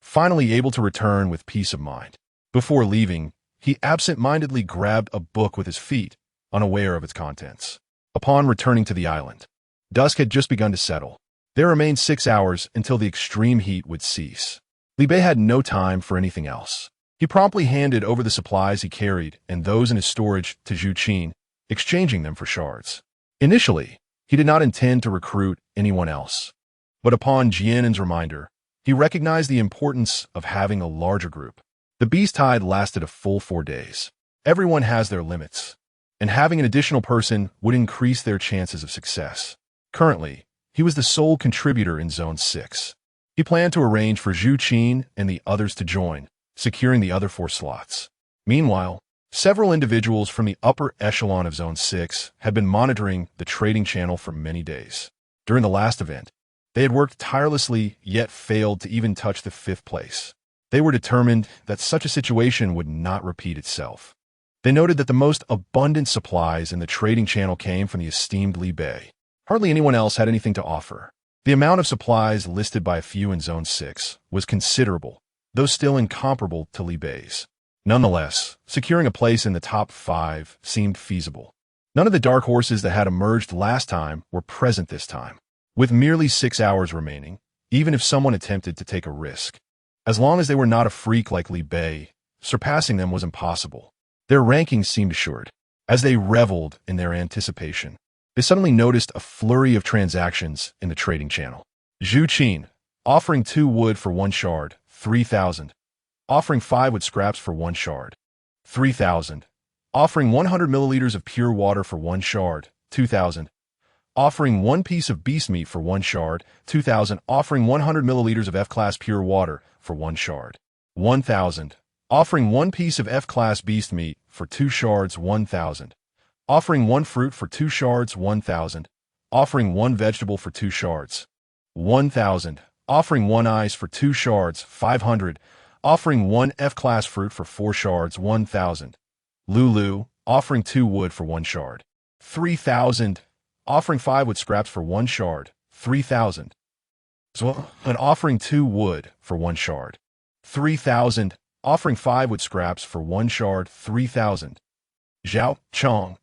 finally able to return with peace of mind. Before leaving, he absent-mindedly grabbed a book with his feet, unaware of its contents. Upon returning to the island, dusk had just begun to settle. There remained 6 hours until the extreme heat would cease. Li Bei had no time for anything else. He promptly handed over the supplies he carried and those in his storage to Zhu Qin, exchanging them for shards. Initially, he did not intend to recruit anyone else. But upon Jiannen's reminder, he recognized the importance of having a larger group. The beast tide lasted a full 4 days. Everyone has their limits, and having an additional person would increase their chances of success. Currently, he was the sole contributor in Zone 6. He planned to arrange for Zhu Qin and the others to join, securing the other 4 slots. Meanwhile, several individuals from the upper echelon of Zone 6 had been monitoring the trading channel for many days. During the last event, they had worked tirelessly yet failed to even touch the 5th place. They were determined that such a situation would not repeat itself. They noted that the most abundant supplies in the trading channel came from the esteemed Li Bei. Hardly anyone else had anything to offer. The amount of supplies listed by a few in Zone 6 was considerable, though still incomparable to Li Bei's. Nonetheless, securing a place in the top 5 seemed feasible. None of the dark horses that had emerged last time were present this time. With merely 6 hours remaining, even if someone attempted to take a risk, as long as they were not a freak like Li Bei, surpassing them was impossible. Their rankings seemed assured. As they reveled in their anticipation, they suddenly noticed a flurry of transactions in the trading channel. Zhu Qin, offering 2 wood for 1 shard, 3,000. Offering 5 wood scraps for 1 shard, 3,000. Offering 100 milliliters of pure water for 1 shard, 2,000. Offering 1 piece of beast meat for 1 shard, 2,000. Offering 100 milliliters of F-class pure water for 1 shard, 1,000. Offering 1 piece of F-class beast meat for 2 shards, 1,000. Offering 1 fruit for 2 shards, 1,000. Offering 1 vegetable for 2 shards, 1,000. Offering 1 ice for 2 shards, 500. Offering 1 F-class fruit for 4 shards, 1,000. Lulu, offering 2 wood for 1 shard, 3,000. Offering 5 wood scraps for 1 shard, 3,000. So, and offering 2 wood for 1 shard, 3,000. Offering 5 wood scraps for 1 shard, 3,000. Zhao Chong.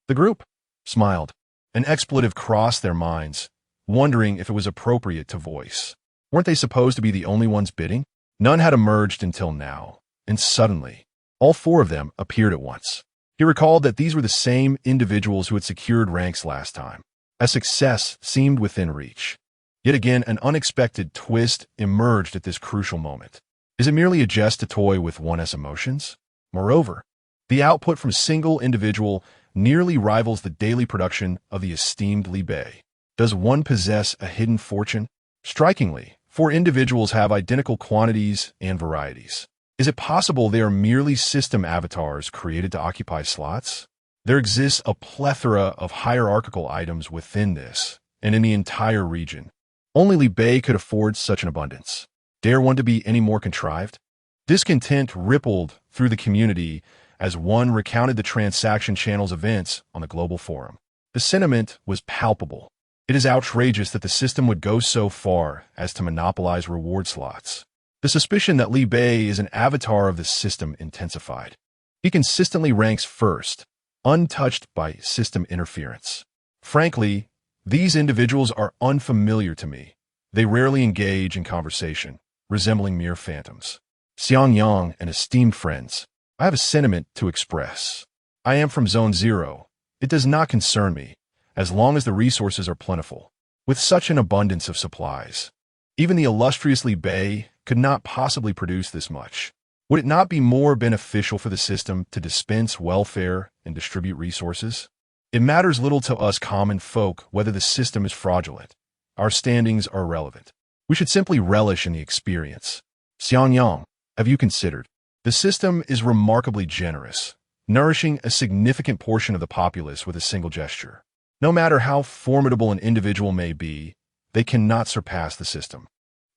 The group smiled. An expletive crossed their minds, wondering if it was appropriate to voice. Weren't they supposed to be the only ones bidding? None had emerged until now, and suddenly, all 4 of them appeared at once. He recalled that these were the same individuals who had secured ranks last time. A success seemed within reach. Yet again, an unexpected twist emerged at this crucial moment. Is it merely a jest to toy with one's emotions? Moreover, the output from a single individual nearly rivals the daily production of the esteemed Li Bei. Does one possess a hidden fortune? Strikingly, 4 individuals have identical quantities and varieties. Is it possible they are merely system avatars created to occupy slots? There exists a plethora of hierarchical items within this, and in the entire region. Only Li Bei could afford such an abundance. Dare one to be any more contrived? Discontent rippled through the community as one recounted the transaction channel's events on the global forum. The sentiment was palpable. It is outrageous that the system would go so far as to monopolize reward slots. The suspicion that Li Bei is an avatar of the system intensified. He consistently ranks first, untouched by system interference. Frankly, these individuals are unfamiliar to me. They rarely engage in conversation, resembling mere phantoms. Xiang Yang and esteemed friends, I have a sentiment to express. I am from Zone Zero. It does not concern me, as long as the resources are plentiful. With such an abundance of supplies, even the illustrious Li Bei could not possibly produce this much. Would it not be more beneficial for the system to dispense welfare and distribute resources? It matters little to us common folk whether the system is fraudulent. Our standings are irrelevant. We should simply relish in the experience. Xiangyang, have you considered? The system is remarkably generous, nourishing a significant portion of the populace with a single gesture. No matter how formidable an individual may be, they cannot surpass the system.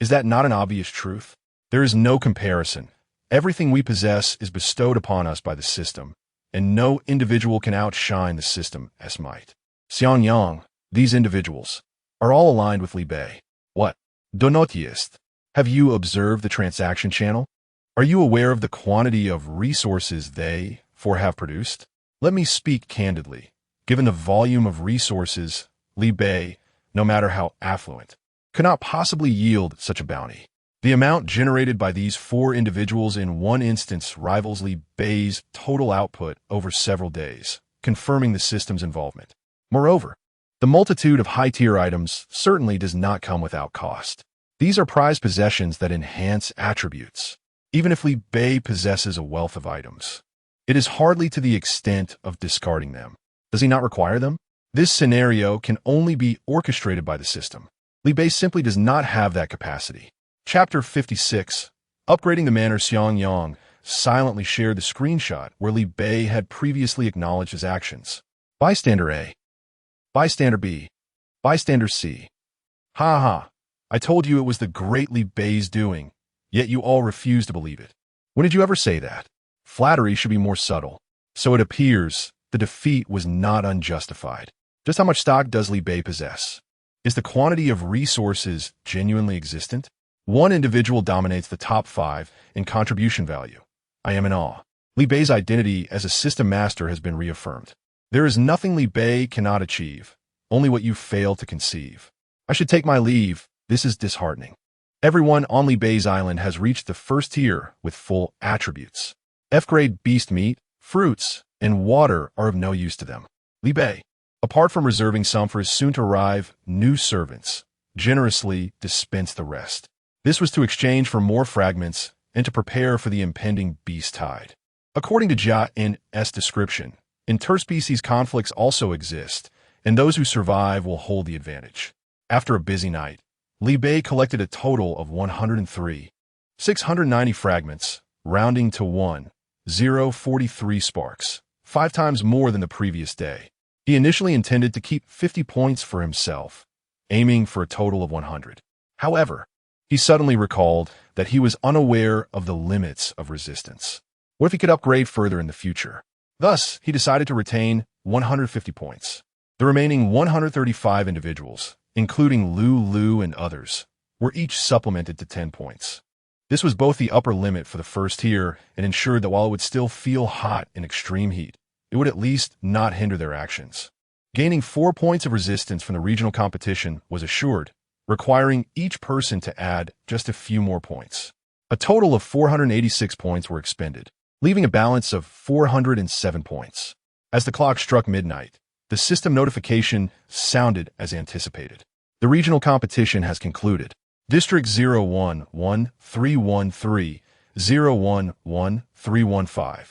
Is that not an obvious truth? There is no comparison. Everything we possess is bestowed upon us by the system, and no individual can outshine the system's might. Xiangyang, these individuals, are all aligned with Li Bei. What? Donotist, have you observed the transaction channel? Are you aware of the quantity of resources they have produced? Let me speak candidly. Given the volume of resources, Li Bei, no matter how affluent, could not possibly yield such a bounty. The amount generated by these 4 individuals in one instance rivals Li Bei's total output over several days, confirming the system's involvement. Moreover, the multitude of high-tier items certainly does not come without cost. These are prized possessions that enhance attributes. Even if Li Bei possesses a wealth of items, it is hardly to the extent of discarding them. Does he not require them? This scenario can only be orchestrated by the system. Li Bei simply does not have that capacity. Chapter 56. Upgrading the manner. Xiangyang silently shared the screenshot where Li Bei had previously acknowledged his actions. Bystander A. Bystander B. Bystander C. Ha ha. I told you it was the great Li Bei's doing, yet you all refuse to believe it. When did you ever say that? Flattery should be more subtle. So it appears the defeat was not unjustified. Just how much stock does Li Bei possess? Is the quantity of resources genuinely existent? One individual dominates the top 5 in contribution value. I am in awe. Li Bei's identity as a system master has been reaffirmed. There is nothing Li Bei cannot achieve, only what you fail to conceive. I should take my leave. This is disheartening. Everyone on Li Bei's island has reached the first tier with full attributes. F-grade beast meat, fruits, and water are of no use to them. Li Bei, apart from reserving some for his soon-to-arrive new servants, generously dispensed the rest. This was to exchange for more fragments and to prepare for the impending beast tide. According to Jia's description, interspecies conflicts also exist, and those who survive will hold the advantage. After a busy night, Li Bei collected a total of 103,690 fragments, rounding to 1,043 sparks, 5 times more than the previous day. He initially intended to keep 50 points for himself, aiming for a total of 100. However, he suddenly recalled that he was unaware of the limits of resistance. What if he could upgrade further in the future? Thus, he decided to retain 150 points. The remaining 135 individuals, including Lu and others, were each supplemented to 10 points. This was both the upper limit for the first tier and ensured that while it would still feel hot in extreme heat, it would at least not hinder their actions. Gaining 4 points of resistance from the regional competition was assured, requiring each person to add just a few more points. A total of 486 points were expended, leaving a balance of 407 points. As the clock struck midnight, the system notification sounded as anticipated. The regional competition has concluded. District 011313, 011315,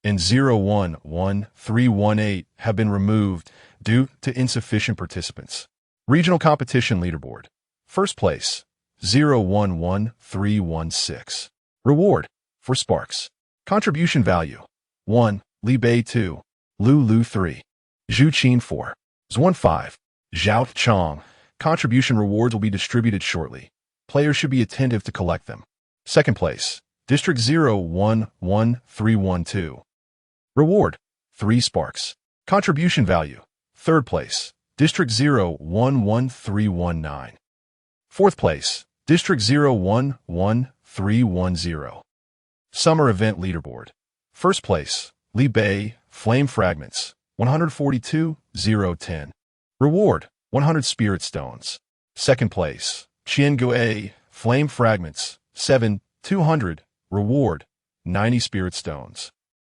and 011318 have been removed due to insufficient participants. Regional competition leaderboard. First place, 011316. Reward, for sparks. Contribution value, 1, Li Bei 2, Lu 3. Zhu Qin 4. Zwan 5. Zhao Chong. Contribution rewards will be distributed shortly. Players should be attentive to collect them. Second place, District 011312. Reward, 3 sparks. Contribution value. Third place, District 011319. Fourth place, District 011310. Summer Event Leaderboard. First place, Li Bei, Flame Fragments, 142,010. Reward, 100 Spirit Stones. Second place, Qian Gui, Flame Fragments, 7,200. Reward, 90 Spirit Stones.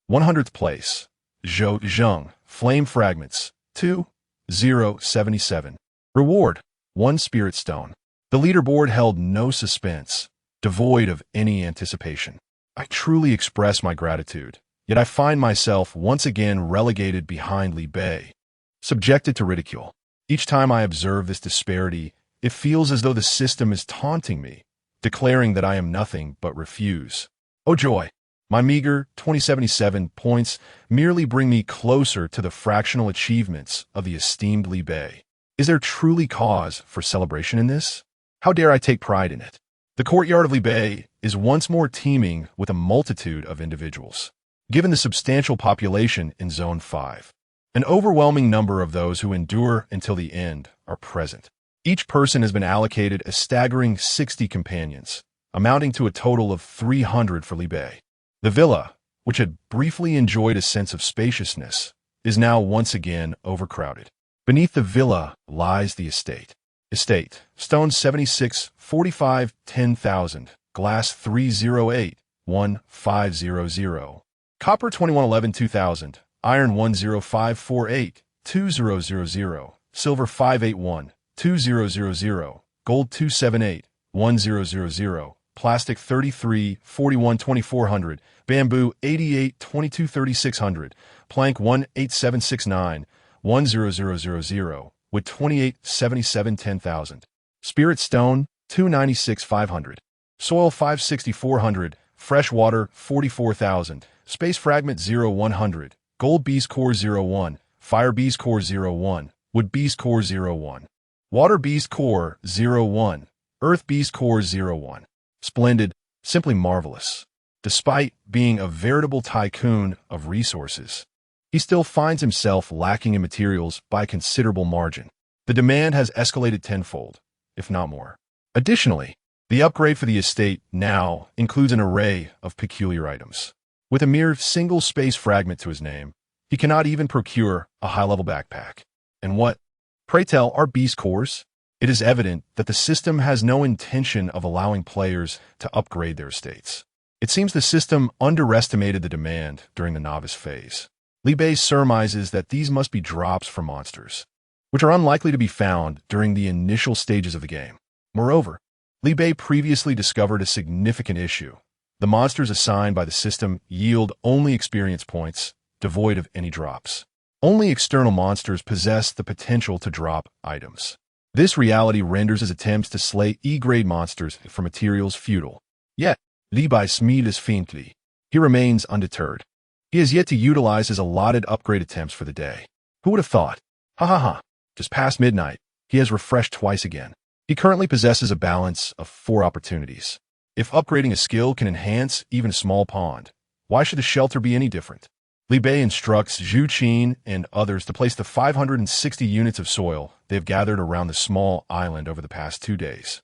100th place, Zhou Zheng, Flame Fragments, 2,077. Reward, 1 Spirit Stone. The leaderboard held no suspense, devoid of any anticipation. I truly express my gratitude, yet I find myself once again relegated behind Li Bei, subjected to ridicule. Each time I observe this disparity, it feels as though the system is taunting me, declaring that I am nothing but refuse. Oh joy! My meager 2077 points merely bring me closer to the fractional achievements of the esteemed Li Bei. Is there truly cause for celebration in this? How dare I take pride in it? The courtyard of Li Bei is once more teeming with a multitude of individuals. Given the substantial population in Zone 5, an overwhelming number of those who endure until the end are present. Each person has been allocated a staggering 60 companions, amounting to a total of 300 for Li Bei. The villa, which had briefly enjoyed a sense of spaciousness, is now once again overcrowded. Beneath the villa lies the estate. Estate, stone 76, 45, 10,000, glass 308, 1500, copper 2111, 2000, iron 10548, 2000, silver 581, 2000, gold 278, 1000, plastic 33, 41, 2400, bamboo 88, 22, 3600, plank 18769, 10000, wood 28, 77, 10,000, spirit stone 296, 500, soil 560, 400, fresh water 44,000, space fragment 0100, gold bees core 01, fire bees core 01, wood bees core 01, water bees core 01, earth bees core 01. Splendid, simply marvelous. Despite being a veritable tycoon of resources, he still finds himself lacking in materials by a considerable margin. The demand has escalated tenfold, if not more. Additionally, the upgrade for the estate now includes an array of peculiar items. With a mere single space fragment to his name, he cannot even procure a high-level backpack. And what, pray tell, are beast cores? It is evident that the system has no intention of allowing players to upgrade their estates. It seems the system underestimated the demand during the novice phase. Li Bei surmises that these must be drops for monsters, which are unlikely to be found during the initial stages of the game. Moreover, Li Bei previously discovered a significant issue. The monsters assigned by the system yield only experience points, devoid of any drops. Only external monsters possess the potential to drop items. This reality renders his attempts to slay E-grade monsters for materials futile. Yet, Li Bei smiles faintly. He remains undeterred. He has yet to utilize his allotted upgrade attempts for the day. Who would have thought? Ha ha ha. Just past midnight, he has refreshed twice again. He currently possesses a balance of 4 opportunities. If upgrading a skill can enhance even a small pond, why should the shelter be any different? Li Bei instructs Zhu Qin and others to place the 560 units of soil they have gathered around the small island over the past 2 days.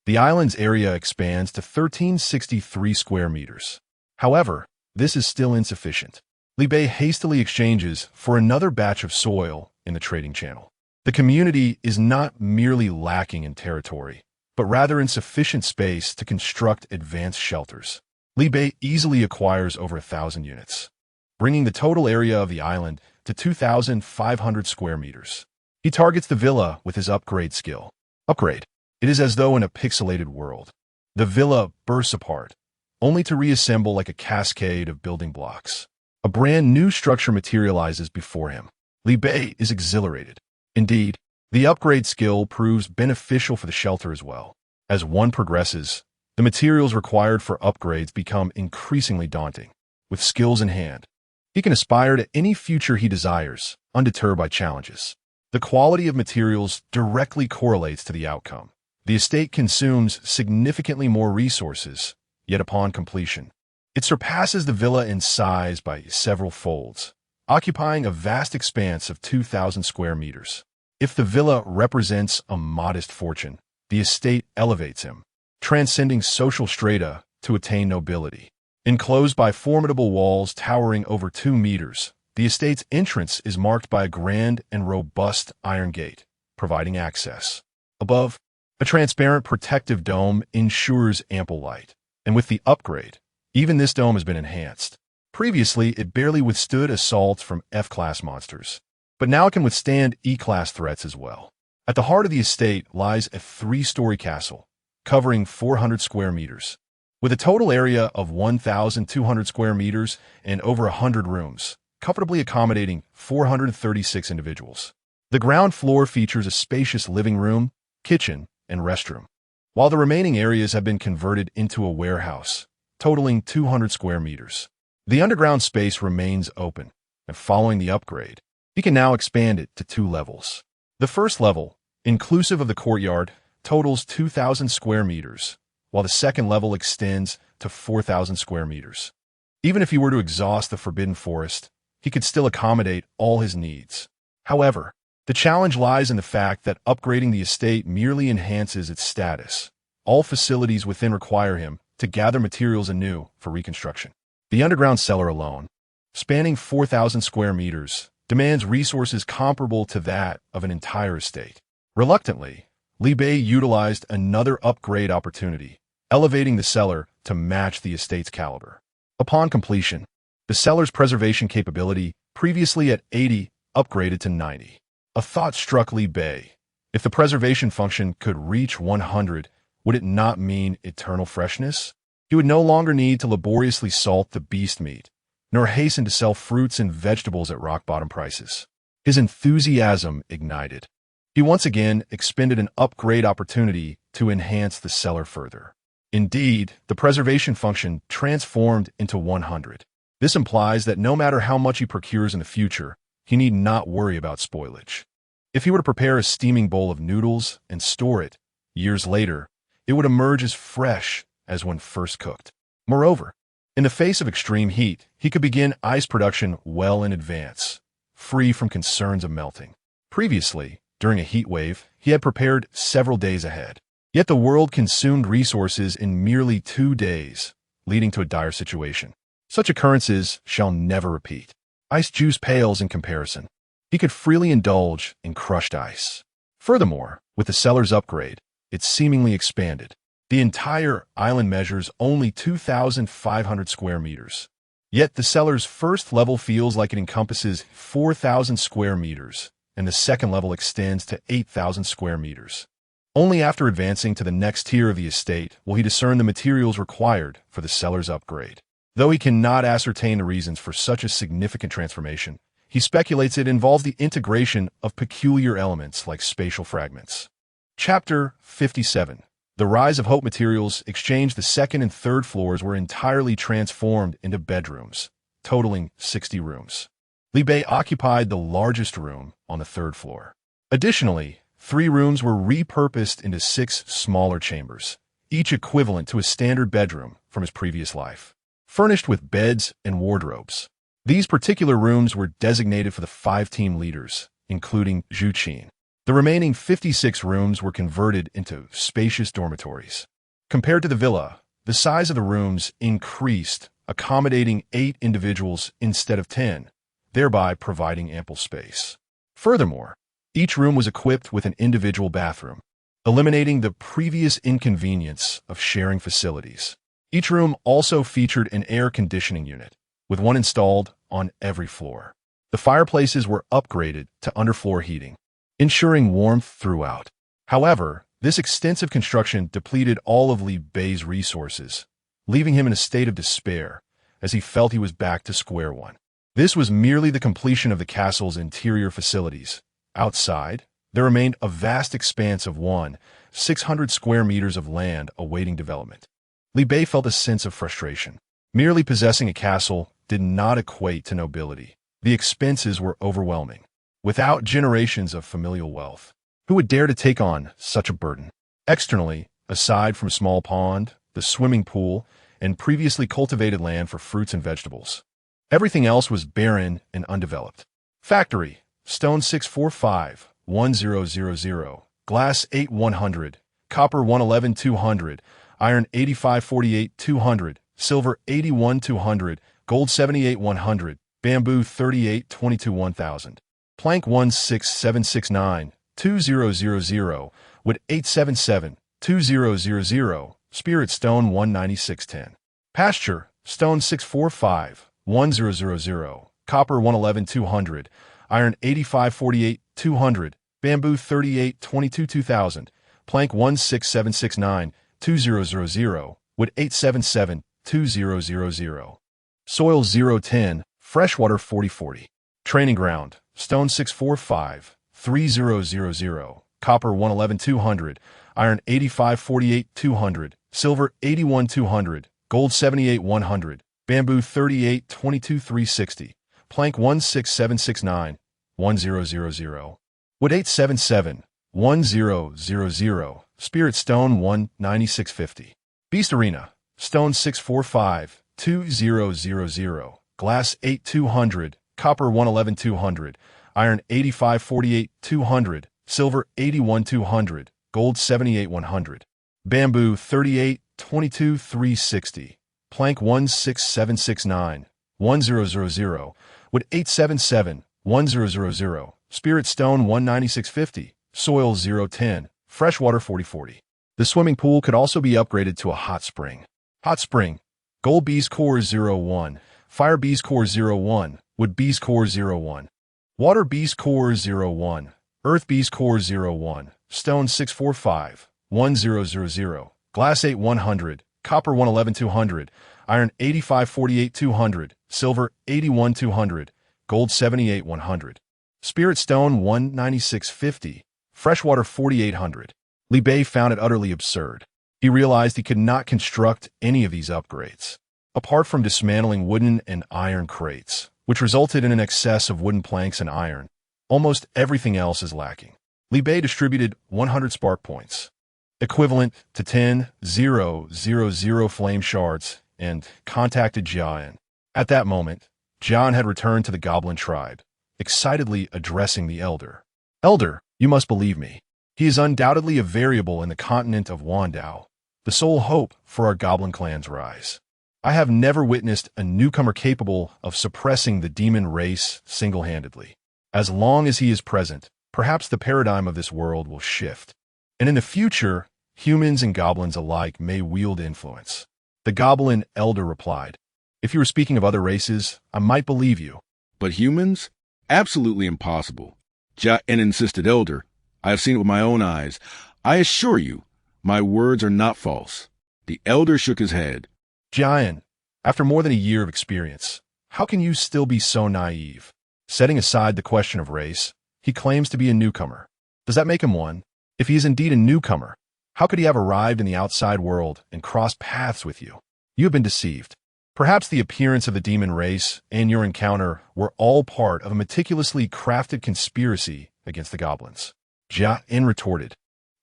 The island's area expands to 1,363 square meters. However, this is still insufficient. Li Bei hastily exchanges for another batch of soil in the trading channel. The community is not merely lacking in territory, but rather in sufficient space to construct advanced shelters. Li Bei easily acquires over 1,000 units, bringing the total area of the island to 2,500 square meters. He targets the villa with his upgrade skill. Upgrade. It is as though in a pixelated world. The villa bursts apart, only to reassemble like a cascade of building blocks. A brand new structure materializes before him. Li Bei is exhilarated. Indeed, the upgrade skill proves beneficial for the shelter as well. As one progresses, the materials required for upgrades become increasingly daunting. With skills in hand, he can aspire to any future he desires, undeterred by challenges. The quality of materials directly correlates to the outcome. The estate consumes significantly more resources, yet upon completion, it surpasses the villa in size by several folds, occupying a vast expanse of 2,000 square meters. If the villa represents a modest fortune, the estate elevates him, transcending social strata to attain nobility. Enclosed by formidable walls towering over 2 meters, the estate's entrance is marked by a grand and robust iron gate, providing access. Above, a transparent protective dome ensures ample light, and with the upgrade, even this dome has been enhanced, Previously, it barely withstood assaults from F-class monsters, but now it can withstand E-class threats as well. At the heart of the estate lies a 3-story castle, covering 400 square meters. With a total area of 1,200 square meters and over 100 rooms, comfortably accommodating 436 individuals. The ground floor features a spacious living room, kitchen, and restroom, while the remaining areas have been converted into a warehouse, totaling 200 square meters. The underground space remains open, and following the upgrade, he can now expand it to 2 levels. The first level, inclusive of the courtyard, totals 2,000 square meters, while the second level extends to 4,000 square meters. Even if he were to exhaust the Forbidden Forest, he could still accommodate all his needs. However, the challenge lies in the fact that upgrading the estate merely enhances its status. All facilities within require him to gather materials anew for reconstruction. The underground cellar alone, spanning 4,000 square meters, demands resources comparable to that of an entire estate. Reluctantly, Li Bei utilized another upgrade opportunity, elevating the cellar to match the estate's caliber. Upon completion, the cellar's preservation capability, previously at 80, upgraded to 90. A thought struck Li Bei. If the preservation function could reach 100, would it not mean eternal freshness? He would no longer need to laboriously salt the beast meat, nor hasten to sell fruits and vegetables at rock-bottom prices. His enthusiasm ignited. He once again expended an upgrade opportunity to enhance the cellar further. Indeed, the preservation function transformed into 100. This implies that no matter how much he procures in the future, he need not worry about spoilage. If he were to prepare a steaming bowl of noodles and store it, years later, it would emerge as fresh as when first cooked. Moreover, in the face of extreme heat, he could begin ice production well in advance, free from concerns of melting. Previously, during a heat wave, he had prepared several days ahead. Yet the world consumed resources in merely 2 days, leading to a dire situation. Such occurrences shall never repeat. Ice juice pales in comparison. He could freely indulge in crushed ice. Furthermore, with the cellar's upgrade, it seemingly expanded. The entire island measures only 2,500 square meters. Yet the cellar's first level feels like it encompasses 4,000 square meters, and the second level extends to 8,000 square meters. Only after advancing to the next tier of the estate will he discern the materials required for the cellar's upgrade. Though he cannot ascertain the reasons for such a significant transformation, he speculates it involves the integration of peculiar elements like spatial fragments. Chapter 57. The Rise of Hope Materials Exchange. The second and third floors were entirely transformed into bedrooms, totaling 60 rooms. Li Bei occupied the largest room on the third floor. Additionally, 3 rooms were repurposed into 6 smaller chambers, each equivalent to a standard bedroom from his previous life, furnished with beds and wardrobes. These particular rooms were designated for the 5 team leaders, including Zhu Qin. The remaining 56 rooms were converted into spacious dormitories. Compared to the villa, the size of the rooms increased, accommodating 8 individuals instead of 10, thereby providing ample space. Furthermore, each room was equipped with an individual bathroom, eliminating the previous inconvenience of sharing facilities. Each room also featured an air conditioning unit, with one installed on every floor. The fireplaces were upgraded to underfloor heating, ensuring warmth throughout. However, this extensive construction depleted all of Li Bei's resources, leaving him in a state of despair as he felt he was back to square one. This was merely the completion of the castle's interior facilities. Outside, there remained a vast expanse of 600 square meters of land awaiting development. Li Bei felt a sense of frustration. Merely possessing a castle did not equate to nobility. The expenses were overwhelming. Without generations of familial wealth, who would dare to take on such a burden? Externally, aside from a small pond, the swimming pool, and previously cultivated land for fruits and vegetables, everything else was barren and undeveloped. Factory: stone 645, 1000, glass 8100, copper 111 200, iron 8548 200, silver 81 200, gold 78 100, bamboo 38 22 1000, plank 16769 2000, wood 877 2000, spirit stone 19610. Pasture: stone 645, 1000, copper 111 200, iron 85 48 200, bamboo 38 22 2000, plank 16769 2000, wood 877 2000, soil 010, freshwater 4040, training ground, stone 645 3000, copper 111 200, iron 85 48 200, silver 81 200, gold 78 100, bamboo 38 22 360, plank 16769 1000, wood 877 1000, spirit stone 19650, beast arena, stone 645 2000, glass 8200, copper 111 200, iron 85 48 200, silver 81 200, gold 78 100, bamboo 38 22 360, plank 16769 1000, wood 877 1000, spirit stone 19650, soil 010, freshwater 4040. The swimming pool could also be upgraded to a hot spring. Hot spring, gold bees core 01, fire bees core 01, wood bees core 01, water bees core 01, earth bees core 01, stone 645 1000, glass 8 100, copper 111 200, iron 85 48 200, silver 81 200, gold 78 100, spirit stone 19650, freshwater 4800. Liu found it utterly absurd. He realized he could not construct any of these upgrades. Apart from dismantling wooden and iron crates, which resulted in an excess of wooden planks and iron, almost everything else is lacking. Liu distributed 100 spark points, equivalent to 10,000 flame shards, and contacted Jian. At that moment, Jian had returned to the goblin tribe, excitedly addressing the elder. Elder, you must believe me. He is undoubtedly a variable in the continent of Wandao, the sole hope for our goblin clan's rise. I have never witnessed a newcomer capable of suppressing the demon race single-handedly. As long as he is present, perhaps the paradigm of this world will shift. And in the future, humans and goblins alike may wield influence. The goblin elder replied, if you were speaking of other races, I might believe you. But humans? Absolutely impossible. And insisted elder. I have seen it with my own eyes. I assure you, my words are not false. The elder shook his head. Jian, after more than a year of experience, how can you still be so naive? Setting aside the question of race, he claims to be a newcomer. Does that make him one? If he is indeed a newcomer, how could he have arrived in the outside world and crossed paths with you? You have been deceived. Perhaps the appearance of the demon race and your encounter were all part of a meticulously crafted conspiracy against the goblins. Jian retorted.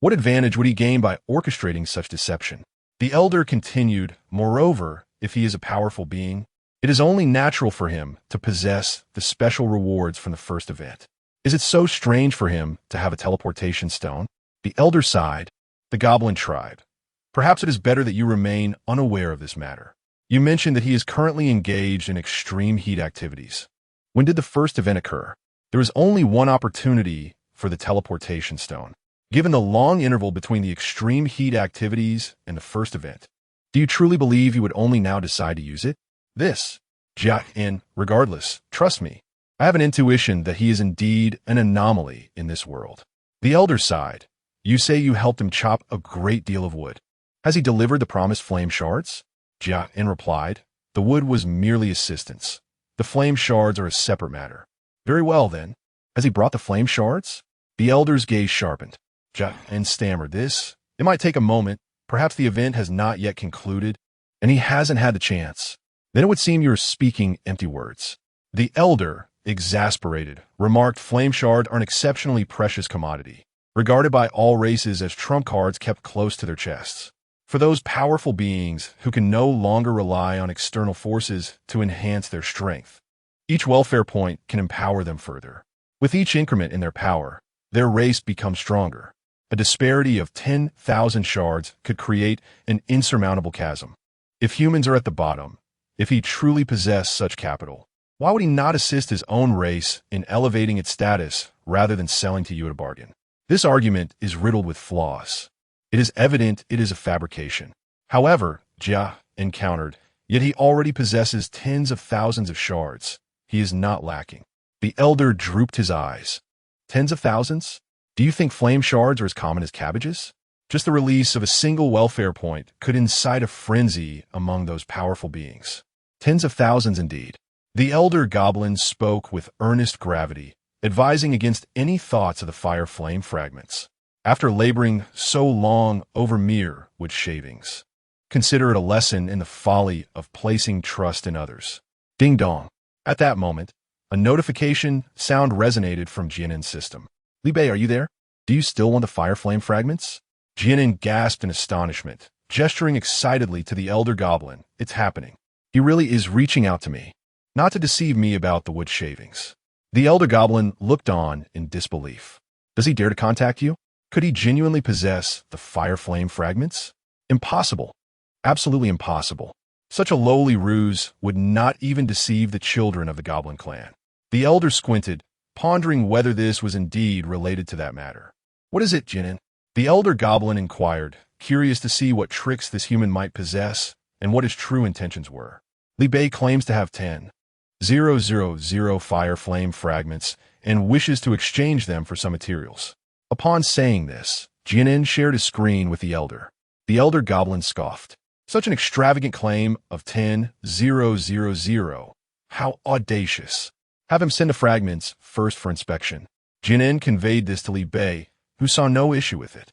What advantage would he gain by orchestrating such deception? The elder continued, moreover, if he is a powerful being, it is only natural for him to possess the special rewards from the first event. Is it so strange for him to have a teleportation stone? The elder sighed. The goblin tribe. Perhaps it is better that you remain unaware of this matter. You mentioned that he is currently engaged in extreme heat activities. When did the first event occur? There is only one opportunity for the teleportation stone. Given the long interval between the extreme heat activities and the first event, do you truly believe you would only now decide to use it? This, and regardless, trust me, I have an intuition that he is indeed an anomaly in this world. The elder sighed. You say you helped him chop a great deal of wood. Has he delivered the promised flame shards? Jian replied. The wood was merely assistance. The flame shards are a separate matter. Very well, then. Has he brought the flame shards? The elder's gaze sharpened. Jian stammered this. It might take a moment. Perhaps the event has not yet concluded, and he hasn't had the chance. Then it would seem you are speaking empty words. The elder, exasperated, remarked flame shard are an exceptionally precious commodity, regarded by all races as trump cards kept close to their chests. For those powerful beings who can no longer rely on external forces to enhance their strength, each welfare point can empower them further. With each increment in their power, their race becomes stronger. A disparity of 10,000 shards could create an insurmountable chasm. If humans are at the bottom, if he truly possessed such capital, why would he not assist his own race in elevating its status rather than selling to you at a bargain? This argument is riddled with flaws. It is evident it is a fabrication. However, Jia encountered, Yet he already possesses tens of thousands of shards. He is not lacking. The elder drooped his eyes. Tens of thousands? Do you think flame shards are as common as cabbages? Just the release of a single welfare point could incite a frenzy among those powerful beings. Tens of thousands indeed. The elder goblin spoke with earnest gravity, advising against any thoughts of the fire flame fragments. After laboring so long over mere wood shavings, consider it a lesson in the folly of placing trust in others. Ding dong. At that moment, a notification sound resonated from Jianin's system. Li Bei, are you there? Do you still want the fire flame fragments? Jianin gasped in astonishment, gesturing excitedly to the elder goblin. It's happening. He really is reaching out to me. Not to deceive me about the wood shavings. The elder goblin looked on in disbelief. Does he dare to contact you? Could he genuinely possess the fire flame fragments? Impossible. Absolutely impossible. Such a lowly ruse would not even deceive the children of the goblin clan. The elder squinted, pondering whether this was indeed related to that matter. What is it, Jianin? The elder goblin inquired, curious to see what tricks this human might possess and what his true intentions were. Li Bei claims to have 10,000 fire flame fragments and wishes to exchange them for some materials. Upon saying this, Jianin shared his screen with the elder. The elder goblin scoffed. Such an extravagant claim of 10,000. How audacious. Have him send the fragments first for inspection. Jianin conveyed this to Li Bei, who saw no issue with it.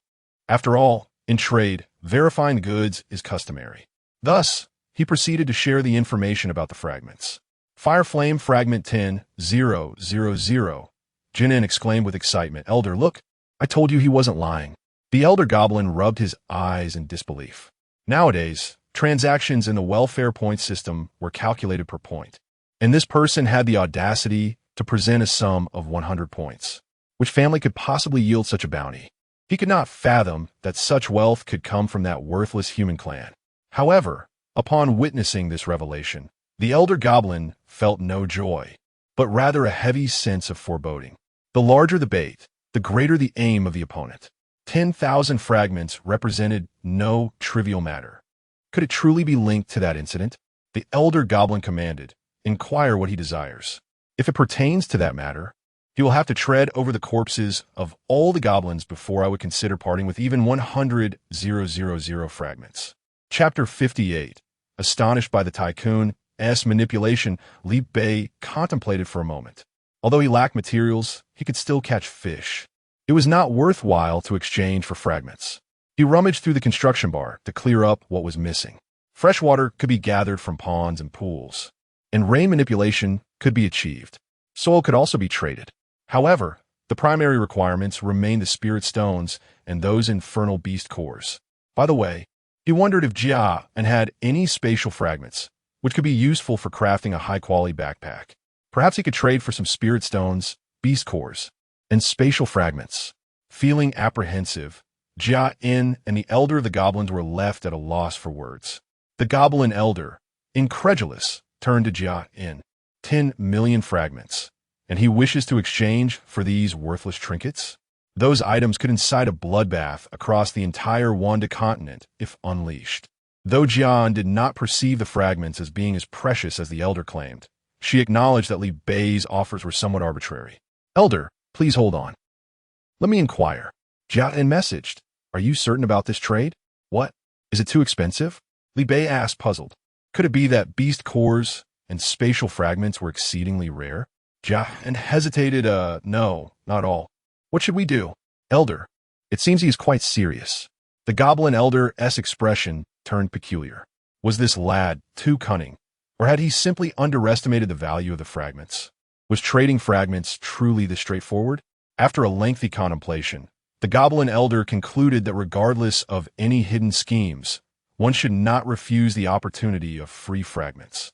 After all, in trade, verifying the goods is customary. Thus, he proceeded to share the information about the fragments. Fire flame fragment 10,000. Jianin exclaimed with excitement. Elder, look, I told you he wasn't lying. The elder goblin rubbed his eyes in disbelief. Nowadays, transactions in the welfare point system were calculated per point, and this person had the audacity to present a sum of 100 points. Which family could possibly yield such a bounty? He could not fathom that such wealth could come from that worthless human clan. However, upon witnessing this revelation, the elder goblin felt no joy, but rather a heavy sense of foreboding. The larger the bait, the greater the aim of the opponent. 10,000 fragments represented no trivial matter. Could it truly be linked to that incident? The elder goblin commanded, inquire what he desires. If it pertains to that matter, he will have to tread over the corpses of all the goblins before I would consider parting with even 100,000 fragments. Chapter 58. Astonished by the tycoon's manipulation, Li Bei contemplated for a moment. Although he lacked materials, he could still catch fish. It was not worthwhile to exchange for fragments. He rummaged through the construction bar to clear up what was missing. Fresh water could be gathered from ponds and pools, and rain manipulation could be achieved. Soil could also be traded. However, the primary requirements remained the spirit stones and those infernal beast cores. By the way, he wondered if Jia had any spatial fragments, which could be useful for crafting a high-quality backpack. Perhaps he could trade for some spirit stones, beast cores, and spatial fragments. Feeling apprehensive, Jia and the elder of the goblins were left at a loss for words. The goblin elder, incredulous, turned to Jia. 10 million fragments, and he wishes to exchange for these worthless trinkets? Those items could incite a bloodbath across the entire Wanda continent if unleashed. Though Jian did not perceive the fragments as being as precious as the elder claimed, she acknowledged that Li Bei's offers were somewhat arbitrary. Elder, please hold on. Let me inquire. Jian messaged. Are you certain about this trade? What? Is it too expensive? Li Bei asked, puzzled. Could it be that beast cores and spatial fragments were exceedingly rare? Jian hesitated. No, not all. What should we do? Elder, it seems he is quite serious. The goblin elder's expression turned peculiar. Was this lad too cunning, or had he simply underestimated the value of the fragments? Was trading fragments truly this straightforward? After a lengthy contemplation, the goblin elder concluded that regardless of any hidden schemes, one should not refuse the opportunity of free fragments.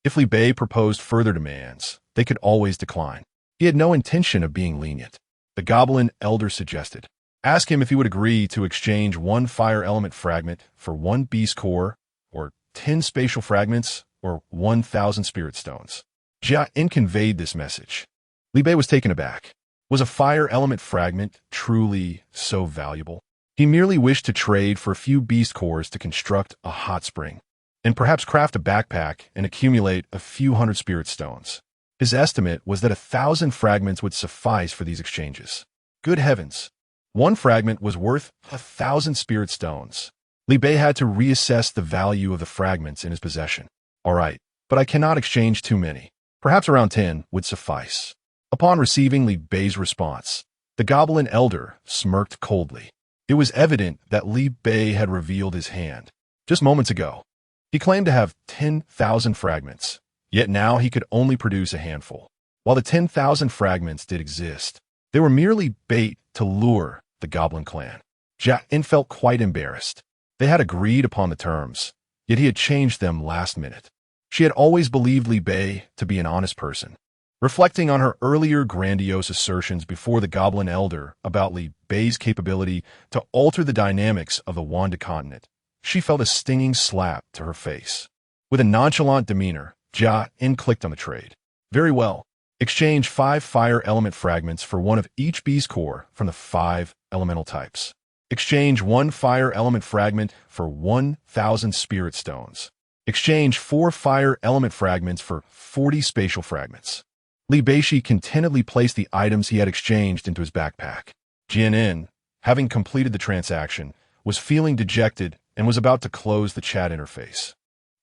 If Li Bei proposed further demands, they could always decline. He had no intention of being lenient. The goblin elder suggested, ask him if he would agree to exchange 1 fire element fragment for 1 beast core, or 10 spatial fragments, or 1,000 spirit stones. Jia conveyed this message. Li Bei was taken aback. Was a fire element fragment truly so valuable? He merely wished to trade for a few beast cores to construct a hot spring. and perhaps craft a backpack and accumulate a few hundred spirit stones. His estimate was that 1,000 fragments would suffice for these exchanges. Good heavens! One fragment was worth 1,000 spirit stones. Li Bei had to reassess the value of the fragments in his possession. All right, but I cannot exchange too many. Perhaps around 10 would suffice. Upon receiving Li Bei's response, the Goblin Elder smirked coldly. It was evident that Li Bei had revealed his hand. Just moments ago, he claimed to have 10,000 fragments, yet now he could only produce a handful. While the 10,000 fragments did exist, they were merely bait to lure the Goblin clan. Jia felt quite embarrassed. They had agreed upon the terms, yet he had changed them last minute. She had always believed Li Bei to be an honest person. Reflecting on her earlier grandiose assertions before the Goblin Elder about Li Bei's capability to alter the dynamics of the Wanda continent, she felt a stinging slap to her face. With a nonchalant demeanor, Jia clicked on the trade. Very well. Exchange 5 fire element fragments for one of each beast core from the 5 elemental types. Exchange 1 fire element fragment for 1,000 spirit stones. Exchange 4 fire element fragments for 40 spatial fragments. Li Beishi contentedly placed the items he had exchanged into his backpack. Jian, having completed the transaction, was feeling dejected and was about to close the chat interface,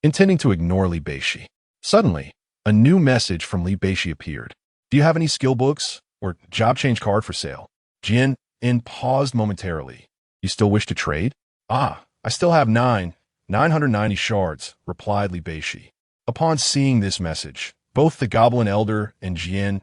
intending to ignore Li Beishi. Suddenly, a new message from Li Beishi appeared. Do you have any skill books or job change card for sale? Jian paused momentarily. You still wish to trade? Ah, I still have 990 shards, replied Li Beishi. Upon seeing this message, both the Goblin Elder and Jian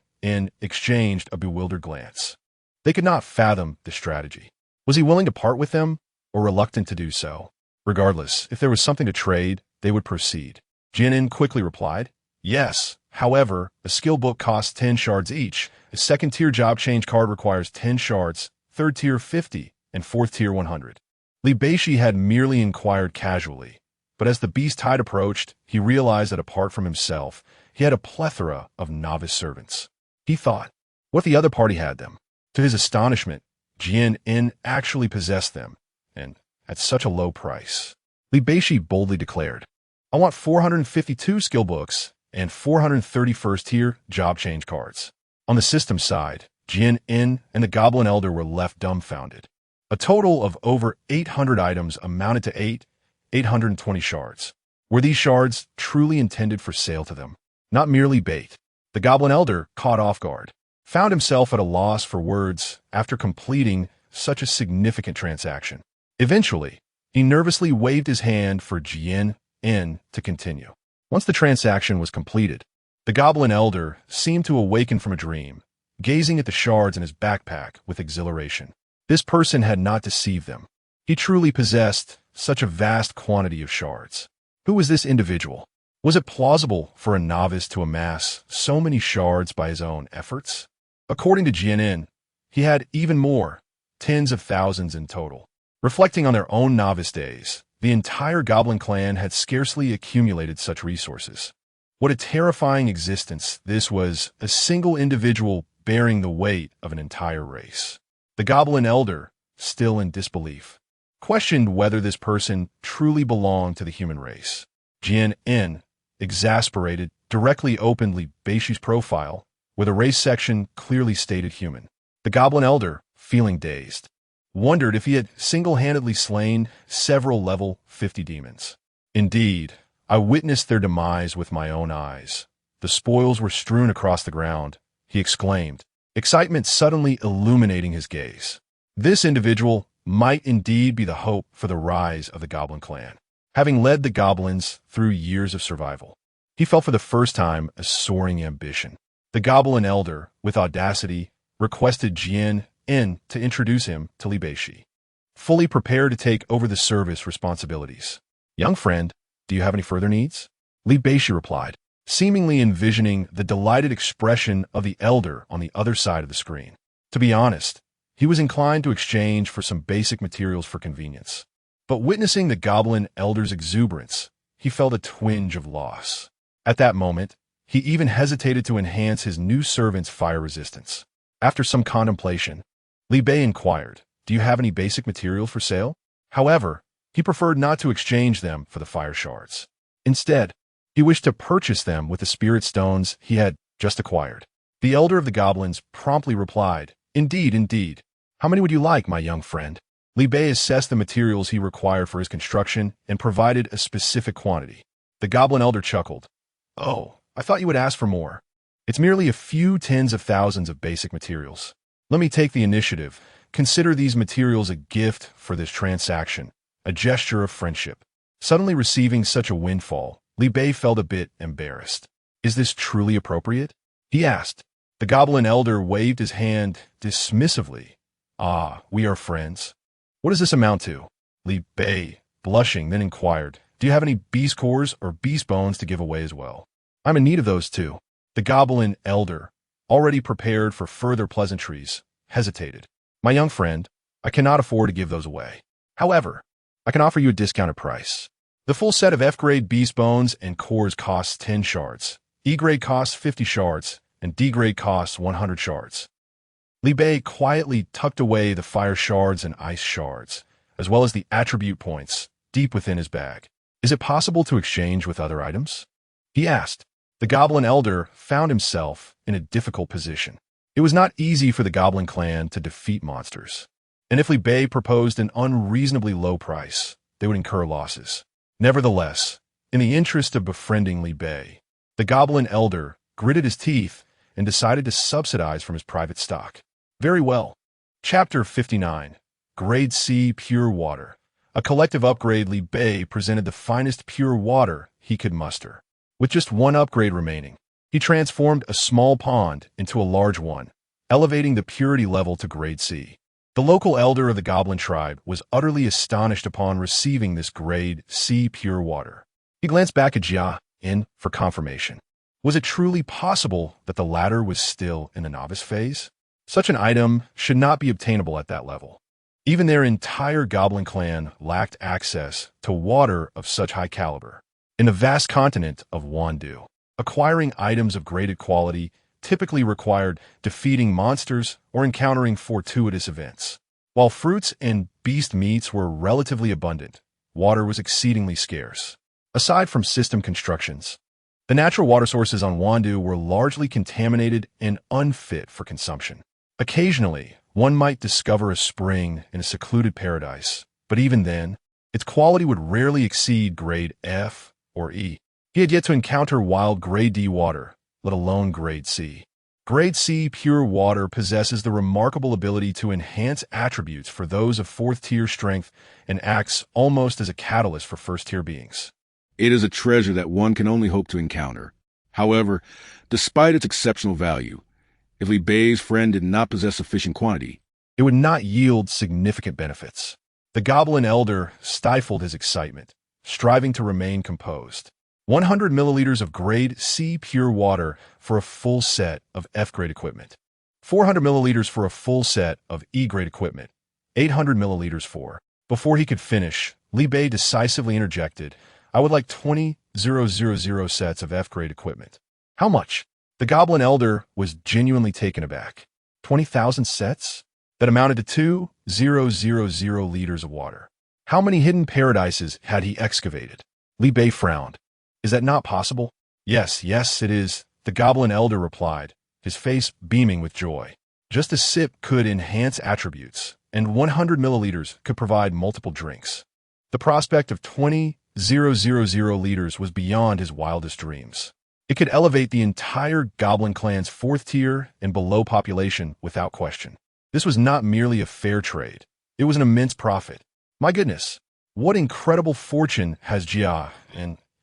exchanged a bewildered glance. They could not fathom the strategy. Was he willing to part with them or reluctant to do so? Regardless, if there was something to trade, they would proceed. Jian quickly replied, yes. However, a skill book costs 10 shards each. A second-tier job change card requires 10 shards, third tier 50, and fourth tier 100. Li Beishi had merely inquired casually, but as the beast tide approached, he realized that apart from himself, he had a plethora of novice servants. He thought, what if the other party had them? To his astonishment, Jian actually possessed them, and at such a low price. Li Beishi boldly declared, I want 452 skill books and 430 first-tier job change cards. On the system side, Jian and the Goblin Elder were left dumbfounded. A total of over 800 items amounted to 820 shards. Were these shards truly intended for sale to them? Not merely bait. The Goblin Elder, caught off guard, found himself at a loss for words after completing such a significant transaction. Eventually, he nervously waved his hand for Jian to continue. Once the transaction was completed, the Goblin Elder seemed to awaken from a dream, gazing at the shards in his backpack with exhilaration. This person had not deceived them. He truly possessed such a vast quantity of shards. Who was this individual? Was it plausible for a novice to amass so many shards by his own efforts? According to Jian, he had even more, tens of thousands in total. Reflecting on their own novice days, the entire Goblin clan had scarcely accumulated such resources. What a terrifying existence this was, a single individual bearing the weight of an entire race. The Goblin Elder, still in disbelief, questioned whether this person truly belonged to the human race. Jian, exasperated, directly opened Li Beishi's profile, where the race section clearly stated human. The Goblin Elder, feeling dazed, wondered if he had single-handedly slain several level 50 demons. Indeed, I witnessed their demise with my own eyes. The spoils were strewn across the ground, he exclaimed, excitement suddenly illuminating his gaze. This individual might indeed be the hope for the rise of the Goblin clan. Having led the goblins through years of survival, he felt for the first time a soaring ambition. The Goblin Elder, with audacity, requested Jian to introduce him to Li Beishi, fully prepared to take over the service responsibilities. Young friend, do you have any further needs? Li Beishi replied, seemingly envisioning the delighted expression of the elder on the other side of the screen. To be honest, he was inclined to exchange for some basic materials for convenience. But witnessing the Goblin Elder's exuberance, he felt a twinge of loss. At that moment, he even hesitated to enhance his new servant's fire resistance. After some contemplation, Li Bei inquired, do you have any basic materials for sale? However, he preferred not to exchange them for the fire shards. Instead, he wished to purchase them with the spirit stones he had just acquired. The elder of the goblins promptly replied, "Indeed, indeed. How many would you like, my young friend?" Li Bei assessed the materials he required for his construction and provided a specific quantity. The goblin elder chuckled. "Oh, I thought you would ask for more. It's merely a few tens of thousands of basic materials. Let me take the initiative. Consider these materials a gift for this transaction, a gesture of friendship." Suddenly receiving such a windfall, Li Bei felt a bit embarrassed. "Is this truly appropriate?" he asked. The goblin elder waved his hand dismissively. "Ah, we are friends. What does this amount to?" Li Bei, blushing, then inquired, "Do you have any beast cores or beast bones to give away as well?" "I'm in need of those too." The goblin elder, already prepared for further pleasantries, hesitated. "My young friend, I cannot afford to give those away. However, I can offer you a discounted price. The full set of F-grade beast bones and cores costs 10 shards, E-grade costs 50 shards, and D-grade costs 100 shards." Li Bei quietly tucked away the fire shards and ice shards, as well as the attribute points, deep within his bag. "Is it possible to exchange with other items?" he asked. The goblin elder found himself in a difficult position. It was not easy for the goblin clan to defeat monsters, and if Li Bei proposed an unreasonably low price, they would incur losses. Nevertheless, in the interest of befriending Li Bei, the goblin elder gritted his teeth and decided to subsidize from his private stock. Very well. Chapter 59. Grade C Pure Water. A collective upgrade. Li Bei presented the finest pure water he could muster. With just one upgrade remaining, he transformed a small pond into a large one, elevating the purity level to Grade C. The local elder of the goblin tribe was utterly astonished upon receiving this Grade C pure water. He glanced back at Jia In for confirmation. Was it truly possible that the latter was still in the novice phase? Such an item should not be obtainable at that level. Even their entire goblin clan lacked access to water of such high caliber. In the vast continent of Wandu, acquiring items of graded quality typically required defeating monsters or encountering fortuitous events. While fruits and beast meats were relatively abundant, water was exceedingly scarce. Aside from system constructions, the natural water sources on Wandu were largely contaminated and unfit for consumption. Occasionally, one might discover a spring in a secluded paradise, but even then, its quality would rarely exceed Grade F or E. He had yet to encounter wild Grade D water, let alone Grade C. Grade C pure water possesses the remarkable ability to enhance attributes for those of 4th tier strength and acts almost as a catalyst for 1st tier beings. It is a treasure that one can only hope to encounter. However, despite its exceptional value, if Li Bei's friend did not possess sufficient quantity, it would not yield significant benefits. The goblin elder stifled his excitement, striving to remain composed. 100 milliliters of Grade C pure water for a full set of F-grade equipment. 400 milliliters for a full set of E-grade equipment. 800 milliliters for. Before he could finish, Li Bei decisively interjected, "I would like 20,000 sets of F-grade equipment." "How much?" The goblin elder was genuinely taken aback. 20,000 sets? That amounted to 2,000 liters of water. How many hidden paradises had he excavated? Li Bei frowned. "Is that not possible?" Yes, it is," the goblin elder replied, his face beaming with joy. Just a sip could enhance attributes, and 100 milliliters could provide multiple drinks. The prospect of 20,000 liters was beyond his wildest dreams. It could elevate the entire goblin clan's 4th tier and below population without question. This was not merely a fair trade. It was an immense profit. My goodness, what incredible fortune has Jia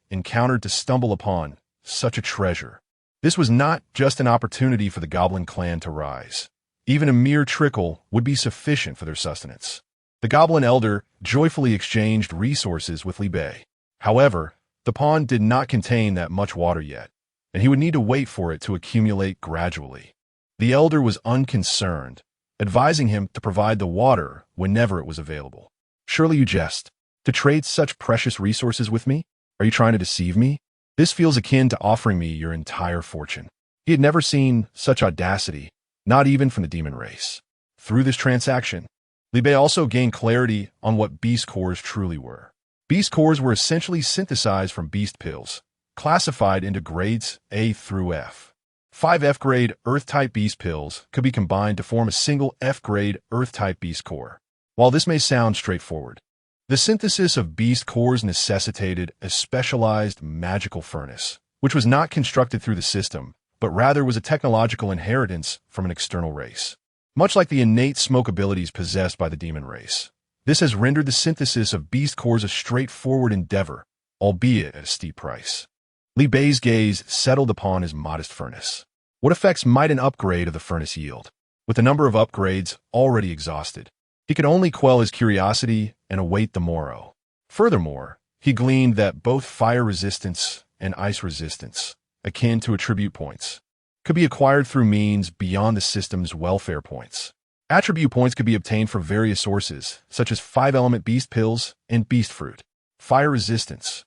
encountered to stumble upon such a treasure. This was not just an opportunity for the goblin clan to rise. Even a mere trickle would be sufficient for their sustenance. The goblin elder joyfully exchanged resources with Li Bei. However, the pond did not contain that much water yet, and he would need to wait for it to accumulate gradually. The elder was unconcerned, advising him to provide the water whenever it was available. "Surely you jest. To trade such precious resources with me? Are you trying to deceive me? This feels akin to offering me your entire fortune." He had never seen such audacity, not even from the demon race. Through this transaction, Li Bei also gained clarity on what beast cores truly were. Beast cores were essentially synthesized from beast pills, classified into grades A through F. 5 F-grade Earth-type beast pills could be combined to form a single F-grade Earth-type beast core. While this may sound straightforward, the synthesis of beast cores necessitated a specialized magical furnace, which was not constructed through the system, but rather was a technological inheritance from an external race. Much like the innate smoke abilities possessed by the demon race, this has rendered the synthesis of beast cores a straightforward endeavor, albeit at a steep price. Li Bei's gaze settled upon his modest furnace. What effects might an upgrade of the furnace yield? With the number of upgrades already exhausted, he could only quell his curiosity and await the morrow. Furthermore, he gleaned that both fire resistance and ice resistance, akin to attribute points, could be acquired through means beyond the system's welfare points. Attribute points could be obtained from various sources, such as 5-element beast pills and beast fruit. Fire resistance,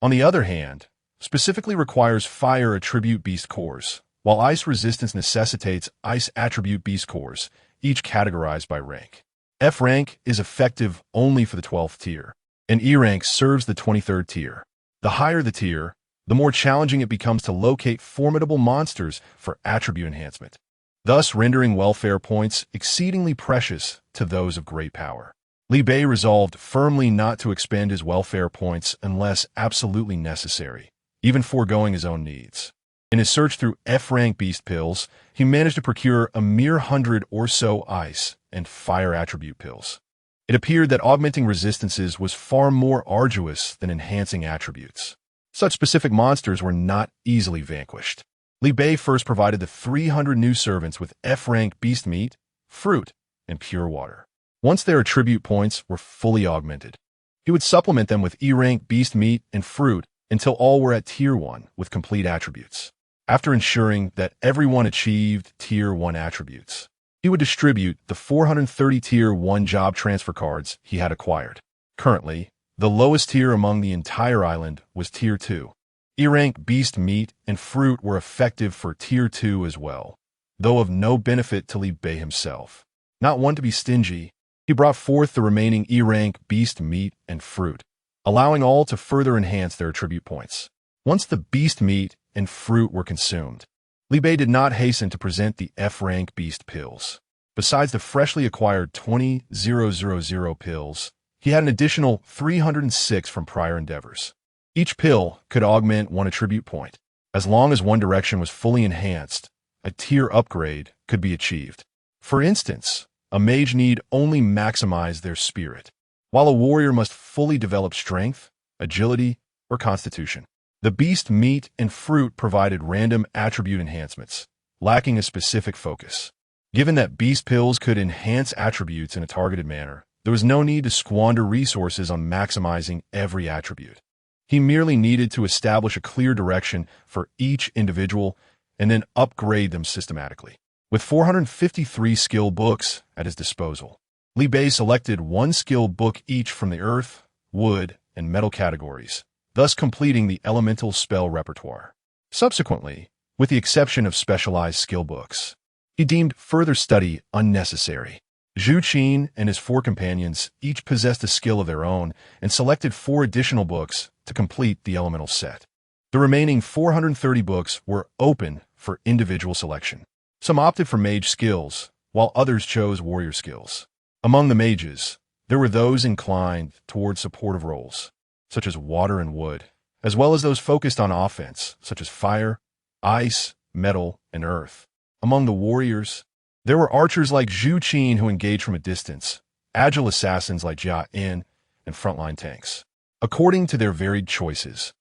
on the other hand, specifically requires fire attribute beast cores, while ice resistance necessitates ice attribute beast cores, each categorized by rank. F rank is effective only for the 12th tier, and E rank serves the 23rd tier. The higher the tier, the more challenging it becomes to locate formidable monsters for attribute enhancement, thus rendering welfare points exceedingly precious to those of great power. Li Bei resolved firmly not to expend his welfare points unless absolutely necessary, even foregoing his own needs. In his search through F-rank beast pills, he managed to procure a mere 100 or so ice and fire attribute pills. It appeared that augmenting resistances was far more arduous than enhancing attributes. Such specific monsters were not easily vanquished. Li Bei first provided the 300 new servants with F-rank beast meat, fruit, and pure water. Once their attribute points were fully augmented, he would supplement them with E-rank beast meat and fruit until all were at Tier 1 with complete attributes. After ensuring that everyone achieved Tier 1 attributes, he would distribute the 430 Tier 1 job transfer cards he had acquired. Currently, the lowest tier among the entire island was Tier 2. E-rank beast meat and fruit were effective for Tier 2 as well, though of no benefit to Li Bei himself. Not one to be stingy, he brought forth the remaining E-rank beast meat and fruit, allowing all to further enhance their attribute points. Once the beast meat and fruit were consumed, Li Bei did not hasten to present the F-rank beast pills. Besides the freshly acquired 20,000 pills, he had an additional 306 from prior endeavors. Each pill could augment one attribute point. As long as one direction was fully enhanced, a tier upgrade could be achieved. For instance, a mage need only maximize their spirit, while a warrior must fully develop strength, agility, or constitution. The beast meat and fruit provided random attribute enhancements, lacking a specific focus. Given that beast pills could enhance attributes in a targeted manner, there was no need to squander resources on maximizing every attribute. He merely needed to establish a clear direction for each individual and then upgrade them systematically. With 453 skill books at his disposal, Li Bei selected one skill book each from the earth, wood, and metal categories, thus completing the elemental spell repertoire. Subsequently, with the exception of specialized skill books, he deemed further study unnecessary. Zhu Qin and his 4 companions each possessed a skill of their own and selected 4 additional books to complete the elemental set. The remaining 430 books were open for individual selection. Some opted for mage skills, while others chose warrior skills. Among the mages, there were those inclined toward supportive roles, such as water and wood, as well as those focused on offense, such as fire, ice, metal, and earth. Among the warriors, there were archers like Zhu Qin who engaged from a distance, agile assassins like Jia In, and frontline tanks. According to their varied choices,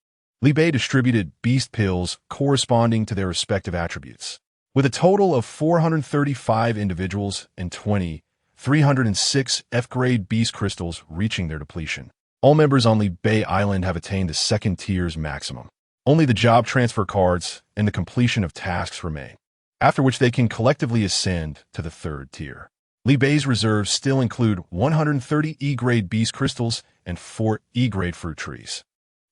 Li Bei distributed beast pills corresponding to their respective attributes. With a total of 435 individuals and 306 F-grade beast crystals reaching their depletion, all members on Li Bei Island have attained the 2nd tier's maximum. Only the job transfer cards and the completion of tasks remain, after which they can collectively ascend to the 3rd tier. Li Bei's reserves still include 130 E-grade beast crystals and 4 E-grade fruit trees.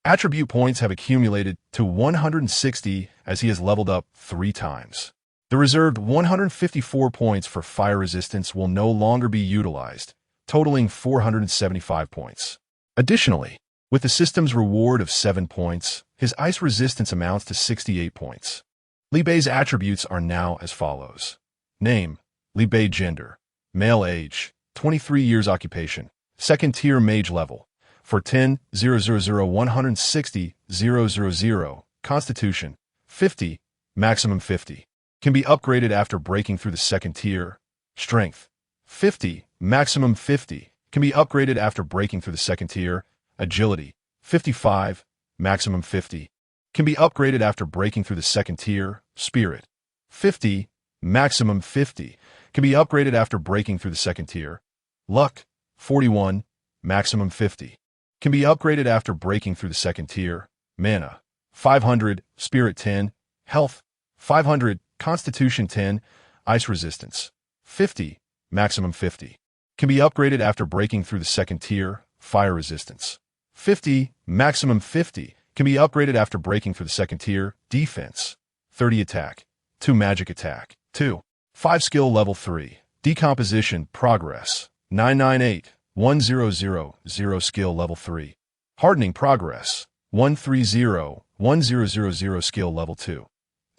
Attribute points have accumulated to 160 as he has leveled up 3 times. The reserved 154 points for fire resistance will no longer be utilized, totaling 475 points. Additionally, With the system's reward of 7 points, his ice resistance amounts to 68 points. Li Bei's attributes are now as follows. Name, Li Bei. Gender, male. Age, 23 years. Occupation, second tier mage level. For 10,000,160,000. Constitution, 50, maximum 50. Can be upgraded after breaking through the second tier. Strength, 50, maximum 50. Can be upgraded after breaking through the second tier. Agility, 55, maximum 50. Can be upgraded after breaking through the second tier. Spirit, 50, maximum 50. Can be upgraded after breaking through the second tier. Luck, 41, maximum 50. Can be upgraded after breaking through the second tier. Mana, 500, Spirit 10, Health, 500, Constitution 10, Ice Resistance, 50, maximum 50. Can be upgraded after breaking through the second tier. Fire Resistance, 50, maximum 50. Can be upgraded after breaking through the second tier. Defense, 30 attack, 2 magic attack, 2, 5 skill level 3. Decomposition progress, 998,1000 skill level 3. Hardening progress, 130,1000 skill level 2.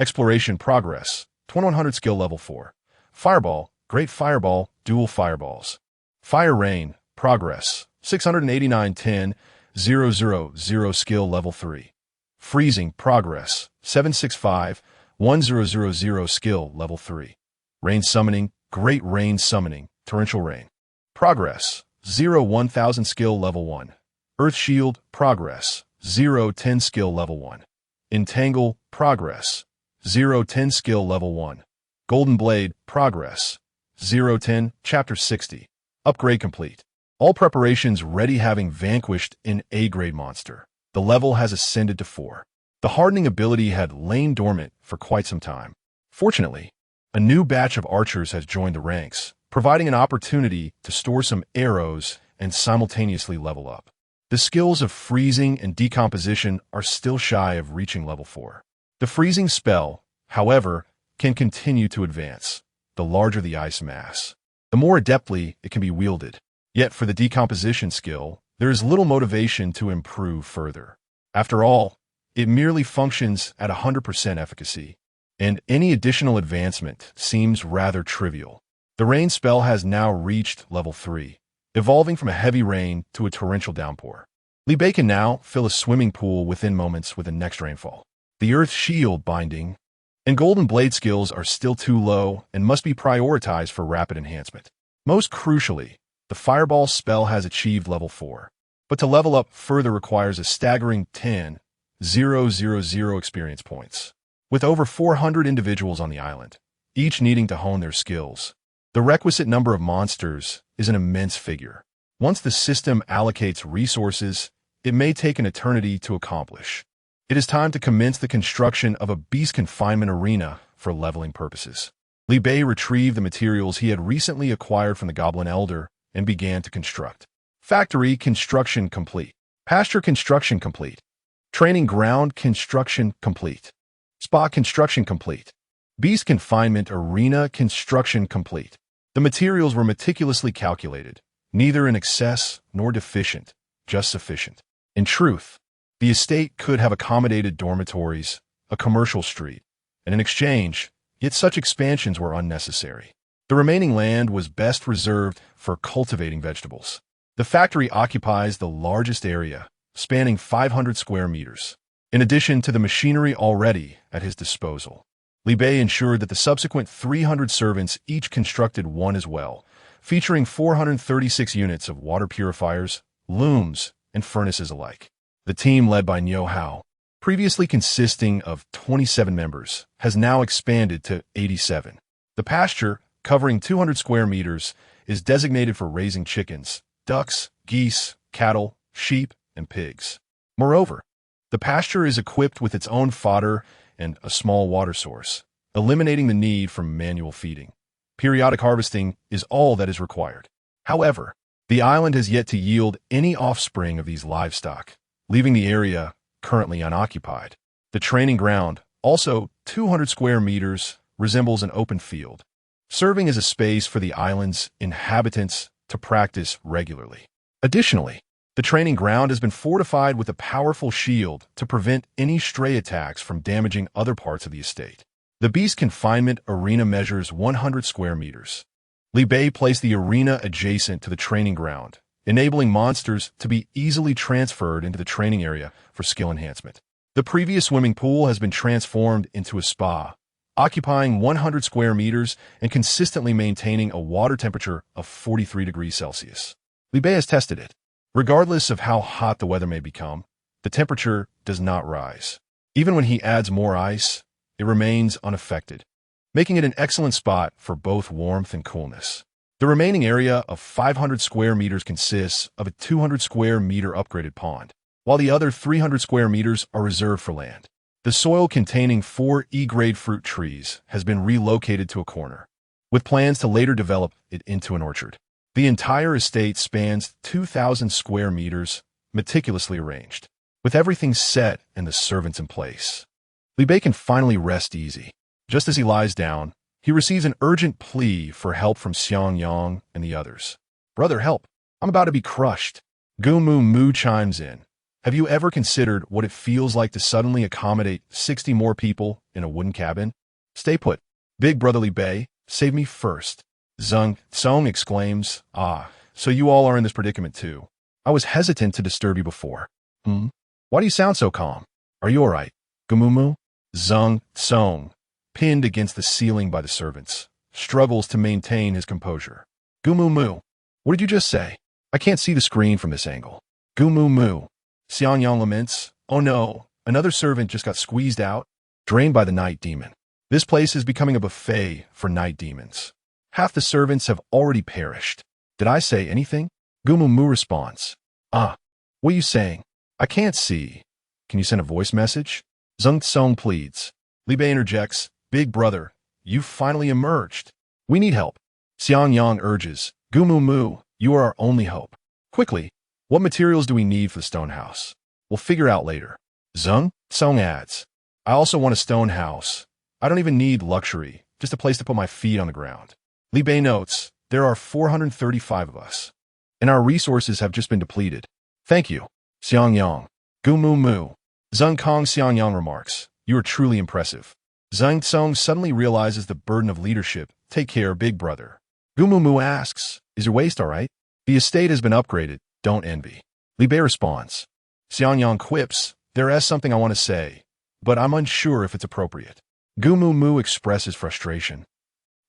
Exploration progress, 2100 skill level 4. Fireball, Great Fireball, dual fireballs. Fire Rain progress, 689,10,000 skill level 3. Freezing progress, 765,1000 skill level 3. Rain Summoning, Great Rain Summoning, Torrential Rain. Progress, 0,1000 skill level 1. Earth Shield progress, 0,10 skill level 1. Entangle progress, 0,10 skill level 1. Golden Blade progress, 0,10 chapter 60. Upgrade complete. All preparations ready. Having vanquished an A-grade monster, the level has ascended to 4. The hardening ability had lain dormant for quite some time. Fortunately, a new batch of archers has joined the ranks, providing an opportunity to store some arrows and simultaneously level up. The skills of freezing and decomposition are still shy of reaching level 4. The freezing spell, however, can continue to advance. The larger the ice mass, the more adeptly it can be wielded. Yet for the decomposition skill, there is little motivation to improve further. After all, it merely functions at 100% efficacy, and any additional advancement seems rather trivial. The rain spell has now reached level 3, evolving from a heavy rain to a torrential downpour. Li Bei can now fill a swimming pool within moments with the next rainfall. The Earth Shield Binding and Golden Blade skills are still too low and must be prioritized for rapid enhancement. Most crucially, the Fireball spell has achieved level 4, but to level up further requires a staggering 10,000 experience points. With over 400 individuals on the island, each needing to hone their skills, the requisite number of monsters is an immense figure. Once the system allocates resources, it may take an eternity to accomplish. It is time to commence the construction of a beast confinement arena for leveling purposes. Li Bei retrieved the materials he had recently acquired from the Goblin Elder and began to construct. Factory construction complete. Pasture construction complete. Training ground construction complete. Spa construction complete. Beast confinement arena construction complete. The materials were meticulously calculated, neither in excess nor deficient, just sufficient. In truth, the estate could have accommodated dormitories, a commercial street, and in exchange, yet such expansions were unnecessary. The remaining land was best reserved for cultivating vegetables. The factory occupies the largest area, spanning 500 square meters. In addition to the machinery already at his disposal, Li Bei ensured that the subsequent 300 servants each constructed one as well, featuring 436 units of water purifiers, looms, and furnaces alike. The team led by Niu Hao, previously consisting of 27 members, has now expanded to 87. The pasture, covering 200 square meters, is designated for raising chickens, ducks, geese, cattle, sheep, and pigs. Moreover, the pasture is equipped with its own fodder and a small water source, eliminating the need for manual feeding. Periodic harvesting is all that is required. However, the island has yet to yield any offspring of these livestock, leaving the area currently unoccupied. The training ground, also 200 square meters, resembles an open field, serving as a space for the island's inhabitants to practice regularly. Additionally, The training ground has been fortified with a powerful shield to prevent any stray attacks from damaging other parts of the estate. The beast confinement arena measures 100 square meters. Li Bei placed the arena adjacent to the training ground, enabling monsters to be easily transferred into the training area for skill enhancement. The previous swimming pool has been transformed into a spa, occupying 100 square meters and consistently maintaining a water temperature of 43 degrees Celsius. Li Bei has tested it. Regardless of how hot the weather may become, the temperature does not rise. Even when he adds more ice, it remains unaffected, making it an excellent spot for both warmth and coolness. The remaining area of 500 square meters consists of a 200 square meter upgraded pond, while the other 300 square meters are reserved for land. The soil containing 4 E-grade fruit trees has been relocated to a corner, with plans to later develop it into an orchard. The entire estate spans 2,000 square meters, meticulously arranged, with everything set and the servants in place. Li Bei can finally rest easy. Just as he lies down, he receives an urgent plea for help from Xiang Yang and the others. "Brother, help! I'm about to be crushed." Gumu Mu chimes in. "Have you ever considered what it feels like to suddenly accommodate 60 more people in a wooden cabin? Stay put. Big brother Li Bei, save me first." Zhang Song exclaims, "Ah, so you all are in this predicament too. I was hesitant to disturb you before." Why do you sound so calm? Are you all right, Gumumu?" Zhang Song, pinned against the ceiling by the servants, struggles to maintain his composure. "Gumumu, what did you just say? I can't see the screen from this angle." "Gumumu." Xiang Yang laments, "Oh no, another servant just got squeezed out, drained by the night demon. This place is becoming a buffet for night demons. Half the servants have already perished. Did I say anything?" Gumumu responds, "Ah, what are you saying? I can't see. Can you send a voice message?" Zhang Song pleads. Li Bei interjects, "Big brother, you've finally emerged. We need help." Xiang Yang urges, "Gumumu, you are our only hope. Quickly, what materials do we need for the stone house? We'll figure out later." Zhang Song adds, "I also want a stone house. I don't even need luxury, just a place to put my feet on the ground." Li Bei notes, "There are 435 of us, and our resources have just been depleted. Thank you, Xiang Yang." Gumumu. Zhang Kong Xiang Yang remarks, "You are truly impressive." Zhang Song suddenly realizes the burden of leadership. "Take care, big brother." Gumumu asks, "Is your waist all right? The estate has been upgraded. Don't envy." Li Bei responds. Xiang Yang quips, "There is something I want to say, but I'm unsure if it's appropriate." Gumumu expresses frustration.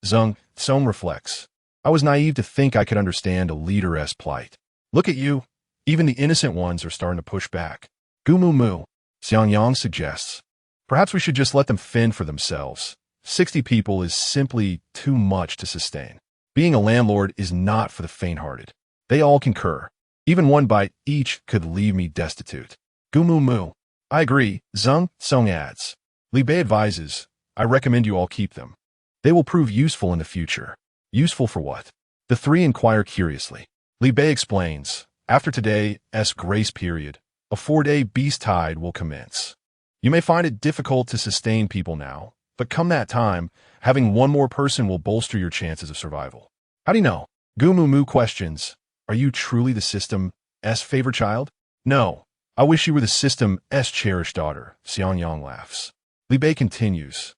Zhang Song reflects, "I was naive to think I could understand a leader's plight. Look at you. Even the innocent ones are starting to push back." Gumumu. Xiang Yang suggests, "Perhaps we should just let them fend for themselves. 60 people is simply too much to sustain. Being a landlord is not for the faint-hearted." They all concur. "Even one bite each could leave me destitute." Gumumu. "I agree," Zhang Song adds. Li Bei advises, "I recommend you all keep them. They will prove useful in the future." "Useful for what?" The three inquire curiously. Li Bei explains, "After today's grace period, a 4-day beast tide will commence. You may find it difficult to sustain people now, but come that time, having one more person will bolster your chances of survival." "How do you know?" Gumumu questions, "Are you truly the system's favorite child?" "No, I wish you were the system's cherished daughter," Xiang Yang laughs. Li Bei continues,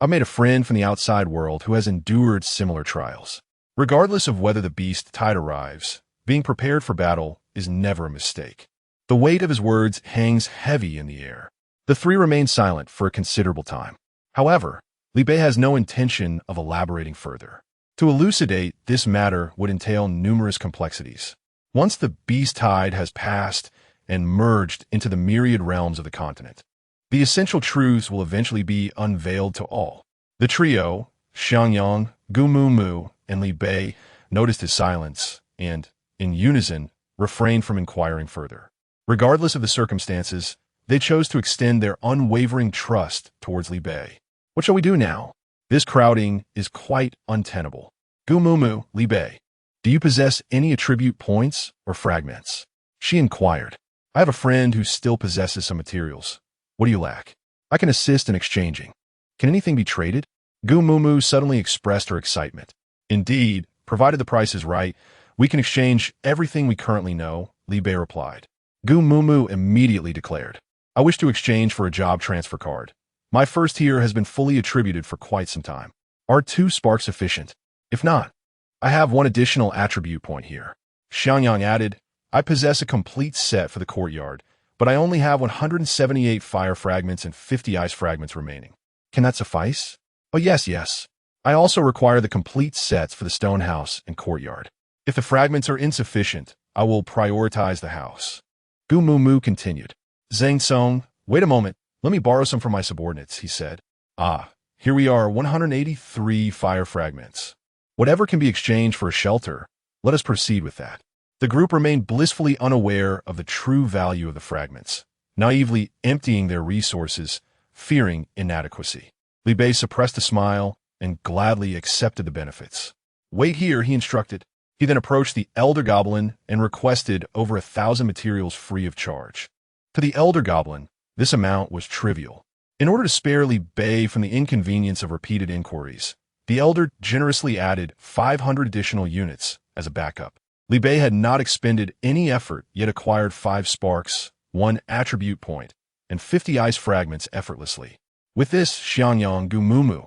"I've made a friend from the outside world who has endured similar trials. Regardless of whether the beast tide arrives, being prepared for battle is never a mistake." The weight of his words hangs heavy in the air. The three remain silent for a considerable time. However, Li Bei has no intention of elaborating further. To elucidate this matter would entail numerous complexities. Once the beast tide has passed and merged into the myriad realms of the continent, the essential truths will eventually be unveiled to all. The trio, Xiang Yang, Gumumu, and Li Bei, noticed his silence and, in unison, refrained from inquiring further. Regardless of the circumstances, they chose to extend their unwavering trust towards Li Bei. "What shall we do now? This crowding is quite untenable." Gumumu, Li Bei, "Do you possess any attribute points or fragments?" She inquired. "I have a friend who still possesses some materials. What do you lack?" "I can assist in exchanging." "Can anything be traded?" Gumumu suddenly expressed her excitement. "Indeed, provided the price is right, we can exchange everything we currently know, Li Bei replied. Gu Mumu immediately declared, I wish to exchange for a job transfer card. My first here has been fully attributed for quite some time. Are 2 sparks sufficient? If not, I have 1 additional attribute point here. Xiangyang added, I possess a complete set for the courtyard, but I only have 178 fire fragments and 50 ice fragments remaining. Can that suffice? Oh yes. I also require the complete sets for the stone house and courtyard. If the fragments are insufficient, I will prioritize the house. Gu Mumu continued. Zhang Song, wait a moment, let me borrow some from my subordinates, he said. Ah, here we are, 183 fire fragments. Whatever can be exchanged for a shelter, let us proceed with that. The group remained blissfully unaware of the true value of the fragments, naively emptying their resources, fearing inadequacy. Li Bei suppressed a smile and gladly accepted the benefits. Wait here, he instructed. He then approached the Elder Goblin and requested over 1,000 materials free of charge. To the Elder Goblin, this amount was trivial. In order to spare Li Bei from the inconvenience of repeated inquiries, the Elder generously added 500 additional units as a backup. Li Bei had not expended any effort, yet acquired 5 sparks, 1 attribute point, and 50 ice fragments effortlessly. With this, Xiangyang, Gu Mumu,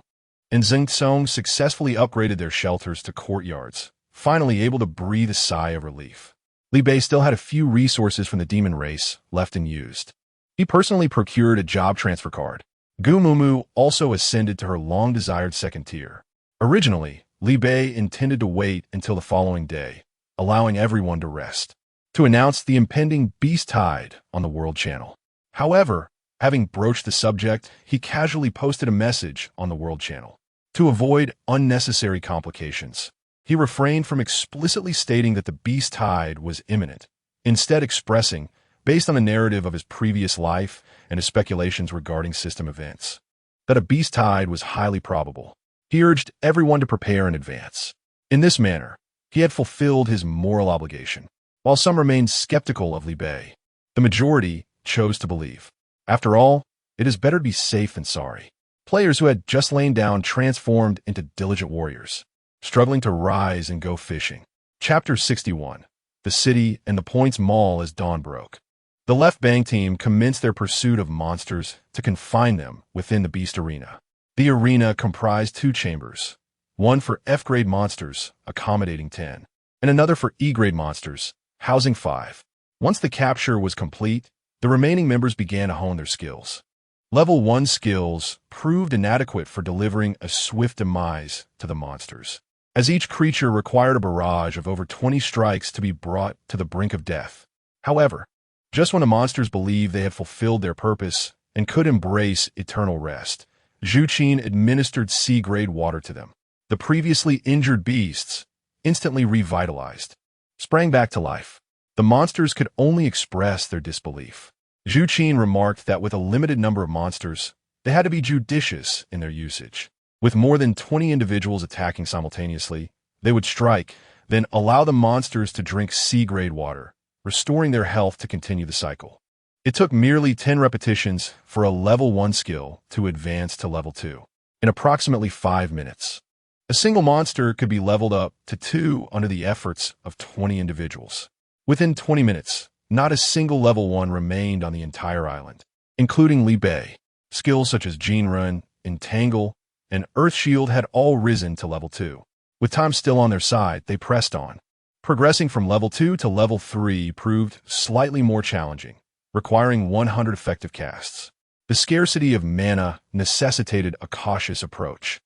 and Zheng Song successfully upgraded their shelters to courtyards, finally able to breathe a sigh of relief. Li Bei still had a few resources from the demon race left unused. He personally procured a job transfer card. Gu Mumu also ascended to her long-desired second tier. Originally, Li Bei intended to wait until the following day, allowing everyone to rest, to announce the impending Beast Tide on the World Channel. However, having broached the subject, he casually posted a message on the World Channel. To avoid unnecessary complications, he refrained from explicitly stating that the Beast Tide was imminent, instead expressing, based on the narrative of his previous life and his speculations regarding system events, that a Beast Tide was highly probable. He urged everyone to prepare in advance. In this manner, he had fulfilled his moral obligation. While some remained skeptical of Li Bei, the majority chose to believe. After all, it is better to be safe than sorry. Players who had just lain down transformed into diligent warriors, struggling to rise and go fishing. Chapter 61. The City and the Points Mall as dawn broke. The Left Bang team commenced their pursuit of monsters to confine them within the Beast Arena. The arena comprised 2 chambers, one for F-grade monsters, accommodating 10, and another for E-grade monsters, housing 5. Once the capture was complete, the remaining members began to hone their skills. Level 1 skills proved inadequate for delivering a swift demise to the monsters, as each creature required a barrage of over 20 strikes to be brought to the brink of death. However, just when the monsters believed they had fulfilled their purpose and could embrace eternal rest, Zhu Qin administered C-grade water to them. The previously injured beasts, instantly revitalized, sprang back to life. The monsters could only express their disbelief. Zhu Qin remarked that with a limited number of monsters, they had to be judicious in their usage. With more than 20 individuals attacking simultaneously, they would strike, then allow the monsters to drink C-grade water, restoring their health to continue the cycle. It took merely 10 repetitions for a level 1 skill to advance to level 2. In approximately 5 minutes, a single monster could be leveled up to 2 under the efforts of 20 individuals. Within 20 minutes, not a single level 1 remained on the entire island, including Li Bei. Skills such as Gene Run, Entangle, and Earth Shield had all risen to level 2. With time still on their side, they pressed on. Progressing from level 2 to level 3 proved slightly more challenging, requiring 100 effective casts. The scarcity of mana necessitated a cautious approach,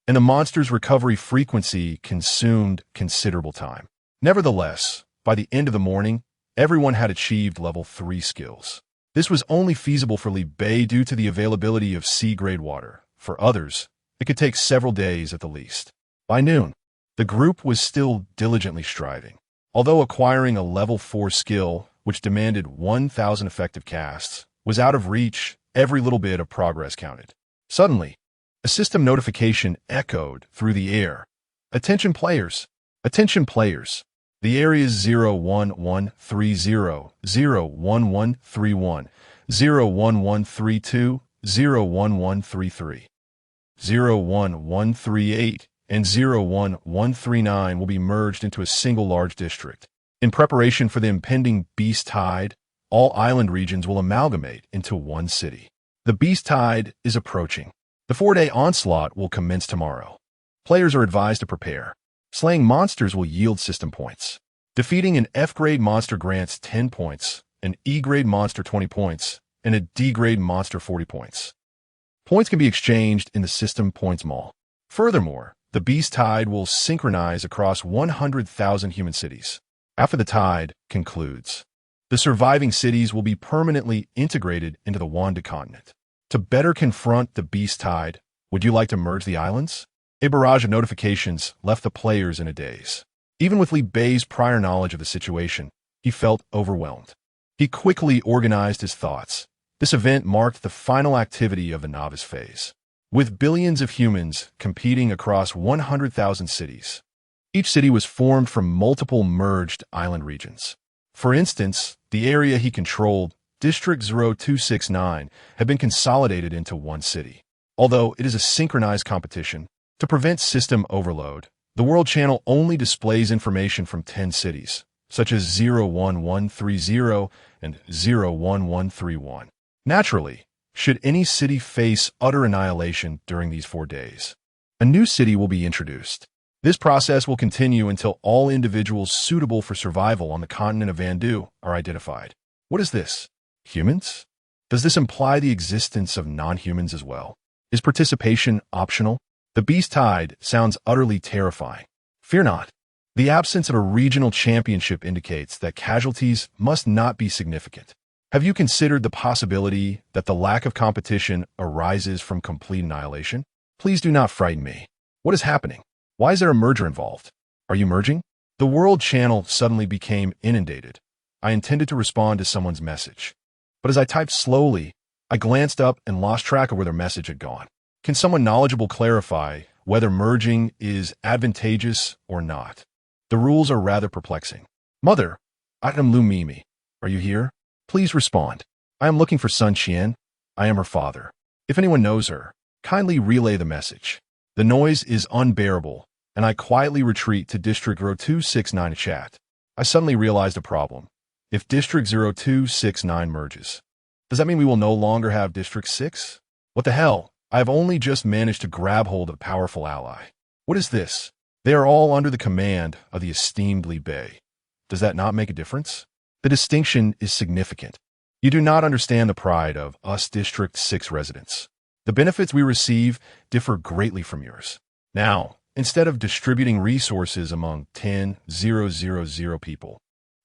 and the monster's recovery frequency consumed considerable time. Nevertheless, by the end of the morning, everyone had achieved level 3 skills. This was only feasible for Li Bei due to the availability of C-grade water. For others, it could take several days at the least. By noon, the group was still diligently striving. Although acquiring a level 4 skill, which demanded 1,000 effective casts, was out of reach, every little bit of progress counted. Suddenly, a system notification echoed through the air. Attention players! Attention players! The areas 01130, 01131, 01132, 01133, 01138, and 01139 will be merged into a single large district. In preparation for the impending beast tide, all island regions will amalgamate into one city. The beast tide is approaching. The 4-day onslaught will commence tomorrow. Players are advised to prepare. Slaying monsters will yield system points. Defeating an F-grade monster grants 10 points, an E-grade monster 20 points, and a D-grade monster 40 points. Points can be exchanged in the system points mall. Furthermore, the beast tide will synchronize across 100,000 human cities. After the tide concludes, the surviving cities will be permanently integrated into the Wanda continent. To better confront the beast tide, would you like to merge the islands? A barrage of notifications left the players in a daze. Even with Li Bei's prior knowledge of the situation, he felt overwhelmed. He quickly organized his thoughts. This event marked the final activity of the novice phase. With billions of humans competing across 100,000 cities, each city was formed from multiple merged island regions. For instance, the area he controlled, District 0269, had been consolidated into one city. Although it is a synchronized competition, to prevent system overload, the World Channel only displays information from 10 cities, such as 01130 and 01131. Naturally, should any city face utter annihilation during these 4 days, a new city will be introduced. This process will continue until all individuals suitable for survival on the continent of Vandu are identified. What is this? Humans? Does this imply the existence of non-humans as well? Is participation optional? The beast tide sounds utterly terrifying. Fear not. The absence of a regional championship indicates that casualties must not be significant. Have you considered the possibility that the lack of competition arises from complete annihilation? Please do not frighten me. What is happening? Why is there a merger involved? Are you merging? The World Channel suddenly became inundated. I intended to respond to someone's message, but as I typed slowly, I glanced up and lost track of where their message had gone. Can someone knowledgeable clarify whether merging is advantageous or not? The rules are rather perplexing. Mother, I am Lu Mimi. Are you here? Please respond. I am looking for Sun Qian. I am her father. If anyone knows her, kindly relay the message. The noise is unbearable, and I quietly retreat to District 0269 to chat. I suddenly realized a problem. If District 0269 merges, does that mean we will no longer have District 6? What the hell? I have only just managed to grab hold of a powerful ally. What is this? They are all under the command of the esteemed Li Bei. Does that not make a difference? The distinction is significant. You do not understand the pride of us District 6 residents. The benefits we receive differ greatly from yours. Now, instead of distributing resources among 10,000 people,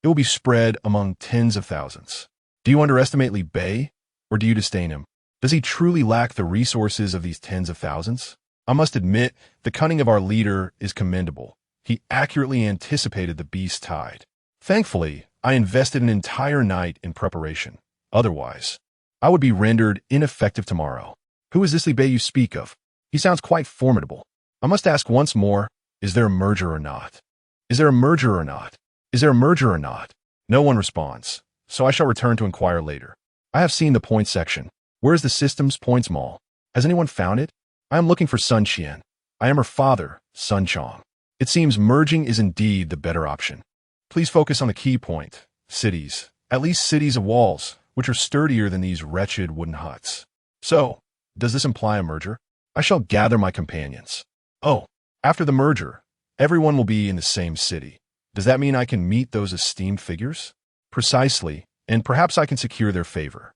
it will be spread among tens of thousands. Do you underestimate Li Bei, or do you disdain him? Does he truly lack the resources of these tens of thousands? I must admit, the cunning of our leader is commendable. He accurately anticipated the beast tide. Thankfully, I invested an entire night in preparation. Otherwise, I would be rendered ineffective tomorrow. Who is this Li Bei you speak of? He sounds quite formidable. I must ask once more, is there a merger or not? Is there a merger or not? Is there a merger or not? No one responds, so I shall return to inquire later. I have seen the points section. Where is the system's points mall? Has anyone found it? I am looking for Sun Qian. I am her father, Sun Chong. It seems merging is indeed the better option. Please focus on the key point, cities, at least cities of walls, which are sturdier than these wretched wooden huts. So, does this imply a merger? I shall gather my companions. Oh, after the merger, everyone will be in the same city. Does that mean I can meet those esteemed figures? Precisely, and perhaps I can secure their favor.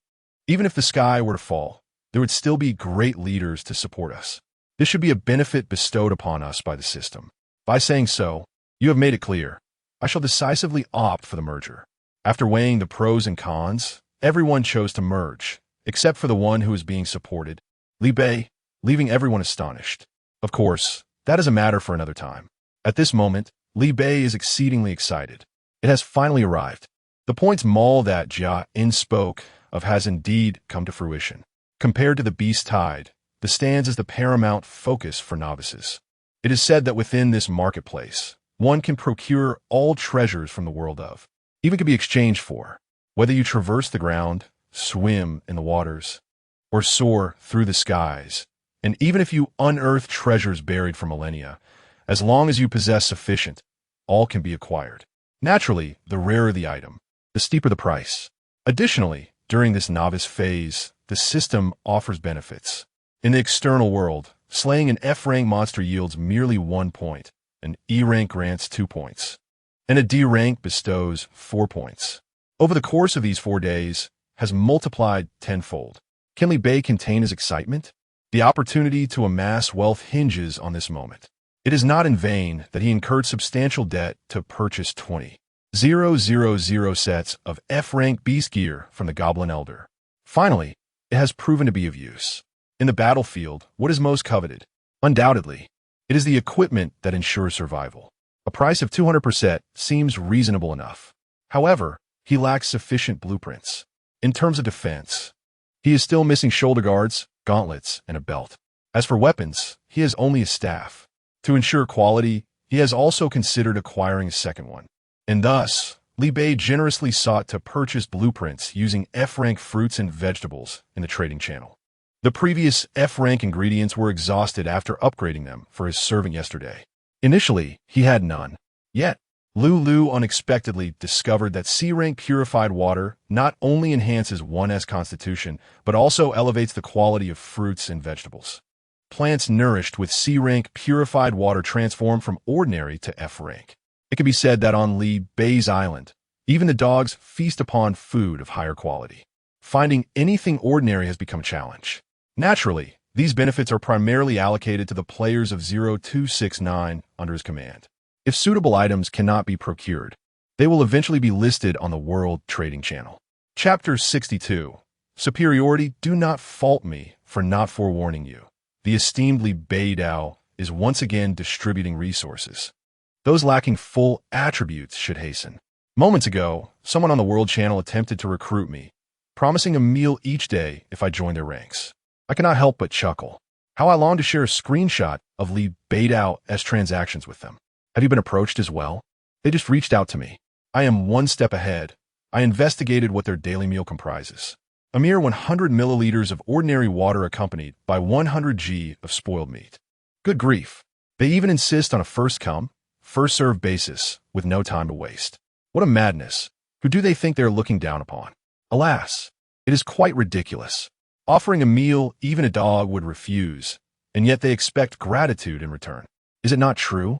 Even if the sky were to fall, there would still be great leaders to support us. This should be a benefit bestowed upon us by the system. By saying so, you have made it clear. I shall decisively opt for the merger. After weighing the pros and cons, everyone chose to merge, except for the one who is being supported, Li Bei, leaving everyone astonished. Of course, that is a matter for another time. At this moment, Li Bei is exceedingly excited. It has finally arrived. The points mall that Jia In spoke of has indeed come to fruition. Compared to the beast tide, the stands is the paramount focus for novices. It is said that within this marketplace, one can procure all treasures from the world of, even can be exchanged for, whether you traverse the ground, swim in the waters, or soar through the skies, and even if you unearth treasures buried for millennia, as long as you possess sufficient, all can be acquired. Naturally, the rarer the item, the steeper the price. Additionally, during this novice phase, the system offers benefits. In the external world, slaying an F-rank monster yields merely 1 point, an E-rank grants 2 points, and a D-rank bestows 4 points. Over the course of these 4 days, has multiplied tenfold. Can Li Bei contain his excitement? The opportunity to amass wealth hinges on this moment. It is not in vain that he incurred substantial debt to purchase 20,000 sets of F-rank beast gear from the Goblin Elder. Finally, it has proven to be of use. In the battlefield, what is most coveted? Undoubtedly, it is the equipment that ensures survival. A price of 200% seems reasonable enough. However, he lacks sufficient blueprints. In terms of defense, he is still missing shoulder guards, gauntlets, and a belt. As for weapons, he has only a staff. To ensure quality, he has also considered acquiring a second one. And thus, Li Bei generously sought to purchase blueprints using F-rank fruits and vegetables in the trading channel. The previous F-rank ingredients were exhausted after upgrading them for his servant yesterday. Initially, he had none. Yet, Lulu unexpectedly discovered that C-rank purified water not only enhances one's constitution, but also elevates the quality of fruits and vegetables. Plants nourished with C-rank purified water transform from ordinary to F-rank. It can be said that on Li Bei's island, even the dogs feast upon food of higher quality. Finding anything ordinary has become a challenge. Naturally, these benefits are primarily allocated to the players of 0269 under his command. If suitable items cannot be procured, they will eventually be listed on the World Trading Channel. Chapter 62. Superiority. Do not fault me for not forewarning you. The esteemed Li Bei Dao is once again distributing resources. Those lacking full attributes should hasten. Moments ago, someone on the World Channel attempted to recruit me, promising a meal each day if I joined their ranks. I cannot help but chuckle. How I long to share a screenshot of Li Bei Dao's transactions with them. Have you been approached as well? They just reached out to me. I am one step ahead. I investigated what their daily meal comprises. A mere 100 milliliters of ordinary water accompanied by 100 g of spoiled meat. Good grief. They even insist on a first-come, first-served basis with no time to waste. What a madness. Who do they think they are looking down upon? Alas, it is quite ridiculous. Offering a meal even a dog would refuse, and yet they expect gratitude in return. Is it not true?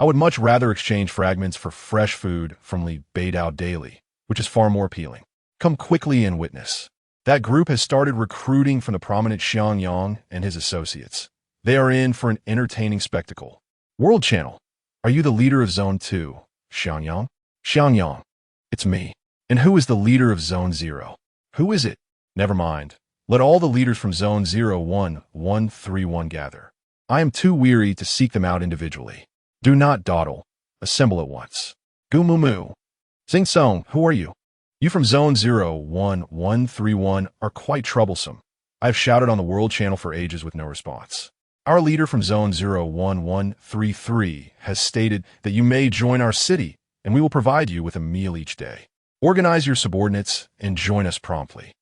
I would much rather exchange fragments for fresh food from Li Bei Dao daily, which is far more appealing. Come quickly and witness. That group has started recruiting from the prominent Xiang Yang and his associates. They are in for an entertaining spectacle. World Channel. Are you the leader of Zone 2, Xiang Yang? Xiang Yang. It's me. And who is the leader of Zone 0? Who is it? Never mind. Let all the leaders from Zone 01131 gather. I am too weary to seek them out individually. Do not dawdle. Assemble at once. Gu Mu Mu. Xing Song, who are you? You from Zone 01131 are quite troublesome. I have shouted on the World Channel for ages with no response. Our leader from Zone 01133 has stated that you may join our city, and we will provide you with a meal each day. Organize your subordinates and join us promptly.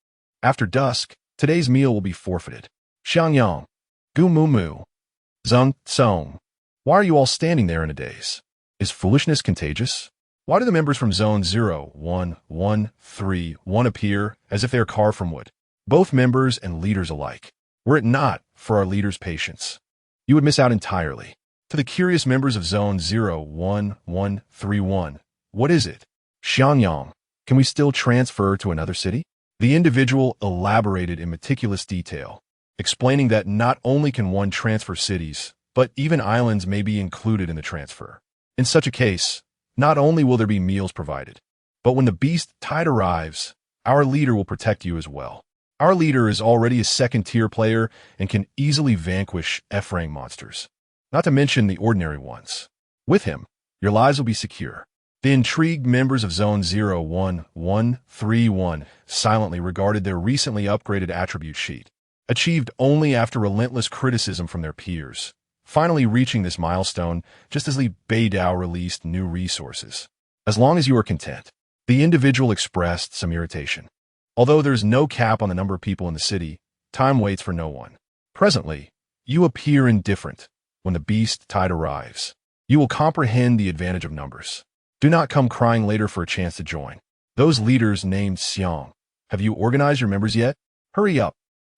After dusk, today's meal will be forfeited. Xiang Yang, Gu Mu Mu, Zheng Song. Why are you all standing there in a daze? Is foolishness contagious? Why do the members from Zone 01131 appear as if they are carved from wood? Both members and leaders alike. Were it not for our leader's patience, you would miss out entirely. To the curious members of Zone 01131, what is it? Xiang Yang, can we still transfer to another city? The individual elaborated in meticulous detail, explaining that not only can one transfer cities, but even islands may be included in the transfer. In such a case, not only will there be meals provided, but when the beast tide arrives, our leader will protect you as well. Our leader is already a second-tier player and can easily vanquish F-rank monsters, not to mention the ordinary ones. With him, your lives will be secure. The intrigued members of Zone 01131 silently regarded their recently upgraded attribute sheet, achieved only after relentless criticism from their peers, finally reaching this milestone just as Li Bei Dao released new resources. As long as you are content, the individual expressed some irritation. Although there is no cap on the number of people in the city, time waits for no one. Presently, you appear indifferent. When the beast tide arrives, you will comprehend the advantage of numbers. Do not come crying later for a chance to join. Those leaders named Xiang. Have you organized your members yet? Hurry up.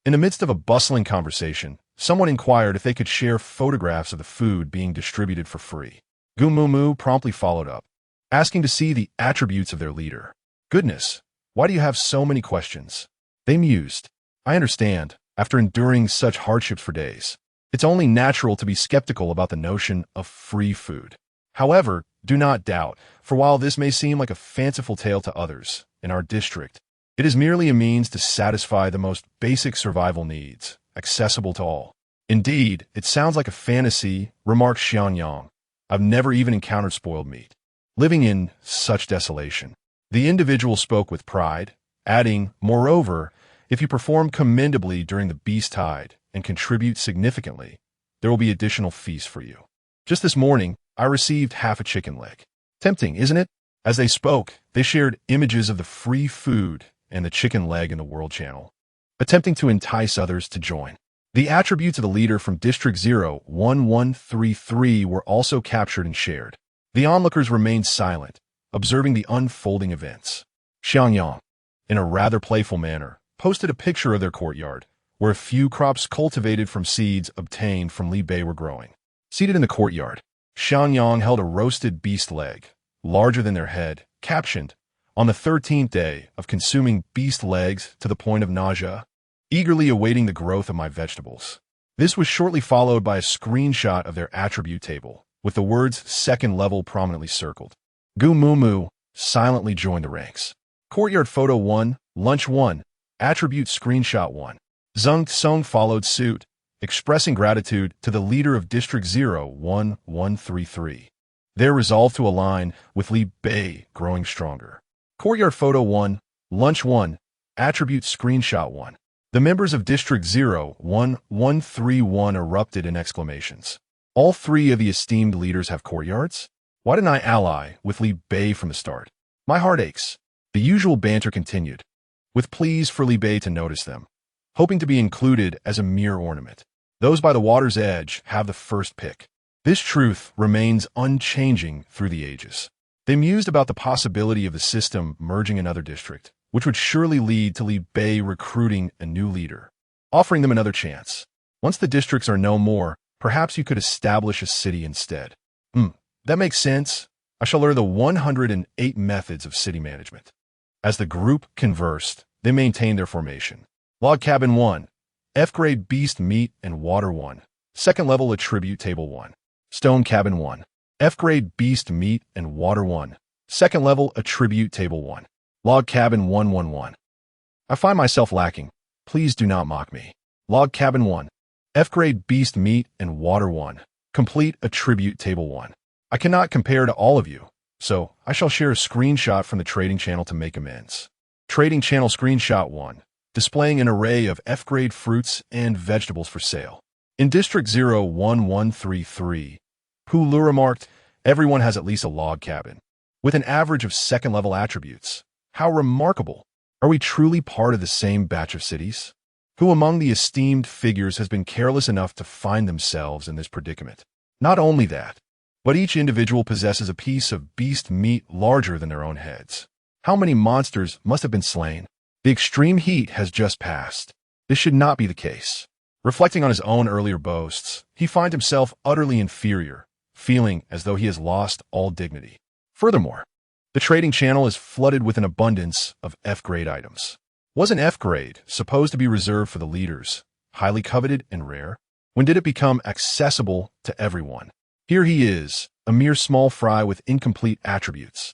In the midst of a bustling conversation, someone inquired if they could share photographs of the food being distributed for free. Gu Mumu promptly followed up, asking to see the attributes of their leader. Goodness, why do you have so many questions? They mused. I understand, after enduring such hardships for days. It's only natural to be skeptical about the notion of free food. However, do not doubt, for while this may seem like a fanciful tale to others, in our district, it is merely a means to satisfy the most basic survival needs, accessible to all. Indeed, it sounds like a fantasy, remarked Xianyang. I've never even encountered spoiled meat. Living in such desolation. The individual spoke with pride, adding, moreover, if you perform commendably during the beast tide and contribute significantly, there will be additional feasts for you. Just this morning, I received half a chicken leg. Tempting, isn't it? As they spoke, they shared images of the free food and the chicken leg in the World Channel, attempting to entice others to join. The attributes of the leader from District 01133 were also captured and shared. The onlookers remained silent, observing the unfolding events. Xiangyang, in a rather playful manner, posted a picture of their courtyard, where a few crops cultivated from seeds obtained from Li Bei were growing. Seated in the courtyard, Xianyang held a roasted beast leg, larger than their head, captioned, on the 13th day of consuming beast legs to the point of nausea, eagerly awaiting the growth of my vegetables. This was shortly followed by a screenshot of their attribute table, with the words second level prominently circled. Gu Mumu silently joined the ranks. Courtyard photo 1, lunch 1, attribute screenshot 1. Zheng Tsong followed suit, expressing gratitude to the leader of District 01133. Their resolve to align with Li Bei growing stronger. Courtyard photo 1, lunch 1, attribute screenshot 1. The members of District 01131 erupted in exclamations. All three of the esteemed leaders have courtyards? Why didn't I ally with Li Bei from the start? My heart aches. The usual banter continued, with pleas for Li Bei to notice them, hoping to be included as a mere ornament. Those by the water's edge have the first pick. This truth remains unchanging through the ages. They mused about the possibility of the system merging another district, which would surely lead to Li Bei recruiting a new leader, offering them another chance. Once the districts are no more, perhaps you could establish a city instead. That makes sense. I shall learn the 108 methods of city management. As the group conversed, they maintained their formation. Log Cabin 1, F-grade beast meat and water 1, second level attribute table 1. Stone Cabin 1, F-grade beast meat and water 1, second level attribute table 1. Log Cabin 111. I find myself lacking. Please do not mock me. Log Cabin 1, F-grade beast meat and water 1, complete attribute table 1. I cannot compare to all of you, so I shall share a screenshot from the trading channel to make amends. Trading channel screenshot 1, displaying an array of F-grade fruits and vegetables for sale. In District 01133, Pulu remarked, everyone has at least a log cabin, with an average of second-level attributes. How remarkable! Are we truly part of the same batch of cities? Who among the esteemed figures has been careless enough to find themselves in this predicament? Not only that, but each individual possesses a piece of beast meat larger than their own heads. How many monsters must have been slain? The extreme heat has just passed. This should not be the case. Reflecting on his own earlier boasts, he finds himself utterly inferior, feeling as though he has lost all dignity. Furthermore, the trading channel is flooded with an abundance of F-grade items. Wasn't F-grade supposed to be reserved for the leaders, highly coveted and rare? When did it become accessible to everyone? Here he is, a mere small fry with incomplete attributes,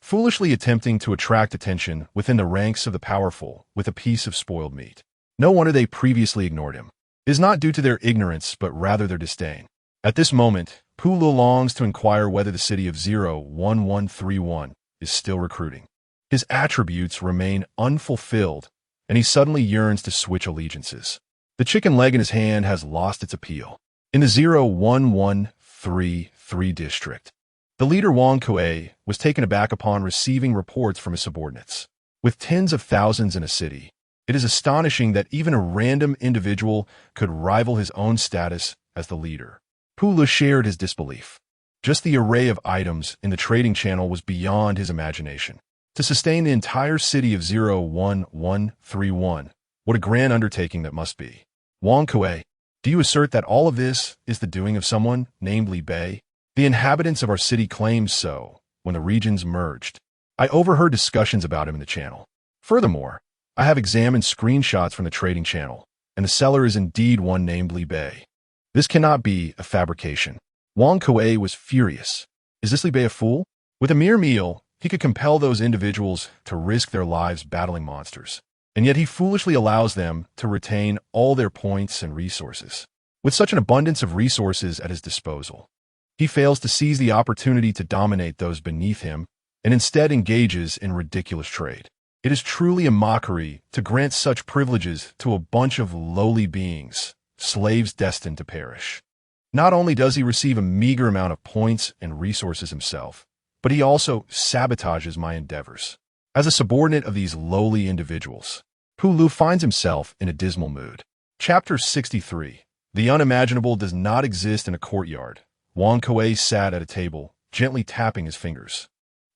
foolishly attempting to attract attention within the ranks of the powerful with a piece of spoiled meat. No wonder they previously ignored him. It is not due to their ignorance, but rather their disdain. At this moment, Pulu longs to inquire whether the city of 01131 is still recruiting. His attributes remain unfulfilled, and he suddenly yearns to switch allegiances. The chicken leg in his hand has lost its appeal. In the 01133 district, the leader Wang Kuei was taken aback upon receiving reports from his subordinates. With tens of thousands in a city, it is astonishing that even a random individual could rival his own status as the leader. Pulu shared his disbelief. Just the array of items in the trading channel was beyond his imagination. To sustain the entire city of 01131, what a grand undertaking that must be. Wang Kuei, do you assert that all of this is the doing of someone named Li Bei? The inhabitants of our city claimed so when the regions merged. I overheard discussions about him in the channel. Furthermore, I have examined screenshots from the trading channel, and the seller is indeed one named Li Bei. This cannot be a fabrication. Wang Kuei was furious. Is this Li Bei a fool? With a mere meal, he could compel those individuals to risk their lives battling monsters, and yet he foolishly allows them to retain all their points and resources. With such an abundance of resources at his disposal, he fails to seize the opportunity to dominate those beneath him and instead engages in ridiculous trade. It is truly a mockery to grant such privileges to a bunch of lowly beings, slaves destined to perish. Not only does he receive a meager amount of points and resources himself, but he also sabotages my endeavors. As a subordinate of these lowly individuals, Pu Lu finds himself in a dismal mood. Chapter 63. The unimaginable does not exist in a courtyard. Wang Kuei sat at a table, gently tapping his fingers.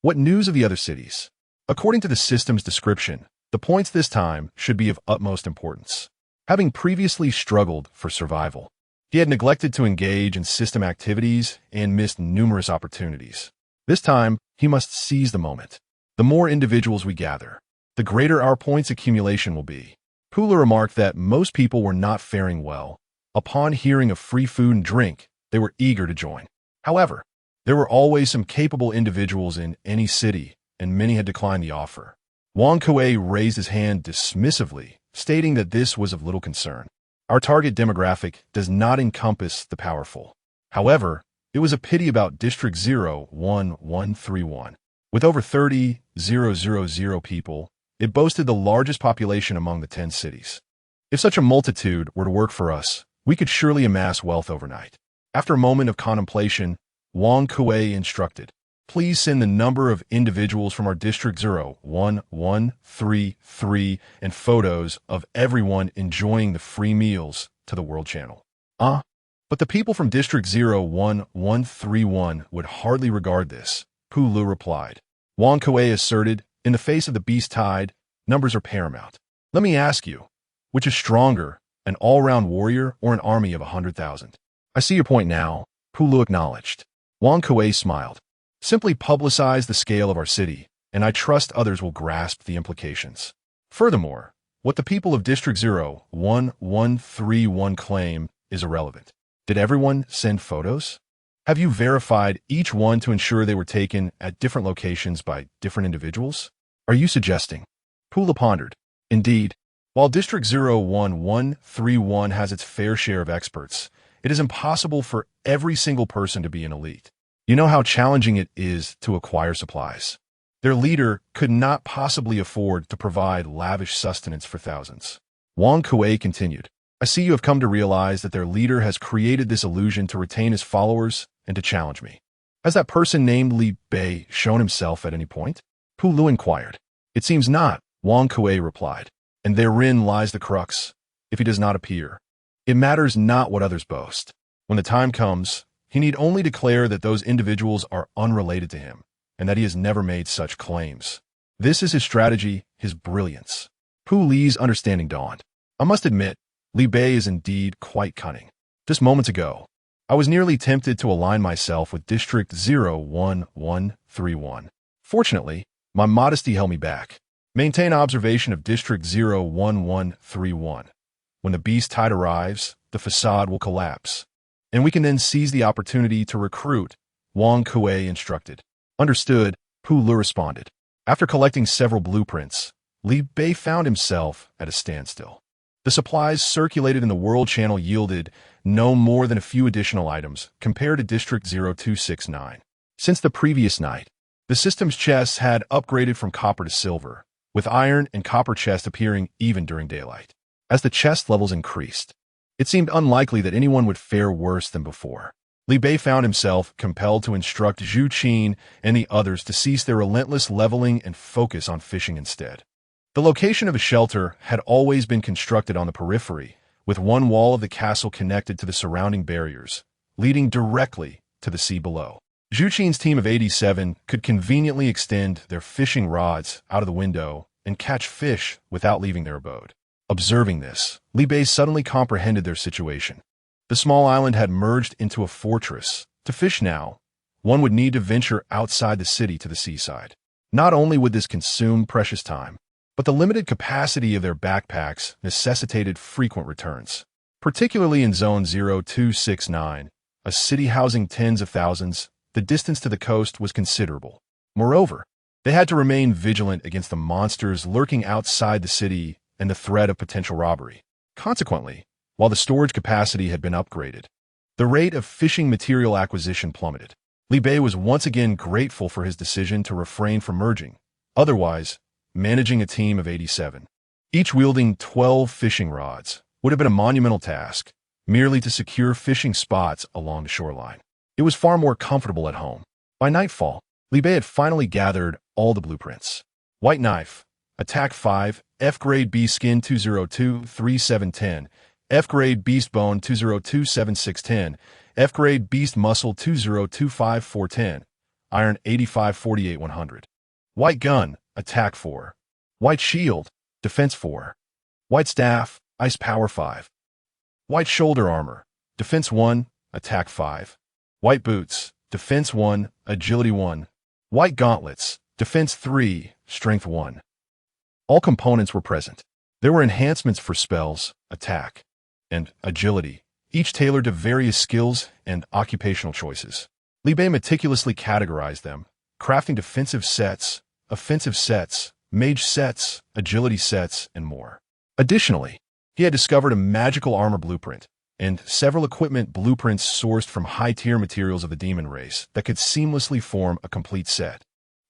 What news of the other cities? According to the system's description, the points this time should be of utmost importance. Having previously struggled for survival, he had neglected to engage in system activities and missed numerous opportunities. This time, he must seize the moment. The more individuals we gather, the greater our points accumulation will be. Pula remarked that most people were not faring well. Upon hearing of free food and drink, they were eager to join. However, there were always some capable individuals in any city, and many had declined the offer. Wang Kuei raised his hand dismissively, stating that this was of little concern. Our target demographic does not encompass the powerful. However, it was a pity about District 01131. With over 30,000 people, it boasted the largest population among the 10 cities. If such a multitude were to work for us, we could surely amass wealth overnight. After a moment of contemplation, Wang Kuei instructed, "Please send the number of individuals from our District 01133 and photos of everyone enjoying the free meals to the World Channel." But the people from District 01131 would hardly regard this, Pu Lu replied. Wang Kuei asserted, "In the face of the beast tide, numbers are paramount. Let me ask you, which is stronger, an all-round warrior or an army of 100,000? I see your point now," Pu Lu acknowledged. Wang Kuei smiled. "Simply publicize the scale of our city, and I trust others will grasp the implications. Furthermore, what the people of District 01131 claim is irrelevant. Did everyone send photos? Have you verified each one to ensure they were taken at different locations by different individuals? Are you suggesting?" Pula pondered. Indeed, while District 01131 has its fair share of experts, it is impossible for every single person to be an elite. You know how challenging it is to acquire supplies. Their leader could not possibly afford to provide lavish sustenance for thousands. Wang Kuei continued, "I see you have come to realize that their leader has created this illusion to retain his followers and to challenge me. Has that person named Li Bei shown himself at any point?" Pu Lu inquired. "It seems not," Wang Kuei replied, "and therein lies the crux. If he does not appear, it matters not what others boast. When the time comes, he need only declare that those individuals are unrelated to him, and that he has never made such claims. This is his strategy, his brilliance." Pu Li's understanding dawned. "I must admit, Li Bei is indeed quite cunning. Just moments ago, I was nearly tempted to align myself with District 01131. Fortunately, my modesty held me back. Maintain observation of District 01131. When the beast tide arrives, the facade will collapse, and we can then seize the opportunity to recruit," Wang Kuei instructed. "Understood," Pu Lu responded. After collecting several blueprints, Li Bei found himself at a standstill. The supplies circulated in the World Channel yielded no more than a few additional items compared to District 0269. Since the previous night, the system's chests had upgraded from copper to silver, with iron and copper chests appearing even during daylight. As the chest levels increased, it seemed unlikely that anyone would fare worse than before. Li Bei found himself compelled to instruct Zhu Qin and the others to cease their relentless leveling and focus on fishing instead. The location of a shelter had always been constructed on the periphery, with one wall of the castle connected to the surrounding barriers, leading directly to the sea below. Zhu Qin's team of 87 could conveniently extend their fishing rods out of the window and catch fish without leaving their abode. Observing this, Li Bei suddenly comprehended their situation. The small island had merged into a fortress. To fish now, one would need to venture outside the city to the seaside. Not only would this consume precious time, but the limited capacity of their backpacks necessitated frequent returns. Particularly in Zone 0269, a city housing tens of thousands, the distance to the coast was considerable. Moreover, they had to remain vigilant against the monsters lurking outside the city and the threat of potential robbery. Consequently, while the storage capacity had been upgraded, the rate of fishing material acquisition plummeted. Li Bei was once again grateful for his decision to refrain from merging. Otherwise, managing a team of 87, each wielding 12 fishing rods, would have been a monumental task, merely to secure fishing spots along the shoreline. It was far more comfortable at home. By nightfall, Li Bei had finally gathered all the blueprints. White Knife, Attack 5, F-Grade B-Skin 202-3710, F-Grade Beast Bone 202-7610, F-Grade Beast Muscle 202-5410, Iron 85-48-100. White Gun, Attack 4. White Shield, Defense 4. White Staff, Ice Power 5. White Shoulder Armor, Defense 1, Attack 5. White Boots, Defense 1, Agility 1. White Gauntlets, Defense 3, Strength 1. All components were present. There were enhancements for spells, attack, and agility, each tailored to various skills and occupational choices. Li Bei meticulously categorized them, crafting defensive sets, offensive sets, mage sets, agility sets, and more. Additionally, he had discovered a magical armor blueprint and several equipment blueprints sourced from high-tier materials of the demon race that could seamlessly form a complete set.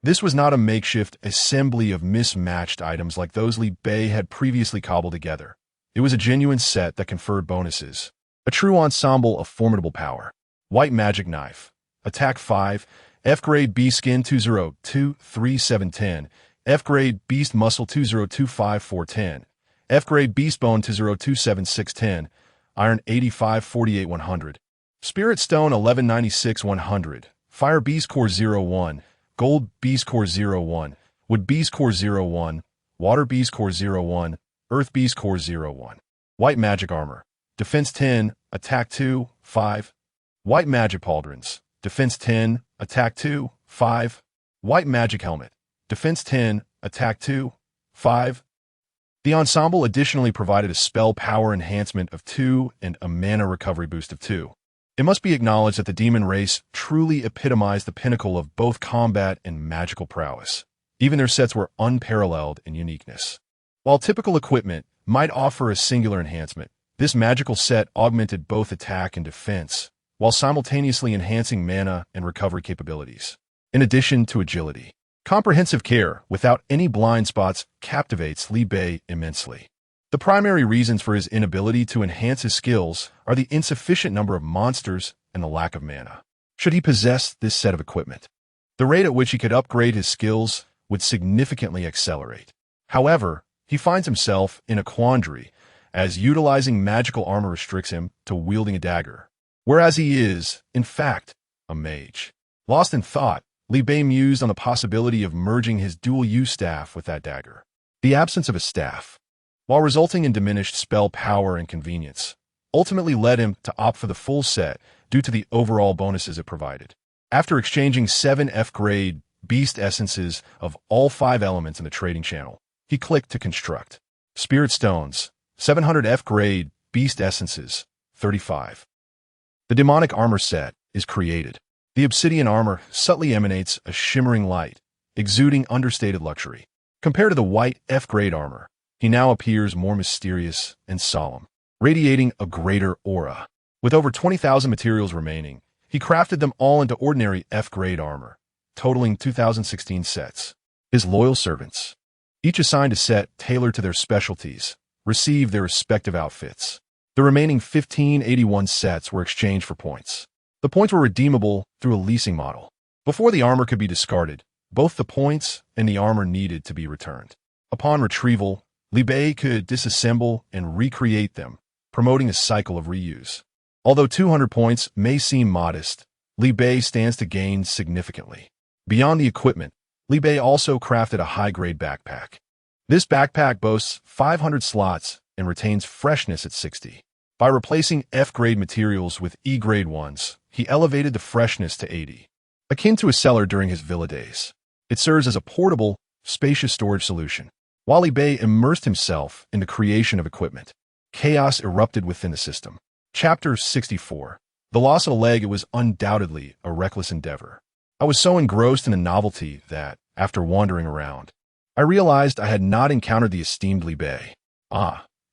This was not a makeshift assembly of mismatched items like those Li Bei had previously cobbled together. It was a genuine set that conferred bonuses, a true ensemble of formidable power. White Magic Knife, Attack 5, F-Grade B-Skin 202-3710, F-Grade Beast Muscle 202-5410, F-Grade Beast Bone 202-7610, Iron 85-48-100, Spirit Stone 1196-100, Fire Beast Core 01, Gold Beast Core 01, Wood Beast Core 01, Water Beast Core 01, Earth Beast Core 01. White Magic Armor, Defense 10, Attack 2, 5. White Magic Pauldrons, Defense 10, Attack 2, 5. White Magic Helmet, Defense 10, Attack 2, 5. The ensemble additionally provided a spell power enhancement of 2 and a mana recovery boost of 2. It must be acknowledged that the demon race truly epitomized the pinnacle of both combat and magical prowess. Even their sets were unparalleled in uniqueness. While typical equipment might offer a singular enhancement, this magical set augmented both attack and defense, while simultaneously enhancing mana and recovery capabilities. In addition to agility, comprehensive care without any blind spots captivates Li Bei immensely. The primary reasons for his inability to enhance his skills are the insufficient number of monsters and the lack of mana. Should he possess this set of equipment, the rate at which he could upgrade his skills would significantly accelerate. However, he finds himself in a quandary, as utilizing magical armor restricts him to wielding a dagger, whereas he is, in fact, a mage. Lost in thought, Li Bei mused on the possibility of merging his dual-use staff with that dagger. The absence of a staff, while resulting in diminished spell power and convenience, ultimately led him to opt for the full set due to the overall bonuses it provided. After exchanging 7 F-grade beast essences of all 5 elements in the trading channel, he clicked to construct. Spirit Stones, 700 F-grade beast essences, 35. The demonic armor set is created. The obsidian armor subtly emanates a shimmering light, exuding understated luxury. Compared to the white F-grade armor, he now appears more mysterious and solemn, radiating a greater aura. With over 20,000 materials remaining, he crafted them all into ordinary F-grade armor, totaling 2016 sets. His loyal servants, each assigned a set tailored to their specialties, received their respective outfits. The remaining 1581 sets were exchanged for points. The points were redeemable through a leasing model. Before the armor could be discarded, both the points and the armor needed to be returned. Upon retrieval, Li Bei could disassemble and recreate them, promoting a cycle of reuse. Although 200 points may seem modest, Li Bei stands to gain significantly. Beyond the equipment, Li Bei also crafted a high-grade backpack. This backpack boasts 500 slots and retains freshness at 60. By replacing F-grade materials with E-grade ones, he elevated the freshness to 80. Akin to a cellar during his villa days, it serves as a portable, spacious storage solution. While Li Bei immersed himself in the creation of equipment, chaos erupted within the system. Chapter 64. The loss of a leg. It was undoubtedly a reckless endeavor. I was so engrossed in the novelty that, after wandering around, I realized I had not encountered the esteemed Li Bei.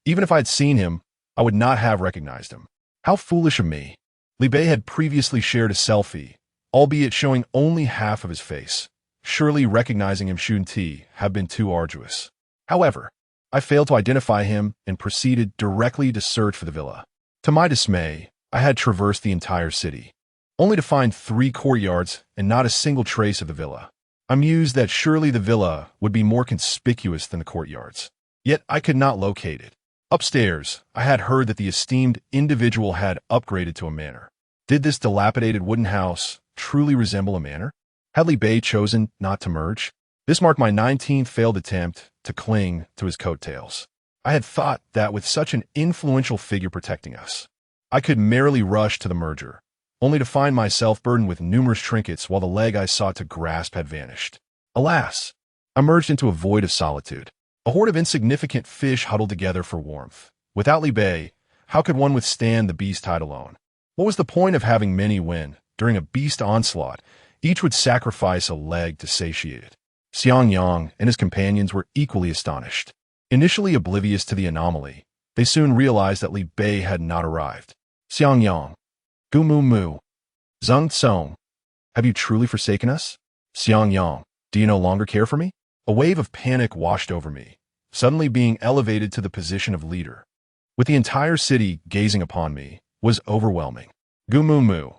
Even if I had seen him, I would not have recognized him. How foolish of me. Li Bei had previously shared a selfie, albeit showing only half of his face. Surely recognizing him shouldn't have been too arduous. However, I failed to identify him and proceeded directly to search for the villa. To my dismay, I had traversed the entire city, only to find 3 courtyards and not a single trace of the villa. I mused that surely the villa would be more conspicuous than the courtyards. Yet I could not locate it. Upstairs, I had heard that the esteemed individual had upgraded to a manor. Did this dilapidated wooden house truly resemble a manor? Had Li Bei chosen not to merge? This marked my 19th failed attempt to cling to his coattails. I had thought that with such an influential figure protecting us, I could merrily rush to the merger, only to find myself burdened with numerous trinkets while the leg I sought to grasp had vanished. Alas, I merged into a void of solitude. A horde of insignificant fish huddled together for warmth. Without Li Bei, how could one withstand the beast tide alone? What was the point of having many when, during a beast onslaught, each would sacrifice a leg to satiate it? Xiang Yang and his companions were equally astonished. Initially oblivious to the anomaly, they soon realized that Li Bei had not arrived. Xiang Yang, Gu Mu Mu, Zheng Song, have you truly forsaken us? Xiang Yang, do you no longer care for me? A wave of panic washed over me, suddenly being elevated to the position of leader. With the entire city gazing upon me, was overwhelming. Gu Mu Mu,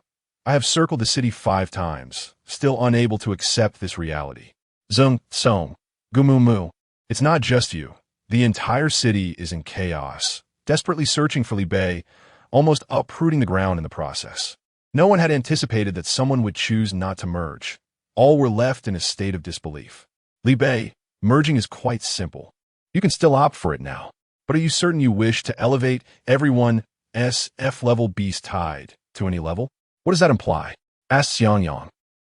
I have circled the city 5 times, still unable to accept this reality. Zheng Song, Gu Mu Mu, it's not just you. The entire city is in chaos, desperately searching for Li Bei, almost uprooting the ground in the process. No one had anticipated that someone would choose not to merge. All were left in a state of disbelief. Li Bei, merging is quite simple. You can still opt for it now. But are you certain you wish to elevate everyone's F-level beast tide to any level? What does that imply? Asked Xiang Yang.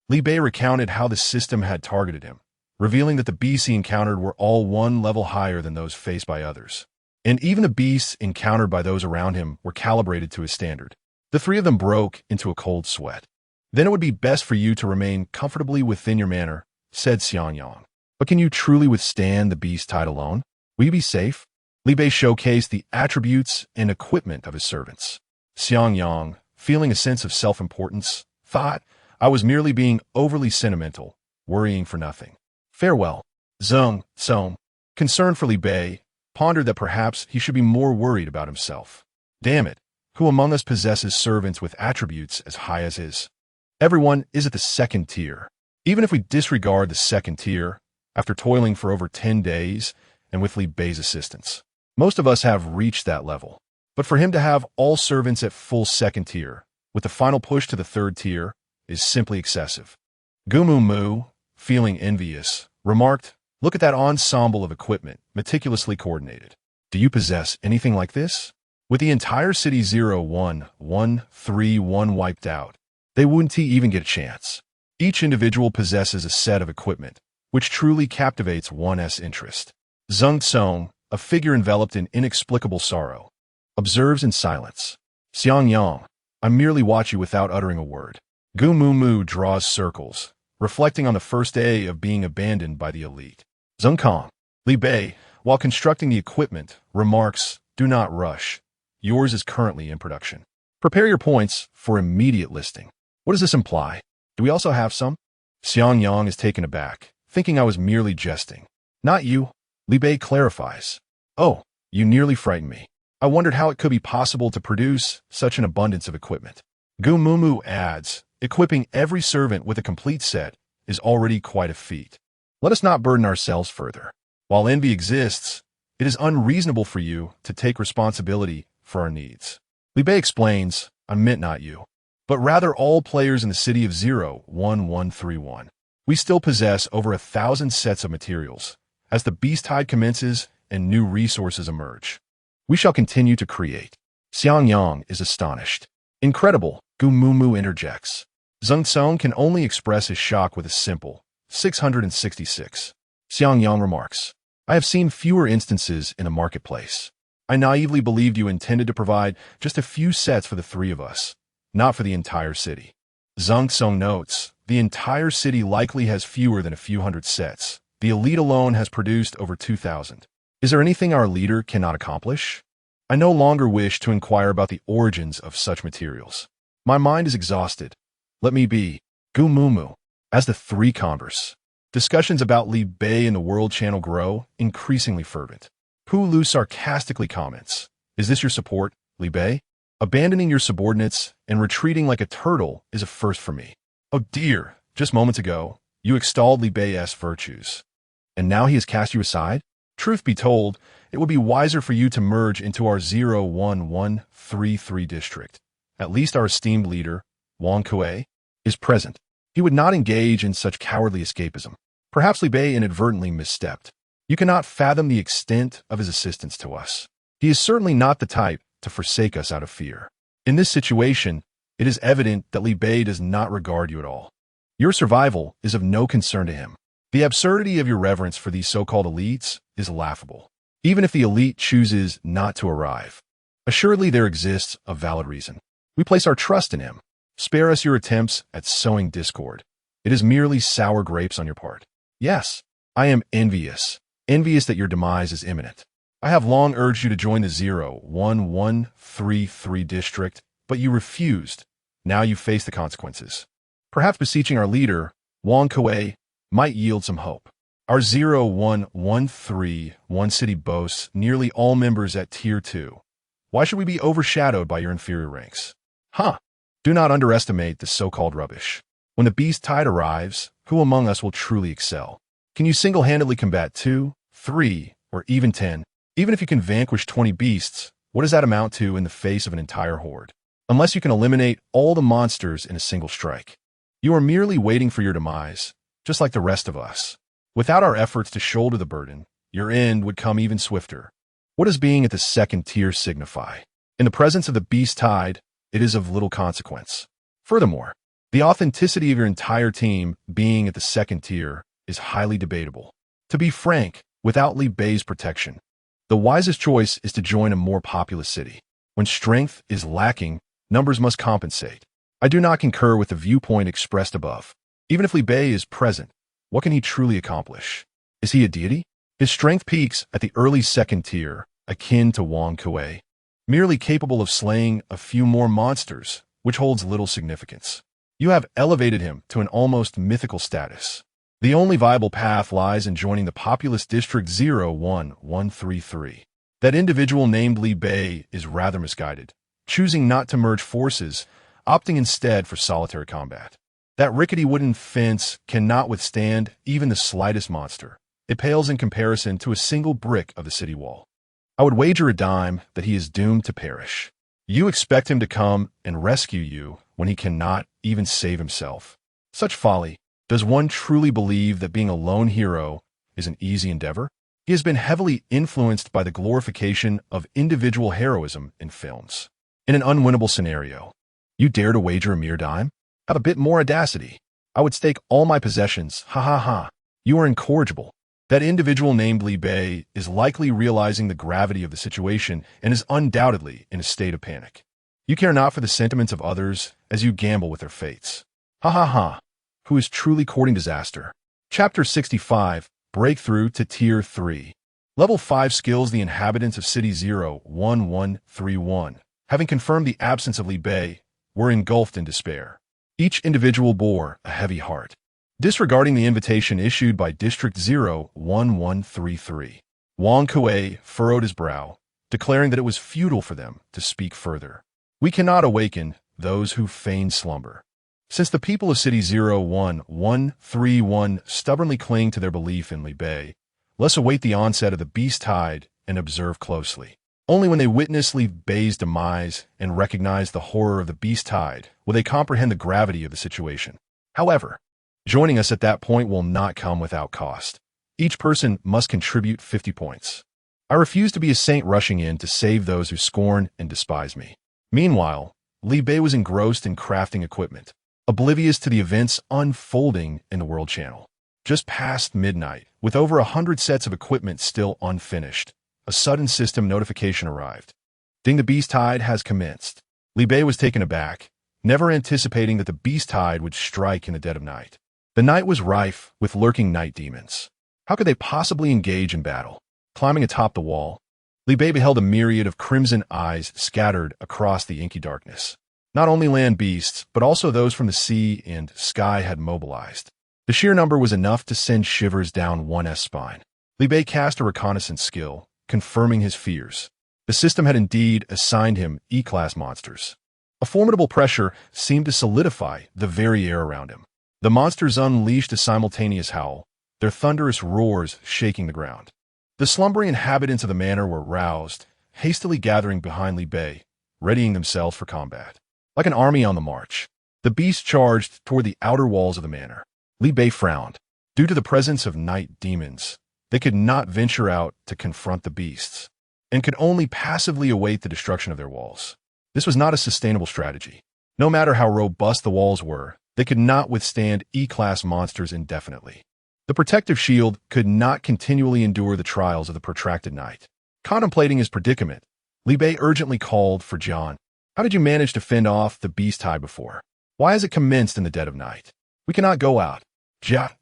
Li Bei recounted how the system had targeted him, revealing that the beasts he encountered were all 1 level higher than those faced by others. And even the beasts encountered by those around him were calibrated to his standard. The 3 of them broke into a cold sweat. Then it would be best for you to remain comfortably within your manor, said Xiang Yang. But can you truly withstand the beast tide alone? Will you be safe? Li Bei showcased the attributes and equipment of his servants. Xiang Yang, feeling a sense of self-importance, thought I was merely being overly sentimental, worrying for nothing. Farewell. Zheng Song, concerned for Li Bei, pondered that perhaps he should be more worried about himself. Damn it, who among us possesses servants with attributes as high as his? Everyone is at the 2nd tier. Even if we disregard the 2nd tier, after toiling for over 10 days and with Li Bei's assistance, most of us have reached that level. But for him to have all servants at full 2nd tier, with the final push to the 3rd tier, is simply excessive. Gu Mu Mu, feeling envious, remarked, look at that ensemble of equipment, meticulously coordinated. Do you possess anything like this? With the entire city 0-1-1-3-1 wiped out, they wouldn't even get a chance. Each individual possesses a set of equipment, which truly captivates one's interest. Zheng Song, a figure enveloped in inexplicable sorrow, observes in silence. Xiang Yang, I merely watch you without uttering a word. Gu Mu Mu draws circles, reflecting on the first day of being abandoned by the elite. Zheng Kong, Li Bei, while constructing the equipment, remarks, do not rush. Yours is currently in production. Prepare your points for immediate listing. What does this imply? Do we also have some? Xiang Yang is taken aback, thinking I was merely jesting. Not you. Li Bei clarifies. Oh, you nearly frightened me. I wondered how it could be possible to produce such an abundance of equipment. Gu Mu Mu adds, equipping every servant with a complete set is already quite a feat. Let us not burden ourselves further. While envy exists, it is unreasonable for you to take responsibility for our needs. Li Bei explains, I meant not you. but rather all players in the city of 01131. We still possess over 1,000 sets of materials. As the beast tide commences and new resources emerge, we shall continue to create. Xiangyang is astonished. Incredible, Gu Mumu interjects. Zheng Song can only express his shock with a simple 666. Xiangyang remarks, I have seen fewer instances in a marketplace. I naively believed you intended to provide just a few sets for the three of us, not for the entire city. Zheng Song notes, the entire city likely has fewer than a few hundred sets. The elite alone has produced over 2,000. Is there anything our leader cannot accomplish? I no longer wish to inquire about the origins of such materials. My mind is exhausted. Let me be. Gu Mumu. As the three converse, discussions about Li Bei and the World Channel grow, increasingly fervent. Pu Lu sarcastically comments, is this your support, Li Bei? Abandoning your subordinates and retreating like a turtle is a first for me. Oh dear, just moments ago, you extolled Li Bei's virtues. And now he has cast you aside? Truth be told, it would be wiser for you to merge into our 01133 district. At least our esteemed leader, Wang Kuei, is present. He would not engage in such cowardly escapism. Perhaps Li Bei inadvertently misstepped. You cannot fathom the extent of his assistance to us. He is certainly not the type to forsake us out of fear. In this situation, it is evident that Li Bei does not regard you at all. Your survival is of no concern to him. The absurdity of your reverence for these so-called elites is laughable, even if the elite chooses not to arrive. Assuredly, there exists a valid reason. We place our trust in him. Spare us your attempts at sowing discord. It is merely sour grapes on your part. Yes, I am envious that your demise is imminent. I have long urged you to join the 01133 district, but you refused. Now you face the consequences. Perhaps beseeching our leader, Wang Kuei, might yield some hope. Our 01131 city boasts nearly all members at Tier 2. Why should we be overshadowed by your inferior ranks? Do not underestimate this so-called rubbish. When the beast tide arrives, who among us will truly excel? Can you single-handedly combat 2, 3, or even 10? Even if you can vanquish 20 beasts, what does that amount to in the face of an entire horde? Unless you can eliminate all the monsters in a single strike. You are merely waiting for your demise, just like the rest of us. Without our efforts to shoulder the burden, your end would come even swifter. What does being at the second tier signify? In the presence of the beast tide, it is of little consequence. Furthermore, the authenticity of your entire team being at the second tier is highly debatable. To be frank, without Li Bei's protection, the wisest choice is to join a more populous city. When strength is lacking, numbers must compensate. I do not concur with the viewpoint expressed above. Even if Li Bei is present, what can he truly accomplish? Is he a deity? His strength peaks at the early second tier, akin to Wang Kuei, merely capable of slaying a few more monsters, which holds little significance. You have elevated him to an almost mythical status. The only viable path lies in joining the populous district 01133. That individual named Li Bei is rather misguided, choosing not to merge forces, opting instead for solitary combat. That rickety wooden fence cannot withstand even the slightest monster. It pales in comparison to a single brick of the city wall. I would wager a dime that he is doomed to perish. You expect him to come and rescue you when he cannot even save himself. Such folly. Does one truly believe that being a lone hero is an easy endeavor? He has been heavily influenced by the glorification of individual heroism in films. In an unwinnable scenario, you dare to wager a mere dime? Have a bit more audacity. I would stake all my possessions. Ha ha ha. You are incorrigible. That individual named Li Bei is likely realizing the gravity of the situation and is undoubtedly in a state of panic. You care not for the sentiments of others as you gamble with their fates. Ha ha ha. Who is truly courting disaster? Chapter 65, Breakthrough to Tier 3. Level 5 skills. The inhabitants of City 01131, having confirmed the absence of Li Bei, were engulfed in despair. Each individual bore a heavy heart. Disregarding the invitation issued by District 01133, Wang Kuei furrowed his brow, declaring that it was futile for them to speak further. We cannot awaken those who feign slumber. Since the people of City 01131 stubbornly cling to their belief in Li Bei, let's await the onset of the beast tide and observe closely. Only when they witness Li Bei's demise and recognize the horror of the beast tide will they comprehend the gravity of the situation. However, joining us at that point will not come without cost. Each person must contribute 50 points. I refuse to be a saint rushing in to save those who scorn and despise me. Meanwhile, Li Bei was engrossed in crafting equipment, oblivious to the events unfolding in the World Channel. Just past midnight, with over 100 sets of equipment still unfinished, a sudden system notification arrived. Ding, the beast tide has commenced. Li Bei was taken aback, never anticipating that the beast tide would strike in the dead of night. The night was rife with lurking night demons. How could they possibly engage in battle? Climbing atop the wall, Li Bei beheld a myriad of crimson eyes scattered across the inky darkness. Not only land beasts, but also those from the sea and sky had mobilized. The sheer number was enough to send shivers down one's spine. Li Bei cast a reconnaissance skill, confirming his fears. The system had indeed assigned him E-class monsters. A formidable pressure seemed to solidify the very air around him. The monsters unleashed a simultaneous howl, their thunderous roars shaking the ground. The slumbering inhabitants of the manor were roused, hastily gathering behind Li Bei, readying themselves for combat. Like an army on the march, the beasts charged toward the outer walls of the manor. Li Bei frowned. Due to the presence of night demons, they could not venture out to confront the beasts, and could only passively await the destruction of their walls. This was not a sustainable strategy. No matter how robust the walls were, they could not withstand E-class monsters indefinitely. The protective shield could not continually endure the trials of the protracted night. Contemplating his predicament, Li Bei urgently called for John. How did you manage to fend off the beast tide before? Why has it commenced in the dead of night? We cannot go out. Jia,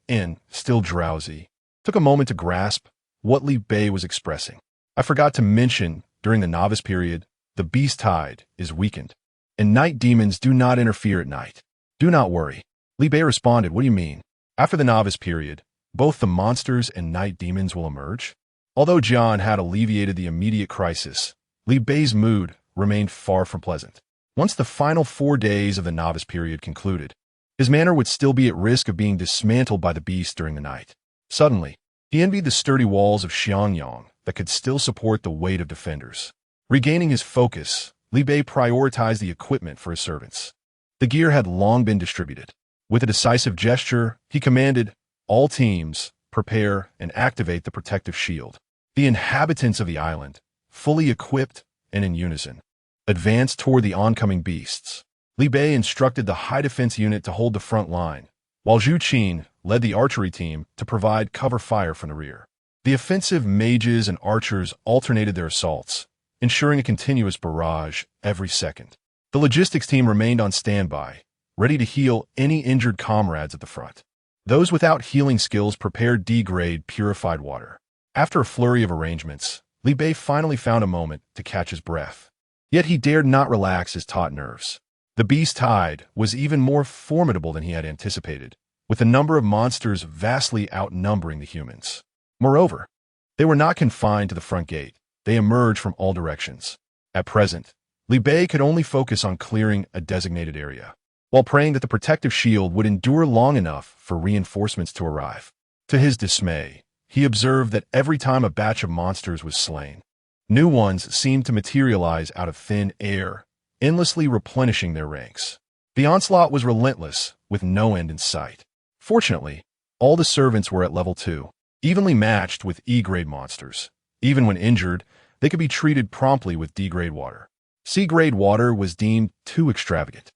still drowsy, took a moment to grasp what Li Bei was expressing. I forgot to mention, during the novice period, the beast tide is weakened, and night demons do not interfere at night. Do not worry. Li Bei responded, what do you mean? After the novice period, both the monsters and night demons will emerge? Although John had alleviated the immediate crisis, Li Bei's mood remained far from pleasant. Once the final 4 days of the novice period concluded, his manor would still be at risk of being dismantled by the beasts during the night. Suddenly, he envied the sturdy walls of Xiangyang that could still support the weight of defenders. Regaining his focus, Li Bei prioritized the equipment for his servants. The gear had long been distributed. With a decisive gesture, he commanded, all teams, prepare and activate the protective shield. The inhabitants of the island, fully equipped and in unison, advanced toward the oncoming beasts. Li Bei instructed the high defense unit to hold the front line, while Zhu Qin led the archery team to provide cover fire from the rear. The offensive mages and archers alternated their assaults, ensuring a continuous barrage every second. The logistics team remained on standby, ready to heal any injured comrades at the front. Those without healing skills prepared D-grade purified water. After a flurry of arrangements, Li Bei finally found a moment to catch his breath. Yet he dared not relax his taut nerves. The beast tide was even more formidable than he had anticipated, with the number of monsters vastly outnumbering the humans. Moreover, they were not confined to the front gate. They emerged from all directions. At present, Li Bei could only focus on clearing a designated area, while praying that the protective shield would endure long enough for reinforcements to arrive. To his dismay, he observed that every time a batch of monsters was slain, new ones seemed to materialize out of thin air, endlessly replenishing their ranks. The onslaught was relentless, with no end in sight. Fortunately, all the servants were at level 2, evenly matched with E-grade monsters. Even when injured, they could be treated promptly with D-grade water. C-grade water was deemed too extravagant,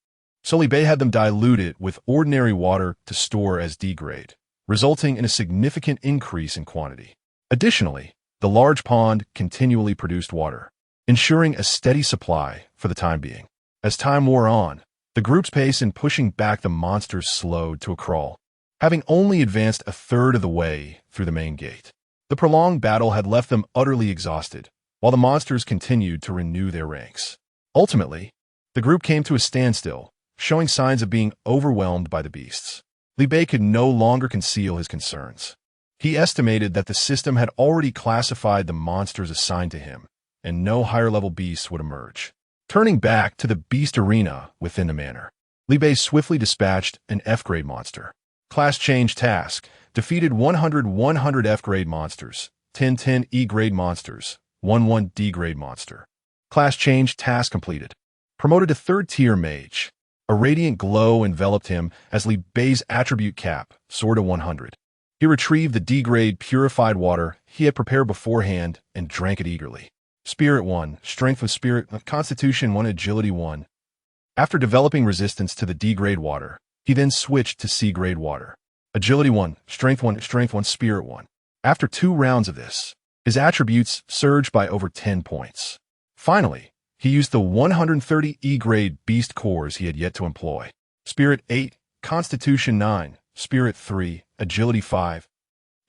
so Li Bei had them diluted with ordinary water to store as D-grade, resulting in a significant increase in quantity. Additionally, the large pond continually produced water, ensuring a steady supply for the time being. As time wore on, the group's pace in pushing back the monsters slowed to a crawl, having only advanced a third of the way through the main gate. The prolonged battle had left them utterly exhausted, while the monsters continued to renew their ranks. Ultimately, the group came to a standstill, showing signs of being overwhelmed by the beasts. Li Bei could no longer conceal his concerns. He estimated that the system had already classified the monsters assigned to him, and no higher-level beasts would emerge. Turning back to the beast arena within the manor, Li Bei swiftly dispatched an F-grade monster. Class change task: defeated 100 F-grade monsters, 10 E-grade monsters, 1-1 D-grade monster. Class change, task completed. Promoted to 3rd tier mage. A radiant glow enveloped him as Li Bei's attribute cap soared to 100. He retrieved the D-grade purified water he had prepared beforehand and drank it eagerly. Spirit 1, Strength of Spirit, Constitution 1, Agility 1. After developing resistance to the D-grade water, he then switched to C-grade water. Agility 1, Strength 1, Strength 1, Spirit 1. After 2 rounds of this, his attributes surged by over 10 points. Finally, he used the 130 E-grade beast cores he had yet to employ. Spirit 8, Constitution 9, Spirit 3, Agility 5.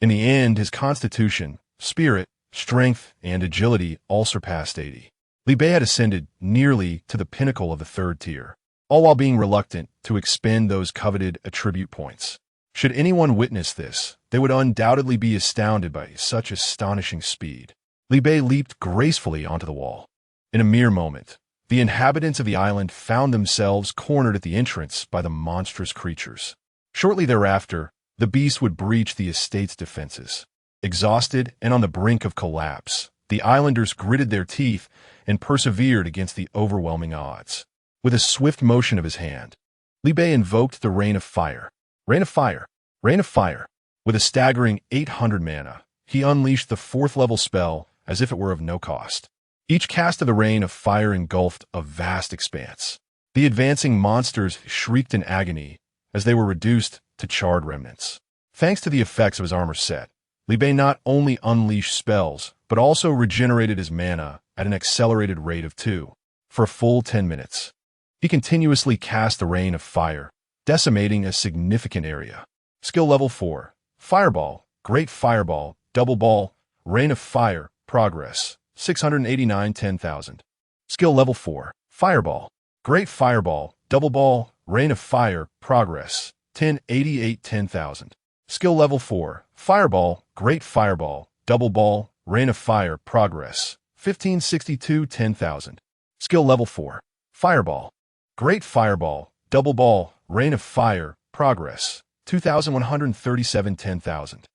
In the end, his Constitution, Spirit, Strength, and Agility all surpassed 80. Li Bei had ascended nearly to the pinnacle of the 3rd tier, all while being reluctant to expend those coveted attribute points. Should anyone witness this, they would undoubtedly be astounded by such astonishing speed. Li Bei leaped gracefully onto the wall. In a mere moment, the inhabitants of the island found themselves cornered at the entrance by the monstrous creatures. Shortly thereafter, the beast would breach the estate's defenses. Exhausted and on the brink of collapse, the islanders gritted their teeth and persevered against the overwhelming odds. With a swift motion of his hand, Li Bei invoked the Rain of Fire. Rain of Fire, Rain of Fire. With a staggering 800 mana, he unleashed the 4th level spell as if it were of no cost. Each cast of the Rain of Fire engulfed a vast expanse. The advancing monsters shrieked in agony as they were reduced to charred remnants. Thanks to the effects of his armor set, Li Bei not only unleashed spells, but also regenerated his mana at an accelerated rate of 2. For a full 10 minutes, he continuously cast the Rain of Fire, decimating a significant area. Skill level 4. Fireball, Great Fireball, Double Ball, Rain of Fire, Progress, 689 10,000. Skill level 4. Fireball, Great Fireball, Double Ball, Rain of Fire, Progress, 1088 10,000. Skill level 4. Fireball, Great Fireball, Double Ball, Rain of Fire, Progress, 1562 10,000. Skill level 4. Fireball, Great Fireball, Double Ball, Rain of Fire, Progress, 2,137 10,000.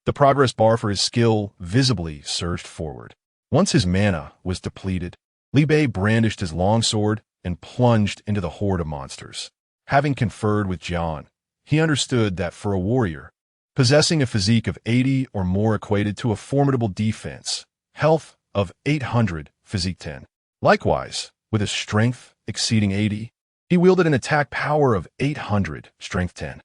The progress bar for his skill visibly surged forward. Once his mana was depleted, Li Bei brandished his longsword and plunged into the horde of monsters. Having conferred with Jian, he understood that for a warrior, possessing a physique of 80 or more equated to a formidable defense, health of 800, physique 10. Likewise, with a strength exceeding 80, he wielded an attack power of 800, strength 10.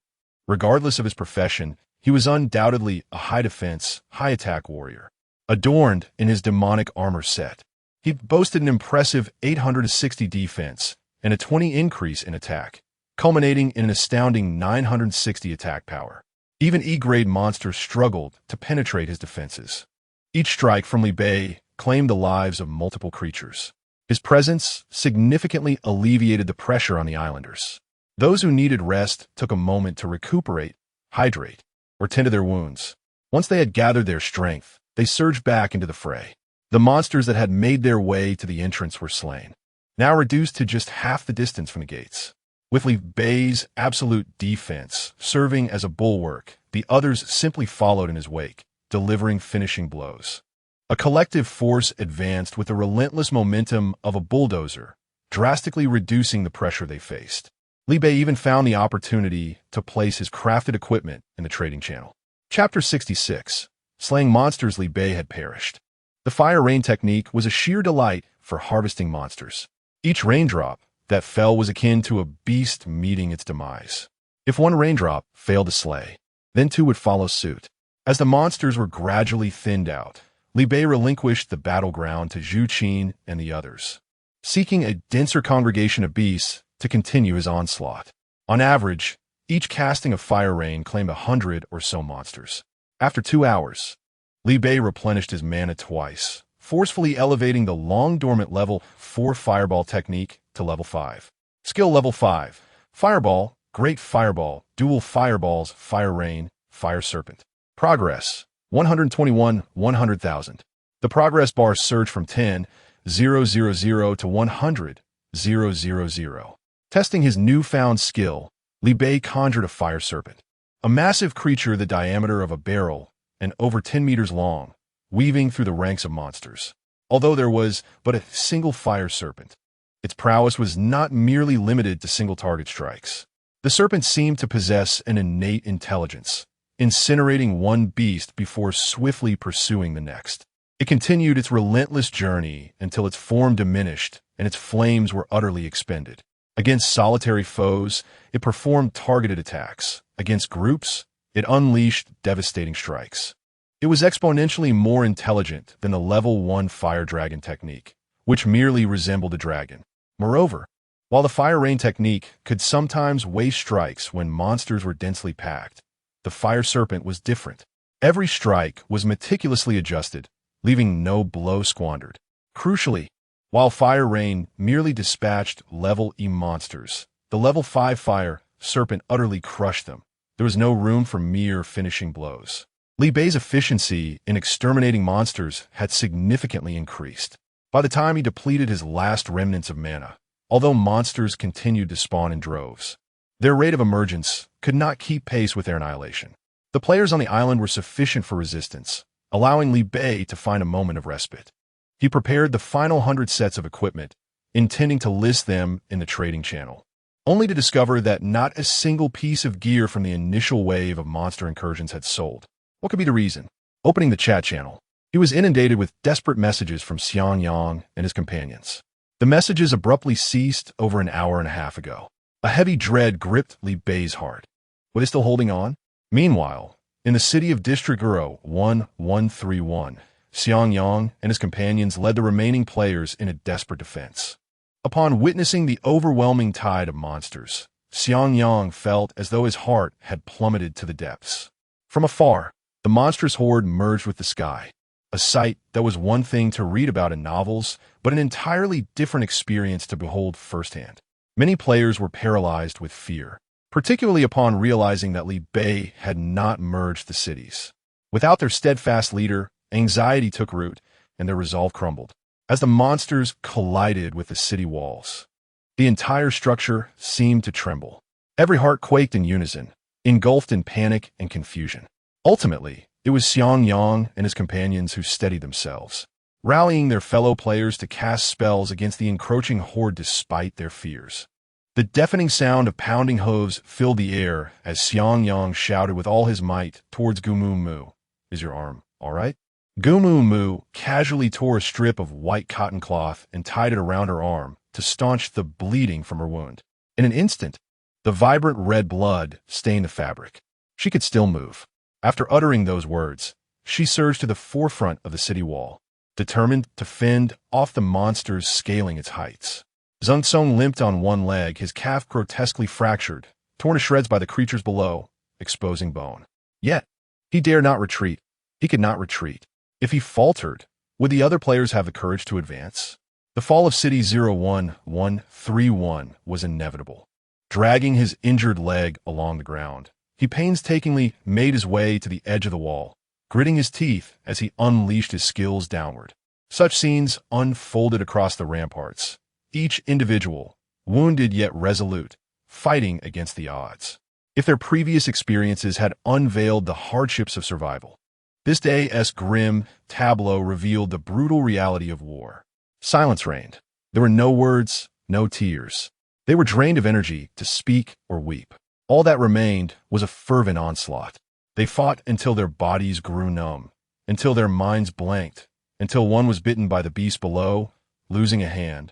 Regardless of his profession, he was undoubtedly a high-defense, high-attack warrior. Adorned in his demonic armor set, he boasted an impressive 860 defense and a 20 increase in attack, culminating in an astounding 960 attack power. Even E-grade monsters struggled to penetrate his defenses. Each strike from Li Bei claimed the lives of multiple creatures. His presence significantly alleviated the pressure on the islanders. Those who needed rest took a moment to recuperate, hydrate, or tend to their wounds. Once they had gathered their strength, they surged back into the fray. The monsters that had made their way to the entrance were slain, now reduced to just half the distance from the gates. With Li Bei's absolute defense serving as a bulwark, the others simply followed in his wake, delivering finishing blows. A collective force advanced with the relentless momentum of a bulldozer, drastically reducing the pressure they faced. Li Bei even found the opportunity to place his crafted equipment in the trading channel. Chapter 66. Slaying monsters. Li Bei had perished. The fire rain technique was a sheer delight for harvesting monsters. Each raindrop that fell was akin to a beast meeting its demise. If one raindrop failed to slay, then 2 would follow suit. As the monsters were gradually thinned out, Li Bei relinquished the battleground to Zhu Qin and the others, seeking a denser congregation of beasts to continue his onslaught. On average, each casting of fire rain claimed 100 or so monsters. After 2 hours, Li Bei replenished his mana twice, forcefully elevating the long-dormant level 4 fireball technique to level 5. Skill level 5. Fireball, Great Fireball, Dual Fireballs, Fire Rain, Fire Serpent. Progress, 121, 100,000. The progress bar surged from 10,000 to 100,000. Testing his newfound skill, Li Bei conjured a fire serpent, a massive creature the diameter of a barrel and over 10 meters long, weaving through the ranks of monsters. although there was but a single fire serpent. Its prowess was not merely limited to single-target strikes. The serpent seemed to possess an innate intelligence, incinerating one beast before swiftly pursuing the next. It continued its relentless journey until its form diminished and its flames were utterly expended. Against solitary foes, it performed targeted attacks. Against groups, it unleashed devastating strikes. It was exponentially more intelligent than the level 1 fire dragon technique, which merely resembled a dragon. Moreover, while the fire rain technique could sometimes waste strikes when monsters were densely packed, the fire serpent was different. Every strike was meticulously adjusted, leaving no blow squandered. Crucially, while fire rain merely dispatched level E monsters, the level 5 fire serpent utterly crushed them. There was no room for mere finishing blows. Li Bei's efficiency in exterminating monsters had significantly increased. By the time he depleted his last remnants of mana, although monsters continued to spawn in droves, their rate of emergence could not keep pace with their annihilation. The players on the island were sufficient for resistance, allowing Li Bei to find a moment of respite. He prepared the final 100 sets of equipment, intending to list them in the trading channel, only to discover that not a single piece of gear from the initial wave of monster incursions had sold. What could be the reason? Opening the chat channel, he was inundated with desperate messages from Xiang Yang and his companions. The messages abruptly ceased over an hour and a half ago. A heavy dread gripped Li Bei's heart. Were they still holding on? Meanwhile, in the city of District 1131, Xiang Yang and his companions led the remaining players in a desperate defense. Upon witnessing the overwhelming tide of monsters, Xiang Yang felt as though his heart had plummeted to the depths. From afar, the monstrous horde merged with the sky, a sight that was one thing to read about in novels, but an entirely different experience to behold firsthand. Many players were paralyzed with fear, particularly upon realizing that Li Bei had not merged the cities. Without their steadfast leader, anxiety took root, and their resolve crumbled. As the monsters collided with the city walls, the entire structure seemed to tremble. Every heart quaked in unison, engulfed in panic and confusion. Ultimately, it was Xiang Yang and his companions who steadied themselves, rallying their fellow players to cast spells against the encroaching horde despite their fears. The deafening sound of pounding hooves filled the air as Xiang Yang shouted with all his might towards Gumu Mu. "Is your arm all right?" Gumu Mu casually tore a strip of white cotton cloth and tied it around her arm to staunch the bleeding from her wound. In an instant, the vibrant red blood stained the fabric. She could still move. After uttering those words, she surged to the forefront of the city wall, determined to fend off the monsters scaling its heights. Zhang Song limped on one leg, his calf grotesquely fractured, torn to shreds by the creatures below, exposing bone. Yet, he dared not retreat. He could not retreat. If he faltered, would the other players have the courage to advance? The fall of City 01131 was inevitable. Dragging his injured leg along the ground, he painstakingly made his way to the edge of the wall, gritting his teeth as he unleashed his skills downward. Such scenes unfolded across the ramparts, each individual, wounded yet resolute, fighting against the odds. If their previous experiences had unveiled the hardships of survival, this day's grim tableau revealed the brutal reality of war. Silence reigned. There were no words, no tears. They were drained of energy to speak or weep. All that remained was a fervent onslaught. They fought until their bodies grew numb, until their minds blanked, until one was bitten by the beast below, losing a hand.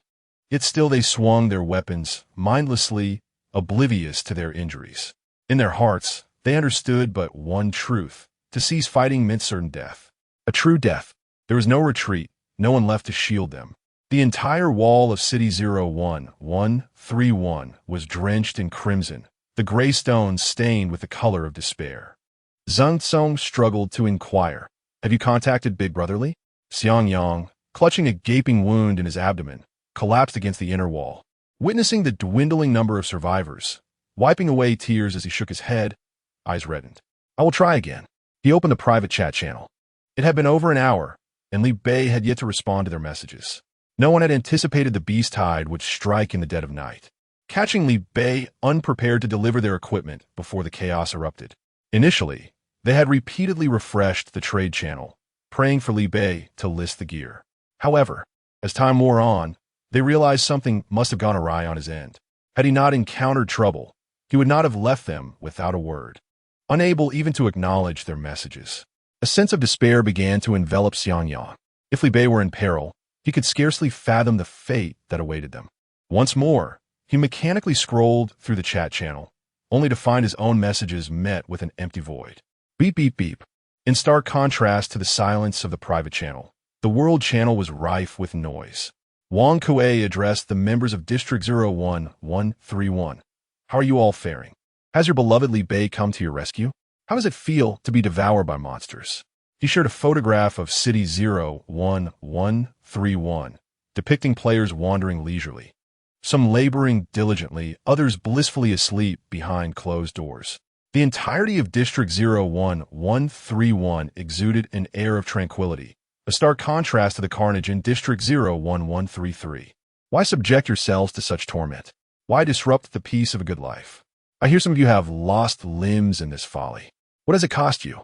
Yet still they swung their weapons, mindlessly, oblivious to their injuries. In their hearts, they understood but one truth: to cease fighting meant certain death. A true death. There was no retreat, no one left to shield them. The entire wall of City 01131 was drenched in crimson, the gray stones stained with the color of despair. Zhang Song struggled to inquire, "Have you contacted Big Brotherly?" Xiang Yang, clutching a gaping wound in his abdomen, collapsed against the inner wall. Witnessing the dwindling number of survivors, wiping away tears as he shook his head, eyes reddened. "I will try again." He opened the private chat channel. It had been over an hour, and Li Bei had yet to respond to their messages. No one had anticipated the beast tide would strike in the dead of night, catching Li Bei unprepared to deliver their equipment before the chaos erupted. Initially, they had repeatedly refreshed the trade channel, praying for Li Bei to list the gear. However, as time wore on, they realized something must have gone awry on his end. Had he not encountered trouble, he would not have left them without a word, unable even to acknowledge their messages. A sense of despair began to envelop Xiangyang. If Li Bei were in peril, he could scarcely fathom the fate that awaited them. Once more, he mechanically scrolled through the chat channel, only to find his own messages met with an empty void. Beep, beep, beep. In stark contrast to the silence of the private channel, the world channel was rife with noise. Wang Kuei addressed the members of District 01131. How are you all faring? Has your beloved Li Bei come to your rescue? How does it feel to be devoured by monsters? He shared a photograph of City 01131, depicting players wandering leisurely. Some laboring diligently, others blissfully asleep behind closed doors. The entirety of District 01131 exuded an air of tranquility, a stark contrast to the carnage in District 01133. Why subject yourselves to such torment? Why disrupt the peace of a good life? I hear some of you have lost limbs in this folly. What does it cost you?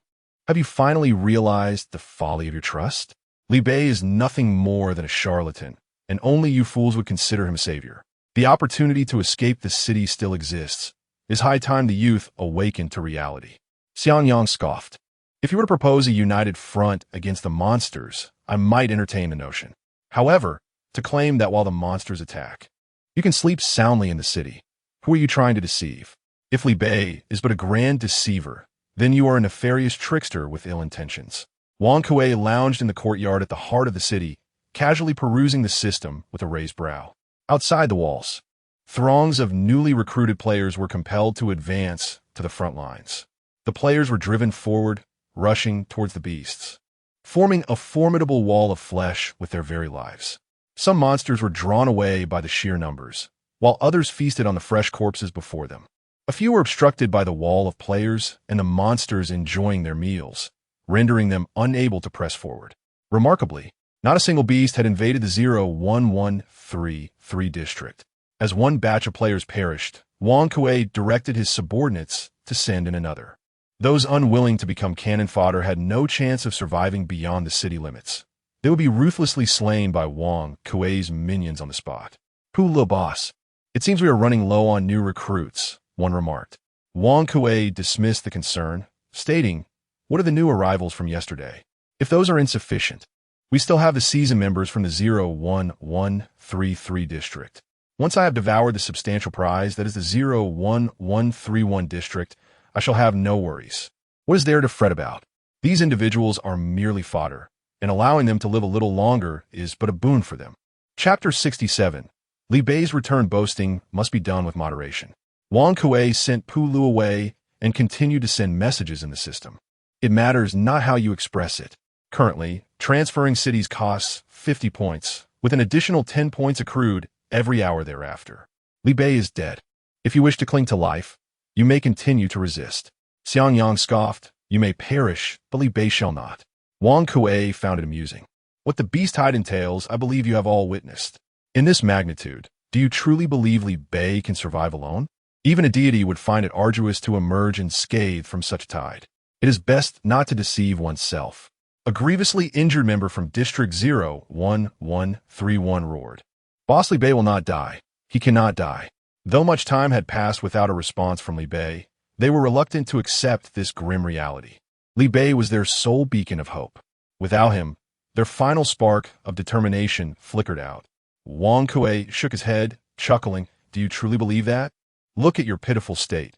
Have you finally realized the folly of your trust? Li Bei is nothing more than a charlatan, and only you fools would consider him a savior. The opportunity to escape the city still exists. It is high time the youth awakened to reality. Xiangyang scoffed. If you were to propose a united front against the monsters, I might entertain the notion. However, to claim that while the monsters attack, you can sleep soundly in the city, who are you trying to deceive? If Li Bei is but a grand deceiver, then you are a nefarious trickster with ill intentions. Wang Kuei lounged in the courtyard at the heart of the city, casually perusing the system with a raised brow. Outside the walls, throngs of newly recruited players were compelled to advance to the front lines. The players were driven forward, rushing towards the beasts, forming a formidable wall of flesh with their very lives. Some monsters were drawn away by the sheer numbers, while others feasted on the fresh corpses before them. A few were obstructed by the wall of players and the monsters enjoying their meals, rendering them unable to press forward. Remarkably, not a single beast had invaded the 01133 district. As one batch of players perished, Wang Kuei directed his subordinates to send in another. Those unwilling to become cannon fodder had no chance of surviving beyond the city limits. They would be ruthlessly slain by Wang Kuei's minions on the spot. "Pooh, little boss, it seems we are running low on new recruits," one remarked. Wang Kuei dismissed the concern, stating, "What are the new arrivals from yesterday? If those are insufficient, we still have the season members from the 01133 district. Once I have devoured the substantial prize that is the 01131 district, I shall have no worries. What is there to fret about? These individuals are merely fodder, and allowing them to live a little longer is but a boon for them." Chapter 67. Li Bei's return boasting must be done with moderation. Wang Kuei sent Pu Lu away and continued to send messages in the system. It matters not how you express it. Currently, transferring cities costs 50 points, with an additional 10 points accrued every hour thereafter. Li Bei is dead. If you wish to cling to life, you may continue to resist. Xiangyang scoffed, "You may perish, but Li Bei shall not." Wang Kuei found it amusing. "What the beast hide entails, I believe you have all witnessed. In this magnitude, do you truly believe Li Bei can survive alone? Even a deity would find it arduous to emerge unscathed from such a tide. It is best not to deceive oneself." A grievously injured member from District 01131 roared. "Boss Li Bei will not die. He cannot die." Though much time had passed without a response from Li Bei, they were reluctant to accept this grim reality. Li Bei was their sole beacon of hope. Without him, their final spark of determination flickered out. Wang Kuei shook his head, chuckling, "Do you truly believe that? Look at your pitiful state.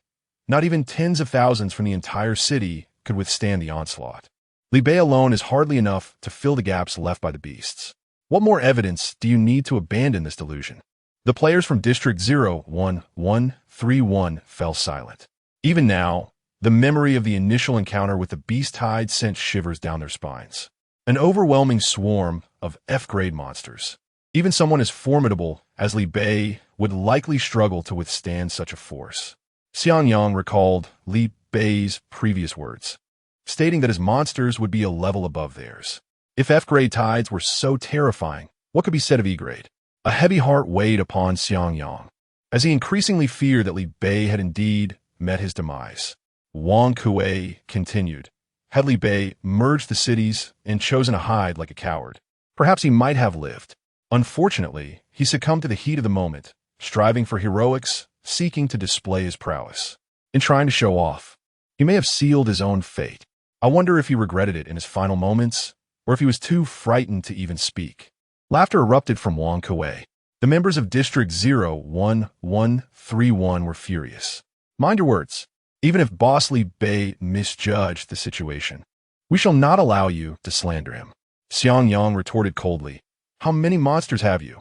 Not even tens of thousands from the entire city could withstand the onslaught. Li Bei alone is hardly enough to fill the gaps left by the beasts. What more evidence do you need to abandon this delusion?" The players from District 01131 fell silent. Even now, the memory of the initial encounter with the beast hide sent shivers down their spines. An overwhelming swarm of F-grade monsters. Even someone as formidable as Li Bei would likely struggle to withstand such a force. Xiangyang recalled Li Bei's previous words, stating that his monsters would be a level above theirs. If F-grade tides were so terrifying, what could be said of E-grade? A heavy heart weighed upon Xiangyang, as he increasingly feared that Li Bei had indeed met his demise. Wang Kuei continued, "Had Li Bei merged the cities and chosen to hide like a coward, Perhaps he might have lived. Unfortunately, he succumbed to the heat of the moment, striving for heroics, seeking to display his prowess. In trying to show off, he may have sealed his own fate. I wonder if he regretted it in his final moments, or if he was too frightened to even speak. Laughter erupted from Wang Kuei. The members of District 01131 were furious. Mind your words. Even if Boss Li Bei misjudged the situation, we shall not allow you to slander him. Xiang Yang retorted coldly. How many monsters have you?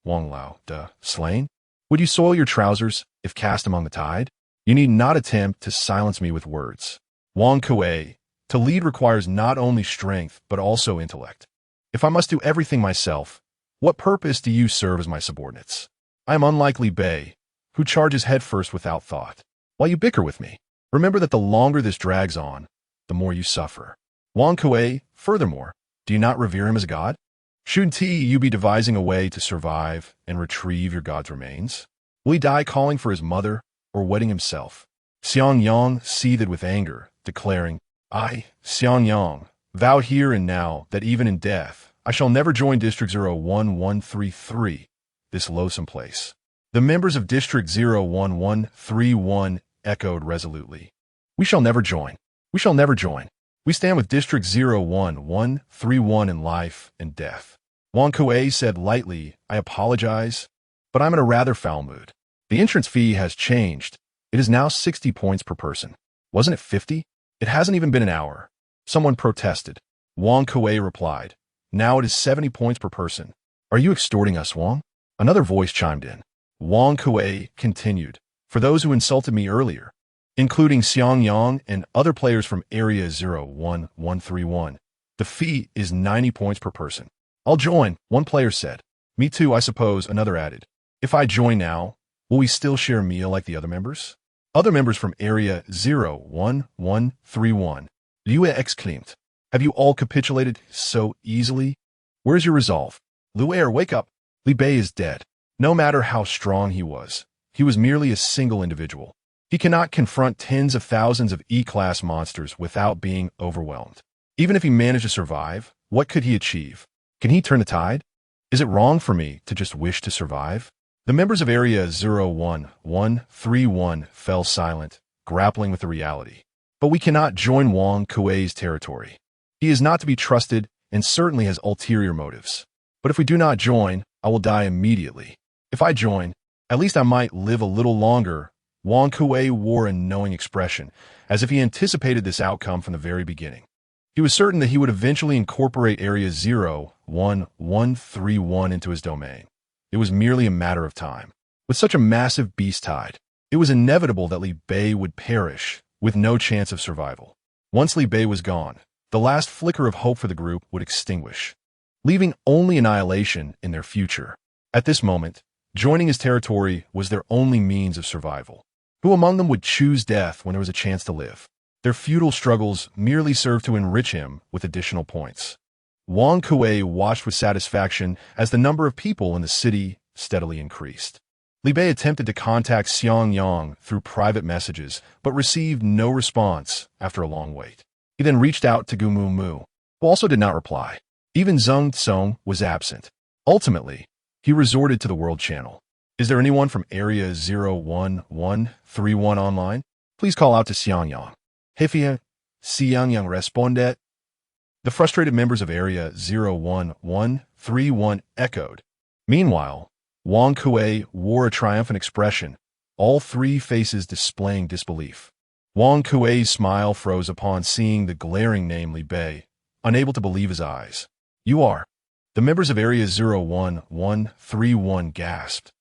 Wang Lao, slain? Would you soil your trousers if cast among the tide? You need not attempt to silence me with words. Wang Kuei, to lead requires not only strength, but also intellect. If I must do everything myself, what purpose do you serve as my subordinates? I am unlike Li Bei, who charges headfirst without thought. While you bicker with me, remember that the longer this drags on, the more you suffer. Wang Kuei, furthermore, do you not revere him as a god? Shouldn't you be devising a way to survive and retrieve your god's remains? Will he die calling for his mother or wedding himself? Xiang Yang seethed with anger, declaring, I, Xiang Yang, vow here and now that even in death, I shall never join District 01133, this loathsome place. The members of District 01131 echoed resolutely. We shall never join. We shall never join. We stand with District 01131 in life and death. Wang Kuei said lightly, I apologize, but I'm in a rather foul mood. The entrance fee has changed. It is now 60 points per person. Wasn't it 50? It hasn't even been an hour. Someone protested. Wang Kuei replied, now it is 70 points per person. Are you extorting us, Wang? Another voice chimed in. Wang Kuei continued, for those who insulted me earlier, including Xiang Yang and other players from Area 01131, the fee is 90 points per person. I'll join, one player said. Me too, I suppose, another added. If I join now, will we still share a meal like the other members? Other members from Area 01131, Liu exclaimed. Have you all capitulated so easily? Where's your resolve? Liu, wake up. Li Bei is dead. No matter how strong he was merely a single individual. He cannot confront tens of thousands of E-class monsters without being overwhelmed. Even if he managed to survive, what could he achieve? Can he turn the tide? Is it wrong for me to just wish to survive? The members of Area 01131 fell silent, grappling with the reality. But we cannot join Wang Kuei's territory. He is not to be trusted and certainly has ulterior motives. But if we do not join, I will die immediately. If I join, at least I might live a little longer. Wang Kuei wore a knowing expression, as if he anticipated this outcome from the very beginning. He was certain that he would eventually incorporate Area 01131 into his domain. It was merely a matter of time. With such a massive beast tide, it was inevitable that Li Bei would perish, with no chance of survival. Once Li Bei was gone, the last flicker of hope for the group would extinguish, leaving only annihilation in their future. At this moment, joining his territory was their only means of survival. Who among them would choose death when there was a chance to live? Their futile struggles merely served to enrich him with additional points. Wang Kuei watched with satisfaction as the number of people in the city steadily increased. Li Bei attempted to contact Xiang Yang through private messages, but received no response after a long wait. He then reached out to Gu Mu Mu, who also did not reply. Even Zheng Tsong was absent. Ultimately, he resorted to the World Channel. Is there anyone from Area 01131 online? Please call out to Xiang Yang. Hefia, Xiang Yang responded. The frustrated members of Area 01131 echoed. Meanwhile, Wang Kuei wore a triumphant expression, all three faces displaying disbelief. Wang Kuei's smile froze upon seeing the glaring name Li Bei, unable to believe his eyes. You are. The members of Area 01131 gasped.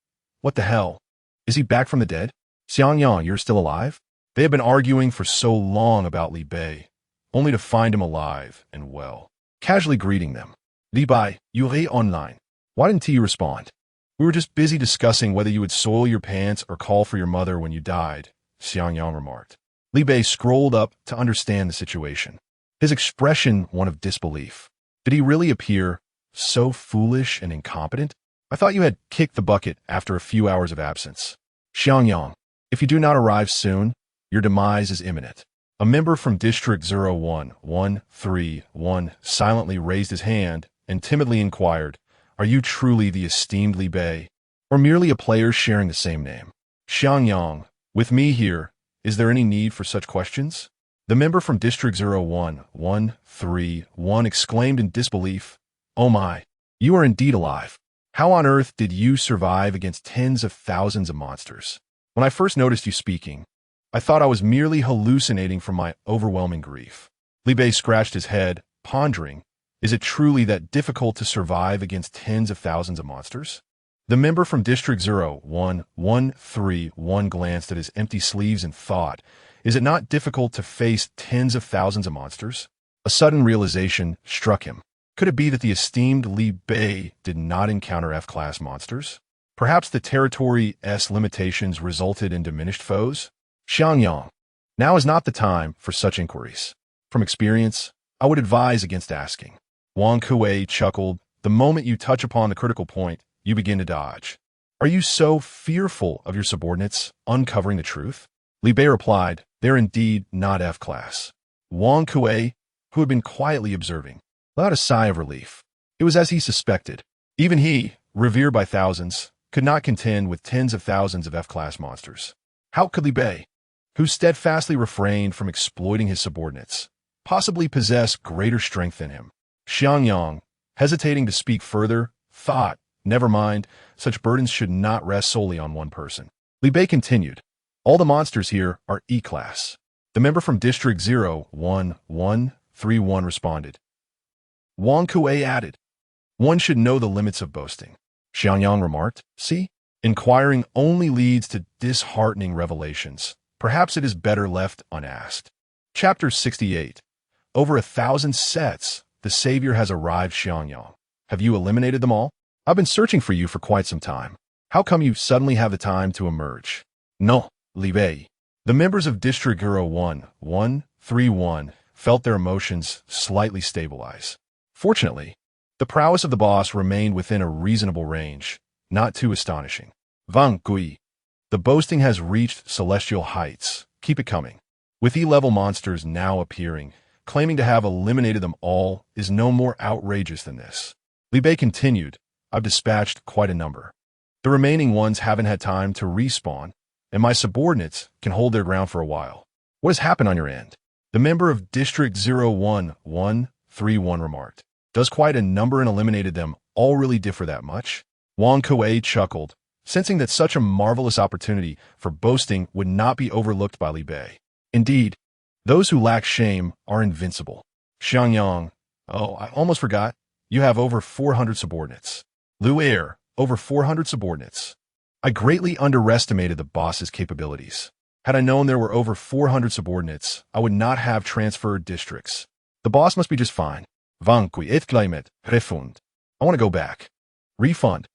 What the hell? Is he back from the dead? Xiang Yang, you're still alive? They had been arguing for so long about Li Bei, only to find him alive and well, casually greeting them. Li Bei, you're online. Why didn't you respond? We were just busy discussing whether you would soil your pants or call for your mother when you died, Xiang Yang remarked. Li Bei scrolled up to understand the situation, his expression one of disbelief. Did he really appear so foolish and incompetent? I thought you had kicked the bucket after a few hours of absence. Xiang Yang, if you do not arrive soon, your demise is imminent. A member from District 01131 silently raised his hand, and timidly inquired, "Are you truly the esteemed Li Bei, or merely a player sharing the same name?" Xiangyang, with me here, is there any need for such questions? The member from District 01131 exclaimed in disbelief, "Oh my, you are indeed alive. How on earth did you survive against tens of thousands of monsters? When I first noticed you speaking, I thought I was merely hallucinating from my overwhelming grief." Li Bei scratched his head, pondering, is it truly that difficult to survive against tens of thousands of monsters? The member from District 01131 glanced at his empty sleeves and thought, is it not difficult to face tens of thousands of monsters? A sudden realization struck him. Could it be that the esteemed Li Bei did not encounter F-class monsters? Perhaps the territory's limitations resulted in diminished foes? Xiangyang, now is not the time for such inquiries. From experience, I would advise against asking. Wang Kuei chuckled, the moment you touch upon the critical point, you begin to dodge. Are you so fearful of your subordinates uncovering the truth? Li Bei replied, they're indeed not F-class. Wang Kuei, who had been quietly observing, let out a sigh of relief. It was as he suspected. Even he, revered by thousands, could not contend with tens of thousands of F-class monsters. How could Li Bei, who steadfastly refrained from exploiting his subordinates, possibly possess greater strength than him? Xiangyang, hesitating to speak further, thought, never mind, such burdens should not rest solely on one person. Li Bei continued, all the monsters here are E-class. The member from District 01131 responded. Wang Kuei added, one should know the limits of boasting. Xiangyang remarked, see, inquiring only leads to disheartening revelations. Perhaps it is better left unasked. Chapter 68. Over 1,000 sets. The savior has arrived, Xiangyang. Have you eliminated them all? I've been searching for you for quite some time. How come you suddenly have the time to emerge? No, Li Bei. The members of District 01131 felt their emotions slightly stabilize. Fortunately, the prowess of the boss remained within a reasonable range, not too astonishing. Wang Gui. The boasting has reached celestial heights. Keep it coming. With E-level monsters now appearing, claiming to have eliminated them all is no more outrageous than this. Li Bei continued, I've dispatched quite a number. The remaining ones haven't had time to respawn, and my subordinates can hold their ground for a while. What has happened on your end? The member of District 01131 remarked. Does quite a number and eliminated them all really differ that much? Wang Kuei chuckled, sensing that such a marvelous opportunity for boasting would not be overlooked by Li Bei. Indeed, those who lack shame are invincible. Xiangyang, oh, I almost forgot, you have over 400 subordinates. Lu Er, over 400 subordinates. I greatly underestimated the boss's capabilities. Had I known there were over 400 subordinates, I would not have transferred districts. The boss must be just fine. Vankui etklaimet, refund. I want to go back. Refund.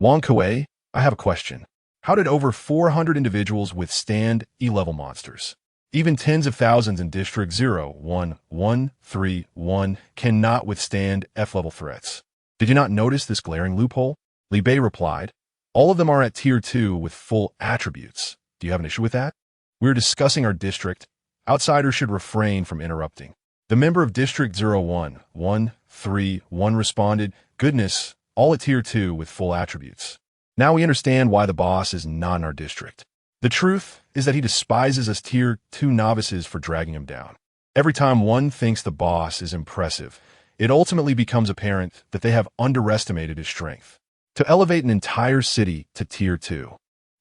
Wang Kuei, I have a question. How did over 400 individuals withstand E-level monsters? Even tens of thousands in District 01131 cannot withstand F-level threats. Did you not notice this glaring loophole? Li Bei replied, all of them are at Tier 2 with full attributes. Do you have an issue with that? We're discussing our district. Outsiders should refrain from interrupting. The member of District 01131 responded, goodness, all at Tier 2 with full attributes. Now we understand why the boss is not in our district. The truth is that he despises us Tier 2 novices for dragging him down. Every time one thinks the boss is impressive, it ultimately becomes apparent that they have underestimated his strength. To elevate an entire city to Tier 2,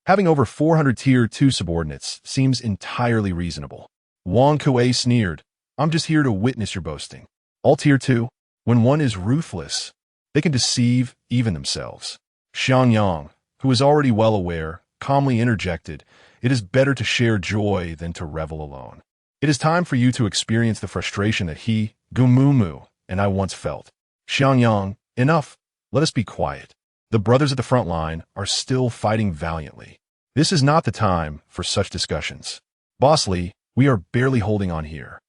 having over 400 Tier 2 subordinates seems entirely reasonable. Wang Kuei sneered, I'm just here to witness your boasting. All Tier 2, when one is ruthless, they can deceive even themselves. Xiangyang, who is already well aware, calmly interjected, it is better to share joy than to revel alone. It is time for you to experience the frustration that he, Gumumu, and I once felt. Xiangyang, enough. Let us be quiet. The brothers at the front line are still fighting valiantly. This is not the time for such discussions. Boss Li, we are barely holding on here.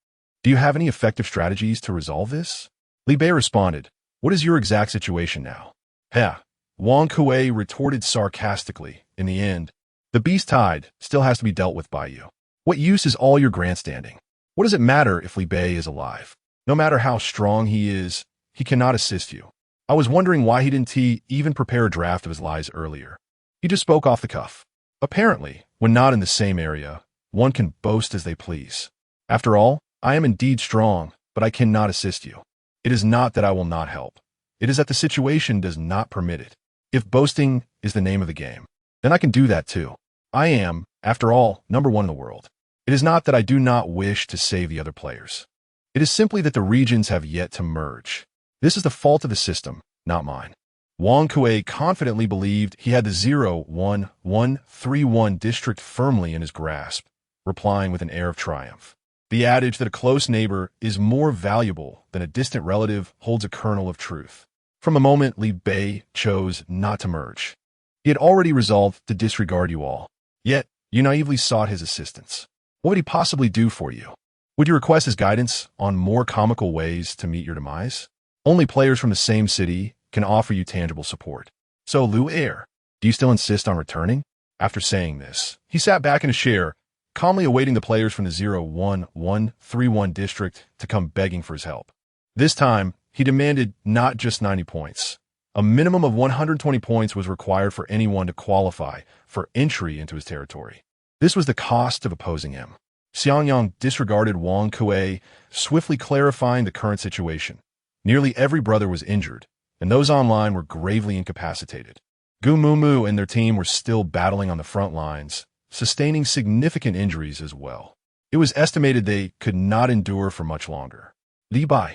Do you have any effective strategies to resolve this? Li Bei responded, what is your exact situation now? Heh. Wang Kuei retorted sarcastically, in the end, the beast tide still has to be dealt with by you. What use is all your grandstanding? What does it matter if Li Bei is alive? No matter how strong he is, he cannot assist you. I was wondering why he didn't even prepare a draft of his lies earlier. He just spoke off the cuff. Apparently, when not in the same area, one can boast as they please. After all, I am indeed strong, but I cannot assist you. It is not that I will not help. It is that the situation does not permit it. If boasting is the name of the game, then I can do that too. I am, after all, number one in the world. It is not that I do not wish to save the other players. It is simply that the regions have yet to merge. This is the fault of the system, not mine. Wang Kuei confidently believed he had the 01131 district firmly in his grasp, replying with an air of triumph. The adage that a close neighbor is more valuable than a distant relative holds a kernel of truth. From the moment Li Bei chose not to merge, he had already resolved to disregard you all. Yet, you naively sought his assistance. What would he possibly do for you? Would you request his guidance on more comical ways to meet your demise? Only players from the same city can offer you tangible support. So, Liu Air, do you still insist on returning? After saying this, he sat back in his chair, calmly awaiting the players from the 01131 district to come begging for his help. This time, he demanded not just 90 points. A minimum of 120 points was required for anyone to qualify for entry into his territory. This was the cost of opposing him. Xiangyang disregarded Wang Kuei, swiftly clarifying the current situation. Nearly every brother was injured, and those online were gravely incapacitated. Gu Mumu and their team were still battling on the front lines, sustaining significant injuries as well. It was estimated they could not endure for much longer. Li Bai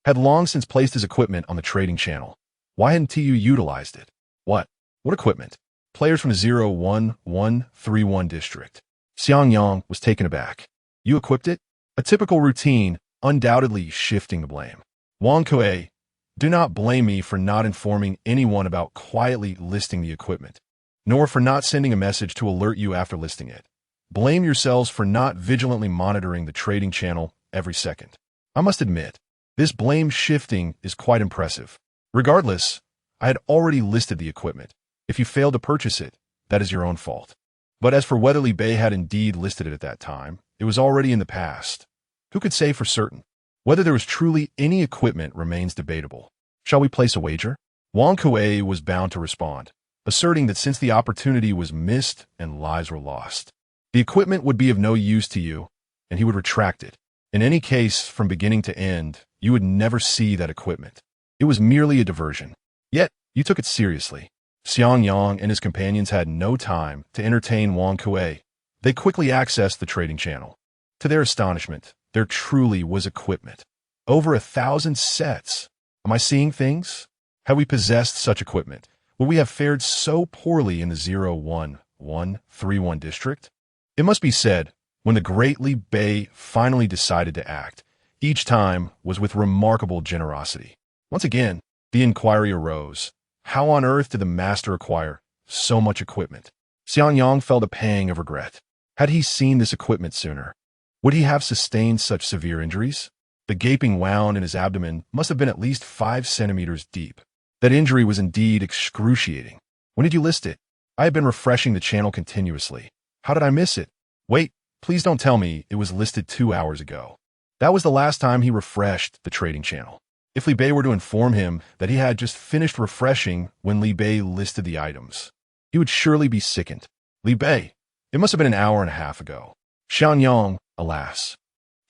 had long since placed his equipment on the trading channel. Why hadn't you utilized it? What? What equipment? Players from the 01131 district. Xiangyang was taken aback. You equipped it? A typical routine, undoubtedly shifting the blame. Wang Kuei, do not blame me for not informing anyone about quietly listing the equipment, nor for not sending a message to alert you after listing it. Blame yourselves for not vigilantly monitoring the trading channel every second. I must admit, this blame shifting is quite impressive. Regardless, I had already listed the equipment. If you failed to purchase it, that is your own fault. But as for whether Li Bei had indeed listed it at that time, it was already in the past. Who could say for certain? Whether there was truly any equipment remains debatable. Shall we place a wager? Wang Kuei was bound to respond, asserting that since the opportunity was missed and lives were lost, the equipment would be of no use to you, and he would retract it. In any case, from beginning to end, you would never see that equipment. It was merely a diversion. Yet, you took it seriously. Xiangyang and his companions had no time to entertain Wang Kuei. They quickly accessed the trading channel. To their astonishment, there truly was equipment. Over 1,000 sets. Am I seeing things? Had we possessed such equipment, would we have fared so poorly in the 01131 district? It must be said, when the great Li Bei finally decided to act, each time was with remarkable generosity. Once again, the inquiry arose. How on earth did the master acquire so much equipment? Xiangyang felt a pang of regret. Had he seen this equipment sooner, would he have sustained such severe injuries? The gaping wound in his abdomen must have been at least 5 centimeters deep. That injury was indeed excruciating. When did you list it? I have been refreshing the channel continuously. How did I miss it? Wait, please don't tell me it was listed 2 hours ago. That was the last time he refreshed the trading channel. If Li Bei were to inform him that he had just finished refreshing when Li Bei listed the items, he would surely be sickened. Li Bei, it must have been an hour and a half ago. Xiangyang, alas.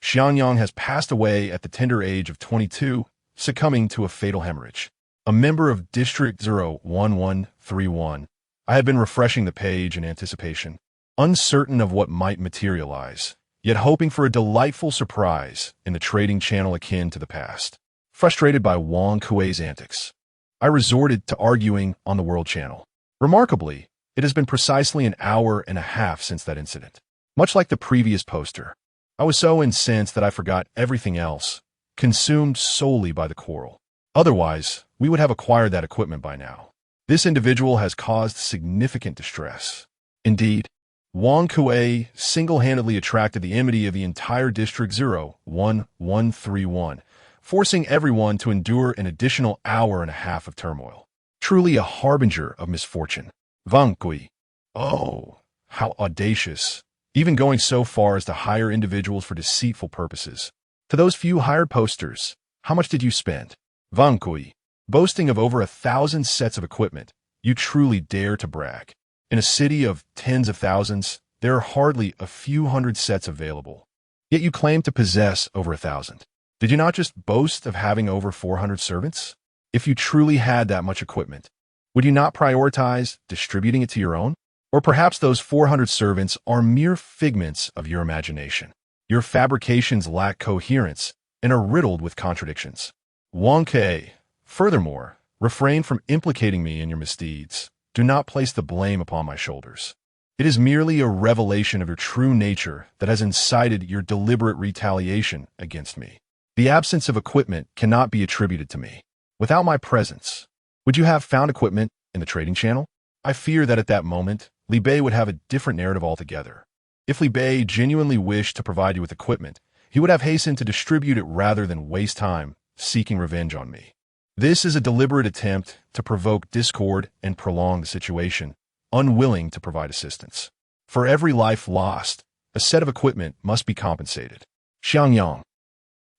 Xiangyang has passed away at the tender age of 22, succumbing to a fatal hemorrhage. A member of District 01131. I had been refreshing the page in anticipation, uncertain of what might materialize, yet hoping for a delightful surprise in the trading channel akin to the past. Frustrated by Wang Kuei's antics, I resorted to arguing on the World Channel. Remarkably, it has been precisely an hour and a half since that incident. Much like the previous poster, I was so incensed that I forgot everything else, consumed solely by the quarrel. Otherwise, we would have acquired that equipment by now. This individual has caused significant distress. Indeed, Wang Kuei single-handedly attracted the enmity of the entire District 01131, forcing everyone to endure an additional hour and a half of turmoil. Truly a harbinger of misfortune. Wang Kui. Oh, how audacious. Even going so far as to hire individuals for deceitful purposes. To those few hired posters, how much did you spend? Wang Kui. Boasting of over 1,000 sets of equipment, you truly dare to brag. In a city of tens of thousands, there are hardly a few hundred sets available. Yet you claim to possess over 1,000. Did you not just boast of having over 400 servants? If you truly had that much equipment, would you not prioritize distributing it to your own? Or perhaps those 400 servants are mere figments of your imagination. Your fabrications lack coherence and are riddled with contradictions. Wang Kui. Furthermore, refrain from implicating me in your misdeeds. Do not place the blame upon my shoulders. It is merely a revelation of your true nature that has incited your deliberate retaliation against me. The absence of equipment cannot be attributed to me. Without my presence, would you have found equipment in the trading channel? I fear that at that moment, Li Bei would have a different narrative altogether. If Li Bei genuinely wished to provide you with equipment, he would have hastened to distribute it rather than waste time seeking revenge on me. This is a deliberate attempt to provoke discord and prolong the situation, unwilling to provide assistance. For every life lost, a set of equipment must be compensated. Xiangyang.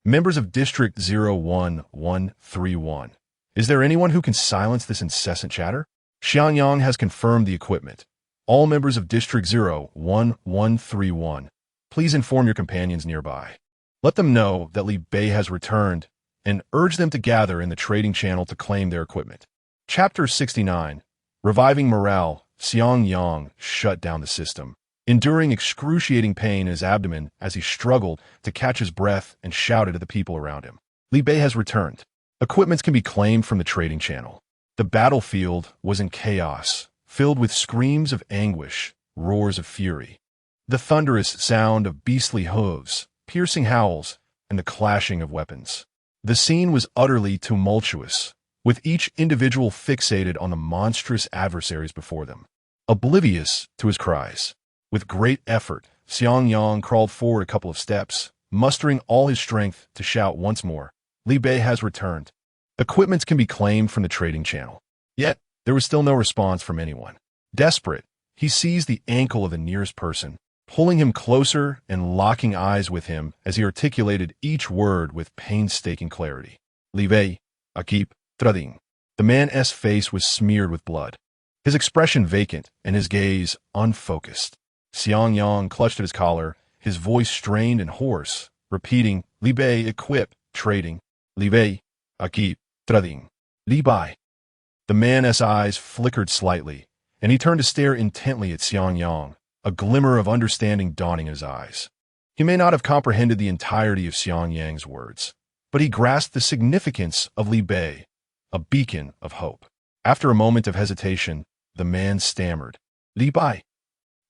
Members of District 01131. Is there anyone who can silence this incessant chatter? Xiangyang has confirmed the equipment. All members of District 01131, please inform your companions nearby. Let them know that Li Bei has returned and urge them to gather in the trading channel to claim their equipment. Chapter 69. Reviving morale, Xiangyang shut down the system, enduring excruciating pain in his abdomen as he struggled to catch his breath and shouted at the people around him. Li Bei has returned. Equipments can be claimed from the trading channel. The battlefield was in chaos, filled with screams of anguish, roars of fury, the thunderous sound of beastly hooves, piercing howls, and the clashing of weapons. The scene was utterly tumultuous, with each individual fixated on the monstrous adversaries before them, oblivious to his cries. With great effort, Xiangyang crawled forward a couple of steps, mustering all his strength to shout once more, Li Bei has returned. Equipments can be claimed from the trading channel. Yet, there was still no response from anyone. Desperate, he seized the ankle of the nearest person, pulling him closer and locking eyes with him as he articulated each word with painstaking clarity. Li Bei, Akip, Trading. The man's face was smeared with blood, his expression vacant and his gaze unfocused. Xiangyang clutched at his collar, his voice strained and hoarse, repeating, Li Bei, equip, trading. Li Bei, Akip, Trading. Li Bei. The man's eyes flickered slightly, and he turned to stare intently at Xiangyang, a glimmer of understanding dawning in his eyes. He may not have comprehended the entirety of Xiangyang's words, but he grasped the significance of Li Bei, a beacon of hope. After a moment of hesitation, the man stammered, Li Bei.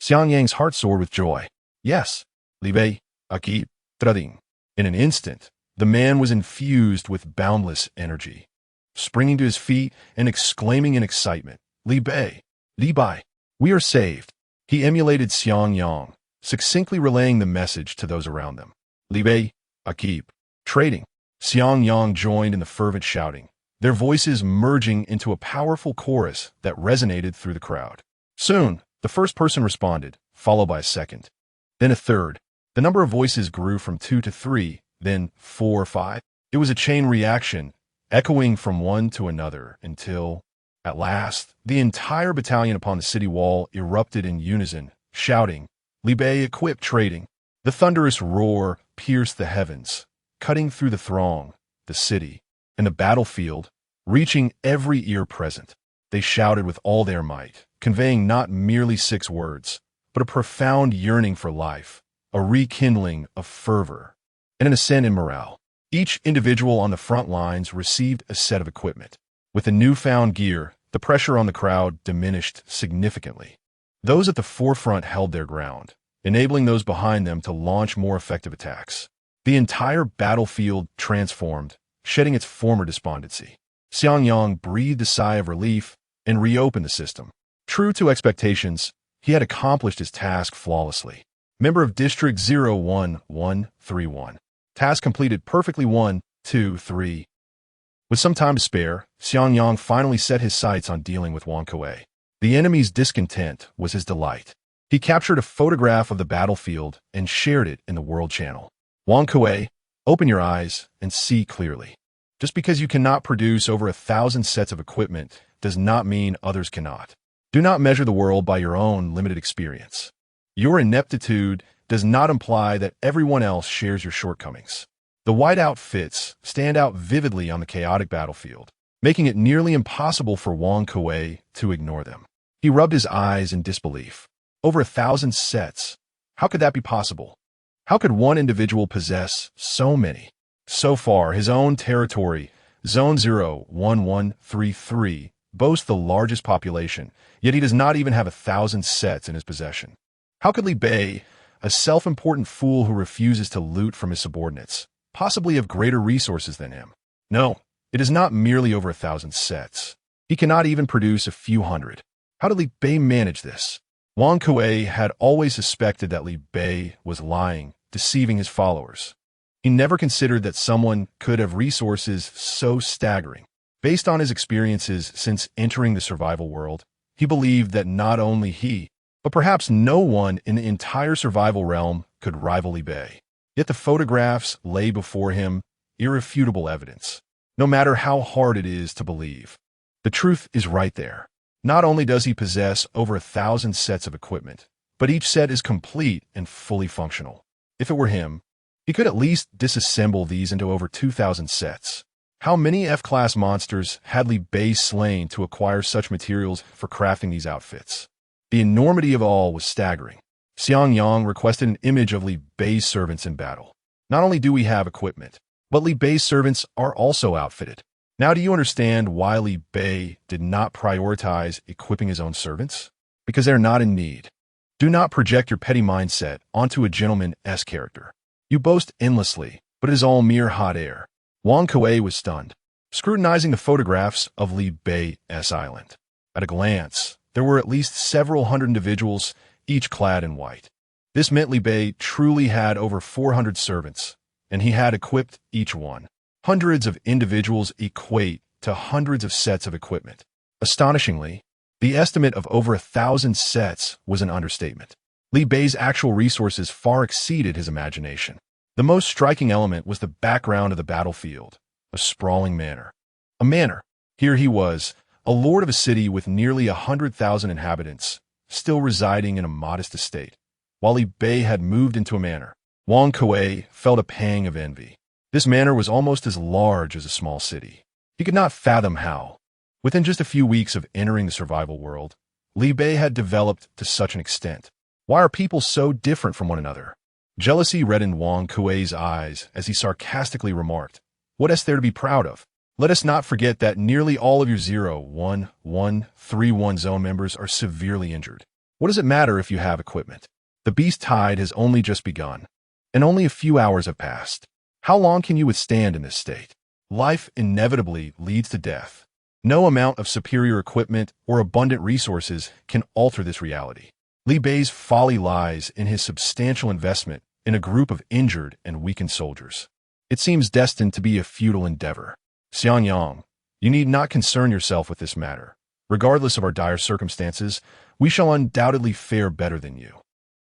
Xiangyang's heart soared with joy. Yes, Li Bei, Akip, Trading. In an instant, the man was infused with boundless energy. Springing to his feet and exclaiming in excitement, Li Bei, Li Bei, we are saved. He emulated Xiangyang, succinctly relaying the message to those around them. Li Bei, Akip, trading. Xiangyang joined in the fervent shouting, their voices merging into a powerful chorus that resonated through the crowd. Soon, the first person responded, followed by a second, then a third. The number of voices grew from 2 to 3, then 4 or 5. It was a chain reaction, echoing from one to another until, at last, the entire battalion upon the city wall erupted in unison, shouting, Li Bei, equip, trading. The thunderous roar pierced the heavens, cutting through the throng, the city, and the battlefield, reaching every ear present. They shouted with all their might, conveying not merely 6 words, but a profound yearning for life, a rekindling of fervor, and an ascent in morale. Each individual on the front lines received a set of equipment. With the newfound gear, the pressure on the crowd diminished significantly. Those at the forefront held their ground, enabling those behind them to launch more effective attacks. The entire battlefield transformed, shedding its former despondency. Xiangyang breathed a sigh of relief and reopened the system. True to expectations, he had accomplished his task flawlessly. Member of District 01131. Task completed perfectly. 1, 2, 3. With some time to spare, Xiangyang finally set his sights on dealing with Wang Kui. The enemy's discontent was his delight. He captured a photograph of the battlefield and shared it in the World Channel. Wang Kui, open your eyes and see clearly. Just because you cannot produce over 1,000 sets of equipment does not mean others cannot. Do not measure the world by your own limited experience. Your ineptitude does not imply that everyone else shares your shortcomings. The white outfits stand out vividly on the chaotic battlefield, making it nearly impossible for Wang Kuei to ignore them. He rubbed his eyes in disbelief. Over 1,000 sets. How could that be possible? How could one individual possess so many? So far, his own territory, Zone 01133, boasts the largest population, yet he does not even have 1,000 sets in his possession. How could Li Bei, a self-important fool who refuses to loot from his subordinates, possibly have greater resources than him? No, it is not merely over 1,000 sets. He cannot even produce a few hundred. How did Li Bei manage this? Wang Kuei had always suspected that Li Bei was lying, deceiving his followers. He never considered that someone could have resources so staggering. Based on his experiences since entering the survival world, he believed that not only he, but perhaps no one in the entire survival realm could rival Li Bei. Yet the photographs lay before him, irrefutable evidence. No matter how hard it is to believe, the truth is right there. Not only does he possess over 1,000 sets of equipment, but each set is complete and fully functional. If it were him, he could at least disassemble these into over 2,000 sets. How many F-class monsters had Li Bei slain to acquire such materials for crafting these outfits? The enormity of all was staggering. Xiang Yang requested an image of Li Bei's servants in battle. Not only do we have equipment, but Li Bei's servants are also outfitted. Now do you understand why Li Bei did not prioritize equipping his own servants? Because they're not in need. Do not project your petty mindset onto a gentleman-esque character. You boast endlessly, but it is all mere hot air. Wang Kuei was stunned, scrutinizing the photographs of Li Bei's island. At a glance, there were at least several hundred individuals, each clad in white. This meant Li Bei truly had over 400 servants, and he had equipped each one. Hundreds of individuals equate to hundreds of sets of equipment. Astonishingly, the estimate of over 1,000 sets was an understatement. Li Bei's actual resources far exceeded his imagination. The most striking element was the background of the battlefield, a sprawling manor. A manor. Here he was, a lord of a city with nearly 100,000 inhabitants, still residing in a modest estate. While Li Bei had moved into a manor, Wang Kuei felt a pang of envy. This manor was almost as large as a small city. He could not fathom how. Within just a few weeks of entering the survival world, Li Bei had developed to such an extent. Why are people so different from one another? Jealousy reddened Wang Kuei's eyes as he sarcastically remarked, "What is there to be proud of? Let us not forget that nearly all of your 01131 zone members are severely injured. What does it matter if you have equipment? The beast tide has only just begun, and only a few hours have passed. How long can you withstand in this state? Life inevitably leads to death. No amount of superior equipment or abundant resources can alter this reality." Li Bei's folly lies in his substantial investment in a group of injured and weakened soldiers. It seems destined to be a futile endeavor. Xiang Yang, you need not concern yourself with this matter. Regardless of our dire circumstances, we shall undoubtedly fare better than you.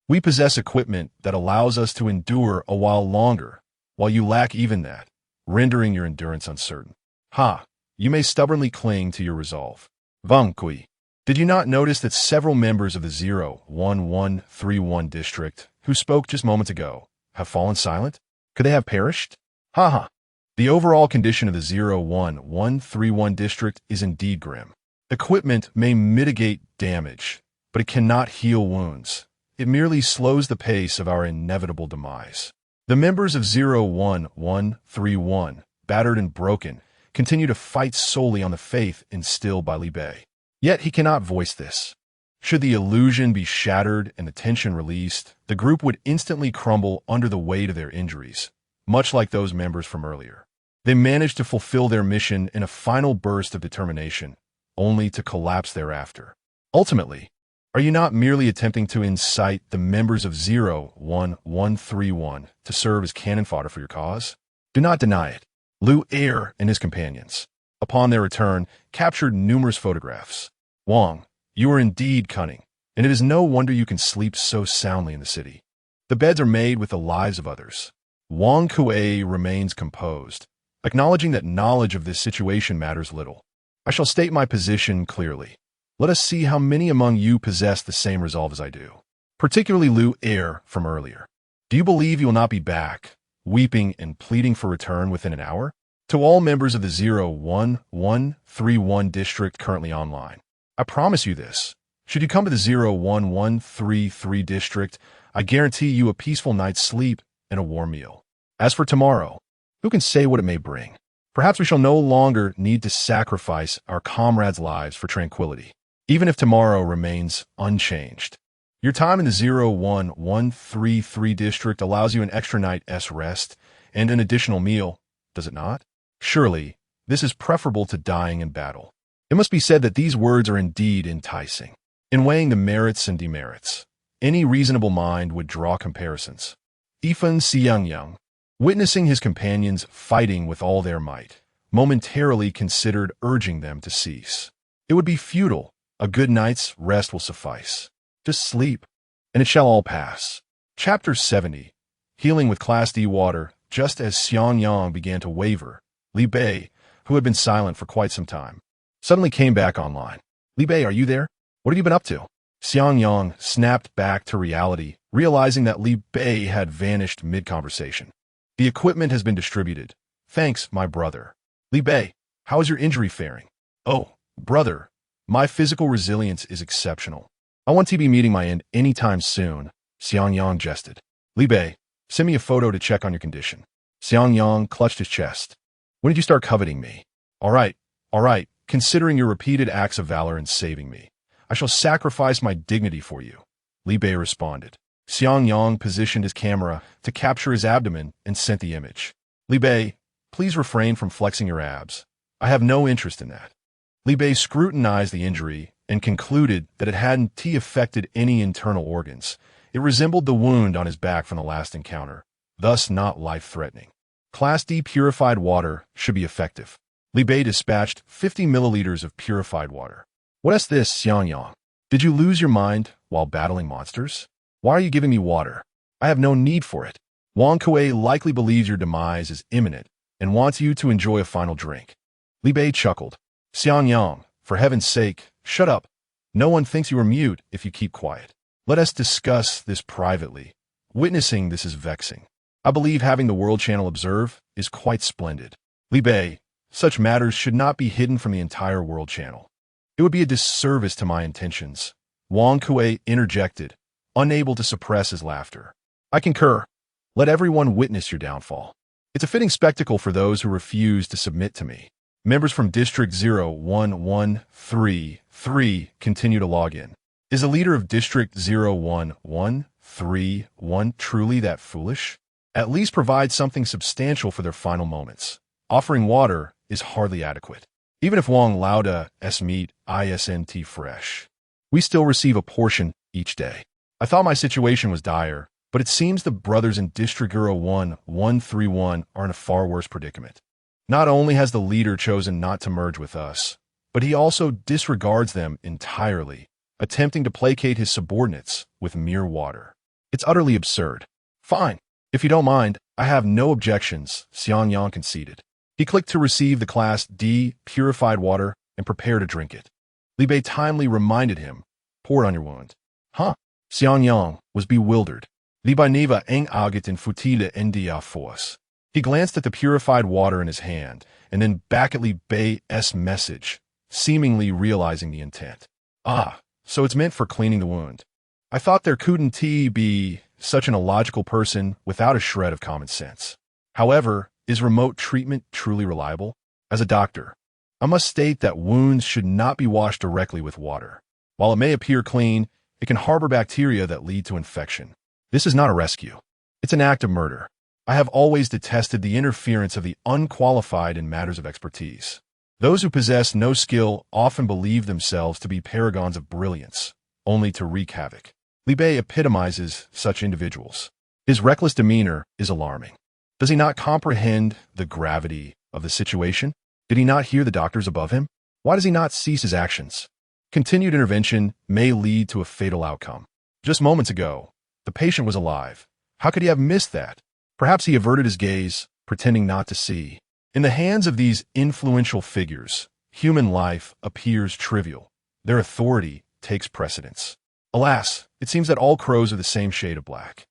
We possess equipment that allows us to endure a while longer, while you lack even that, rendering your endurance uncertain. Ha! You may stubbornly cling to your resolve. Wang Kui, did you not notice that several members of the 01131 district, who spoke just moments ago, have fallen silent? Could they have perished? Ha ha! The overall condition of the 01131 district is indeed grim. Equipment may mitigate damage, but it cannot heal wounds. It merely slows the pace of our inevitable demise. The members of 01131, battered and broken, continue to fight solely on the faith instilled by Li Bei. Yet he cannot voice this. Should the illusion be shattered and the tension released, the group would instantly crumble under the weight of their injuries, much like those members from earlier. They managed to fulfill their mission in a final burst of determination, only to collapse thereafter. Ultimately, are you not merely attempting to incite the members of 01131 to serve as cannon fodder for your cause? Do not deny it. Liu Er and his companions, upon their return, captured numerous photographs. Wang, you are indeed cunning, and it is no wonder you can sleep so soundly in the city. The beds are made with the lives of others. Wang Kuei remains composed, acknowledging that knowledge of this situation matters little. I shall state my position clearly. Let us see how many among you possess the same resolve as I do. Particularly Liu Er from earlier. Do you believe you will not be back, weeping and pleading for return within an hour? To all members of the 01131 district currently online, I promise you this. Should you come to the 01133 district, I guarantee you a peaceful night's sleep and a warm meal. As for tomorrow, who can say what it may bring? Perhaps we shall no longer need to sacrifice our comrades' lives for tranquility, even if tomorrow remains unchanged. Your time in the 01133 district allows you an extra night's rest and an additional meal, does it not? Surely, this is preferable to dying in battle. It must be said that these words are indeed enticing. In weighing the merits and demerits, any reasonable mind would draw comparisons. Ifan Xiangyang, witnessing his companions fighting with all their might, momentarily considered urging them to cease. It would be futile. A good night's rest will suffice. Just sleep, and it shall all pass. Chapter 70. Healing with Class D water. Just as Xiangyang began to waver, Li Bei, who had been silent for quite some time, suddenly came back online. Li Bei, are you there? What have you been up to? Xiangyang snapped back to reality, realizing that Li Bei had vanished mid-conversation. The equipment has been distributed. Thanks, my brother. Li Bei, how is your injury faring? Oh, brother, my physical resilience is exceptional. I want to be meeting my end anytime soon, Xiangyang jested. Li Bei, send me a photo to check on your condition. Xiangyang clutched his chest. When did you start coveting me? All right, considering your repeated acts of valor in saving me, I shall sacrifice my dignity for you, Li Bei responded. Xiangyang positioned his camera to capture his abdomen and sent the image. Li Bei, please refrain from flexing your abs. I have no interest in that. Li Bei scrutinized the injury and concluded that it hadn't affected any internal organs. It resembled the wound on his back from the last encounter, thus not life-threatening. Class D purified water should be effective. Li Bei dispatched 50 milliliters of purified water. What is this, Xiangyang? Did you lose your mind while battling monsters? Why are you giving me water? I have no need for it. Wang Kuei likely believes your demise is imminent and wants you to enjoy a final drink. Li Bei chuckled. Xiangyang, for heaven's sake, shut up. No one thinks you are mute if you keep quiet. Let us discuss this privately. Witnessing this is vexing. I believe having the World Channel observe is quite splendid. Li Bei, such matters should not be hidden from the entire World Channel. It would be a disservice to my intentions. Wang Kuei interjected, unable to suppress his laughter. I concur. Let everyone witness your downfall. It's a fitting spectacle for those who refuse to submit to me. Members from District 01133 continue to log in. Is the leader of District 01131 truly that foolish? At least provide something substantial for their final moments. Offering water is hardly adequate. Even if Wang Lauda's meat isn't fresh, we still receive a portion each day. I thought my situation was dire, but it seems the brothers in District 01131 are in a far worse predicament. Not only has the leader chosen not to merge with us, but he also disregards them entirely, attempting to placate his subordinates with mere water. It's utterly absurd. Fine. If you don't mind, I have no objections, Xiangyang conceded. He clicked to receive the Class D purified water and prepare to drink it. Li Bei timely reminded him, pour it on your wound. Huh? Xiangyang was bewildered. Li Bei neva eng agit in futile ndia force. He glanced at the purified water in his hand, and then back at Li Bei's message, seemingly realizing the intent. Ah, so it's meant for cleaning the wound. I thought there couldn't be such an illogical person without a shred of common sense. However, is remote treatment truly reliable? As a doctor, I must state that wounds should not be washed directly with water. While it may appear clean, it can harbor bacteria that lead to infection. This is not a rescue. It's an act of murder. I have always detested the interference of the unqualified in matters of expertise. Those who possess no skill often believe themselves to be paragons of brilliance, only to wreak havoc. Li Bei epitomizes such individuals. His reckless demeanor is alarming. Does he not comprehend the gravity of the situation? Did he not hear the doctors above him? Why does he not cease his actions? Continued intervention may lead to a fatal outcome. Just moments ago, the patient was alive. How could he have missed that? Perhaps he averted his gaze, pretending not to see. In the hands of these influential figures, human life appears trivial. Their authority takes precedence. Alas, it seems that all crows are the same shade of black.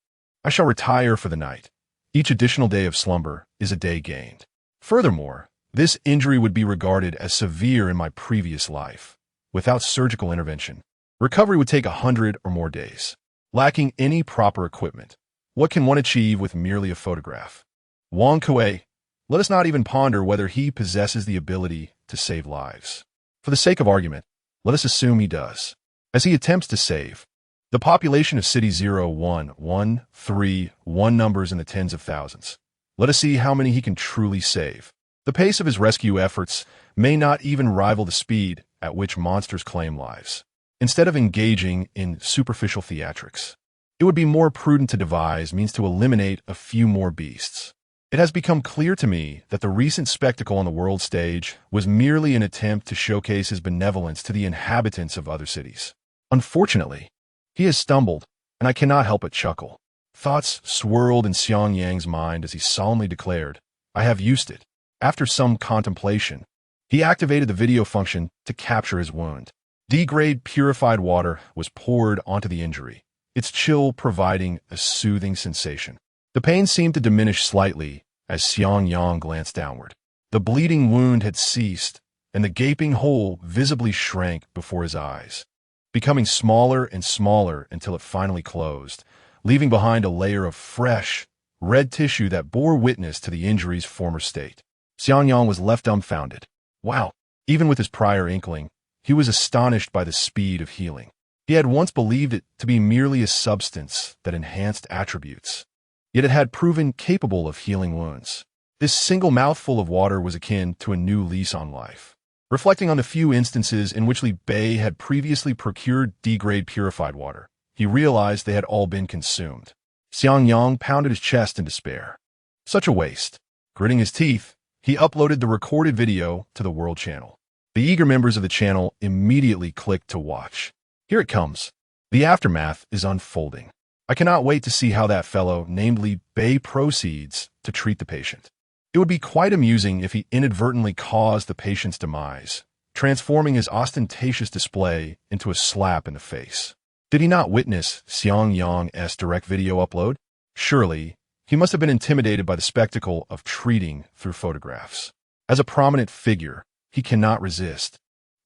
I shall retire for the night. Each additional day of slumber is a day gained. Furthermore, this injury would be regarded as severe in my previous life. Without surgical intervention, recovery would take 100 or more days. Lacking any proper equipment, what can one achieve with merely a photograph? Wang Kuei, let us not even ponder whether he possesses the ability to save lives. For the sake of argument, let us assume he does. As he attempts to save, the population of City 0113 numbers in the tens of thousands. Let us see how many he can truly save. The pace of his rescue efforts may not even rival the speed at which monsters claim lives. Instead of engaging in superficial theatrics, it would be more prudent to devise means to eliminate a few more beasts. It has become clear to me that the recent spectacle on the world stage was merely an attempt to showcase his benevolence to the inhabitants of other cities. Unfortunately, he has stumbled, and I cannot help but chuckle. Thoughts swirled in Xiang Yang's mind as he solemnly declared, "I have used it." After some contemplation, he activated the video function to capture his wound. D-grade purified water was poured onto the injury, its chill providing a soothing sensation. The pain seemed to diminish slightly as Xiang Yang glanced downward. The bleeding wound had ceased, and the gaping hole visibly shrank before his eyes, becoming smaller and smaller until it finally closed, leaving behind a layer of fresh, red tissue that bore witness to the injury's former state. Xiang Yang was left dumbfounded. Wow! Even with his prior inkling, he was astonished by the speed of healing. He had once believed it to be merely a substance that enhanced attributes, yet it had proven capable of healing wounds. This single mouthful of water was akin to a new lease on life. Reflecting on the few instances in which Li Bei had previously procured D-grade purified water, he realized they had all been consumed. Xiang Yang pounded his chest in despair. Such a waste. Gritting his teeth, he uploaded the recorded video to the World Channel. The eager members of the channel immediately clicked to watch. Here it comes. The aftermath is unfolding. I cannot wait to see how that fellow, named Li Bei, proceeds to treat the patient. It would be quite amusing if he inadvertently caused the patient's demise, transforming his ostentatious display into a slap in the face. Did he not witness Xiang Yang's direct video upload? Surely, he must have been intimidated by the spectacle of treating through photographs. As a prominent figure, he cannot resist.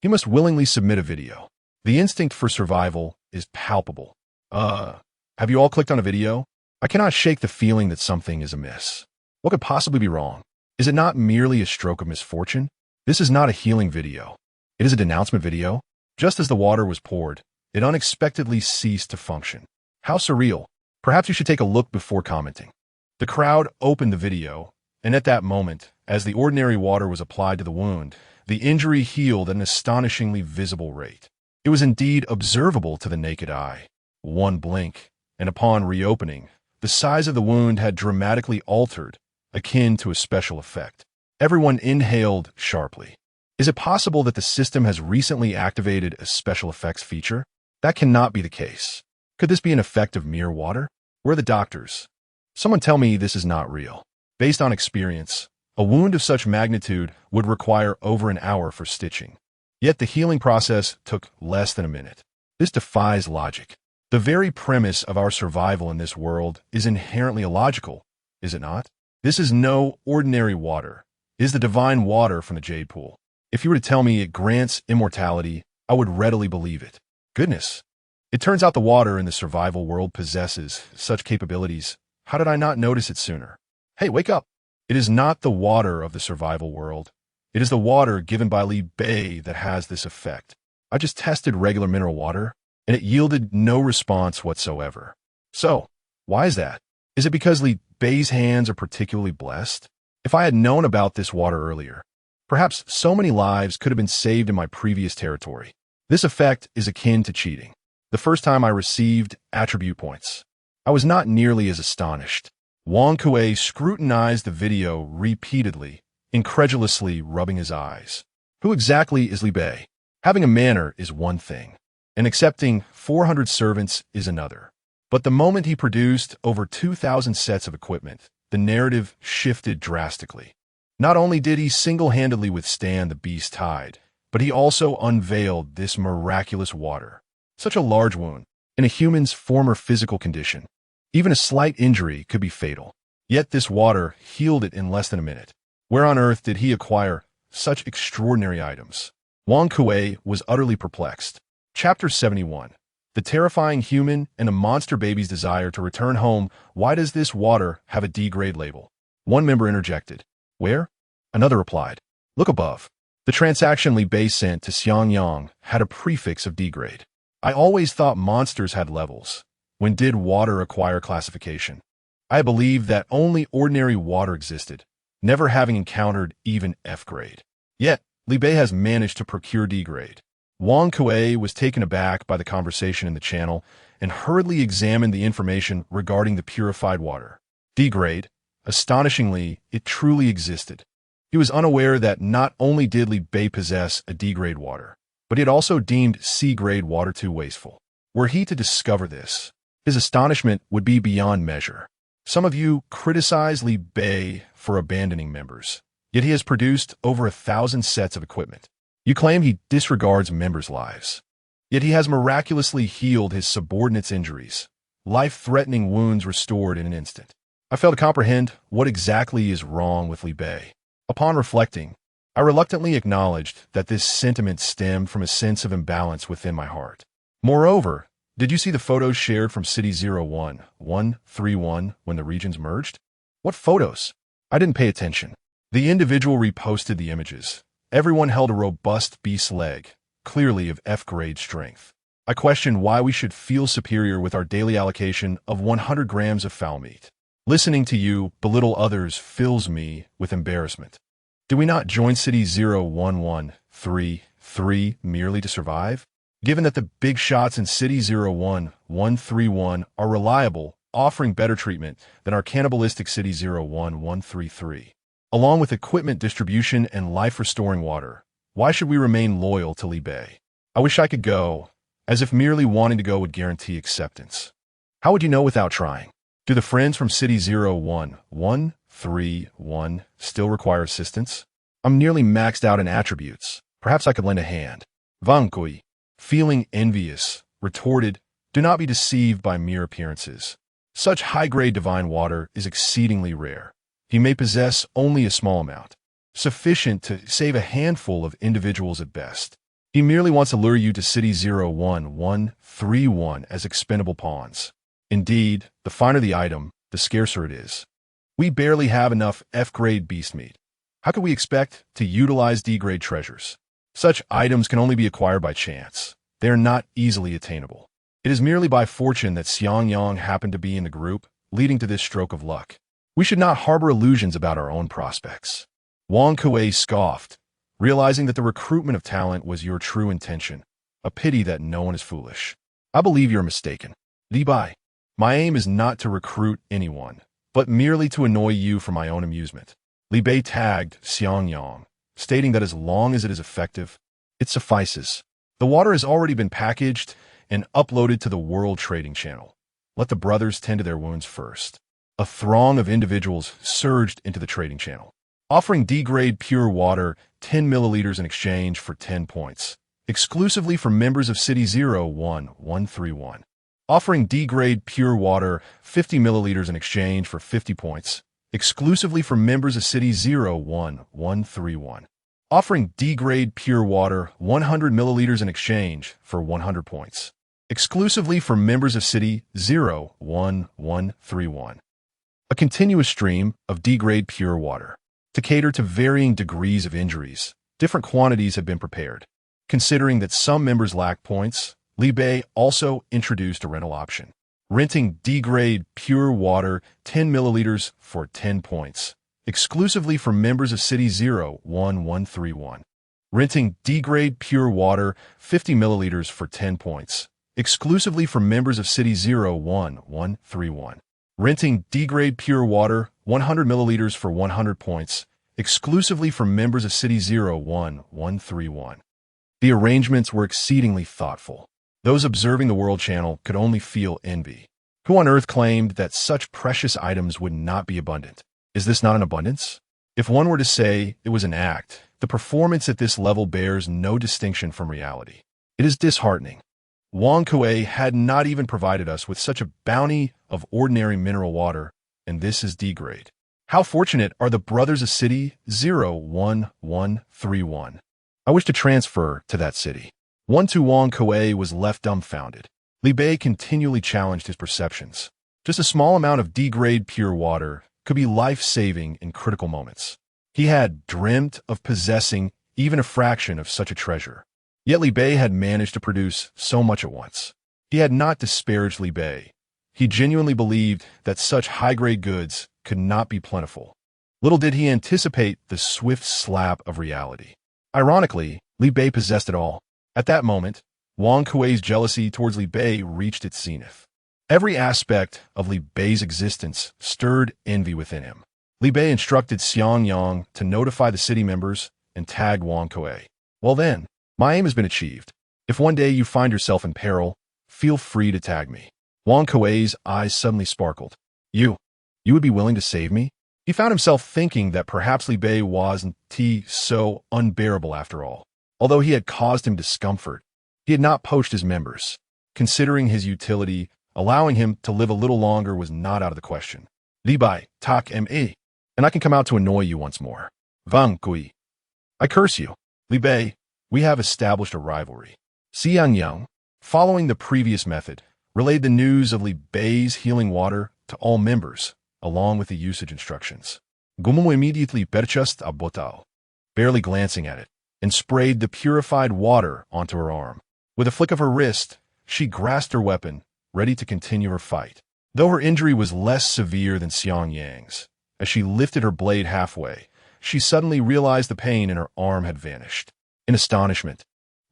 He must willingly submit a video. The instinct for survival is palpable. Have you all clicked on a video? I cannot shake the feeling that something is amiss. What could possibly be wrong? Is it not merely a stroke of misfortune? This is not a healing video. It is a denouncement video. Just as the water was poured, it unexpectedly ceased to function. How surreal. Perhaps you should take a look before commenting. The crowd opened the video, and at that moment, as the ordinary water was applied to the wound, the injury healed at an astonishingly visible rate. It was indeed observable to the naked eye. One blink, and upon reopening, the size of the wound had dramatically altered, akin to a special effect. Everyone inhaled sharply. Is it possible that the system has recently activated a special effects feature? That cannot be the case. Could this be an effect of mere water? Where are the doctors? Someone tell me this is not real. Based on experience, a wound of such magnitude would require over an hour for stitching. Yet the healing process took less than a minute. This defies logic. The very premise of our survival in this world is inherently illogical, is it not? This is no ordinary water. It is the divine water from the Jade Pool. If you were to tell me it grants immortality, I would readily believe it. Goodness. It turns out the water in the survival world possesses such capabilities. How did I not notice it sooner? Hey, wake up. It is not the water of the survival world. It is the water given by Li Bei that has this effect. I just tested regular mineral water, and it yielded no response whatsoever. So, why is that? Is it because Li Bei's hands are particularly blessed? If I had known about this water earlier, perhaps so many lives could have been saved in my previous territory. This effect is akin to cheating. The first time I received attribute points, I was not nearly as astonished. Wang Kuei scrutinized the video repeatedly, incredulously rubbing his eyes. Who exactly is Li Bei? Having a manor is one thing, and accepting 400 servants is another. But the moment he produced over 2,000 sets of equipment, the narrative shifted drastically. Not only did he single-handedly withstand the beast tide, but he also unveiled this miraculous water. Such a large wound, in a human's former physical condition. Even a slight injury could be fatal. Yet this water healed it in less than a minute. Where on earth did he acquire such extraordinary items? Wang Kuei was utterly perplexed. Chapter 71. The terrifying human and a monster baby's desire to return home. Why does this water have a D-grade label? One member interjected. Where? Another replied. Look above. The transaction Li Bei sent to Xiangyang had a prefix of D-grade. I always thought monsters had levels. When did water acquire classification? I believed that only ordinary water existed, never having encountered even F-grade. Yet, Li Bei has managed to procure D-grade. Wang Kuei was taken aback by the conversation in the channel and hurriedly examined the information regarding the purified water. D-grade. Astonishingly, it truly existed. He was unaware that not only did Li Bei possess a D-grade water, but he had also deemed C-grade water too wasteful. Were he to discover this, his astonishment would be beyond measure. Some of you criticize Li Bei for abandoning members, yet he has produced over 1,000 sets of equipment. You claim he disregards members' lives, yet he has miraculously healed his subordinates' injuries, life-threatening wounds restored in an instant. I fail to comprehend what exactly is wrong with Li Bei. Upon reflecting, I reluctantly acknowledged that this sentiment stemmed from a sense of imbalance within my heart. Moreover, did you see the photos shared from City 01-131 when the regions merged? What photos? I didn't pay attention. The individual reposted the images. Everyone held a robust beast leg, clearly of F-grade strength. I questioned why we should feel superior with our daily allocation of 100 grams of fowl meat. Listening to you belittle others fills me with embarrassment. Do we not join City 01133 merely to survive? Given that the big shots in City 01131 are reliable, offering better treatment than our cannibalistic City 01133, along with equipment distribution and life-restoring water, why should we remain loyal to Li Bei? I wish I could go, as if merely wanting to go would guarantee acceptance. How would you know without trying? Do the friends from City 01131 still require assistance? I'm nearly maxed out in attributes. Perhaps I could lend a hand. Wang Kuei, feeling envious, retorted, do not be deceived by mere appearances. Such high-grade divine water is exceedingly rare. He may possess only a small amount, sufficient to save a handful of individuals at best. He merely wants to lure you to City 01131 as expendable pawns. Indeed, the finer the item, the scarcer it is. We barely have enough F-grade beast meat. How could we expect to utilize D-grade treasures? Such items can only be acquired by chance. They are not easily attainable. It is merely by fortune that Xiangyang happened to be in the group, leading to this stroke of luck. We should not harbor illusions about our own prospects. Wang Kuei scoffed, realizing that the recruitment of talent was your true intention. A pity that no one is foolish. I believe you're mistaken. Li Bei. My aim is not to recruit anyone, but merely to annoy you for my own amusement. Li Bei tagged Xiangyang, stating that as long as it is effective, it suffices. The water has already been packaged and uploaded to the World Trading Channel. Let the brothers tend to their wounds first. A throng of individuals surged into the trading channel, offering D-grade pure water 10 milliliters in exchange for 10 points, exclusively for members of City 01131. Offering D-grade pure water 50 milliliters in exchange for 50 points, exclusively for members of City 01131. Offering D-grade pure water 100 milliliters in exchange for 100 points, exclusively for members of City 01131. A continuous stream of D-grade pure water. To cater to varying degrees of injuries, different quantities have been prepared. Considering that some members lack points, Li Bei also introduced a rental option, renting D-grade pure water 10 milliliters for 10 points, exclusively for members of City 01131. Renting D-grade pure water 50 milliliters for 10 points, exclusively for members of City 01131. Renting D-grade pure water 100 milliliters for 100 points, exclusively for members of City 01131. The arrangements were exceedingly thoughtful. Those observing the World Channel could only feel envy. Who on earth claimed that such precious items would not be abundant? Is this not an abundance? If one were to say it was an act, the performance at this level bears no distinction from reality. It is disheartening. Wang Kuei had not even provided us with such a bounty of ordinary mineral water, and this is D-grade. How fortunate are the brothers of City 01131. I wish to transfer to that city. Wang Kuei was left dumbfounded. Li Bei continually challenged his perceptions. Just a small amount of D-grade pure water could be life-saving in critical moments. He had dreamt of possessing even a fraction of such a treasure. Yet Li Bei had managed to produce so much at once. He had not disparaged Li Bei. He genuinely believed that such high-grade goods could not be plentiful. Little did he anticipate the swift slap of reality. Ironically, Li Bei possessed it all. At that moment, Wang Kuei's jealousy towards Li Bei reached its zenith. Every aspect of Li Bei's existence stirred envy within him. Li Bei instructed Xiang Yang to notify the city members and tag Wang Kuei. Well then, my aim has been achieved. If one day you find yourself in peril, feel free to tag me. Wang Kuei's eyes suddenly sparkled. You would be willing to save me? He found himself thinking that perhaps Li Bei wasn't so unbearable after all. Although he had caused him discomfort, he had not poached his members. Considering his utility, allowing him to live a little longer was not out of the question. Li Bai, tak me, and I can come out to annoy you once more. Wang Kui. I curse you. Li Bei, we have established a rivalry. Xiang Yang, following the previous method, relayed the news of Li Bei's healing water to all members, along with the usage instructions. Gumu immediately purchased a bottle, barely glancing at it, and sprayed the purified water onto her arm. With a flick of her wrist, she grasped her weapon, ready to continue her fight. Though her injury was less severe than Xiang Yang's, as she lifted her blade halfway, she suddenly realized the pain in her arm had vanished. In astonishment,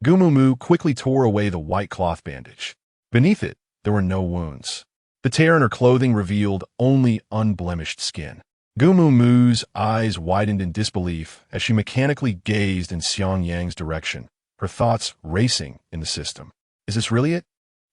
Gumumu quickly tore away the white cloth bandage. Beneath it, there were no wounds. The tear in her clothing revealed only unblemished skin. Gumumu's eyes widened in disbelief as she mechanically gazed in Xiang Yang's direction, her thoughts racing in the system. Is this really it?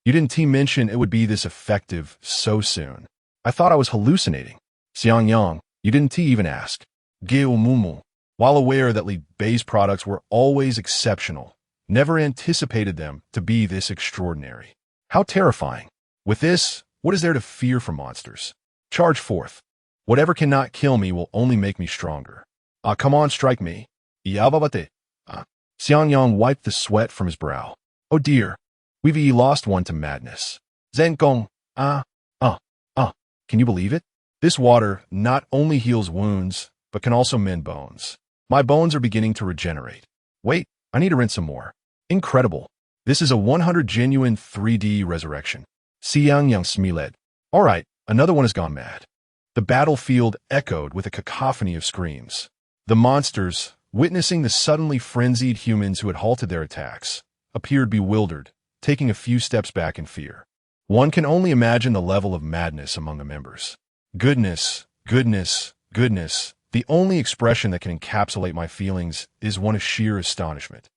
You didn't mention it would be this effective so soon. I thought I was hallucinating. Xiang Yang, you didn't even ask. Gumumu, while aware that Li Bei's products were always exceptional, never anticipated them to be this extraordinary. How terrifying. With this, what is there to fear from monsters? Charge forth. Whatever cannot kill me will only make me stronger. Come on, strike me. Yababate. Xiang Yang wiped the sweat from his brow. Oh dear, we've lost one to madness. Zengong. Can you believe it? This water not only heals wounds, but can also mend bones. My bones are beginning to regenerate. Wait, I need to rinse some more. Incredible. This is a 100 genuine 3D resurrection. Xiang Yang smiled. All right, another one has gone mad. The battlefield echoed with a cacophony of screams. The monsters, witnessing the suddenly frenzied humans who had halted their attacks, appeared bewildered, taking a few steps back in fear. One can only imagine the level of madness among the members. Goodness, goodness, goodness. The only expression that can encapsulate my feelings is one of sheer astonishment.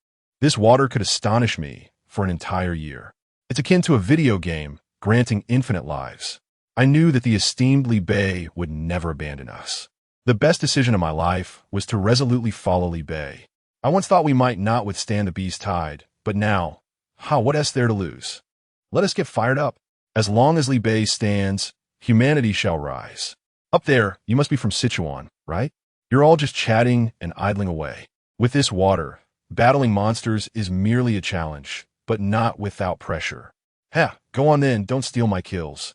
This water could astonish me for an entire year. It's akin to a video game, granting infinite lives. I knew that the esteemed Li Bei would never abandon us. The best decision of my life was to resolutely follow Li Bei. I once thought we might not withstand the beast tide, but now, what is there to lose? Let us get fired up. As long as Li Bei stands, humanity shall rise. Up there, you must be from Sichuan, right? You're all just chatting and idling away. With this water, battling monsters is merely a challenge, but not without pressure. Go on then, don't steal my kills.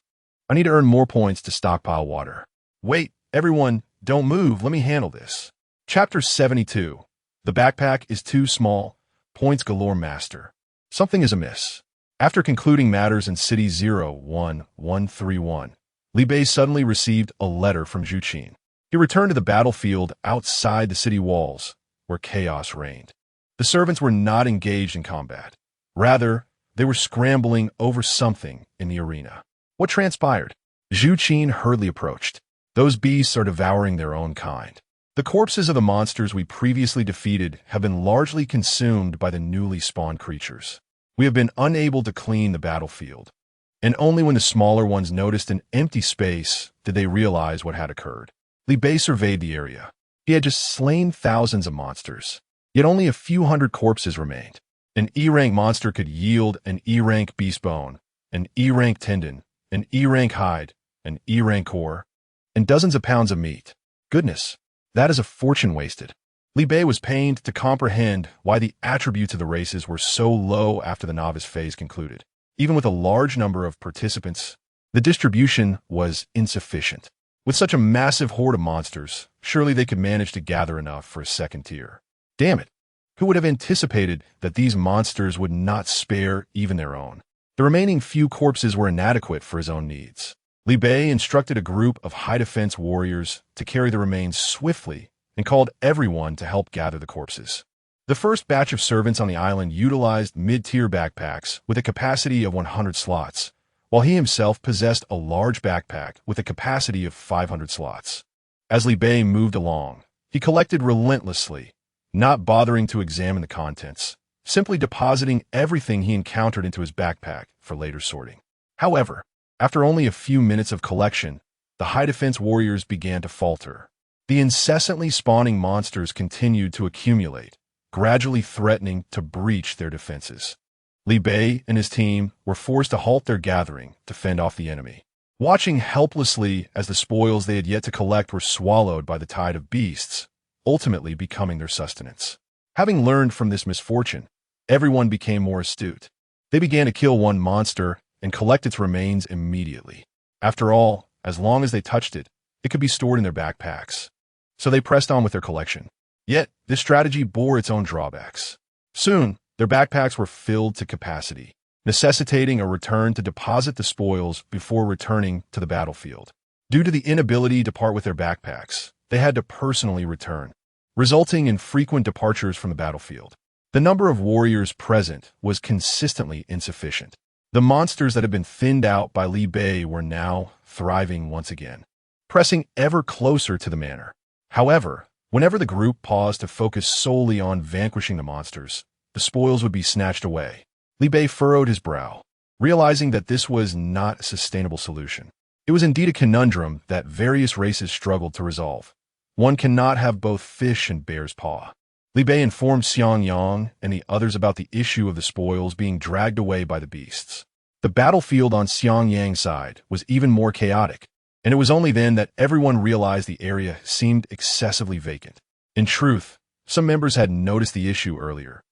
I need to earn more points to stockpile water. Wait, everyone, don't move, let me handle this. Chapter 72. The backpack is too small. Points galore master. Something is amiss. After concluding matters in City 01131, Li Bei suddenly received a letter from Zhu Qin. He returned to the battlefield outside the city walls, where chaos reigned. The servants were not engaged in combat. Rather, they were scrambling over something in the arena. What transpired? Zhu Qin hurriedly approached. Those beasts are devouring their own kind. The corpses of the monsters we previously defeated have been largely consumed by the newly spawned creatures. We have been unable to clean the battlefield, and only when the smaller ones noticed an empty space did they realize what had occurred. Li Bei surveyed the area. He had just slain thousands of monsters, yet only a few hundred corpses remained. An E-rank monster could yield an E-rank beast bone, an E-rank tendon, an E-rank hide, an E-rank core, and dozens of pounds of meat. Goodness, that is a fortune wasted. Li Bei was pained to comprehend why the attributes of the races were so low after the novice phase concluded. Even with a large number of participants, the distribution was insufficient. With such a massive horde of monsters, surely they could manage to gather enough for a second tier. Damn it! Who would have anticipated that these monsters would not spare even their own? The remaining few corpses were inadequate for his own needs. Li Bei instructed a group of high-defense warriors to carry the remains swiftly and called everyone to help gather the corpses. The first batch of servants on the island utilized mid-tier backpacks with a capacity of 100 slots, while he himself possessed a large backpack with a capacity of 500 slots. As Li Bei moved along, he collected relentlessly, not bothering to examine the contents, simply depositing everything he encountered into his backpack for later sorting. However, after only a few minutes of collection, the high-defense warriors began to falter. The incessantly spawning monsters continued to accumulate, gradually threatening to breach their defenses. Li Bei and his team were forced to halt their gathering to fend off the enemy, watching helplessly as the spoils they had yet to collect were swallowed by the tide of beasts, ultimately becoming their sustenance. Having learned from this misfortune, everyone became more astute. They began to kill one monster and collect its remains immediately. After all, as long as they touched it, it could be stored in their backpacks. So they pressed on with their collection. Yet, this strategy bore its own drawbacks. Soon, their backpacks were filled to capacity, necessitating a return to deposit the spoils before returning to the battlefield. Due to the inability to part with their backpacks, they had to personally return, resulting in frequent departures from the battlefield. The number of warriors present was consistently insufficient. The monsters that had been thinned out by Li Bei were now thriving once again, pressing ever closer to the manor. However, whenever the group paused to focus solely on vanquishing the monsters, the spoils would be snatched away. Li Bei furrowed his brow, realizing that this was not a sustainable solution. It was indeed a conundrum that various races struggled to resolve. One cannot have both fish and bear's paw. Li Bei informed Xiang Yang and the others about the issue of the spoils being dragged away by the beasts. The battlefield on Xiang Yang's side was even more chaotic, and it was only then that everyone realized the area seemed excessively vacant. In truth, some members had noticed the issue earlier,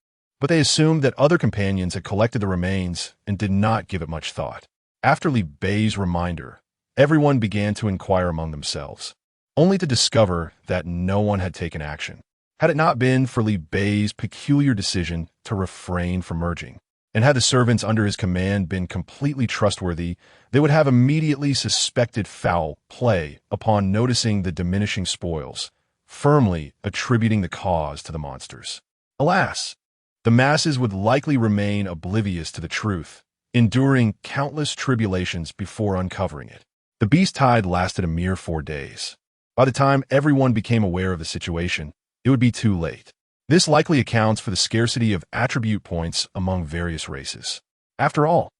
but they assumed that other companions had collected the remains and did not give it much thought. After Li Bei's reminder, everyone began to inquire among themselves, only to discover that no one had taken action. Had it not been for Li Bei's peculiar decision to refrain from merging, and had the servants under his command been completely trustworthy, they would have immediately suspected foul play upon noticing the diminishing spoils, firmly attributing the cause to the monsters. Alas, the masses would likely remain oblivious to the truth, enduring countless tribulations before uncovering it. The beast tide lasted a mere 4 days. By the time everyone became aware of the situation, it would be too late. This likely accounts for the scarcity of attribute points among various races. After all,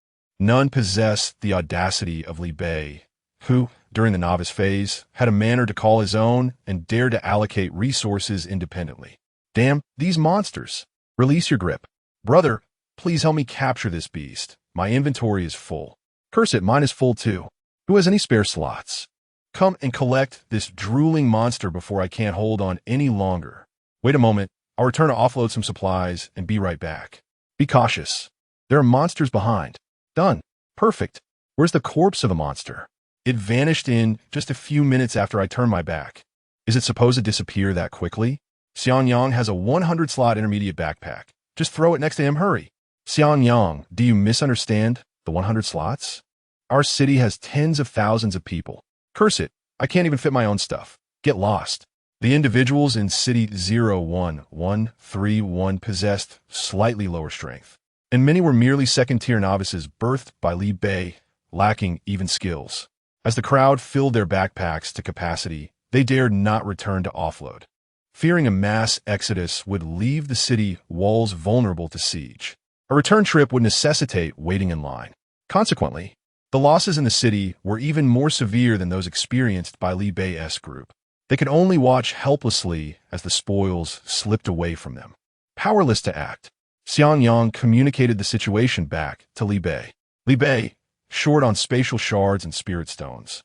none possessed the audacity of Li Bei, who, during the novice phase, had a manner to call his own and dared to allocate resources independently. Damn these monsters! Release your grip. Brother, please help me capture this beast. My inventory is full. Curse it, mine is full too. Who has any spare slots? Come and collect this drooling monster before I can't hold on any longer. Wait a moment. I'll return to offload some supplies and be right back. Be cautious. There are monsters behind. Done. Perfect. Where's the corpse of the monster? It vanished in just a few minutes after I turned my back. Is it supposed to disappear that quickly? Xiang Yang has a 100-slot intermediate backpack. Just throw it next to him, hurry. Xiang Yang, do you misunderstand the 100 slots? Our city has tens of thousands of people. Curse it, I can't even fit my own stuff. Get lost. The individuals in City 01131 possessed slightly lower strength, and many were merely second-tier novices birthed by Li Bei, lacking even skills. As the crowd filled their backpacks to capacity, they dared not return to offload, fearing a mass exodus would leave the city walls vulnerable to siege. A return trip would necessitate waiting in line. Consequently, the losses in the city were even more severe than those experienced by Li Bei's group. They could only watch helplessly as the spoils slipped away from them. Powerless to act, Xiangyang communicated the situation back to Li Bei. Li Bei, short on spatial shards and spirit stones,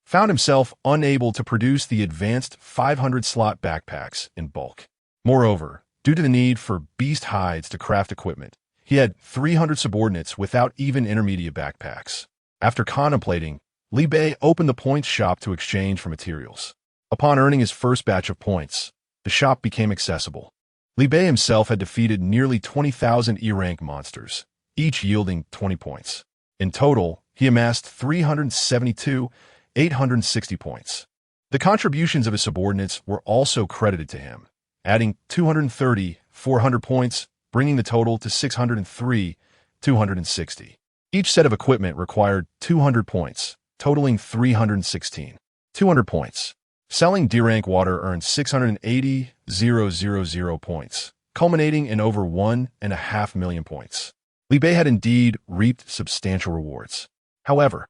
found himself unable to produce the advanced 500-slot backpacks in bulk. Moreover, due to the need for beast hides to craft equipment, he had 300 subordinates without even intermediate backpacks. After contemplating, Li Bei opened the points shop to exchange for materials. Upon earning his first batch of points, the shop became accessible. Li Bei himself had defeated nearly 20,000 E-rank monsters, each yielding 20 points. In total, he amassed 372,860 points. The contributions of his subordinates were also credited to him, adding 230,400 points, bringing the total to 603,260. Each set of equipment required 200 points, totaling 316. 200 points. Selling D-rank water earned 680,000 points, culminating in over 1.5 million points. Li Bei had indeed reaped substantial rewards. However,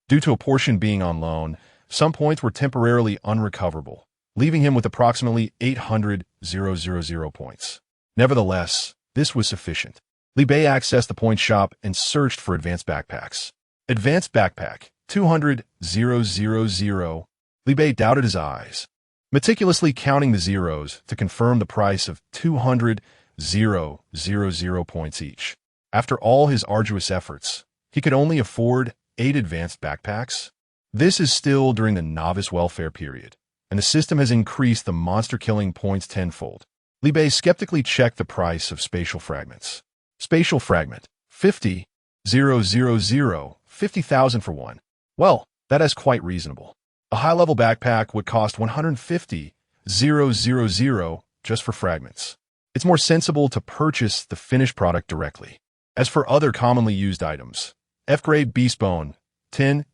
due to a portion being on loan, some points were temporarily unrecoverable, leaving him with approximately 800,000 points. Nevertheless, this was sufficient. Li Bei accessed the point shop and searched for advanced backpacks. Advanced backpack, 200,000. Li Bei doubted his eyes, meticulously counting the zeros to confirm the price of 200,000 points each. After all his arduous efforts, he could only afford 8 advanced backpacks. This is still during the novice welfare period, and the system has increased the monster-killing points tenfold. Li Bei skeptically checked the price of spatial fragments. Spatial fragment, 50,000, 50,000 for one. Well, that is quite reasonable. A high-level backpack would cost 150,000 just for fragments. It's more sensible to purchase the finished product directly. As for other commonly used items, F-grade beast bone, 10,000,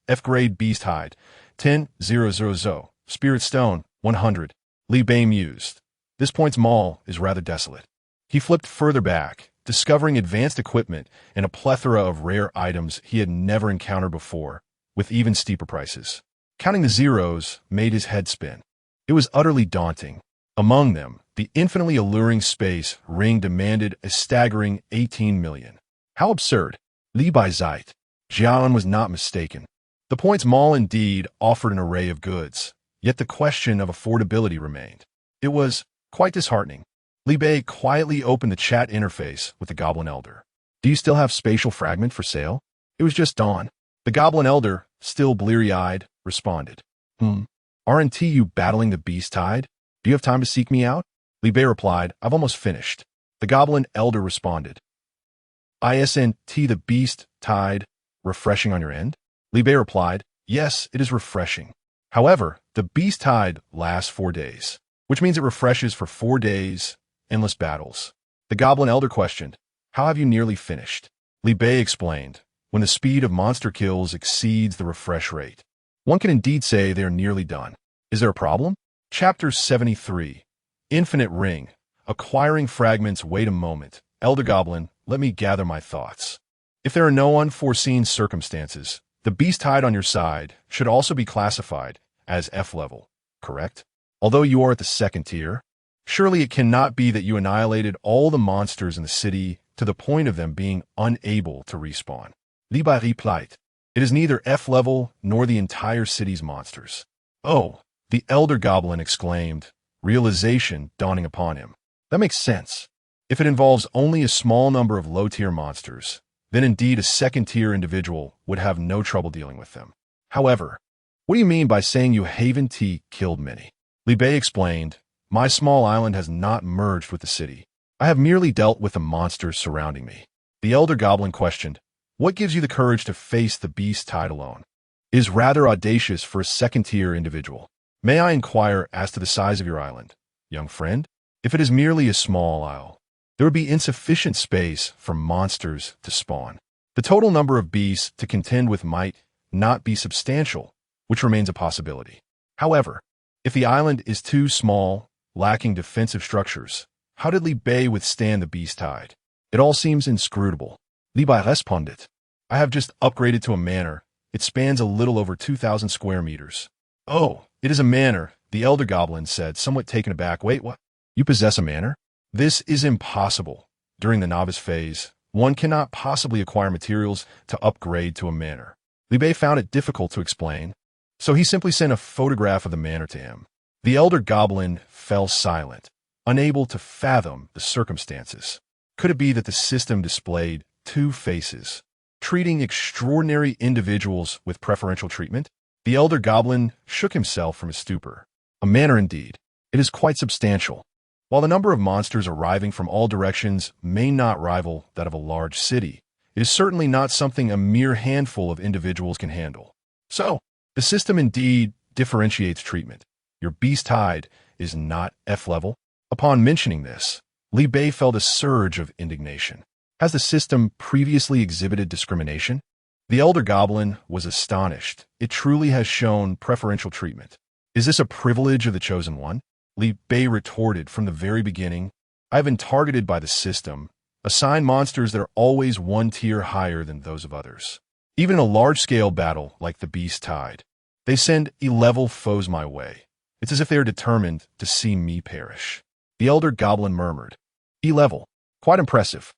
F-grade beast hide, 10,000, spirit stone, 100. Li Bei mused. This points mall is rather desolate. He flipped further back, discovering advanced equipment and a plethora of rare items he had never encountered before, with even steeper prices. Counting the zeros made his head spin. It was utterly daunting. Among them, the infinitely alluring space ring demanded a staggering 18 million. How absurd! Li Bei Zeit. Jian was not mistaken. The points mall indeed offered an array of goods, yet the question of affordability remained. It was quite disheartening. Li Bei quietly opened the chat interface with the Goblin Elder. Do you still have spatial fragment for sale? It was just dawn. The Goblin Elder, still bleary-eyed, responded. Aren't you battling the beast tide? Do you have time to seek me out? Li Bei replied, I've almost finished. The Goblin Elder responded. Isn't the beast tide refreshing on your end? Li Bei replied, yes, it is refreshing. However, the beast tide lasts 4 days, which means it refreshes for 4 days, endless battles. The Goblin Elder questioned, how have you nearly finished? Li Bei explained, when the speed of monster kills exceeds the refresh rate, one can indeed say they are nearly done. Is there a problem? Chapter 73. Infinite Ring. Acquiring fragments. Wait a moment. Elder Goblin, let me gather my thoughts. If there are no unforeseen circumstances, the beast tide on your side should also be classified as F level, correct? Although you are at the 2nd tier, surely it cannot be that you annihilated all the monsters in the city to the point of them being unable to respawn. Li Bei replied, it is neither F level nor the entire city's monsters. Oh, the Elder Goblin exclaimed, realization dawning upon him. That makes sense. If it involves only a small number of low-tier monsters, then indeed a 2nd-tier individual would have no trouble dealing with them. However, what do you mean by saying you haven't killed many? Li Bei explained, my small island has not merged with the city. I have merely dealt with the monsters surrounding me. The Elder Goblin questioned, what gives you the courage to face the beast tide alone? It is rather audacious for a 2nd-tier individual. May I inquire as to the size of your island, young friend? If it is merely a small isle, there would be insufficient space for monsters to spawn. The total number of beasts to contend with might not be substantial, which remains a possibility. However, if the island is too small, lacking defensive structures, how did Li Bei withstand the beast tide? It all seems inscrutable. Li Bei responded, I have just upgraded to a manor. It spans a little over 2,000 square meters. Oh, it is a manor, the elder goblin said, somewhat taken aback. Wait, what? You possess a manor? This is impossible. During the novice phase, one cannot possibly acquire materials to upgrade to a manor. Liu Bei found it difficult to explain, so he simply sent a photograph of the manor to him. The elder goblin fell silent, unable to fathom the circumstances. Could it be that the system displayed two faces, treating extraordinary individuals with preferential treatment? The elder goblin shook himself from his stupor. A manor indeed. It is quite substantial. While the number of monsters arriving from all directions may not rival that of a large city, it is certainly not something a mere handful of individuals can handle. So, the system indeed differentiates treatment. Your beast hide is not F-level. Upon mentioning this, Liu Bei felt a surge of indignation. Has the system previously exhibited discrimination? The elder goblin was astonished. It truly has shown preferential treatment. Is this a privilege of the chosen one? Liu Bei retorted. From the very beginning, I have been targeted by the system, assigned monsters that are always one tier higher than those of others. Even in a large-scale battle like the Beast Tide, they send E-level foes my way. It's as if they are determined to see me perish. The elder goblin murmured. E-level. Quite impressive.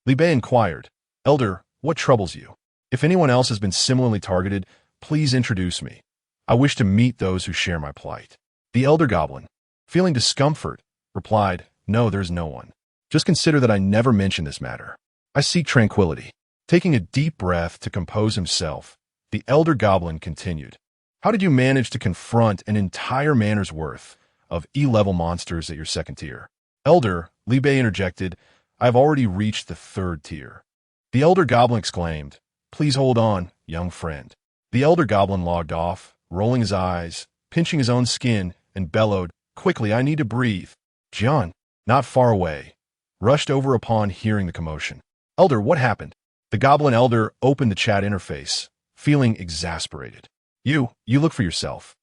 Liu Bei inquired, Elder, what troubles you? If anyone else has been similarly targeted, please introduce me. I wish to meet those who share my plight. The elder goblin, feeling discomfort, replied, No, there's no one. Just consider that I never mentioned this matter. I seek tranquility. Taking a deep breath to compose himself, the elder goblin continued. How did you manage to confront an entire manor's worth of E-level monsters at your second tier? Elder, Liu Bei interjected, I have already reached the third tier. The elder goblin exclaimed, Please hold on, young friend. The elder goblin logged off, rolling his eyes, pinching his own skin, and bellowed, Quickly, I need to breathe. Jian, not far away, rushed over upon hearing the commotion. Elder, what happened? The goblin elder opened the chat interface, feeling exasperated. You look for yourself.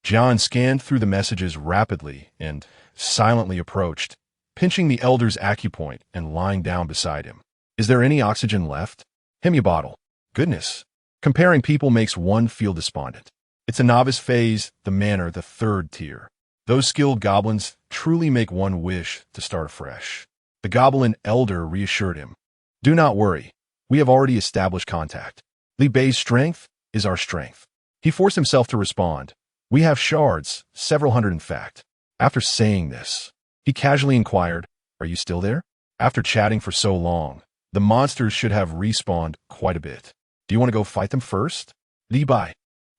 Jian scanned through the messages rapidly and silently approached, pinching the elder's acupoint and lying down beside him. Is there any oxygen left? Hemi bottle. Goodness. Comparing people makes one feel despondent. It's a novice phase, the manor, the third tier. Those skilled goblins truly make one wish to start afresh. The goblin elder reassured him. Do not worry. We have already established contact. Liu Bei's strength is our strength. He forced himself to respond. We have shards, several hundred in fact. After saying this, he casually inquired, Are you still there? After chatting for so long, the monsters should have respawned quite a bit. Do you want to go fight them first? Liu Bei.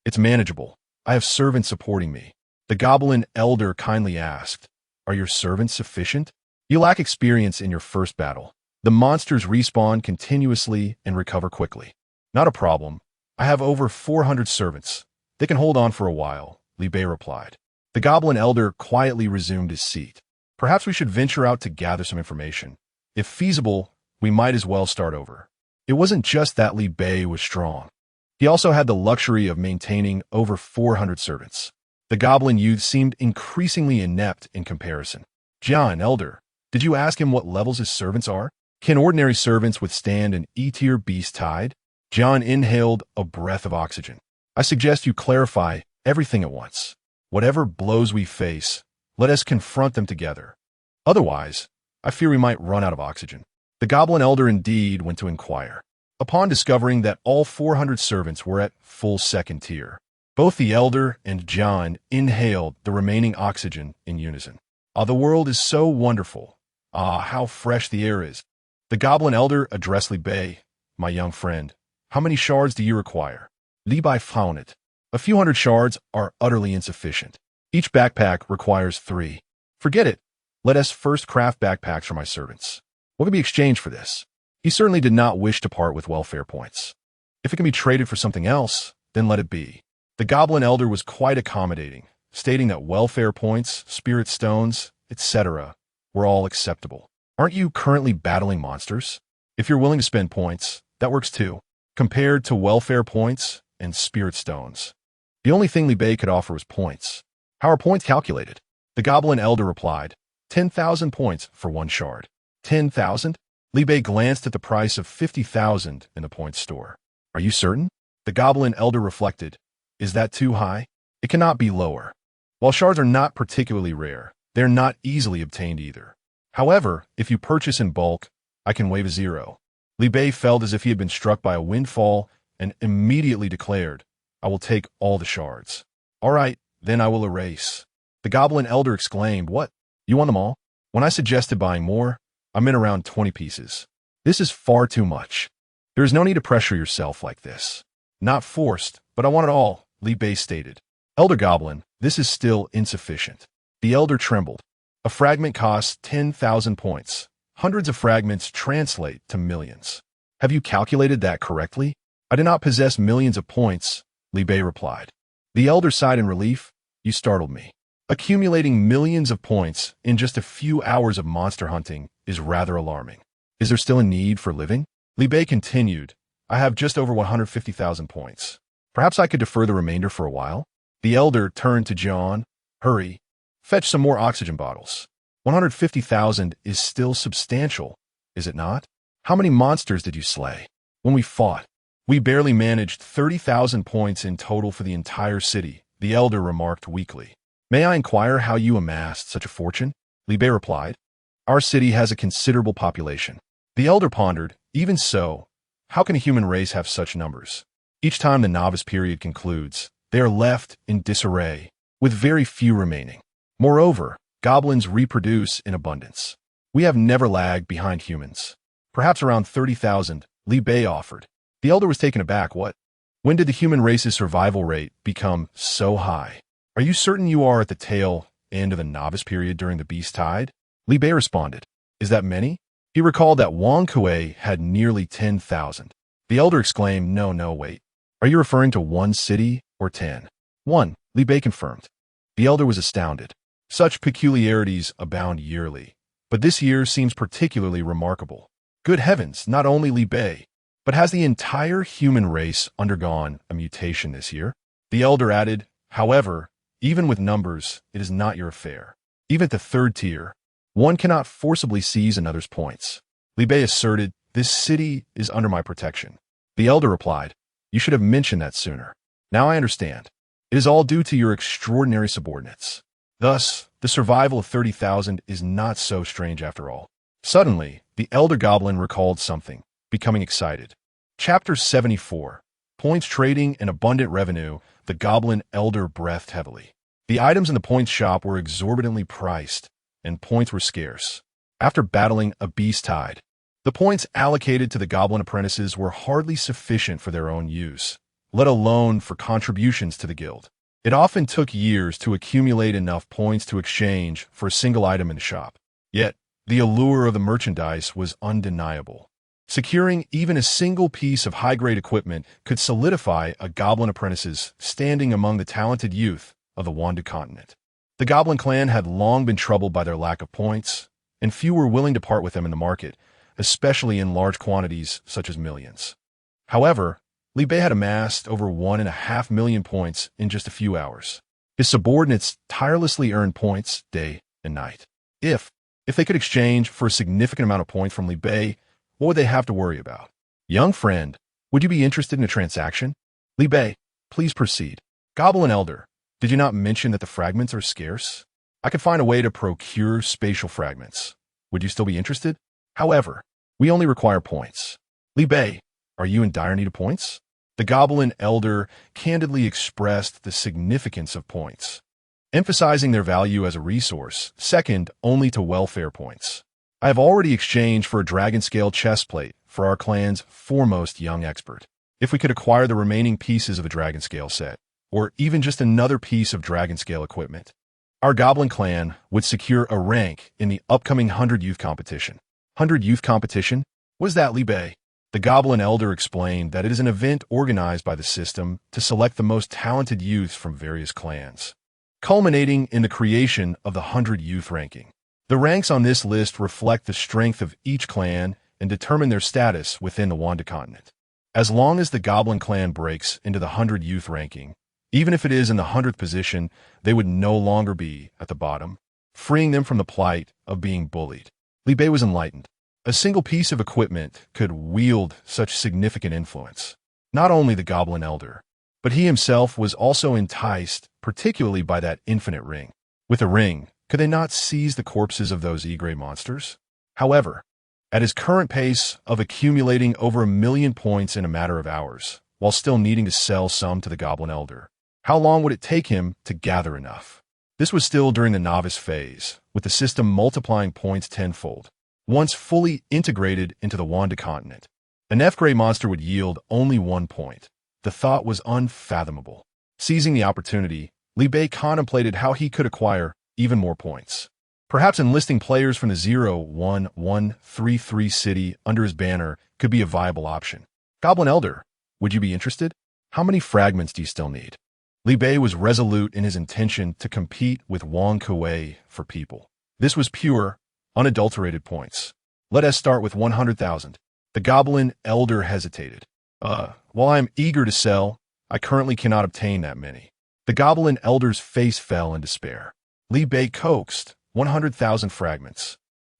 It's manageable. I have servants supporting me. The goblin elder kindly asked, Are your servants sufficient? You lack experience in your first battle. The monsters respawn continuously and recover quickly. Not a problem. I have over 400 servants. They can hold on for a while, Liu Bei replied. The goblin elder quietly resumed his seat. Perhaps we should venture out to gather some information. If feasible, we might as well start over. It wasn't just that Liu Bei was strong. He also had the luxury of maintaining over 400 servants. The goblin youth seemed increasingly inept in comparison. Jian, elder, did you ask him what levels his servants are? Can ordinary servants withstand an E-tier beast tide? Jian inhaled a breath of oxygen. I suggest you clarify everything at once. Whatever blows we face, let us confront them together. Otherwise, I fear we might run out of oxygen. The goblin elder indeed went to inquire. Upon discovering that all 400 servants were at full second tier, both the elder and Jian inhaled the remaining oxygen in unison. Ah, the world is so wonderful. Ah, how fresh the air is. The goblin elder addressed Liu Bei. My young friend, how many shards do you require? Liu Bei frowned. A few hundred shards are utterly insufficient. Each backpack requires 3. Forget it. Let us first craft backpacks for my servants. What can be exchanged for this? He certainly did not wish to part with welfare points. If it can be traded for something else, then let it be. The goblin elder was quite accommodating, stating that welfare points, spirit stones, etc. were all acceptable. Aren't you currently battling monsters? If you're willing to spend points, that works too. Compared to welfare points and spirit stones, the only thing Liu Bei could offer was points. How are points calculated? The goblin elder replied, 10,000 points for 1 shard. 10,000? Liu Bei glanced at the price of 50,000 in the points store. Are you certain? The goblin elder reflected. Is that too high? It cannot be lower. While shards are not particularly rare, they are not easily obtained either. However, if you purchase in bulk, I can waive a zero. Li Bei felt as if he had been struck by a windfall and immediately declared, I will take all the shards. All right, then I will erase. The goblin elder exclaimed, What? You want them all? When I suggested buying more, I meant around 20 pieces. This is far too much. There is no need to pressure yourself like this. Not forced, but I want it all, Li Bei stated. Elder Goblin, this is still insufficient. The elder trembled. A fragment costs 10,000 points. Hundreds of fragments translate to millions. Have you calculated that correctly? I do not possess millions of points, Li Bei replied. The elder sighed in relief. You startled me. Accumulating millions of points in just a few hours of monster hunting is rather alarming. Is there still a need for living? Li Bei continued. I have just over 150,000 points. Perhaps I could defer the remainder for a while? The elder turned to John. Hurry. Fetch some more oxygen bottles. 150,000 is still substantial, is it not? How many monsters did you slay? When we fought, we barely managed 30,000 points in total for the entire city, the elder remarked weakly. May I inquire how you amassed such a fortune? Li Bei replied. Our city has a considerable population. The elder pondered. Even so, how can a human race have such numbers? Each time the novice period concludes, they are left in disarray, with very few remaining. Moreover, goblins reproduce in abundance. We have never lagged behind humans. Perhaps around 30,000, Li Bei offered. The elder was taken aback. What? When did the human race's survival rate become so high? Are you certain you are at the tail end of the novice period during the beast tide? Li Bei responded. Is that many? He recalled that Wang Kuei had nearly 10,000. The elder exclaimed, No, wait. Are you referring to one city or 10? One, Li Bei confirmed. The elder was astounded. Such peculiarities abound yearly, but this year seems particularly remarkable. Good heavens, not only Li Bei, but has the entire human race undergone a mutation this year? The elder added, However, even with numbers, it is not your affair. Even at the third tier, one cannot forcibly seize another's points. Li Bei asserted, This city is under my protection. The elder replied, You should have mentioned that sooner. Now I understand. It is all due to your extraordinary subordinates. Thus, the survival of 30,000 is not so strange after all. Suddenly, the elder goblin recalled something, becoming excited. Chapter 74. Points trading and abundant revenue. The goblin elder breathed heavily. The items in the points shop were exorbitantly priced, and points were scarce. After battling a beast tide, the points allocated to the goblin apprentices were hardly sufficient for their own use, let alone for contributions to the guild. It often took years to accumulate enough points to exchange for a single item in the shop. Yet, the allure of the merchandise was undeniable. Securing even a single piece of high-grade equipment could solidify a goblin apprentice's standing among the talented youth of the Wandu continent. The goblin clan had long been troubled by their lack of points, and few were willing to part with them in the market, especially in large quantities such as millions. However, Li Bei had amassed over 1.5 million points in just a few hours. His subordinates tirelessly earned points day and night. If they could exchange for a significant amount of points from Li Bei, what would they have to worry about? Young friend, would you be interested in a transaction? Li Bei, please proceed. Goblin Elder, did you not mention that the fragments are scarce? I could find a way to procure spatial fragments. Would you still be interested? However, we only require points. Li Bei, are you in dire need of points? The Goblin Elder candidly expressed the significance of points, emphasizing their value as a resource, second only to welfare points. I have already exchanged for a dragon-scale chestplate for our clan's foremost young expert. If we could acquire the remaining pieces of a dragon-scale set, or even just another piece of dragon-scale equipment, our Goblin clan would secure a rank in the upcoming 100 Youth Competition. 100 Youth Competition? What is that, Li Bei? The Goblin Elder explained that it is an event organized by the system to select the most talented youths from various clans, culminating in the creation of the 100 Youth ranking. The ranks on this list reflect the strength of each clan and determine their status within the Wanda continent. As long as the Goblin clan breaks into the 100 Youth ranking, even if it is in the 100th position, they would no longer be at the bottom, freeing them from the plight of being bullied. Li Bei was enlightened. A single piece of equipment could wield such significant influence. Not only the Goblin Elder, But he himself was also enticed, particularly by that infinite ring. With a ring, could they not seize the corpses of those E-grade monsters? However, at his current pace of accumulating over 1,000,000 points in a matter of hours, while still needing to sell some to the Goblin Elder, how long would it take him to gather enough? This was still during the novice phase, with the system multiplying points tenfold. Once fully integrated into the Wanda continent, an F-grade monster would yield only 1 point. The thought was unfathomable. Seizing the opportunity, Li Bei contemplated how he could acquire even more points. Perhaps enlisting players from the 01133 city under his banner could be a viable option. Goblin Elder, would you be interested? How many fragments do you still need? Li Bei was resolute in his intention to compete with Wang Kuei for people. This was pure, unadulterated points. Let us start with 100,000. The Goblin Elder hesitated. While I am eager to sell, I currently cannot obtain that many. The Goblin Elder's face fell in despair. Li Bei coaxed 100,000 fragments.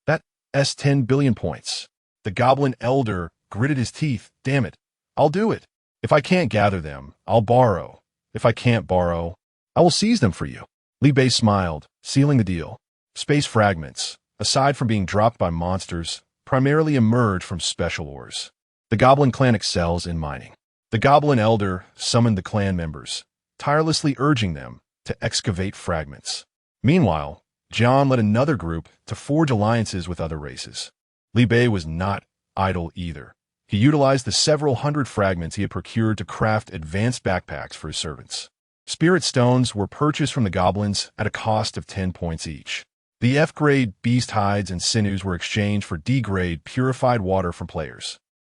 That's 10 billion points. The Goblin Elder gritted his teeth. Damn it, I'll do it. If I can't gather them, I'll borrow. If I can't borrow, I will seize them for you. Li Bei smiled, sealing the deal. Space fragments, aside from being dropped by monsters, primarily emerge from special ores. The Goblin clan excels in mining. The Goblin Elder summoned the clan members, tirelessly urging them to excavate fragments. Meanwhile, Jian led another group to forge alliances with other races. Li Bei was not idle either. He utilized the several hundred fragments he had procured to craft advanced backpacks for his servants. Spirit stones were purchased from the goblins at a cost of 10 points each. The F-grade beast hides and sinews were exchanged for D-grade purified water from players.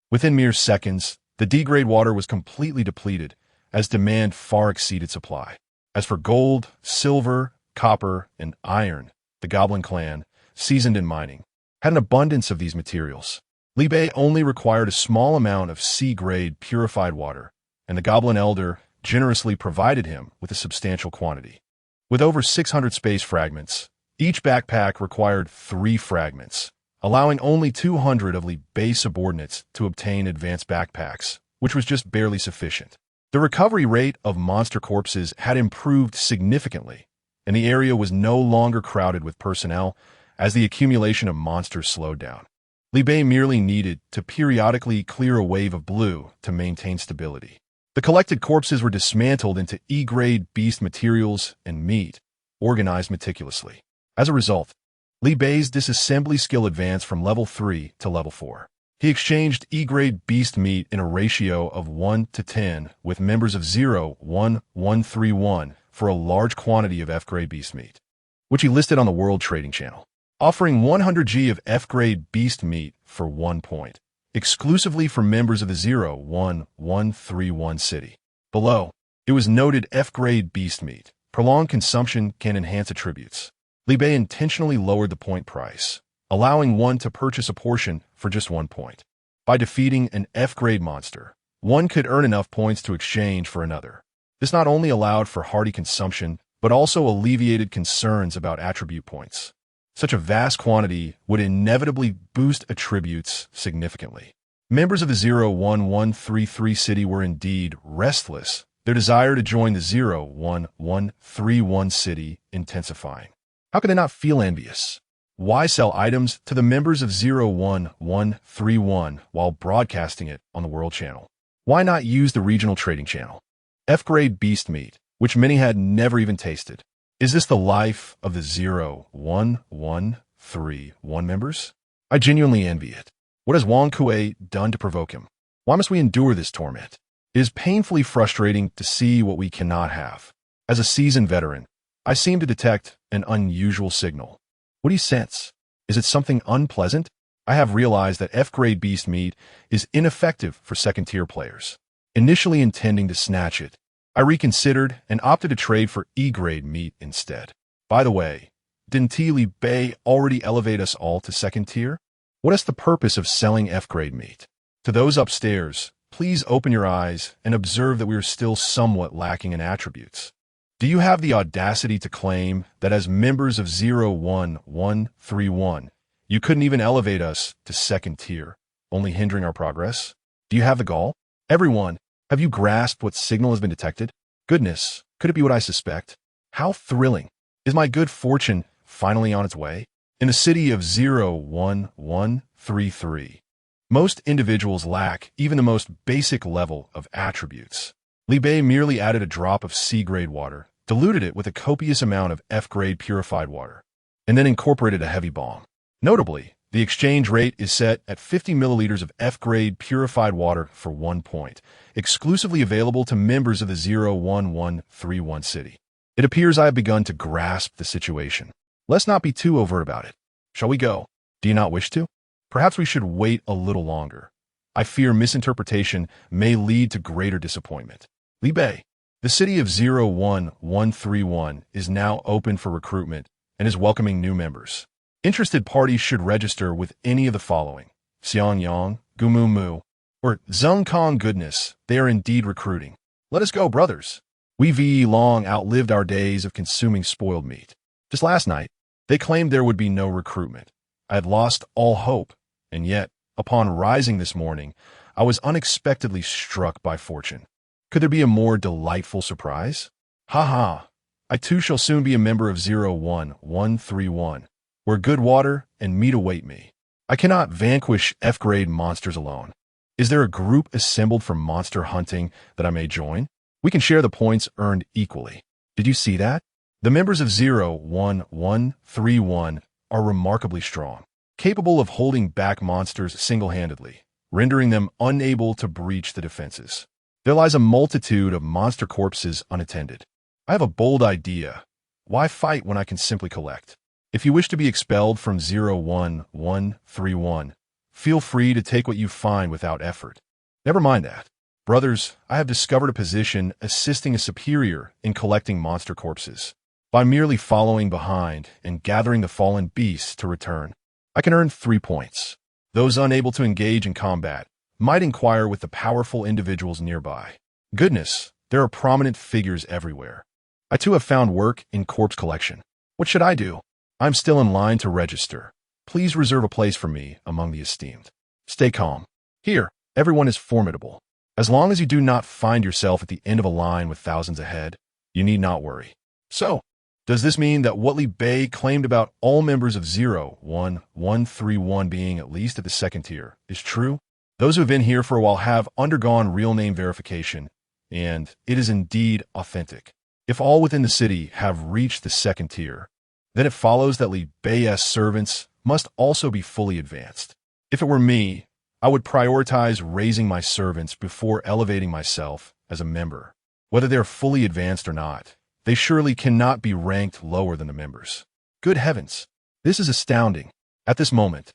Within mere seconds, the D-grade water was completely depleted, as demand far exceeded supply. As for gold, silver, copper, and iron, the Goblin clan, seasoned in mining, had an abundance of these materials. Li Bei only required a small amount of C-grade purified water, and the Goblin Elder generously provided him with a substantial quantity. With over 600 space fragments, each backpack required 3 fragments, allowing only 200 of Li Bei's subordinates to obtain advanced backpacks, which was just barely sufficient. The recovery rate of monster corpses had improved significantly, and the area was no longer crowded with personnel as the accumulation of monsters slowed down. Li Bei merely needed to periodically clear a wave of blue to maintain stability. The collected corpses were dismantled into E-grade beast materials and meat, organized meticulously. As a result, Li Bei's disassembly skill advanced from level 3 to level 4. He exchanged E-grade beast meat in a ratio of 1 to 10 with members of 01131 for a large quantity of F-grade beast meat, which he listed on the World Trading Channel, offering 100 G of F-grade beast meat for 1 point, exclusively for members of the 01131 city. Below, it was noted F-grade beast meat. Prolonged consumption can enhance attributes. Li Bei intentionally lowered the point price, allowing one to purchase a portion for just 1 point. By defeating an F-grade monster, one could earn enough points to exchange for another. This not only allowed for hearty consumption, but also alleviated concerns about attribute points. Such a vast quantity would inevitably boost attributes significantly. Members of the 01133 city were indeed restless, their desire to join the 01131 city intensifying. How could they not feel envious? Why sell items to the members of 01131 while broadcasting it on the World Channel? Why not use the regional trading channel? F-grade beast meat, which many had never even tasted. Is this the life of the 01131 members? I genuinely envy it. What has Wang Kuei done to provoke him? Why must we endure this torment? It is painfully frustrating to see what we cannot have. As a seasoned veteran, I seem to detect an unusual signal. What do you sense? Is it something unpleasant? I have realized that F-grade beast meat is ineffective for second-tier players. Initially intending to snatch it, I reconsidered and opted to trade for E-grade meat instead. By the way, didn't Li Bei already elevate us all to second tier? What is the purpose of selling F-grade meat? To those upstairs, please open your eyes and observe that we are still somewhat lacking in attributes. Do you have the audacity to claim that as members of 01131, you couldn't even elevate us to second tier, only hindering our progress? Do you have the gall? Everyone, Have you grasped what signal has been detected? Goodness, could it be what I suspect? How thrilling! Is my good fortune finally on its way? In the city of 01133, most individuals lack even the most basic level of attributes. Li Bei merely added a drop of C-grade water, diluted it with a copious amount of F-grade purified water, and then incorporated a heavy bomb. Notably, the exchange rate is set at 50 milliliters of F-grade purified water for 1 point, exclusively available to members of the 01131 city. It appears I have begun to grasp the situation. Let's not be too overt about it. Shall we go? Do you not wish to? Perhaps we should wait a little longer. I fear misinterpretation may lead to greater disappointment. Li Bei, the city of 01131 is now open for recruitment and is welcoming new members. Interested parties should register with any of the following: Xiangyang, Gumu Mu, or Zhengkong. Goodness, they are indeed recruiting. Let us go, brothers. We've long outlived our days of consuming spoiled meat. Just last night, they claimed there would be no recruitment. I had lost all hope, and yet, upon rising this morning, I was unexpectedly struck by fortune. Could there be a more delightful surprise? Ha ha! I too shall soon be a member of 01131, where good water and meat await me. I cannot vanquish F-grade monsters alone. Is there a group assembled for monster hunting that I may join? We can share the points earned equally. Did you see that? The members of 01131 are remarkably strong, capable of holding back monsters single-handedly, rendering them unable to breach the defenses. There lies a multitude of monster corpses unattended. I have a bold idea. Why fight when I can simply collect? If you wish to be expelled from 01131, feel free to take what you find without effort. Never mind that. Brothers, I have discovered a position assisting a superior in collecting monster corpses. By merely following behind and gathering the fallen beasts to return, I can earn 3 points. Those unable to engage in combat might inquire with the powerful individuals nearby. Goodness, there are prominent figures everywhere. I too have found work in corpse collection. What should I do? I'm still in line to register. Please reserve a place for me among the esteemed. Stay calm. Here, everyone is formidable. As long as you do not find yourself at the end of a line with thousands ahead, you need not worry. So, does this mean that what Li Bei claimed about all members of 01131 being at least at the second tier is true? Those who have been here for a while have undergone real name verification, and it is indeed authentic. If all within the city have reached the second tier, then it follows that Li Bei's servants must also be fully advanced. If it were me, I would prioritize raising my servants before elevating myself as a member. Whether they are fully advanced or not, they surely cannot be ranked lower than the members. Good heavens, this is astounding. At this moment,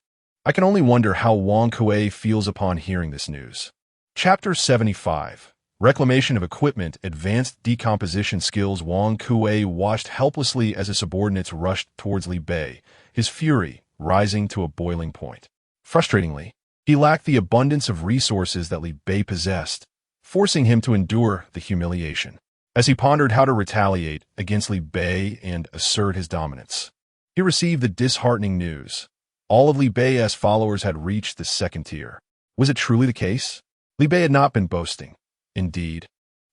I can only wonder how Wang Kuei feels upon hearing this news. Chapter 75. Reclamation of Equipment, Advanced Decomposition Skills. Wang Kuei watched helplessly as his subordinates rushed towards Li Bei, his fury rising to a boiling point. Frustratingly, he lacked the abundance of resources that Li Bei possessed, forcing him to endure the humiliation. As he pondered how to retaliate against Li Bei and assert his dominance, he received the disheartening news. All of Li Bei's followers had reached the second tier. Was it truly the case? Li Bei had not been boasting. Indeed,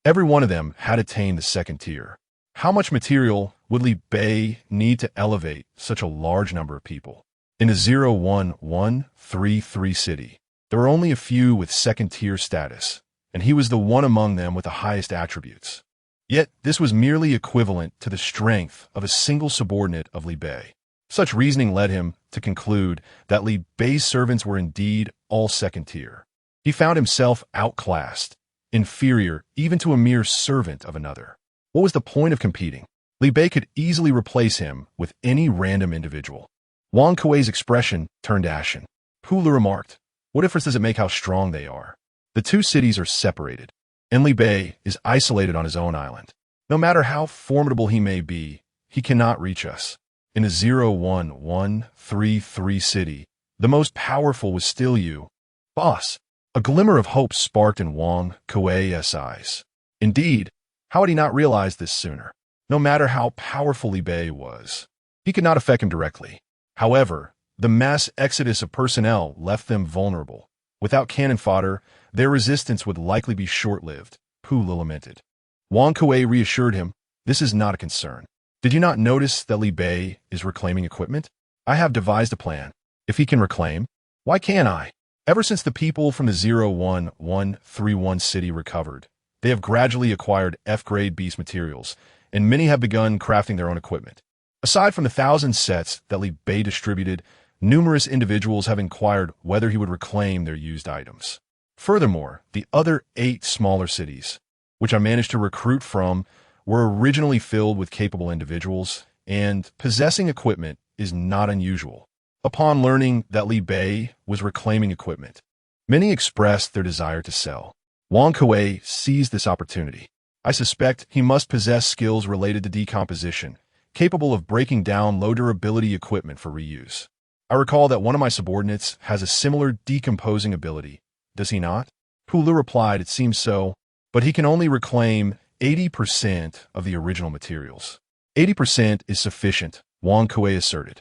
every one of them had attained the second tier. How much material would Li Bei need to elevate such a large number of people? In the 01133 city, there were only a few with second-tier status, and he was the one among them with the highest attributes. Yet this was merely equivalent to the strength of a single subordinate of Li Bei. Such reasoning led him to conclude that Li Bei's servants were indeed all second-tier. He found himself outclassed, inferior even to a mere servant of another. What was the point of competing? Li Bei could easily replace him with any random individual. Wang Kuei's expression turned ashen. Hula remarked, "What difference does it make how strong they are? The two cities are separated, and Li Bei is isolated on his own island. No matter how formidable he may be, he cannot reach us." In the 01133 city, the most powerful was still you, boss. A glimmer of hope sparked in Wang Kuei's eyes. Indeed, how had he not realized this sooner? No matter how powerful Li Bei was, he could not affect him directly. However, the mass exodus of personnel left them vulnerable. Without cannon fodder, their resistance would likely be short-lived, Pulu lamented. Wang Kuei reassured him, this is not a concern. Did you not notice that Li Bei is reclaiming equipment? I have devised a plan. If he can reclaim, why can't I? Ever since the people from the 01131 city recovered, they have gradually acquired F-grade beast materials, and many have begun crafting their own equipment. Aside from the 1,000 sets that Li Bei distributed, numerous individuals have inquired whether he would reclaim their used items. Furthermore, the other 8 smaller cities, which I managed to recruit from, were originally filled with capable individuals, and possessing equipment is not unusual. Upon learning that Li Bei was reclaiming equipment, many expressed their desire to sell. Wang Kuei seized this opportunity. I suspect he must possess skills related to decomposition, capable of breaking down low-durability equipment for reuse. I recall that one of my subordinates has a similar decomposing ability, does he not? Pulu replied, it seems so, but he can only reclaim 80% of the original materials. 80% is sufficient, Wang Kuei asserted.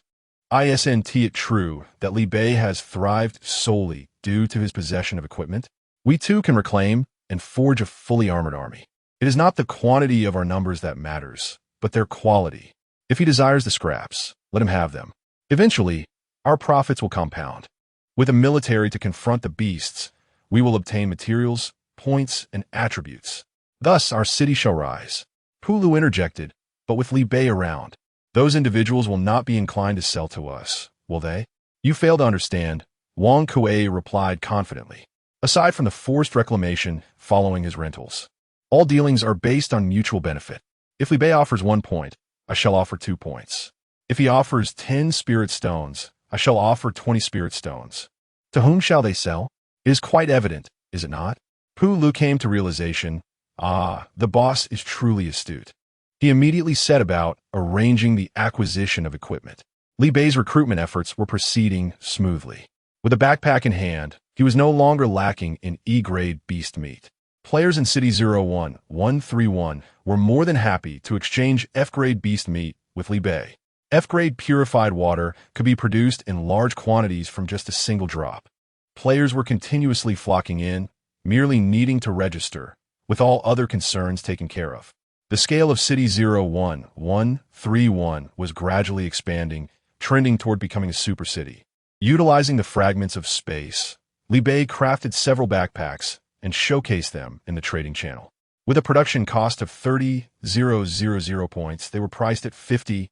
Isn't it true that Li Bei has thrived solely due to his possession of equipment? We too can reclaim and forge a fully armored army. It is not the quantity of our numbers that matters, but their quality. If he desires the scraps, let him have them. Eventually, our profits will compound. With a military to confront the beasts, we will obtain materials, points, and attributes. Thus, our city shall rise. Pulu interjected, but with Li Bei around, those individuals will not be inclined to sell to us, will they? You fail to understand, Wang Kuei replied confidently. Aside from the forced reclamation following his rentals, all dealings are based on mutual benefit. If Li Bei offers 1 point, I shall offer 2 points. If he offers 10 spirit stones, I shall offer 20 spirit stones. To whom shall they sell? It is quite evident, is it not? Pulu came to realization, the boss is truly astute. He immediately set about arranging the acquisition of equipment. Li Bei's recruitment efforts were proceeding smoothly. With a backpack in hand, he was no longer lacking in E-grade beast meat. Players in City 01131 were more than happy to exchange F-grade beast meat with Li Bei. F-grade purified water could be produced in large quantities from just a single drop. Players were continuously flocking in, merely needing to register, with all other concerns taken care of. The scale of City 01131 was gradually expanding, trending toward becoming a super city. Utilizing the fragments of space, Li Bei crafted several backpacks and showcased them in the trading channel. With a production cost of 30,000 points, they were priced at 50,000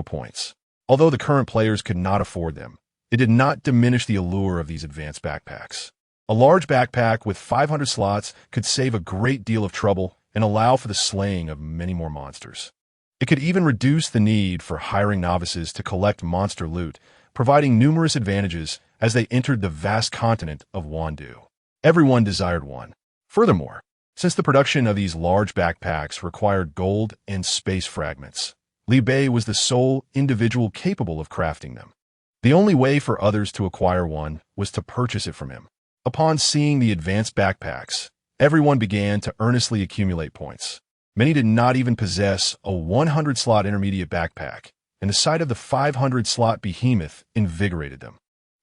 points. Although the current players could not afford them, it did not diminish the allure of these advanced backpacks. A large backpack with 500 slots could save a great deal of trouble and allow for the slaying of many more monsters. It could even reduce the need for hiring novices to collect monster loot, providing numerous advantages as they entered the vast continent of Wandu. Everyone desired one. Furthermore, since the production of these large backpacks required gold and space fragments, Li Bei was the sole individual capable of crafting them. The only way for others to acquire one was to purchase it from him. Upon seeing the advanced backpacks, everyone began to earnestly accumulate points. Many did not even possess a 100-slot intermediate backpack, and the sight of the 500-slot behemoth invigorated them.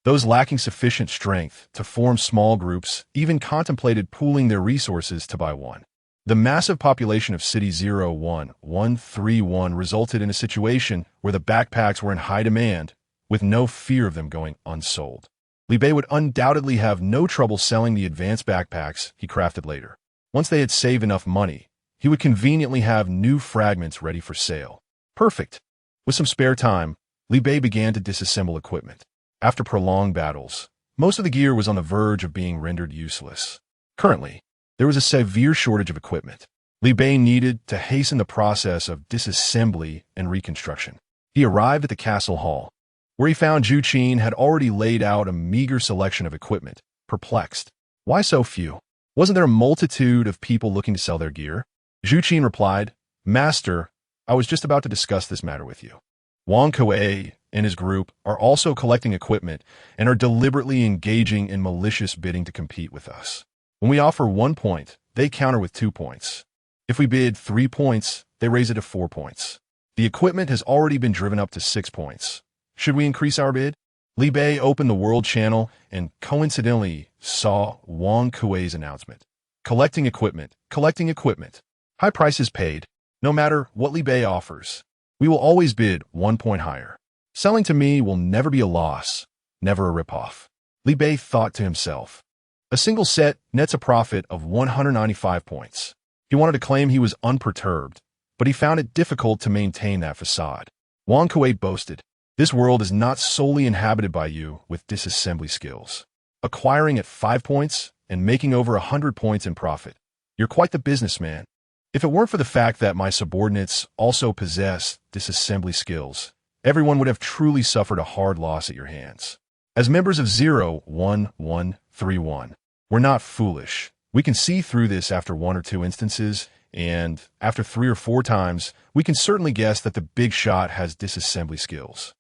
Those lacking sufficient strength to form small groups even contemplated pooling their resources to buy one. The massive population of City 01131 resulted in a situation where the backpacks were in high demand, with no fear of them going unsold. Li Bei would undoubtedly have no trouble selling the advanced backpacks he crafted later. Once they had saved enough money, he would conveniently have new fragments ready for sale. Perfect. With some spare time, Li Bei began to disassemble equipment. After prolonged battles, most of the gear was on the verge of being rendered useless. Currently, there was a severe shortage of equipment. Li Bei needed to hasten the process of disassembly and reconstruction. He arrived at the castle hall, where he found Zhu Qin had already laid out a meager selection of equipment, perplexed. Why so few? Wasn't there a multitude of people looking to sell their gear? Zhu Qin replied, Master, I was just about to discuss this matter with you. Wang Kuei and his group are also collecting equipment and are deliberately engaging in malicious bidding to compete with us. When we offer 1 point, they counter with 2 points. If we bid 3 points, they raise it to 4 points. The equipment has already been driven up to 6 points. Should we increase our bid? Li Bei opened the World Channel and coincidentally saw Wang Kuei's announcement. Collecting equipment, collecting equipment. High prices paid. No matter what Li Bei offers, we will always bid 1 point higher. Selling to me will never be a loss, never a ripoff. Li Bei thought to himself. A single set nets a profit of 195 points. He wanted to claim he was unperturbed, but he found it difficult to maintain that facade. Wang Kuei boasted, "This world is not solely inhabited by you with disassembly skills. Acquiring at 5 points and making over 100 points in profit. You're quite the businessman. If it weren't for the fact that my subordinates also possess disassembly skills, everyone would have truly suffered a hard loss at your hands." As members of 01131, we're not foolish. We can see through this after 1 or 2 instances, and after 3 or 4 times, we can certainly guess that the big shot has disassembly skills.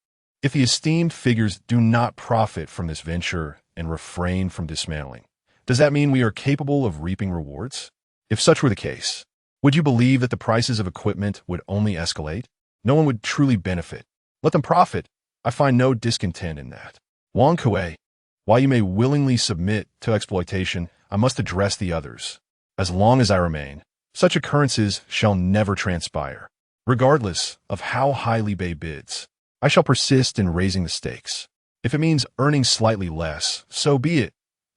If the esteemed figures do not profit from this venture and refrain from dismantling, does that mean we are capable of reaping rewards? If such were the case, would you believe that the prices of equipment would only escalate? No one would truly benefit. Let them profit. I find no discontent in that. Wang Kuei, while you may willingly submit to exploitation, I must address the others. As long as I remain, such occurrences shall never transpire. Regardless of how high Li Bei bids, I shall persist in raising the stakes. If it means earning slightly less, so be it.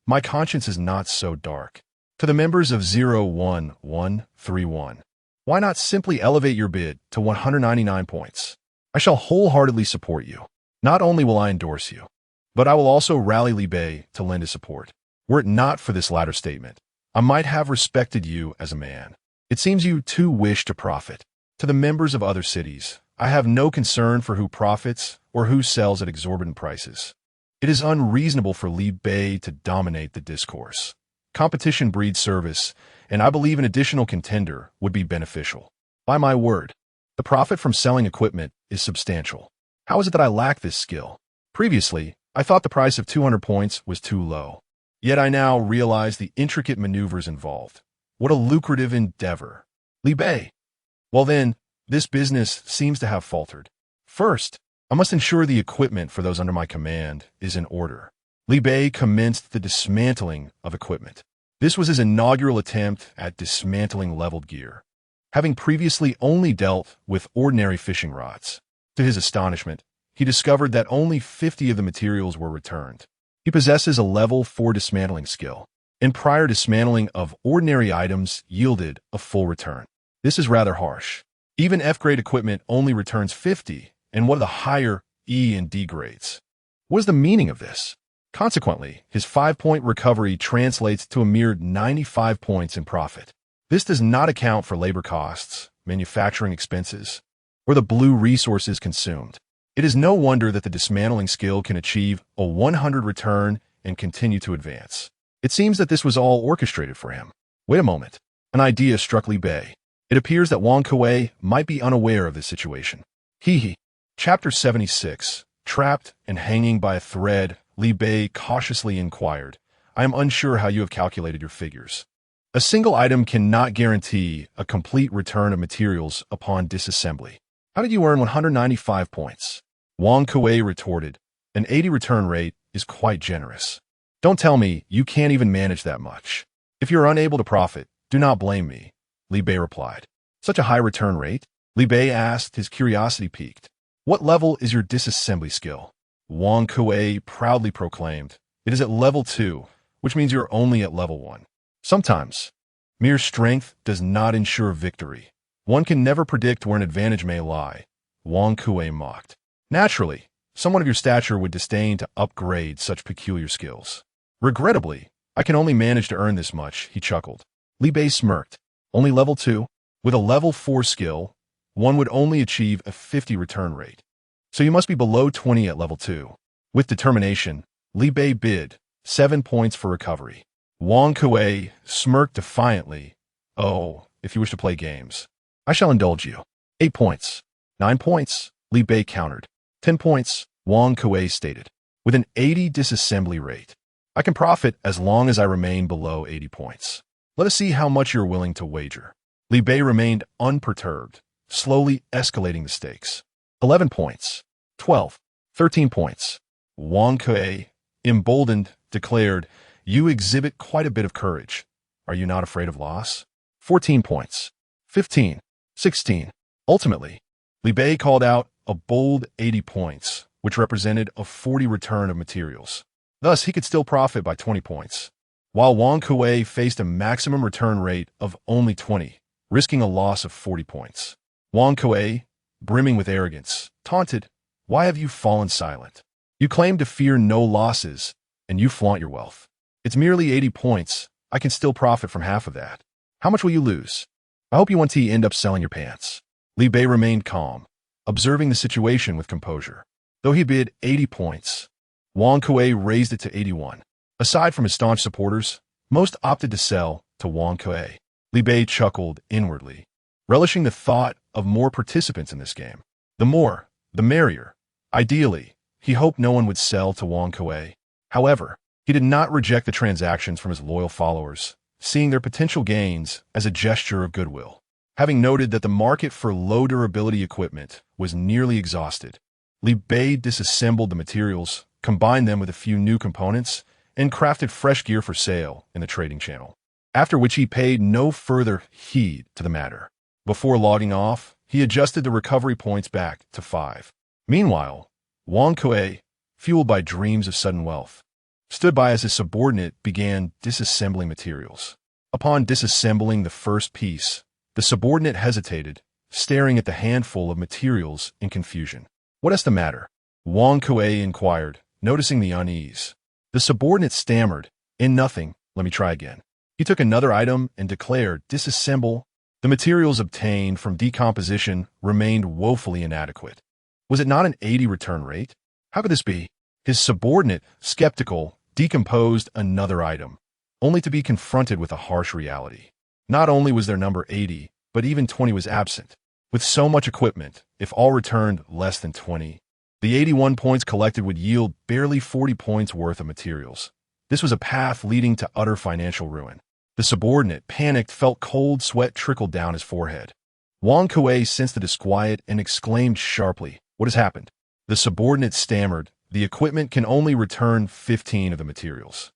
My conscience is not so dark. To the members of 01131, why not simply elevate your bid to 199 points? I shall wholeheartedly support you. Not only will I endorse you, but I will also rally Li Bei to lend his support. Were it not for this latter statement, I might have respected you as a man. It seems you too wish to profit. To the members of other cities, I have no concern for who profits or who sells at exorbitant prices. It is unreasonable for Li Bei to dominate the discourse. Competition breeds service, and I believe an additional contender would be beneficial. By my word, the profit from selling equipment is substantial. How is it that I lack this skill? Previously, I thought the price of 200 points was too low. Yet I now realize the intricate maneuvers involved. What a lucrative endeavor. Li Bei. Well then, this business seems to have faltered. First, I must ensure the equipment for those under my command is in order. Li Bei commenced the dismantling of equipment. This was his inaugural attempt at dismantling leveled gear, having previously only dealt with ordinary fishing rods. To his astonishment, he discovered that only 50 of the materials were returned. He possesses a level 4 dismantling skill, and prior dismantling of ordinary items yielded a full return. This is rather harsh. Even F-grade equipment only returns 50, and what are the higher E and D grades? What is the meaning of this? Consequently, his 5-point recovery translates to a mere 95 points in profit. This does not account for labor costs, manufacturing expenses, or the blue resources consumed. It is no wonder that the dismantling skill can achieve a 100 return and continue to advance. It seems that this was all orchestrated for him. Wait a moment. An idea struck Li Bei. It appears that Wang Kuei might be unaware of this situation. Hee. Chapter 76. Trapped and hanging by a thread, Li Bei cautiously inquired, "I am unsure how you have calculated your figures. A single item cannot guarantee a complete return of materials upon disassembly. How did you earn 195 points? Wang Kuei retorted, "An 80 return rate is quite generous. Don't tell me you can't even manage that much. If you're unable to profit, do not blame me," Li Bei replied. "Such a high return rate?" Li Bei asked, his curiosity piqued. "What level is your disassembly skill?" Wang Kuei proudly proclaimed, "It is at level 2, which means you're only at level 1. Sometimes, mere strength does not ensure victory. One can never predict where an advantage may lie," Wang Kuei mocked. "Naturally, someone of your stature would disdain to upgrade such peculiar skills. Regrettably, I can only manage to earn this much," he chuckled. Li Bei smirked. "Only level 2? With a level 4 skill, one would only achieve a 50 return rate. So you must be below 20 at level 2. With determination, Li Bei bid 7 points for recovery. Wang Kuei smirked defiantly. "Oh, if you wish to play games, I shall indulge you. 8 points. 9 points, Li Bei countered. 10 points, Wang Kuei stated. With an 80 disassembly rate, I can profit as long as I remain below 80 points. Let us see how much you're willing to wager." Li Bei remained unperturbed, slowly escalating the stakes. 11 points. 12. 13 points. Wang Kuei, emboldened, declared, "You exhibit quite a bit of courage. Are you not afraid of loss?" 14 points. 15. 16. Ultimately, Li Bei called out a bold 80 points, which represented a 40 return of materials. Thus, he could still profit by 20 points, while Wang Kuei faced a maximum return rate of only 20, risking a loss of 40 points. Wang Kuei, brimming with arrogance, taunted, "Why have you fallen silent? You claim to fear no losses, and you flaunt your wealth. It's merely 80 points. I can still profit from half of that. How much will you lose? I hope you want to end up selling your pants." Li Bei remained calm, observing the situation with composure. Though he bid 80 points, Wang Kuei raised it to 81. Aside from his staunch supporters, most opted to sell to Wang Kuei. Li Bei chuckled inwardly, relishing the thought of more participants in this game. The more, the merrier. Ideally, he hoped no one would sell to Wang Kuei. However, he did not reject the transactions from his loyal followers, seeing their potential gains as a gesture of goodwill. Having noted that the market for low-durability equipment was nearly exhausted, Li Bei disassembled the materials, combined them with a few new components, and crafted fresh gear for sale in the trading channel, after which he paid no further heed to the matter. Before logging off, he adjusted the recovery points back to 5. Meanwhile, Wang Kuei, fueled by dreams of sudden wealth, stood by as his subordinate began disassembling materials. Upon disassembling the first piece, the subordinate hesitated, staring at the handful of materials in confusion. "What is the matter?" Wang Kuei inquired, noticing the unease. The subordinate stammered, "In nothing, let me try again." He took another item and declared, "Disassemble." The materials obtained from decomposition remained woefully inadequate. Was it not an 80 return rate? How could this be? His subordinate, skeptical, decomposed another item, only to be confronted with a harsh reality. Not only was their number 80, but even 20 was absent. With so much equipment, if all returned less than 20, the 81 points collected would yield barely 40 points worth of materials. This was a path leading to utter financial ruin. The subordinate, panicked, felt cold sweat trickle down his forehead. Wang Kuei sensed the disquiet and exclaimed sharply, "What has happened?" The subordinate stammered, "The equipment can only return 15 of the materials."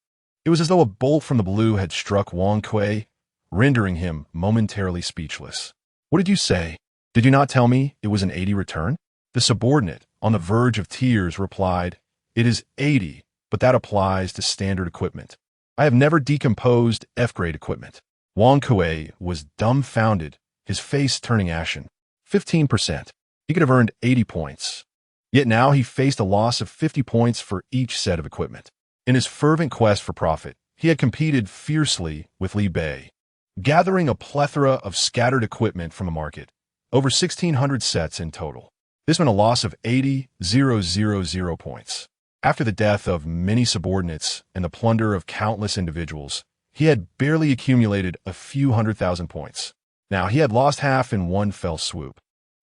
It was as though a bolt from the blue had struck Wang Kuei, rendering him momentarily speechless. "What did you say? Did you not tell me it was an 80 return?" The subordinate, on the verge of tears, replied, "It is 80, but that applies to standard equipment. I have never decomposed F-grade equipment." Wang Kuei was dumbfounded, his face turning ashen. 15%. He could have earned 80 points. Yet now he faced a loss of 50 points for each set of equipment. In his fervent quest for profit, he had competed fiercely with Li Bei, gathering a plethora of scattered equipment from the market, over 1,600 sets in total. This meant a loss of 80,000 points. After the death of many subordinates and the plunder of countless individuals, he had barely accumulated a few 100,000 points. Now he had lost half in one fell swoop.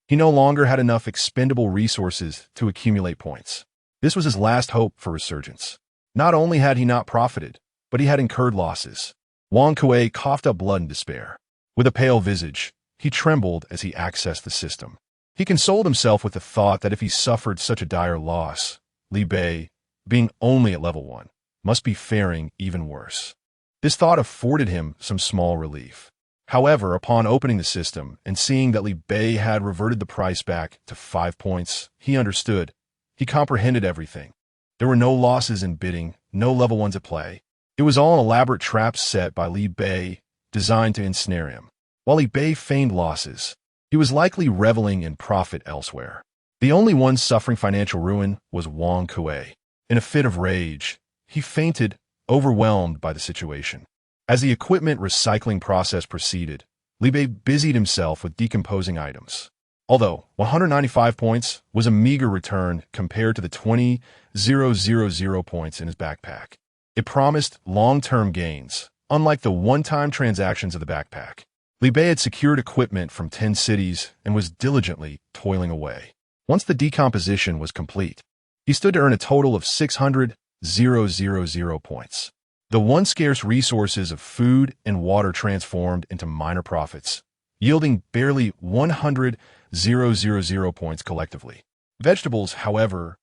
He no longer had enough expendable resources to accumulate points. This was his last hope for resurgence. Not only had he not profited, but he had incurred losses. Wang Kuei coughed up blood in despair. With a pale visage, he trembled as he accessed the system. He consoled himself with the thought that if he suffered such a dire loss, Li Bei, being only at level 1, must be faring even worse. This thought afforded him some small relief. However, upon opening the system and seeing that Li Bei had reverted the price back to 5 points, he understood. He comprehended everything. There were no losses in bidding, no level 1s at play. It was all an elaborate trap set by Li Bei, designed to ensnare him. While Li Bei feigned losses, he was likely reveling in profit elsewhere. The only one suffering financial ruin was Wang Kuei. In a fit of rage, he fainted, overwhelmed by the situation. As the equipment recycling process proceeded, Li Bei busied himself with decomposing items. Although 195 points was a meager return compared to the 20,000 points in his backpack, it promised long-term gains, unlike the one-time transactions of the backpack. Li Bei had secured equipment from 10 cities and was diligently toiling away. Once the decomposition was complete, he stood to earn a total of 600,000 points. The once scarce resources of food and water transformed into minor profits, yielding barely 100,000 points collectively. Vegetables, however,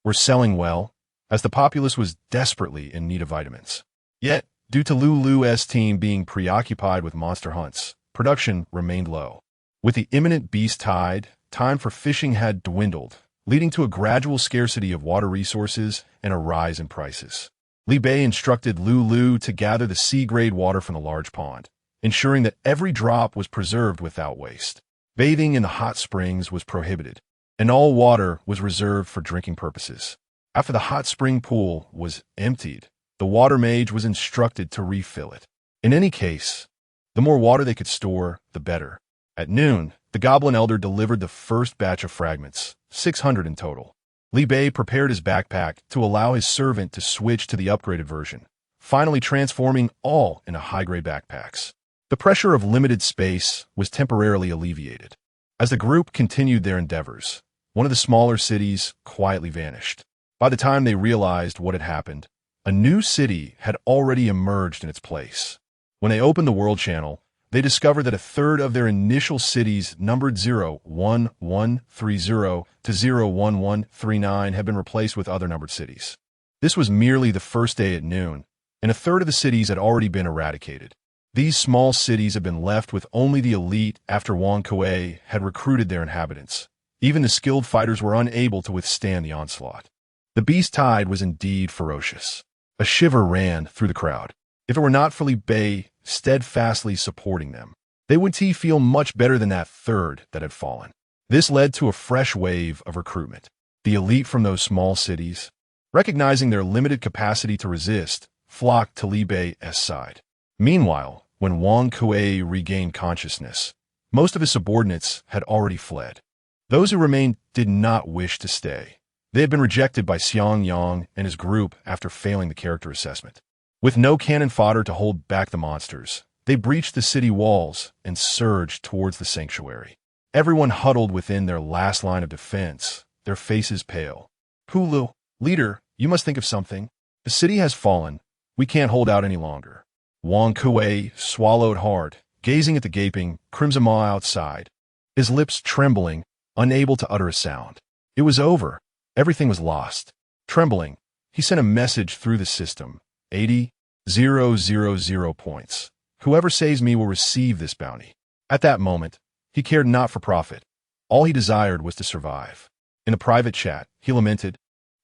were selling well, as the populace was desperately in need of vitamins. Yet, due to Lulu's team being preoccupied with monster hunts, production remained low. With the imminent beast tide, time for fishing had dwindled, leading to a gradual scarcity of water resources and a rise in prices. Li Bei instructed Lulu to gather the sea-grade water from the large pond, ensuring that every drop was preserved without waste. Bathing in the hot springs was prohibited, and all water was reserved for drinking purposes. After the hot spring pool was emptied, the water mage was instructed to refill it. In any case, the more water they could store, the better. At noon, the Goblin Elder delivered the first batch of fragments, 600 in total. Li Bei prepared his backpack to allow his servant to switch to the upgraded version, finally transforming all into high-grade backpacks. The pressure of limited space was temporarily alleviated. As the group continued their endeavors, one of the smaller cities quietly vanished. By the time they realized what had happened, a new city had already emerged in its place. When they opened the World Channel, they discovered that a third of their initial cities numbered 01130 to 01139 had been replaced with other numbered cities. This was merely the first day at noon, and a third of the cities had already been eradicated. These small cities had been left with only the elite after Wang Kuei had recruited their inhabitants. Even the skilled fighters were unable to withstand the onslaught. The beast tide was indeed ferocious. A shiver ran through the crowd. If it were not for Li Bei steadfastly supporting them, they would feel much better than that third that had fallen. This led to a fresh wave of recruitment. The elite from those small cities, recognizing their limited capacity to resist, flocked to Li Bei's side. Meanwhile, when Wang Kuei regained consciousness, most of his subordinates had already fled. Those who remained did not wish to stay. They had been rejected by Xiang Yang and his group after failing the character assessment. With no cannon fodder to hold back the monsters, they breached the city walls and surged towards the sanctuary. Everyone huddled within their last line of defense, their faces pale. Pulu, leader, you must think of something. The city has fallen. We can't hold out any longer. Wang Kuei swallowed hard, gazing at the gaping, crimson maw outside, his lips trembling, unable to utter a sound. It was over. Everything was lost. Trembling, he sent a message through the system. 80,000 points. Whoever saves me will receive this bounty. At that moment, he cared not for profit. All he desired was to survive. In a private chat, he lamented,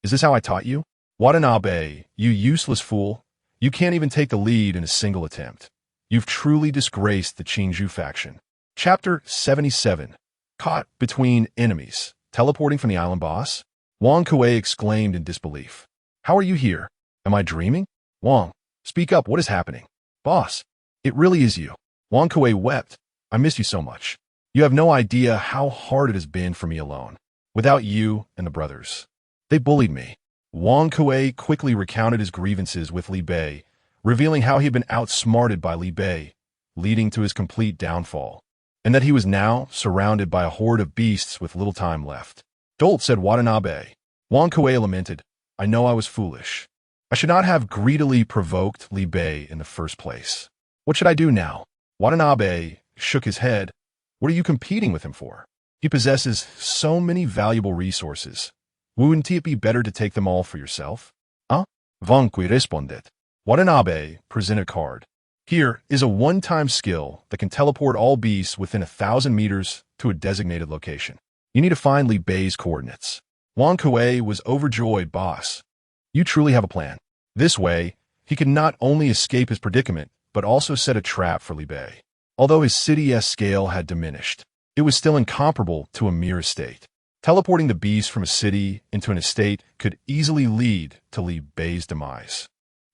"Is this how I taught you? Watanabe, you useless fool. You can't even take the lead in a single attempt. You've truly disgraced the Qingzhou faction." Chapter 77. Caught between enemies. Teleporting from the island boss? Wang Kuei exclaimed in disbelief. "How are you here? Am I dreaming? Wang, speak up, what is happening?" "Boss, it really is you." Wang Kuei wept. "I miss you so much. You have no idea how hard it has been for me alone, without you and the brothers. They bullied me." Wang Kuei quickly recounted his grievances with Li Bei, revealing how he had been outsmarted by Li Bei, leading to his complete downfall, and that he was now surrounded by a horde of beasts with little time left. "Dolt," said Watanabe. Wang Kuei lamented, "I know I was foolish. I should not have greedily provoked Li Bei in the first place. What should I do now?" Watanabe shook his head. "What are you competing with him for? He possesses so many valuable resources. Wouldn't it be better to take them all for yourself?" Wang Kuei responded. Watanabe presented a card. "Here is a one-time skill that can teleport all beasts within 1,000 meters to a designated location. You need to find Li Bei's coordinates." Wang Kuei was overjoyed. "Boss, you truly have a plan." This way, he could not only escape his predicament, but also set a trap for Li Bei. Although his city's scale had diminished, it was still incomparable to a mere estate. Teleporting the beast from a city into an estate could easily lead to Li Bei's demise.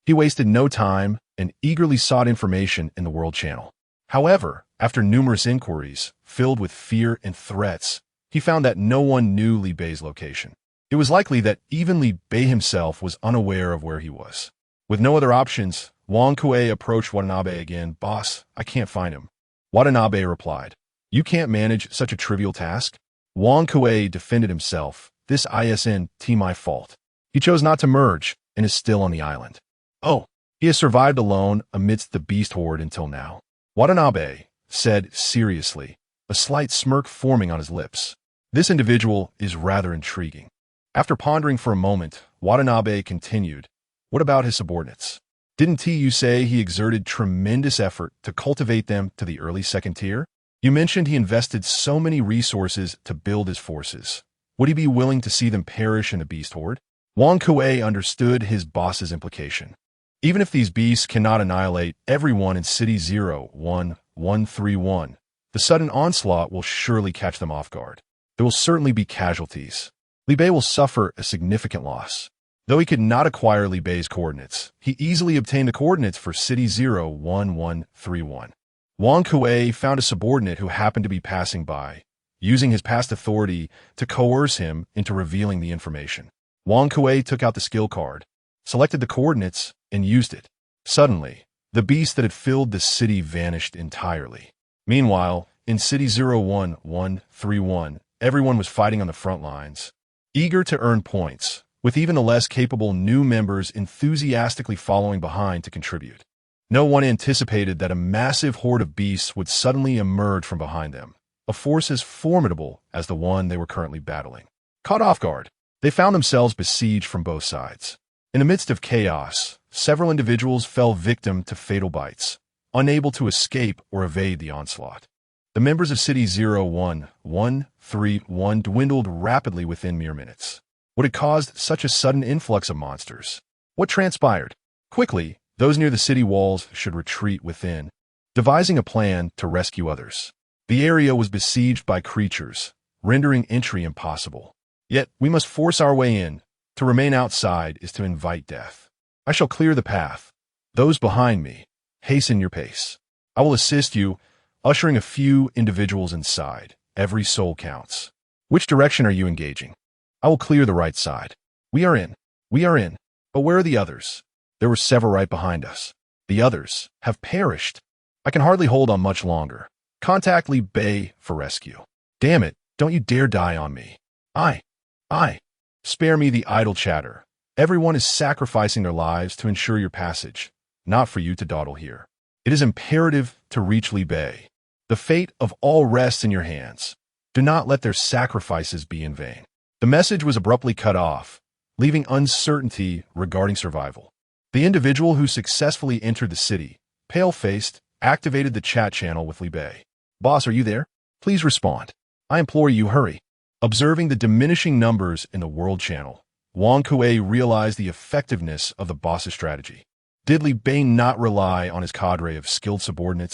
He wasted no time and eagerly sought information in the World Channel. However, after numerous inquiries, filled with fear and threats, he found that no one knew Li Bei's location. It was likely that even Li Bei himself was unaware of where he was. With no other options, Wang Kuei approached Watanabe again. "Boss, I can't find him." Watanabe replied, "You can't manage such a trivial task?" Wang Kuei defended himself. "This isn't my fault. He chose not to merge and is still on the island. Oh, he has survived alone amidst the beast horde until now." Watanabe said seriously, a slight smirk forming on his lips. "This individual is rather intriguing. After pondering for a moment, Watanabe continued, "What about his subordinates? Didn't you say he exerted tremendous effort to cultivate them to the early second tier? You mentioned he invested so many resources to build his forces. Would he be willing to see them perish in the beast horde?" Wang Kuei understood his boss's implication. Even if these beasts cannot annihilate everyone in City 01131, the sudden onslaught will surely catch them off guard. There will certainly be casualties. Li Bei will suffer a significant loss. Though he could not acquire Li Bei's coordinates, he easily obtained the coordinates for City 01131. Wang Kuei found a subordinate who happened to be passing by, using his past authority to coerce him into revealing the information. Wang Kuei took out the skill card, selected the coordinates, and used it. Suddenly, the beast that had filled the city vanished entirely. Meanwhile, in City 01131, everyone was fighting on the front lines, eager to earn points, with even the less capable new members enthusiastically following behind to contribute. No one anticipated that a massive horde of beasts would suddenly emerge from behind them, a force as formidable as the one they were currently battling. Caught off guard, they found themselves besieged from both sides. In the midst of chaos, several individuals fell victim to fatal bites, unable to escape or evade the onslaught. The members of City 01131 dwindled rapidly within mere minutes. What had caused such a sudden influx of monsters? What transpired? Quickly, those near the city walls should retreat within, devising a plan to rescue others. The area was besieged by creatures, rendering entry impossible. Yet, we must force our way in. To remain outside is to invite death. I shall clear the path. Those behind me, hasten your pace. I will assist you, ushering a few individuals inside. Every soul counts. Which direction are you engaging? I will clear the right side. We are in. We are in. But where are the others? There were several right behind us. The others have perished. I can hardly hold on much longer. Contact Li Bei for rescue. Damn it, don't you dare die on me. Spare me the idle chatter. Everyone is sacrificing their lives to ensure your passage, not for you to dawdle here. It is imperative to reach Li Bei. The fate of all rests in your hands. Do not let their sacrifices be in vain. The message was abruptly cut off, leaving uncertainty regarding survival. The individual who successfully entered the city, pale-faced, activated the chat channel with Li Bei. "Boss, are you there? Please respond. I implore you, hurry." Observing the diminishing numbers in the world channel, Wang Kuei realized the effectiveness of the boss's strategy. Did Li Bei not rely on his cadre of skilled subordinates